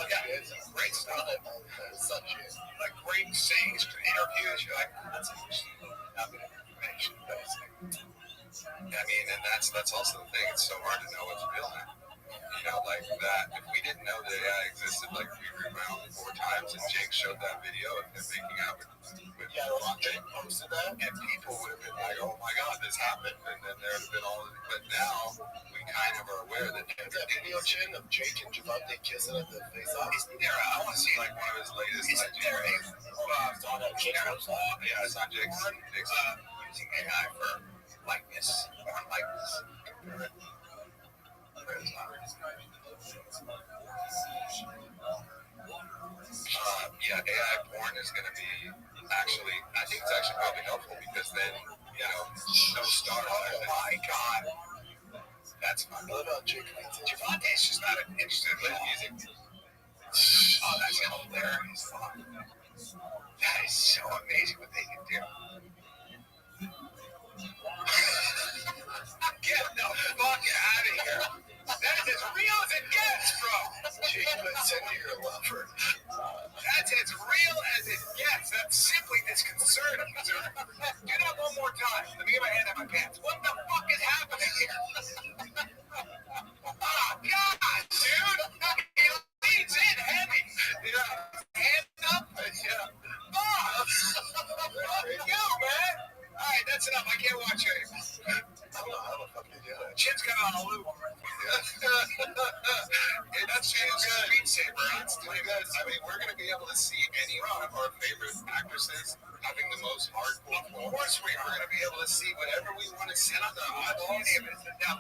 S1: great stuff. It's such like great sayings, interviews. You're like, that's interesting. Not good information. I mean, and that's also the thing. It's so hard to know what's real now. you know, like that. If we didn't know that AI existed, like we rewound 4 times, and Jake showed that video of him making out with
S9: Jake posted that,
S1: and people would have been like, "Oh my God, this happened," and then there would have been all. But now we kind of are aware that
S9: that video chin of Jake and Javante kissing at the face off.
S1: Isn't there? I want to see like one of his latest.
S9: Isn't there a it's on Jake's website?
S1: Yeah, it's on Jake's. Using AI for likeness, born likeness. Yeah, AI porn is going to be actually. I think it's actually probably helpful because then you know no stars. Oh my God, that's fun.
S9: What about Jake?
S1: Javante's just not interested in music. Oh, that's hilarious fun. That is so amazing what they can do. Get the fuck out of here. That is as real as it gets, bro.
S9: Jake, send to your lover.
S1: That's as real as it gets. That's simply disconcerting, sir. Do that one more time. Let me get my hand in my pants. What the fuck is happening here? Oh, God, dude. He leans in heavy. Hands up. Yeah. Oh. Yo, man. All right, that's enough. I can't watch you anymore.
S9: I don't know how the fuck they do that.
S1: Chin's coming on a loop. That's Chin's screensaver. It's pretty good. I mean, we're going to be able to see any one of our favorite actresses having the most hardcore porn. Of course, we're going to be able to see whatever we want to see. The eyeballs. Any of it. I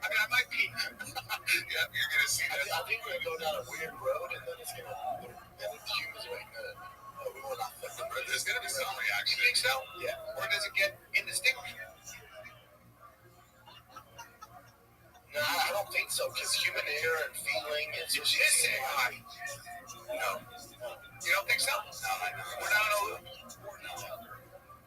S1: mean, I might peek. Yeah, you're going to see that.
S9: I think we're going to go down a weird road, and then it's going to. Then the humans are going to. We will not.
S1: There's going to be some reaction. You think so?
S9: Yeah.
S1: Or does it get indistinguishable?
S9: No, I don't think so, because human error and feeling is
S1: just AI. No. You don't think so? No, we're not on a loop.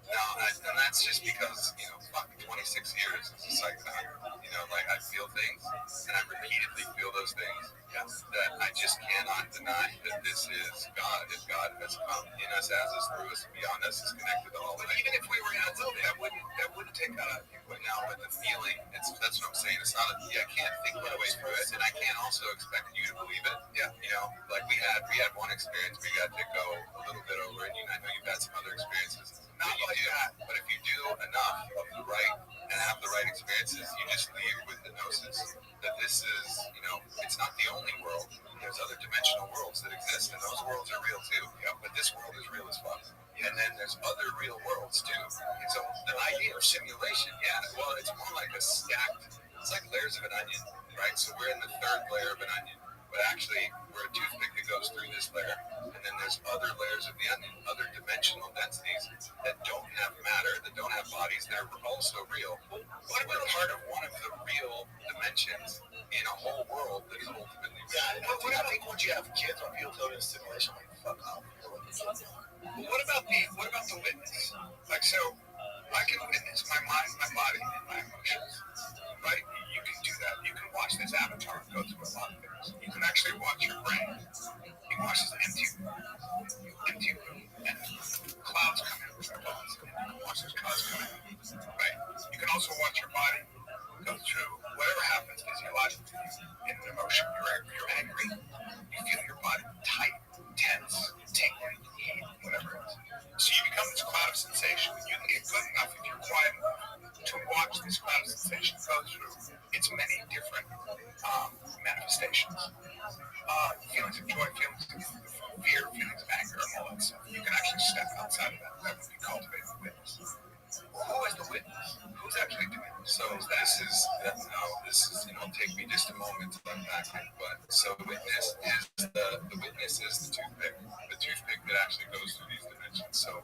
S1: No, and that's just because, you know, fucking 26 years as a psychopath. You know, like I feel things, and I repeatedly feel those things. That I just cannot deny that this is God. If God has come in us, as us, through us, beyond us, is connected to all. But even if we were in a loop, that wouldn't take God out of you. But now, but the feeling, that's what I'm saying. It's not. I can't think my way through it, and I can't also expect you to believe it. Yeah, you know, like we had one experience we got to go a little bit over, and I know you've had some other experiences. Not like that, but if you do enough of the right and have the right experiences, you just leave with the gnosis that this is, you know, it's not the only world. There's other dimensional worlds that exist, and those worlds are real too. Yeah, but this world is real as fuck. And then there's other real worlds too. And so the idea of simulation, well, it's more like a stacked. It's like layers of an onion, right? So we're in the 3rd layer of an onion. But actually, we're a toothpick that goes through this layer. And then there's other layers of the onion, other dimensional densities that don't have matter, that don't have bodies. They're also real. What about part of one of the real dimensions in a whole world that is ultimately real?
S9: Yeah, I think once you have kids, when people go to simulation, like, fuck off.
S1: What about the witness? Like, so, I can witness my mind, my body, and my emotions. Right? You can do that. You can watch this avatar go through a lot of things. You can actually watch your brain. You can watch this empty room, and clouds come in with our thoughts. You can watch those clouds come in. Right? You can also watch your body go through whatever happens physiologically in an emotion. You're angry. You feel your body tight, tense, tingling, whatever it is. So you become this cloud of sensation. You can get good enough if you're quiet enough to watch this cloud of sensation go through its many different manifestations. Feelings of joy, feelings of fear, feelings of anger, and all that stuff. You can actually step outside of that. That would be cultivating the witness. Well, who is the witness? Who's actually doing it? So this is, take me just a moment to unpack it. But so the witness is the toothpick that actually goes through these dimensions. So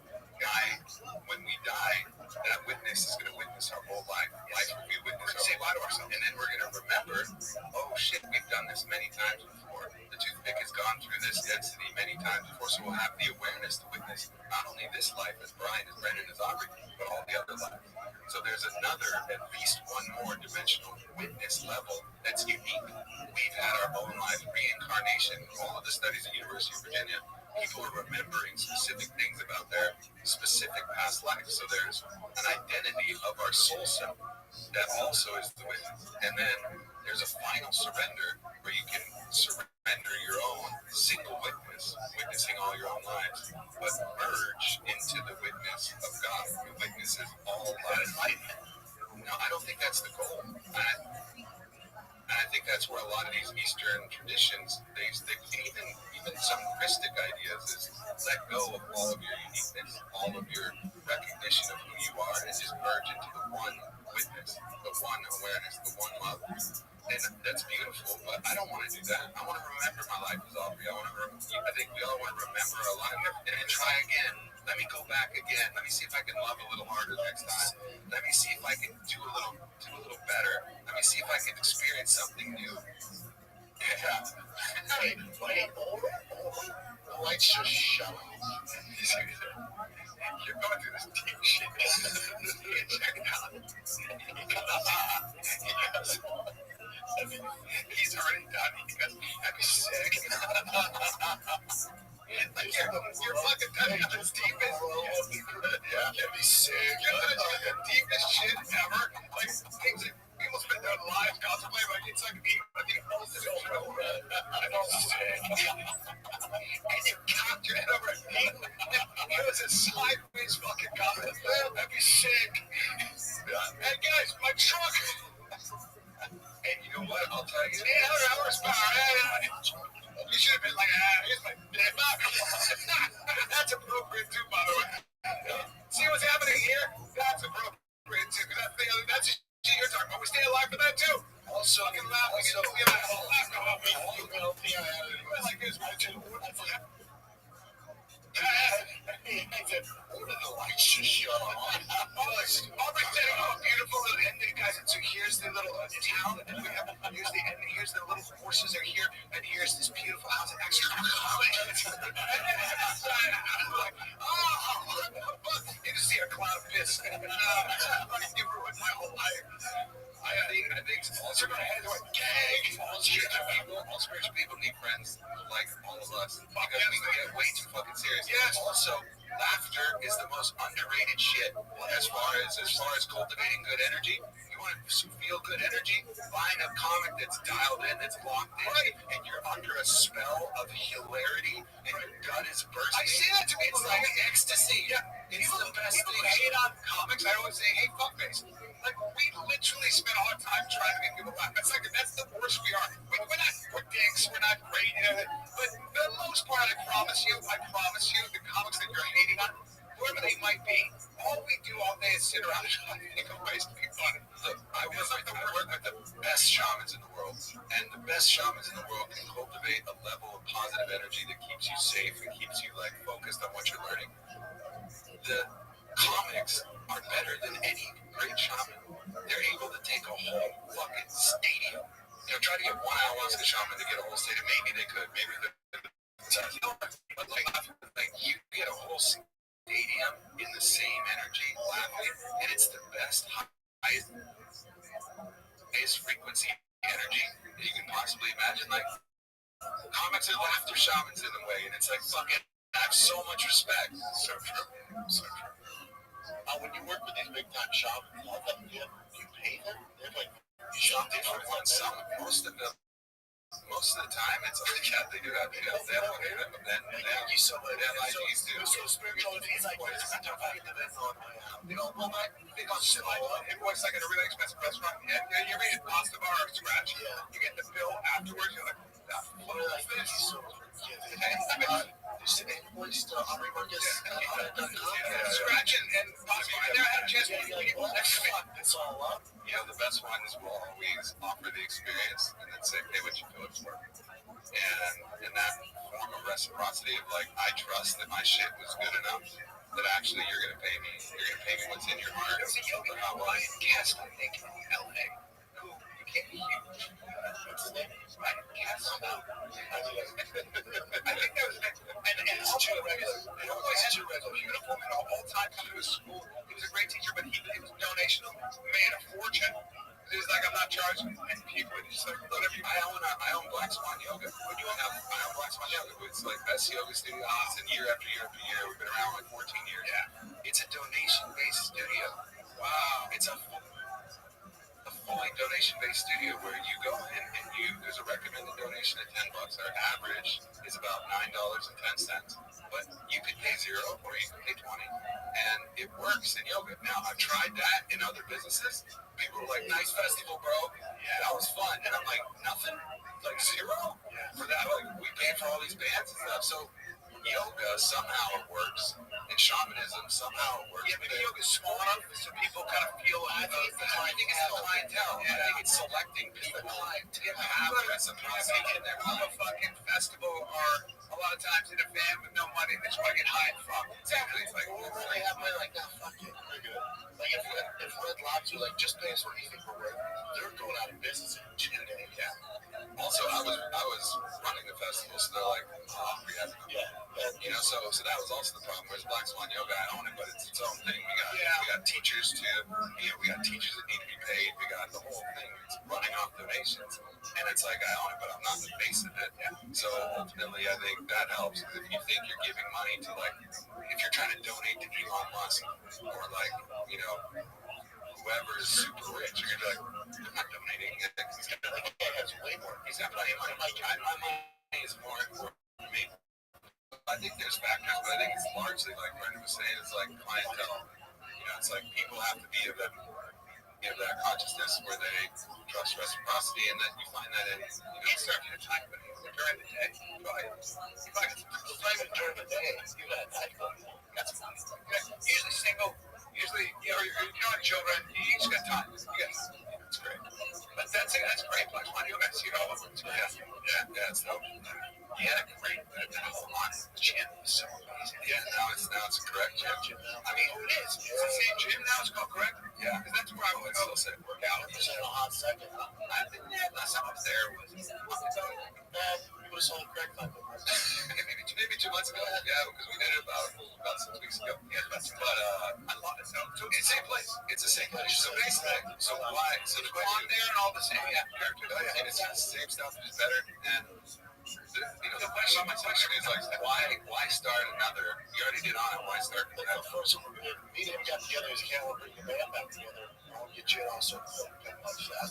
S1: when we die, that witness is going to witness our whole life. Life will be witness. We're going to say bye to ourselves. And then we're going to remember, oh shit, we've done this many times before. The toothpick has gone through this density many times before. So we'll have the awareness to witness not only this life as Brian, as Brendan, as Aubrey, but all the other lives. So there's another, at least one more dimensional witness level that's unique. We've had our own life, reincarnation, all of the studies at University of Virginia. People are remembering specific things about their specific past life. So there's an identity of our soul self. That also is the witness. And then there's a final surrender where you can surrender your own single witness, witnessing all your own lives, but merge into the witness of God. The witness is all enlightenment. No, I don't think that's the goal. And I think that's where a lot of these Eastern traditions, even some Christic ideas, is let go of all of your uniqueness, all of your recognition of who you are, and just merge into the one witness, the one awareness, the one love. And that's beautiful, but I don't want to do that. I want to remember my life as Aubrey. I think we all want to remember our life and then try again. Let me go back again. Let me see if I can love a little harder next time. Let me see if I can do a little better. Let me see if I can experience something new. Yeah.
S9: Hey, wait, the lights just shut off.
S1: You're going through this deep shit. Check it out. He's already done it because I'd be sick. Like you're fucking touching the deepest. Yeah, you'd be sick. You're touching the deepest shit ever. Like things that people spend their lives contemplating. Like it's like being ultimate children. I'm sick. And you cocked your head over a knee. It was a sideways fucking comment. I'd be sick. Hey guys, my truck. And you know what? I'll tell you, 800 horsepower. You should have been like, here's my dead back. That's appropriate too, by the way. See what's happening here? That's appropriate too, because that's the shit you're talking about. We stay alive for that too. Also, fucking laughing and looking at that laughing off me. Like this,
S9: The lights just shut off.
S1: Aubrey's setting up a beautiful little ending, guys. And so here's the little town, and we have here's the ending. Here's the little horses are here, and here's this beautiful house. And extra college. And then outside, I'm like, you just see a cloud of piss. You ruined my whole life. I think also going to head to a gang. All spiritual people need friends like all of us because we get way too fucking serious. Yes. Also, laughter is the most underrated shit as far as cultivating good energy. You want to feel good energy? Find a comic that's dialed in, that's locked in, and you're under a spell of hilarity, and your gut is bursting. I say that to me. It's like ecstasy. Yeah. It's the best thing. People hate on comics. I always say, hey, fuckface. Like, we literally spend all our time trying to make people laugh. That's the worst we are. We're dicks. We're not great. But for the most part, I promise you, the comics that you're hating on, whoever they might be, all we do all day is sit around and try to think of ways to be funny. Look, I work with the best shamans in the world, and the best shamans in the world can cultivate a level of positive energy that keeps you safe and keeps you, like, focused on what you're learning. The comics are better than any great shaman. They're able to take a whole fucking stadium. Try to get one ayahuasca shaman to get a whole stadium. Maybe they could. Maybe they're. But like you get a whole stadium in the same energy, laughing, and it's the best highest frequency energy that you can possibly imagine. Like comics are laughter shamans in a way, and it's like fucking. I have so much respect. So true. So true.
S9: When you work with these big time shops, do you pay them? They're like,
S1: you shop there for one sum. Most of the time, it's like, yeah, they do have to help them. But then you saw what they have IDs do. So spiritual, he's like, what is that? Well, my big on shit like everyone's like in a really expensive restaurant, and you're eating pasta bar or scratch. Yeah. You get the bill afterwards, you're like, what is this?
S9: Just an invoice to Aubrey Marcus.
S1: Scratch and pasta bar. I never had a chance to eat people next to me.
S9: It's all up.
S1: The best ones will always offer the experience and then say, hey, what you feel it's worth. And that form of reciprocity of like, I trust that my shit was good enough that actually you're going to pay me. You're going to pay me what's in your heart. So Ryan Castle in LA, who became huge. What's his name? Ryan Castle. I think that was it. And it's too regular. It always is too regular. Beautiful man of all time coming to his school. He was a great teacher, but he was a donation, made a fortune. He was like, I'm not charging. And people would just like, whatever. I own Black Swan Yoga. I own Black Swan Yoga. It's like best yoga studio. It's year after year after year. We've been around like 14 years. Yeah. It's a donation-based studio. Wow. It's a
S3: fully donation-based studio where you go in and there's a recommended donation at $10. Our average is about $9.10, but you could pay $0 or you can pay $20, and it works in yoga. Now I've tried that in other businesses. People are like, "Nice festival, bro. Yeah, that was fun," and I'm like, "Nothing, like $0 for that. Like we pay for all these bands and stuff." So yoga somehow it works, and shamanism somehow it works. Yeah, but yoga's small enough so people kind of feel like I think it's the clientele. Yeah. I think it's selecting people to have reciprocity in their motherfucking festival, or a lot of times in a van with no money, they just want to get high and fuck. Exactly. It's like, well, they have money like that. Fuck it, we're good. Like if Red Lobster like just pay us what you think we're worth, they're going out of business in 2 days. Yeah. Also, I was running the festival, so they're like, "Oh, we have so that was also the problem. Whereas Black Swan Yoga, I own it, but it's its own thing. We got teachers too. We got teachers that need to be paid. We got the whole thing. It's running off donations, and it's like I own it, but I'm not the face of it. Yeah. So ultimately, I think that helps. If you think you're giving money to if you're trying to donate to Elon Musk or whoever's super rich, you're gonna be like, I'm not donating. He's gonna be like, yeah, that's way more. He's got plenty of money. My money is more important to me. I think there's factors, but I think it's largely like Brendan was saying, it's like clientele. It's like people have to be of that consciousness where they trust reciprocity, and then you find that in certain time, but during the day, during the day, you got that's usually single. Usually, you're young children. You each got time. It's great. But that's great. Like when you guys see all of them, it's great. Yeah. So he had a great hold on. The gym is so amazing. Yeah. Now it's a correct gym. I mean, it is. It's the same gym now. It's called correct. Yeah. Because that's where I would still say work out. You said a hot second. I've been there. Last time I was there was you would have sold correct maybe 2 months ago. Yeah, because we did it about 6 weeks ago. Yeah, but I love it. So it's the same place. It's the same place. So basically, so the on there and all the same characters. And it's the same stuff, just better. And the question is like, why start another? You already did on it. Why start? First, me and him got together as Cal and bring the band back together. I'll get you also. I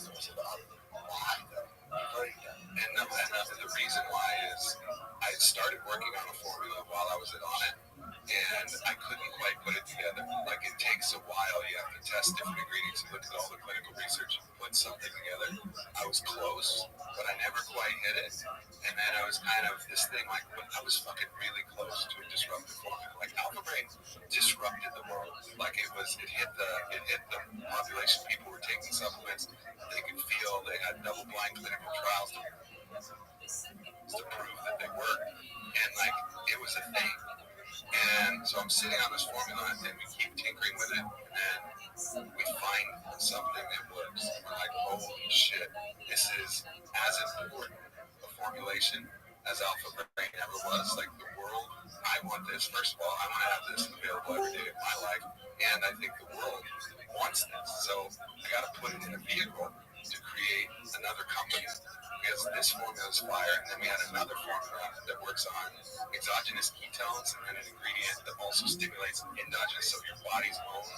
S3: said, why though? And the reason why is I started working on a formula while I was on it, and I couldn't quite put it together. Like, it takes a while. You have to test different ingredients and look at all the clinical research and put something together. I was close, but I never quite hit it. And then I was kind of this thing, like, I was fucking really close to a disruptive formula. Like, Alpha Brain disrupted the world. Like, it hit the population. People were taking supplements. They could feel. They had double-blind clinical trials to prove that they worked. And, like, it was a thing. And so I'm sitting on this formula, and we keep tinkering with it, and we find something that works. And we're like, holy shit, this is as important a formulation as Alpha Brain ever was. Like, the world, I want this. First of all, I want to have this available every day of my life, and I think the world wants this. So I got to put it in a vehicle to create another company. Because this formula is fire, and then we had another formula that works on exogenous ketones and then an ingredient that also stimulates endogenous, so your body's own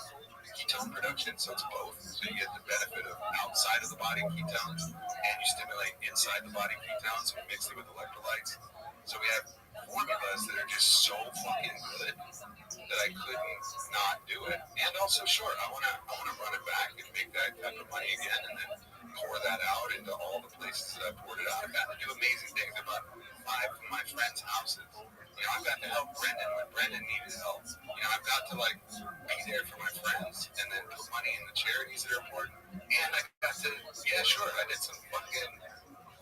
S3: ketone production. So it's both. So you get the benefit of outside of the body ketones, and you stimulate inside the body ketones, and mix it with electrolytes. So we have formulas that are just so fucking good that I couldn't not do it. And also, sure, I wanna run it back and make that type of money again, and then pour that out into all the places that I poured it out. I've gotten to do amazing things. I bought 5 of my friends' houses. I've got to help Brendan when Brendan needed help. I've got to be there for my friends, and then put money in the charities that are important. And I got to, I did some fucking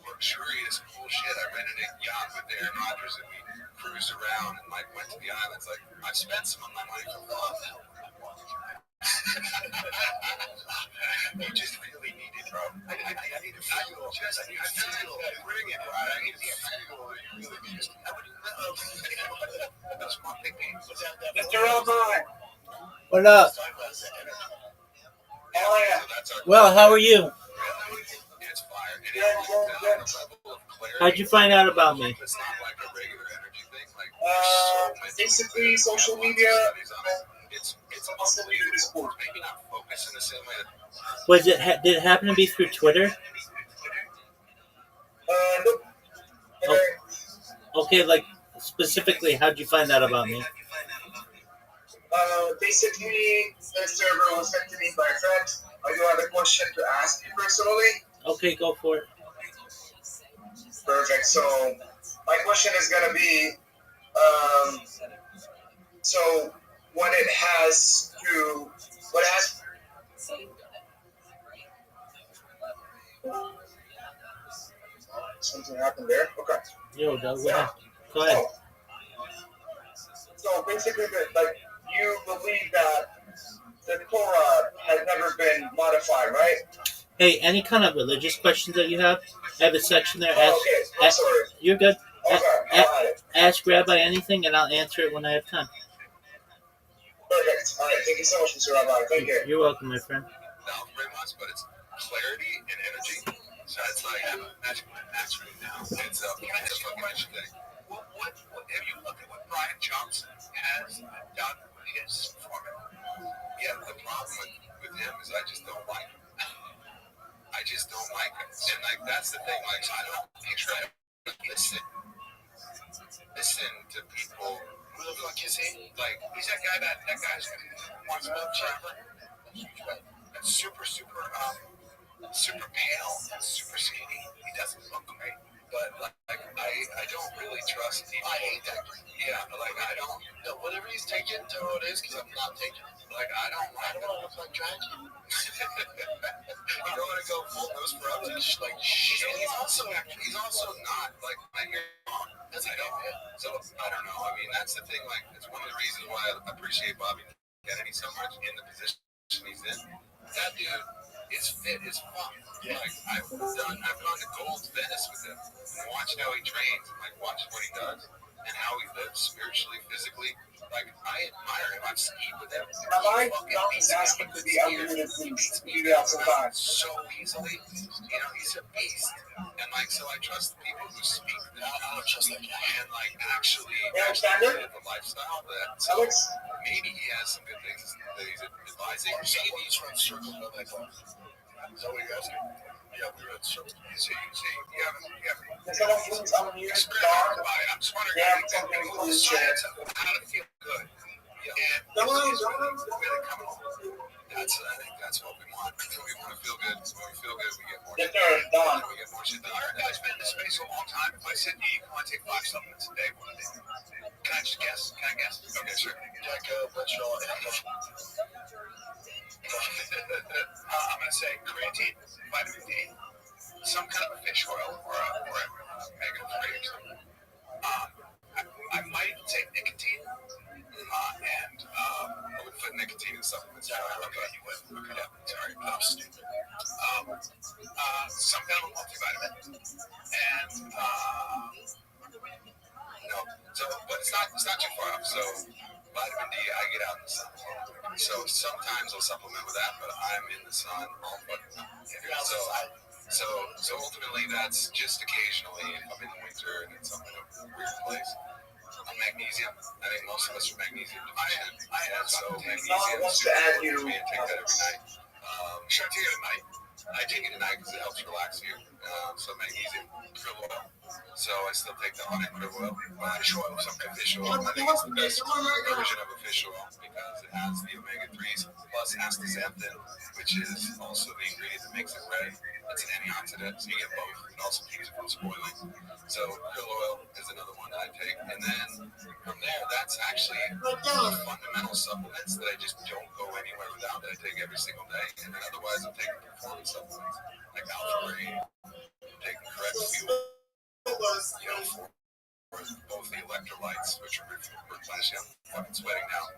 S3: luxurious cool shit. I rented a yacht with Aaron Rodgers, and we cruised around and went to the islands. Like, I spent some of my money for fun. You just really need it, bro. I need to feel. I need to feel. Bring it, right? I need to feel. You really need it. I would that's my thinking. Mr. Robert.
S2: What up? Well, how are you?
S3: It's fire.
S2: How'd you find out about me?
S3: It's not like a regular energy thing.
S9: Basically, social media.
S3: It's unbelievable. Maybe not focused in the same way that
S2: Was it? Did it happen to be through Twitter?
S9: Nope.
S2: Oh, okay, like specifically, how'd you find out about me?
S9: Basically, the server was sent to me by a friend. I do have a question to ask you personally.
S2: Okay, go for it.
S9: Perfect. So, my question is gonna be, um, so when it has to, when it has something happened there. Okay.
S2: Yo, Doug, go ahead. Go ahead.
S9: So basically, like you believe that the Torah has never been modified, right?
S2: Hey, any kind of religious questions that you have, I have a section there.
S9: Oh, okay. I'm sorry.
S2: You're good.
S9: Okay.
S2: Ask Rabbi anything, and I'll answer it when I have time.
S9: Perfect. All right. Thank you so much, Mr. Rabbi. Thank you.
S2: You're welcome, my friend.
S3: Not very much, but it's clarity and energy. So it's like I'm a magic match right now. It's a fucking magic thing. What have you looked at what Brian Johnson has done with his format? Yeah, the problem with him is I just don't like him. I just don't like him. And like that's the thing, like so I don't try to listen to people. Who the fuck is he? Like he's that guy's wants milk chocolate. That's super super pale, super skinny. He doesn't look great. But like I don't really trust people. I hate that. Yeah, like I don't know whatever he's taking to what it is because I'm not taking it. Like I don't look like drag you. You don't want to go full nose for up like shit. He's also not like I hear that's I don't. So I don't know. I mean that's the thing. Like it's one of the reasons why I appreciate Bobby Kennedy so much in the position he's in. That dude is fit as fuck. Yeah. Like I've gone to Gold's Venice with him and watched how he trains and like watched what he does and how he lives spiritually, physically. Like I admire him. I've skied with him.
S9: Rabbi, don't just ask him to be unlimited, please. You do that sometimes.
S3: So easily. You know, he's a beast. And like so I trust the people who speak that. I don't trust that guy. And like actually live a lifestyle that so
S9: Alex?
S3: maybe he has some good things that he's advising. Maybe he's trying to circle on that one. Is that what you're asking? Yeah, we were at circle. You see, you haven't.
S9: Can someone please unmute the bar?
S3: I'm just wondering
S9: Something for the
S3: science of how to feel good. And
S9: Don't worry.
S3: really coming along. I think that's what we want. We want to feel good. When we feel good, we get more
S9: Yes,
S3: shit
S9: sir. Done.
S3: done. We get more shit done. Our guy's been in this space a long time. If I said to you, I want to take 5 supplements a day, what are they? Can I just guess? Okay, sure.
S9: Jacko, Butchell,
S3: I'm going to say creatine, vitamin D, some kind of a fish oil or a omega-3 or something. I might take nicotine, and I would put nicotine in supplements. Okay, you would. Okay, yeah, sorry, I'm stupid. Some kind of multivitamin, and no, so but it's not too far off. So vitamin D, I get out in the sun. So sometimes I'll supplement with that, but I'm in the sun all fucking time. So ultimately that's just occasionally if I'm in the winter and it's up in a weird place. Magnesium. I think most of us are magnesium deficient. I have so magnesium.
S9: wants to add you.
S3: I take that every night. Should I take it at night? I take it at night because it helps relax you. So magnesium, krill oil. So I still take the honey krill oil. Fish oil, some kind of fish oil. I think it's the best version of a fish oil because it has the omega-3s plus astaxanthin, which is also the ingredient that makes it red. It's an antioxidant, so you get both. It also keeps it from spoiling. So krill oil is another one that I take. And then from there, that's actually the fundamental supplements that I just don't go anywhere without, that I take every single day. And then otherwise, I'm taking performance supplements like alpha brain, taking correct fuel, for both the electrolytes, which are replenishing. I'm fucking sweating now.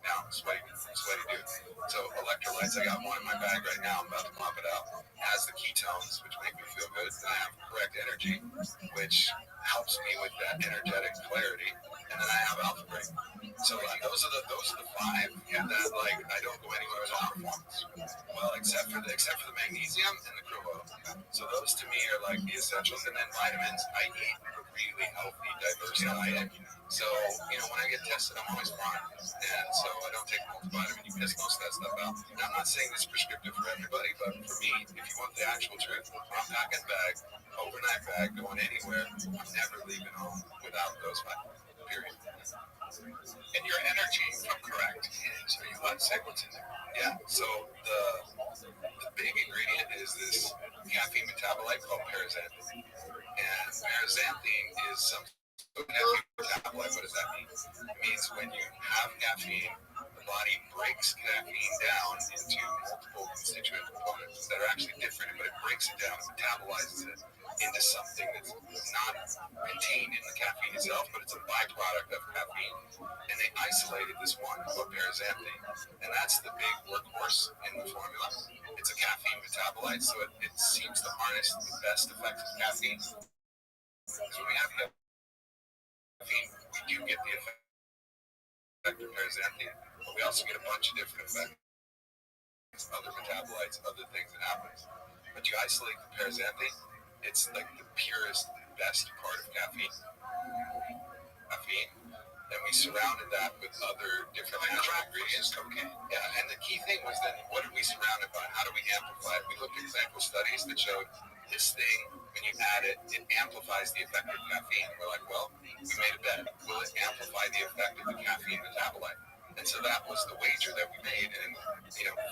S3: Now I'm sweaty dude. So electrolytes, I got one in my bag right now. I'm about to pop it out. It has the ketones, which make me feel good. And I have correct energy, which helps me with that energetic clarity. And then I have alpha brain. So like those are the 5 that like I don't go anywhere without performance. Well, except for the magnesium and the krill oil. So those to me are like the essentials. And then vitamins, I eat really healthy, diverse diet. So, when I get tested, I'm always fine. And so I don't take multivitamin. You miss most of that stuff out. And I'm not saying this is prescriptive for everybody, but for me, if you want the actual truth, I'm packing a bag, overnight bag, going anywhere. I'm never leaving home without those vitamins. Period. And your energy, if I'm correct, so you want to say what's in there. Yeah. So the big ingredient is this caffeine metabolite called paraxanthine. And paraxanthine is some caffeine metabolite. What does that mean? It means when you have caffeine, the body breaks caffeine down into multiple constituent components that are actually different, but it breaks it down and metabolizes it into something that's not contained in the caffeine itself, but it's a byproduct of caffeine. And they isolated this one called paraxanthine, and that's the big workhorse in the formula. It's a caffeine metabolite, so it seems to harness the best effects of caffeine. Because when we have caffeine, we do get the effect of paraxanthine, but we also get a bunch of different effects, other metabolites, other things that happen. But you isolate the paraxanthine, it's like the purest, best part of caffeine. And we surrounded that with other different natural ingredients. Cocaine. Yeah, and the key thing was then, what are we surrounded by? How do we amplify it? We looked at clinical studies that showed this thing, when you add it, it amplifies the effect of caffeine. We're like, well, we made a bet. Will it amplify the effect of the caffeine metabolite? And so that was the wager that we made. And,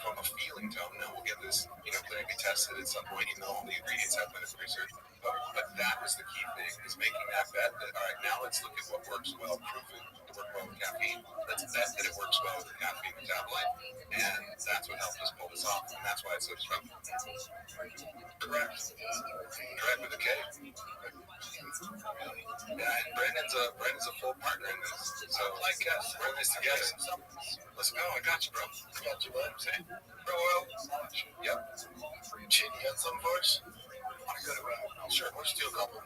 S3: from a feeling tone, now we'll get this, clinically tested at some point, even though all the ingredients have been research. But that was the key thing, is making that bet that, all right, now let's look at what works well, prove it to work well with caffeine. Let's bet that it works well with the caffeine metabolite. And that's what helped us pull this off. And that's why it's so disruptive. Correct. Correct with a K. Yeah, and Brandon's a full partner in this. So we're in this together. Let's go. I got you, bro. I got you, bud. See? Bro, well. Yep. Chin, you got something for us? Want to go to sure, let's do a couple.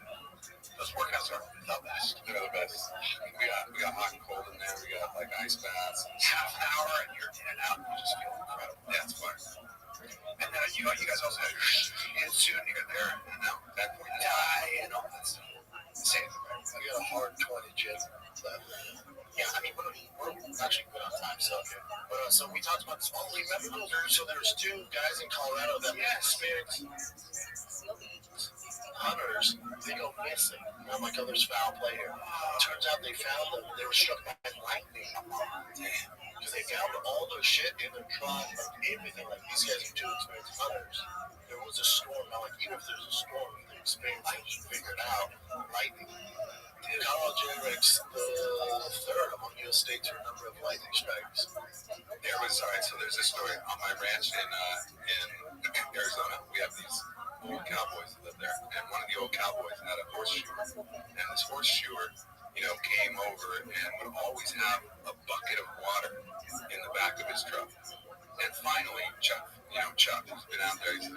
S3: Those workouts are the best. They're the best. We got hot and cold in there. We got like ice baths. Half an hour and you're in and out. You just feel incredible. Yeah, it's fun. And then you guys also have your jiu-jitsu and you're there and now that point die and all that stuff. Same. We got a hard 20 gym. Yeah, I mean, we're actually good on time, so okay. But so we talked about this. Oh, remember so there's two guys in Colorado that experienced hunters. They go missing. I'm like, oh, there's foul play here. Turns out they found them. They were struck by lightning. Because they found all their shit in their truck, like everything. Like these guys are two experienced hunters. There was a storm. Now, like even if there's a storm, they experience it, figure it out. Lightning. Colorado generates the third among U.S. states for a number of lightning strikes. There's a story on my ranch in Arizona. We have these old cowboys that live there, and one of the old cowboys had a horseshoer, and this horseshoer, came over and would always have a bucket of water in the back of his truck. And finally, Chuck, who's been out there, he's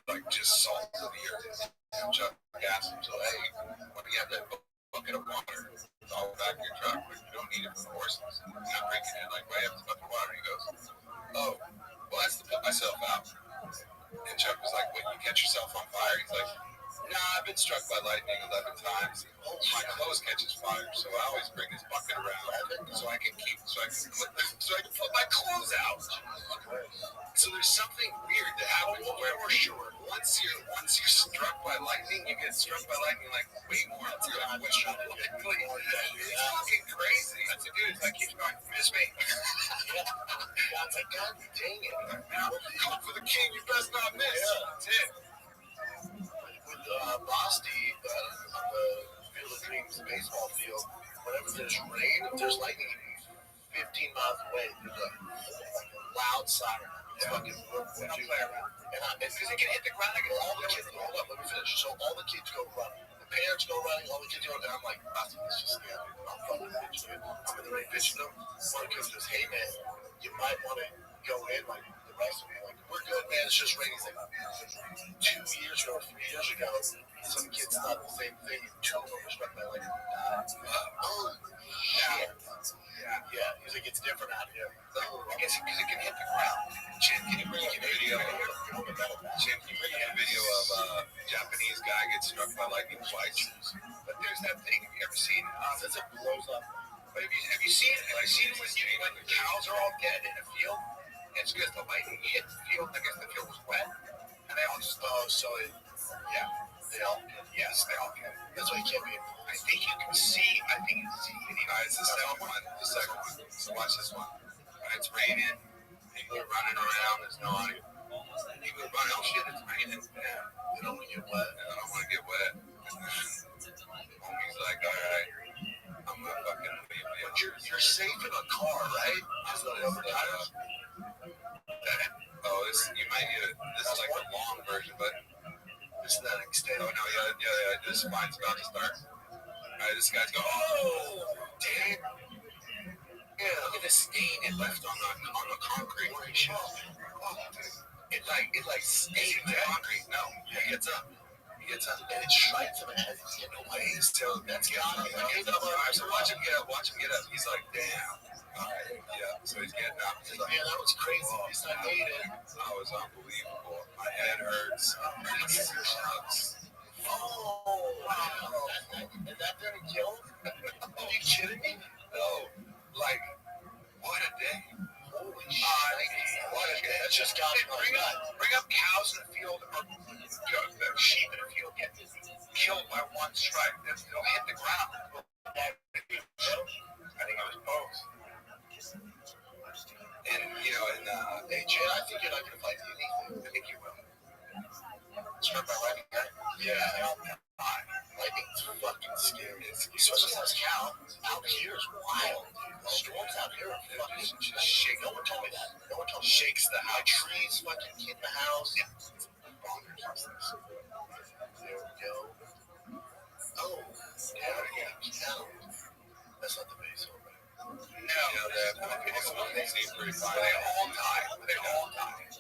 S3: like just salt of the earth. And Chuck asked him, so, hey, why do you have that bucket of water? It's all back in your truck, but you don't need it for the horses. You're not drinking it. Like, why do you have this bucket of water? He goes, oh, well, that's to put myself out. And Chuck was like, wait, you catch yourself on fire? He's like, nah, I've been struck by lightning 11 times. My clothes catches fire, so I always bring this bucket around so I can put my clothes out. So there's something weird that happens where we're sure once you're struck by lightning, you get struck by lightning like way more. It's fucking crazy. That's a dude. It's like he's going, miss me. It's like, God dang it. Now, come for the king, you best not miss. Yeah. That's it. With Basti on the Field of Dreams baseball field, whenever there's rain, if there's lightning 15 miles away, there's a loud siren. It's fucking and because it can hit the ground, all the kids, hold up, let me finish. So all the kids go running. The parents go running, all the kids go down. I'm like, Basti, let's just stand there. I'm fucking pitching it. I'm in the rain pitching them. One kid goes, hey man, you might want to go in like the rest of me. Like, we're good, man. It's just raining. He's like, 2 years ago, 3 years ago, some kids thought the same thing. 2 of them were struck by lightning. Oh, shit. Yeah. He's like, it's different out here. I guess because it can hit the ground. Chin, can you bring up a video? Chin, can you bring up a video of a Japanese guy gets struck by lightning twice?
S9: there's that thing. Have you ever seen? That's it blows up. But have you seen when the cows are all dead in a field? It's because the lightning hit the field. I guess the field was wet, and they all just they all yes, they all can. That's why you can't be. I think you can see. It's the second one. The second one. So watch this one. When it's raining, people are running around. There's no audio. People are running. Oh shit! It's raining. Yeah. They don't want to get wet. I don't want to get wet. Homie's like, all right. I'm gonna fucking leave. But you're safe in a car, right? There's no other tires. You might need it. This is like the long version, but this is not extended. Oh no, yeah. This line's about to start. All right, this guy's going. Oh, damn. Yeah, look at the stain it left on the concrete. It stained the concrete. No, he gets up. And it strikes him and has to get away. So that's got him. So watch him get up. He's like, damn. All right, yeah. So he's getting up. He's like, man, that was crazy. At least I made it. That was unbelievable. My head hurts. Oh, wow. Is that gonna kill him? Are you kidding me? No. Like, what a day. Holy shit. What a day. That's just got to bring up cows in the field or sheep in the field get killed by one strike. They'll hit the ground. I think it was both. And, hey, Jay, I think you're not going to fight anything. I think you will. Struck by lightning, right? Yeah. Lightning's fucking scary. Especially those cows. Out here is wild. The storms out here are fucking just shake. No one told me that. Shakes the house. Trees fucking hit the house. Yeah. Bonkers. There we go. Oh. Yeah. That's not the base over there. No. They seem pretty fine. They all die.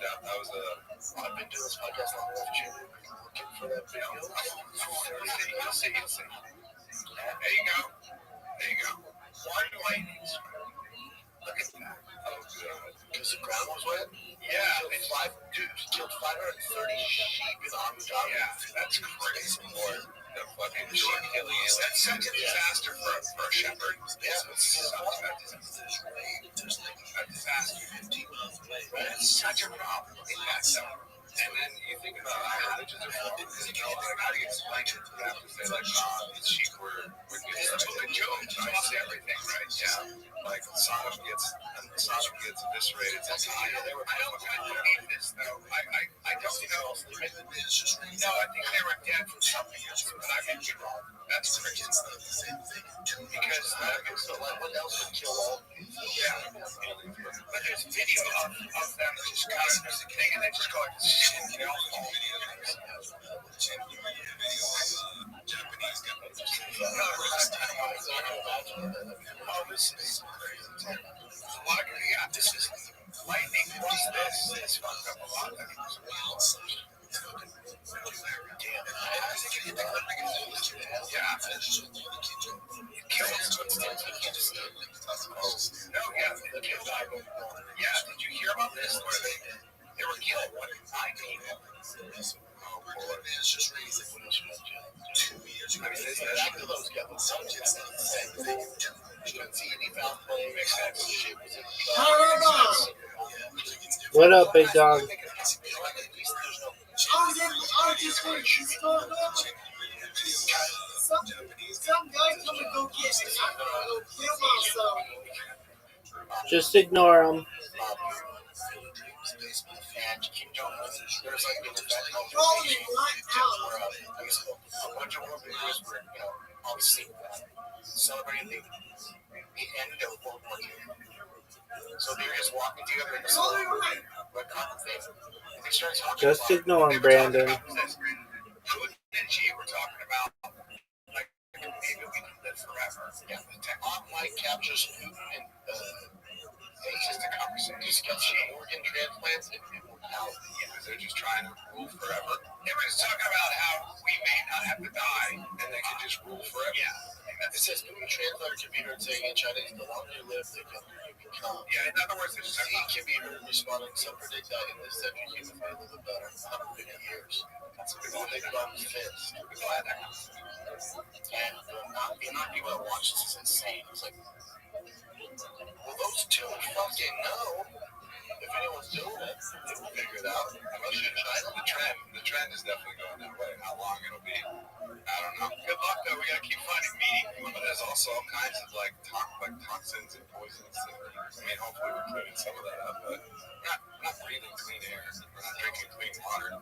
S9: That was I've been doing this podcast long enough, Jim. Looking for that video. You'll see. There you go. One lightning strike. Look at that. Oh, God. Because the ground was wet? Yeah. Killed 530 sheep in Abu Dhabi. Yeah, that's crazy. Or the fucking sheep killing you. That's such a disaster for a shepherd. Yeah, it's a disaster. 15 miles away. That's such a problem. And then you think about how do you explain it? You have to say, like, these sheep were getting such a good joke. It's everything, right? Yeah. Like, Sodom gets eviscerated. I don't believe this, though. I don't know. No, I think they were dead from something else, but I could be wrong. That's crazy. It's not the same thing. Because what else would kill all people? Yeah. But there's video of them just kind of there's a thing and they just go like, Japanese guys. This is crazy. This is lightning plus this fucked up a lot. Wow. Did you hear about this? Where they were killed one nine people. It's just crazy. 2 years ago, back to those guys. Some kids not the same thing. You couldn't see any foul play.
S11: What up, big dog?
S5: Some guys come and go get me. I'm gonna go kill myself.
S11: Just ignore him.
S9: Celebrating the end of World War II. So they're just walking together in the
S11: Just ignore him, Brandon.
S9: Putin and Xi were talking about like maybe we can live forever. Yeah, the tech captures Putin and it's just a conversation. Discussing organ transplants and immortality. Yeah, they're just trying to rule forever. Everyone's talking about how we may not have to die and they can just rule forever. Yeah. It says Putin translator computer saying in Chinese, the longer you live, the younger you Yeah, in other words, there's C can be responding. Some predict that in this century humans may live about 150 years. That's a big one. Think about the fits. And the amount of people that watch this is insane. It's like, well, those two fucking know. If anyone's doing it, they will figure it out. Russia and China, the trend is definitely going that way. How long it'll be, I don't know. Good luck though. We gotta keep finding meaning. But there's also all kinds of like toxins and poisons. I mean, hopefully we're cleaning some of that up, but we're not breathing clean air. We're not drinking clean water.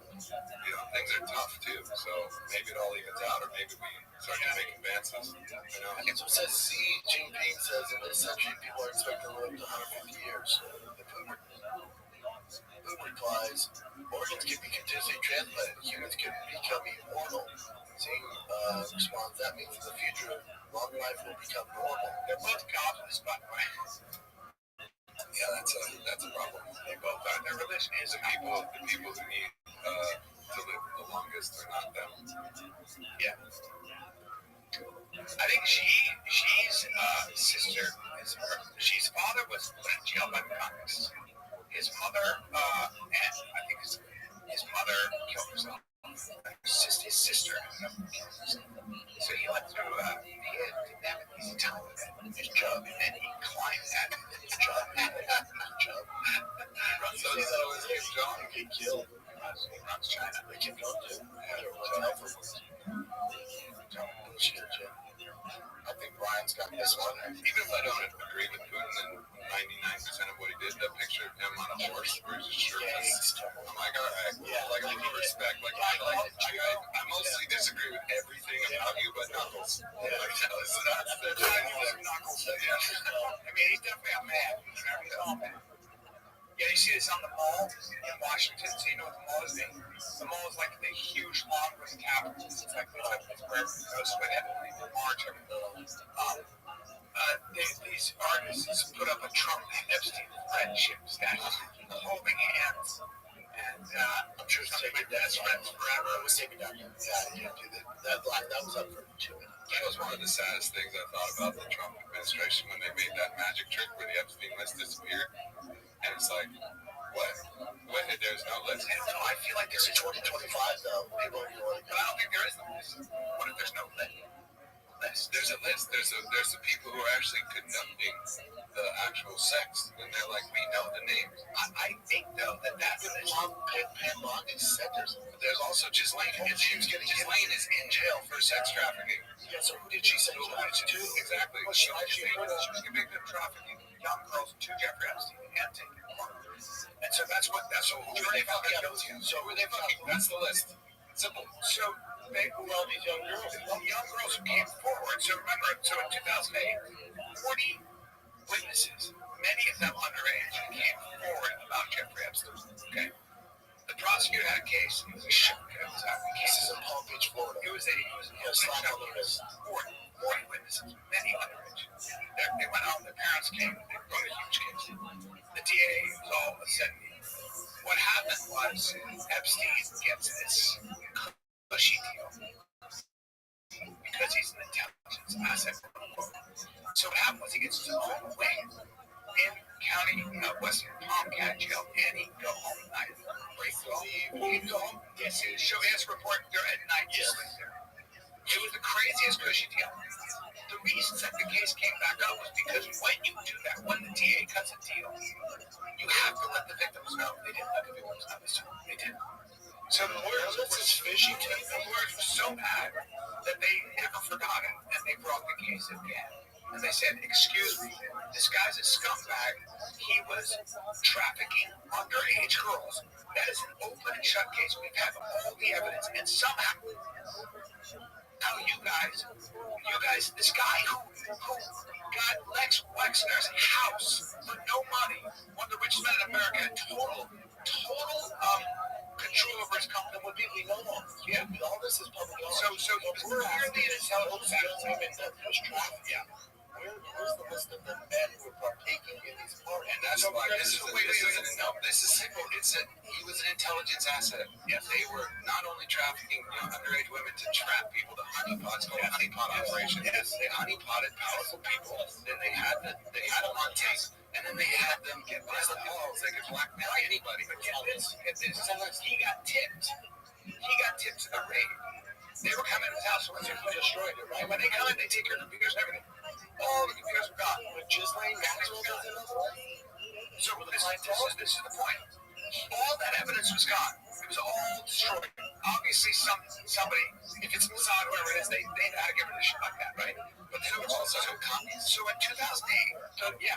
S9: You know, things are tough too. So maybe it all evens out, or maybe we start to make advances. You know, so it says Xi Jinping says in this century people are expected to live to 150 years. Who replies, organs can be continuously transplanted, humans can become immortal. Zing responds, that means in the future, long life will become normal. They're both godless, by the way. Yeah, that's a problem. They both are. Their religion is the people who need to live the longest are not them. Yeah. I think she's sister, she's father was put in jail by the communists. His mother, and I think his mother killed herself. His sister. So he went through, he didn't have an easy time with it. His job, and then he climbed that. His job. So he thought it was his job. He get killed. He runs China. They can go to. I think Brian's got this one. Even if I don't agree with Putin and 99% of what he did, that picture of him on a horse where he's just shirtless, I'm like, all right, like I give respect. I mostly disagree with everything about you, but Knuckles. Yeah, Knuckles. I mean, he's definitely a man. He's all man. Yeah, you see this on the mall in Washington, so you know what the mall is being. The mall is like the huge long room cabin. It's like where everyone goes with it. March these artists put up a Trump Epstein friendship statue, holding hands. And I'm sure it's taken best friends forever. It was taken down. Yeah, that was up for 2 minutes. That was one of the saddest things I thought about the Trump administration when they made that magic trick where the Epstein list disappeared. And it's like, what? There's no list. No, I feel like there's a 2025 though. People are going, but I don't think there is a list. What if there's no list? There's a list. There's the people who are actually conducting the actual sex, and they're like, we know the names. I think though that's the Penlock is centers. There's also Ghislaine. Ghislaine is in jail for sex trafficking. Yeah. So who did she send to? Exactly. She was convicted of trafficking young girls to Jeffrey Epstein and taken apart. And so that's what who are they fucking guilty of? So who are they fucking? That's the list. Simple. So all these young girls. Well, young girls who came forward. So remember, in 2008, 40 witnesses, many of them underage, came forward about Jeffrey Epstein. Okay. The prosecutor had a case. It was a shock. Cases in Palm Beach, Florida. It was a slap on the wrist. 40 witnesses, many underage. They went out. Their parents came. They brought a huge case. The DA was all ascending. What happened was Epstein gets this cushy deal because he's an intelligence asset. So what happened was he gets his own wing in county Western Palm County jail, and he can go home at night. Break the leave. He can go home. Yes, he has a report there at night. Yes. It was the craziest cushy deal. The reason that the case came back up was because when you do that, when the DA cuts a deal, you have to let the victims know. They didn't let the victims know this. They didn't. So the lawyers were fishy. The lawyers were so mad that they never forgot it, and they brought the case again. And they said, excuse me, this guy's a scumbag. He was trafficking underage girls. That is an open and shut case. We've had all the evidence, and somehow, now you guys, this guy who got Lex Wexner's house for no money, one of the richest men in America, total control over his company would be legal. Yeah, all this is public. So we're the intelligence that was trafficked. Yeah. Where's the list of the men who are partaking in these parties? And that's why this is simple. He was an intelligence asset. Yes, they were not only trafficking underage women to trap people to honeypots, called honeypot operation. Yes, they honeypotted powerful people. Then they had them on tape.
S3: And then they had them get past the walls. They could blackmail anybody. But get this. He got tipped. He got tipped to the raid. They were coming to his house when they destroyed it, right? When they come in, they take your computers and everything. All the computers were gone. But just like Maxwell got it. So this is the point. All that evidence was gone. It was all destroyed. Obviously, somebody, if it's Mossad, whoever it is, they know how to get rid of shit like that, right? But there was also copies. So in 2008, that would be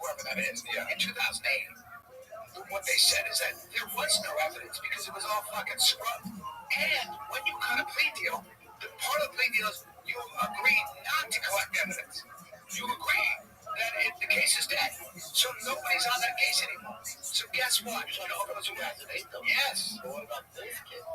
S3: whoever that is. Yeah. In 2008, what they said is that there was no evidence because it was all fucking scrubbed. And when you cut a plea deal, the part of the plea deal is you agree not to collect evidence. You agree that the case is dead. So nobody's on that case anymore. So guess what? You know those who activate them? Yes. But what about this case?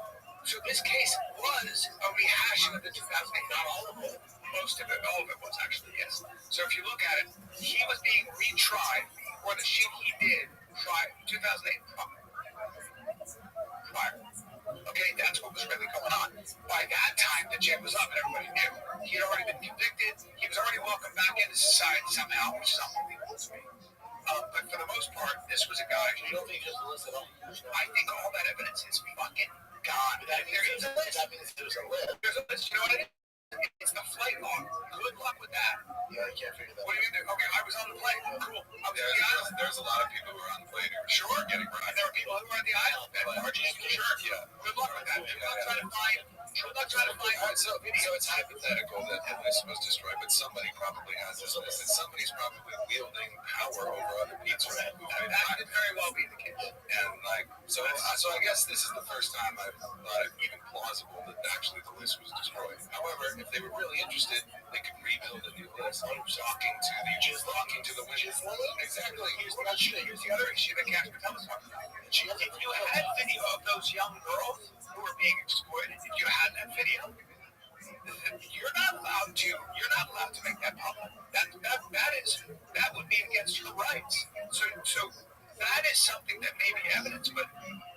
S3: So this case was a rehashing of the 2008. Not all of it. Most of it. All of it was actually, yes. So if you look at it, he was being retried for the shit he did prior 2008 prior. Okay, that's what was really going on. By that time, the jig was up and everybody knew. He had already been convicted. He was already welcomed back into society somehow, which is unbelievable to me. But for the most part, this was a guy. You don't think there's a list at all? I think all that evidence is fucking gone. There is a list. That means there's a list. There's a list. You know what it is? It's the flight log. Good luck with that. Yeah, I can't figure that out. What are you going to do? Okay, I was on the plane. Cool. I was on the island. There's a lot of people who were on the plane who were sure getting right. There were people who were on the island. Sure, yeah. Good luck with that. Good luck trying to find. So it's hypothetical that the list was destroyed, but somebody probably has this list, and somebody's probably wielding power over other people. Right. That could very well be the case. And so I guess this is the first time I've thought it even plausible that actually the list was destroyed. However, if they were really interested, they could rebuild a new list. Talking to the women. Exactly. Here's the other issue that Casper Thomas talked about. If you had video of those young girls who were being exploited, if you had that video, you're not allowed to make that public. That would be against your rights. So that is something that may be evidence, but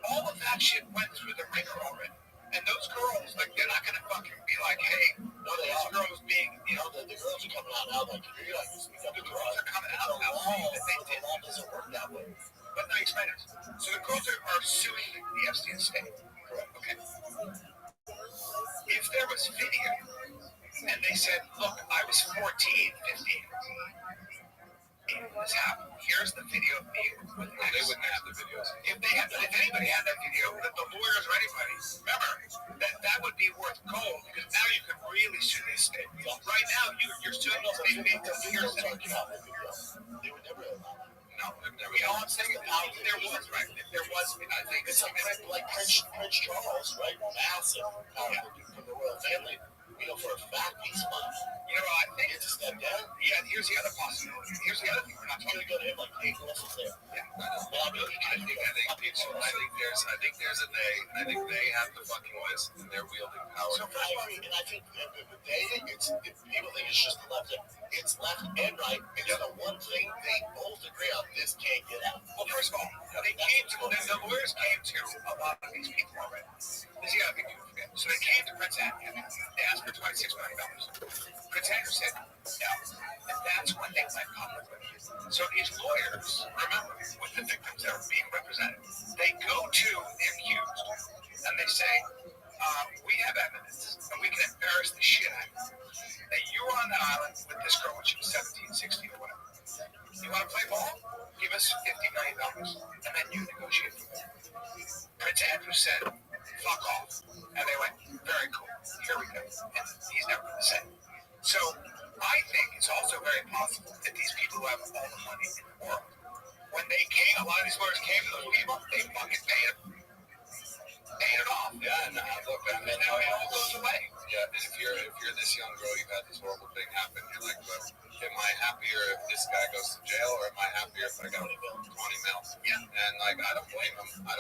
S3: all of that shit went through the ringer already. And those girls, they're not gonna fucking be like, hey, these girls being, the girls are coming out now, you're like, the girls are coming out now, that they did. That doesn't work that way. But let me explain it. So the girls are suing the Epstein estate. Correct. Okay. If there was video, and they said, look, I was 14, 15. This happened. Here's the video of me. They wouldn't have the videos. If anybody had that video, the lawyers or anybody, remember, that would be worth gold because now you can really sue the state. Right now, you're suing the state because you're suing. They would never allow that. No, never. I'm saying if there was, right? If there was, I think it's something like Prince Charles, right? Massive, powerful dude from the royal family. For a fact, he's fine. I think it's a step down. Yeah, here's the other possibility. Here's the other thing we're not talking about. Go to him like, hey, what's there? Yeah, I think there's a they, and I think they have the fucking list, and they're wielding power. So first of all, and I think the they, people think it's just the left. It's left and right. It's the one thing they both agree on. This can't get out. Well, first of all, the lawyers came to a lot of these people already. This is the other thing people forget. So they came to Prince Andrew. They asked for $26 million. Prince Andrew said no. And that's when they went public with it. So these lawyers, remember, with the victims that are being represented, they go to the accused and they say, we have evidence and we can embarrass the shit out of you that you were on that island with this girl when she was 17, 16 or whatever. You want to play ball? Give us $50 million and then you negotiate from there. Prince Andrew said, fuck off. And they went, very cool. Here we go. And he's never been the same. So I think it's also very possible that these people who have all the money in the world, when they came, a lot of these lawyers came to those people, they fucking paid it off. Yeah, and look, and now it all goes away. Yeah, and if you're this young girl, you've had this horrible thing happen, you're like, well, am I happier if this guy goes to jail, or am I happier if I got 20 mil? Yeah. And I don't blame him. But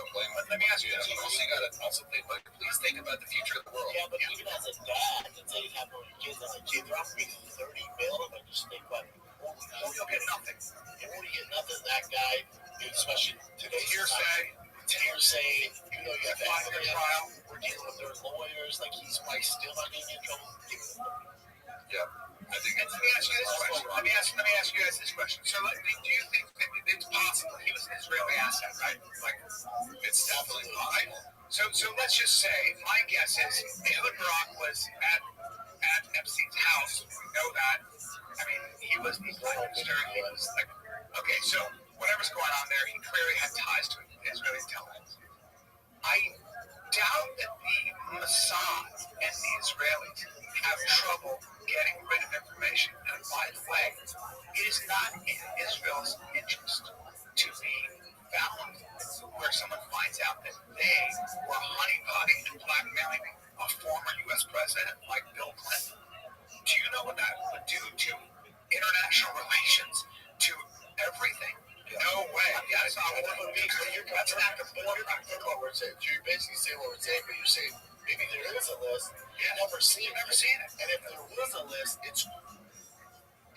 S3: let me ask you this. You got to also think, please think about the future of the world. Yeah, but even as a dad, to say you have no kids, as a kid, they're offering 30 mil, and just think about it. You'll get nothing. You won't get nothing. That guy, especially today's hearsay, you have to have a trial. We're dealing with their lawyers. He's probably still not getting in trouble. Yeah. I think. And let me ask you this question. Let me ask you guys this question. So, do you think that it's possible he was an Israeli asset, right? Like, it's definitely possible. So let's just say, my guess is Ehud Barak was at Epstein's house. We know that. I mean, he was the prime minister. He was like, okay, so whatever's going on there, he clearly had ties to Israeli intelligence. I doubt that the Mossad and the Israelis have trouble getting rid of information. And by the way, it is not in Israel's interest to be found where someone finds out that they were honeypotting and blackmailing a former U.S. president like Bill Clinton. Do you know what that would do to international relations, to everything? No way. Yeah, it's not what it would be. That's an act of war.
S9: You're basically saying what we're saying, but you're saying maybe there is a list.
S3: Yeah.
S9: You've never seen it. And if there was a list, it's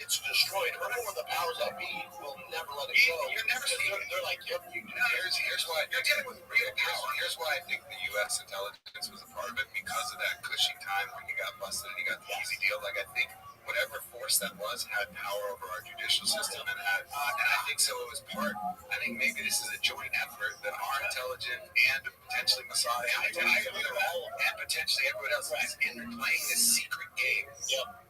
S9: destroyed. Whoever the powers that be will never let it go.
S3: You're never seeing it.
S9: They're like, yep,
S3: here's why you're dealing with real power. Here's why I think the U.S. intelligence was a part of it, because of that cushy time when you got busted and you got the easy deal. Like, I think whatever force that was had power over our judicial system and had, and I think so it was part. I think maybe this is a joint effort that our intelligence and potentially Mossad and potentially everyone else is in playing this secret game.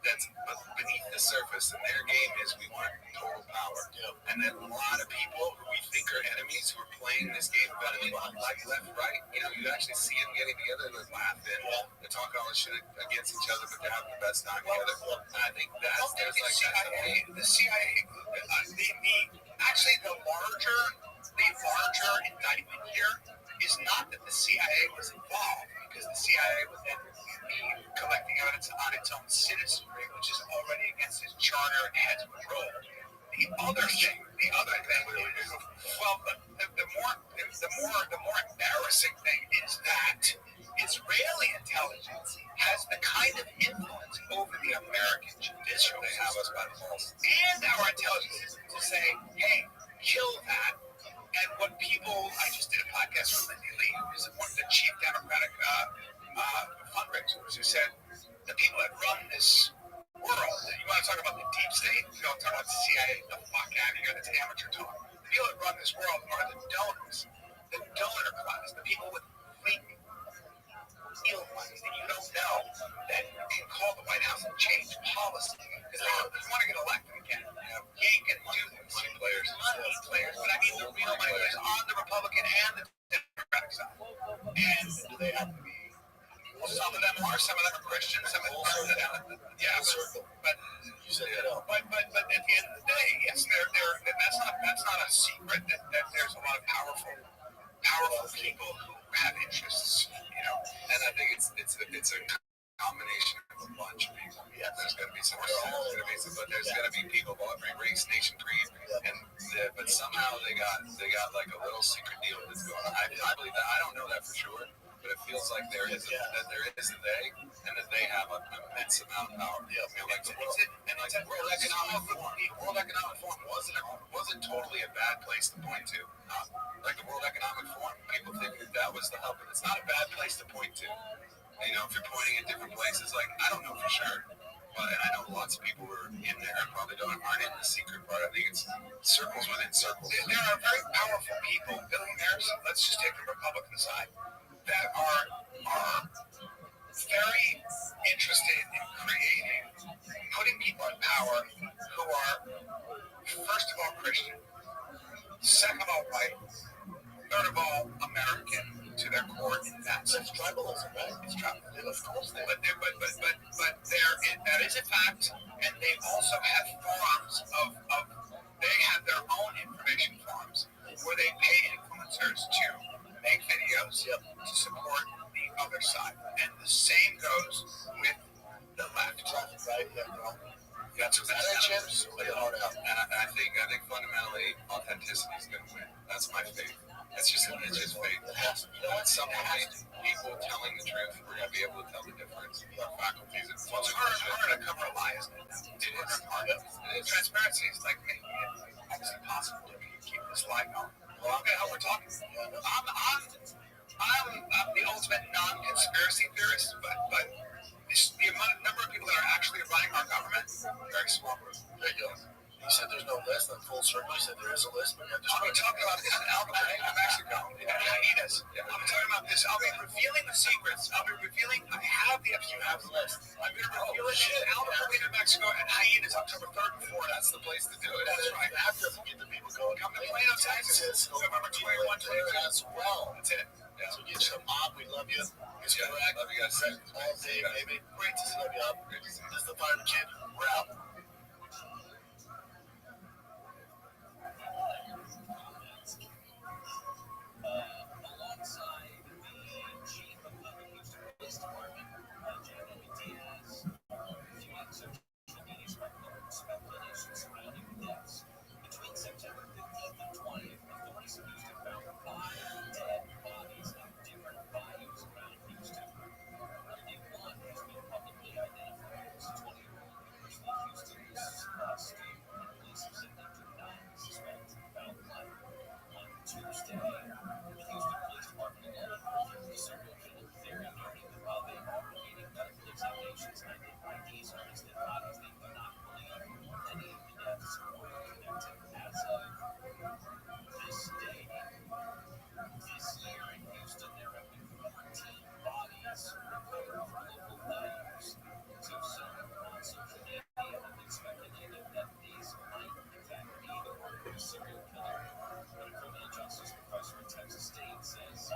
S3: That's beneath the surface, and their game is we want total power. And then a lot of people who we think are enemies who are playing this game of enemy, like left, right, you actually see them getting together and laughing. They're talking all this shit against each other, but they're having the best time together. And I think there's like the CIA, actually the larger indictment here is not that the CIA was involved, because the CIA was then collecting evidence on its own citizenry, which is already against its charter and has been rolled. The other thing is, well, the more embarrassing thing is that Israeli intelligence has the kind of influence over the American judicial they have us by the balls, and our intelligence to say, hey, kill that. And what people, I just did a podcast with Lindsay Lee, who is one of the chief Democratic fundraisers, who said the people that run this world, you want to talk about the deep state, you don't talk about the CIA, the fuck out of here, that's amateur talk. The people that run this world are the donors, the donor class, the people with weak ill ones that you don't know that can call the White House and change policy. Because you want to get elected again. You ain't going to do this. Money players. But I mean the real money players on the Republican and the Democratic side. And do they have to be? Well, some of them are Christians, some of them are but you said but at the end of the day, yes, that's not a secret that there's a lot of powerful people who have interests, and I think it's a combination of a bunch of people. Yeah, there's going to be some, but there's going to be people of every race, nation, creed, but somehow they got like a little secret deal that's going on. I believe that. I don't know that for sure, but it feels like there is a they, and that they have an immense amount of power. Like the World Economic Forum wasn't totally a bad place to point to. Like the World Economic Forum, people think that was the hub, but it's not a bad place to point to. If you're pointing at different places, like I don't know for sure, but I know lots of people who are in there and probably aren't in the secret part. I think it's circles within circles. There are very powerful people, billionaires. Let's just take the Republican side, that are very interested in putting people in power who are, first of all, Christian, second of all, white, third of all, American to their core. That's tribalism, right? It's tribalism, of course. But that is a fact, and they also have forms they have their own information forms where they pay influencers to make videos to support the other side. And the same goes with the left. Right? That's chance. And I think fundamentally authenticity is going to win. That's my faith. It's just faith. At some point, people telling the truth, we're going to be able to tell the difference. Our faculties and it's harder to cover a lie, isn't it? It is harder. Transparency is like making it almost impossible to keep this lie going. Well, okay, how we're talking. I'm the ultimate non-conspiracy theorist, but the number of people that are actually running our government
S9: full circle. You said there is a list, but I'm talking about this in Albuquerque, New Mexico, in hyenas. I'm talking about this. I'll be revealing the secrets. I have the episode, I have the list. I'm going to reveal it in Albuquerque, New Mexico, and hyenas October 3rd and 4th. That's the place to do it. That's right. That doesn't get the people going. Come to Plano, Texas, November 21, 22 as well. That's it. Yeah. So get some mob. We love you. It's correct. Love you guys. All day, baby. Great to see you up. This is the Fire Kid. We're out.
S8: Alongside the chief of the Houston Police Department, Jamie Diaz, reviewing social media speculation surrounding the deaths. Between September 15th and 20th, authorities in Houston found 5 dead bodies of different values around Houston. Only one has been publicly identified as a 20-year-old University of Houston's state police have said they do not suspect foul play. On Tuesday, the Houston Police Department alone reported the serial killer theory, noting that while they are awaiting medical examinations and IDs on his dead bodies, they do not believe any of the deaths were connected. As of this day, this year in Houston, there have been 14 bodies recovered from local values. So some on social media have been speculating that these might in fact be the work of a serial killer. But a criminal justice professor at Texas State says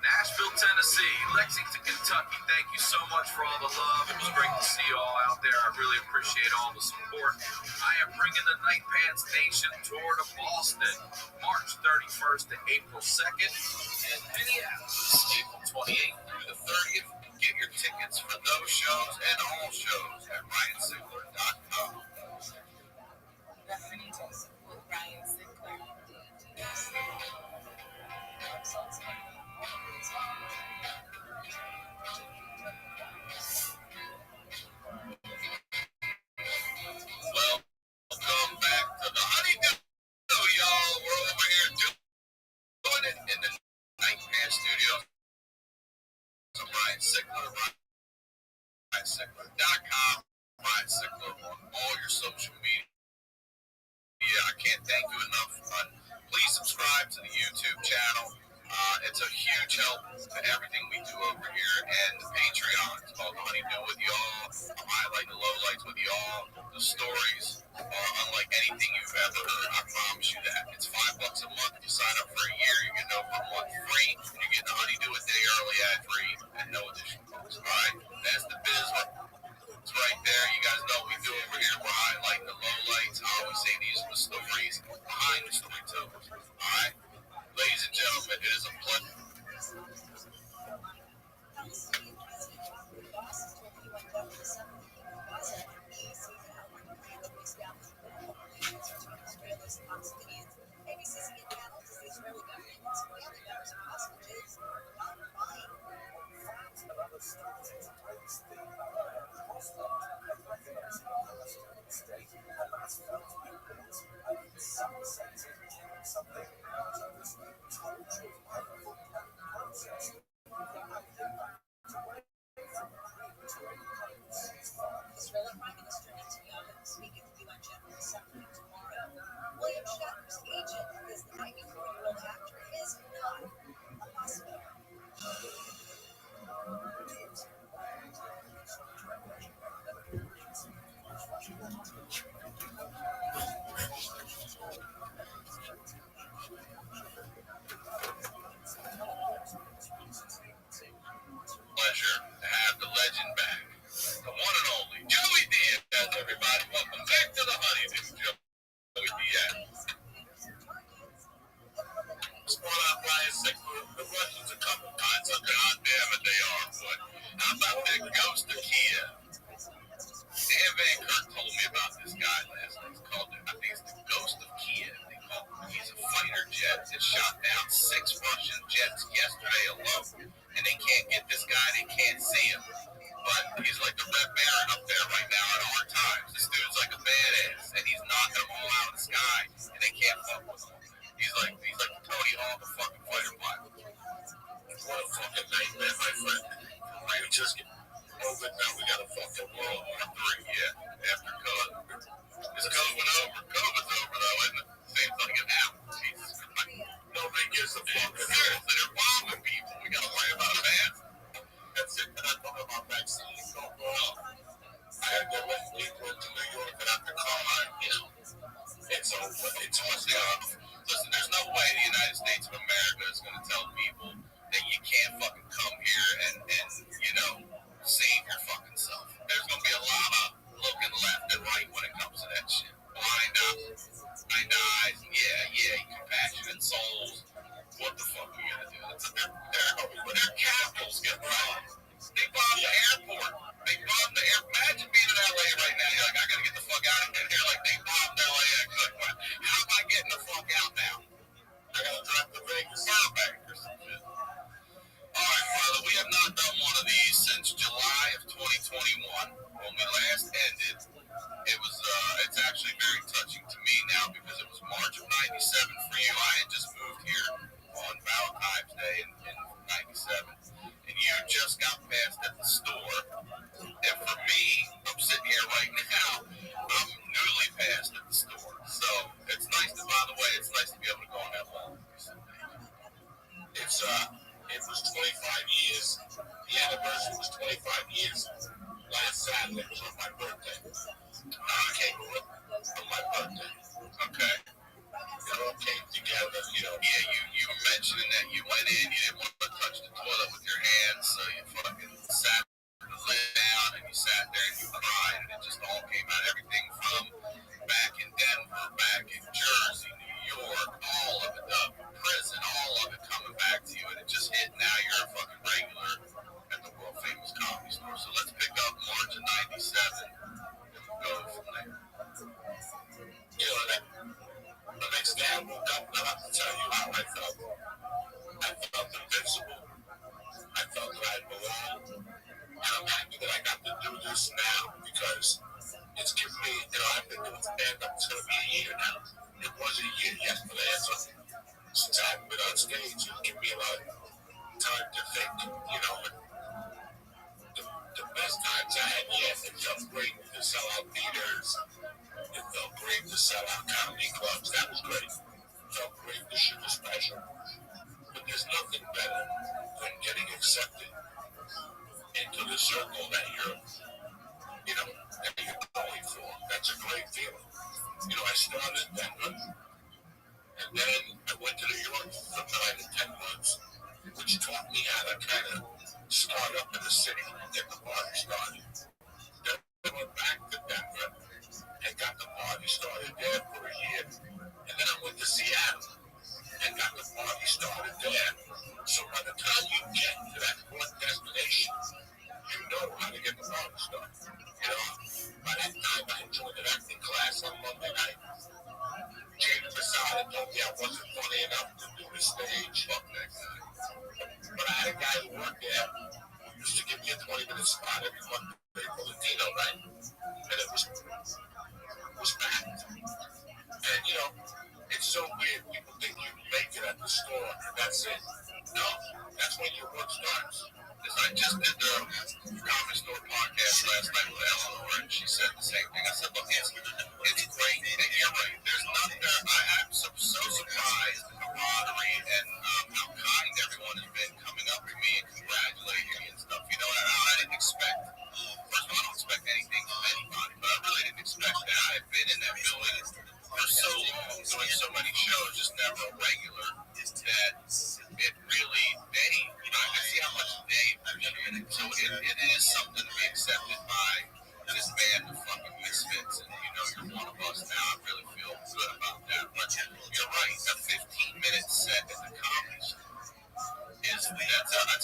S3: Nashville, Tennessee, Lexington, Kentucky, thank you so much for all the love. It was great to see you all out there. I really appreciate all the support. I am bringing the Night Pants Nation tour to Boston, March 31st to April 2nd, and Minneapolis, April 28th through the 30th. Get your tickets for those shows and all shows at RyanSickler.com.
S6: Refinitos with Ryan Sinclair.
S3: Welcome back to the Honeydew, y'all. We're over here doing it in the Night Pants Studio. So Ryan Sickler, RyanSickler.com, Ryan Sickler on all your social media. I can't thank you enough. Please subscribe to the YouTube channel. It's a huge help to everything we do over here. And the Patreon, it's called Honeydew with y'all. I highlight the lowlights with y'all. The stories are unlike anything you've ever heard. I promise you that. It's $5 a month. If you sign up for a year, you get over a month free. You get the Honeydew a day early, ad-free, and no additional cost. All right? That's the business. It's right there. You guys know what we do over here. We highlight the lowlights. I always say these are the stories behind the storytellers. All right? Ladies and gentlemen, it is a pleasure.
S6: Israeli Prime Minister Netanyahu speaking to the UN General Assembly tomorrow. William Shatner's agent is the 94-year-old actor is not a possibility.
S3: Pleasure to have the legend back. The one and only Joey Diaz, everybody. Welcome back to the Honeydew, Joey Diaz. What's going on, Ryan Sickler? The Russians a couple times. God damn it, they are. But how about that ghost of Kiev? Dan Van Kirk told me about this guy last night. He's called it, I think it's the Ghost of Kiev. They call him. He's a fighter jet that shot down 6 Russian jets yesterday alone. And they can't get this guy. They can't see him. But he's like the Red Baron up there right now at hard times. This dude's like a badass. And he's knocking them all out of the sky. And they can't fuck with him. He's like Tony Hawk, a fucking fighter pilot. What a fucking nightmare, my friend. We just get COVID now. We got a fucking World War III. Yeah. After
S1: years. The anniversary was 25 years. Last Saturday was on my birthday. I came over on my birthday. Okay. It all came together, you know.
S3: Yeah, you were mentioning that you went in, you didn't want to touch the toilet with your hands, so you fucking sat the lid down and you sat there and you cried, and it just all came out. Everything from back in Denver, back in Jersey, New York, all of it, prison, all of it coming back to you, and it just hit. Now you're a fucking regular at the world famous Comedy Store. So let's pick up March of '97 and we'll go from there.
S1: You know, the next day I woke up and I have to tell you how I felt. I felt invincible. I felt that I belonged. And I'm happy that I got to do this now because it's given me, you know, I've been doing stand-up, it's going to be a year now. It was a year yesterday, so since I've been on stage, it's given me a lot of time to think, you know, the best times I had, yes, it felt great to sell out theaters. It felt great to sell out comedy clubs. That was great. It felt great to shoot a special. But there's nothing better than getting accepted into the circle that you're, you know, that you're going for. That's a great feeling. You know, I started in Denver, and then I went to New York for 9 to 10 months, which taught me how to kind of start up in the city and get the party started. Then I went back to Denver and got the party started there for a year, and then I went to Seattle and got the party started there. So by the time you get to that one destination, you know how to get the party started. You know, by that time I joined an acting class on Monday night. James Masada told me I wasn't funny enough to do the stage. Fuck that guy. But I had a guy who worked there who used to give me a 20-minute spot every Monday for Latino night. And it was packed. And you know, it's so weird. People think you make it at the store and that's it. No, that's when your work starts. Because I just did the Comedy Store podcast last night with Eleanor, and she said the same thing. I said, look, it's great, and you're right. There's nothing there. I'm so surprised at the camaraderie and how kind everyone has been coming up to me and congratulating me and stuff. You know, I didn't expect, first of all, I don't expect anything from anybody, but I really didn't expect that. I've been in that building for so long, doing so many shows, just never a regular, that it really, you know, I see how much they put in it. So it is something to be accepted by this band of fucking misfits. And, you know, you're one of us now. I really feel good about that. But you're right. A 15-minute set at the Comedy Store that's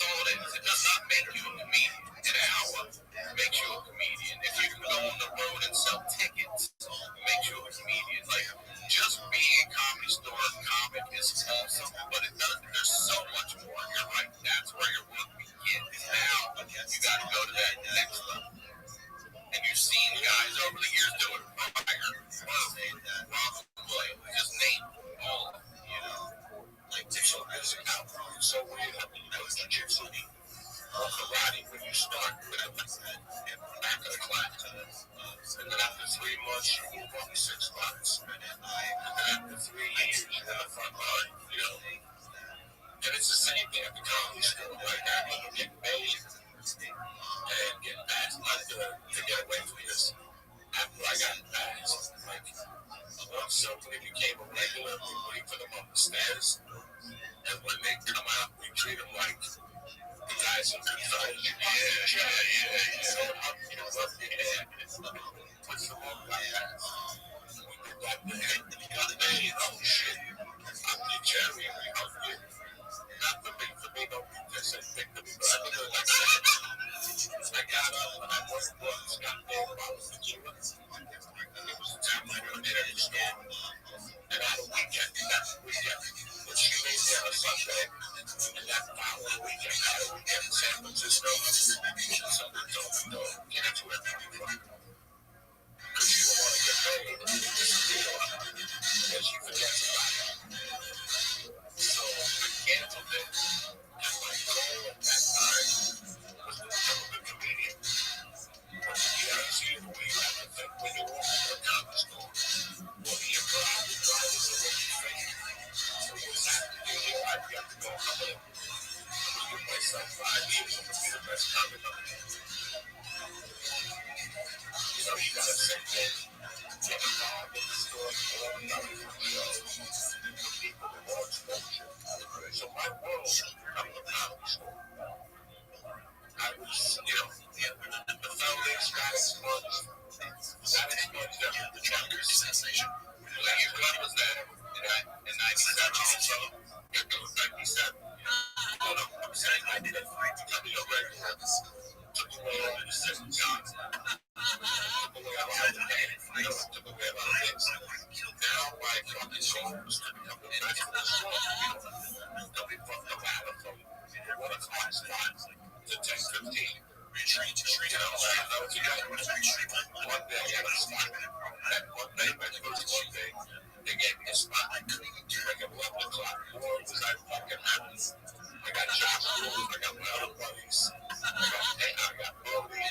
S1: all it is. It does not make you a comedian. An hour makes you a comedian. If you can go on the road and sell tickets, it makes you a comedian. Like, just being a Comedy Store comic is awesome, but it does. There's so much more. You're right. That's where your work begins. Now you got to go to that next level. And you've seen guys over the years do it. Fire, just name all of them, you know. Like, it's so busy now. It's so weird. I mean, you know, jiu-jitsu or karate when you start with a back of the class. And then after 3 months, you move up 6 months. And then after 3 years, you're in the front line, you know. And it's the same thing at the Comedy Store. Like, I remember getting paid and getting passed to get away from this. After I got passed, like, once somebody became a regular, we wait for them up the stairs. And when they come out, we treat them like the guys who can fight. So, you know, love your hand. Puts them on my ass. We did that day. We got paid. Oh, shit. I'm the Jerry. And we helped you. Not for me, don't be this and victim. But I think it was like I got up and I was got paid about the tequila. It was the time I went in at the store. And I had a weekend. That's the weekend. But she made me on a Sunday. And that following weekend, I had a weekend in San Francisco. Somebody told me, no, cancel it. Because you don't want to get paid. Because you forget about it. So I canceled it. And my goal at that time was to become a good comedian. But you gotta see the way you have to think when you walk into a Comedy Store. What are your problems? Regardless of what you think. So what's happening here? I have to go, I'm going to give myself 5 years, I'm gonna be the best comic on the planet. You know, you gotta sit there, get involved in the story, all the other shows, the people, the more exposure. So my world become the comedy store. I was, you know, the foundation got expunged. Got expunged after the Truckers sensation. What year was that? In 97 also? It was 97. No, I'm saying I did it. Tell me your record. Took away all the second shots. Took away a lot of the pain. You know, took away a lot of things. Now my fucking soul was to become the best of the store. You know, don't be fucked up out of them. 1 o'clock spots to 10:15. Retreat. You know, I was together with one day I got a spot. That one day, my first one day, they gave me a spot. Like at 11 o'clock. Boy, was I fucking happy. I got job schools, I got my other buddies. I got Brody.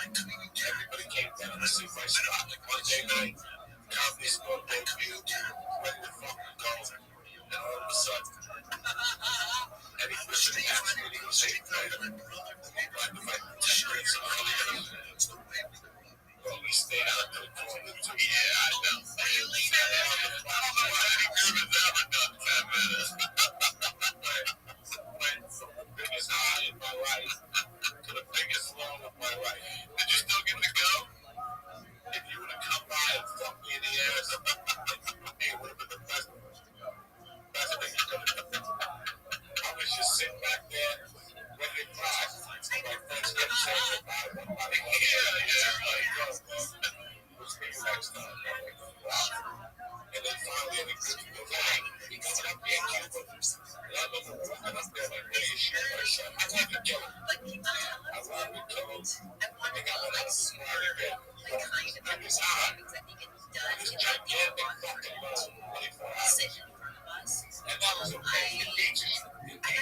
S1: Everybody came down to see my spot. Like Monday night, comedy store debut, ready to fucking go. And all of a sudden, Eddie Fisher asked me, he was 8th grader. He wanted to fight 10 grades earlier. Well, we stayed out till 22. Yeah, I know. I don't know what Eddie Griffith's ever done 10 minutes. Went from the biggest high in my life to the biggest low of my life. Did you still get to go? If you would have come by and fucked me in the ass, it would have been the best thing you could have done. I was just sitting back there, ready to cry. My friends kept saying goodbye. Everybody goes. We'll see you next time. And then finally, Eddie Griffith goes, hey, he coming up here in Cuba. And I remember walking up there like, hey, shit, my son, I wanted to kill him. I wanted to kill him. I think I went out to smart again. It was hard. This gigantic fucking load, 24 hours. And that was okay. It teaches you. I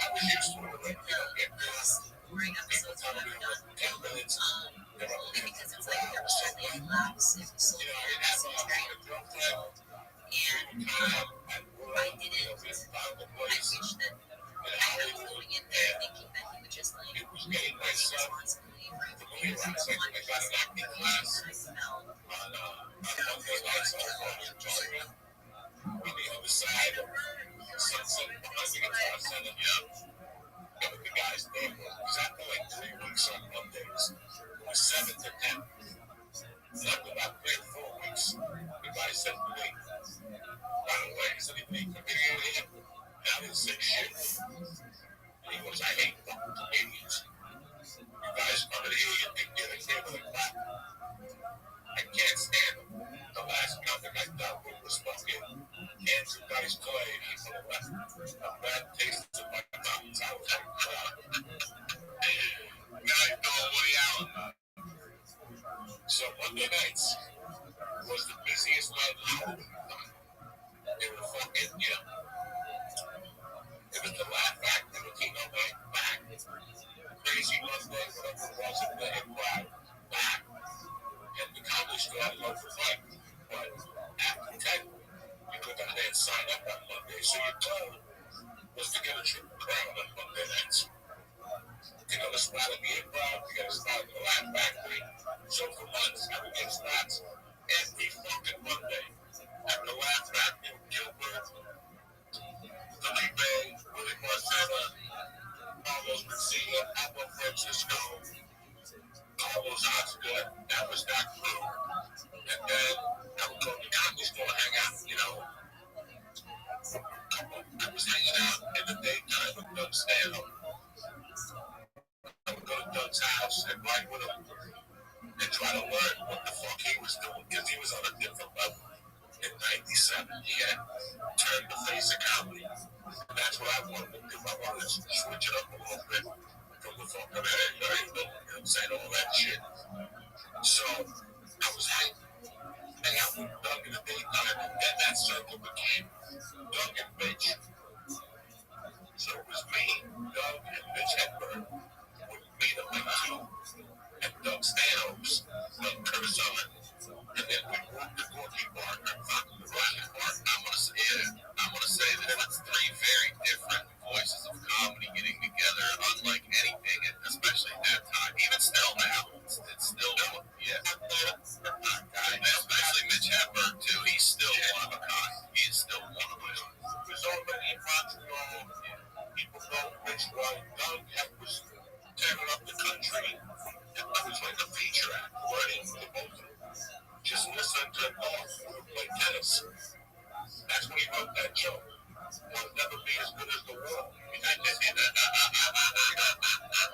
S1: was used to it. You don't get this. People tell me it was 10 minutes. They were looking for 2 hours. You know, I have a girlfriend. We kind of at work. You know, we found a place in Hollywood. And it was getting my son to believe I got an acting class on Monday nights on Georgia. On the other side of Sunset, behind the Guitar Center. Yeah. And what the guy's name was exactly like 3 weeks on Mondays. It was 7 to 10. And after about 3 or 4 weeks, the guy said to me, by the way, is anything familiar with him? And I didn't say shit. And he goes, I hate fucking comedians. You guys come in here, you think you're the table and clap. I can't stand them. The last comic I dealt with was fucking Andrew Dice Clay. He would have left a bad taste in my mouth. I was like, now you know Woody Allen. So Monday nights was the busiest night in Hollywood. They were fucking, you know, it was the Laugh Factory, the King of back. Crazy Monday, whatever it was, in the Improv, back. And the comedy store had loads of fun. But after 10, you could go there and sign up on Monday. So your goal was to get a triple crown on Monday nights. You know, the spot at the Improv, you got a spot at the Laugh Factory. So for months, I would get spots every fucking Monday at the Laugh Factory with Gilbert, Felipe, Willie Marcella, Carlos Mencia, Pablo Francisco, Carlos Oscar. That was that crew. And then I would go to the comedy store and hang out, you know. I was hanging out in the daytime with Doug Stanhope. I would go to Doug's house and write with him and try to learn what the fuck he was doing, because he was on a different level. In 97, he had turned the face of comedy. And that's what I wanted to do. I wanted to switch it up a little bit from the fucking you know what I'm saying, all that shit. So I was hanging out with Doug in the daytime, and then that circle became Doug and Mitch. So it was me, Doug, and Mitch Hedberg would meet up like 2, and Doug Stanhope's, Kurt Summon, and then we walked to Gorky Park and fucking the Rocket Park. I'm gonna say that it's 3 very different voices of comedy. It That's why Doug was tearing up the country. And I was like a feature act, running the both of them. Just listen to North play tennis. That's when he wrote that joke. I'll never be as good as the world.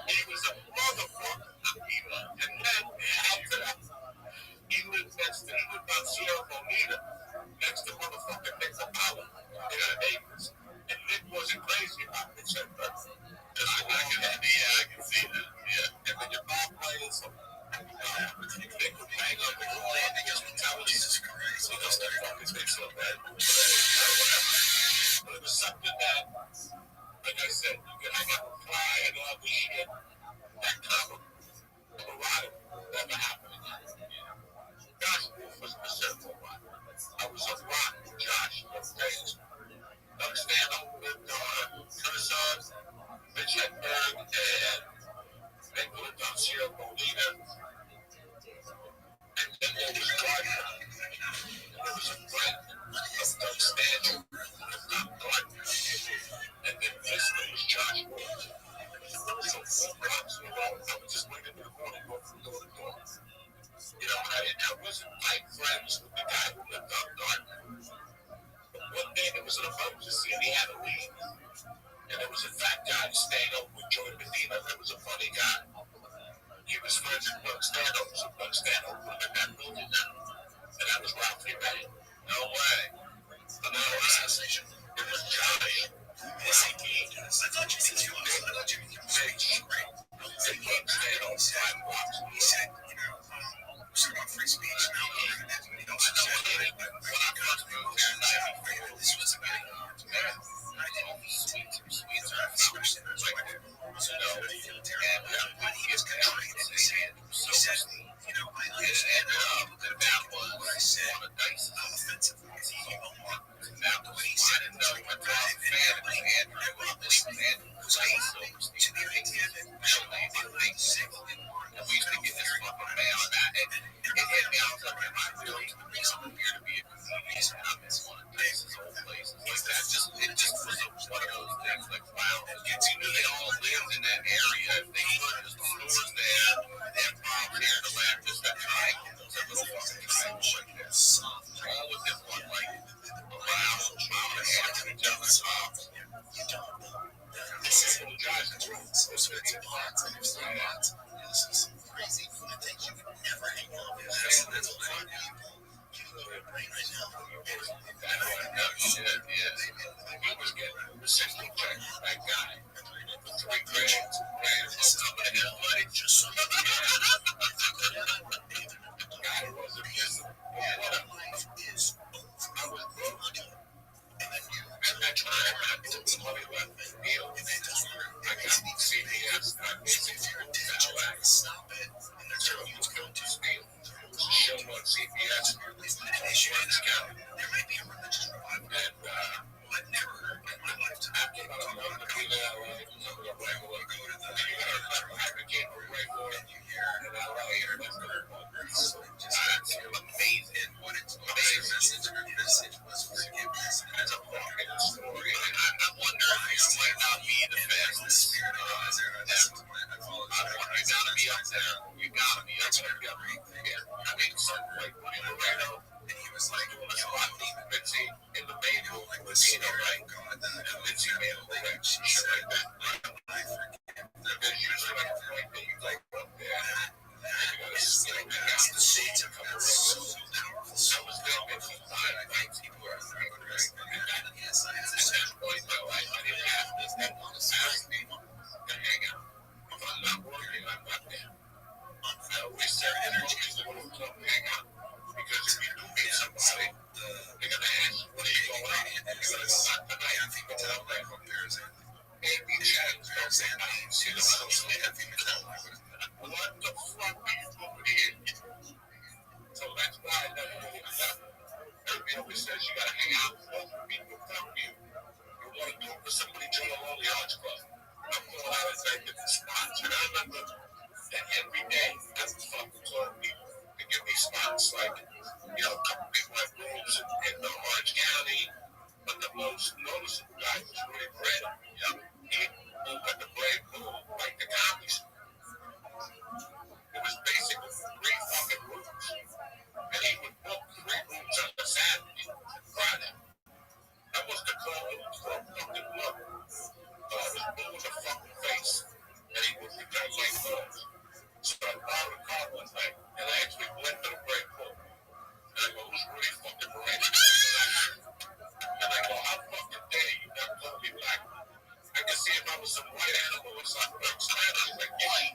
S1: He was a motherfucker. And then after that, he lived on Sierra Bonita, next to motherfucking Nick Apollo, neighbors. And Nick wasn't crazy about it, except I can see that. Yeah. And when your mom plays, Nick would hang up and go landing as one time. Jesus Christ. So those fucking Nick so bad. But it was something that, like I said, you can hang out with Fly and all this shit. That comic, never happened again. Josh Wolf was the circle one. I was a rock with Josh those days. Understand? I'm with Kershaw, Mitch Hedberg, and they lived on Sierra Bonita. And then there was Gardner. And there was a friend of Doug Stanton, Doug Gardner. And then this one was Josh Wolf. So 4 blocks in a row, I would just wait in the corner and go from door to door. You know, I wasn't tight friends with the guy who lived on Gardner. But one day there was an emergency and he had to leave. And there was a fat guy staying over with Joey Medina. There was a funny guy. He was friends with Doug Stanhope. So Doug Stanhope lived in that building now. And that was Ralphie Ray. No way. Another assassination. It was Johnny. I thought you said you was. I thought you were great. They can't stand on 5 blocks. He said, you know, talking about free speech. Now, you know, when I got to move here, this was a big I didn't mean sweets or especially there's like, you know, and he is controlling it. He said, you know, I understand that was I said, on the dice, I'm offensive. Now, when he said it, no, I was a fan of Andrew. I believe Andrew was to the idea that I sick and we used to get this fucking mail and it hit me. I was like, am I really I'm here to be a comedian? And I'm in one of places, old places like that. It just was one of those things like, wow, you knew they all lived in that area. If they could, there's stores there, improv here, the lab, just that triangle, those little fucking triangles like this. All within one, like, mile and a half of each other's house. You don't know. This is what guys are doing. Those are the plots and there's no plots. This is crazy for the things you've never hang out with. That's what I do. You know your brain right now. Shit, yeah. He was getting a 60 check, that guy. $3 grand. This is what I like. Just so you know. The guy wasn't missing. Life is over. I was broke. And then you, at that time, I took some money left in the deal. And it doesn't work. I got CBS. I missed it. Stop it. And they're telling you to go to steal. It was a show on CBS. There might be a religious revival. And, I've never heard in my lifetime. I came out of London to be there. I became a regular. And I hear that's amazing. What it's amazing. Her message was forgiveness. As a walking story. I wonder if you might not be the fastest spirit of you gotta be up there. You gotta be up there. Yeah. I mean, certain like Laredo. And he was like, Mitzi in the manual, like, right? And Mitzi made a like, shit like that. I forget. There's usually like a point that you like up there. And you gotta still be out the shades of it. So powerful. I was there Mitzi 5 nights. People are right? Yes, I understand. At that point, though, I didn't have this. They want to ask me to hang out. If I'm not working, I'm not there. We start energy is the one who come hang out. Because if you do meet somebody, they're going to ask, what are you going on? And you're going to stop the night. I think we tell them, like, there's a animal was like Spanish, like, yeah.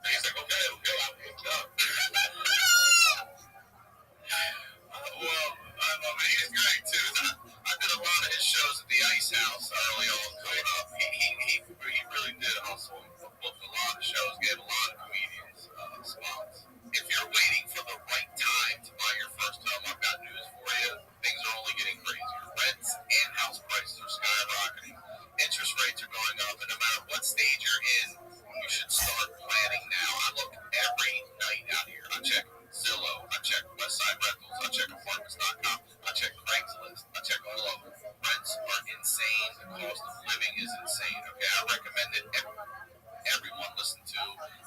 S1: He's like, okay, I'll pick up. Well, he's great too. I did a lot of his shows at the Ice House early on coming up. He really did hustle. Booked a lot of shows, gave a lot of comedians spots. If you're waiting for the right time to buy your first home, I've got news for you. Things are only getting crazier. Rents and house prices are skyrocketing. Interest rates are going up, and no matter what stage you're in, you should start planning now. I look every night out here. I check Zillow, I check Westside Rentals, I check Apartments.com, I check Craigslist, I check all of them. Rents are insane. The cost of living is insane. Okay, I recommend that everyone listen to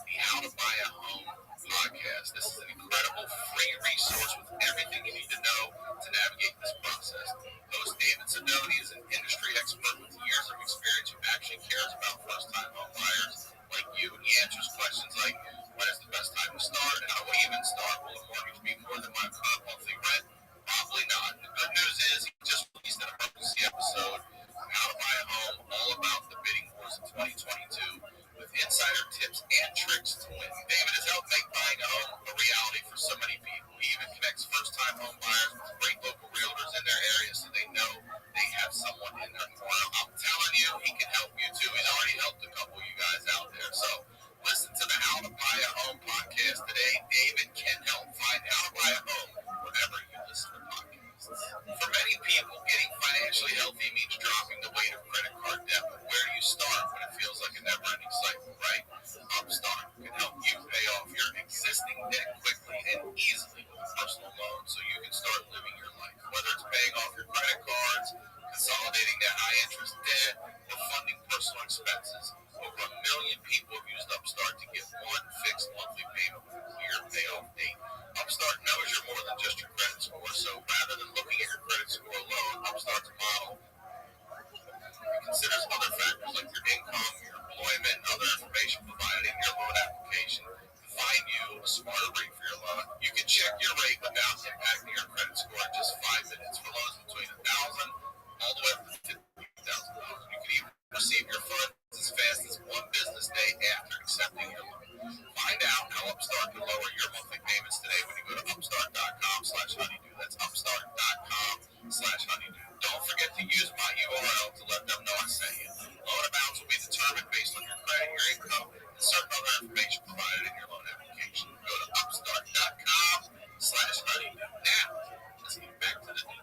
S1: the How to Buy a Home podcast. This is an incredible free resource with everything you need to know to navigate this process. Host David Sidoni is an industry expert with years of experience who actually cares about first-time home buyers like you. He answers questions like, when is the best time to start? How do I even start? Will a mortgage be more than my current monthly rent? Probably not. The good news is he just released an emergency episode, How to Buy a Home, all about the bidding wars of 2022, with insider tips and tricks to win. David has helped make buying a home a reality for so many people. He even connects first-time home buyers with great local realtors in their area so they know they have someone in their corner. I'm telling you, he can help you too. He's already helped a couple of you guys out there. So listen to the How to Buy a Home podcast today. David can help find How to Buy a Home wherever you listen to podcasts. For many people, getting financially healthy means dropping the weight of credit card debt. But where do you start when it feels like a never-ending cycle, right? Upstart can help you pay off your existing debt quickly and easily with a personal loan so you can start living your life. Whether it's paying off your credit cards, consolidating that high-interest debt, or funding personal expenses, over 1 million people have used Upstart to get one fixed monthly payment with a clear payoff date. Upstart knows you're more than just your credit score, so rather than looking at your credit score alone, Upstart's model considers other factors like your income, your employment, and other information provided in your loan application to find you a smarter rate for your loan. You can check your rate without impacting your credit score in just 5 minutes for loans between $1,000 all the way up to $50,000. You can even receive your funds as fast as one business day after accepting your loan. Find out how Upstart can lower your monthly payments today when you go to upstart.com/honeydew. That's upstart.com/honeydew. Don't forget to use my URL to let them know I sent you. Loan amounts will be determined based on your credit, your income, and certain other information provided in your loan application. Go to upstart.com/honeydew. Now, let's get back to the deal.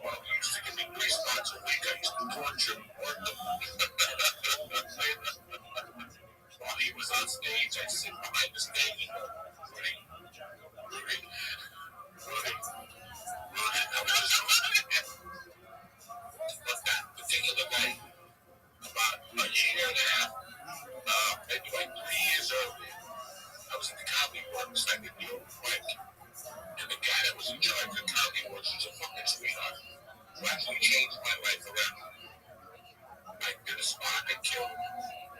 S10: Well, you used to give me 3 spots a week. I used to torture him. While he was on stage, I'd sit behind the stage and go, Rudy. I was just but that particular night, about a year and a half, maybe like 3 years earlier, I was at the Comedy Works. I did the open mic. And the guy that was in charge of the Comedy Works was a fucking sweetheart who actually changed my life around. I did a spot, I killed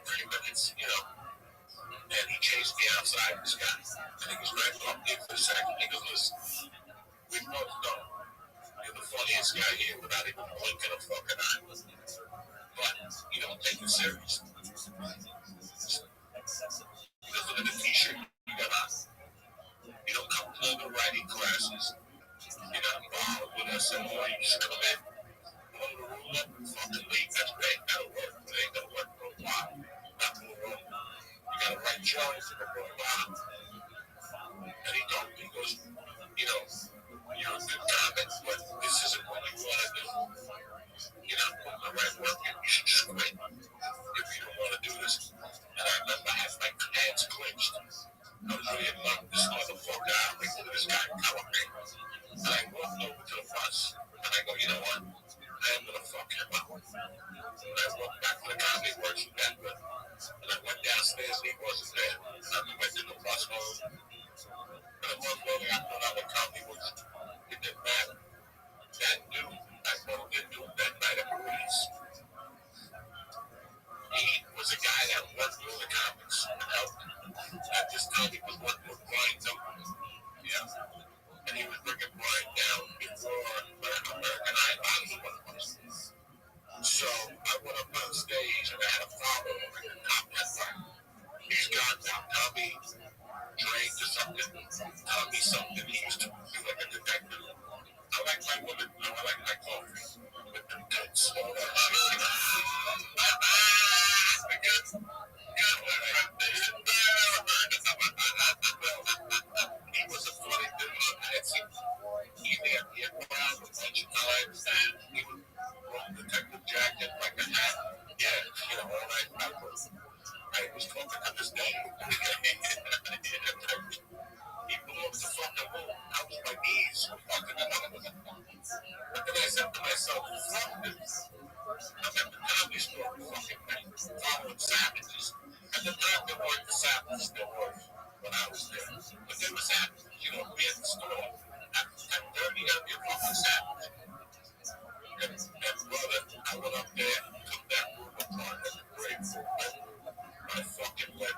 S10: 3 minutes, and he chased me outside, this guy. And he was right up there for a second. He goes, listen, we both know you're the funniest guy here without even blinking a fucking eye. But you don't take it serious. You don't look at the t-shirt you got on. You don't come to the writing classes. You're not involved with us anymore. You just come in, blow the room up, and fucking leave. That's great. That'll work. It ain't gonna work for a while. Not for a while. You gotta write jokes for a while. And he told me, he goes, you're a good comic, but this isn't what you want to do. You're not putting the right work in. You should just quit if you don't want to do this. And I remember I had my hands clenched. I was ready to knock this motherfucker out. Like, look at this guy coming me. And I walked over to the bus. And I go, you know what? I am going to fuck him up. And I walked back to the Comedy Works with that one. And I went downstairs and he wasn't there. And I went to the bus home. And a month later, I put out the Comedy Works. It didn't matter. That dude, I broke into him that night at Rudy's. He was a guy that worked with the comics and helped him. At this time, he was working with Brian Duncan. Yeah. And he was bringing Brian down before American Idol was. So
S1: I went up on stage and I had a follow over the top headline. He's gone now. Tell me, Drake or something. Tell me something. He used to be like a detective. I like my woman. I like my coffee. With them tits. All that shit. You know? He was a funny dude. I had seen he had around a bunch of times. He would roll detective jacket like a hat. Yeah, you know, all that. I was talking to this day. He blew up the fucking room. I was my knees fucking another one. But then I said to myself, fuck this. I'm at the comedy store fucking following savages. At the time there weren't the savages there were when I was there. But there was savages, you know, we at the store. At 10:30, I'd be a fucking savage. And brother, I went up there, took that room apart at the grave for my fucking leg.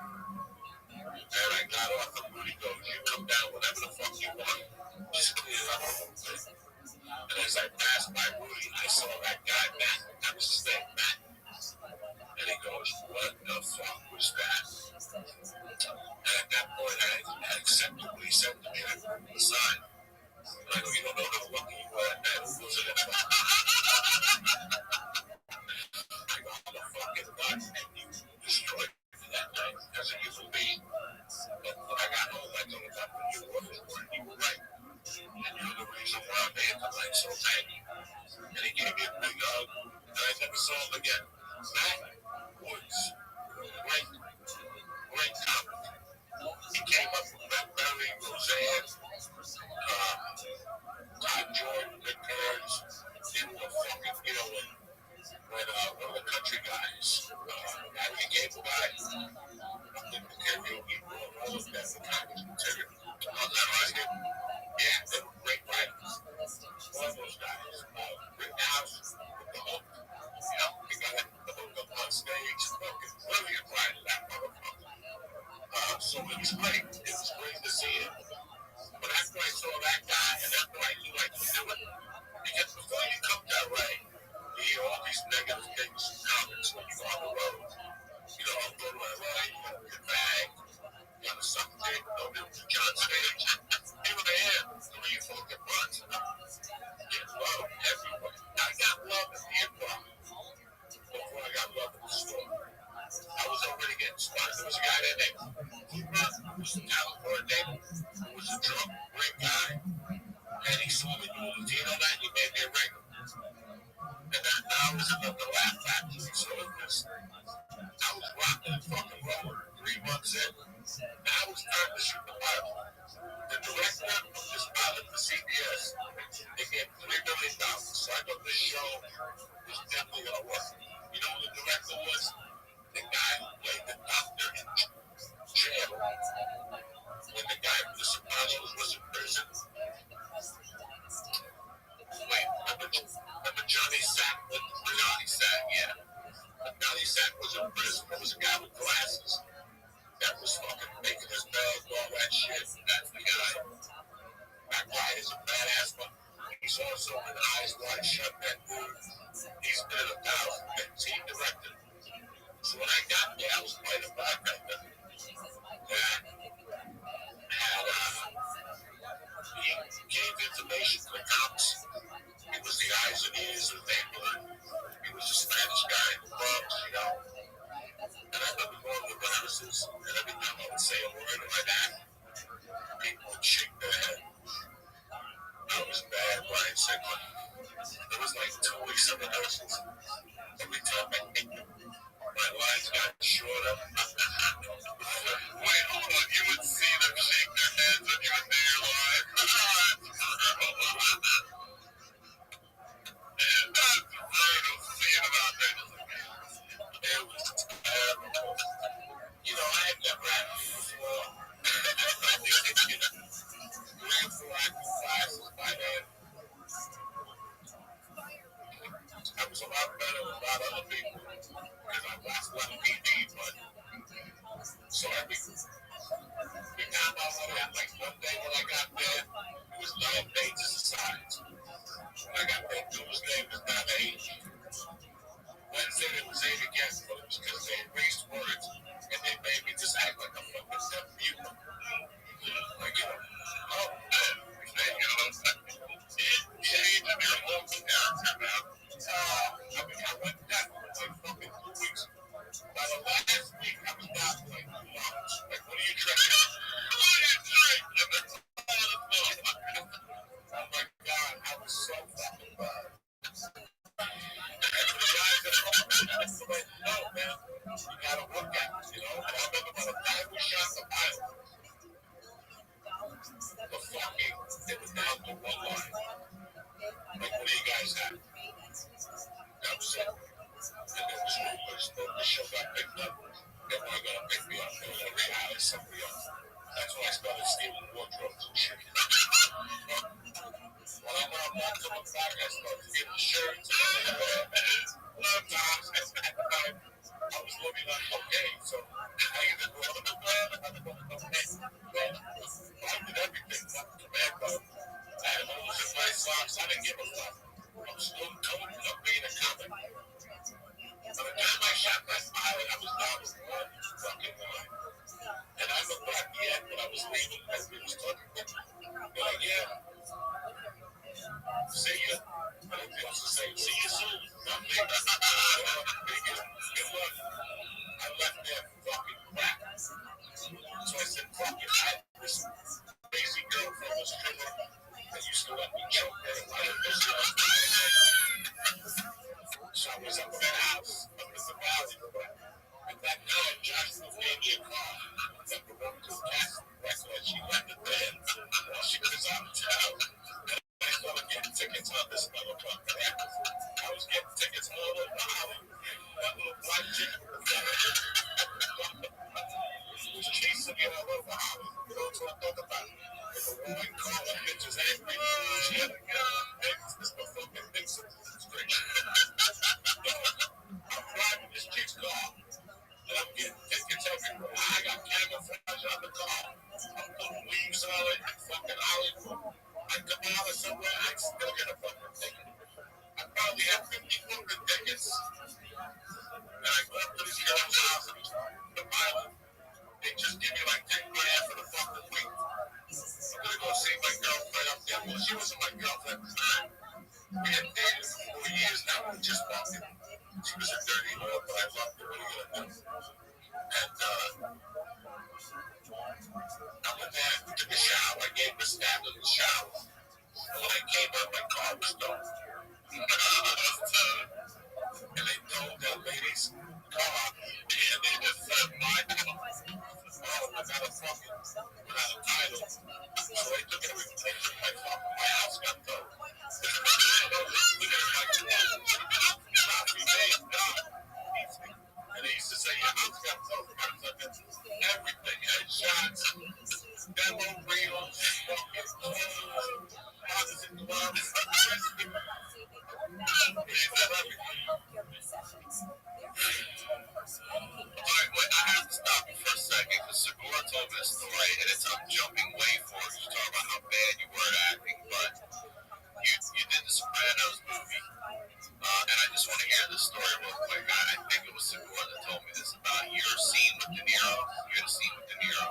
S1: And I got off the Rudy goes, you come down whatever the fuck you want. Just clear it up a little bit. And as I passed by Rudy, I saw that guy, Matt. That was his name, Matt. And he goes, what the fuck was that? And at that point, I accepted what he said to me. I put the sign. And I go, you don't know how lucky you were at that. Who was it? I go, I'm a fucking nut. And you destroyed me that night as a human being. But when I got home, I told him that you were right. And you're the reason why I'm here tonight, so thank you. And he gave me a big hug. And I never saw him again. Matt Woods. Great comic. He came up with Matt Berry, Roseanne, Todd Jordan, Rick Burns. They were fucking, you know, when one of the country guys, Larry Gable guy, the material, he brought all of that for comics material. That right? Yeah, they were great writers. All those guys. Rick House with the hook. You know, he got the hook up on stage. Fucking brilliant writer, that motherfucker. So it was great. It was great to see him. But after I saw that guy, and after I knew I could do it, because before you come to LA, you hear all these negative things and comments when you go on the road. You know, I'll go to LA, you gotta get back, you gotta suck dick, go to John stage. Here I am, doing your fucking runs. Get love everywhere. I got love in the improv before I got love in the store. I was already getting spotted. There was a guy there named who was a talent coordinator, who was a drunk, great guy. And he saw me doing the Latino night, he made me a ringer. And that now was another laugh factory. So it was, I was rocking and fucking rolling 3 months in. And I was trying to shoot the pilot. The director of this pilot for CBS, they gave $3 million. So I thought this show was definitely going to work. You know who the director was? The guy who played the doctor in jail when the guy from The Sopranos was in prison. Wait, remember Johnny Sack? Johnny Sack, yeah. Johnny Sack was in prison. There was a guy with glasses that was fucking making his bed, all that shit. That's the guy. That guy is a badass, but he's also an Eyes Wide Shut, that dude. He's been in 1,000 team director. So when I got there, I was quite a bartender that had, he gave information to the cops. He was the eyes and ears of the neighborhood. He was a Spanish guy in the clubs, you know. And I remember going to the rehearsals, and every time I would say a word like that, people would shake their head. I was bad, Brian said, but there was like 2 weeks of rehearsals. Every time I hit them, my lines got shorter. Wait, hold on, you would see them shake their heads when you would say your line. That's brutal seeing about that. It was terrible. You know, I had never had it before. 3 or 4 acting classes by then. I was a lot better than a lot of other people because I watched a lot of TV, but so every time I went out, like one day when I got there, it was 9 pages of science. When I got there, Tuesday was 9 8. Wednesday But no, man, you gotta work at it, you know. And I remember by the time we shot the pilot, the fucking, it was down to one line. Like, what do you guys have? That was it. And then the show got picked up. They weren't gonna pick me up. They were gonna rehire somebody else. That's when I started stealing wardrobes and shit. When I went up back to the back, I started getting shirts and tops. I was living on cocaine, so I either go to the club or I go to cocaine. I did everything from command mode. I had holes in my socks. I didn't give a fuck. I was still coding up being a comic. By the time I shot that pilot, I was down with one fucking line. And I looked back at the end when I was leaving, as we was talking. They're like, yeah. See ya. I didn't else to say, see you soon. I'm leaving. Good luck. I left there fucking crap. So I said, fuck it. I had this crazy girl from the stripper that used to let me choke her and I didn't miss her. So I was up at that house, up in the valley. And back then, Josh gave me a car that the woman could cast record. She left it there while she was out of town. I started getting tickets on this motherfucker. I was getting tickets all over Hollywood. That little black chick was chasing me all over Hollywood. You know what I'm talking about? With a woman calling bitches angry. She had a gun. This motherfucking thing straight. I'm driving this chick's car. And I'm getting tickets everywhere. I got camouflage on the car. I'm putting leaves on it. Fucking Hollywood. I come out of somewhere, I still get a fucking ticket. I probably have 50 fucking tickets. And I go up to this girl's house, the pilot. They just give me like 10 grand for the fucking week. I'm gonna go see my girlfriend up there. Well, she wasn't my girlfriend at the time. We had dated for 4 years now. We just walked in. She was a dirty whore, but I loved her. What are you gonna do? And I went there, took a shower. I gave her a stab in the shower. And when I came out, my car was done. And they told that lady's car, and they just said my car. Oh, without a fucking, without a title. So they took everything. They took my car. My house got towed. And they used to say, your house got towed. Everything had shots, demo reels, fucking clothes, houses and clubs. Alright, wait, I have to stop you for a second because Segura told me this story and I'm jumping way forward. You talk about how bad you were at acting, but you did the Sopranos movie. And I just want to hear this story real quick. I think it was Segura that told me this about your scene with De Niro. You had a scene with De Niro.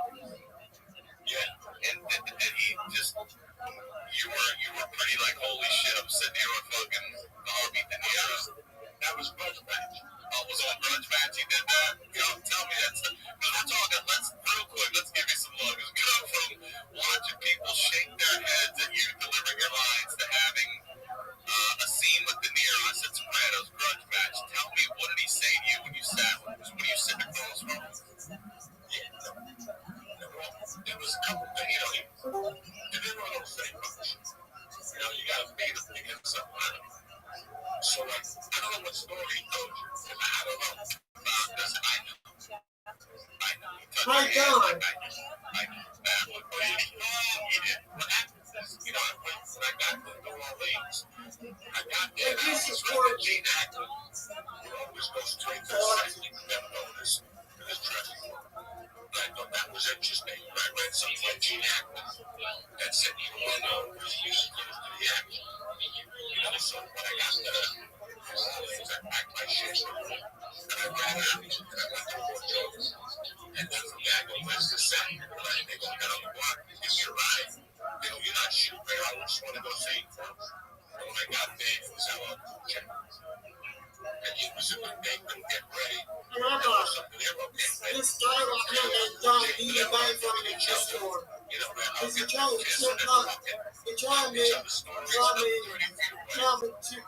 S1: Yeah. And he just, you were pretty like, holy shit, I'm sitting here with fucking Harvey De Niro. That was Grudge Match. Oh, it was on Grudge Match. He did that. Tell me that stuff. Because we're talking, real quick, let's give you some love. Because we go from watching people shake their heads at you delivering your lines to having a scene with De Niro. I said Sopranos, Grudge Match. Tell me, what did he say to you when you sat with him? When you sit across from him? There was a couple things, De Niro don't say much. You gotta beat him to get something out of him. So, I don't know what story he told you. I don't know about this. I know.
S5: My God.
S1: I know. That one. But he did. What happened is, when I got to New Orleans, I got there and I was with Gene Hackman, who always goes straight to the site. You never notice in his dressing room. I thought that was interesting. I read something like Gene Hackman that said, he used to go to the action. So when I got there, I packed my shit and I ran out and I went to Fort Jones. And then from there I go, where's the set? And they go, get on the block, give me a ride. They go, you're not shooting there, I just want to go see you. And when I got there, it was our check. And he was in the day to get ready.
S5: This guy will come and don't need a buy from the store. Because he tried to trip up. He tried me to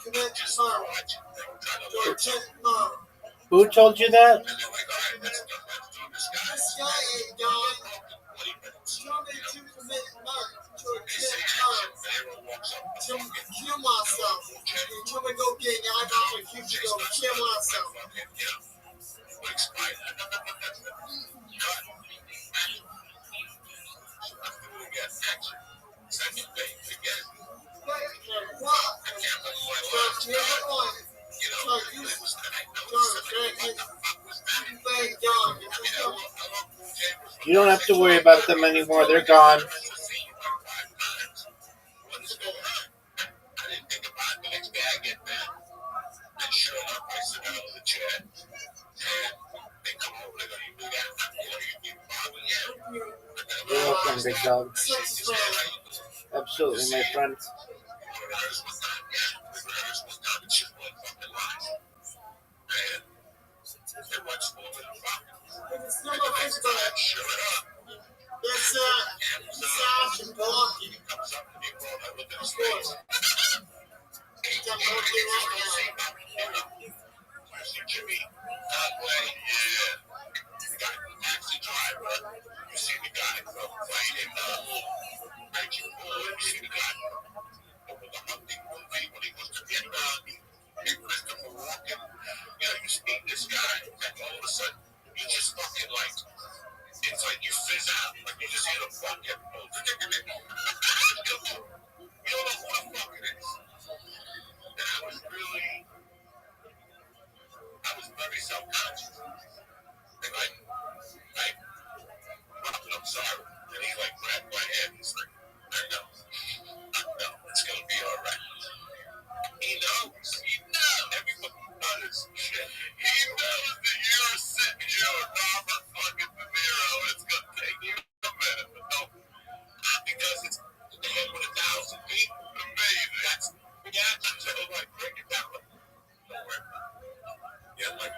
S5: commit tomorrow. Or check tomorrow.
S11: Who told you that?
S1: And they're like, all right, let's do this guy.
S5: This guy ain't dying.
S1: 20 minutes.
S5: Tell me to commit murder. To
S1: They say
S5: commit
S1: action.
S5: murder.
S1: The hero walks up.
S5: To kill myself. You tell me go get an eyeball and you go kill myself.
S1: Explain that. Cut. Do it again. Action. Second thing again.
S5: Why?
S1: I can't believe my
S5: Because
S1: life.
S5: you're the one.
S1: You know,
S5: Because you
S1: it was the night.
S5: thank God.
S11: You don't have to worry about them anymore. They're gone.
S1: What's going on? I didn't think about it. The next day I get there. And sure enough, I sit down in the chair. And they come over. They go, you do that. You bother you.
S11: You're welcome, big dog. Absolutely, my friend.
S1: Jimmy, Conway, yeah. The guy, taxi driver. You see the guy playing in Raging Bull. You see the guy over the hunting movie when he was to Vietnam. And Christopher Walken. You know, you see this guy, and all of a sudden, you just fucking like, it's like you fizz out. Like you just hear the fucking, you don't know who the fuck it is. And I was very self-conscious. And like, Robin, I'm sorry. And he like grabbed my hand. He's like, I know, it's gonna be all right. He knows. Everybody knows. He knows that you're sitting here with Robert fucking De Niro. It's gonna take you a minute, but no, because it's the head with 1,000 people. Amazing. That's so like break it down. Don't worry about it. Yeah, like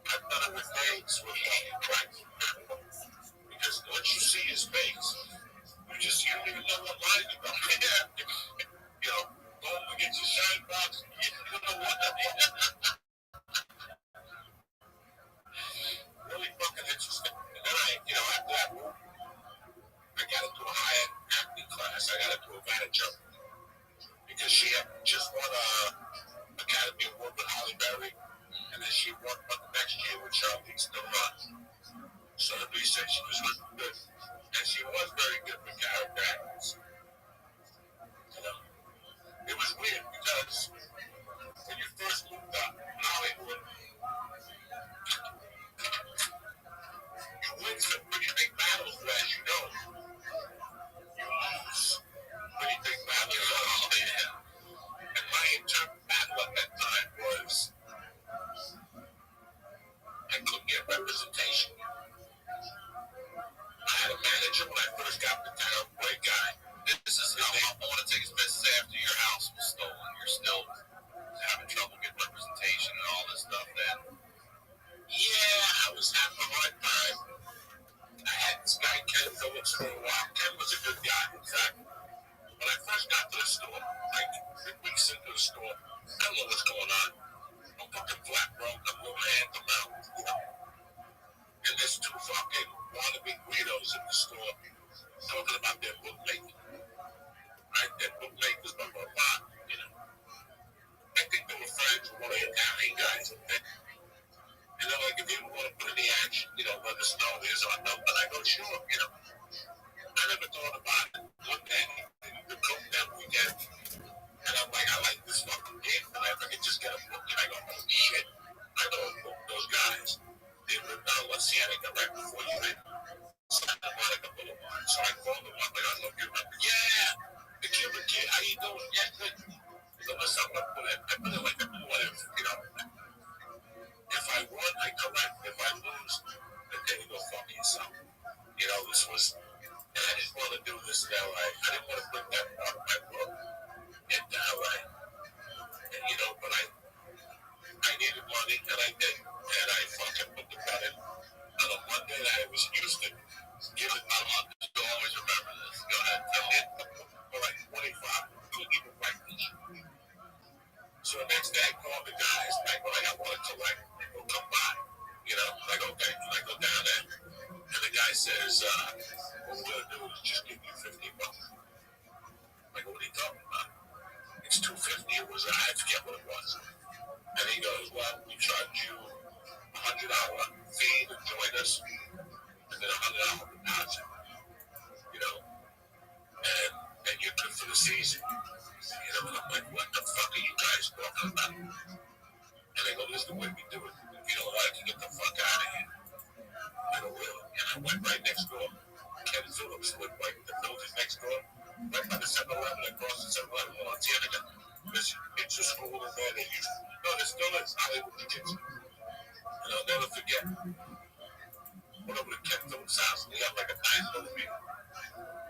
S1: I've done it with names with Christ. Because once you see his face, you don't even know what line you're going to get. You know, go and get your shine box. You don't know what that is. Really fucking interesting. And then after that, I got into a high-end acting class. I got into a manager. Because she had just won an Academy Award with Holly Berry. And then she won the next year with Charlize Theron. So everybody said she was really good. And she was very good with character actors. You know, it was weird because when you first moved up in Hollywood, you win some pretty big battles, but as you know, you lose pretty big battles. And my internal battle at that time was I couldn't get representation. I had a manager when I first got to town, great guy. This is I want to take his business after your house was stolen. You're still having trouble getting representation and all this stuff. Then, yeah, I was having a hard time. I had this guy Ken Phillips for a while. Ken was a good guy. In fact, when I first got to the store, like 3 weeks into the store, I don't know what's going on. I'm fucking flat broke. I'm moving my hand to mouth. And there's 2 fucking wannabe weirdos in the store talking about their bookmaking. Right? Their bookmakers, blah, blah, blah. You know. I think they were friends with one of the Italian guys. And they're like, if you want to put any action, let us know. Here's our number. And I go, sure. I never thought about it. Looked at the cook that weekend. And I'm like, I like this fucking game. And I could just get a book. And I go, oh shit. I know a book season. You know, and I'm like, what the fuck are you guys talking about? And they go, this is the way we do it. If you don't like it, get the fuck out of here. I go, really? And I went right next door. Ken Phillips went right the building next door, right by the 7-Eleven, across the 7-Eleven on Montana. There's a school in there. No, there still is. Hollywood Kids. And I'll never forget. Went over to Ken Phillips' house, and he had like a nice little meal.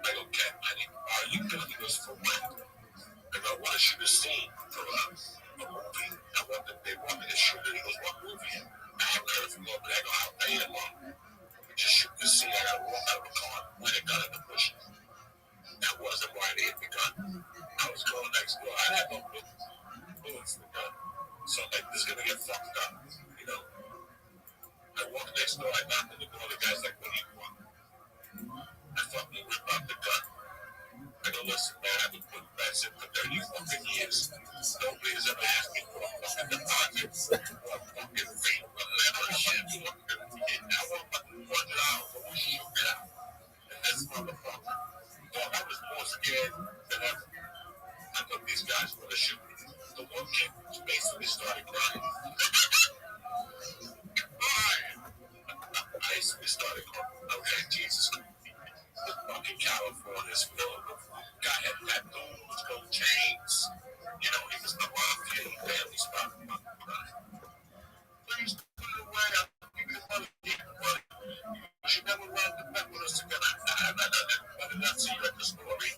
S1: I go, Ken, are you good? He goes, for what? I go, I want to shoot a scene for a movie. They want me to shoot it. He goes, what movie? I haven't heard from him, but I go, I'll pay you tomorrow. Just shoot the scene. I got to walk out of the car with a gun in the bushes. That wasn't why they hit the gun. I was going next door. I had no bullets in the gun. So I'm like, this is going to get fucked up, you know? I walked next door. I knocked on the door. The guy's like, what do you want? I fucking ripped out the gun. I go, listen, man, I've been putting bets in for 30 fucking years. Nobody has ever asked me for a fucking deposit or a fucking fee or membership. I want fucking $100. I want to shoot it out. And this motherfucker thought I was more scared than ever. I thought these guys were going to shoot me. The one kid basically started crying. I basically started crying. Okay, Jesus. Fucking California's filled with guy had tattoos, gold chains. You know, he was the mafia. He barely stopped. Please put it away. I'll give you the money. Keep the money. You should never run the bet with us again. I did not see you at the story.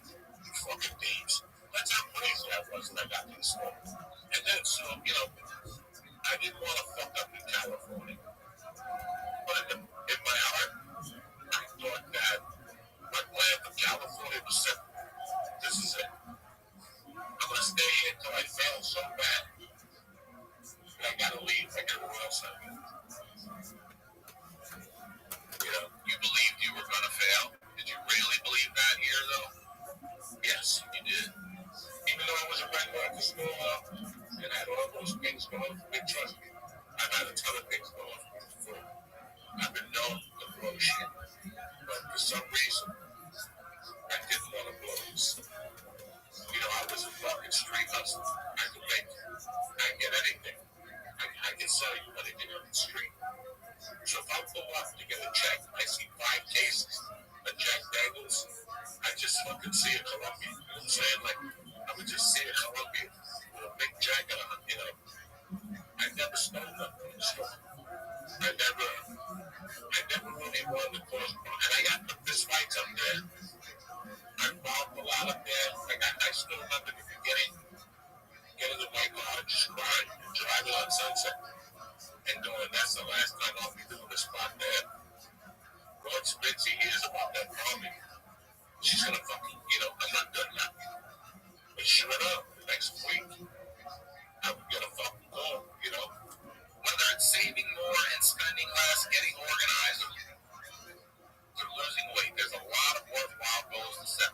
S1: You fucking thieves. That's how crazy I was when I got to the store. And then, so, you know, I didn't want to fuck up in California. But in my heart, I thought that my plan for California was simple. This is it. I'm going to stay here until I fail so bad. And I got to leave. I got to go outside. You know, you believed you were going to fail? Did you really believe that here, though? Yes, you did. Even though I was a regular at the school and had all those things going for me, trust me, I've had a ton of things going for me before. I've been known to blow shit. But for some reason, I didn't want to blow this. You know, I was a fucking street hustler. I could make it. I can get anything. I can sell you anything on the street. So if I pull up to get a check, I see 5 cases of Jack Daniels. I just fucking see a Columbia. You know what I'm saying? Like, I would just see a Columbia with a big jacket on, you know. I never stole nothing from the store. I never really wanted to cause problem. And I got the fist fights up there. I fought a lot up there. Like, I still remember the beginning. Getting in my car, just crying, and driving on Sunset. And going, that's the last time I'll be doing this spot there. Lord Spitzy hears about that comment. She's gonna fucking, you know, I'm not done now. But sure enough, next week, I'm gonna fucking go, you know. Whether it's saving more and spending less, getting organized, or losing weight, there's a lot of worthwhile goals to set